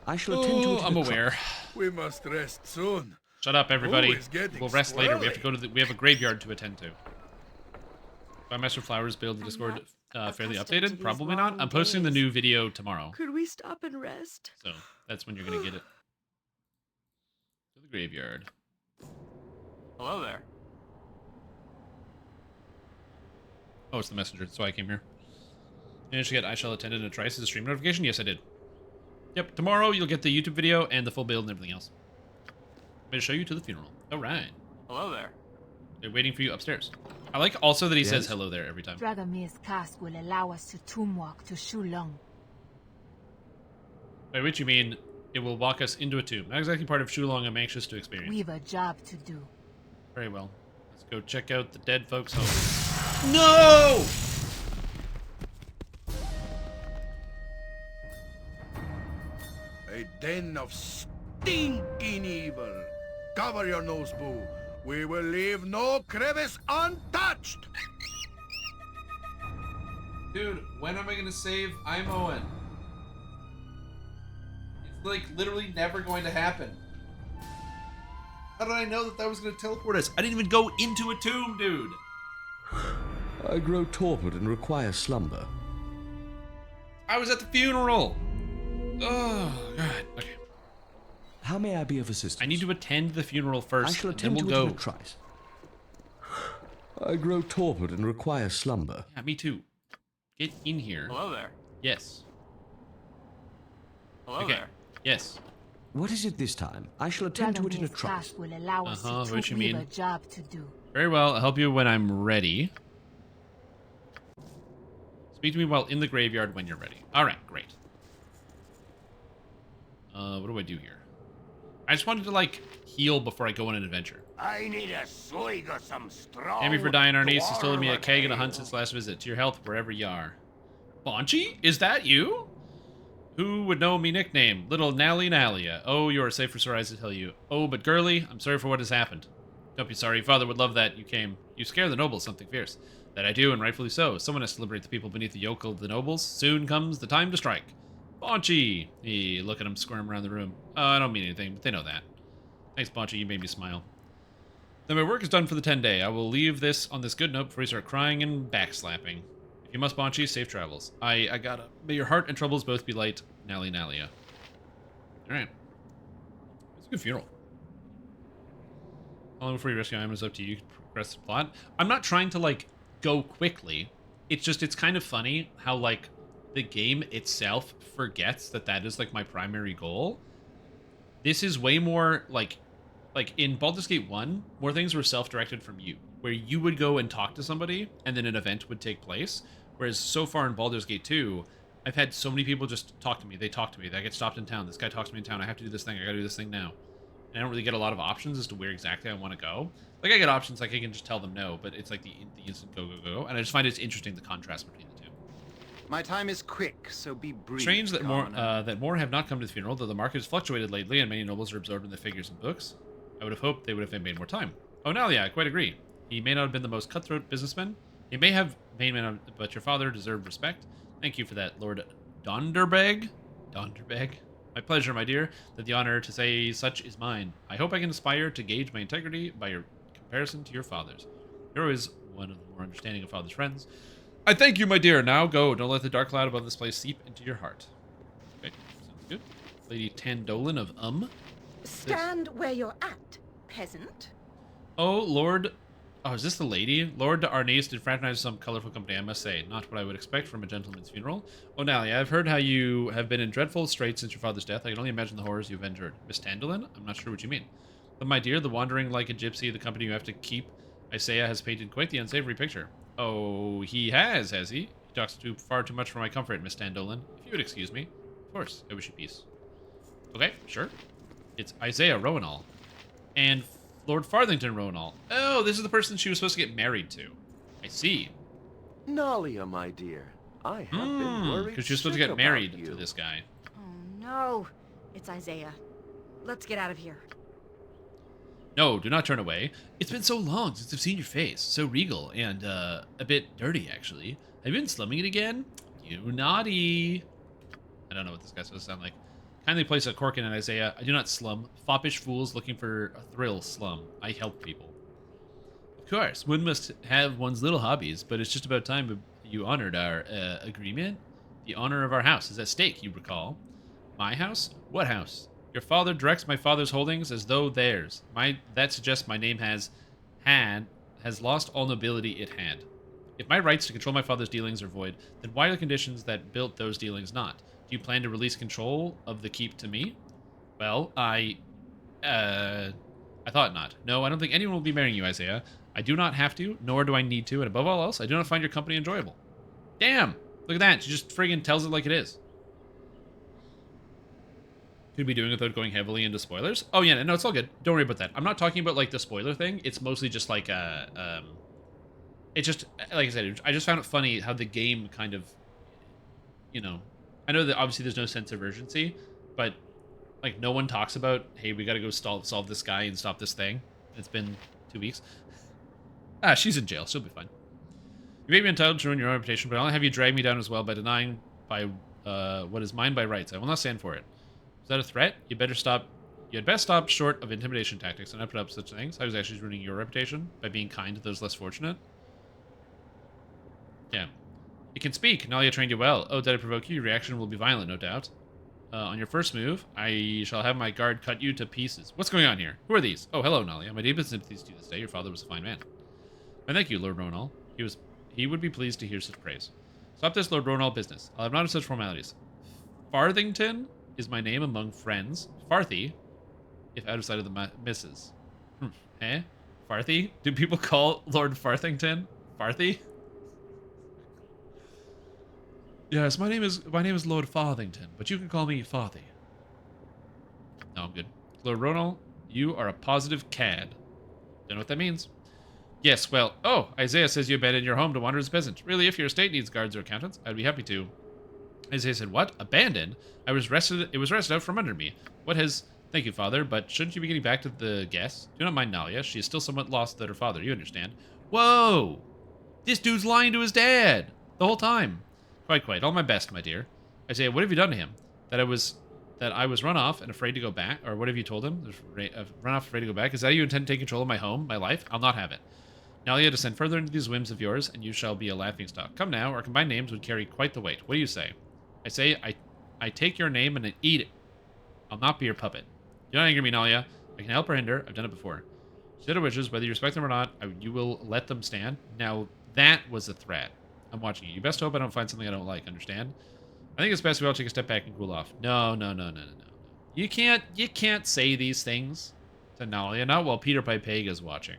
[SPEAKER 2] I shall attend to it.
[SPEAKER 14] I'm aware.
[SPEAKER 5] We must rest soon.
[SPEAKER 14] Shut up, everybody.
[SPEAKER 5] Oh,
[SPEAKER 14] We'll rest later. We have to go to the. We have a graveyard to attend to. By Master Flowers build the Discord fairly updated? Probably not. I'm posting the new video tomorrow.
[SPEAKER 3] Could we stop and rest?
[SPEAKER 14] So that's when you're gonna get it. To the graveyard.
[SPEAKER 7] Hello there.
[SPEAKER 14] Oh, it's the messenger. That's why I came here. Managed to get I shall attend in a trice as a stream notification? Yes, I did. Yep, tomorrow you'll get the YouTube video and the full build and everything else. I'm going to show you to the funeral. Alright.
[SPEAKER 7] Hello there.
[SPEAKER 14] They're waiting for you upstairs. I like also that he says hello there every time.
[SPEAKER 10] Dragomir's cask will allow us to tomb walk to Shulong.
[SPEAKER 14] By which you mean it will walk us into a tomb. Not exactly part of Shulong I'm anxious to experience.
[SPEAKER 10] We've a job to do.
[SPEAKER 14] Very well. Let's go check out the dead folks' home. No!
[SPEAKER 5] A den of stinking evil. Cover your nose, Boo. We will leave no crevice untouched.
[SPEAKER 1] Dude, when am I gonna save I'm Owen? It's like literally never going to happen. How did I know that that was gonna teleport us? I didn't even go into a tomb, dude.
[SPEAKER 2] I grow torpid and require slumber.
[SPEAKER 1] I was at the funeral. Oh, God. Okay.
[SPEAKER 2] How may I be of assistance?
[SPEAKER 14] I need to attend the funeral first,
[SPEAKER 2] I shall
[SPEAKER 14] and then
[SPEAKER 2] attend
[SPEAKER 14] we'll
[SPEAKER 2] to it
[SPEAKER 14] go.
[SPEAKER 2] in a trice. I grow torpid and require slumber.
[SPEAKER 14] Yeah, me too. Get in here.
[SPEAKER 7] Hello there.
[SPEAKER 14] Yes.
[SPEAKER 7] Hello
[SPEAKER 14] okay.
[SPEAKER 7] there.
[SPEAKER 14] Yes.
[SPEAKER 2] What is it this time? I shall attend to it in a trice.
[SPEAKER 10] Will allow us to
[SPEAKER 14] what you mean?
[SPEAKER 10] a job to do.
[SPEAKER 14] Very well. I'll help you when I'm ready. Speak to me while in the graveyard when you're ready. All right, great. What do I do here? I just wanted to, like, heal before I go on an adventure.
[SPEAKER 9] I need a swig of some strong.
[SPEAKER 14] Thank you for dying, our niece. Has stolen me a keg and a hunt since last visit. To your health, wherever you are. Bonchi? Is that you? Who would know me nickname? Little Nally Nalia. Oh, you are safe for Sir Eyes to tell you. Oh, but girly, I'm sorry for what has happened. Don't be sorry. Father would love that you came. You scare the nobles something fierce. That I do, and rightfully so. Someone has to liberate the people beneath the yoke of the nobles. Soon comes the time to strike. Bonchi! Look at him squirm around the room. Oh, I don't mean anything, but they know that. Thanks, Bonchi. You made me smile. Then my work is done for the 10-day. I will leave this on this good note before you start crying and backslapping. If you must, Bonchi, safe travels. I gotta. May your heart and troubles both be light, Nally Nalia. Alright. It's a good funeral. How long before you rescue Iman is up to you. Progress the plot. I'm not trying to, like, go quickly. It's just, it's kind of funny how, like, the game itself forgets that that is, like, my primary goal. This is way more, like in Baldur's Gate 1, more things were self-directed from you, where you would go and talk to somebody, and then an event would take place. Whereas so far in Baldur's Gate 2, I've had so many people just talk to me. They talk to me. I get stopped in town. This guy talks to me in town. I have to do this thing. I gotta do this thing now. And I don't really get a lot of options as to where exactly I want to go. Like, I get options, like I can just tell them no, but it's like the instant go, go, go. And I just find it's interesting, the contrast between the two.
[SPEAKER 20] My time is quick, so be brief.
[SPEAKER 14] Strange that more have not come to the funeral, though the market has fluctuated lately and many nobles are absorbed in the figures and books. I would have hoped they would have made more time. Oh, now, yeah, I quite agree. He may not have been the most cutthroat businessman. He may have made, but your father deserved respect. Thank you for that, Lord Donderbeg. Donderbeg. My pleasure, my dear, that the honor to say such is mine. I hope I can aspire to gauge my integrity by your comparison to your father's. You're always one of the more understanding of father's friends. I thank you, my dear. Now go. Don't let the dark cloud above this place seep into your heart. Okay, sounds good. Lady Tandolan of
[SPEAKER 21] Stand where you're at, peasant.
[SPEAKER 14] Oh, Lord. Oh, is this the lady? Lord Arnace did fraternize some colorful company, I must say. Not what I would expect from a gentleman's funeral. Oh, Nally, I've heard how you have been in dreadful straits since your father's death. I can only imagine the horrors you've endured. Miss Tandolan? I'm not sure what you mean.
[SPEAKER 1] But my dear, the wandering like a gypsy, the company you have to keep, Isaiah has painted quite the unsavory picture. Oh, he has he? He talks far too much for my comfort, Miss Standolin. If you would excuse me. Of course, I wish you peace. Okay, sure. It's Isaiah Rowanall. And Lord Farthington Rowanall. Oh, this is the person she was supposed to get married to. I see.
[SPEAKER 17] Nalia, my dear. I have been worried
[SPEAKER 1] because she was supposed to get married to this guy.
[SPEAKER 12] Oh, no. It's Isaiah. Let's get out of here.
[SPEAKER 1] No, do not turn away. It's been so long since I've seen your face. So regal and a bit dirty, actually. Have you been slumming it again? You naughty. I don't know what this guy's supposed to sound like. Kindly place a cork in it, Isaiah. I do not slum. Foppish fools looking for a thrill slum. I help people. Of course, one must have one's little hobbies, but it's just about time you honored our agreement. The honor of our house is at stake, you recall. My house? What house? Your father directs my father's holdings as though theirs. That suggests my name has lost all nobility it had. If my rights to control my father's dealings are void, then why are the conditions that built those dealings not? Do you plan to release control of the keep to me? Well, I thought not. No, I don't think anyone will be marrying you, Isaiah. I do not have to, nor do I need to, and above all else, I do not find your company enjoyable. Damn! Look at that, she just friggin' tells it like it is. Could be doing it without going heavily into spoilers. Oh yeah, no, it's all good. Don't worry about that. I'm not talking about like the spoiler thing. It's mostly just like it's just like I said. I just found it funny how the game kind of, you know, I know that obviously there's no sense of urgency, but like no one talks about, hey, we got to go solve this guy and stop this thing. It's been 2 weeks. Ah, she's in jail. She'll be fine. You may be entitled to ruin your own reputation, but I'll have you drag me down as well by denying what is mine by rights. I will not stand for it. Is that a threat? You had best stop short of intimidation tactics and not put up such things. I was actually ruining your reputation by being kind to those less fortunate. Yeah. You can speak. Nalia trained you well. Oh, did I provoke you? Your reaction will be violent, no doubt. On your first move, I shall have my guard cut you to pieces. What's going on here? Who are these? Oh, hello, Nalia. My deepest sympathies to you this day. Your father was a fine man. And thank you, Lord Ronal. He would be pleased to hear such praise. Stop this Lord Ronal business. I'll have none of such formalities. Farthington is my name among friends. Farthy, if out of sight of the missus. Eh? Farthy? Do people call Lord Farthington Farthy? Yes, my name is Lord Farthington, but you can call me Farthy. No, I'm good. Lord Ronal, you are a positive cad. Don't know what that means. Yes, well, oh, Isaiah says you abandoned your home to wander as a peasant. Really, if your estate needs guards or accountants, I'd be happy to. Isaiah said, what? Abandoned? It was wrested out from under me. Thank you, father, but shouldn't you be getting back to the guests? Do not mind Nalia. She is still somewhat lost without her father, you understand. Whoa! This dude's lying to his dad! The whole time. Quite. All my best, my dear. Isaiah, what have you done to him? That I was run off and afraid to go back? Or what have you told him? Run off afraid to go back? Is that how you intend to take control of my home, my life? I'll not have it. Nalia, descend further into these whims of yours, and you shall be a laughingstock. Come now, our combined names would carry quite the weight. What do you say? I say, I take your name and I eat it. I'll not be your puppet. Do not anger me, Nalia. I can help or hinder. I've done it before. She said her wishes, whether you respect them or not, you will let them stand. Now, that was a threat. I'm watching you. You best hope I don't find something I don't like, understand? I think it's best we all take a step back and cool off. No. You can't say these things to Nalia, not while Peter Pipega's watching.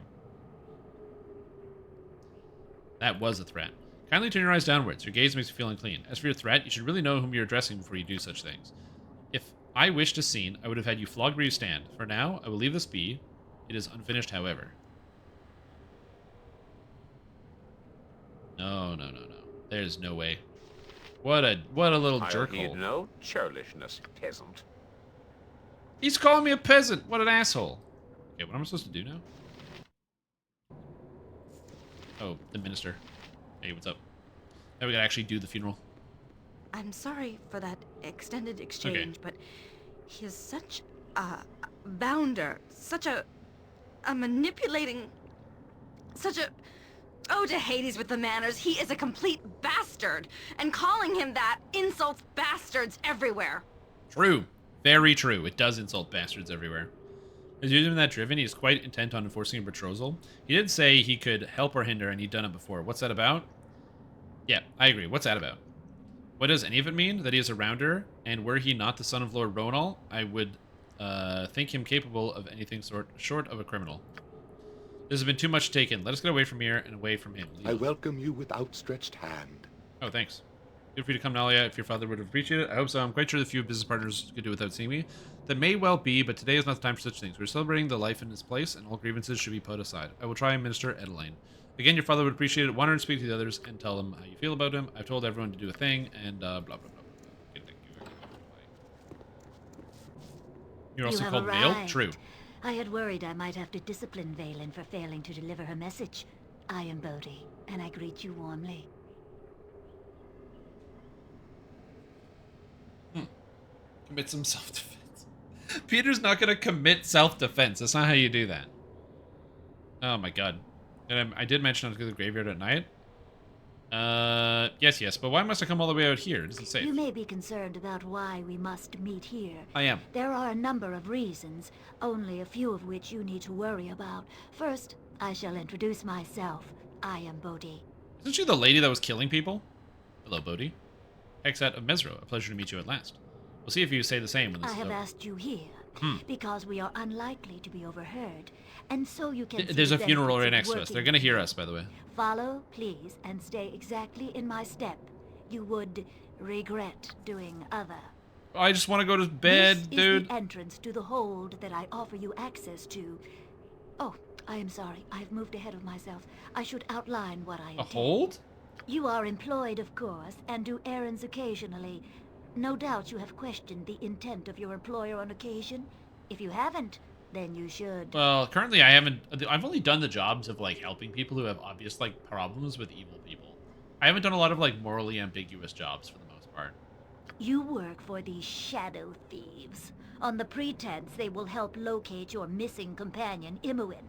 [SPEAKER 1] That was a threat. Kindly turn your eyes downwards. Your gaze makes me feel unclean. As for your threat, you should really know whom you're addressing before you do such things. If I wished a scene, I would have had you flogged where you stand. For now, I will leave this be. It is unfinished, however. No. There's no way. What a little jerk hole.
[SPEAKER 6] No churlishness, peasant.
[SPEAKER 1] He's calling me a peasant. What an asshole. Okay, what am I supposed to do now? Oh, the minister. Hey, what's up? Now we gotta actually do the funeral.
[SPEAKER 12] I'm sorry for that extended exchange, but he is such a bounder, such a manipulating, such a... Oh, to Hades with the manners. He is a complete bastard, and calling him that insults bastards everywhere.
[SPEAKER 1] True. Very true. It does insult bastards everywhere. As using that driven, he is quite intent on enforcing a betrothal. He did say he could help or hinder, and he'd done it before. What's that about? Yeah, I agree. What's that about? What does any of it mean? That he is a rounder, and were he not the son of Lord Ronal, I would think him capable of anything short of a criminal. This has been too much taken. Let us get away from here and away from him.
[SPEAKER 8] I welcome you with outstretched hand.
[SPEAKER 1] Oh, thanks. Feel free to come, Nalia, if your father would have appreciated it. I hope so. I'm quite sure the few business partners could do without seeing me. That may well be, but today is not the time for such things. We're celebrating the life in his place, and all grievances should be put aside. I will try and minister Edeline. Again, your father would appreciate it. Want to speak to the others and tell them how you feel about him. I've told everyone to do a thing, and blah, blah, blah, blah. Good, thank you. You're also called Male? True.
[SPEAKER 15] I had worried I might have to discipline Valen for failing to deliver her message. I am Bodhi, and I greet you warmly.
[SPEAKER 1] Commit some self-defense. Peter's not going to commit self-defense. That's not how you do that. Oh my god. And I did mention I was going to the graveyard at night. Yes, but why must I come all the way out here? It isn't safe.
[SPEAKER 15] You may be concerned about why we must meet here.
[SPEAKER 1] I am.
[SPEAKER 15] There are a number of reasons, only a few of which you need to worry about. First, I shall introduce myself. I am Bodhi.
[SPEAKER 1] Isn't she the lady that was killing people? Hello, Bodhi. Hexat of Mesro, a pleasure to meet you at last. We'll see if you say the same when this
[SPEAKER 15] I
[SPEAKER 1] is
[SPEAKER 15] have
[SPEAKER 1] over.
[SPEAKER 15] asked you here because we are unlikely to be overheard, and so you can.
[SPEAKER 1] There's a funeral right
[SPEAKER 15] benefits
[SPEAKER 1] next
[SPEAKER 15] of
[SPEAKER 1] to us.
[SPEAKER 15] working
[SPEAKER 1] They're going to hear us, by the way.
[SPEAKER 15] Follow, please, and stay exactly in my step. You would regret doing other.
[SPEAKER 1] I just want to go to bed,
[SPEAKER 15] This
[SPEAKER 1] dude.
[SPEAKER 15] is the entrance to the hold that I offer you access to. Oh, I am sorry. I have moved ahead of myself. I should outline what I intend.
[SPEAKER 1] A hold?
[SPEAKER 15] You are employed, of course, and do errands occasionally. No doubt you have questioned the intent of your employer on occasion. If you haven't, then you should.
[SPEAKER 1] Well, currently I haven't. I've only done the jobs of like helping people who have obvious like problems with evil people. I haven't done a lot of like morally ambiguous jobs for the most part.
[SPEAKER 15] You work for the Shadow Thieves, on the pretense they will help locate your missing companion, Imoen.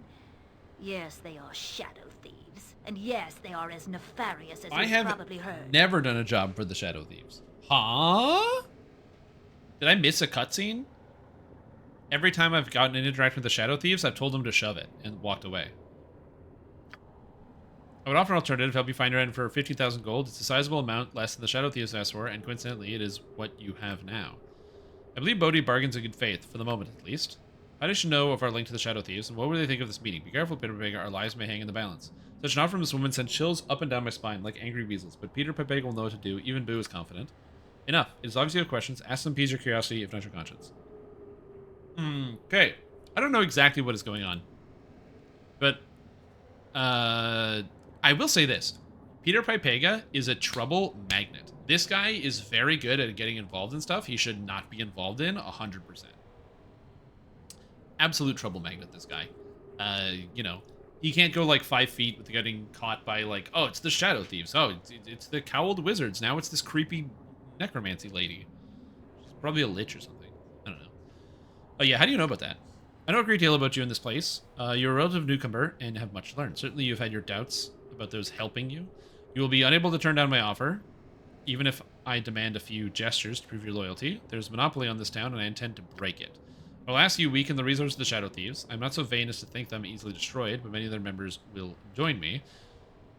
[SPEAKER 15] Yes, they are Shadow Thieves, and yes, they are as nefarious as you've probably heard.
[SPEAKER 1] Never done a job for the Shadow Thieves. Huh? Did I miss a cutscene? Every time I've gotten an interaction with the Shadow Thieves, I've told them to shove it and walked away. I would offer an alternative, help you find your end for 50,000 gold. It's a sizable amount, less than the Shadow Thieves asked for, and coincidentally, it is what you have now. I believe Bodhi bargains in good faith, for the moment at least. How does she know of our link to the Shadow Thieves, and what would they think of this meeting? Be careful, Peter Pepega, our lives may hang in the balance. Such an offer from this woman sent chills up and down my spine, like angry weasels, but Peter Pepega will know what to do, even Boo is confident. Enough. It is obvious you have questions. Ask them, appease your curiosity, if not your conscience. Okay. I don't know exactly what is going on. But, I will say this. Peter Pepega is a trouble magnet. This guy is very good at getting involved in stuff he should not be involved in 100%. Absolute trouble magnet, this guy. You know, he can't go like 5 feet without getting caught by like, oh, it's the Shadow Thieves. Oh, it's the Cowled Wizards. Now it's this creepy necromancy lady. She's probably a lich or something. I don't know. Oh yeah, how do you know about that? I know a great deal about you in this place. You're a relative newcomer and have much to learn. Certainly you've had your doubts about those helping you. You will be unable to turn down my offer, even if I demand a few gestures to prove your loyalty. There's a monopoly on this town and I intend to break it. I'll ask you weaken the resources of the Shadow Thieves. I'm not so vain as to think them easily destroyed, but many of their members will join me.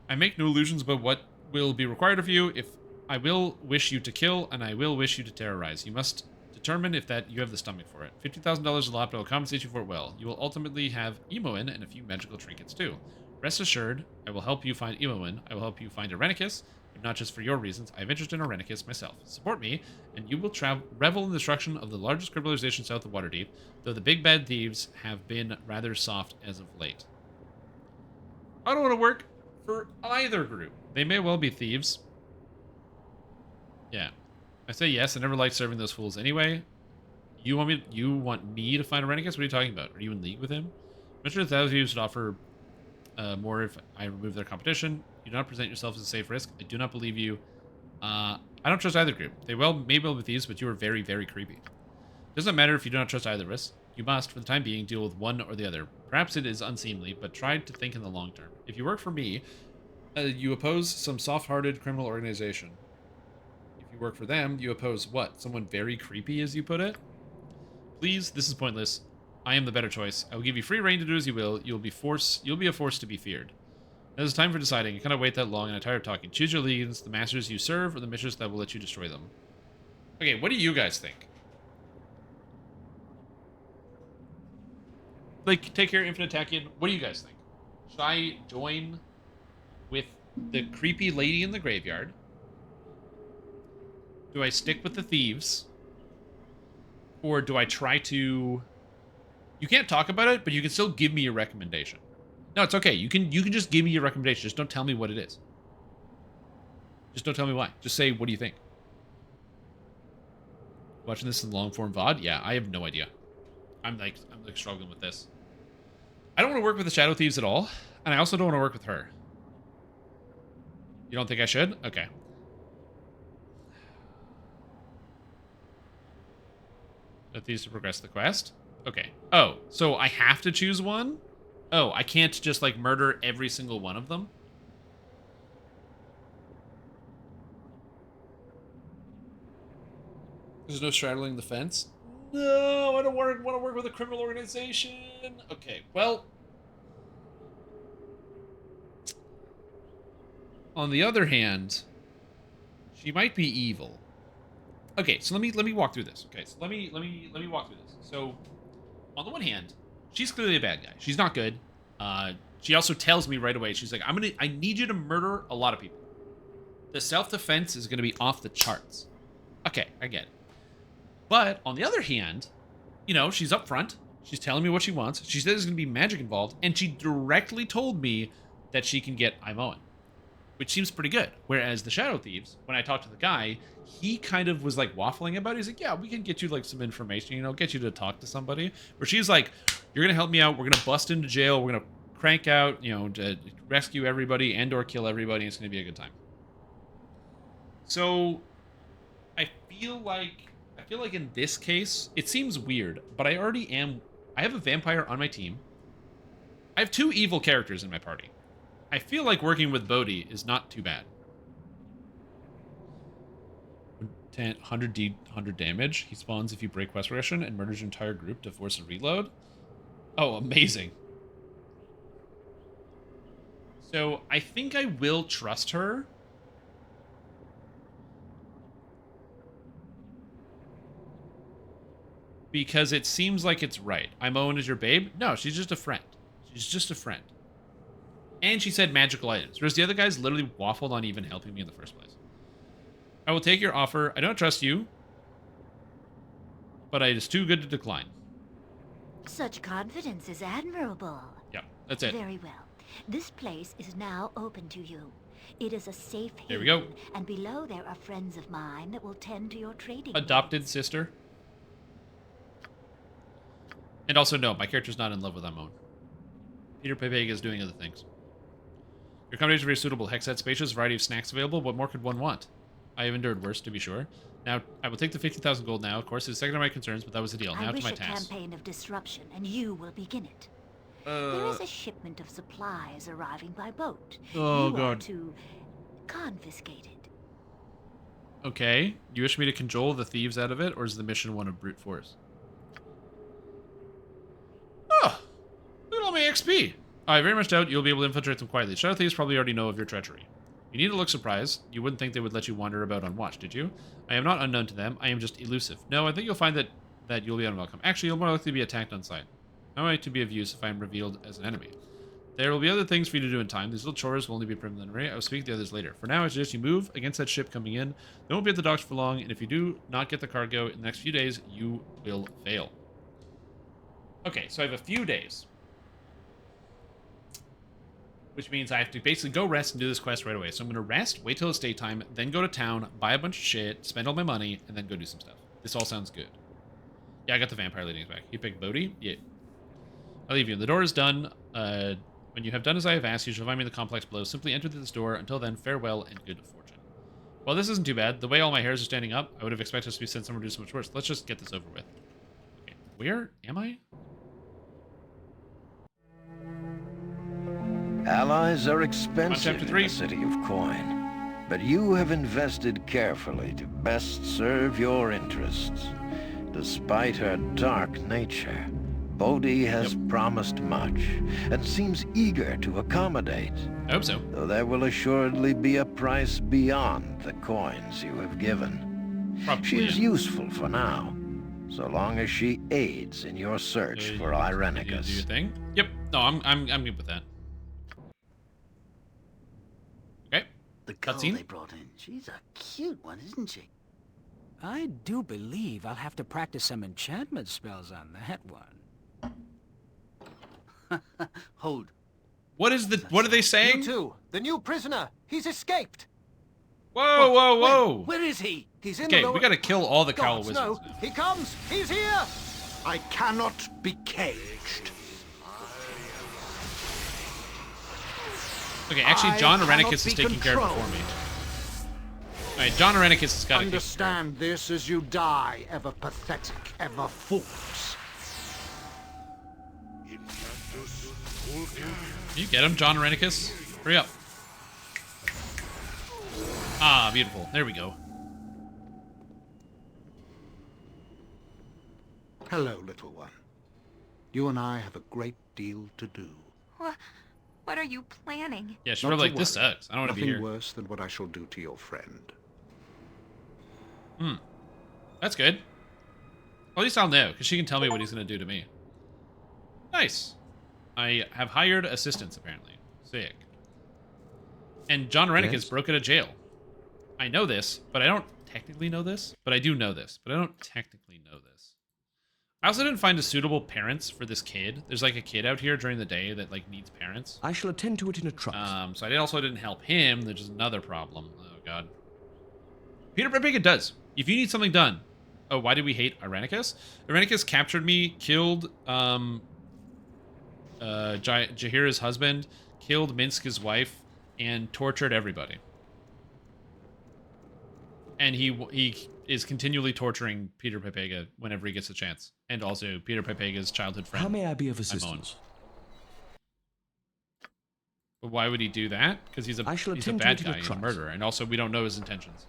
[SPEAKER 1] I make no illusions about what will be required of you. If I will wish you to kill, and I will wish you to terrorize. You must determine if that you have the stomach for it. $50,000 is a lot, but I will compensate you for it well. You will ultimately have Imoen and a few magical trinkets too. Rest assured, I will help you find Imoen. I will help you find Irenicus, but not just for your reasons. I have interest in Irenicus myself. Support me, and you will revel in the destruction of the largest criminalization south of Waterdeep, though the big bad thieves have been rather soft as of late. I don't want to work for either group. They may well be thieves. Yeah. I say yes. I never liked serving those fools anyway. You want me to find Irenicus? What are you talking about? Are you in league with him? I'm sure the thieves would offer more if I remove their competition. You do not present yourself as a safe risk. I do not believe you. I don't trust either group. They may well be thieves, but you are very, very creepy. It doesn't matter if you do not trust either risk. You must, for the time being, deal with one or the other. Perhaps it is unseemly, but try to think in the long term. If you work for me, you oppose some soft-hearted criminal organization. If you work for them, you oppose what? Someone very creepy, as you put it? Please, this is pointless. I am the better choice. I will give you free reign to do as you will. You'll be a force to be feared. Now it's time for deciding. I cannot wait that long, and I'm tired of talking. Choose your allegiance, the masters you serve, or the missions that will let you destroy them. Okay, what do you guys think? like, take care of Infinite Tachyon. What do you guys think? Should I join with the creepy lady in the graveyard? Do I stick with the thieves? Or do I try to... You can't talk about it, but you can still give me a recommendation. No, it's okay. You can just give me your recommendation. Just don't tell me what it is. Just don't tell me why. Just say, what do you think? Watching this in long form VOD? Yeah, I have no idea. I'm like struggling with this. I don't want to work with the Shadow Thieves at all, and I also don't want to work with her. You don't think I should? Okay. The Thieves to progress the quest? Okay. Oh, so I have to choose one? Oh, I can't just, like, murder every single one of them? There's no straddling the fence? No, I don't want to work with a criminal organization. Okay, well... On the other hand, she might be evil. Okay, so let me walk through this. Okay, so let me walk through this. So, on the one hand, she's clearly a bad guy. She's not good. She also tells me right away, she's like, I need you to murder a lot of people. The self-defense is gonna be off the charts. Okay, I get it. But on the other hand, you know, she's upfront. She's telling me what she wants. She said there's gonna be magic involved, and she directly told me that she can get Imoen, which seems pretty good. Whereas the Shadow Thieves, when I talked to the guy, he kind of was like waffling about it. He's like, yeah, we can get you like some information, you know, get you to talk to somebody. Where she's like, you're gonna help me out. We're gonna bust into jail. We're gonna crank out, you know, to rescue everybody and or kill everybody. And it's gonna be a good time. So I feel like in this case, it seems weird, but I have a vampire on my team. I have 2 evil characters in my party. I feel like working with Bodhi is not too bad. 100 damage. He spawns if you break quest progression and murders your entire group to force a reload. Oh, amazing. So I think I will trust her. Because it seems like it's right. Imoen is your babe? No, she's just a friend. She's just a friend. And she said magical items, whereas the other guys literally waffled on even helping me in the first place. I will take your offer. I don't trust you, but it is too good to decline.
[SPEAKER 15] Such confidence is admirable.
[SPEAKER 1] Yeah, that's it.
[SPEAKER 15] Very well. This place is now open to you. It is a safe haven.
[SPEAKER 1] There we go.
[SPEAKER 15] And below there are friends of mine that will tend to your trading
[SPEAKER 1] Adopted sister. And also, no, my character's not in love with Imoen. Peter Pepega is doing other things. Your accommodation is very suitable. Hex had spacious, variety of snacks available. What more could one want? I have endured worse, to be sure. Now, I will take the 15,000 gold now. Of course, it is second to my concerns, but that was the deal. Now to my task.
[SPEAKER 15] I wish a campaign of disruption, and you will begin it. There is a shipment of supplies arriving by boat.
[SPEAKER 1] Oh,
[SPEAKER 15] you
[SPEAKER 1] God.
[SPEAKER 15] are to confiscate it.
[SPEAKER 1] Okay. You wish me to cajole the thieves out of it, or is the mission one of brute force? Oh! Look at all my XP! I very much doubt you'll be able to infiltrate them quietly. Shadow Thieves probably already know of your treachery. You need to look surprised. You wouldn't think they would let you wander about unwatched, did you? I am not unknown to them. I am just elusive. No, I think you'll find that you'll be unwelcome. Actually, you'll more likely be attacked on sight. How am I to be of use if I am revealed as an enemy? There will be other things for you to do in time. These little chores will only be preliminary. I will speak to the others later. For now, I suggest you move against that ship coming in. They won't be at the docks for long, and if you do not get the cargo in the next few days, you will fail. Okay, so I have a few days. Which means I have to basically go rest and do this quest right away. So I'm going to rest, wait till it's daytime, then go to town, buy a bunch of shit, spend all my money, and then go do some stuff. This all sounds good. Yeah, I got the vampire leading us back. You picked Bodhi? Yeah. I'll leave you. The door is done. When you have done as I have asked, you shall find me in the complex below. Simply enter through this door. Until then, farewell and good fortune. Well, this isn't too bad. The way all my hairs are standing up, I would have expected us to be sent somewhere to do so much worse. Let's just get this over with. Okay. Where am I?
[SPEAKER 6] Allies are expensive in the city of coin, but you have invested carefully to best serve your interests. Despite her dark nature, Bodhi has promised much and seems eager to accommodate.
[SPEAKER 1] I hope so.
[SPEAKER 6] Though there will assuredly be a price beyond the coins you have given.
[SPEAKER 1] Probably,
[SPEAKER 6] she is useful for now, so long as she aids in your search for Irenicus.
[SPEAKER 14] Do your thing. Yep. No, I'm good with that. Okay.
[SPEAKER 9] The girl they brought in, she's a cute one, isn't she?
[SPEAKER 16] I do believe I'll have to practice some enchantment spells on that one.
[SPEAKER 9] Hold.
[SPEAKER 14] What are they saying?
[SPEAKER 11] You two, the new prisoner. He's escaped.
[SPEAKER 14] Whoa, whoa, whoa!
[SPEAKER 9] Where is he?
[SPEAKER 11] He's in
[SPEAKER 14] Okay,
[SPEAKER 11] the lower...
[SPEAKER 14] we gotta kill all the cowl
[SPEAKER 11] Gods,
[SPEAKER 14] wizards
[SPEAKER 11] no.
[SPEAKER 14] now.
[SPEAKER 11] He comes! He's here!
[SPEAKER 5] I cannot be caged.
[SPEAKER 14] Okay, actually, John
[SPEAKER 5] I
[SPEAKER 14] Irenicus
[SPEAKER 5] cannot
[SPEAKER 14] is
[SPEAKER 5] be
[SPEAKER 14] taking care of it
[SPEAKER 5] controlled.
[SPEAKER 14] for me. Alright, John Irenicus has got to
[SPEAKER 5] Understand this as you die, ever pathetic, ever fools.
[SPEAKER 14] Can you get him, John Irenicus? Hurry up. Ah, beautiful. There we go.
[SPEAKER 5] Hello, little one. You and I have a great deal to do.
[SPEAKER 12] What are you planning?
[SPEAKER 14] Yeah, she's
[SPEAKER 5] Not
[SPEAKER 14] probably
[SPEAKER 5] to
[SPEAKER 14] like, this
[SPEAKER 5] worry.
[SPEAKER 14] sucks. I don't want to be
[SPEAKER 5] Nothing
[SPEAKER 14] here.
[SPEAKER 5] worse than what I shall do to your friend.
[SPEAKER 14] That's good. At least I'll know, because she can tell me what he's going to do to me. Nice. I have hired assistants, apparently. Sick. And John Irenicus broke out of jail. I know this, but I don't technically know this. But I do know this, but I don't technically know this. I also didn't find a suitable parents for this kid. There's like a kid out here during the day that like needs parents.
[SPEAKER 2] I shall attend to it in a trice.
[SPEAKER 14] So I also didn't help him, which is another problem. Oh god. Peter Brepega does. If you need something done. Oh, why did we hate Irenicus? Irenicus captured me, killed Jahira's husband, killed Minsk, his wife, and tortured everybody. And he is continually torturing Peter Pepega whenever he gets a chance. And also Peter Pepega's childhood friend.
[SPEAKER 2] How may I be of assistance?
[SPEAKER 14] But why would he do that? Because he's a bad guy, he's a murderer. And also we don't know his intentions.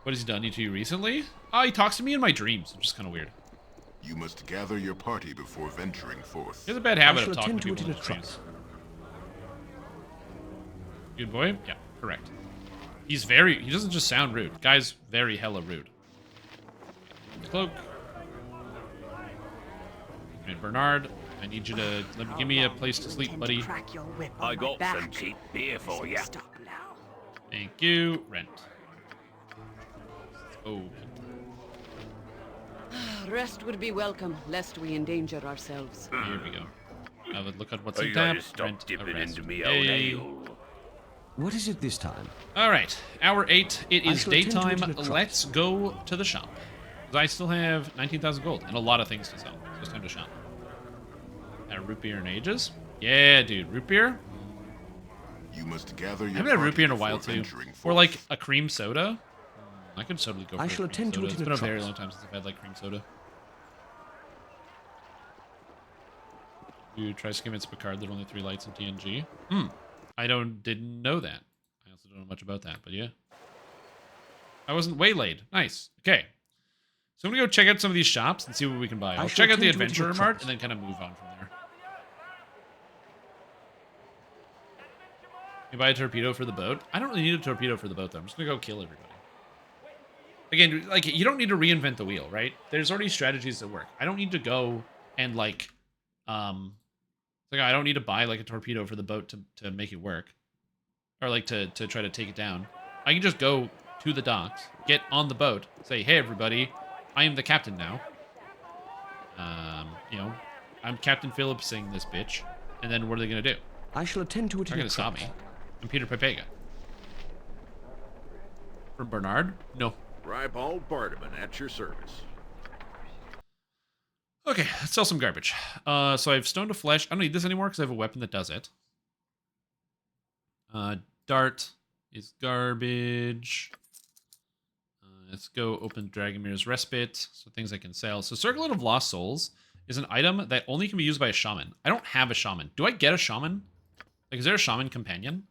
[SPEAKER 14] What has he done to you recently? Oh, he talks to me in my dreams, which is kind of weird.
[SPEAKER 19] You must gather your party before venturing forth.
[SPEAKER 14] He has a bad habit of talking to people in his dreams. Good boy? Yeah, correct. He doesn't just sound rude. Guy's very hella rude. Cloak. And Bernard, I need you to give me a place to sleep, buddy.
[SPEAKER 9] I got some cheap beer for you.
[SPEAKER 14] Thank you. Rent. Oh.
[SPEAKER 3] Rest would be welcome, lest we endanger ourselves.
[SPEAKER 14] Here we go. Now look at what's
[SPEAKER 9] Are
[SPEAKER 14] in
[SPEAKER 9] you
[SPEAKER 14] tap.
[SPEAKER 9] going to stop
[SPEAKER 14] Rent
[SPEAKER 9] dipping
[SPEAKER 14] a rest.
[SPEAKER 9] into me old ale?
[SPEAKER 2] What is it this time?
[SPEAKER 14] All right, hour 8. It is daytime.
[SPEAKER 2] attend to it in a trice.
[SPEAKER 14] Let's go to the shop. Because I still have 19,000 gold and a lot of things to sell. So it's time to shop. Root beer in ages. Yeah, dude, root beer.
[SPEAKER 19] You must gather your
[SPEAKER 14] I haven't had root
[SPEAKER 19] party
[SPEAKER 14] beer in a
[SPEAKER 19] before
[SPEAKER 14] while too.
[SPEAKER 19] venturing
[SPEAKER 14] Or
[SPEAKER 19] forth.
[SPEAKER 14] like a cream soda. I could totally go for
[SPEAKER 2] I shall
[SPEAKER 14] a cream
[SPEAKER 2] attend to
[SPEAKER 14] soda.
[SPEAKER 2] it
[SPEAKER 14] It's
[SPEAKER 2] in
[SPEAKER 14] been
[SPEAKER 2] a
[SPEAKER 14] a very
[SPEAKER 2] trice.
[SPEAKER 14] long time since I've had like cream soda. You try to convince Picard there are only 3 lights in TNG. I didn't know that. I also don't know much about that, but yeah. I wasn't waylaid. Nice. Okay. So I'm gonna go check out some of these shops and see what we can buy. I'll check out the Adventurer Mart and then kind of move on from there. You buy a torpedo for the boat? I don't really need a torpedo for the boat though. I'm just gonna go kill everybody. Again, like, you don't need to reinvent the wheel, right? There's already strategies that work. I don't need to go and like, I don't need to buy like a torpedo for the boat to make it work. Or like to try to take it down. I can just go to the docks, get on the boat, say, hey everybody, I am the captain now. You know, I'm Captain Phillipsing this bitch. And then what are they gonna do?
[SPEAKER 2] I shall attend to it
[SPEAKER 14] They're
[SPEAKER 2] in
[SPEAKER 14] gonna
[SPEAKER 2] a
[SPEAKER 14] stop
[SPEAKER 2] trice.
[SPEAKER 14] me. I'm Peter Pepega. From Bernard? No.
[SPEAKER 17] Rybald Bardaman at your service.
[SPEAKER 14] Okay, let's sell some garbage. So I have Stone to Flesh. I don't need this anymore because I have a weapon that does it. Dart is garbage. Let's go open Dragomir's Respite. So things I can sell. So Circlet of Lost Souls is an item that only can be used by a shaman. I don't have a shaman. Do I get a shaman? Like, is there a shaman companion?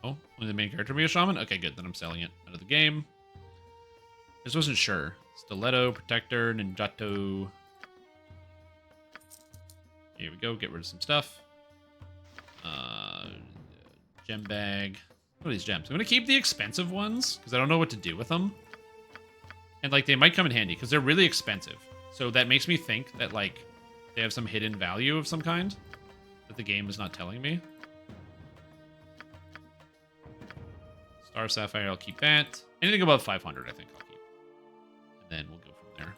[SPEAKER 14] Oh, only the main character be a shaman? Okay, good. Then I'm selling it out of the game. Just wasn't sure. Stiletto, Protector, Ninjato. Here we go. Get rid of some stuff.
[SPEAKER 1] Gem bag. What are these gems? I'm going to keep the expensive ones because I don't know what to do with them. And, like, they might come in handy because they're really expensive. So that makes me think that, like, they have some hidden value of some kind that the game is not telling me. Star Sapphire, I'll keep that. Anything above 500, I think I'll keep. And then we'll go from there.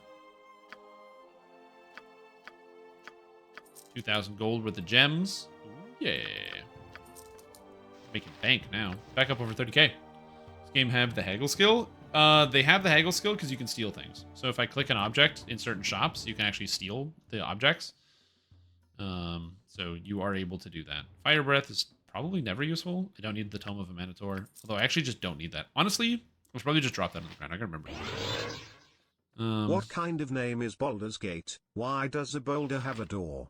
[SPEAKER 1] 2,000 gold worth of gems. Ooh, yeah. Making bank now. Back up over 30k. This game have the haggle skill? They have the haggle skill because you can steal things. So if I click an object in certain shops, you can actually steal the objects. So you are able to do that. Fire breath is probably never useful. I don't need the Tome of a Minotaur. Although I actually just don't need that. Honestly, I should probably just drop that on the ground. I can remember.
[SPEAKER 4] What kind of name is Baldur's Gate? Why does a boulder have a door?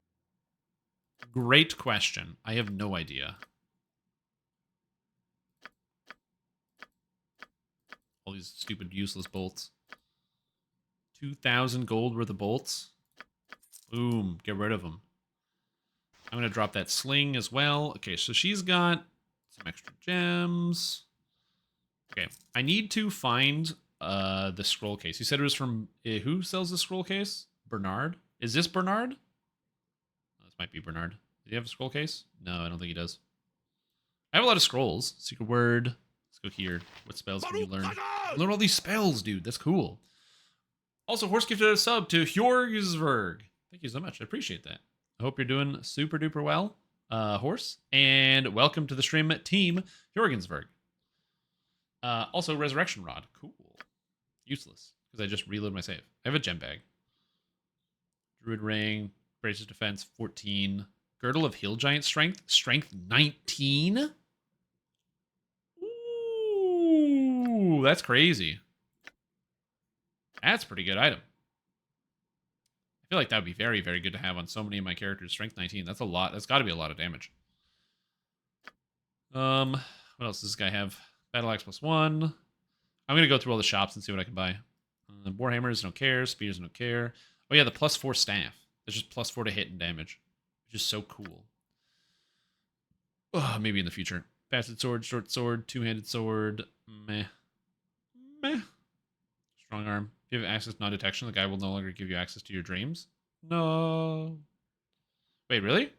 [SPEAKER 1] Great question. I have no idea. All these stupid, useless bolts. 2,000 gold worth of bolts. Boom. Get rid of them. I'm going to drop that sling as well. Okay, so she's got some extra gems. Okay, I need to find the scroll case. You said it was from... who sells the scroll case? Bernard? Is this Bernard? Oh, this might be Bernard. Does he have a scroll case? No, I don't think he does. I have a lot of scrolls. Secret word. Let's go here. What spells can you learn? Learn all these spells, dude. That's cool. Also, Horse gifted a sub to Hjorgsberg. Thank you so much. I appreciate that. I hope you're doing super duper well, Horse. And welcome to the stream team, Jorgensberg. Also, Resurrection Rod. Cool. Useless, because I just reload my save. I have a gem bag. Druid Ring. Braces Defense, 14. Girdle of Hill Giant Strength. Strength 19. Ooh, that's crazy. That's a pretty good item. I feel like that would be very, very good to have on so many of my characters. Strength 19. That's a lot. That's got to be a lot of damage. What else does this guy have? Battle Axe +1. I'm going to go through all the shops and see what I can buy. Warhammers, don't care. Spears, don't care. Oh, yeah, the +4 staff. There's just +4 to hit and damage. Which is so cool. Oh, maybe in the future. Faceted sword, short sword, two-handed sword. Meh. Meh. Strong arm. If you have access non-detection, the guy will no longer give you access to your dreams. No. Wait, really?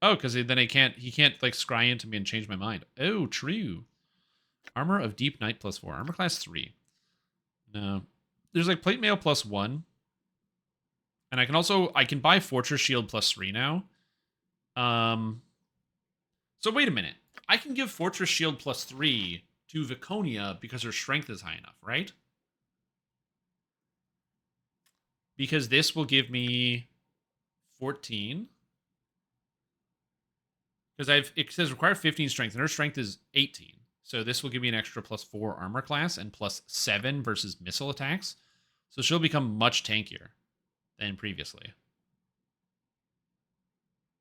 [SPEAKER 1] Oh, because then he can't like scry into me and change my mind. Oh, true. Armor of Deep Night +4. Armor class 3. No. There's like plate mail +1. And I can buy Fortress Shield +3 now. So wait a minute. I can give Fortress Shield +3 to Viconia because her strength is high enough, right? Because this will give me 14. Because it says require 15 strength, and her strength is 18. So this will give me an extra +4 armor class and +7 versus missile attacks. So she'll become much tankier than previously.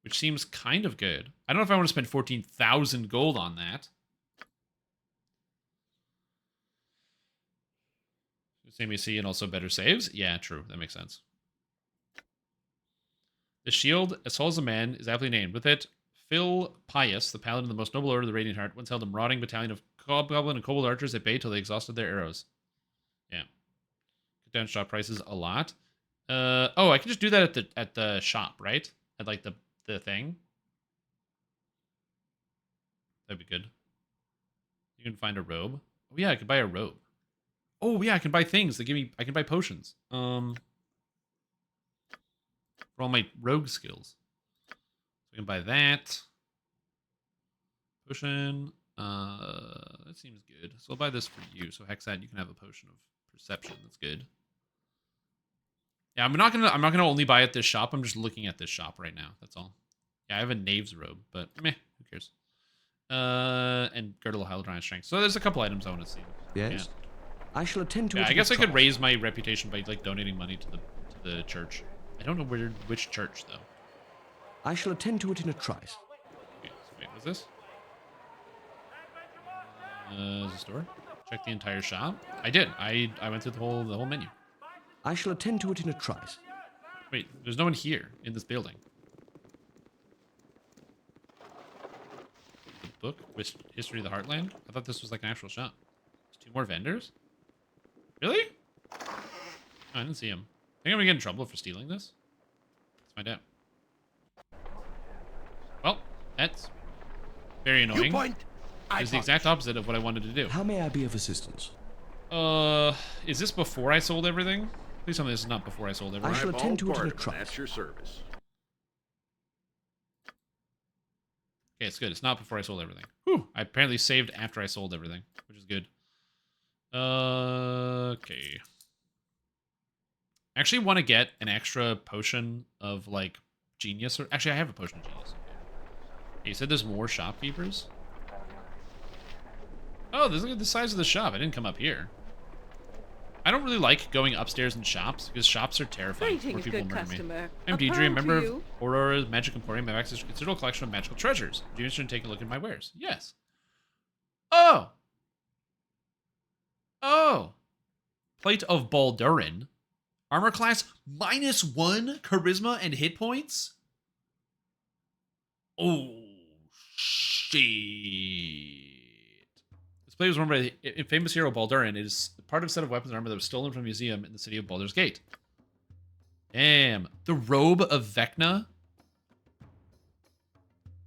[SPEAKER 1] Which seems kind of good. I don't know if I want to spend 14,000 gold on that. Same AC and also better saves? Yeah, true. That makes sense. The shield, as tall as a man, is aptly named. With it, Phil Pius, the paladin of the most noble order of the Radiant Heart, once held a marauding battalion of goblin and kobold archers at bay till they exhausted their arrows. Yeah. Cut down shop prices a lot. Oh, I can just do that at the shop, right? At like the thing. That'd be good. You can find a robe. Oh yeah, I could buy a robe. Oh yeah, I can buy things that give me. I can buy potions. For all my rogue skills. So I can buy that. Potion. That seems good. So I'll buy this for you. So Hexad, you can have a potion of perception. That's good. Yeah, I'm not gonna only buy at this shop. I'm just looking at this shop right now. That's all. Yeah, I have a knave's robe, but meh, who cares? And Girdle of Haldrine Strength. So there's a couple items I want to see.
[SPEAKER 2] Yes.
[SPEAKER 1] Yeah.
[SPEAKER 2] I shall attend to it.
[SPEAKER 1] I guess I could raise my reputation by like donating money to the church. I don't know which church though.
[SPEAKER 2] I shall attend to it in a trice.
[SPEAKER 1] Okay, so wait, what's this? Is this door? Check the entire shop. I did. I went through the whole menu.
[SPEAKER 2] I shall attend to it in a trice.
[SPEAKER 1] Wait, there's no one here in this building. book with History of the Heartland? I thought this was like an actual shop. There's 2 more vendors? Really? Oh, I didn't see him. Think I'm gonna get in trouble for stealing this? Let's find out. Well, that's very annoying. It's the exact opposite of what I wanted to do.
[SPEAKER 2] How may I be of assistance?
[SPEAKER 1] Is this before I sold everything? Please tell me this is not before I sold everything.
[SPEAKER 2] I shall attend to it in a trice.
[SPEAKER 17] That's your service.
[SPEAKER 1] Okay, it's good. It's not before I sold everything. Whew. I apparently saved after I sold everything, which is good. Okay. I actually want to get an extra potion of, like, genius. Or actually, I have a potion of genius. Okay, you said there's more shopkeepers? Oh, look at the size of the shop. I didn't come up here. I don't really like going upstairs in shops, because shops are terrifying. Where people murder me. I'm Deidre, a member of Aurora's Magic Emporium. I have access to a considerable collection of magical treasures. Do you interested in taking a look at my wares? Yes. Oh! Oh! Plate of Baldurin. Armor class -1 charisma and hit points? Oh, shit. This plate was worn by the famous hero Baldurin. It is part of a set of weapons and armor that was stolen from a museum in the city of Baldur's Gate. Damn. The Robe of Vecna.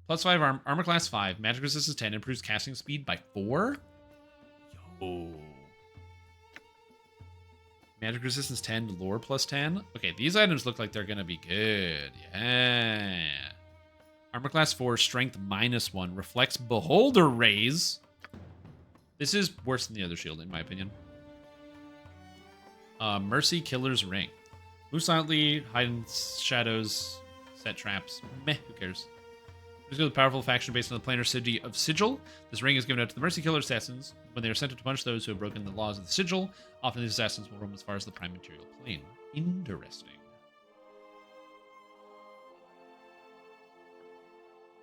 [SPEAKER 1] +5 armor class 5. Magic resistance 10. Improves casting speed by 4. Yo. Magic resistance 10. Lore +10. Okay, these items look like they're going to be good. Yeah. Armor class 4. Strength -1. Reflects Beholder Rays. This is worse than the other shield, in my opinion. Mercy Killer's Ring. Move silently, hide in shadows, set traps. Meh, who cares? There's a powerful faction based on the planar city of Sigil. This ring is given out to the Mercy Killer assassins when they are sent to punish those who have broken the laws of the Sigil. Often these assassins will roam as far as the Prime Material Plane. Interesting.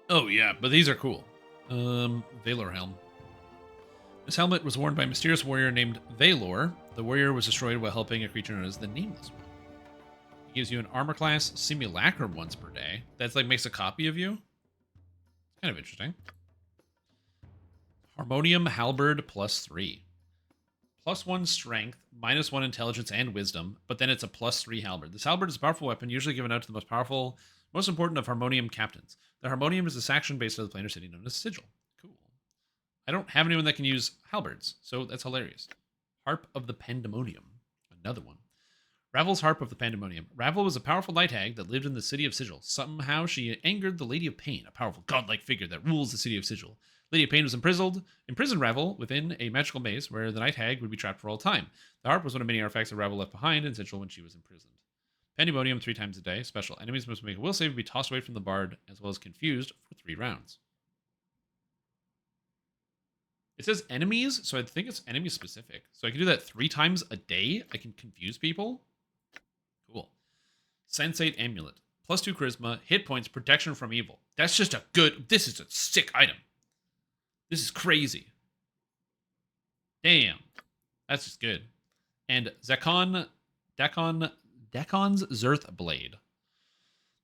[SPEAKER 1] Oh yeah, but these are cool. Valor Helm. This helmet was worn by a mysterious warrior named Valor. The warrior was destroyed while helping a creature known as the Nameless One. It gives you an armor class simulacrum once per day. That's like makes a copy of you. Kind of interesting. Harmonium Halberd +3. +1 strength, -1 intelligence and wisdom, but then it's a +3 halberd. This halberd is a powerful weapon, usually given out to the most powerful, most important of harmonium captains. The harmonium is a section based on the planar city known as Sigil. Cool. I don't have anyone that can use halberds, so that's hilarious. Harp of the Pandemonium. Another one. Ravel's Harp of the Pandemonium. Ravel was a powerful night hag that lived in the city of Sigil. Somehow she angered the Lady of Pain, a powerful godlike figure that rules the city of Sigil. Lady of Pain was imprisoned Ravel within a magical maze where the night hag would be trapped for all time. The harp was one of many artifacts that Ravel left behind in Sigil when she was imprisoned. Pandemonium 3 times a day. Special enemies must make a will save and be tossed away from the bard, as well as confused for 3 rounds. It says enemies, so I think it's enemy specific. So I can do that 3 times a day. I can confuse people. Cool. Sensate Amulet. +2 charisma, hit points, protection from evil. That's just a good... This is a sick item. This is crazy. Damn. That's just good. And Dakon's Zerth Blade.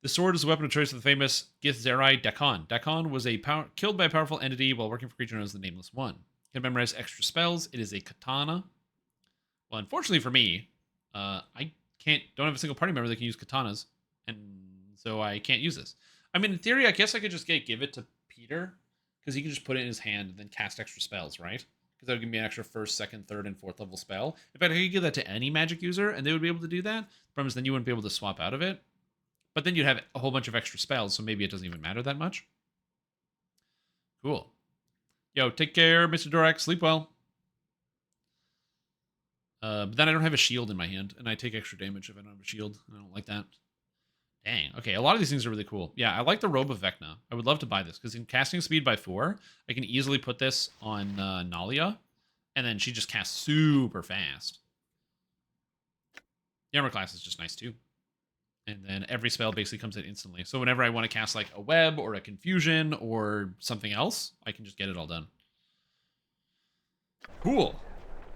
[SPEAKER 1] The sword is a weapon of choice of the famous Githzerai Dakon. Dakon was killed by a powerful entity while working for a creature known as the Nameless One. Can memorize extra spells. It is a katana. Well, unfortunately for me, I don't have a single party member that can use katanas, and so I can't use this. I mean, in theory, I guess I could just give it to Peter, because he can just put it in his hand and then cast extra spells, right? Because that would give me an extra 1st, 2nd, 3rd, and 4th level spell. In fact, I could give that to any magic user, and they would be able to do that. The problem is then you wouldn't be able to swap out of it. But then you'd have a whole bunch of extra spells, so maybe it doesn't even matter that much. Cool. Yo, take care, Mr. Dorak. Sleep well. But then I don't have a shield in my hand, and I take extra damage if I don't have a shield. I don't like that. Dang. Okay, a lot of these things are really cool. Yeah, I like the Robe of Vecna. I would love to buy this, because in casting speed by 4, I can easily put this on Nalia, and then she just casts super fast. The armor class is just nice, too. And then every spell basically comes in instantly. So whenever I want to cast like a web or a confusion or something else, I can just get it all done. Cool.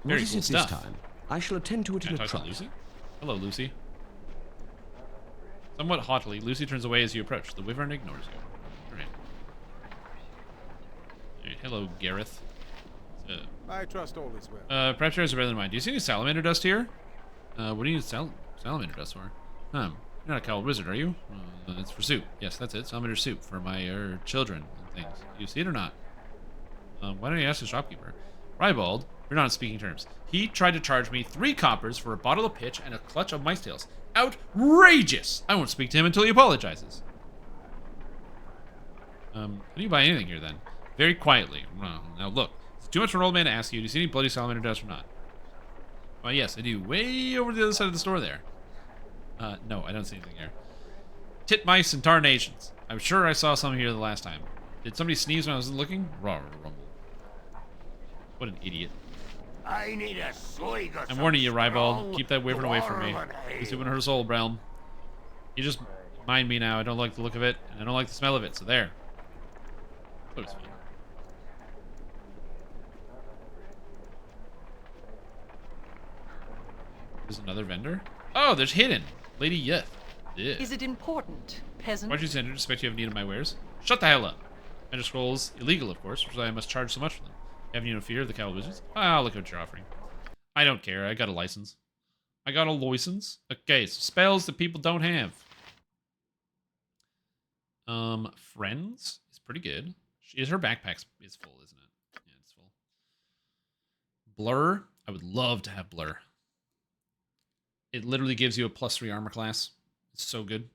[SPEAKER 1] Very cool stuff.
[SPEAKER 2] This time? I shall attend to it in a trice.
[SPEAKER 1] Lucy? Hello, Lucy. Somewhat haughtily, Lucy turns away as you approach. The wyvern ignores you. All right. Alright, hello, Gareth.
[SPEAKER 13] I trust all is well.
[SPEAKER 1] Perhaps yours are better than mine. Do you see any salamander dust here? What do you need salamander dust for? You're not a cowled wizard, are you? It's for soup. Yes, that's it. Salamander soup for my children and things. Do you see it or not? Why don't you ask the shopkeeper? Rybald, we're not on speaking terms. He tried to charge me 3 coppers for a bottle of pitch and a clutch of mice tails. Outrageous! I won't speak to him until he apologizes. How do you buy anything here then? Very quietly. Now look, it's too much for an old man to ask you. Do you see any bloody salamander dust or not? Well, yes, I do. Way over the other side of the store there. No, I don't see anything there. Titmice and tarnations. I'm sure I saw some here the last time. Did somebody sneeze when I was looking? Raw rumble. What an idiot.
[SPEAKER 6] I need a swig of
[SPEAKER 1] I'm warning you, Rybald. Keep that wyvern away from me. He's doing her soul realm. You just mind me now. I don't like the look of it, and I don't like the smell of it, so there. Oh, it's fine. There's another vendor? Oh, there's Hidden. Lady Yeth. Yeah.
[SPEAKER 21] Is it important, peasant?
[SPEAKER 1] Why'd you send her? Suspect you have need of my wares? Shut the hell up. Magic scrolls, illegal, of course, which is why I must charge so much for them. Have you no fear of the cow wizards? Ah, look what you're offering. I don't care. I got a license. I got a license. Okay, so spells that people don't have. Friends is pretty good. Her backpack is full, isn't it? Yeah, it's full. Blur. I would love to have Blur. It literally gives you a +3 armor class. It's so good.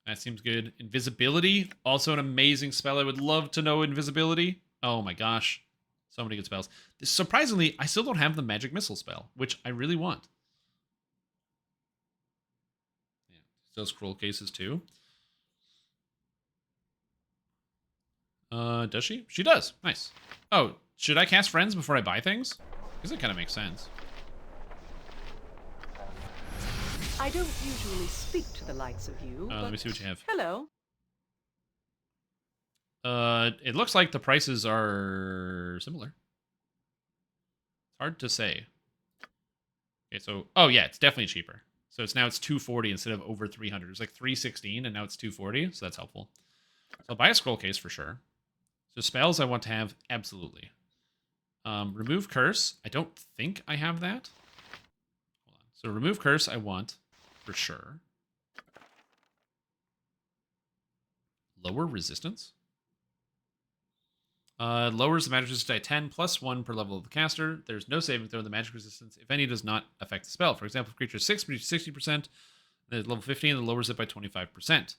[SPEAKER 1] That seems good. Invisibility, also an amazing spell. I would love to know invisibility. Oh my gosh. So many good spells. Surprisingly, I still don't have the magic missile spell, which I really want. Yeah, still scroll cases too. Does she? She does. Nice. Oh, should I cast friends before I buy things? Because that kind of makes sense.
[SPEAKER 21] I don't usually speak to the likes of you.
[SPEAKER 1] Let me see what you have.
[SPEAKER 21] Hello.
[SPEAKER 1] It looks like the prices are similar. It's hard to say. Okay, so oh yeah, it's definitely cheaper. So it's 240 instead of over 300. It's like 316 and now it's 240, so that's helpful. So I'll buy a scroll case for sure. So spells I want to have absolutely. Remove curse. I don't think I have that. Hold on. So remove curse I want for sure. Lower resistance. Lowers the magic resistance by 10 +1 per level of the caster. There's no saving throw. The magic resistance, if any, does not affect the spell. For example, if creature is 6, produces 60%. Then at level 15, it lowers it by 25%.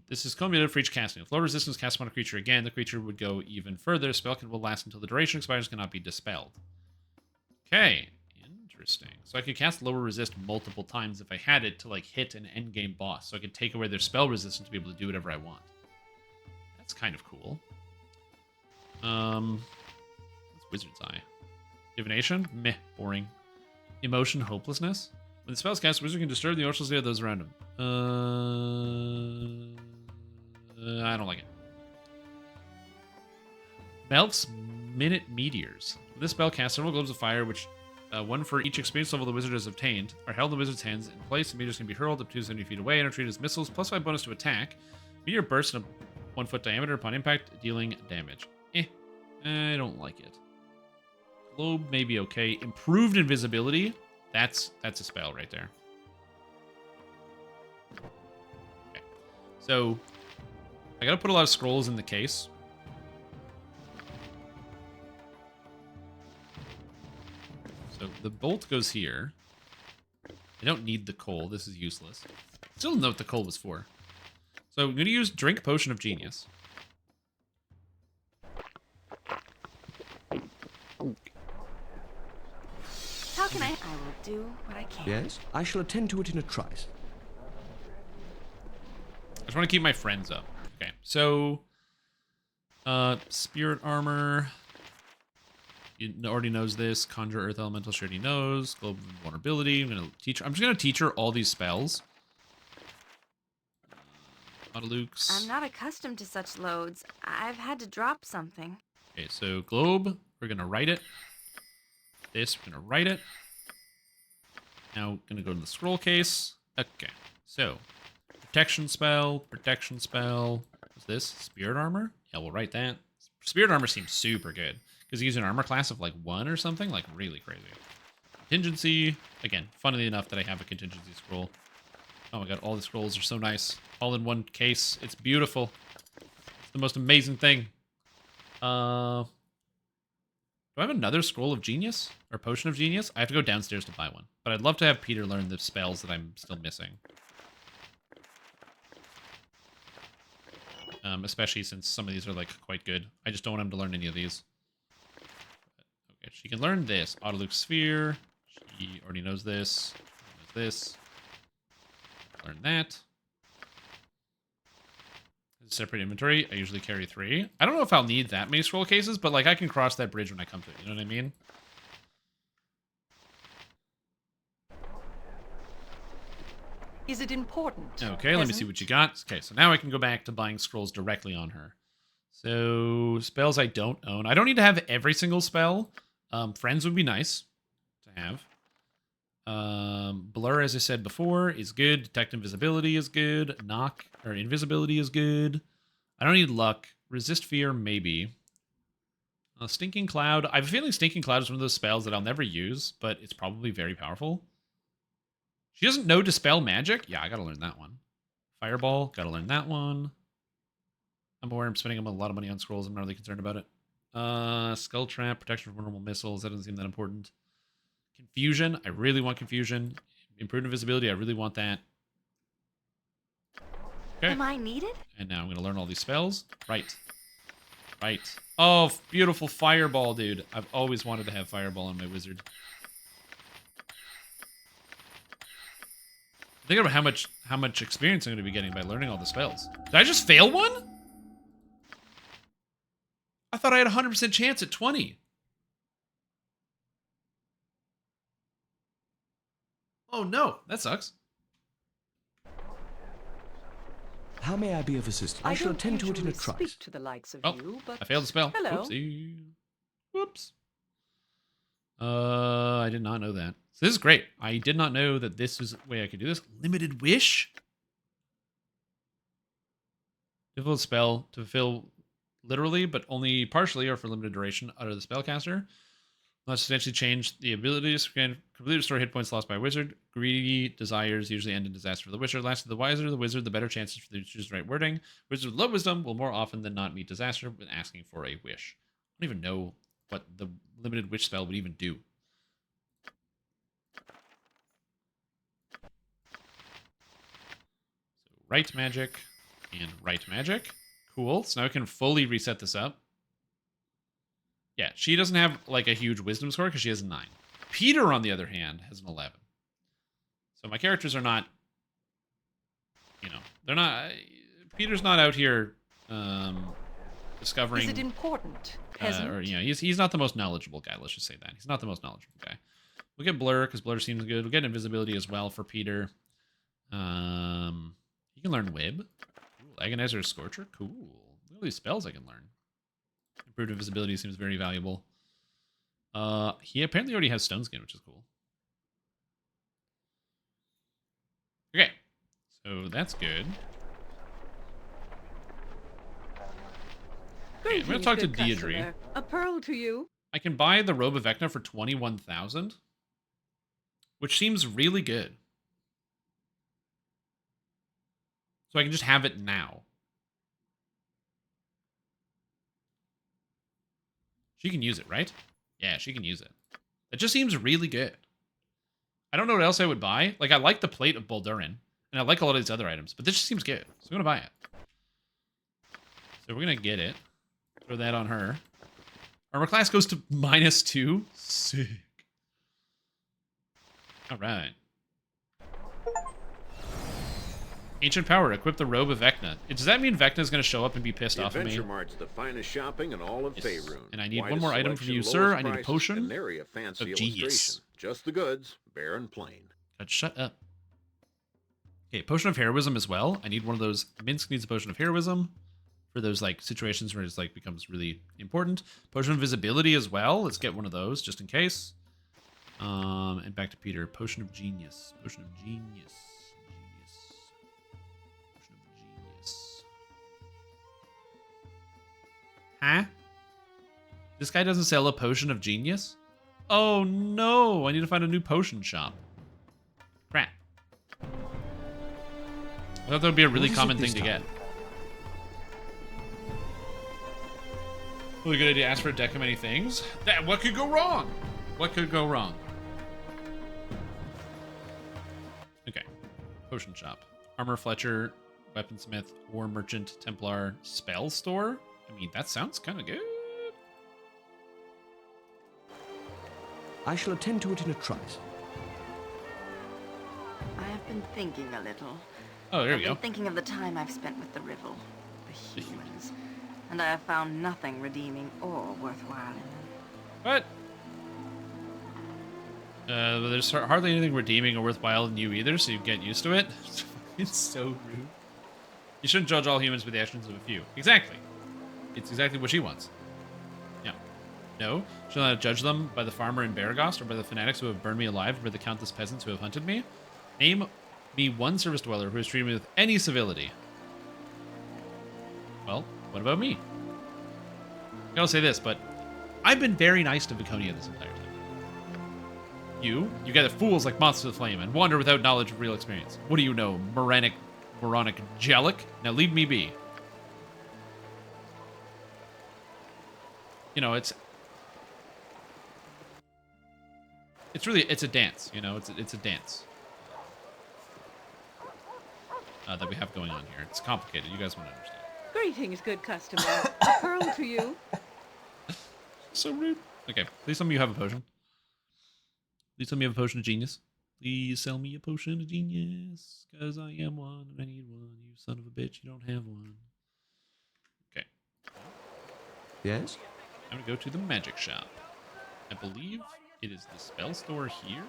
[SPEAKER 1] This is cumulative for each casting. If low resistance casts upon a creature again, the creature would go even further. Spell will last until the duration expires, cannot be dispelled. Okay, interesting. So I could cast lower resist multiple times if I had it to like hit an endgame boss. So I could take away their spell resistance to be able to do whatever I want. That's kind of cool. What's Wizard's Eye? Divination? Meh, boring. Emotion, hopelessness. When the spell's cast, wizard can disturb the emotional state of those around him. I don't like it. Melf's Minute Meteors. When this spell casts several globes of fire, which one for each experience level the wizard has obtained, are held in the wizard's hands in place. The meteors can be hurled up to 70 feet away and are treated as missiles, +5 bonus to attack. Meteor bursts in a 1 foot diameter upon impact, dealing damage. I don't like it. Globe may be okay. Improved invisibility. That's a spell right there. Okay. So I gotta put a lot of scrolls in the case. So the bolt goes here. I don't need the coal. This is useless. Still don't know what the coal was for. So I'm gonna use Drink Potion of Genius.
[SPEAKER 12] How can I will do what I can.
[SPEAKER 2] Yes, I shall attend to it in a trice.
[SPEAKER 1] I just want to keep my friends up. Okay, so spirit armor. You already knows this. Conjure Earth Elemental, she already knows. Global Vulnerability. I'm just gonna teach her all these spells. Auto-Lukes.
[SPEAKER 12] I'm not accustomed to such loads. I've had to drop something.
[SPEAKER 1] Okay, so globe. We're gonna write it. This, we're gonna write it. Now, gonna go to the scroll case. Okay, so protection spell,
[SPEAKER 14] What's this? Spirit armor? Yeah, we'll write that. Spirit armor seems super good. Because you use an armor class of like 1 or something. Like really crazy. Contingency. Again, funnily enough that I have a contingency scroll. Oh my god, all the scrolls are so nice. All in one case. It's beautiful. It's the most amazing thing. Do I have another scroll of genius? Or potion of genius? I have to go downstairs to buy one. But I'd love to have Peter learn the spells that I'm still missing. Especially since some of these are like quite good. I just don't want him to learn any of these. Okay, she can learn this. Autoluke Sphere. She already knows this. She knows this. Learn that. Separate inventory. I usually carry 3. I don't know if I'll need that many scroll cases, but like I can cross that bridge when I come to it. You know what I mean?
[SPEAKER 21] Is it important?
[SPEAKER 14] Okay, let me see what you got. Okay, so now I can go back to buying scrolls directly on her. So, spells I don't own. I don't need to have every single spell. Friends would be nice to have. Blur, as I said before, is good. Detect Invisibility is good. Knock, or Invisibility is good. I don't need Luck. Resist Fear, maybe. Stinking Cloud. I have a feeling Stinking Cloud is one of those spells that I'll never use, but it's probably very powerful. She doesn't know Dispel Magic? Yeah, I gotta learn that one. Fireball, gotta learn that one. I'm aware I'm spending a lot of money on scrolls. I'm not really concerned about it. Skull Trap, Protection from Vulnerable Missiles. That doesn't seem that important. Confusion, I really want Confusion. Improved Invisibility, I really want that. Okay.
[SPEAKER 12] Am I needed?
[SPEAKER 14] And now I'm gonna learn all these spells. Right. Right. Oh, beautiful Fireball, dude. I've always wanted to have Fireball on my wizard. Think about how much experience I'm going to be getting by learning all the spells. Did I just fail one? I thought I had a 100% chance at 20. Oh no, that sucks.
[SPEAKER 2] How may I be of assistance? I shall attend to it in a trice.
[SPEAKER 21] Speak to the likes of you, but
[SPEAKER 14] I failed the spell.
[SPEAKER 21] Hello.
[SPEAKER 14] Whoopsie. Whoops. I did not know that. So this is great. I did not know that this was a way I could do this. Limited Wish? Difficult spell to fulfill literally, but only partially or for limited duration under the spellcaster. Must essentially change the abilities. Can completely restore hit points lost by a wizard. Greedy desires usually end in disaster for the wizard. Last, the wiser the wizard, the better chances for the choose the right wording. Wizards with low wisdom will more often than not meet disaster when asking for a wish. I don't even know what the limited wish spell would even do. So right magic and right magic. Cool. So now I can fully reset this up. Yeah, she doesn't have like a huge wisdom score because she has a 9. Peter, on the other hand, has an 11. So my characters are not, you know, they're not. Peter's not out here discovering.
[SPEAKER 21] Is it important? Peasant?
[SPEAKER 14] Or you know, he's not the most knowledgeable guy. Let's just say that he's not the most knowledgeable guy. We'll get Blur because Blur seems good. We'll get Invisibility as well for Peter. He can learn Web. Cool. Agonizer, Scorcher. Cool. Look at all these spells I can learn. Improved Invisibility seems very valuable. He apparently already has Stone Skin, which is cool. Okay, so that's good. Okay, I'm going to talk to Deirdre.
[SPEAKER 21] A pearl to you.
[SPEAKER 14] I can buy the Robe of Vecna for 21,000, which seems really good. So I can just have it now. She can use it, right? Yeah, she can use it. It just seems really good. I don't know what else I would buy. Like, I like the Plate of Boldurin, and I like a lot of these other items, but this just seems good. So I'm going to buy it. So we're going to get it. Throw that on her. Armor class goes to -2. Sick. All right. Ancient Power. Equip the Robe of Vecna. Does that mean Vecna is going to show up and be pissed off at me?
[SPEAKER 6] Adventure Mart's the finest shopping in all of Faerun.
[SPEAKER 14] And I need one more item from you, sir. I need a potion
[SPEAKER 6] fancy
[SPEAKER 14] of genius.
[SPEAKER 6] Just the goods, bare and plain.
[SPEAKER 14] God, shut up. Okay, Potion of Heroism as well. I need one of those. Minsk needs a Potion of Heroism for those like situations where it's like becomes really important. Potion of Visibility as well. Let's get one of those just in case. And back to Peter. Potion of Genius. Potion of Genius.
[SPEAKER 1] Huh? This guy doesn't sell a potion of genius? Oh no, I need to find a new potion shop. Crap. I thought that would be a really common thing to get. Really good idea to ask for a deck of many things. What could go wrong? What could go wrong? Okay. Potion shop. Armor Fletcher, Weaponsmith, War Merchant, Templar, Spell Store? I mean, that sounds kind of good.
[SPEAKER 2] I shall attend to it in a trice.
[SPEAKER 12] I have been thinking a little.
[SPEAKER 1] Oh, there we go.
[SPEAKER 12] I've been thinking of the time I've spent with the Rivel, the humans, and I have found nothing redeeming or worthwhile in them.
[SPEAKER 1] What? There's hardly anything redeeming or worthwhile in you either, so you get used to it. It's so rude. You shouldn't judge all humans by the actions of a few. Exactly. It's exactly what she wants. Yeah. No, she'll not judge them by the farmer in Baragost, or by the fanatics who have burned me alive, or by the countless peasants who have hunted me. Name me one service dweller who has treated me with any civility. Well, what about me? I'll say this, but I've been very nice to Viconia this entire time. You gather fools like moths to the flame and wander without knowledge of real experience. What do you know, moronic jellic? Now leave me be. You know, it's a dance, you know, it's a dance that we have going on here. It's complicated. You guys want to understand.
[SPEAKER 21] Greetings, good customer. A pearl to you.
[SPEAKER 1] So rude. Okay, please tell me you have a potion. Please tell me you have a potion of genius. Please sell me a potion of genius, because I am one and I need one. You son of a bitch, you don't have one. Okay.
[SPEAKER 2] Yes?
[SPEAKER 1] I'm going to go to the magic shop. I believe it is the spell store here.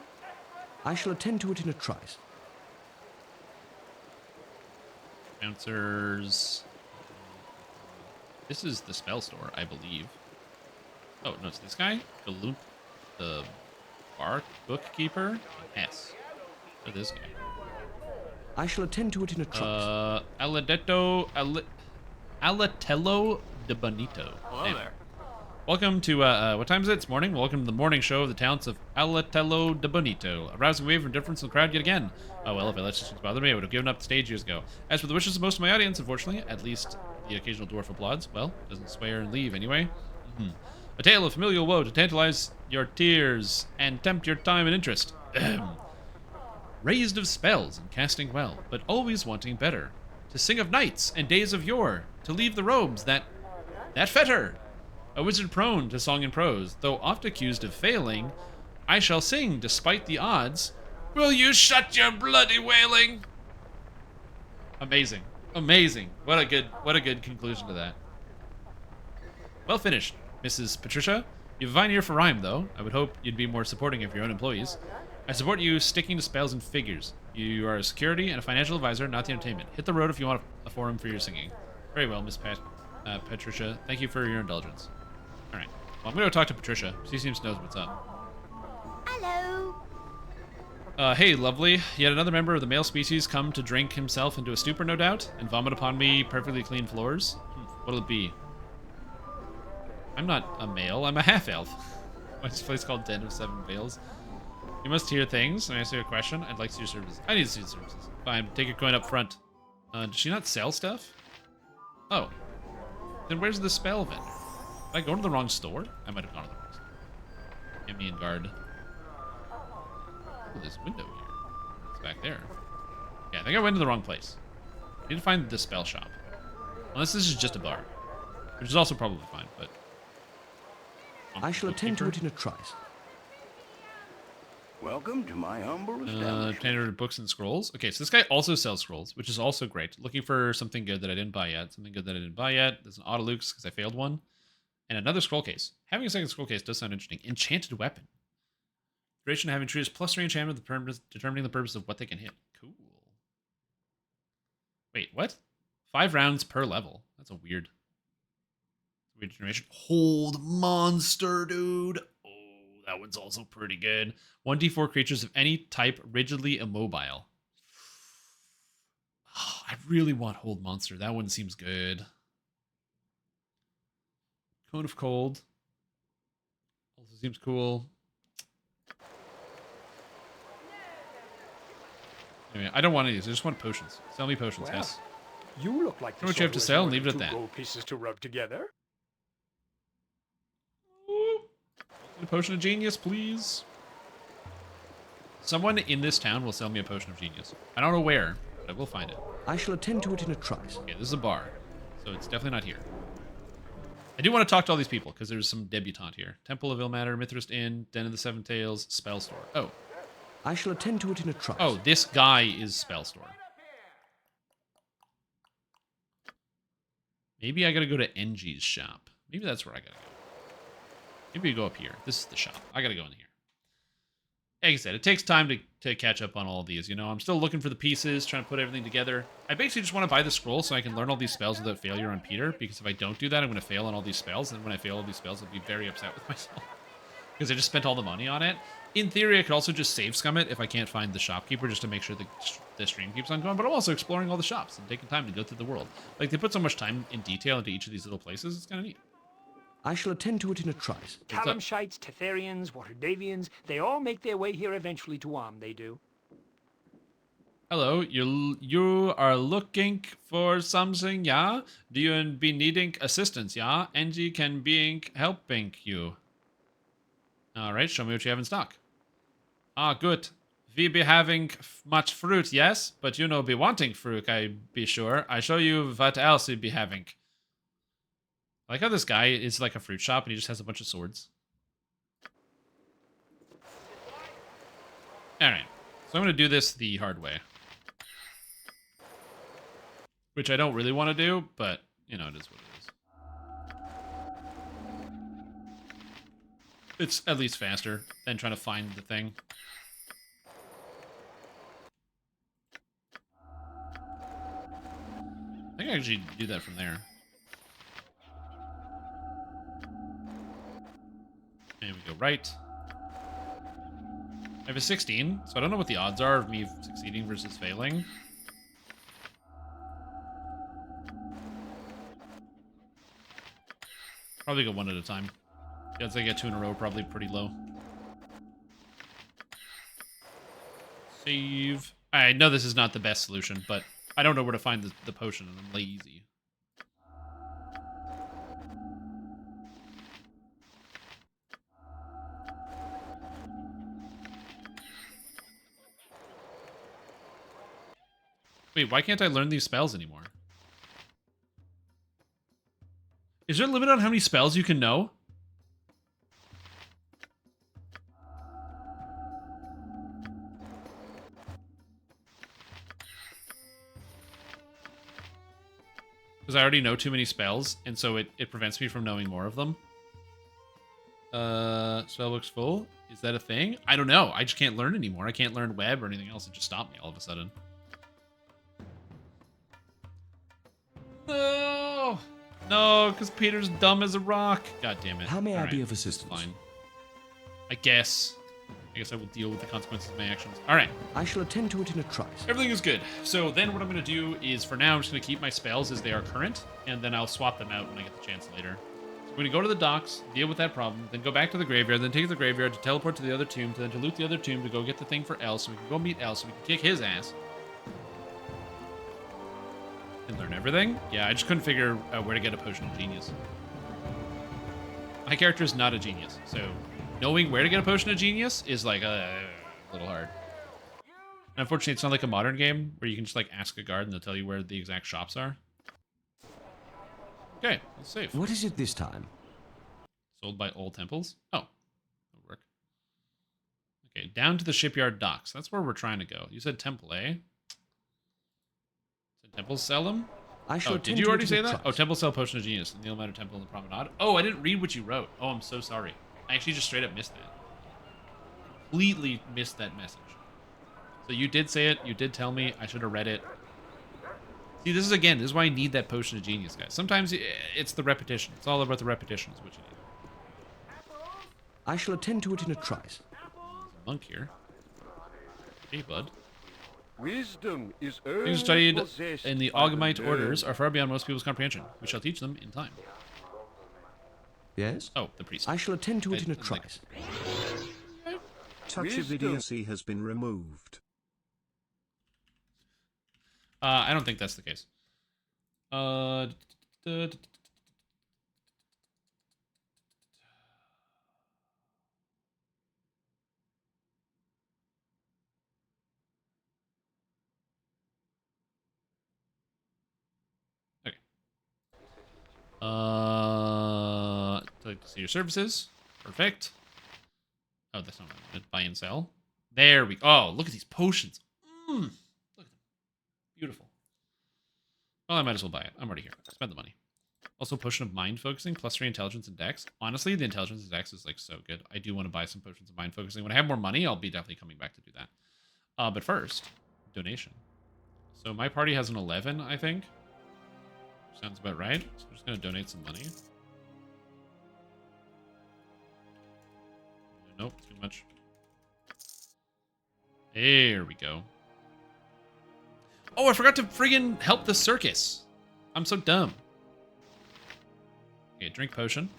[SPEAKER 2] I shall attend to it in a trice.
[SPEAKER 1] Bouncers. This is the spell store, I believe. Oh, no, it's this guy? The bar bookkeeper? Yes. Or this guy.
[SPEAKER 2] I shall attend to it in a trice.
[SPEAKER 1] Alatello de Bonito.
[SPEAKER 7] Hello there.
[SPEAKER 1] Welcome to, what time is it? It's morning. Welcome to the morning show of the talents of Alatello de Bonito. A rousing wave of indifference in the crowd yet again. Oh, well, if I let things bother me, I would have given up the stage years ago. As for the wishes of most of my audience, unfortunately, at least the occasional dwarf applauds, well, doesn't swear and leave anyway. A tale of familial woe to tantalize your tears and tempt your time and interest. Raised of spells and casting well, but always wanting better. To sing of nights and days of yore, to leave the robes that fetter. A wizard prone to song and prose, though oft accused of failing, I shall sing despite the odds. Will you shut your bloody wailing? Amazing. Amazing. What a good conclusion to that. Well finished, Mrs. Patricia. You have a fine ear for rhyme, though. I would hope you'd be more supporting of your own employees. I support you sticking to spells and figures. You are a security and a financial advisor, not the entertainment. Hit the road if you want a forum for your singing. Very well, Miss Patricia. Thank you for your indulgence. All right. Well, I'm going to talk to Patricia. She seems to know what's up.
[SPEAKER 12] Hello.
[SPEAKER 1] Hey, lovely. Yet another member of the male species come to drink himself into a stupor, no doubt, and vomit upon me perfectly clean floors. What'll it be? I'm not a male. I'm a half-elf. What's this place called Den of Seven Veils? You must hear things. Can I ask you a question? I'd like to see your services. I need to see your services. Fine. Take your coin up front. Does she not sell stuff? Oh. Then where's the spell vendor? Did I go to the wrong store? I might have gone to the wrong store. Ambient guard. Oh, this window here. It's back there. Yeah, I think I went to the wrong place. I need to find the spell shop. Unless this is just a bar. Which is also probably fine, but...
[SPEAKER 2] I shall attend to it in a trice.
[SPEAKER 18] Welcome to my humble establishment.
[SPEAKER 1] Standard books and scrolls. Okay, so this guy also sells scrolls, which is also great. Looking for something good that I didn't buy yet. There's an Autolux because I failed one. And another scroll case. Having a second scroll case does sound interesting. Enchanted weapon. Duration of having trees plus 3 enchantment determining the purpose of what they can hit. Cool. Wait, what? 5 rounds per level. That's a weird generation. Hold monster, dude. Oh, that one's also pretty good. 1d4 creatures of any type rigidly immobile. Oh, I really want hold monster. That one seems good. Cone of Cold. Also seems cool. Anyway, I don't want any of these. I just want potions. Sell me potions,
[SPEAKER 10] Well,
[SPEAKER 1] yes.
[SPEAKER 10] You look like
[SPEAKER 1] What you have to sell and leave it at that.
[SPEAKER 10] Gold pieces to rub together.
[SPEAKER 1] A potion of genius, please. Someone in this town will sell me a potion of genius. I don't know where, but I will find it.
[SPEAKER 2] I shall attend to it in a trice.
[SPEAKER 1] Okay, this is a bar, so it's definitely not here. I do want to talk to all these people, because there's some debutante here. Temple of Ilmater, Mithrist Inn, Den of the Seven Tails, Spell Store. Oh.
[SPEAKER 2] I shall attend to it in a trice.
[SPEAKER 1] Oh, this guy is Spell Store. Maybe I gotta go to NG's shop. Maybe that's where I gotta go. Maybe we go up here. This is the shop. I gotta go in here. Like I said, it takes time to catch up on all of these, you know? I'm still looking for the pieces, trying to put everything together. I basically just want to buy the scroll so I can learn all these spells without failure on Peter, because if I don't do that, I'm going to fail on all these spells, and when I fail all these spells, I'll be very upset with myself. Because I just spent all the money on it. In theory, I could also just save scum it if I can't find the shopkeeper, just to make sure the stream keeps on going, but I'm also exploring all the shops and taking time to go through the world. Like, they put so much time in detail into each of these little places, it's kind of neat.
[SPEAKER 2] I shall attend to it in a trice.
[SPEAKER 10] Calamshites, Tetherians, Waterdavians, they all make their way here eventually to Arm, they do.
[SPEAKER 1] Hello, you are looking for something, yeah? Do you be needing assistance, yeah? Angie can be helping you. Alright, show me what you have in stock. Ah, good. We be having much fruit, yes? But you know be wanting fruit, I be sure. I show you what else we be having. I like how this guy is like a fruit shop and he just has a bunch of swords. Alright, so I'm going to do this the hard way. Which I don't really want to do, but, you know, it is what it is. It's at least faster than trying to find the thing. I think I actually do that from there. And we go right. I have a 16, so I don't know what the odds are of me succeeding versus failing. Probably go one at a time. The odds I get 2 in a row are probably pretty low. Save. I know this is not the best solution, but I don't know where to find the potion, and I'm lazy. Wait, why can't I learn these spells anymore? Is there a limit on how many spells you can know? Because I already know too many spells, and so it prevents me from knowing more of them. Spellbook's full? Is that a thing? I don't know. I just can't learn anymore. I can't learn web or anything else. It just stopped me all of a sudden. No! No, because Peter's dumb as a rock. God damn it.
[SPEAKER 2] How may I be of assistance?
[SPEAKER 1] Fine. I guess I will deal with the consequences of my actions. Alright.
[SPEAKER 2] I shall attend to it in a trice.
[SPEAKER 1] Everything is good. So then what I'm going to do is, for now, I'm just going to keep my spells as they are current, and then I'll swap them out when I get the chance later. So I'm going to go to the docks, deal with that problem, then go back to the graveyard, then take the graveyard to teleport to the other tomb, then to loot the other tomb to go get the thing for El, so we can go meet El, so we can kick his ass. And learn everything? Yeah, I just couldn't figure out where to get a potion of genius. My character is not a genius, so knowing where to get a potion of genius is like a little hard. And unfortunately, it's not like a modern game where you can just like ask a guard and they'll tell you where the exact shops are. Okay, let's save.
[SPEAKER 2] What is it this time?
[SPEAKER 1] Sold by old temples? Oh, that'll work. Okay, down to the shipyard docks. That's where we're trying to go. You said temple, eh? Temples sell them? Oh, did you already say that? Oh, temples sell potion of genius in the Ilmater Temple in the Promenade. Oh, I didn't read what you wrote. Oh, I'm so sorry. I actually just straight up missed that. Completely missed that message. So you did say it. You did tell me. I should have read it. See, this is why I need that potion of genius, guys. Sometimes it's the repetition. It's all about the repetition is what you need.
[SPEAKER 2] I shall attend to it in a trice.
[SPEAKER 1] There's a monk here. Hey, bud.
[SPEAKER 18] Wisdom is
[SPEAKER 1] Things studied in the Augmite orders are far beyond most people's comprehension. We shall teach them in time.
[SPEAKER 2] Yes?
[SPEAKER 1] Oh, the priest.
[SPEAKER 2] I shall attend to it in a trice.
[SPEAKER 4] Touch of idiocy has been removed.
[SPEAKER 1] I don't think that's the case. Okay. I'd like to see your services. Perfect. Oh, that's not what I wanted. Buy and sell. There we go. Oh, look at these potions. Look at them. Beautiful. Well, I might as well buy it. I'm already here. Spend the money. Also, potion of mind focusing, plus 3 intelligence and dex. Honestly, the intelligence and dex is like so good. I do want to buy some potions of mind focusing. When I have more money, I'll be definitely coming back to do that. But first, donation. So my party has an 11, I think. Sounds about right. So I'm just going to donate some money. Nope, too much. There we go. Oh, I forgot to friggin' help the circus. I'm so dumb. Okay, drink potion.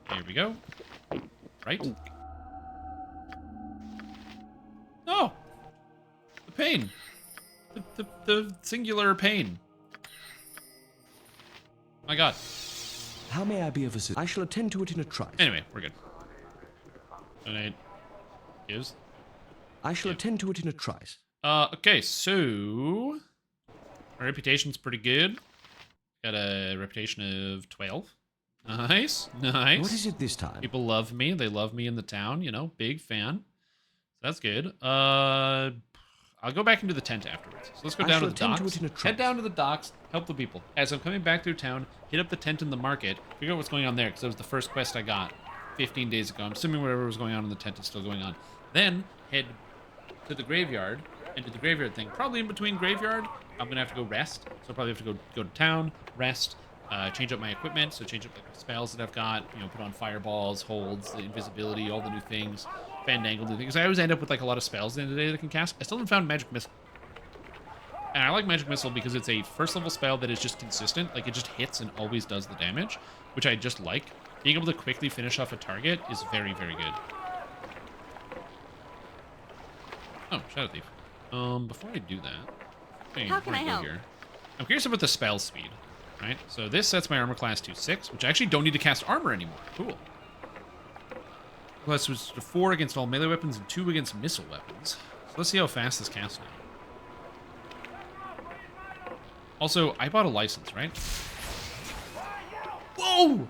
[SPEAKER 1] Here we go. Right? Oh! The pain. The singular pain. My god.
[SPEAKER 2] How may I be of assistance? I shall attend to it in a trice.
[SPEAKER 1] Anyway, we're good. Donate. Gives.
[SPEAKER 2] I shall attend to it in a trice.
[SPEAKER 1] Okay, so my reputation's pretty good. Got a reputation of 12. Nice, nice.
[SPEAKER 2] What is it this time?
[SPEAKER 1] People love me. They love me in the town, you know, big fan. That's good. I'll go back into the tent afterwards. So let's go down to the docks. Head down to the docks, help the people. As I'm coming back through town, hit up the tent in the market, figure out what's going on there, because that was the first quest I got 15 days ago. I'm assuming whatever was going on in the tent is still going on. Then head to the graveyard and do the graveyard thing. Probably in between graveyard, I'm gonna have to go rest. So I'll probably have to go to town, rest, change up my equipment. So change up like the spells that I've got. You know, put on fireballs, holds, the invisibility, all the new things, fandangle new things. Because I always end up with like a lot of spells at the end of the day that I can cast. I still haven't found magic missile. And I like magic missile because it's a first level spell that is just consistent. Like it just hits and always does the damage, which I just like. Being able to quickly finish off a target is very, very good. Oh, Shadow Thief. Before I do that,
[SPEAKER 12] How can I help?
[SPEAKER 1] Here, I'm curious about the spell speed, right? So this sets my armor class to 6, which I actually don't need to cast armor anymore. Cool. Plus, was 4 against all melee weapons and 2 against missile weapons. So let's see how fast this casts now. Also, I bought a license, right? Whoa!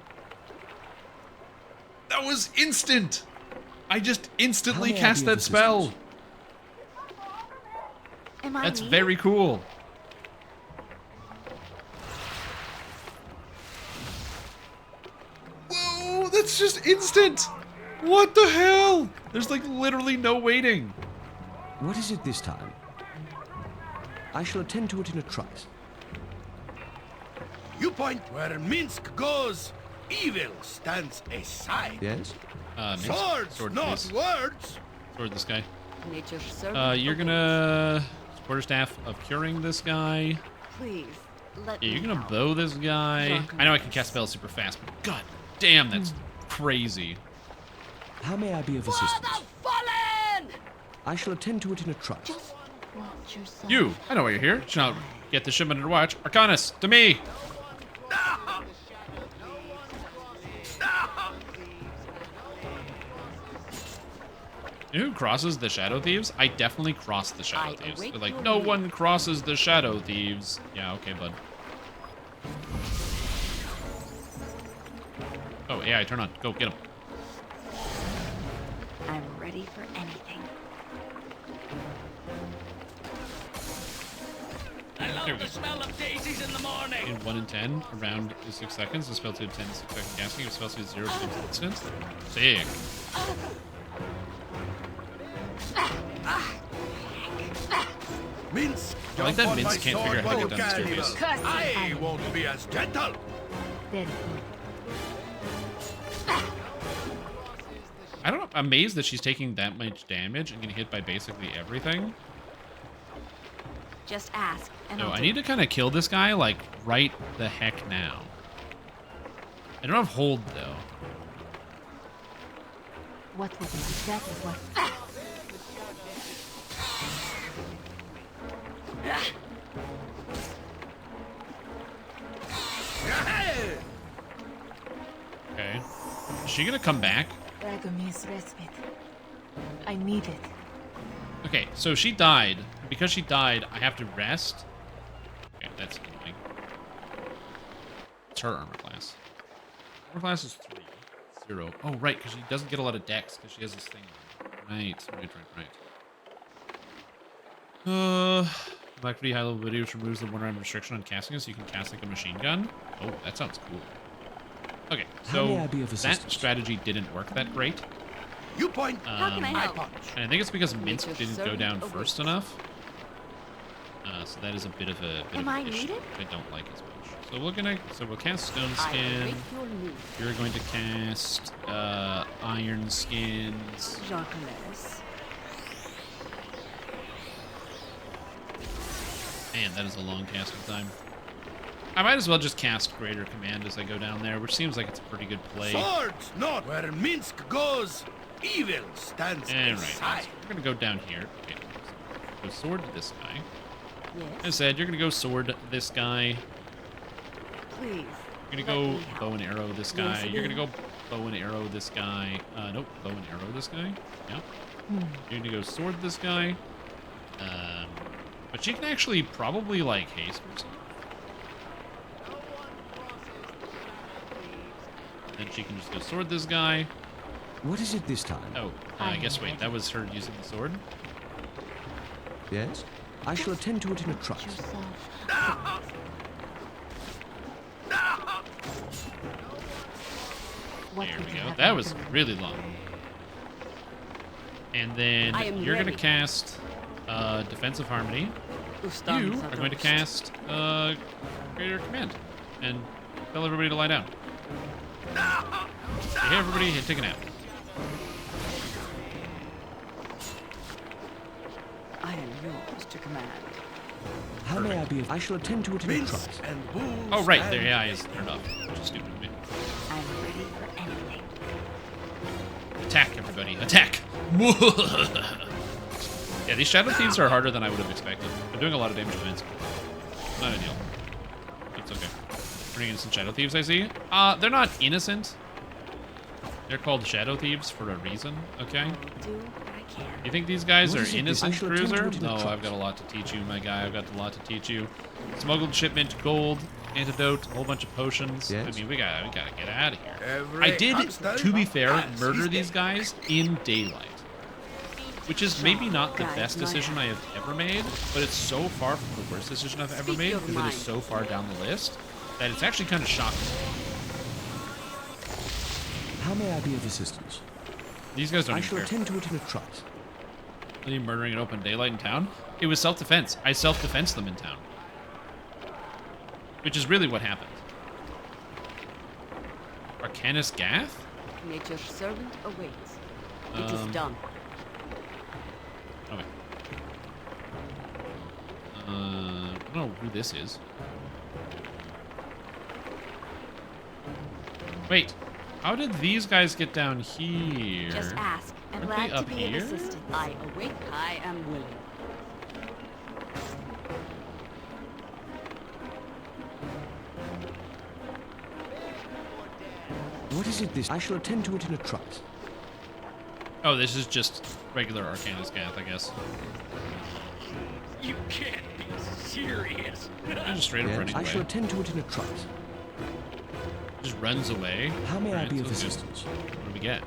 [SPEAKER 1] That was instant! I just instantly cast that spell! That's very cool. Whoa, that's just instant! What the hell? There's like literally no waiting.
[SPEAKER 2] What is it this time? I shall attend to it in a trice.
[SPEAKER 5] You point where Minsk goes, evil stands aside.
[SPEAKER 2] Yes?
[SPEAKER 5] Swords,
[SPEAKER 1] sword,
[SPEAKER 5] not
[SPEAKER 1] please.
[SPEAKER 5] words.
[SPEAKER 1] Sword this guy.
[SPEAKER 3] Nature's servant
[SPEAKER 1] You're gonna quarterstaff of curing this guy.
[SPEAKER 3] Please, let
[SPEAKER 1] Yeah,
[SPEAKER 3] me
[SPEAKER 1] you're gonna
[SPEAKER 3] help.
[SPEAKER 1] bow this guy. I know I can cast spells super fast, but god damn, that's crazy.
[SPEAKER 2] How may I be of assistance? I shall attend to it in a trice.
[SPEAKER 3] Just watch yourself.
[SPEAKER 1] You, I know why you're here. Should not get the shipment under watch. Arcanus, to me. You know who crosses the Shadow Thieves? I definitely crossed the Shadow Thieves. They're like, no one crosses the Shadow Thieves. Yeah, okay, bud. Oh, AI, turn on. Go, get him.
[SPEAKER 15] I'm ready for anything.
[SPEAKER 9] I love the smell of daisies in the morning.
[SPEAKER 1] In 1 in 10, around 6 seconds. The spell speed 10 6-second casting. The spell speed 0 to instance. Sick.
[SPEAKER 5] Minsk,
[SPEAKER 1] I like that
[SPEAKER 5] jump on
[SPEAKER 1] Minsk
[SPEAKER 5] my
[SPEAKER 1] can't
[SPEAKER 5] sword
[SPEAKER 1] figure out how to
[SPEAKER 5] when
[SPEAKER 1] get
[SPEAKER 5] you
[SPEAKER 1] down the
[SPEAKER 5] can,
[SPEAKER 1] staircase.
[SPEAKER 5] I won't be as gentle.
[SPEAKER 1] I don't know. I'm amazed that she's taking that much damage and getting hit by basically everything.
[SPEAKER 12] Just ask, and
[SPEAKER 1] No,
[SPEAKER 12] I'll
[SPEAKER 1] I
[SPEAKER 12] do
[SPEAKER 1] need
[SPEAKER 12] it.
[SPEAKER 1] to kind of kill this guy, like, right the heck now. I don't have hold, though.
[SPEAKER 20] What was it? That is what...
[SPEAKER 1] Okay. Is she gonna come back?
[SPEAKER 20] Radomir's respite. I need it.
[SPEAKER 1] Okay, so she died. Because she died, I have to rest. Okay, that's annoying. It's her armor class. Armor class is 3. 0. Oh, right, because she doesn't get a lot of dex because she has this thing on. Right. Black pretty high level video which removes the one-round restriction on casting it so you can cast like a machine gun. Oh, that sounds cool. Okay, so that strategy didn't work that great.
[SPEAKER 5] You point.
[SPEAKER 3] How can I help?
[SPEAKER 1] And I think it's because Minsk didn't go down first enough. So that is a bit of a issue I don't like as much. So we'll cast Stone Skin. You're going to cast Iron Skins. Man, that is a long casting time. I might as well just cast Greater Command as I go down there, which seems like it's a pretty good play.
[SPEAKER 5] Swords not where Minsk goes. Evil stands aside.
[SPEAKER 1] We're gonna go down here. Okay, so go sword to this guy.
[SPEAKER 20] Yes.
[SPEAKER 1] I said you're gonna go sword this guy.
[SPEAKER 20] Please.
[SPEAKER 1] You're gonna go bow and arrow this guy. You're gonna go bow and arrow this guy. Nope, bow and arrow this guy. Yep. You're gonna go sword this guy. But she can actually probably like haste herself. Then she can just go sword this guy.
[SPEAKER 2] What is it this time?
[SPEAKER 1] Oh, I guess wait, that was her using the sword?
[SPEAKER 2] Yes? I shall attend to it in a trice.
[SPEAKER 1] There we go. That was really long. And then you're going to cast Defensive Harmony. You are going to cast Greater Command. And tell everybody to lie down. Hey, everybody, take a nap.
[SPEAKER 3] I am yours to command.
[SPEAKER 2] How may I be of... I shall attend to it in a trice.
[SPEAKER 1] Oh, right, their AI is turned off, which is stupid of me.
[SPEAKER 20] I'm ready for anything.
[SPEAKER 1] Attack, everybody, attack! Yeah, these Shadow Thieves are harder than I would have expected. They're doing a lot of damage to Minsk. Not ideal. It's okay. Pretty innocent Shadow Thieves, I see. They're not innocent. They're called Shadow Thieves for a reason, okay? You think these guys are innocent, Cruiser? No, I've got a lot to teach you, my guy. I've got a lot to teach you. Smuggled shipment, gold, antidote, a whole bunch of potions.
[SPEAKER 2] Yes.
[SPEAKER 1] I mean, we gotta get out of here. I did, to be fair, murder these guys in daylight. Which is maybe not the best decision I have ever made, but it's so far from the worst decision I've ever made because it is so far down the list that it's actually kind of shocking.
[SPEAKER 2] How may I be of assistance?
[SPEAKER 1] These guys don't
[SPEAKER 2] I
[SPEAKER 1] even
[SPEAKER 2] shall
[SPEAKER 1] care.
[SPEAKER 2] attend to it in a trice.
[SPEAKER 1] Are you murdering in open daylight in town? It was self-defense. I self-defense them in town. Which is really what happened. Arcanus Gath?
[SPEAKER 3] Nature's servant awaits. It is done.
[SPEAKER 1] Okay. I don't know who this is. Wait. How did these guys get down here?
[SPEAKER 3] Just ask. I'm
[SPEAKER 1] Aren't
[SPEAKER 3] glad
[SPEAKER 1] they up
[SPEAKER 3] to be of
[SPEAKER 1] here?
[SPEAKER 3] assistance. I await. I am willing.
[SPEAKER 2] What is it this? I shall attend to it in a trice.
[SPEAKER 1] Oh, this is just regular Arcanus Gath, I guess.
[SPEAKER 9] You can't be serious.
[SPEAKER 1] Just straight up running
[SPEAKER 2] I
[SPEAKER 1] away.
[SPEAKER 2] shall attend to it in a trice.
[SPEAKER 1] Just runs away.
[SPEAKER 2] How may I
[SPEAKER 1] Alright,
[SPEAKER 2] be of
[SPEAKER 1] sounds good.
[SPEAKER 2] assistance?
[SPEAKER 1] What do we get?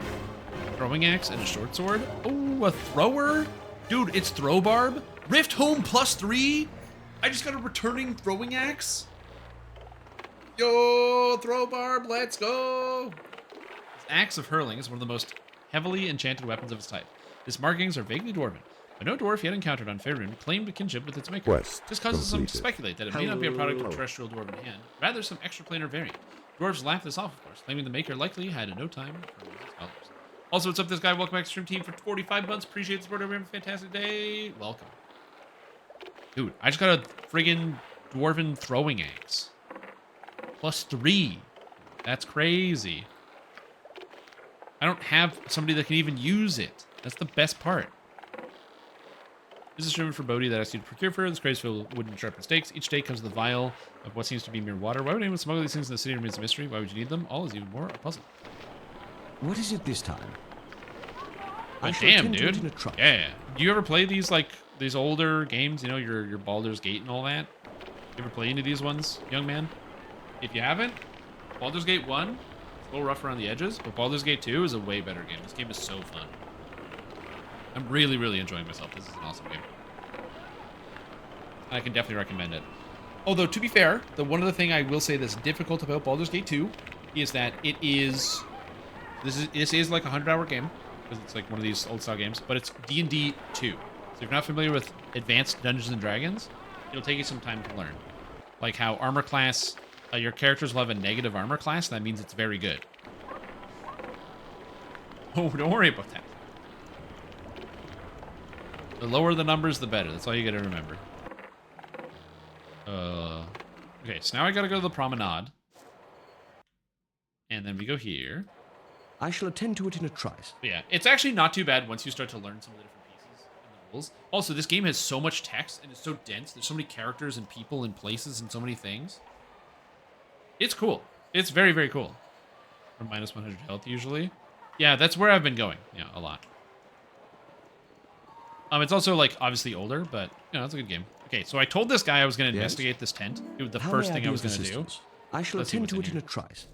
[SPEAKER 1] Throwing axe and a short sword? Oh, a thrower? Dude, it's throw barb? Rift home +3? I just got a returning throwing axe? Yo, throw barb, let's go! This axe of hurling is one of the most heavily enchanted weapons of its type. Its markings are vaguely dwarven, but no dwarf yet encountered on Faerun claimed kinship with its maker.
[SPEAKER 4] Quest
[SPEAKER 1] This causes some to
[SPEAKER 4] completed.
[SPEAKER 1] speculate that it may not be a product of
[SPEAKER 4] Hello.
[SPEAKER 1] terrestrial dwarven hand, rather some extraplanar variant. Dwarves laugh this off, of course, claiming the maker likely had no time for music scholars. Also, what's up, this guy? Welcome back to Stream Team for 45 months. Appreciate the support. Have a fantastic day. Welcome. Dude, I just got a friggin' dwarven throwing axe. +3. That's crazy. I don't have somebody that can even use it. That's the best part. This is driven for Bodhi that asks you to procure for this craze filled wooden sharpened stakes. Each stake comes with a vial of what seems to be mere water. Why would anyone smuggle these things in the city remains a mystery? Why would you need them? All is even more a puzzle.
[SPEAKER 2] What is it this time?
[SPEAKER 1] Oh, damn, dude. Yeah. Do you ever play these, like, these older games? You know, your Baldur's Gate and all that? You ever play any of these ones, young man? If you haven't, Baldur's Gate 1, it's a little rough around the edges, but Baldur's Gate 2 is a way better game. This game is so fun. I'm really, really enjoying myself. This is an awesome game. I can definitely recommend it. Although, to be fair, one of the thing I will say that's difficult about Baldur's Gate 2 is that it is... This is like a 100-hour game, because it's like one of these old-style games, but it's D&D 2. So if you're not familiar with Advanced Dungeons & Dragons, it'll take you some time to learn. Like how armor class... your characters will have a negative armor class, and that means it's very good. Oh, don't worry about that. The lower the numbers, the better. That's all you gotta remember. Okay, so now I gotta go to the promenade. And then we go here.
[SPEAKER 2] I shall attend to it in a trice.
[SPEAKER 1] But yeah, it's actually not too bad once you start to learn some of the different pieces and the rules. Also, this game has so much text, and it's so dense. There's so many characters and people and places and so many things. It's cool. It's very, very cool. Or minus 100 health, usually. Yeah, that's where I've been going. Yeah, a lot. It's also, like, obviously older, but, you know, it's a good game. Okay, so I told this guy I was going to investigate this tent. It was the first thing I was going to do.
[SPEAKER 2] I shall attend to it in a trice.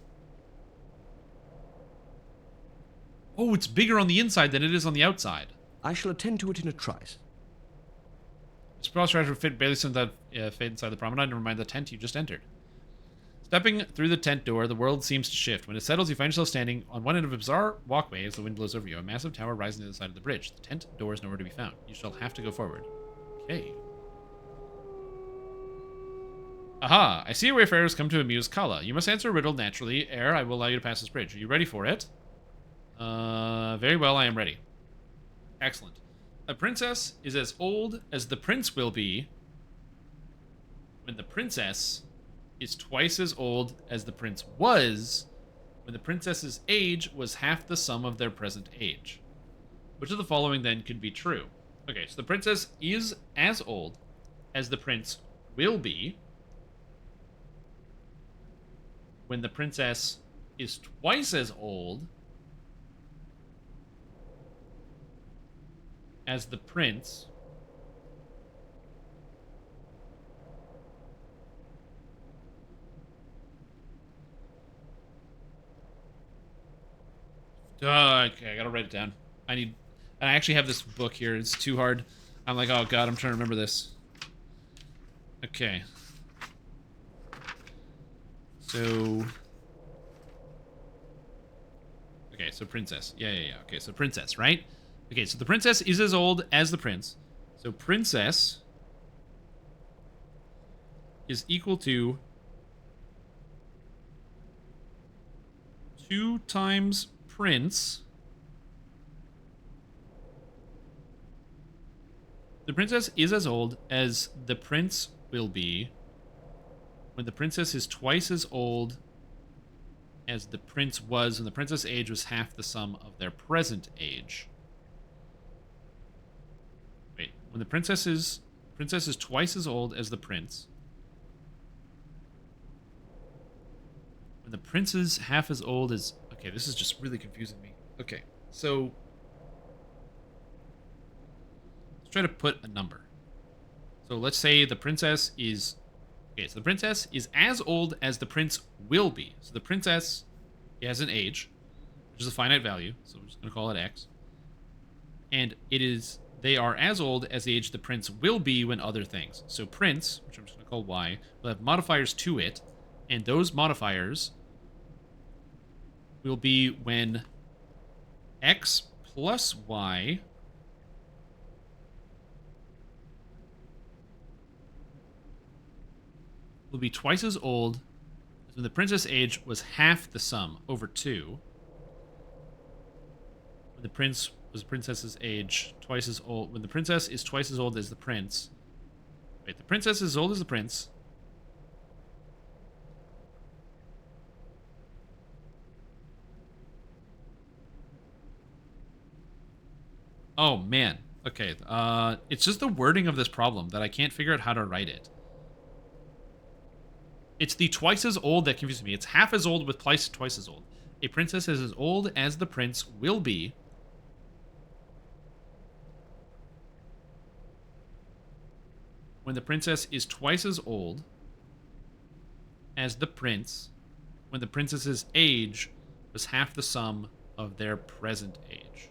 [SPEAKER 1] Oh, it's bigger on the inside than it is on the outside.
[SPEAKER 2] I shall attend to it in a trice.
[SPEAKER 1] This strategy would fit barely since that fit inside the promenade. Never mind the tent you just entered. Stepping through the tent door, the world seems to shift. When it settles, you find yourself standing on one end of a bizarre walkway as the wind blows over you. A massive tower rising to the side of the bridge. The tent door is nowhere to be found. You shall have to go forward. Okay. Aha! I see a wayfarer has come to amuse Kala. You must answer a riddle naturally, ere I will allow you to pass this bridge. Are you ready for it? Very well, I am ready. Excellent. A princess is as old as the prince will be when the princess is twice as old as the prince was when the princess's age was half the sum of their present age. Which of the following then could be true? Okay, so the princess is as old as the prince will be when the princess is twice as old as the prince okay, I gotta write it down. I actually have this book here. It's too hard. I'm like, oh god, I'm trying to remember this. Okay. So... Okay, so princess. Yeah. Okay, so princess, right? Okay, so the princess is as old as the prince. So princess is equal to 2 times prince. The princess is as old as the prince will be when the princess is twice as old as the prince was when the princess' age was half the sum of their present age. Wait, when the princess is twice as old as the prince. When the prince is half as old as... Okay, this is just really confusing me. Okay, so... let's try to put a number. So let's say the princess is... Okay, so the princess is as old as the prince will be. So the princess has an age, which is a finite value, so we're just going to call it X. And it is... they are as old as the age the prince will be when other things. So prince, which I'm just going to call Y, will have modifiers to it, and those modifiers will be when X plus Y will be twice as old as when the princess' age was half the sum over 2. When the prince was the princess's age twice as old. When the princess is twice as old as the prince. Wait, the princess is as old as the prince.
[SPEAKER 14] Oh, man. Okay, it's just the wording of this problem that I can't figure out how to write it. It's the twice as old that confuses me. It's half as old with twice as old. A princess is as old as the prince will be. When the princess is twice as old as the prince, when the princess's age was half the sum of their present age.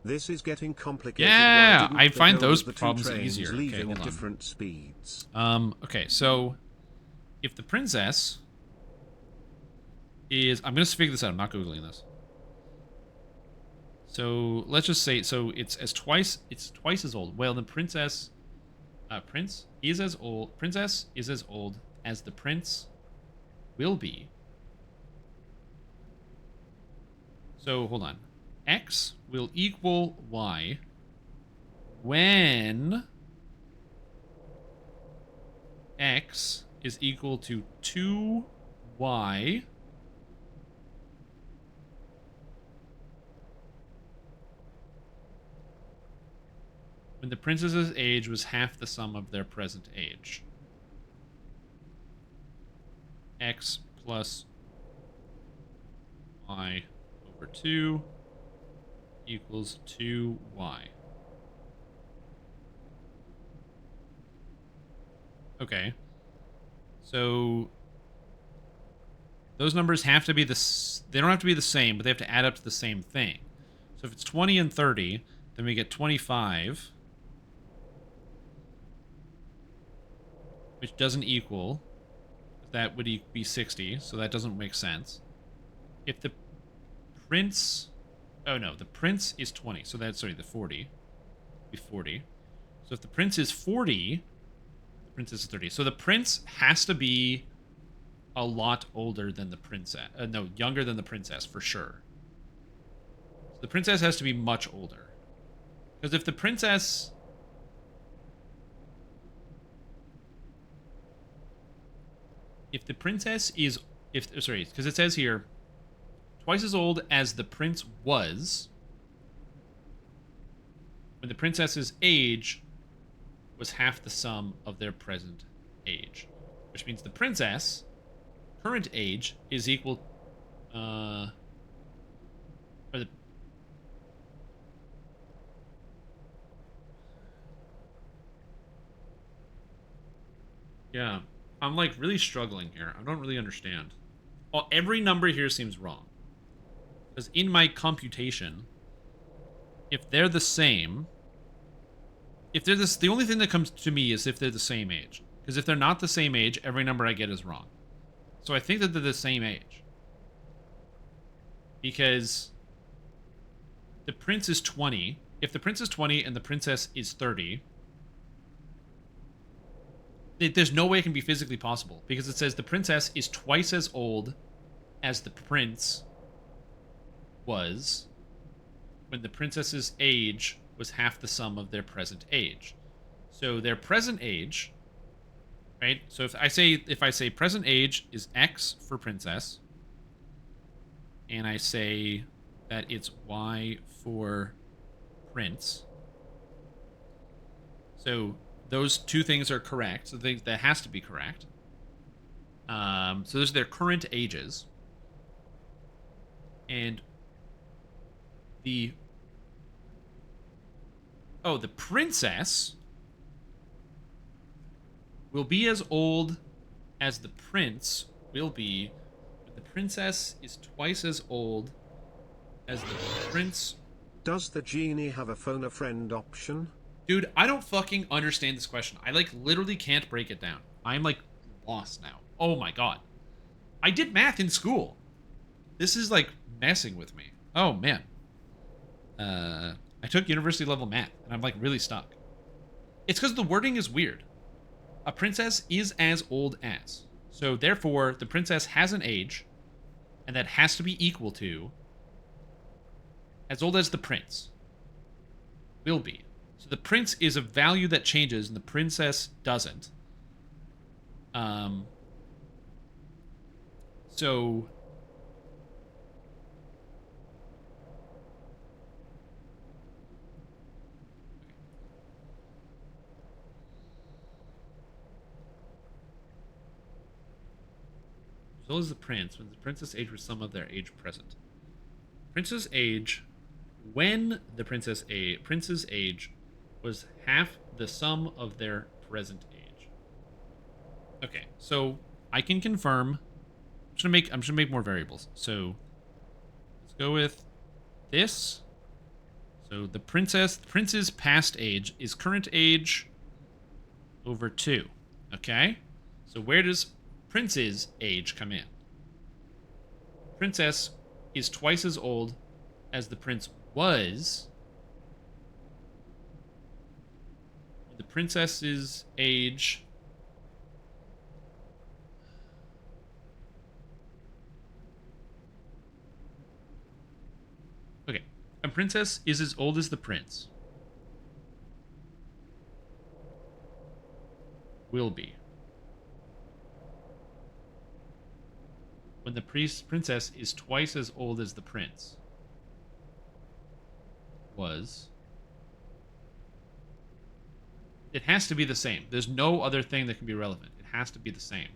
[SPEAKER 4] This is getting complicated.
[SPEAKER 14] Yeah, I find those problems easier. Okay, hold on.
[SPEAKER 4] Different speeds.
[SPEAKER 14] Okay, so if the princess is, I'm gonna figure this out. I'm not googling this. So let's just say, so it's twice as old. Well, the princess, princess is as old as the prince will be. So hold on. X will equal Y when X is equal to 2Y when the princess's age was half the sum of their present age. X plus Y over 2 equals 2y. Okay. So those numbers have to be they don't have to be the same, but they have to add up to the same thing. So if it's 20 and 30, then we get 25, which doesn't equal, that would be 60, so that doesn't make sense. If the prince, oh no, the prince is 20, so that's, sorry, the 40, be 40. So if the prince is 40, the prince is 30. So the prince has to be a lot older than the princess, no, younger than the princess, for sure. So the princess has to be much older. Because if the princess... If the princess is... Sorry, because it says here, twice as old as the prince was when the princess's age was half the sum of their present age. Which means the princess, current age, is equal... or the... Yeah, I'm like really struggling here. I don't really understand. Well, every number here seems wrong. Because in my computation, if they're the same, if they're this, the only thing that comes to me is if they're the same age. Because if they're not the same age, every number I get is wrong. So I think that they're the same age. Because the prince is 20. If the prince is 20 and the princess is 30, there's no way it can be physically possible. Because it says the princess is twice as old as the prince was when the princess's age was half the sum of their present age. So their present age, right? So if I say present age is X for princess, and I say that it's Y for prince, so those two things are correct. So that has to be correct. So those are their current ages. And the princess will be as old as the prince will be, but the princess is twice as old as the prince.
[SPEAKER 4] Does the genie have a phone a friend option?
[SPEAKER 14] Dude, I don't fucking understand this question. I like literally can't break it down. I'm like lost now. Oh my god. I did math in school. This is like messing with me. Oh man. I took university level math and I'm like really stuck. It's because the wording is weird. A princess is as old as. So therefore the princess has an age and that has to be equal to as old as the prince will be. So the prince is a value that changes and the princess doesn't. So as well as the prince, when the princess age was some of their age present. Prince's age, when the prince's age was half the sum of their present age. Okay, so I can confirm. I'm just gonna make more variables. So let's go with this. So the prince's past age is current age over 2. Okay? So where does prince's age come in? Princess is twice as old as the prince was. The princess's age okay. A princess is as old as the prince. Will be. When the princess is twice as old as the prince was. It has to be the same. There's no other thing that can be relevant. It has to be the same.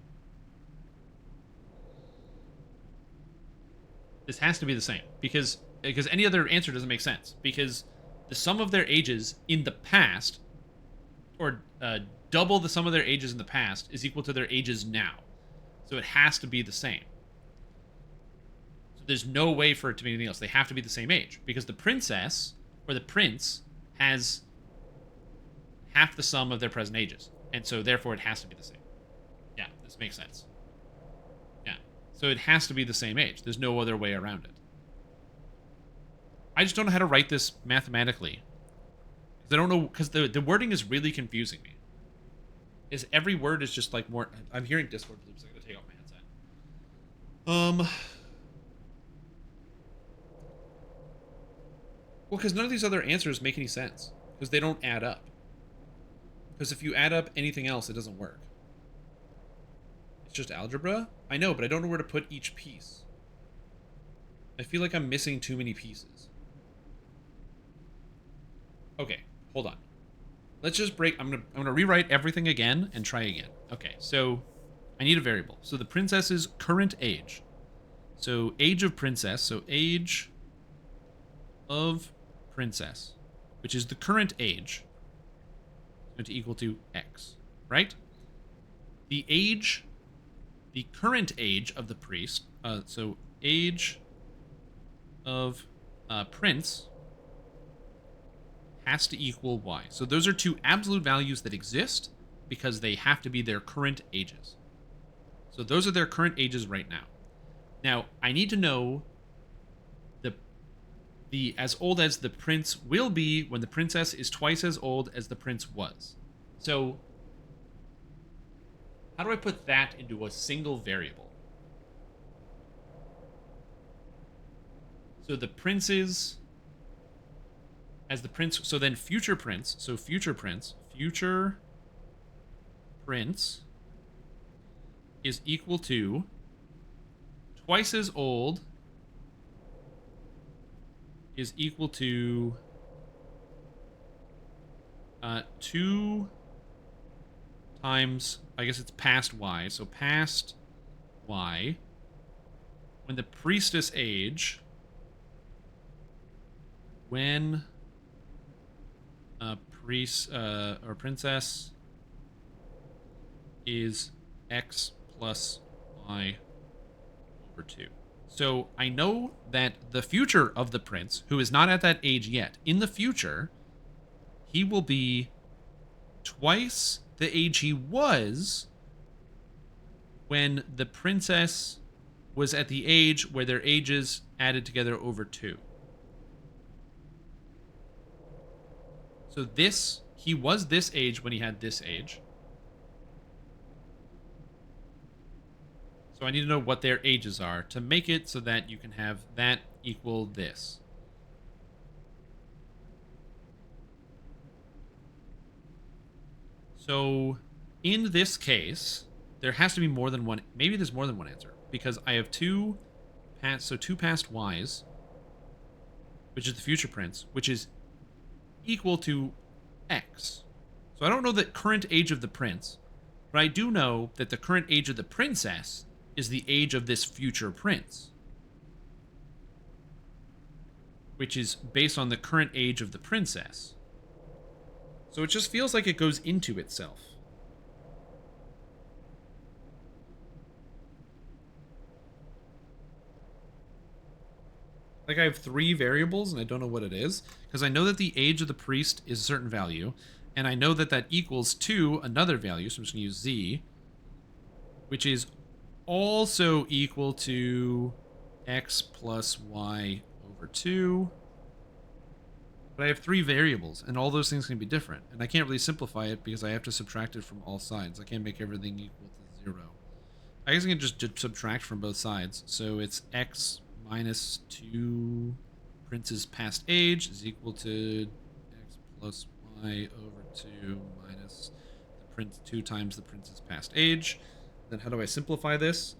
[SPEAKER 14] This has to be the same because any other answer doesn't make sense, because the sum of their ages in the past, or double the sum of their ages in the past, is equal to their ages now. So it has to be the same. So there's no way for it to be anything else. They have to be the same age, because the princess or the prince has half the sum of their present ages, and so therefore it has to be the same. Yeah, this makes sense. Yeah, so it has to be the same age. There's no other way around it. I just don't know how to write this mathematically, because I don't know, because the wording is really confusing me. Is every word is just like more. I'm hearing Discord bloops. I'm gonna take off my headset. Well, because none of these other answers make any sense, because they don't add up. Because if you add up anything else, it doesn't work. It's just algebra? I know, but I don't know where to put each piece. I feel like I'm missing too many pieces. Okay, hold on. Let's just break. I'm gonna rewrite everything again and try again. Okay, so I need a variable. So the princess's current age. So age of princess. So age of princess, which is the current age, is going to equal to x, right? The current age of the priest. So age of prince has to equal y. So those are two absolute values that exist because they have to be their current ages. So those are their current ages right now. Now, I need to know the as old as the prince will be when the princess is twice as old as the prince was. So how do I put that into a single variable? So the prince's as the prince, so then future prince is equal to twice as old is equal to 2 times, I guess it's past y, so past y, when the priestess age, when or princess is x plus y over 2. So I know that the future of the prince, who is not at that age yet, in the future, he will be twice the age he was when the princess was at the age where their ages added together over 2. So he was this age when he had this age. So I need to know what their ages are to make it so that you can have that equal this. So in this case, there has to be more than one. Maybe there's more than one answer because I have two past Ys, which is the future prince, which is equal to X. So I don't know the current age of the prince, but I do know that the current age of the princess is the age of this future prince, which is based on the current age of the princess. So it just feels like it goes into itself. Like I have 3 variables and I don't know what it is, because I know that the age of the priest is a certain value, and I know that that equals to another value, so I'm just going to use Z, which is also equal to X plus Y over 2. But I have 3 variables, and all those things can be different, and I can't really simplify it because I have to subtract it from all sides. I can't make everything equal to 0. I guess I can just subtract from both sides, so it's X minus 2 prince's past age is equal to X plus Y over 2 minus the prince 2 times the prince's past age. Then how do I simplify this?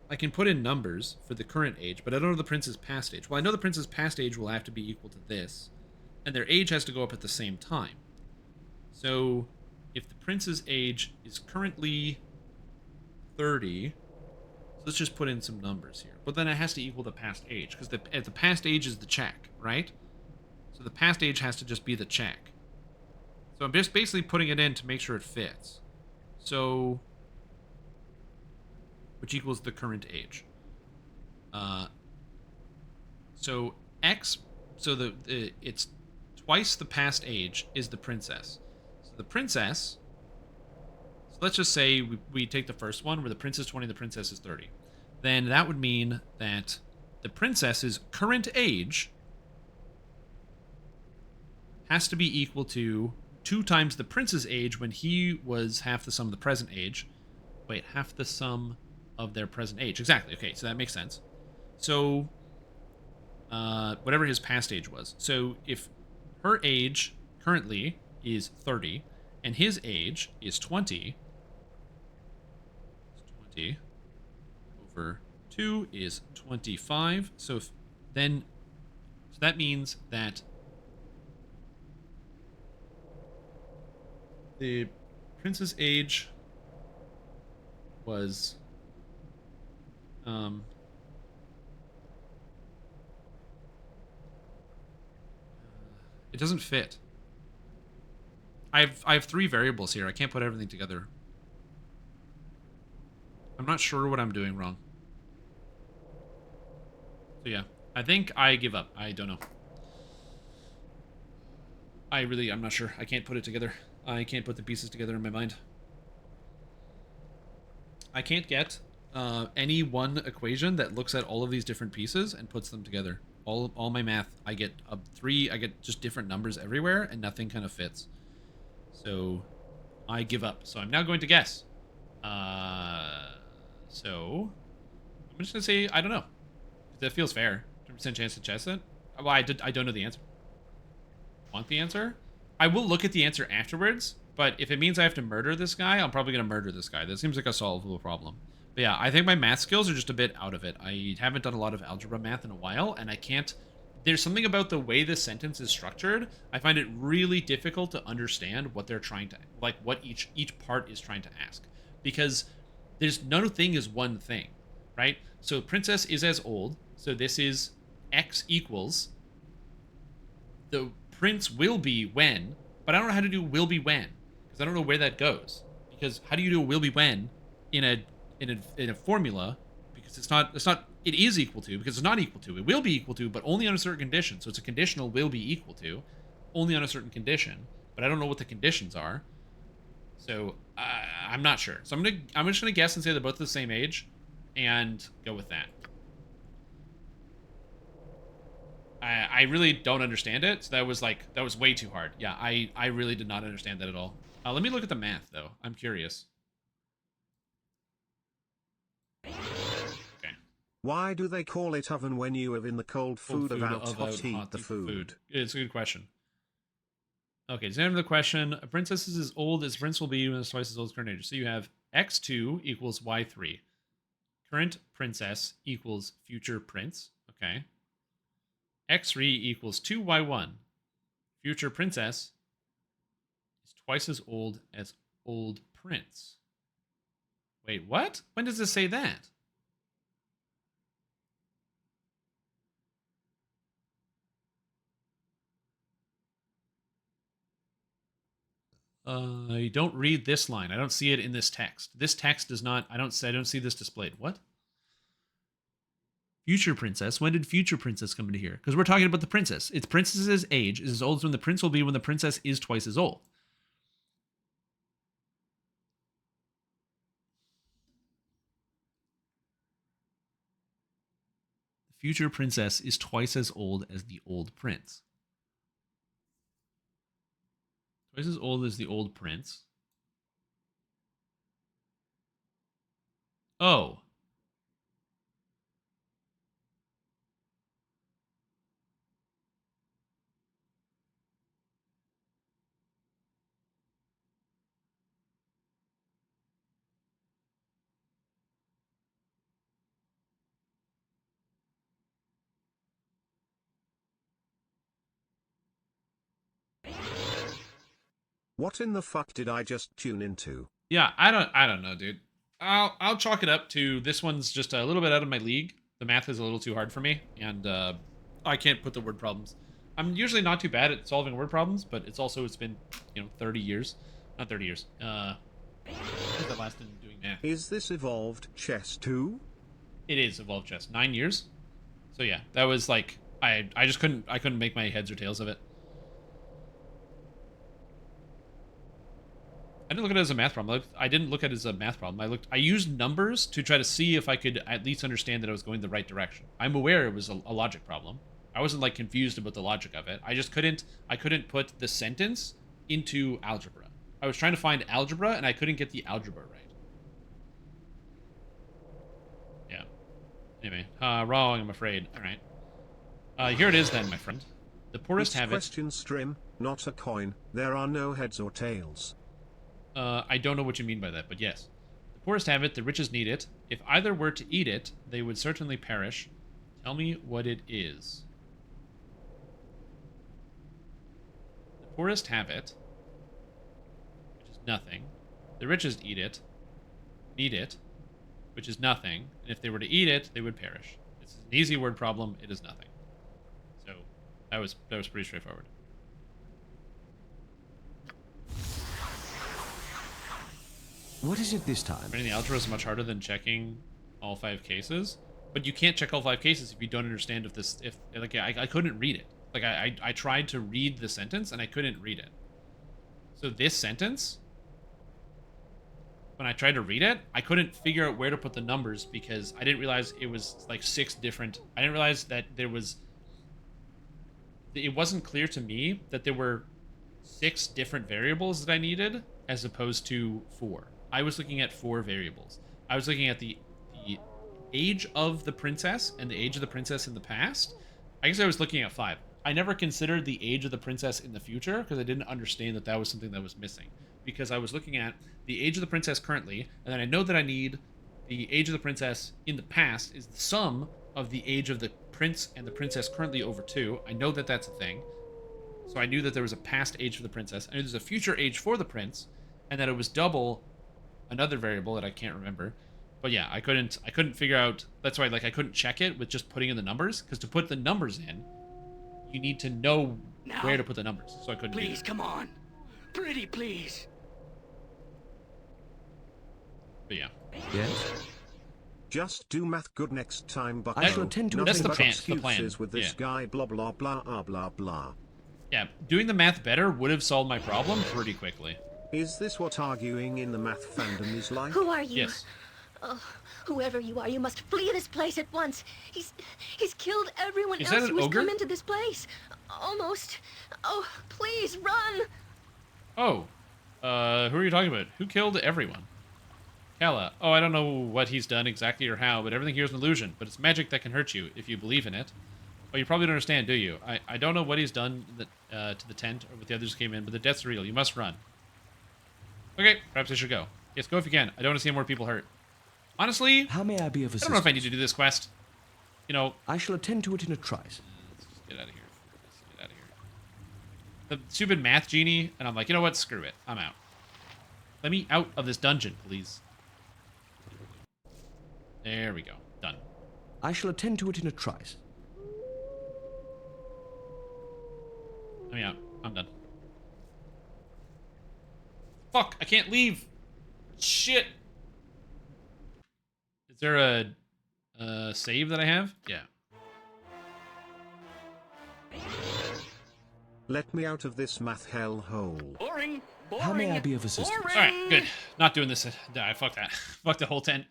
[SPEAKER 14] I can put in numbers for the current age, but I don't know the prince's past age. Well, I know the prince's past age will have to be equal to this, and their age has to go up at the same time. So if the prince's age is currently 30, so let's just put in some numbers here. But then it has to equal the past age, because the past age is the check, right? So the past age has to just be the check. So I'm just basically putting it in to make sure it fits. So, which equals the current age. So X, so it's twice the past age is the princess. So the princess, so let's just say we take the first one where the prince is 20, the princess is 30. Then that would mean that the princess's current age has to be equal to 2 times the prince's age when he was half the sum of the present age. Wait, half the sum of their present age. Exactly. Okay, so that makes sense. So, whatever his past age was. So, if her age currently is 30 and his age is 20, 20 over 2 is 25. So that means that the prince's age was it doesn't fit. I have 3 variables here. I can't put everything together. I'm not sure what I'm doing wrong. So yeah, I think I give up. I don't know. I'm not sure. I can't put it together. I can't put the pieces together in my mind. I can't get any one equation that looks at all of these different pieces and puts them together. All my math, I get I get just different numbers everywhere, and nothing kind of fits. So I give up. So I'm now going to guess. So I'm just gonna say I don't know. That feels fair. 10% chance to chess it. Well, I don't know the answer. Want the answer? I will look at the answer afterwards, but if it means I have to murder this guy, I'm probably going to murder this guy. That seems like a solvable problem. But yeah, I think my math skills are just a bit out of it. I haven't done a lot of algebra math in a while, and I can't... There's something about the way this sentence is structured. I find it really difficult to understand what they're trying to... Like, what each part is trying to ask. Because there's no thing is one thing, right? So princess is as old, so this is X equals... The prince will be when, but I don't know how to do will be when, because I don't know where that goes. Because how do you do a will be when in a formula? Because it is equal to, because it's not equal to. It will be equal to, but only on a certain condition. So it's a conditional will be equal to, only on a certain condition. But I don't know what the conditions are. So I'm not sure. So I'm just gonna guess and say they're both the same age, and go with that. I really don't understand it. So that was way too hard. Yeah, I really did not understand that at all. Let me look at the math though. I'm curious. Okay.
[SPEAKER 4] Why do they call it oven when you have in the cold food about hot heat the food?
[SPEAKER 14] It's a good question. Okay, so the question. A princess is as old as prince will be when it's twice as old as current age. So you have x2 equals y3. Current princess equals future prince. Okay. x3 equals 2y1. Future princess is twice as old as old prince. Wait, what? When does this say that? I don't read this line. I don't see it in this text. This text does not. I don't see this displayed. What? Future princess. When did future princess come into here? Because we're talking about the princess. Its princess's age is as old as when the prince will be when the princess is twice as old. The future princess is twice as old as the old prince. Twice as old as the old prince. Oh.
[SPEAKER 4] What in the fuck did I just tune into?
[SPEAKER 14] Yeah, I don't know, dude. I'll chalk it up to this one's just a little bit out of my league. The math is a little too hard for me, and I can't put the word problems. I'm usually not too bad at solving word problems, but it's been 30 years, not 30 years. What was the last in doing math?
[SPEAKER 4] Is this evolved chess too?
[SPEAKER 14] It is evolved chess. 9 years. So yeah, that was like I just couldn't make my heads or tails of it. I didn't look at it as a math problem. I didn't look at it as a math problem. I used numbers to try to see if I could at least understand that I was going the right direction. I'm aware it was a logic problem. I wasn't like confused about the logic of it. I just couldn't put the sentence into algebra. I was trying to find algebra and I couldn't get the algebra right. Yeah. Anyway, wrong, I'm afraid. All right. Here it is then, my friend. The poorest have it.
[SPEAKER 4] Question stream, not a coin. There are no heads or tails.
[SPEAKER 14] I don't know what you mean by that, but yes. The poorest have it, the richest need it. If either were to eat it, they would certainly perish. Tell me what it is. The poorest have it, which is nothing. The richest eat it, need it, which is nothing. And if they were to eat it, they would perish. It's an easy word problem. It is nothing. So that was pretty straightforward.
[SPEAKER 2] What is it this time?
[SPEAKER 14] Running the algebra is much harder than checking all 5 cases, but you can't check all 5 cases if you don't understand I couldn't read it. Like I tried to read the sentence and I couldn't read it. So this sentence, when I tried to read it, I couldn't figure out where to put the numbers because I didn't realize it was like 6 different. I didn't realize that it wasn't clear to me that there were 6 different variables that I needed as opposed to 4. I was looking at 4 variables. I was looking at the age of the princess and the age of the princess in the past. I guess I was looking at 5. I never considered the age of the princess in the future because I didn't understand that that was something that was missing. Because I was looking at the age of the princess currently, and then I know that I need the age of the princess in the past is the sum of the age of the prince and the princess currently over 2. I know that that's a thing. So I knew that there was a past age for the princess. I knew there's a future age for the prince, and that it was double another variable that I can't remember. But yeah, I couldn't figure out. That's why I couldn't check it with just putting in the numbers, because to put the numbers in, you need to know where to put the numbers. So I couldn't.
[SPEAKER 9] Please, come on, pretty please.
[SPEAKER 14] But yeah.
[SPEAKER 2] Yes.
[SPEAKER 4] Just do math good next time, but
[SPEAKER 2] I shall attend to it.
[SPEAKER 4] nothing
[SPEAKER 2] That's
[SPEAKER 4] but
[SPEAKER 2] the
[SPEAKER 4] excuses
[SPEAKER 14] plan.
[SPEAKER 4] with this guy. Blah blah blah blah blah blah.
[SPEAKER 14] Yeah, doing the math better would have solved my problem pretty quickly.
[SPEAKER 4] Is this what arguing in the math fandom is like?
[SPEAKER 15] Who are you?
[SPEAKER 14] Yes.
[SPEAKER 15] Oh, whoever you are, you must flee this place at once. He's killed everyone
[SPEAKER 14] Is
[SPEAKER 15] else
[SPEAKER 14] that an
[SPEAKER 15] who's
[SPEAKER 14] ogre?
[SPEAKER 15] come into this place. Almost. Oh, please run.
[SPEAKER 14] Oh, who are you talking about? Who killed everyone? Kala. Oh, I don't know what he's done exactly or how, but everything here is an illusion. But it's magic that can hurt you if you believe in it. Oh, you probably don't understand, do you? I don't know what he's done to the tent or what the others came in, but the death's real. You must run. Okay, perhaps I should go. Yes, go if you can. I don't want to see more people hurt. Honestly,
[SPEAKER 2] how may I be of assistance?
[SPEAKER 14] I don't know if I need to do this quest. You know,
[SPEAKER 2] I shall attend to it in a trice.
[SPEAKER 14] Let's just get out of here. Let's get out of here. The stupid math genie, and I'm like, you know what? Screw it. I'm out. Let me out of this dungeon, please. There we go. Done.
[SPEAKER 2] I shall attend to it in a trice.
[SPEAKER 14] Let me out. I'm done. Fuck! I can't leave! Shit! Is there a save that I have? Yeah.
[SPEAKER 4] Let me out of this math hellhole.
[SPEAKER 9] Boring. Boring.
[SPEAKER 2] How may I be of assistance?
[SPEAKER 14] Alright, good. Not doing this. Nah, fuck that. Fuck the whole tent.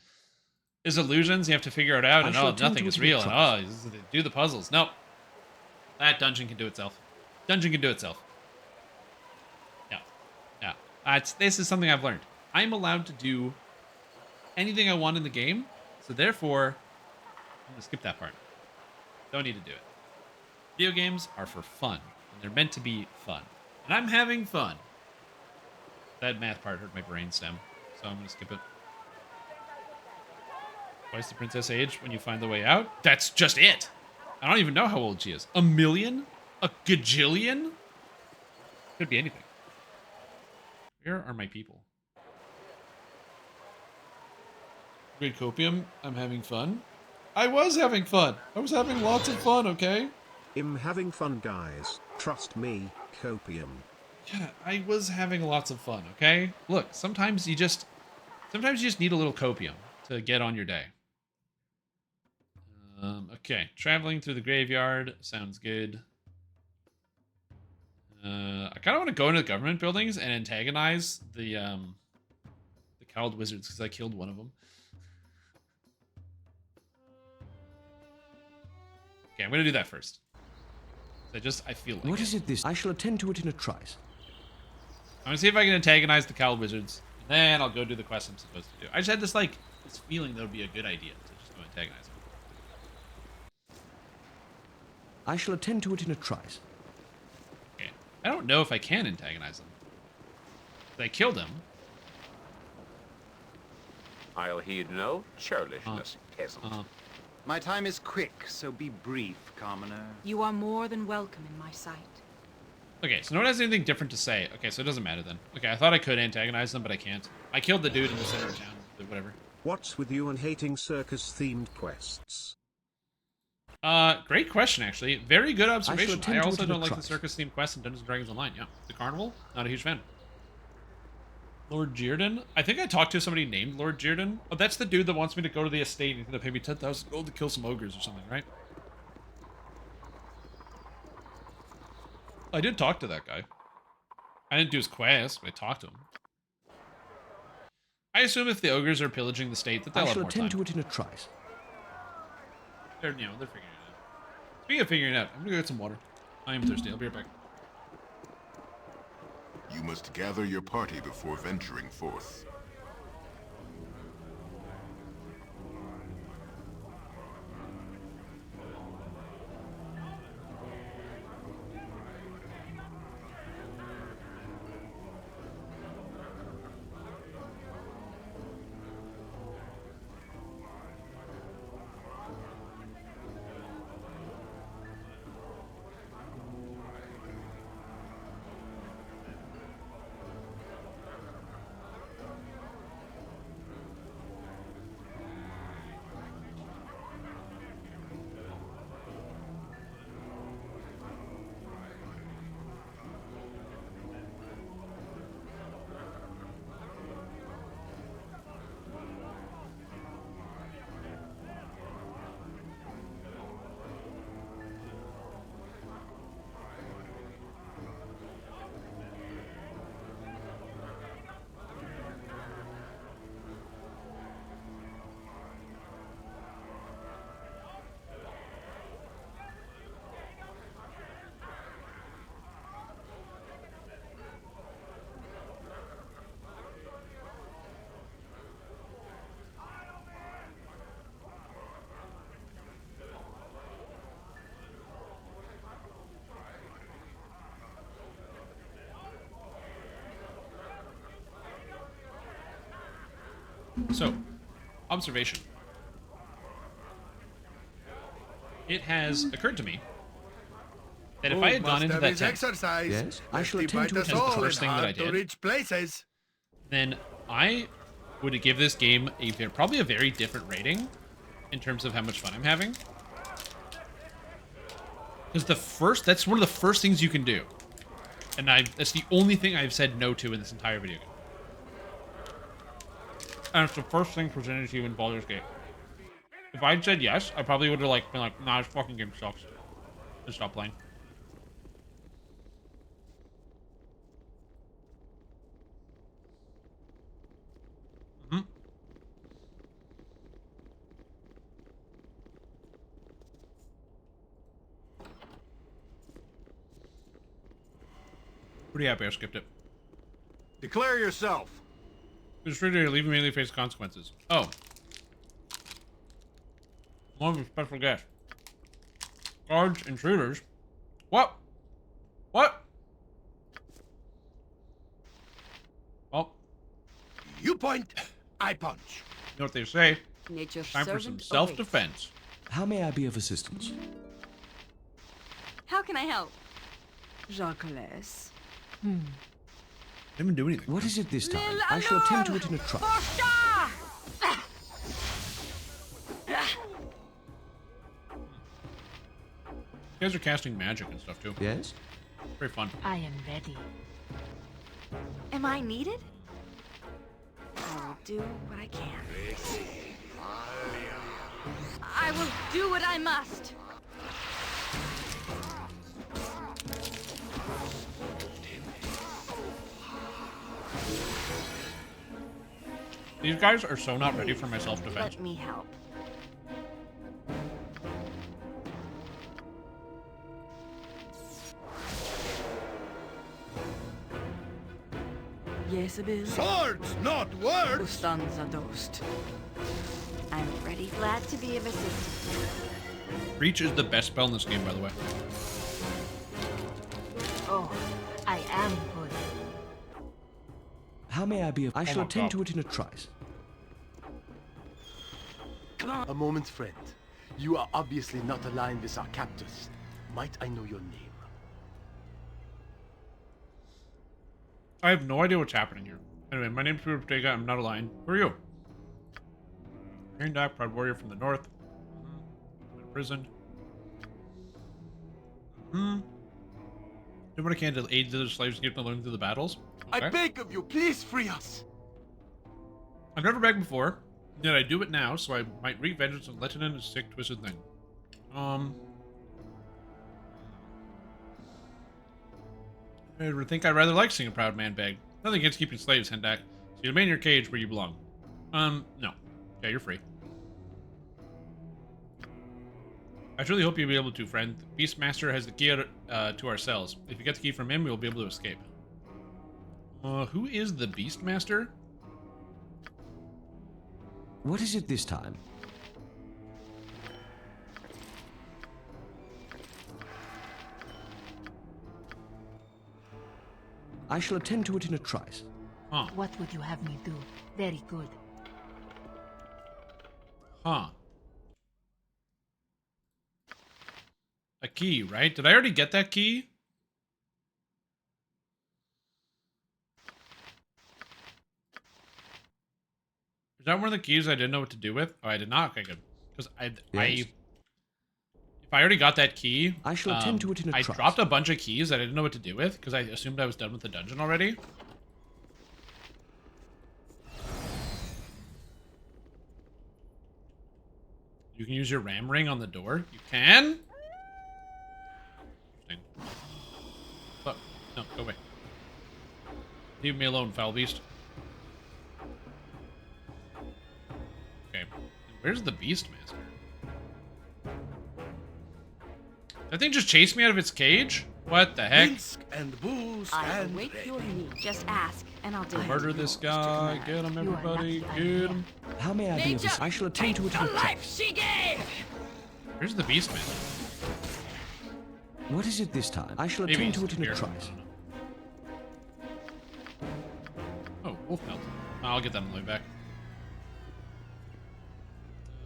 [SPEAKER 14] There's illusions, you have to figure it out, and nothing is real, and do the puzzles. Nope. That dungeon can do itself. Dungeon can do itself. Yeah. Yeah. This is something I've learned. I'm allowed to do anything I want in the game, so therefore, I'm going to skip that part. Don't need to do it. Video games are for fun, and they're meant to be fun. And I'm having fun. That math part hurt my brainstem, so I'm going to skip it. Twice the princess age when you find the way out? That's just it! I don't even know how old she is. A million? A gajillion? Could be anything. Where are my people? Great copium. I'm having fun. I was having fun. I was having lots of fun, okay?
[SPEAKER 4] I'm having fun, guys. Trust me, copium.
[SPEAKER 14] Yeah, I was having lots of fun, okay? Look, sometimes you just need a little copium to get on your day. Okay, traveling through the graveyard sounds good. I kind of want to go into the government buildings and antagonize the cowled wizards because I killed one of them. Okay, I'm gonna do that first. I feel like
[SPEAKER 2] What is it this? I shall attend to it in a trice.
[SPEAKER 14] I'm gonna see if I can antagonize the cowled wizards, and then I'll go do the quest I'm supposed to do. I just had this feeling that would be a good idea to just go antagonize them.
[SPEAKER 2] I shall attend to it in a trice.
[SPEAKER 14] Okay. I don't know if I can antagonize them. I killed him.
[SPEAKER 17] I'll heed no churlishness, peasant.
[SPEAKER 8] My time is quick, so be brief, commoner.
[SPEAKER 12] You are more than welcome in my sight.
[SPEAKER 14] Okay, so no one has anything different to say. Okay, so it doesn't matter then. Okay, I thought I could antagonize them, but I can't. I killed the dude in the center of town, but whatever.
[SPEAKER 4] What's with you and hating circus-themed quests?
[SPEAKER 14] Great question, actually. Very good observation. I also don't like the
[SPEAKER 2] trice.
[SPEAKER 14] circus-themed quests in Dungeons & Dragons Online. Yeah, the carnival, not a huge fan. Lord Jearden? I think I talked to somebody named Lord Jearden. Oh, that's the dude that wants me to go to the estate and he's gonna pay me 10,000 gold to kill some ogres or something, right? I did talk to that guy. I didn't do his quest, but I talked to him. I assume if the ogres are pillaging the state, that they'll have more time.
[SPEAKER 2] I shall attend to it in a trice.
[SPEAKER 14] They're figuring it out. Speaking of figuring it out, I'm gonna go get some water. I am thirsty. I'll be right back.
[SPEAKER 19] You must gather your party before venturing forth.
[SPEAKER 1] So, observation. It has occurred to me that if I had gone into that tent,
[SPEAKER 5] exercise,
[SPEAKER 2] yes, I shall attend to
[SPEAKER 1] as the first thing that I did,
[SPEAKER 5] reach places.
[SPEAKER 1] then I would give this game probably a very different rating in terms of how much fun I'm having. Because that's one of the first things you can do. And that's the only thing I've said no to in this entire video game. And it's the first thing presented to you in Baldur's Gate. If I'd said yes, I probably would have been like, nah, this fucking game sucks. And stop playing. Pretty happy I skipped it.
[SPEAKER 17] Declare yourself.
[SPEAKER 1] Intruder, leave immediately face consequences. Oh. One of a special guest. Guards, intruders. What? What? Oh.
[SPEAKER 5] You point, I punch.
[SPEAKER 1] You know what they say?
[SPEAKER 3] Nature's
[SPEAKER 1] Time for some
[SPEAKER 3] servant
[SPEAKER 1] self-defense.
[SPEAKER 2] How may I be of assistance?
[SPEAKER 12] How can I help?
[SPEAKER 3] Jacques.
[SPEAKER 1] Didn't do anything.
[SPEAKER 2] What is it this time? I shall attend to it in a trice.
[SPEAKER 1] You guys are casting magic and stuff too.
[SPEAKER 2] Yes?
[SPEAKER 1] Very fun.
[SPEAKER 20] I am ready.
[SPEAKER 12] Am I needed? I will do what I can. I will do what I must.
[SPEAKER 1] These guys are so not ready for my self-defense.
[SPEAKER 12] Let me help.
[SPEAKER 3] Yes, Bill.
[SPEAKER 5] Swords, not words.
[SPEAKER 3] Ustanza dost.
[SPEAKER 12] I'm ready. Glad to be of assistance.
[SPEAKER 1] Reach is the best spell in this game, by the way.
[SPEAKER 20] Oh, I am good.
[SPEAKER 2] How may I be of... I shall attend to it in a trice.
[SPEAKER 7] Come on. A moment, friend. You are obviously not aligned with our captors. Might I know your name?
[SPEAKER 1] I have no idea what's happening here. Anyway, my name's Peter Bottega. I'm not aligned. Who are you? Dark, proud warrior from the north. Imprisoned. Do what I can to aid the slaves to get them along through the battles. Okay.
[SPEAKER 7] I beg of you, please free us.
[SPEAKER 1] I've never begged before, yet I do it now, so I might wreak vengeance on Lieutenant and sick, twisted thing. I would think I'd rather like seeing a proud man beg. Nothing against keeping slaves, Hendak. So you remain in your cage where you belong. No. Yeah, you're free. I truly hope you'll be able to, friend. Beastmaster has the key to our cells. If you get the key from him, we'll be able to escape. Who is the Beastmaster?
[SPEAKER 2] What is it this time? I shall attend to it in a trice.
[SPEAKER 1] Huh.
[SPEAKER 20] What would you have me do? Very good.
[SPEAKER 1] Huh. A key, right? Did I already get that key? Is that one of the keys I didn't know what to do with? Oh, I did not. Okay, good. Because if I already got that key,
[SPEAKER 2] I shall attend to it in a trice.
[SPEAKER 1] I dropped a bunch of keys I didn't know what to do with because I assumed I was done with the dungeon already. You can use your ram ring on the door. You can? Interesting. Fuck. No, go away. Leave me alone, foul beast. Okay. Where's the Beastmaster? That thing just chased me out of its cage? What the heck?
[SPEAKER 5] And booze
[SPEAKER 12] I
[SPEAKER 5] and
[SPEAKER 12] await your need. Just ask, and I'll do it.
[SPEAKER 1] Murder this guy. Get him, everybody. Get him.
[SPEAKER 2] How may I be of this? I shall attend to it in a trice.
[SPEAKER 3] She gave!
[SPEAKER 1] Where's the Beastmaster?
[SPEAKER 2] What is it this time? I shall attend to it in a trice.
[SPEAKER 1] Oh, no. Oh, wolf melt. I'll get that on the way back.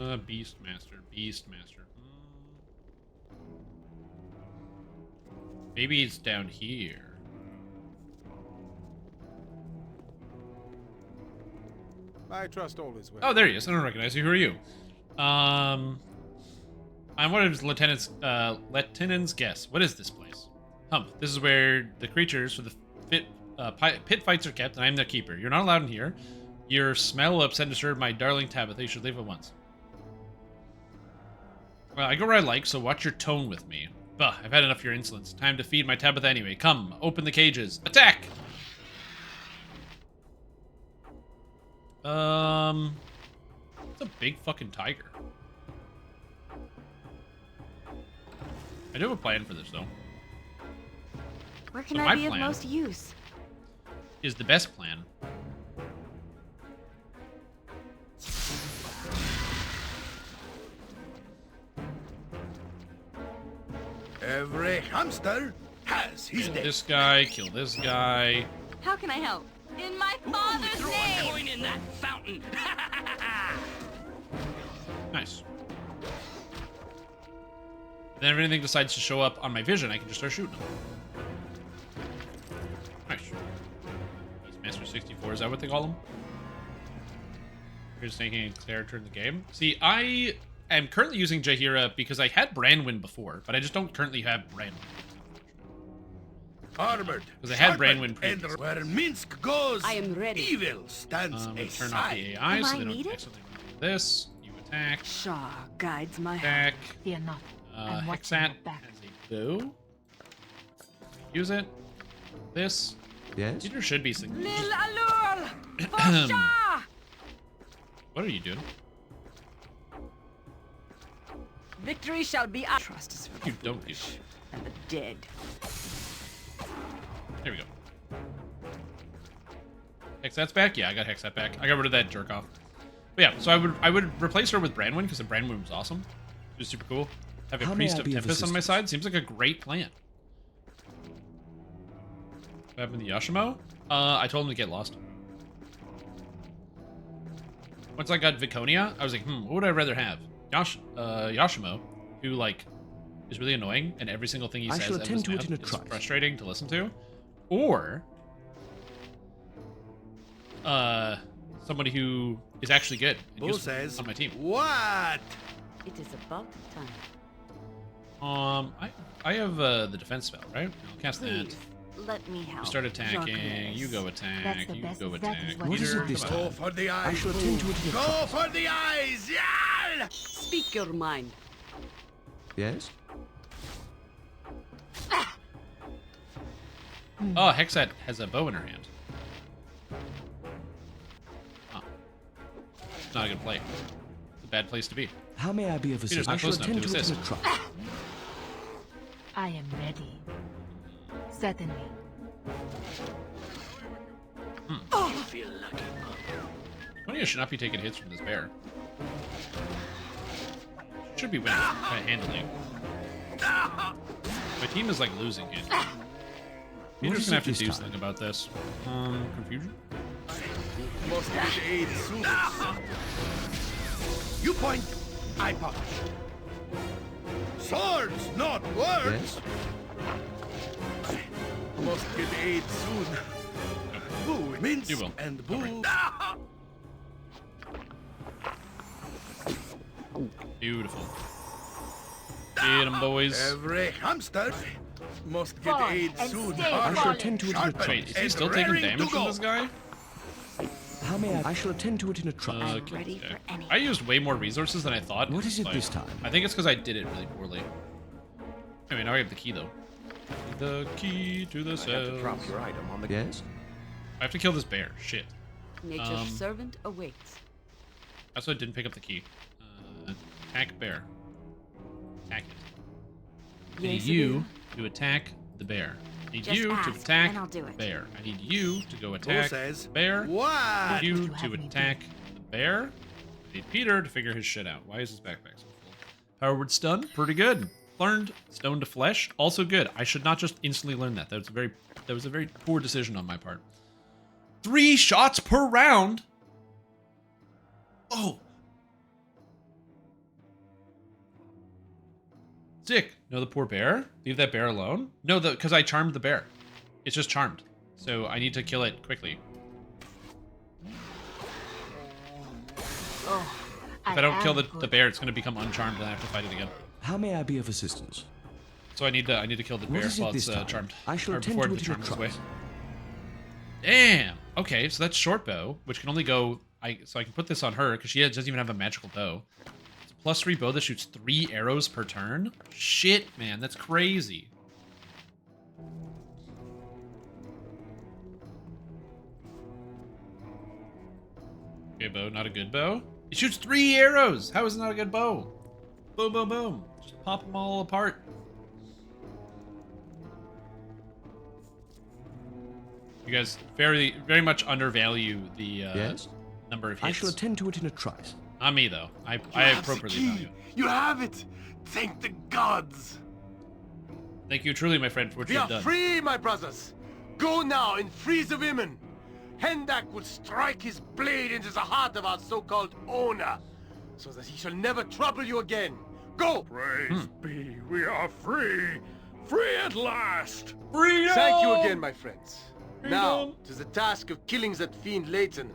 [SPEAKER 14] Beastmaster. Maybe it's down here.
[SPEAKER 13] I trust all is well.
[SPEAKER 14] Oh, there he is. I don't recognize you. Who are you? I'm one of his lieutenant's guess. What is this place? Hump. This is where the creatures for the pit fights are kept, and I'm their keeper. You're not allowed in here. Your smell will upset and disturb my darling Tabitha. You should leave at once. Well, I go where I like, so watch your tone with me. Bah, I've had enough of your insolence. Time to feed my Tabitha anyway. Come, open the cages. Attack! It's a big fucking tiger. I do have a plan for this, though.
[SPEAKER 12] Where can
[SPEAKER 14] So
[SPEAKER 12] I
[SPEAKER 14] my
[SPEAKER 12] be of
[SPEAKER 14] plan
[SPEAKER 12] most use?
[SPEAKER 14] is the best plan.
[SPEAKER 5] Every hamster has his
[SPEAKER 14] Kill
[SPEAKER 5] day.
[SPEAKER 14] this guy, kill this guy.
[SPEAKER 12] How can I help? In my father's
[SPEAKER 9] Throw a
[SPEAKER 12] name!
[SPEAKER 9] coin in that fountain.
[SPEAKER 14] Nice. Then if anything decides to show up on my vision, I can just start shooting them. Nice. Beastmaster 64, is that what they call them? Here's taking a character in the game. See, I am currently using Jaheira because I had Branwyn before, but I just don't currently have Branwyn.
[SPEAKER 5] Armored.
[SPEAKER 14] Because I had
[SPEAKER 5] sharpened,
[SPEAKER 14] Branwyn previously.
[SPEAKER 5] and where Minsk goes,
[SPEAKER 3] I am ready.
[SPEAKER 5] evil stands
[SPEAKER 14] Turn
[SPEAKER 5] aside.
[SPEAKER 14] off the AI
[SPEAKER 12] Am
[SPEAKER 14] so
[SPEAKER 12] I
[SPEAKER 14] they don't
[SPEAKER 12] needed?
[SPEAKER 14] accidentally do this. You attack.
[SPEAKER 3] Shah guides my
[SPEAKER 14] Attack.
[SPEAKER 20] Fear not. I'm watching
[SPEAKER 14] Hexat
[SPEAKER 20] your back.
[SPEAKER 14] has a bow. Use it. This.
[SPEAKER 2] Yes?
[SPEAKER 14] Peter should be significant.
[SPEAKER 3] Lil Alul! For Shah!
[SPEAKER 14] What are you doing?
[SPEAKER 3] Victory shall be our trust is for
[SPEAKER 14] You don't do.
[SPEAKER 3] and the dead.
[SPEAKER 14] There we go. Hexat's back? Yeah, I got Hexat back. I got rid of that jerk off. But yeah, so I would replace her with Branwyn because the Branwyn was awesome. She was super cool. Have a
[SPEAKER 2] How may
[SPEAKER 14] Priest
[SPEAKER 2] I
[SPEAKER 14] of
[SPEAKER 2] be of
[SPEAKER 14] Tempest on my
[SPEAKER 2] assistance?
[SPEAKER 14] side seems like a great plan. What happened to Yashimo? I told him to get lost. Once I got Viconia, I was like, what would I rather have? Yashimo, who like is really annoying, and every single thing he
[SPEAKER 2] I
[SPEAKER 14] says
[SPEAKER 2] shall
[SPEAKER 14] at
[SPEAKER 2] attend
[SPEAKER 14] this
[SPEAKER 2] to it
[SPEAKER 14] map
[SPEAKER 2] in a
[SPEAKER 14] is
[SPEAKER 2] trice.
[SPEAKER 14] frustrating to listen to, or somebody who is actually good and
[SPEAKER 5] Who
[SPEAKER 14] useful
[SPEAKER 5] says
[SPEAKER 14] on my team.
[SPEAKER 5] what?
[SPEAKER 3] It is about time.
[SPEAKER 14] I have the defense spell, right? I'll cast
[SPEAKER 12] Please,
[SPEAKER 14] that.
[SPEAKER 12] let me help.
[SPEAKER 14] You start attacking.
[SPEAKER 12] Your
[SPEAKER 14] You go
[SPEAKER 12] grace.
[SPEAKER 14] attack.
[SPEAKER 20] That's the
[SPEAKER 14] You
[SPEAKER 20] best-
[SPEAKER 14] go
[SPEAKER 20] that
[SPEAKER 14] attack.
[SPEAKER 20] is what
[SPEAKER 2] What is
[SPEAKER 14] Peter,
[SPEAKER 2] it this
[SPEAKER 14] come on.
[SPEAKER 5] Go
[SPEAKER 2] time?
[SPEAKER 5] for the eyes.
[SPEAKER 2] I shall attend to it in a
[SPEAKER 5] Go
[SPEAKER 2] trice.
[SPEAKER 5] for the eyes. Yeah!
[SPEAKER 3] Speak your mind.
[SPEAKER 2] Yes?
[SPEAKER 14] Oh, Hexat has a bow in her hand. Oh. It's not a good play. It's a bad place to be.
[SPEAKER 2] How may I be of
[SPEAKER 14] Peter's
[SPEAKER 2] assistance?
[SPEAKER 14] not
[SPEAKER 2] I shall
[SPEAKER 14] close enough
[SPEAKER 2] attend
[SPEAKER 14] to
[SPEAKER 2] to it in
[SPEAKER 14] assist.
[SPEAKER 2] a trice.
[SPEAKER 20] I am ready. Certainly.
[SPEAKER 9] You feel lucky, pup.
[SPEAKER 14] Tonya should not be taking hits from this bear. Should be winning kind of handily. My team is like losing it. Peter's
[SPEAKER 2] is
[SPEAKER 14] gonna
[SPEAKER 2] it
[SPEAKER 14] have to
[SPEAKER 2] this
[SPEAKER 14] do
[SPEAKER 2] time?
[SPEAKER 14] something about this. Confusion?
[SPEAKER 5] Must get aid soon. You point, I punish. Swords, not words. Must get aid soon. Boo, mince
[SPEAKER 14] You will.
[SPEAKER 5] and boo.
[SPEAKER 14] Beautiful. Get 'em, boys.
[SPEAKER 5] Every hamster must get
[SPEAKER 20] Fall
[SPEAKER 5] aid
[SPEAKER 20] and
[SPEAKER 5] soon.
[SPEAKER 20] stay
[SPEAKER 2] I shall
[SPEAKER 20] fallen.
[SPEAKER 2] attend to it in a
[SPEAKER 5] Sharpen
[SPEAKER 14] Wait, is he
[SPEAKER 5] and
[SPEAKER 14] still taking
[SPEAKER 5] raring
[SPEAKER 14] damage
[SPEAKER 5] to
[SPEAKER 14] from
[SPEAKER 5] go.
[SPEAKER 14] this guy?
[SPEAKER 2] How may I shall attend to it in a trice.
[SPEAKER 12] I'm
[SPEAKER 14] Okay,
[SPEAKER 12] ready
[SPEAKER 14] okay.
[SPEAKER 12] for anything.
[SPEAKER 14] I used way more resources than I thought.
[SPEAKER 2] What is it
[SPEAKER 14] but
[SPEAKER 2] this time?
[SPEAKER 14] I think it's because I did it really poorly. Anyway, now I have the key, though. The key to the
[SPEAKER 17] I have to
[SPEAKER 14] cells.
[SPEAKER 17] drop your item on the
[SPEAKER 2] Yes?
[SPEAKER 14] I have to kill this bear. Shit.
[SPEAKER 3] Nature's servant awaits.
[SPEAKER 14] That's why I didn't pick up the key. Attack bear. Attack it. I need
[SPEAKER 3] Yes,
[SPEAKER 14] you to attack the bear. I need
[SPEAKER 12] Just
[SPEAKER 14] you
[SPEAKER 12] ask,
[SPEAKER 14] to attack
[SPEAKER 12] and I'll do
[SPEAKER 14] the
[SPEAKER 12] it.
[SPEAKER 14] bear. I need you to go attack
[SPEAKER 5] says
[SPEAKER 14] the bear.
[SPEAKER 5] what?
[SPEAKER 14] I need you
[SPEAKER 20] Would you
[SPEAKER 14] to
[SPEAKER 20] have me
[SPEAKER 14] attack the bear. I need Peter to figure his shit out. Why is his backpack so full? Powerward stun, pretty good. Learned stone to flesh, also good. I should not just instantly learn that. That was a very poor decision on my part. 3 shots per round. Oh.
[SPEAKER 1] Sick. No, the poor bear? Leave that bear alone? No, because I charmed the bear. It's just charmed. So I need to kill it quickly.
[SPEAKER 20] Oh,
[SPEAKER 1] If I don't kill the bear, it's going to become uncharmed and I have to fight it again.
[SPEAKER 2] How may I be of assistance?
[SPEAKER 1] So I need to kill the bear while it's charmed.
[SPEAKER 2] I shall attend
[SPEAKER 1] before
[SPEAKER 2] to
[SPEAKER 1] the
[SPEAKER 2] it in a
[SPEAKER 1] charm goes away.
[SPEAKER 2] trice.
[SPEAKER 1] Damn. Okay, so that's short bow, which can only go. So I can put this on her because she doesn't even have a magical bow. It's a +3 bow that shoots 3 arrows per turn. Shit, man, that's crazy. Okay, bow, not a good bow. It shoots 3 arrows. How is it not a good bow? Boom, boom, boom. Just pop them all apart. You guys very, very much undervalue the number of hits.
[SPEAKER 2] I shall attend to it in a trice.
[SPEAKER 1] Not me, though. I appropriately value it.
[SPEAKER 5] You have it! Thank the gods!
[SPEAKER 1] Thank you truly, my friend, for what you have done.
[SPEAKER 7] Free, my brothers! Go now and free the women! Hendak will strike his blade into the heart of our so-called owner, so that he shall never trouble you again. Go!
[SPEAKER 18] Praise be, we are free! Free at last!
[SPEAKER 1] Freedom!
[SPEAKER 7] Thank you again, my friends.
[SPEAKER 1] Freedom!
[SPEAKER 7] Now, to the task of killing that fiend Leighton.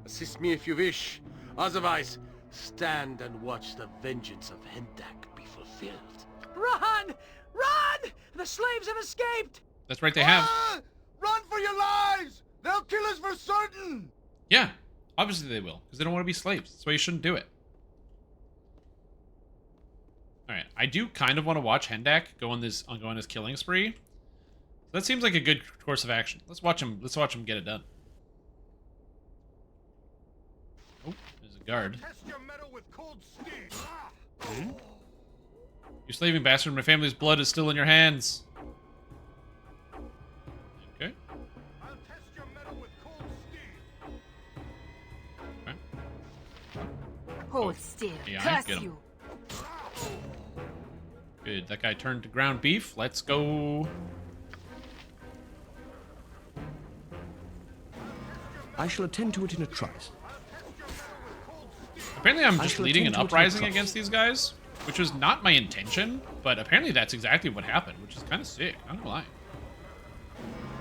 [SPEAKER 7] Assist me if you wish. Otherwise, stand and watch the vengeance of Hendak be fulfilled.
[SPEAKER 10] Run! Run! The slaves have escaped!
[SPEAKER 1] That's right, they have.
[SPEAKER 5] Ah! Run for your lives! They'll kill us for certain!
[SPEAKER 1] Yeah, obviously they will, because they don't want to be slaves. That's why you shouldn't do it. Alright, I do kind of want to watch Hendak go on this killing spree. So that seems like a good course of action. Let's watch him get it done. Oh, there's a guard.
[SPEAKER 5] Test your metal with cold steel.
[SPEAKER 1] You slaving bastard, my family's blood is still in your hands. Okay.
[SPEAKER 5] I'll test your metal with cold steel.
[SPEAKER 1] Okay.
[SPEAKER 20] Hold still.
[SPEAKER 1] Yeah,
[SPEAKER 20] Curse
[SPEAKER 1] get him.
[SPEAKER 20] you.
[SPEAKER 1] Good, that guy turned to ground beef. Let's go.
[SPEAKER 2] I shall attend to it in a trice.
[SPEAKER 1] Apparently I'm just
[SPEAKER 2] shall
[SPEAKER 1] leading an
[SPEAKER 2] attend to it in a
[SPEAKER 1] uprising
[SPEAKER 2] trice.
[SPEAKER 1] against these guys, which was not my intention, but apparently that's exactly what happened, which is kind of sick. I'm not gonna lie.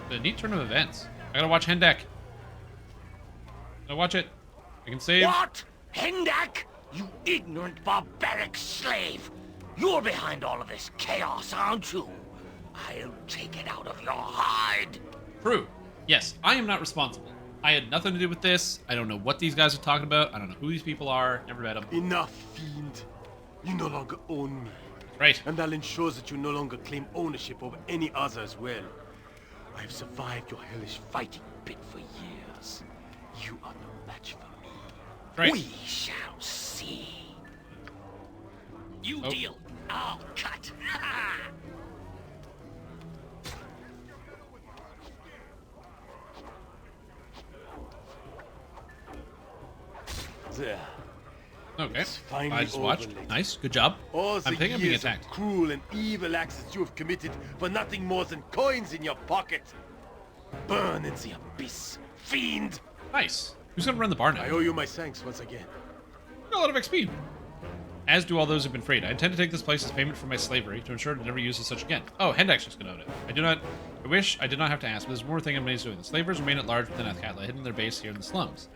[SPEAKER 1] The neat turn of events. I gotta watch Hendak. Gotta watch it. I can save.
[SPEAKER 9] What? Hendak? You ignorant, barbaric slave! You're behind all of this chaos, aren't you? I'll take it out of your hide.
[SPEAKER 1] True. Yes, I am not responsible. I had nothing to do with this. I don't know what these guys are talking about. I don't know who these people are. Never met them.
[SPEAKER 7] Enough, fiend. You no longer own me.
[SPEAKER 1] Right.
[SPEAKER 7] And I'll ensure that you no longer claim ownership over any other as well. I have survived your hellish fighting pit for years. You are no match for me.
[SPEAKER 1] Right.
[SPEAKER 9] We shall see. You deal, I'll cut.
[SPEAKER 7] There.
[SPEAKER 1] Okay.
[SPEAKER 7] It's finally
[SPEAKER 1] I just
[SPEAKER 7] over,
[SPEAKER 1] watched.
[SPEAKER 7] lady.
[SPEAKER 1] Nice. Good job.
[SPEAKER 7] All
[SPEAKER 1] I
[SPEAKER 7] the
[SPEAKER 1] think I'm being
[SPEAKER 7] years of
[SPEAKER 1] attacked.
[SPEAKER 7] cruel and evil acts that you have committed for nothing more than coins in your pocket. Burn in the abyss, fiend!
[SPEAKER 1] Nice. Who's gonna run the bar now?
[SPEAKER 7] I owe you my thanks once again.
[SPEAKER 1] A lot of XP. As do all those who've been freed. I intend to take this place as payment for my slavery to ensure to never use as such again. Oh, Hendak's just gonna own it. I wish I did not have to ask, but there's one more thing I'm doing. The slavers remain at large within Athkatla, hidden in their base here in the slums.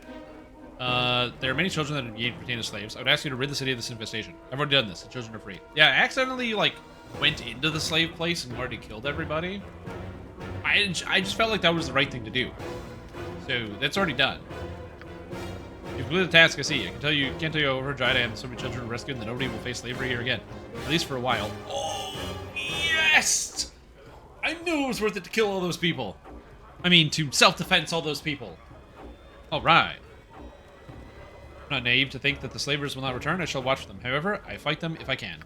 [SPEAKER 1] There are many children that have yet pertain to slaves. I would ask you to rid the city of this infestation. I've already done this. The children are free. Yeah, I accidentally, went into the slave place and already killed everybody. I just felt like that was the right thing to do. So, that's already done. You've completed the task, I see. Can't tell you how overjoyed I am. So many children are rescued and that nobody will face slavery here again. At least for a while. Oh, yes! I knew it was worth it to kill all those people. I mean, to self-defense all those people. Alright. I'm not naive to think that the slavers will not return. I shall watch for them. However, I fight them if I can.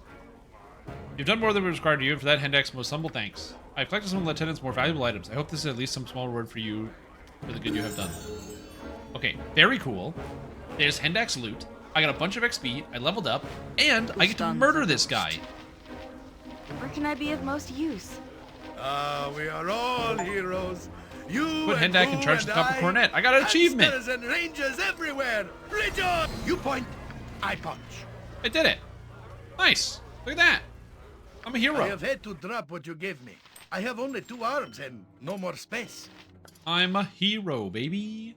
[SPEAKER 1] You've done more than was required of you, and for that, Hendak's most humble thanks. I've collected some of the lieutenant's more valuable items. I hope this is at least some small reward for you for the good you have done. Okay, very cool. There's Hendak's loot. I got a bunch of XP. I leveled up, and I get to murder this guy.
[SPEAKER 12] Where can I be of most use?
[SPEAKER 5] We are all heroes. You
[SPEAKER 1] Put
[SPEAKER 5] and
[SPEAKER 1] Hendak in
[SPEAKER 5] Boo
[SPEAKER 1] charge of the
[SPEAKER 5] and
[SPEAKER 1] copper
[SPEAKER 5] I,
[SPEAKER 1] cornet. I got an achievement.
[SPEAKER 5] Hamsters and rangers everywhere. Rejoice! You point, I punch.
[SPEAKER 1] I did it. Nice. Look at that. I'm a hero.
[SPEAKER 5] I have had to drop what you gave me. I have only 2 arms and no more space.
[SPEAKER 1] I'm a hero, baby.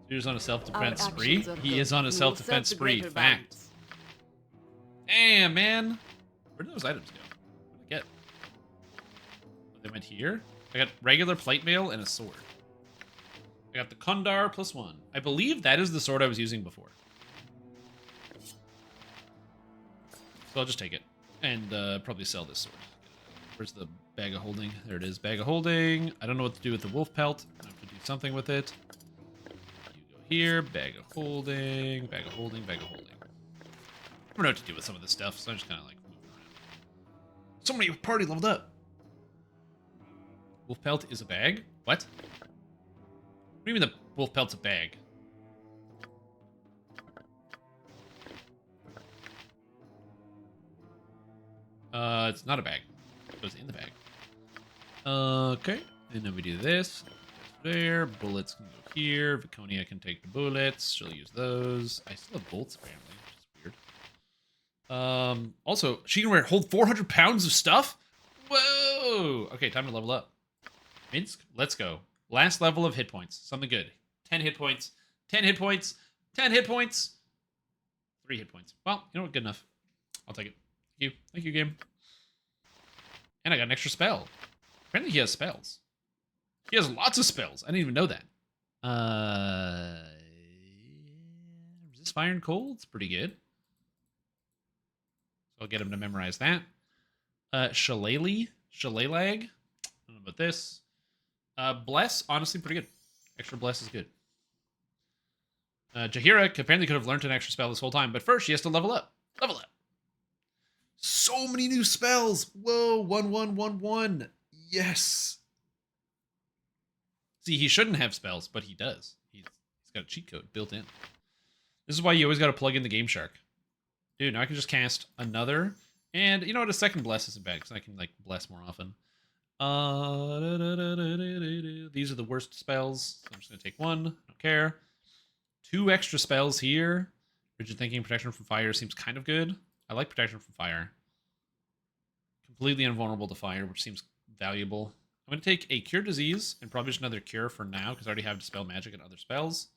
[SPEAKER 1] He's on a self-defense spree. He is on a self-defense spree. Fact. Damn, man. Where did those items go? What did I get? Oh, they went here. I got regular plate mail and a sword. I got the Kundar +1. I believe that is the sword I was using before. So I'll just take it and probably sell this sword. Where's the bag of holding? There it is, bag of holding. I don't know what to do with the wolf pelt. I have to do something with it. You go here, bag of holding, bag of holding, bag of holding. I don't know what to do with some of this stuff, so I'm just kind of like moving around. Somebody party leveled up. Wolf pelt is a bag? What? What do you mean the wolf pelt's a bag? It's not a bag. It goes in the bag. Okay. And then we do this. There. Bullets can go here. Viconia can take the bullets. She'll use those. I still have bolts, apparently, which is weird. Also, she can hold 400 pounds of stuff? Whoa! Okay, time to level up. Minsk, let's go. Last level of hit points. Something good. 10 hit points. 10 hit points. 10 hit points. 3 hit points. Well, you know what? Good enough. I'll take it. Thank you. Thank you, game. And I got an extra spell. Apparently he has spells. He has lots of spells. I didn't even know that. Resist fire and cold? It's pretty good. So I'll get him to memorize that. Shillelagh? Shillelagh? I don't know about this. Bless, honestly, pretty good. Extra bless is good. Jaheira apparently could have learned an extra spell this whole time, but first she has to level up. Level up. So many new spells. Whoa, 1-1-1-1. Yes. See, he shouldn't have spells, but he does. He's got a cheat code built in. This is why you always got to plug in the Game Shark. Dude, now I can just cast another. And you know what? A second bless isn't bad, because I can, like, bless more often. These are the worst spells. So I'm just going to take one. Don't care. 2 extra spells here. Rigid Thinking, Protection from Fire seems kind of good. I like Protection from Fire. Completely invulnerable to fire, which seems valuable. I'm going to take a Cure Disease and probably just another Cure for now, because I already have Dispel Magic and other spells.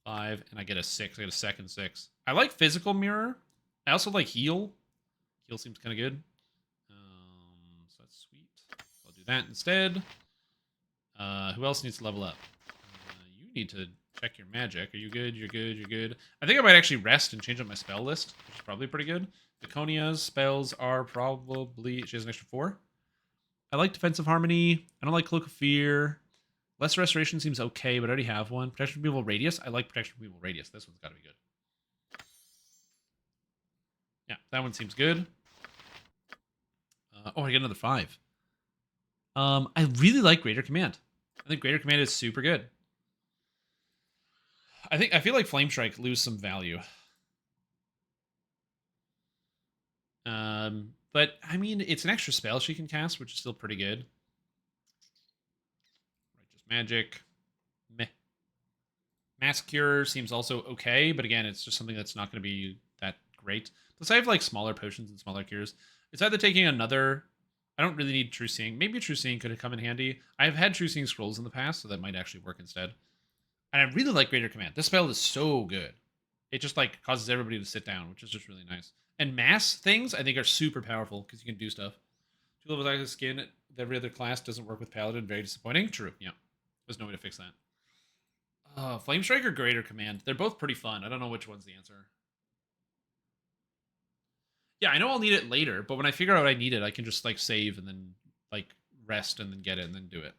[SPEAKER 1] 5, and I get a 6. I get a second 6. I like Physical Mirror. I also like Heal. Heal seems kind of good. So that's sweet. I'll do that instead. Who else needs to level up? You need to check your magic. Are you good? You're good. You're good. I think I might actually rest and change up my spell list, which is probably pretty good. Viconia's spells are probably... She has an extra 4. I like Defensive Harmony. I don't like Cloak of Fear. Lesser Restoration seems okay, but I already have one. Protection from Evil Radius. I like Protection from Evil Radius. This one's got to be good. Yeah, that one seems good. Oh, I get another 5. I really like Greater Command. I think Greater Command is super good. I feel like Flame Strike lose some value. But I mean, it's an extra spell she can cast, which is still pretty good. Righteous Magic. Meh. Mass Cure seems also okay, but again, it's just something that's not going to be that great. Plus, I have like smaller potions and smaller cures. It's either taking another... I don't really need True Seeing. Maybe True Seeing could have come in handy. I've had True Seeing Scrolls in the past, so that might actually work instead. And I really like Greater Command. This spell is so good. It just like causes everybody to sit down, which is just really nice. And mass things, I think, are super powerful because you can do stuff. 2 levels active skin that every other class doesn't work with Paladin. Very disappointing. True. Yeah. There's no way to fix that. Flame Strike or Greater Command? They're both pretty fun. I don't know which one's the answer. Yeah, I know I'll need it later, but when I figure out I need it, I can just like save and then like rest and then get it and then do it.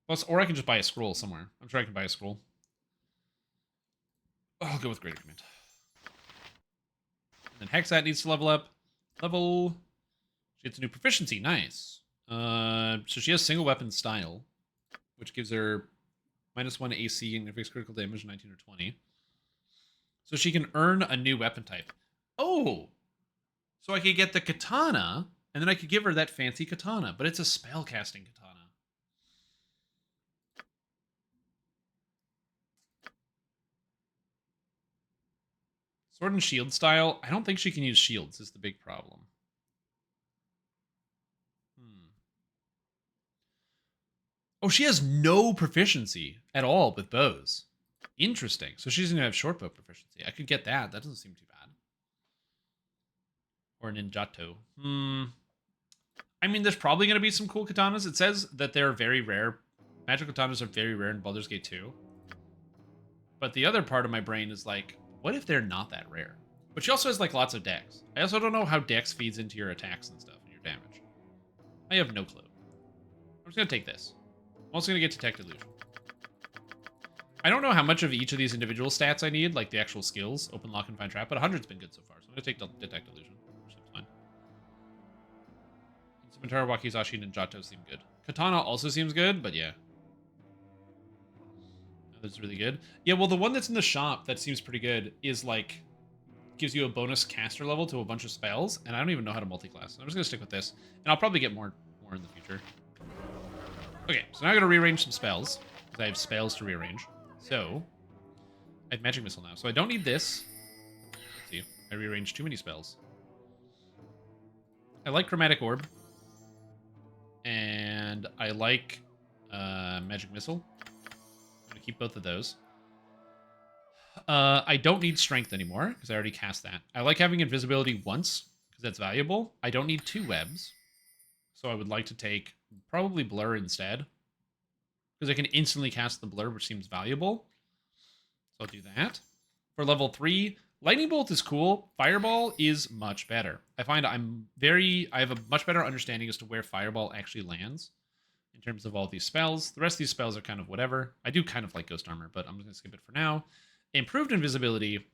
[SPEAKER 1] Plus, or I can just buy a scroll somewhere. I'm sure I can buy a scroll. Oh, I'll go with Greater Command. And then Hexat needs to level up. Level. She gets a new proficiency. Nice. So she has single weapon style, which gives her -1 AC and inflicts critical damage 19 or 20. So she can earn a new weapon type. Oh! So I could get the katana, and then I could give her that fancy katana, but it's a spellcasting katana. Sword and shield style. I don't think she can use shields is the big problem. Oh, she has no proficiency at all with bows. Interesting. So she's going to have short bow proficiency. I could get that. That doesn't seem too bad. Or ninjato. I mean, there's probably going to be some cool katanas. It says that they're very rare. Magic katanas are very rare in Baldur's Gate 2. But the other part of my brain is like, what if they're not that rare? But she also has like lots of dex. I also don't know how dex feeds into your attacks and stuff and your damage. I have no clue. I'm just going to take this. I'm also going to get Detect Illusion. I don't know how much of each of these individual stats I need, like the actual skills, Open Lock and Find Trap, but 100's been good so far, so I'm going to take Detect Illusion, which seems fine. Scimitar, Wakizashi, Ninjato seem good. Katana also seems good, but yeah. That's really good. Yeah, well, the one that's in the shop that seems pretty good is, like, gives you a bonus caster level to a bunch of spells, and I don't even know how to multi-class. So I'm just going to stick with this, and I'll probably get more in the future. Okay, so now I got to rearrange some spells, because I have spells to rearrange. So, I have Magic Missile now, so I don't need this. Let's see, I rearranged too many spells. I like Chromatic Orb, and I like Magic Missile. I'm going to keep both of those. I don't need Strength anymore, because I already cast that. I like having Invisibility once, because that's valuable. I don't need 2 webs, so I would like to take probably Blur instead, because I can instantly cast the Blur, which seems valuable. So I'll do that. For level 3, Lightning Bolt is cool. Fireball is much better. I find I have a much better understanding as to where Fireball actually lands in terms of all these spells. The rest of these spells are kind of whatever. I do kind of like Ghost Armor, but I'm just going to skip it for now. Improved Invisibility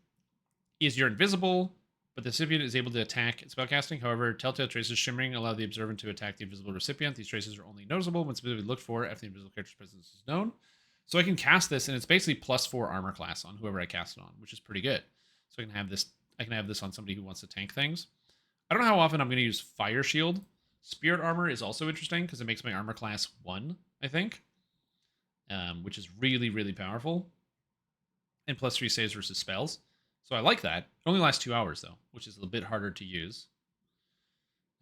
[SPEAKER 1] is you're invisible, but the recipient is able to attack spellcasting. However, Telltale Traces Shimmering allow the observant to attack the invisible recipient. These traces are only noticeable when specifically looked for after the invisible character's presence is known. So I can cast this, and it's basically +4 armor class on whoever I cast it on, which is pretty good. So I can have this. I can have this on somebody who wants to tank things. I don't know how often I'm going to use Fire Shield. Spirit Armor is also interesting because it makes my armor class 1, I think, which is really, really powerful. And +3 saves versus spells. So I like that. It only lasts 2 hours, though, which is a bit harder to use.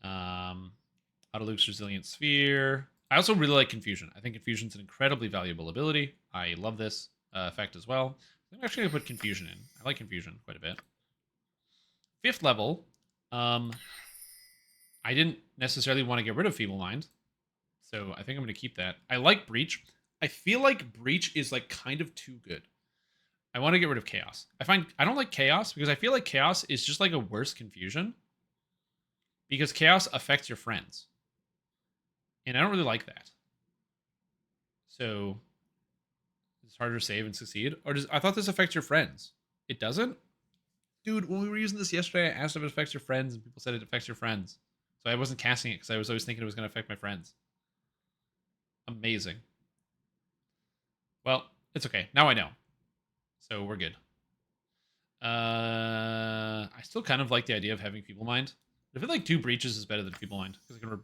[SPEAKER 1] Auto-Luke's Resilient Sphere. I also really like Confusion. I think Confusion's an incredibly valuable ability. I love this effect as well. I'm actually going to put Confusion in. I like Confusion quite a bit. 5th level. I didn't necessarily want to get rid of Feeble Mind, so I think I'm going to keep that. I like Breach. I feel like Breach is like kind of too good. I want to get rid of Chaos. I don't like Chaos because I feel like Chaos is just like a worse Confusion because Chaos affects your friends. And I don't really like that. So it's harder to save and succeed. Or I thought this affects your friends. It doesn't? Dude, when we were using this yesterday, I asked if it affects your friends, and people said it affects your friends. So I wasn't casting it because I was always thinking it was going to affect my friends. Amazing. Well, it's okay. Now I know. So we're good. I still kind of like the idea of having Feeble Mind. I feel like 2 breaches is better than Feeble Mind because I can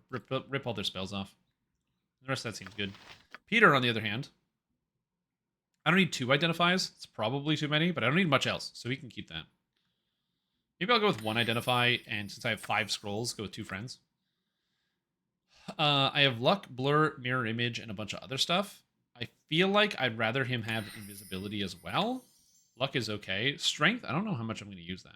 [SPEAKER 1] rip all their spells off. The rest of that seems good. Peter, on the other hand, I don't need 2 Identifies. It's probably too many, but I don't need much else, so we can keep that. Maybe I'll go with 1 Identify, and since I have 5 scrolls, go with 2 friends. I have Luck, Blur, Mirror Image, and a bunch of other stuff. I feel like I'd rather him have Invisibility as well. Luck is okay. Strength, I don't know how much I'm going to use that.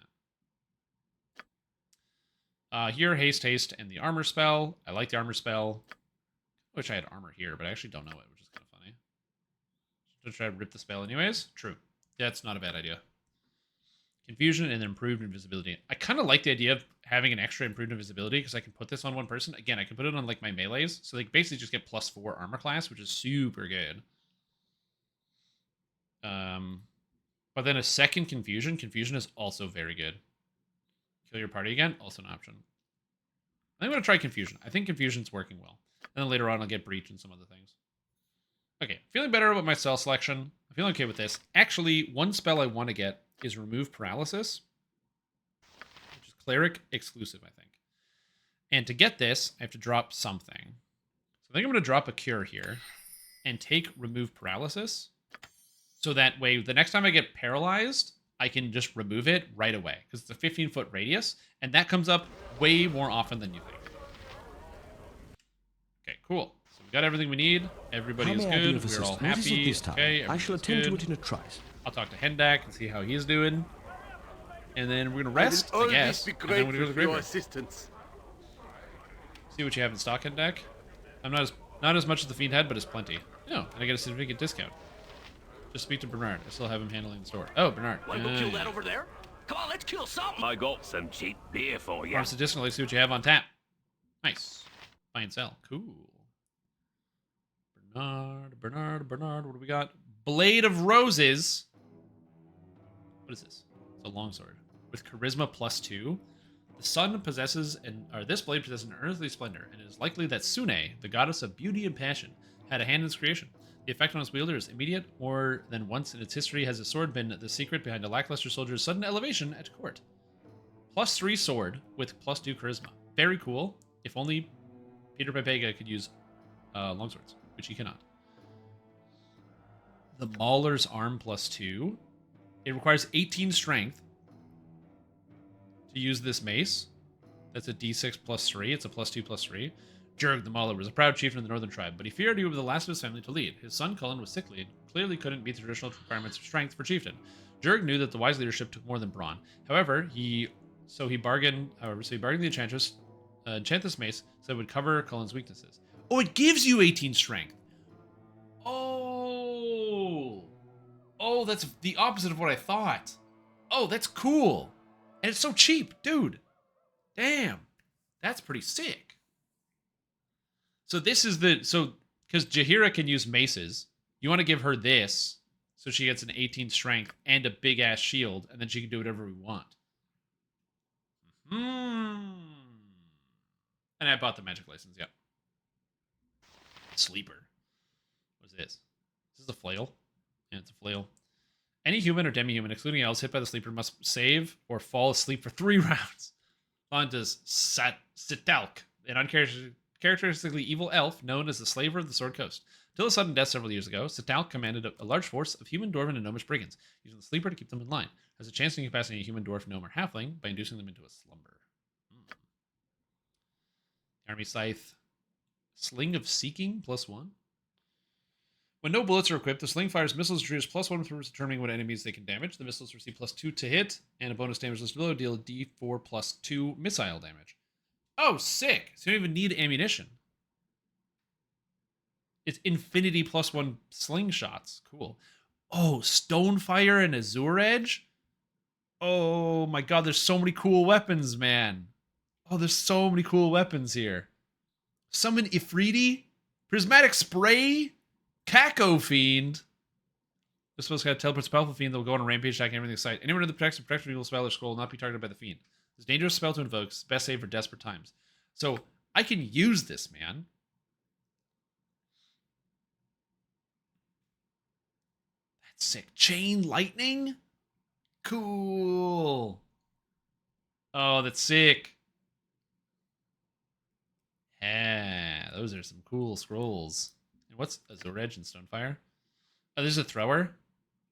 [SPEAKER 1] Here, Haste, and the Armor spell. I like the Armor spell. I wish I had Armor here, but I actually don't know it, which is kind of funny. Should I try to rip the spell anyways? True. That's not a bad idea. Confusion and then improved invisibility. I kind of like the idea of having an extra improved invisibility because I can put this on one person. Again, I can put it on like my melees. So they basically just get +4 armor class, which is super good. But then a second confusion. Confusion is also very good. Kill your party again, also an option. I'm going to try confusion. I think confusion's working well. And then later on I'll get breach and some other things. Okay, feeling better about my spell selection. I'm feeling okay with this. Actually, one spell I want to get is Remove Paralysis, which is Cleric exclusive, I think. And to get this, I have to drop something. So I think I'm going to drop a Cure here and take Remove Paralysis. So that way, the next time I get paralyzed, I can just remove it right away because it's a 15-foot radius, and that comes up way more often than you think. Okay, cool. So we got everything we need. Everybody is good. We're all happy.
[SPEAKER 2] What is it this time?
[SPEAKER 1] Okay,
[SPEAKER 2] I shall attend to it in a trice.
[SPEAKER 1] I'll talk to Hendak and see how he's doing. And then we're going to rest, I guess. And then we're going to go to the graveyard.
[SPEAKER 7] Assistance.
[SPEAKER 1] See what you have in stock, Hendak. I'm not as much as the Fiend had, but it's plenty. No, and I get a significant discount. Just speak to Bernard. I still have him handling the store. Oh, Bernard.
[SPEAKER 9] Want to go kill that over there? Come on, let's kill something. I got some cheap beer for you.
[SPEAKER 1] Let's see what you have on tap. Nice. Buy and sell. Cool. Bernard. What do we got? Blade of Roses. What is this? It's a longsword with charisma +2. The sun possesses this blade possesses an earthly splendor, and it is likely that Sune, the goddess of beauty and passion, had a hand in its creation. The effect on its wielder is immediate. More than once in its history has the sword been the secret behind a lackluster soldier's sudden elevation at court. +3 sword with +2 charisma. Very cool. If only Peter Pepega could use longswords, which he cannot. The Mauler's Arm +2. It requires 18 strength to use this mace. That's a d6 +3. It's a +2 +3. Jurg the Mauler was a proud chieftain of the northern tribe, but he feared he would be the last of his family to lead. His son Cullen was sickly and clearly couldn't meet the traditional requirements of strength for chieftain. Jurg knew that the wise leadership took more than brawn. However, he bargained the enchantress mace so it would cover Cullen's weaknesses. Oh, it gives you 18 strength. Oh, that's the opposite of what I thought. Oh, that's cool. And it's so cheap, dude. Damn. That's pretty sick. So this is because Jaheira can use maces. You want to give her this so she gets an 18 strength and a big ass shield, and then she can do whatever we want. And I bought the magic license, yep. Sleeper. What is this? This is a flail. Yeah, it's a flail. Any human or demi-human, excluding elves, hit by the sleeper must save or fall asleep for 3 rounds. On does Sitalk, an uncharacteristically evil elf known as the Slaver of the Sword Coast. Till a sudden death several years ago, Sitalk commanded a large force of human, dwarven, and gnomish brigands, using the sleeper to keep them in line. Has a chance to incapacitate a human, dwarf, gnome, or halfling by inducing them into a slumber. Army Scythe. Sling of Seeking, +1. When no bullets are equipped, the sling fires missiles and triggers +1 for determining what enemies they can damage. The missiles receive +2 to hit, and a bonus damage list below deal d4 +2 missile damage. Oh, sick! So you don't even need ammunition. It's infinity +1 slingshots. Cool. Oh, Stonefire and Azure Edge? Oh my god, there's so many cool weapons, man. Oh, there's so many cool weapons here. Summon Ifriti? Prismatic Spray? Kako Fiend. This spell's got teleports powerful fiend that will go on a rampage attacking everything in sight. Anyone in the protection evil spell or scroll will not be targeted by the fiend. It's a dangerous spell to invoke. It's best saved for desperate times. So I can use this, man. That's sick. Chain Lightning? Cool. Oh, that's sick. Yeah, those are some cool scrolls. And what's Azure Edge and Stonefire? Oh, this is a thrower.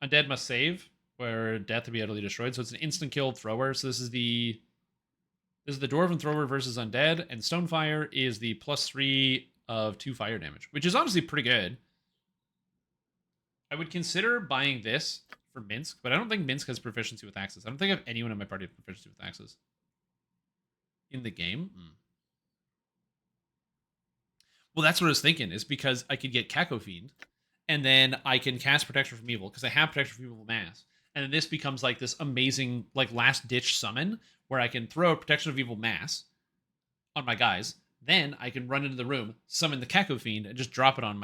[SPEAKER 1] Undead must save, where death to be utterly destroyed. So it's an instant kill thrower. So this is the Dwarven Thrower versus Undead, and Stonefire is the +3 of 2 fire damage, which is honestly pretty good. I would consider buying this for Minsk, but I don't think Minsk has proficiency with axes. I don't think I have anyone in my party with proficiency with axes. In the game? Well, that's what I was thinking, is because I could get Kako Fiend, and then I can cast Protection from Evil, because I have Protection from Evil Mass. And then this becomes like this amazing, like, last-ditch summon, where I can throw a Protection of Evil Mass on my guys. Then I can run into the room, summon the Kako Fiend, and just drop it on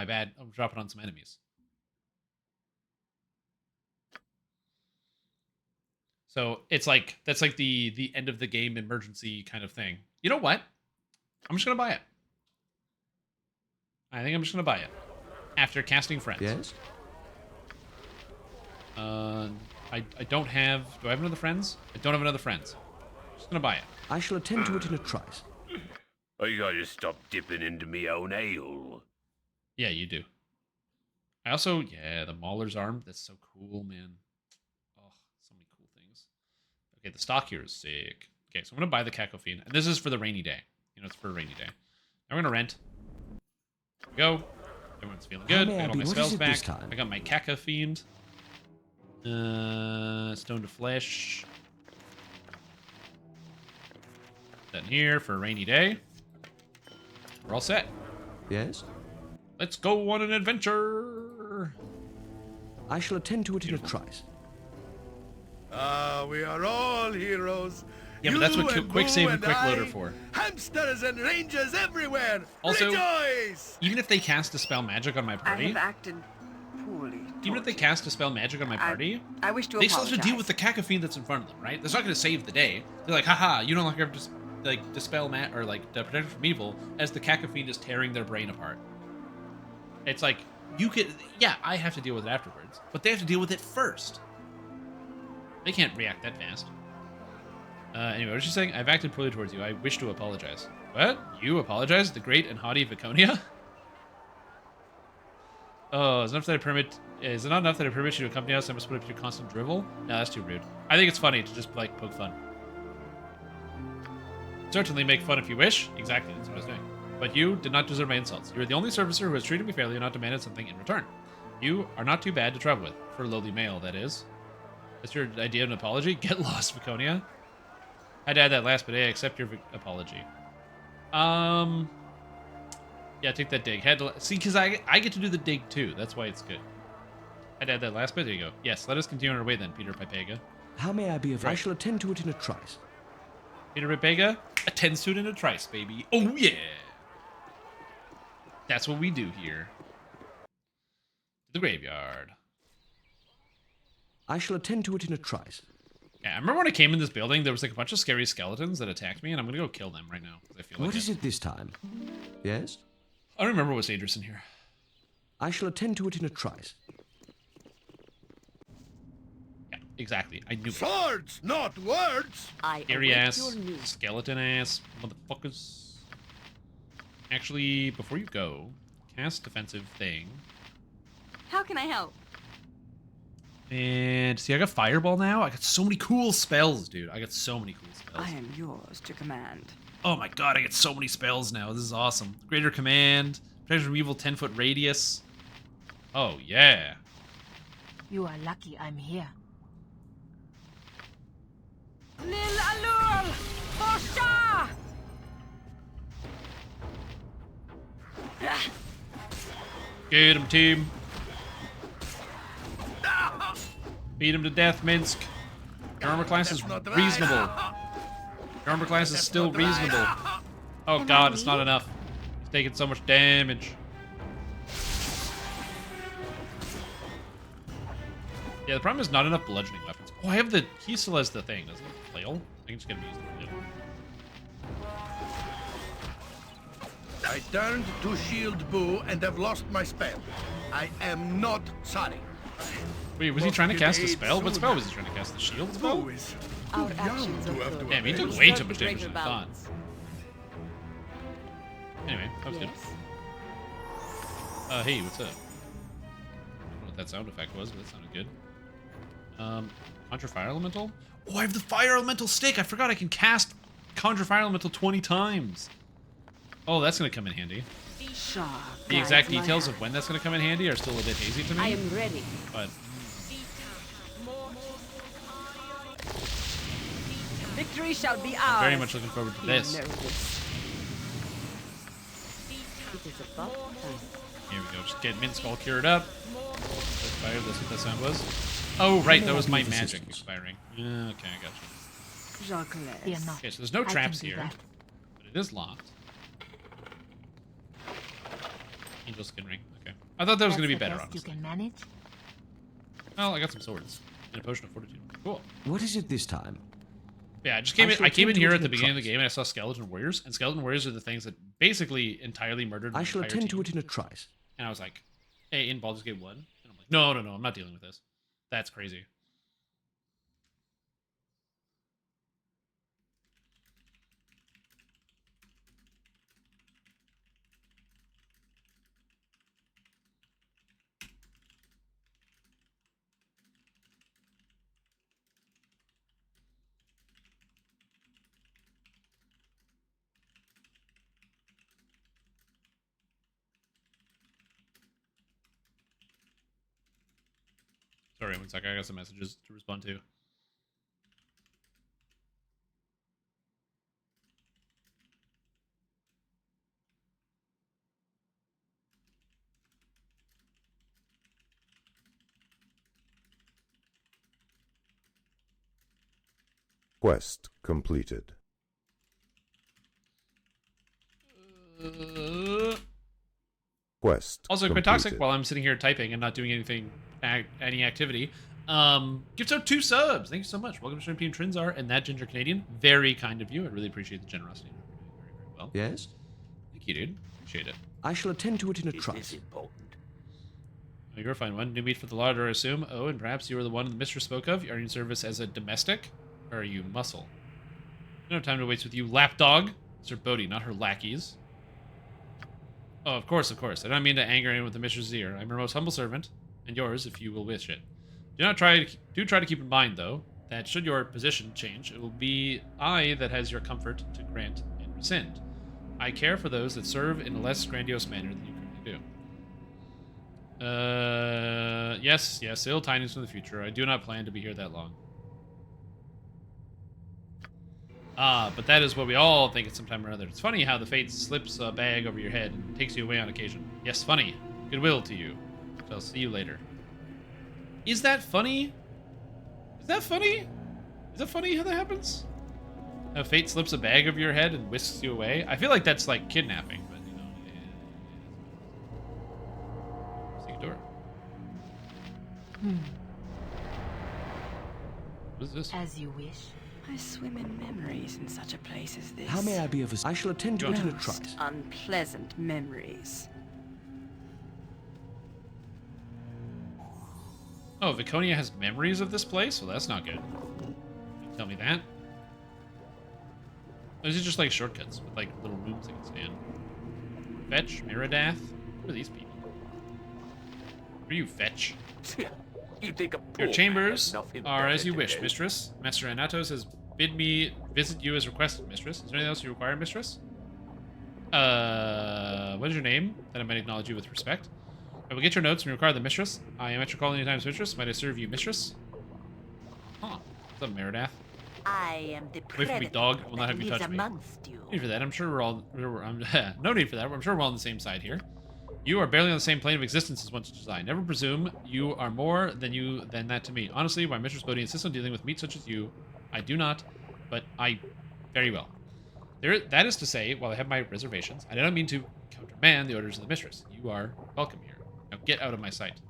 [SPEAKER 1] drop it on some enemies. So it's like, that's like the end of the game emergency kind of thing. You know what? I'm just going to buy it. I think I'm just going to buy it. After casting Friends.
[SPEAKER 2] Yes?
[SPEAKER 1] I don't have... Do I have another Friends? I don't have another Friends. I'm just going to buy it.
[SPEAKER 2] I shall attend to it in a trice.
[SPEAKER 9] I gotta stop dipping into me own ale.
[SPEAKER 1] Yeah, you do. I also... Yeah, the Mauler's Arm. That's so cool, man. Oh, so many cool Okay, the stock here is sick. Okay, so I'm going to buy the Cacophene. And this is for the rainy day. You know, it's for a rainy day. Now we're going to rent. There we go. Everyone's feeling good. I got all my spells back. I got my Cacophene. Stone to Flesh. That in here for a rainy day. We're all set.
[SPEAKER 2] Yes?
[SPEAKER 1] Let's go on an adventure.
[SPEAKER 2] I shall attend to it in a trice.
[SPEAKER 5] We are all heroes.
[SPEAKER 1] Yeah, but that's what quick save and quick loader for.
[SPEAKER 5] Hamsters and rangers everywhere.
[SPEAKER 1] Also,
[SPEAKER 5] rejoice!
[SPEAKER 1] Even if they cast Dispel Magic on my party,
[SPEAKER 3] I have acted poorly.
[SPEAKER 1] even if they cast Dispel Magic on my party,
[SPEAKER 3] I wish to
[SPEAKER 1] they still
[SPEAKER 3] apologize.
[SPEAKER 1] have to deal with the Cacophene that's in front of them, right? That's not going to save the day. They're like, haha, you no longer have to Dispel or the Protection from Evil, as the Cacophene is tearing their brain apart. It's like, you could, yeah, I have to deal with it afterwards, but they have to deal with it first. They can't react that fast. Anyway, what was she saying? I've acted poorly towards you. I wish to apologize. What? You apologize? The great and haughty Viconia? Oh, is it not enough that I permit you to accompany us? I must put up to your constant drivel? No, that's too rude. I think it's funny to just, poke fun. Certainly make fun if you wish. Exactly, that's what I was doing. But you did not deserve my insults. You are the only servicer who has treated me fairly and not demanded something in return. You are not too bad to travel with. For lowly male, that is. That's your idea of an apology? Get lost, Viconia. I'd add that last, but I accept your apology. Yeah, take that dig. See, because I get to do the dig too. That's why it's good. I'd add that last bit. There you go. Yes, let us continue on our way then, Peter Pipega.
[SPEAKER 2] How may I be of...
[SPEAKER 1] Right.
[SPEAKER 2] I shall attend to it in a trice.
[SPEAKER 1] Peter Pipega attends to it in a trice, baby. Oh, yeah. That's what we do here. The graveyard.
[SPEAKER 2] I shall attend to it in a trice.
[SPEAKER 1] Yeah, I remember when I came in this building, there was a bunch of scary skeletons that attacked me, and I'm gonna go kill them right now. I feel
[SPEAKER 2] What is it this time? Yes?
[SPEAKER 1] I don't remember what's dangerous in here.
[SPEAKER 2] I shall attend to it in a trice.
[SPEAKER 1] Yeah, exactly. I knew
[SPEAKER 5] Swords, not words!
[SPEAKER 1] Scary ass, skeleton ass, motherfuckers. Actually, before you go, cast defensive thing.
[SPEAKER 12] How can I help?
[SPEAKER 1] And see, I got Fireball now. I got so many cool spells, dude. I got so many cool spells.
[SPEAKER 3] I am yours to command.
[SPEAKER 1] Oh my god, I get so many spells now. This is awesome. Greater Command, Protection from Evil, 10-foot radius. Oh, yeah.
[SPEAKER 20] You are lucky I'm here.
[SPEAKER 9] Lil Alul! Bosha!
[SPEAKER 1] Get him, team. Beat him to death, Minsk. Your armor class is reasonable. Your armor class is still reasonable. Oh god, it's not enough. He's taking so much damage. Yeah, the problem is not enough bludgeoning weapons. Oh, I have the... He still has the thing, doesn't he? Flail? I can just get him using the flail.
[SPEAKER 5] I turned to shield bow and have lost my spell. I am not sorry.
[SPEAKER 1] Wait, was he trying to cast a spell? What spell was he trying to cast? The shield spell?
[SPEAKER 3] Our actions are good.
[SPEAKER 1] Damn, he took way too much damage than I thought. Anyway, that was good. Hey, what's up? I don't know what that sound effect was, but that sounded good. Conjure Fire Elemental? Oh, I have the Fire Elemental stick! I forgot I can cast Conjure Fire Elemental 20 times! Oh, that's gonna come in handy. The exact details of when that's gonna come in handy are still a bit hazy to me.
[SPEAKER 3] I am ready.
[SPEAKER 1] But
[SPEAKER 3] Victory shall be ours.
[SPEAKER 1] I'm very much looking forward to this.
[SPEAKER 3] It is about time.
[SPEAKER 1] Here we go. Just get Minsk all cured up. Expired. That's what that sound was. Oh, right. That was my magic expiring. Yeah, okay, I got you. Okay, so there's no traps here, but it is locked. Angel skin ring. Okay. I thought that was going to be better, honestly.
[SPEAKER 20] You can manage?
[SPEAKER 1] Well, I got some swords and a potion of fortitude. Cool.
[SPEAKER 2] What is it this time?
[SPEAKER 1] Yeah, I came in here at the beginning of the game and I saw skeleton warriors, and skeleton warriors are the things that basically entirely murdered my
[SPEAKER 2] I shall
[SPEAKER 1] entire
[SPEAKER 2] attend
[SPEAKER 1] team.
[SPEAKER 2] to it in a trice.
[SPEAKER 1] And I was like, hey, in Baldur's Gate 1? And I'm like, no, I'm not dealing with this. That's crazy. Sorry, one sec. I got some messages to respond to.
[SPEAKER 16] Quest completed. Quest
[SPEAKER 1] Also, quite
[SPEAKER 16] completed.
[SPEAKER 1] toxic while I'm sitting here typing and not doing anything, any activity. Gives out 2 subs. Thank you so much. Welcome to Stream Team Trinzar and that Ginger Canadian. Very kind of you. I really appreciate the generosity. Very, very well.
[SPEAKER 2] Yes?
[SPEAKER 1] Thank you, dude. Appreciate it.
[SPEAKER 2] I shall attend to it in a trice.
[SPEAKER 1] You're fine one. New meat for the larder, I assume. Oh, and perhaps you are the one the mistress spoke of. Are you in service as a domestic? Or are you muscle? I don't have time to waste with you, lapdog. Sir Bodhi, not her lackeys. Oh, of course, of course. I don't mean to anger anyone with the mistress' ear. I'm your most humble servant, and yours, if you will wish it. Do try to keep in mind, though, that should your position change, it will be I that has your comfort to grant and rescind. I care for those that serve in a less grandiose manner than you currently do. Yes, ill tidings from the future. I do not plan to be here that long. But that is what we all think at some time or other. It's funny how the fate slips a bag over your head and takes you away on occasion. Yes, funny. Goodwill to you. So I'll see you later. Is that funny? Is that funny? Is it funny how that happens? How fate slips a bag over your head and whisks you away? I feel like that's like kidnapping, but you know. Secret door. What is this?
[SPEAKER 20] As you wish.
[SPEAKER 3] I swim in memories in such a place as this.
[SPEAKER 2] How may I be of assistance? I shall attend to it in a trice.
[SPEAKER 3] Most unpleasant memories.
[SPEAKER 1] Oh, Viconia has memories of this place? Well, that's not good. You tell me that. Or is it just like shortcuts with like little rooms I can stay in? Fetch, Miradath? Who are these people? Who are you, Fetch?
[SPEAKER 9] You think a
[SPEAKER 1] Your
[SPEAKER 9] poor
[SPEAKER 1] chambers
[SPEAKER 9] man has nothing
[SPEAKER 1] are
[SPEAKER 9] better
[SPEAKER 1] as you
[SPEAKER 9] to
[SPEAKER 1] wish,
[SPEAKER 9] do.
[SPEAKER 1] mistress. Master Anatos has bid me visit you as requested, mistress. Is there anything else you require, mistress? What is your name? That I might acknowledge you with respect. I will get your notes and require the mistress. I am at your call anytime, mistress. Might I serve you, mistress? Huh. What's up, Miradath?
[SPEAKER 15] I am the
[SPEAKER 1] Wait for me, dog. I will not have you touch me. No need for that. I'm sure we're all... no need for that. I'm sure we're all on the same side here. You are barely on the same plane of existence as one such as I. Never presume you are more than that to me. Honestly, why Mistress Bodhi insists on dealing with meat such as you, I do not, but I very well. That is to say, while I have my reservations, I do not mean to countermand the orders of the mistress. You are welcome here. Now get out of my sight.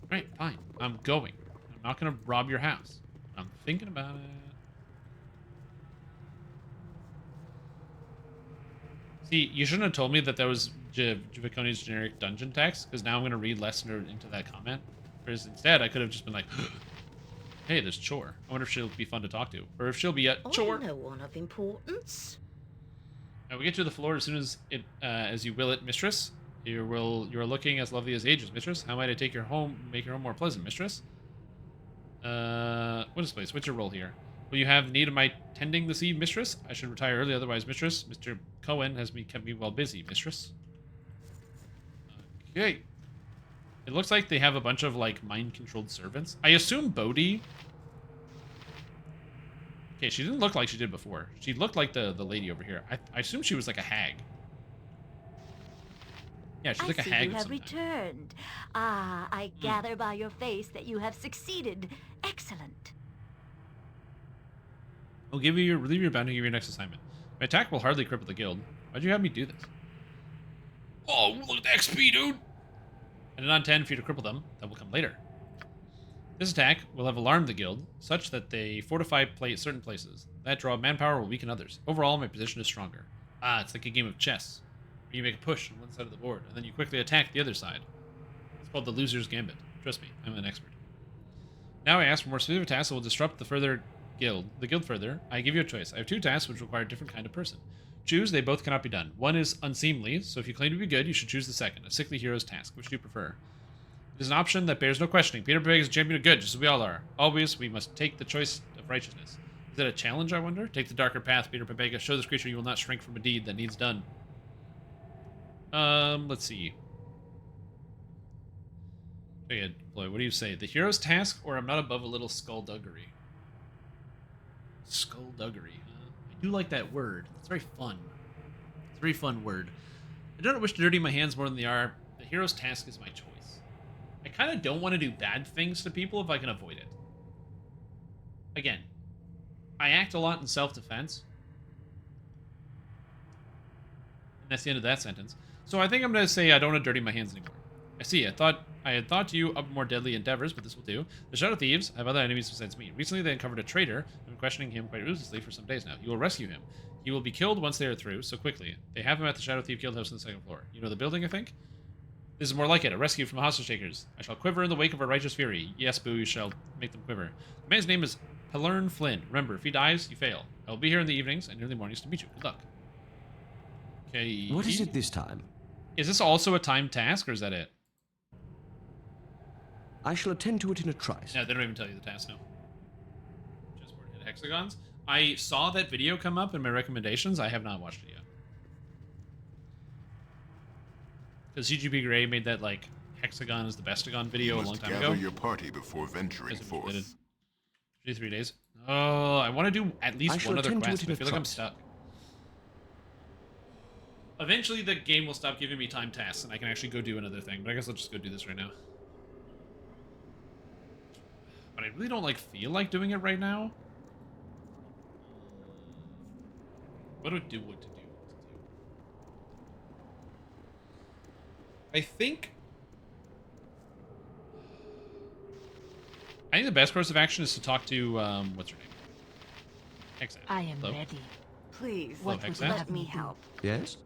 [SPEAKER 1] Alright, fine. I'm going. I'm not going to rob your house. I'm thinking about it. See, you shouldn't have told me that was Viconia's generic dungeon text, because now I'm going to read less into that comment. Whereas instead, I could have just been like, hey, there's Chore. I wonder if she'll be fun to talk to. Or if she'll be at Chore.
[SPEAKER 15] I know one of importance.
[SPEAKER 1] We get to the floor as soon as you will it, mistress. You are looking as lovely as ages, mistress. How might I make your home more pleasant, mistress? What is place? What's your role here? Will you have need of my tending this eve, mistress? I should retire early, otherwise, mistress. Mr. Cohen has kept me well busy, mistress. Okay. It looks like they have a bunch of, like, mind-controlled servants. I assume Bodhi... Okay, she didn't look like she did before. She looked like the lady over here. I assume she was like a hag. Yeah, she's like a hag.
[SPEAKER 15] You have returned. I gather by your face that you have succeeded. Excellent.
[SPEAKER 1] I'll relieve your bound and give you your next assignment. My attack will hardly cripple the guild. Why'd you have me do this? Oh, look at the XP, dude! And an on 10 for you to cripple them. That will come later. This attack will have alarmed the guild, such that they fortify certain places. That draw of manpower will weaken others. Overall, my position is stronger. It's like a game of chess. Where you make a push on one side of the board, and then you quickly attack the other side. It's called the loser's gambit. Trust me, I'm an expert. Now I ask for more specific tasks that will disrupt the guild further. I give you a choice. I have 2 tasks which require a different kind of person. Choose, they both cannot be done. One is unseemly, so if you claim to be good, you should choose the second, a sickly hero's task. Which do you prefer? It is an option that bears no questioning. Peter Pig is a champion of good, just as we all are. Always, we must take the choice of righteousness. Is that a challenge, I wonder? Take the darker path, Peter Pepega. Show this creature you will not shrink from a deed that needs done. Let's see. Okay, Floyd, what do you say? The hero's task, or I'm not above a little skullduggery? Skullduggery, huh? I do like that word. It's very fun. It's a very fun word. I don't wish to dirty my hands more than they are. The hero's task is my choice. I kind of don't want to do bad things to people if I can avoid it. Again, I act a lot in self-defense. And that's the end of that sentence. So I think I'm going to say I don't want to dirty my hands anymore. I see. I had thought you of more deadly endeavors, but this will do. The Shadow Thieves have other enemies besides me. Recently, they uncovered a traitor. I've been questioning him quite ruthlessly for some days now. You will rescue him. He will be killed once they are through, so quickly. They have him at the Shadow Thief Guild House on the second floor. You know the building, I think? This is more like it. A rescue from hostage takers. I shall quiver in the wake of a righteous fury. Yes, Boo, you shall make them quiver. The man's name is Pelern Flynn. Remember, if he dies, you fail. I will be here in the evenings and early mornings to meet you. Good luck. Okay.
[SPEAKER 2] What is it this time?
[SPEAKER 1] Is this also a timed task, or is that it?
[SPEAKER 2] I shall attend to it in a trice.
[SPEAKER 1] No, they don't even tell you the task, no. Just word hit hexagons. I saw that video come up in my recommendations. I have not watched it yet. Because CGP Grey made that, like, hexagon is the bestagon video a long time ago.
[SPEAKER 19] Gather your party before venturing forth.
[SPEAKER 1] 3 days. Oh, I want to do at least one other quest, but I feel like I'm stuck. Eventually, the game will stop giving me time tasks, and I can actually go do another thing. But I guess I'll just go do this right now. But I really don't, like, feel like doing it right now. What to do, what to do. I think the best course of action is to talk to, what's her name? Hexat.
[SPEAKER 20] I am
[SPEAKER 1] Hello?
[SPEAKER 20] ready.
[SPEAKER 3] Please,
[SPEAKER 20] What would you
[SPEAKER 1] Hexat?
[SPEAKER 20] have me help?
[SPEAKER 2] Yes?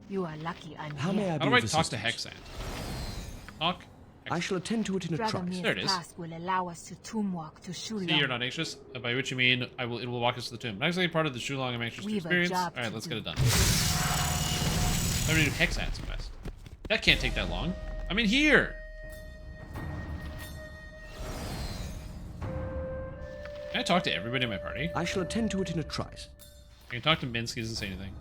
[SPEAKER 20] You are lucky I'm
[SPEAKER 2] How
[SPEAKER 20] here.
[SPEAKER 2] may I
[SPEAKER 1] How
[SPEAKER 2] be
[SPEAKER 1] do I
[SPEAKER 2] of
[SPEAKER 1] talk to
[SPEAKER 2] assistance?
[SPEAKER 1] Hexat? Talk.
[SPEAKER 2] I shall attend to it in a trice.
[SPEAKER 1] There it is.
[SPEAKER 20] task will allow us to tomb walk to Shulong.
[SPEAKER 1] See, you're not anxious, by which you mean it will walk us to the tomb. Not exactly part of the Shulong I'm anxious to
[SPEAKER 20] We've a
[SPEAKER 1] experience.
[SPEAKER 20] job
[SPEAKER 1] Alright,
[SPEAKER 20] to
[SPEAKER 1] let's
[SPEAKER 20] do.
[SPEAKER 1] get it done. I'm ready to do Hexat's quest. That can't take that long. I'm in here! Can I talk to everybody in my party?
[SPEAKER 2] I shall attend to it in a trice.
[SPEAKER 1] I can talk to Minsky, he doesn't say anything.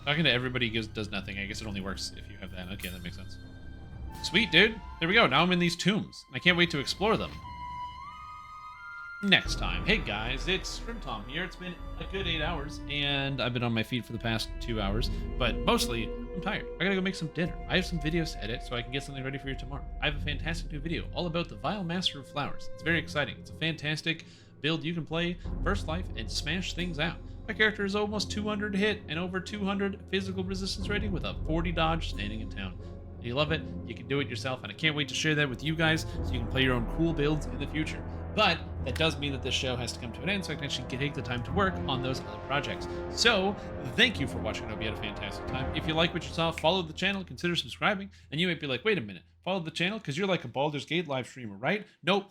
[SPEAKER 1] Talking to everybody does nothing. I guess it only works if you have that. Okay, that makes sense. Sweet, dude. There we go. Now I'm in these tombs. I can't wait to explore them. Next time. Hey guys, it's Shrimp Tom here. It's been a good 8 hours, and I've been on my feet for the past 2 hours, but mostly I'm tired. I gotta go make some dinner. I have some videos to edit so I can get something ready for you tomorrow. I have a fantastic new video all about the Vile Master of Flowers. It's very exciting. It's a fantastic build you can play First Life and smash things out. My character is almost 200 hit and over 200 physical resistance rating with a 40 dodge standing in town. You love it, you can do it yourself, and I can't wait to share that with you guys so you can play your own cool builds in the future. But that does mean that this show has to come to an end so I can actually take the time to work on those other projects. So, thank you for watching. I hope you had a fantastic time. If you like what you saw, follow the channel, consider subscribing, and you might be like, wait a minute, follow the channel because you're like a Baldur's Gate live streamer, right? Nope.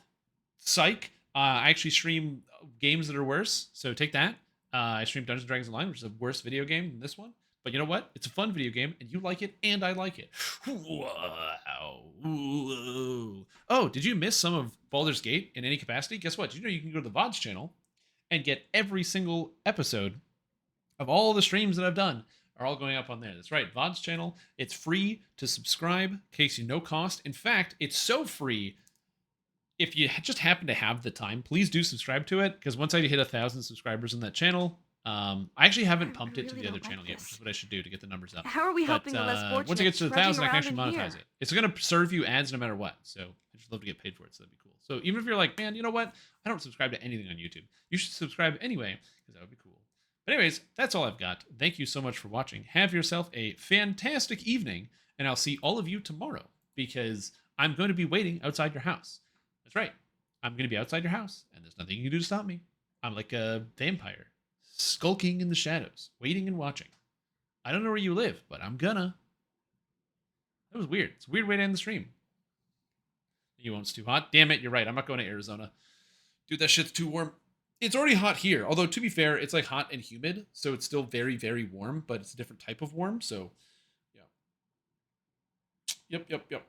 [SPEAKER 1] Psych. I actually stream games that are worse, so take that. I stream Dungeons & Dragons Online, which is a worse video game than this one. But you know what? It's a fun video game, and you like it, and I like it. Wow. Oh, did you miss some of Baldur's Gate in any capacity? Guess what? Did you know you can go to the VODs channel and get every single episode of all the streams that I've done are all going up on there. That's right, VODs channel. It's free to subscribe, takes you no cost. In fact, it's so free, if you just happen to have the time, please do subscribe to it, because once I hit 1,000 subscribers on that channel, I actually haven't pumped it to the other channel yet, which is what I should do to get the numbers up.
[SPEAKER 12] How are we helping the less fortunate?
[SPEAKER 1] Once it gets to 1,000, I can actually
[SPEAKER 12] trudging around
[SPEAKER 1] monetize
[SPEAKER 12] in
[SPEAKER 1] it. It's going to serve you ads no matter what, so I just love to get paid for it, so that'd be cool. So even if you're like, man, you know what? I don't subscribe to anything on YouTube. You should subscribe anyway, because that would be cool. But anyways, that's all I've got. Thank you so much for watching. Have yourself a fantastic evening, and I'll see all of you tomorrow, because I'm going to be waiting outside your house. That's right. I'm going to be outside your house, and there's nothing you can do to stop me. I'm like a vampire, skulking in the shadows, waiting and watching. I don't know where you live, but I'm gonna. That was weird. It's a weird way to end the stream. You won't, it's too hot. Damn it, you're right. I'm not going to Arizona. Dude, that shit's too warm. It's already hot here. Although, to be fair, it's like hot and humid, so it's still very, very warm, but it's a different type of warm, so, yeah. Yep. Yep.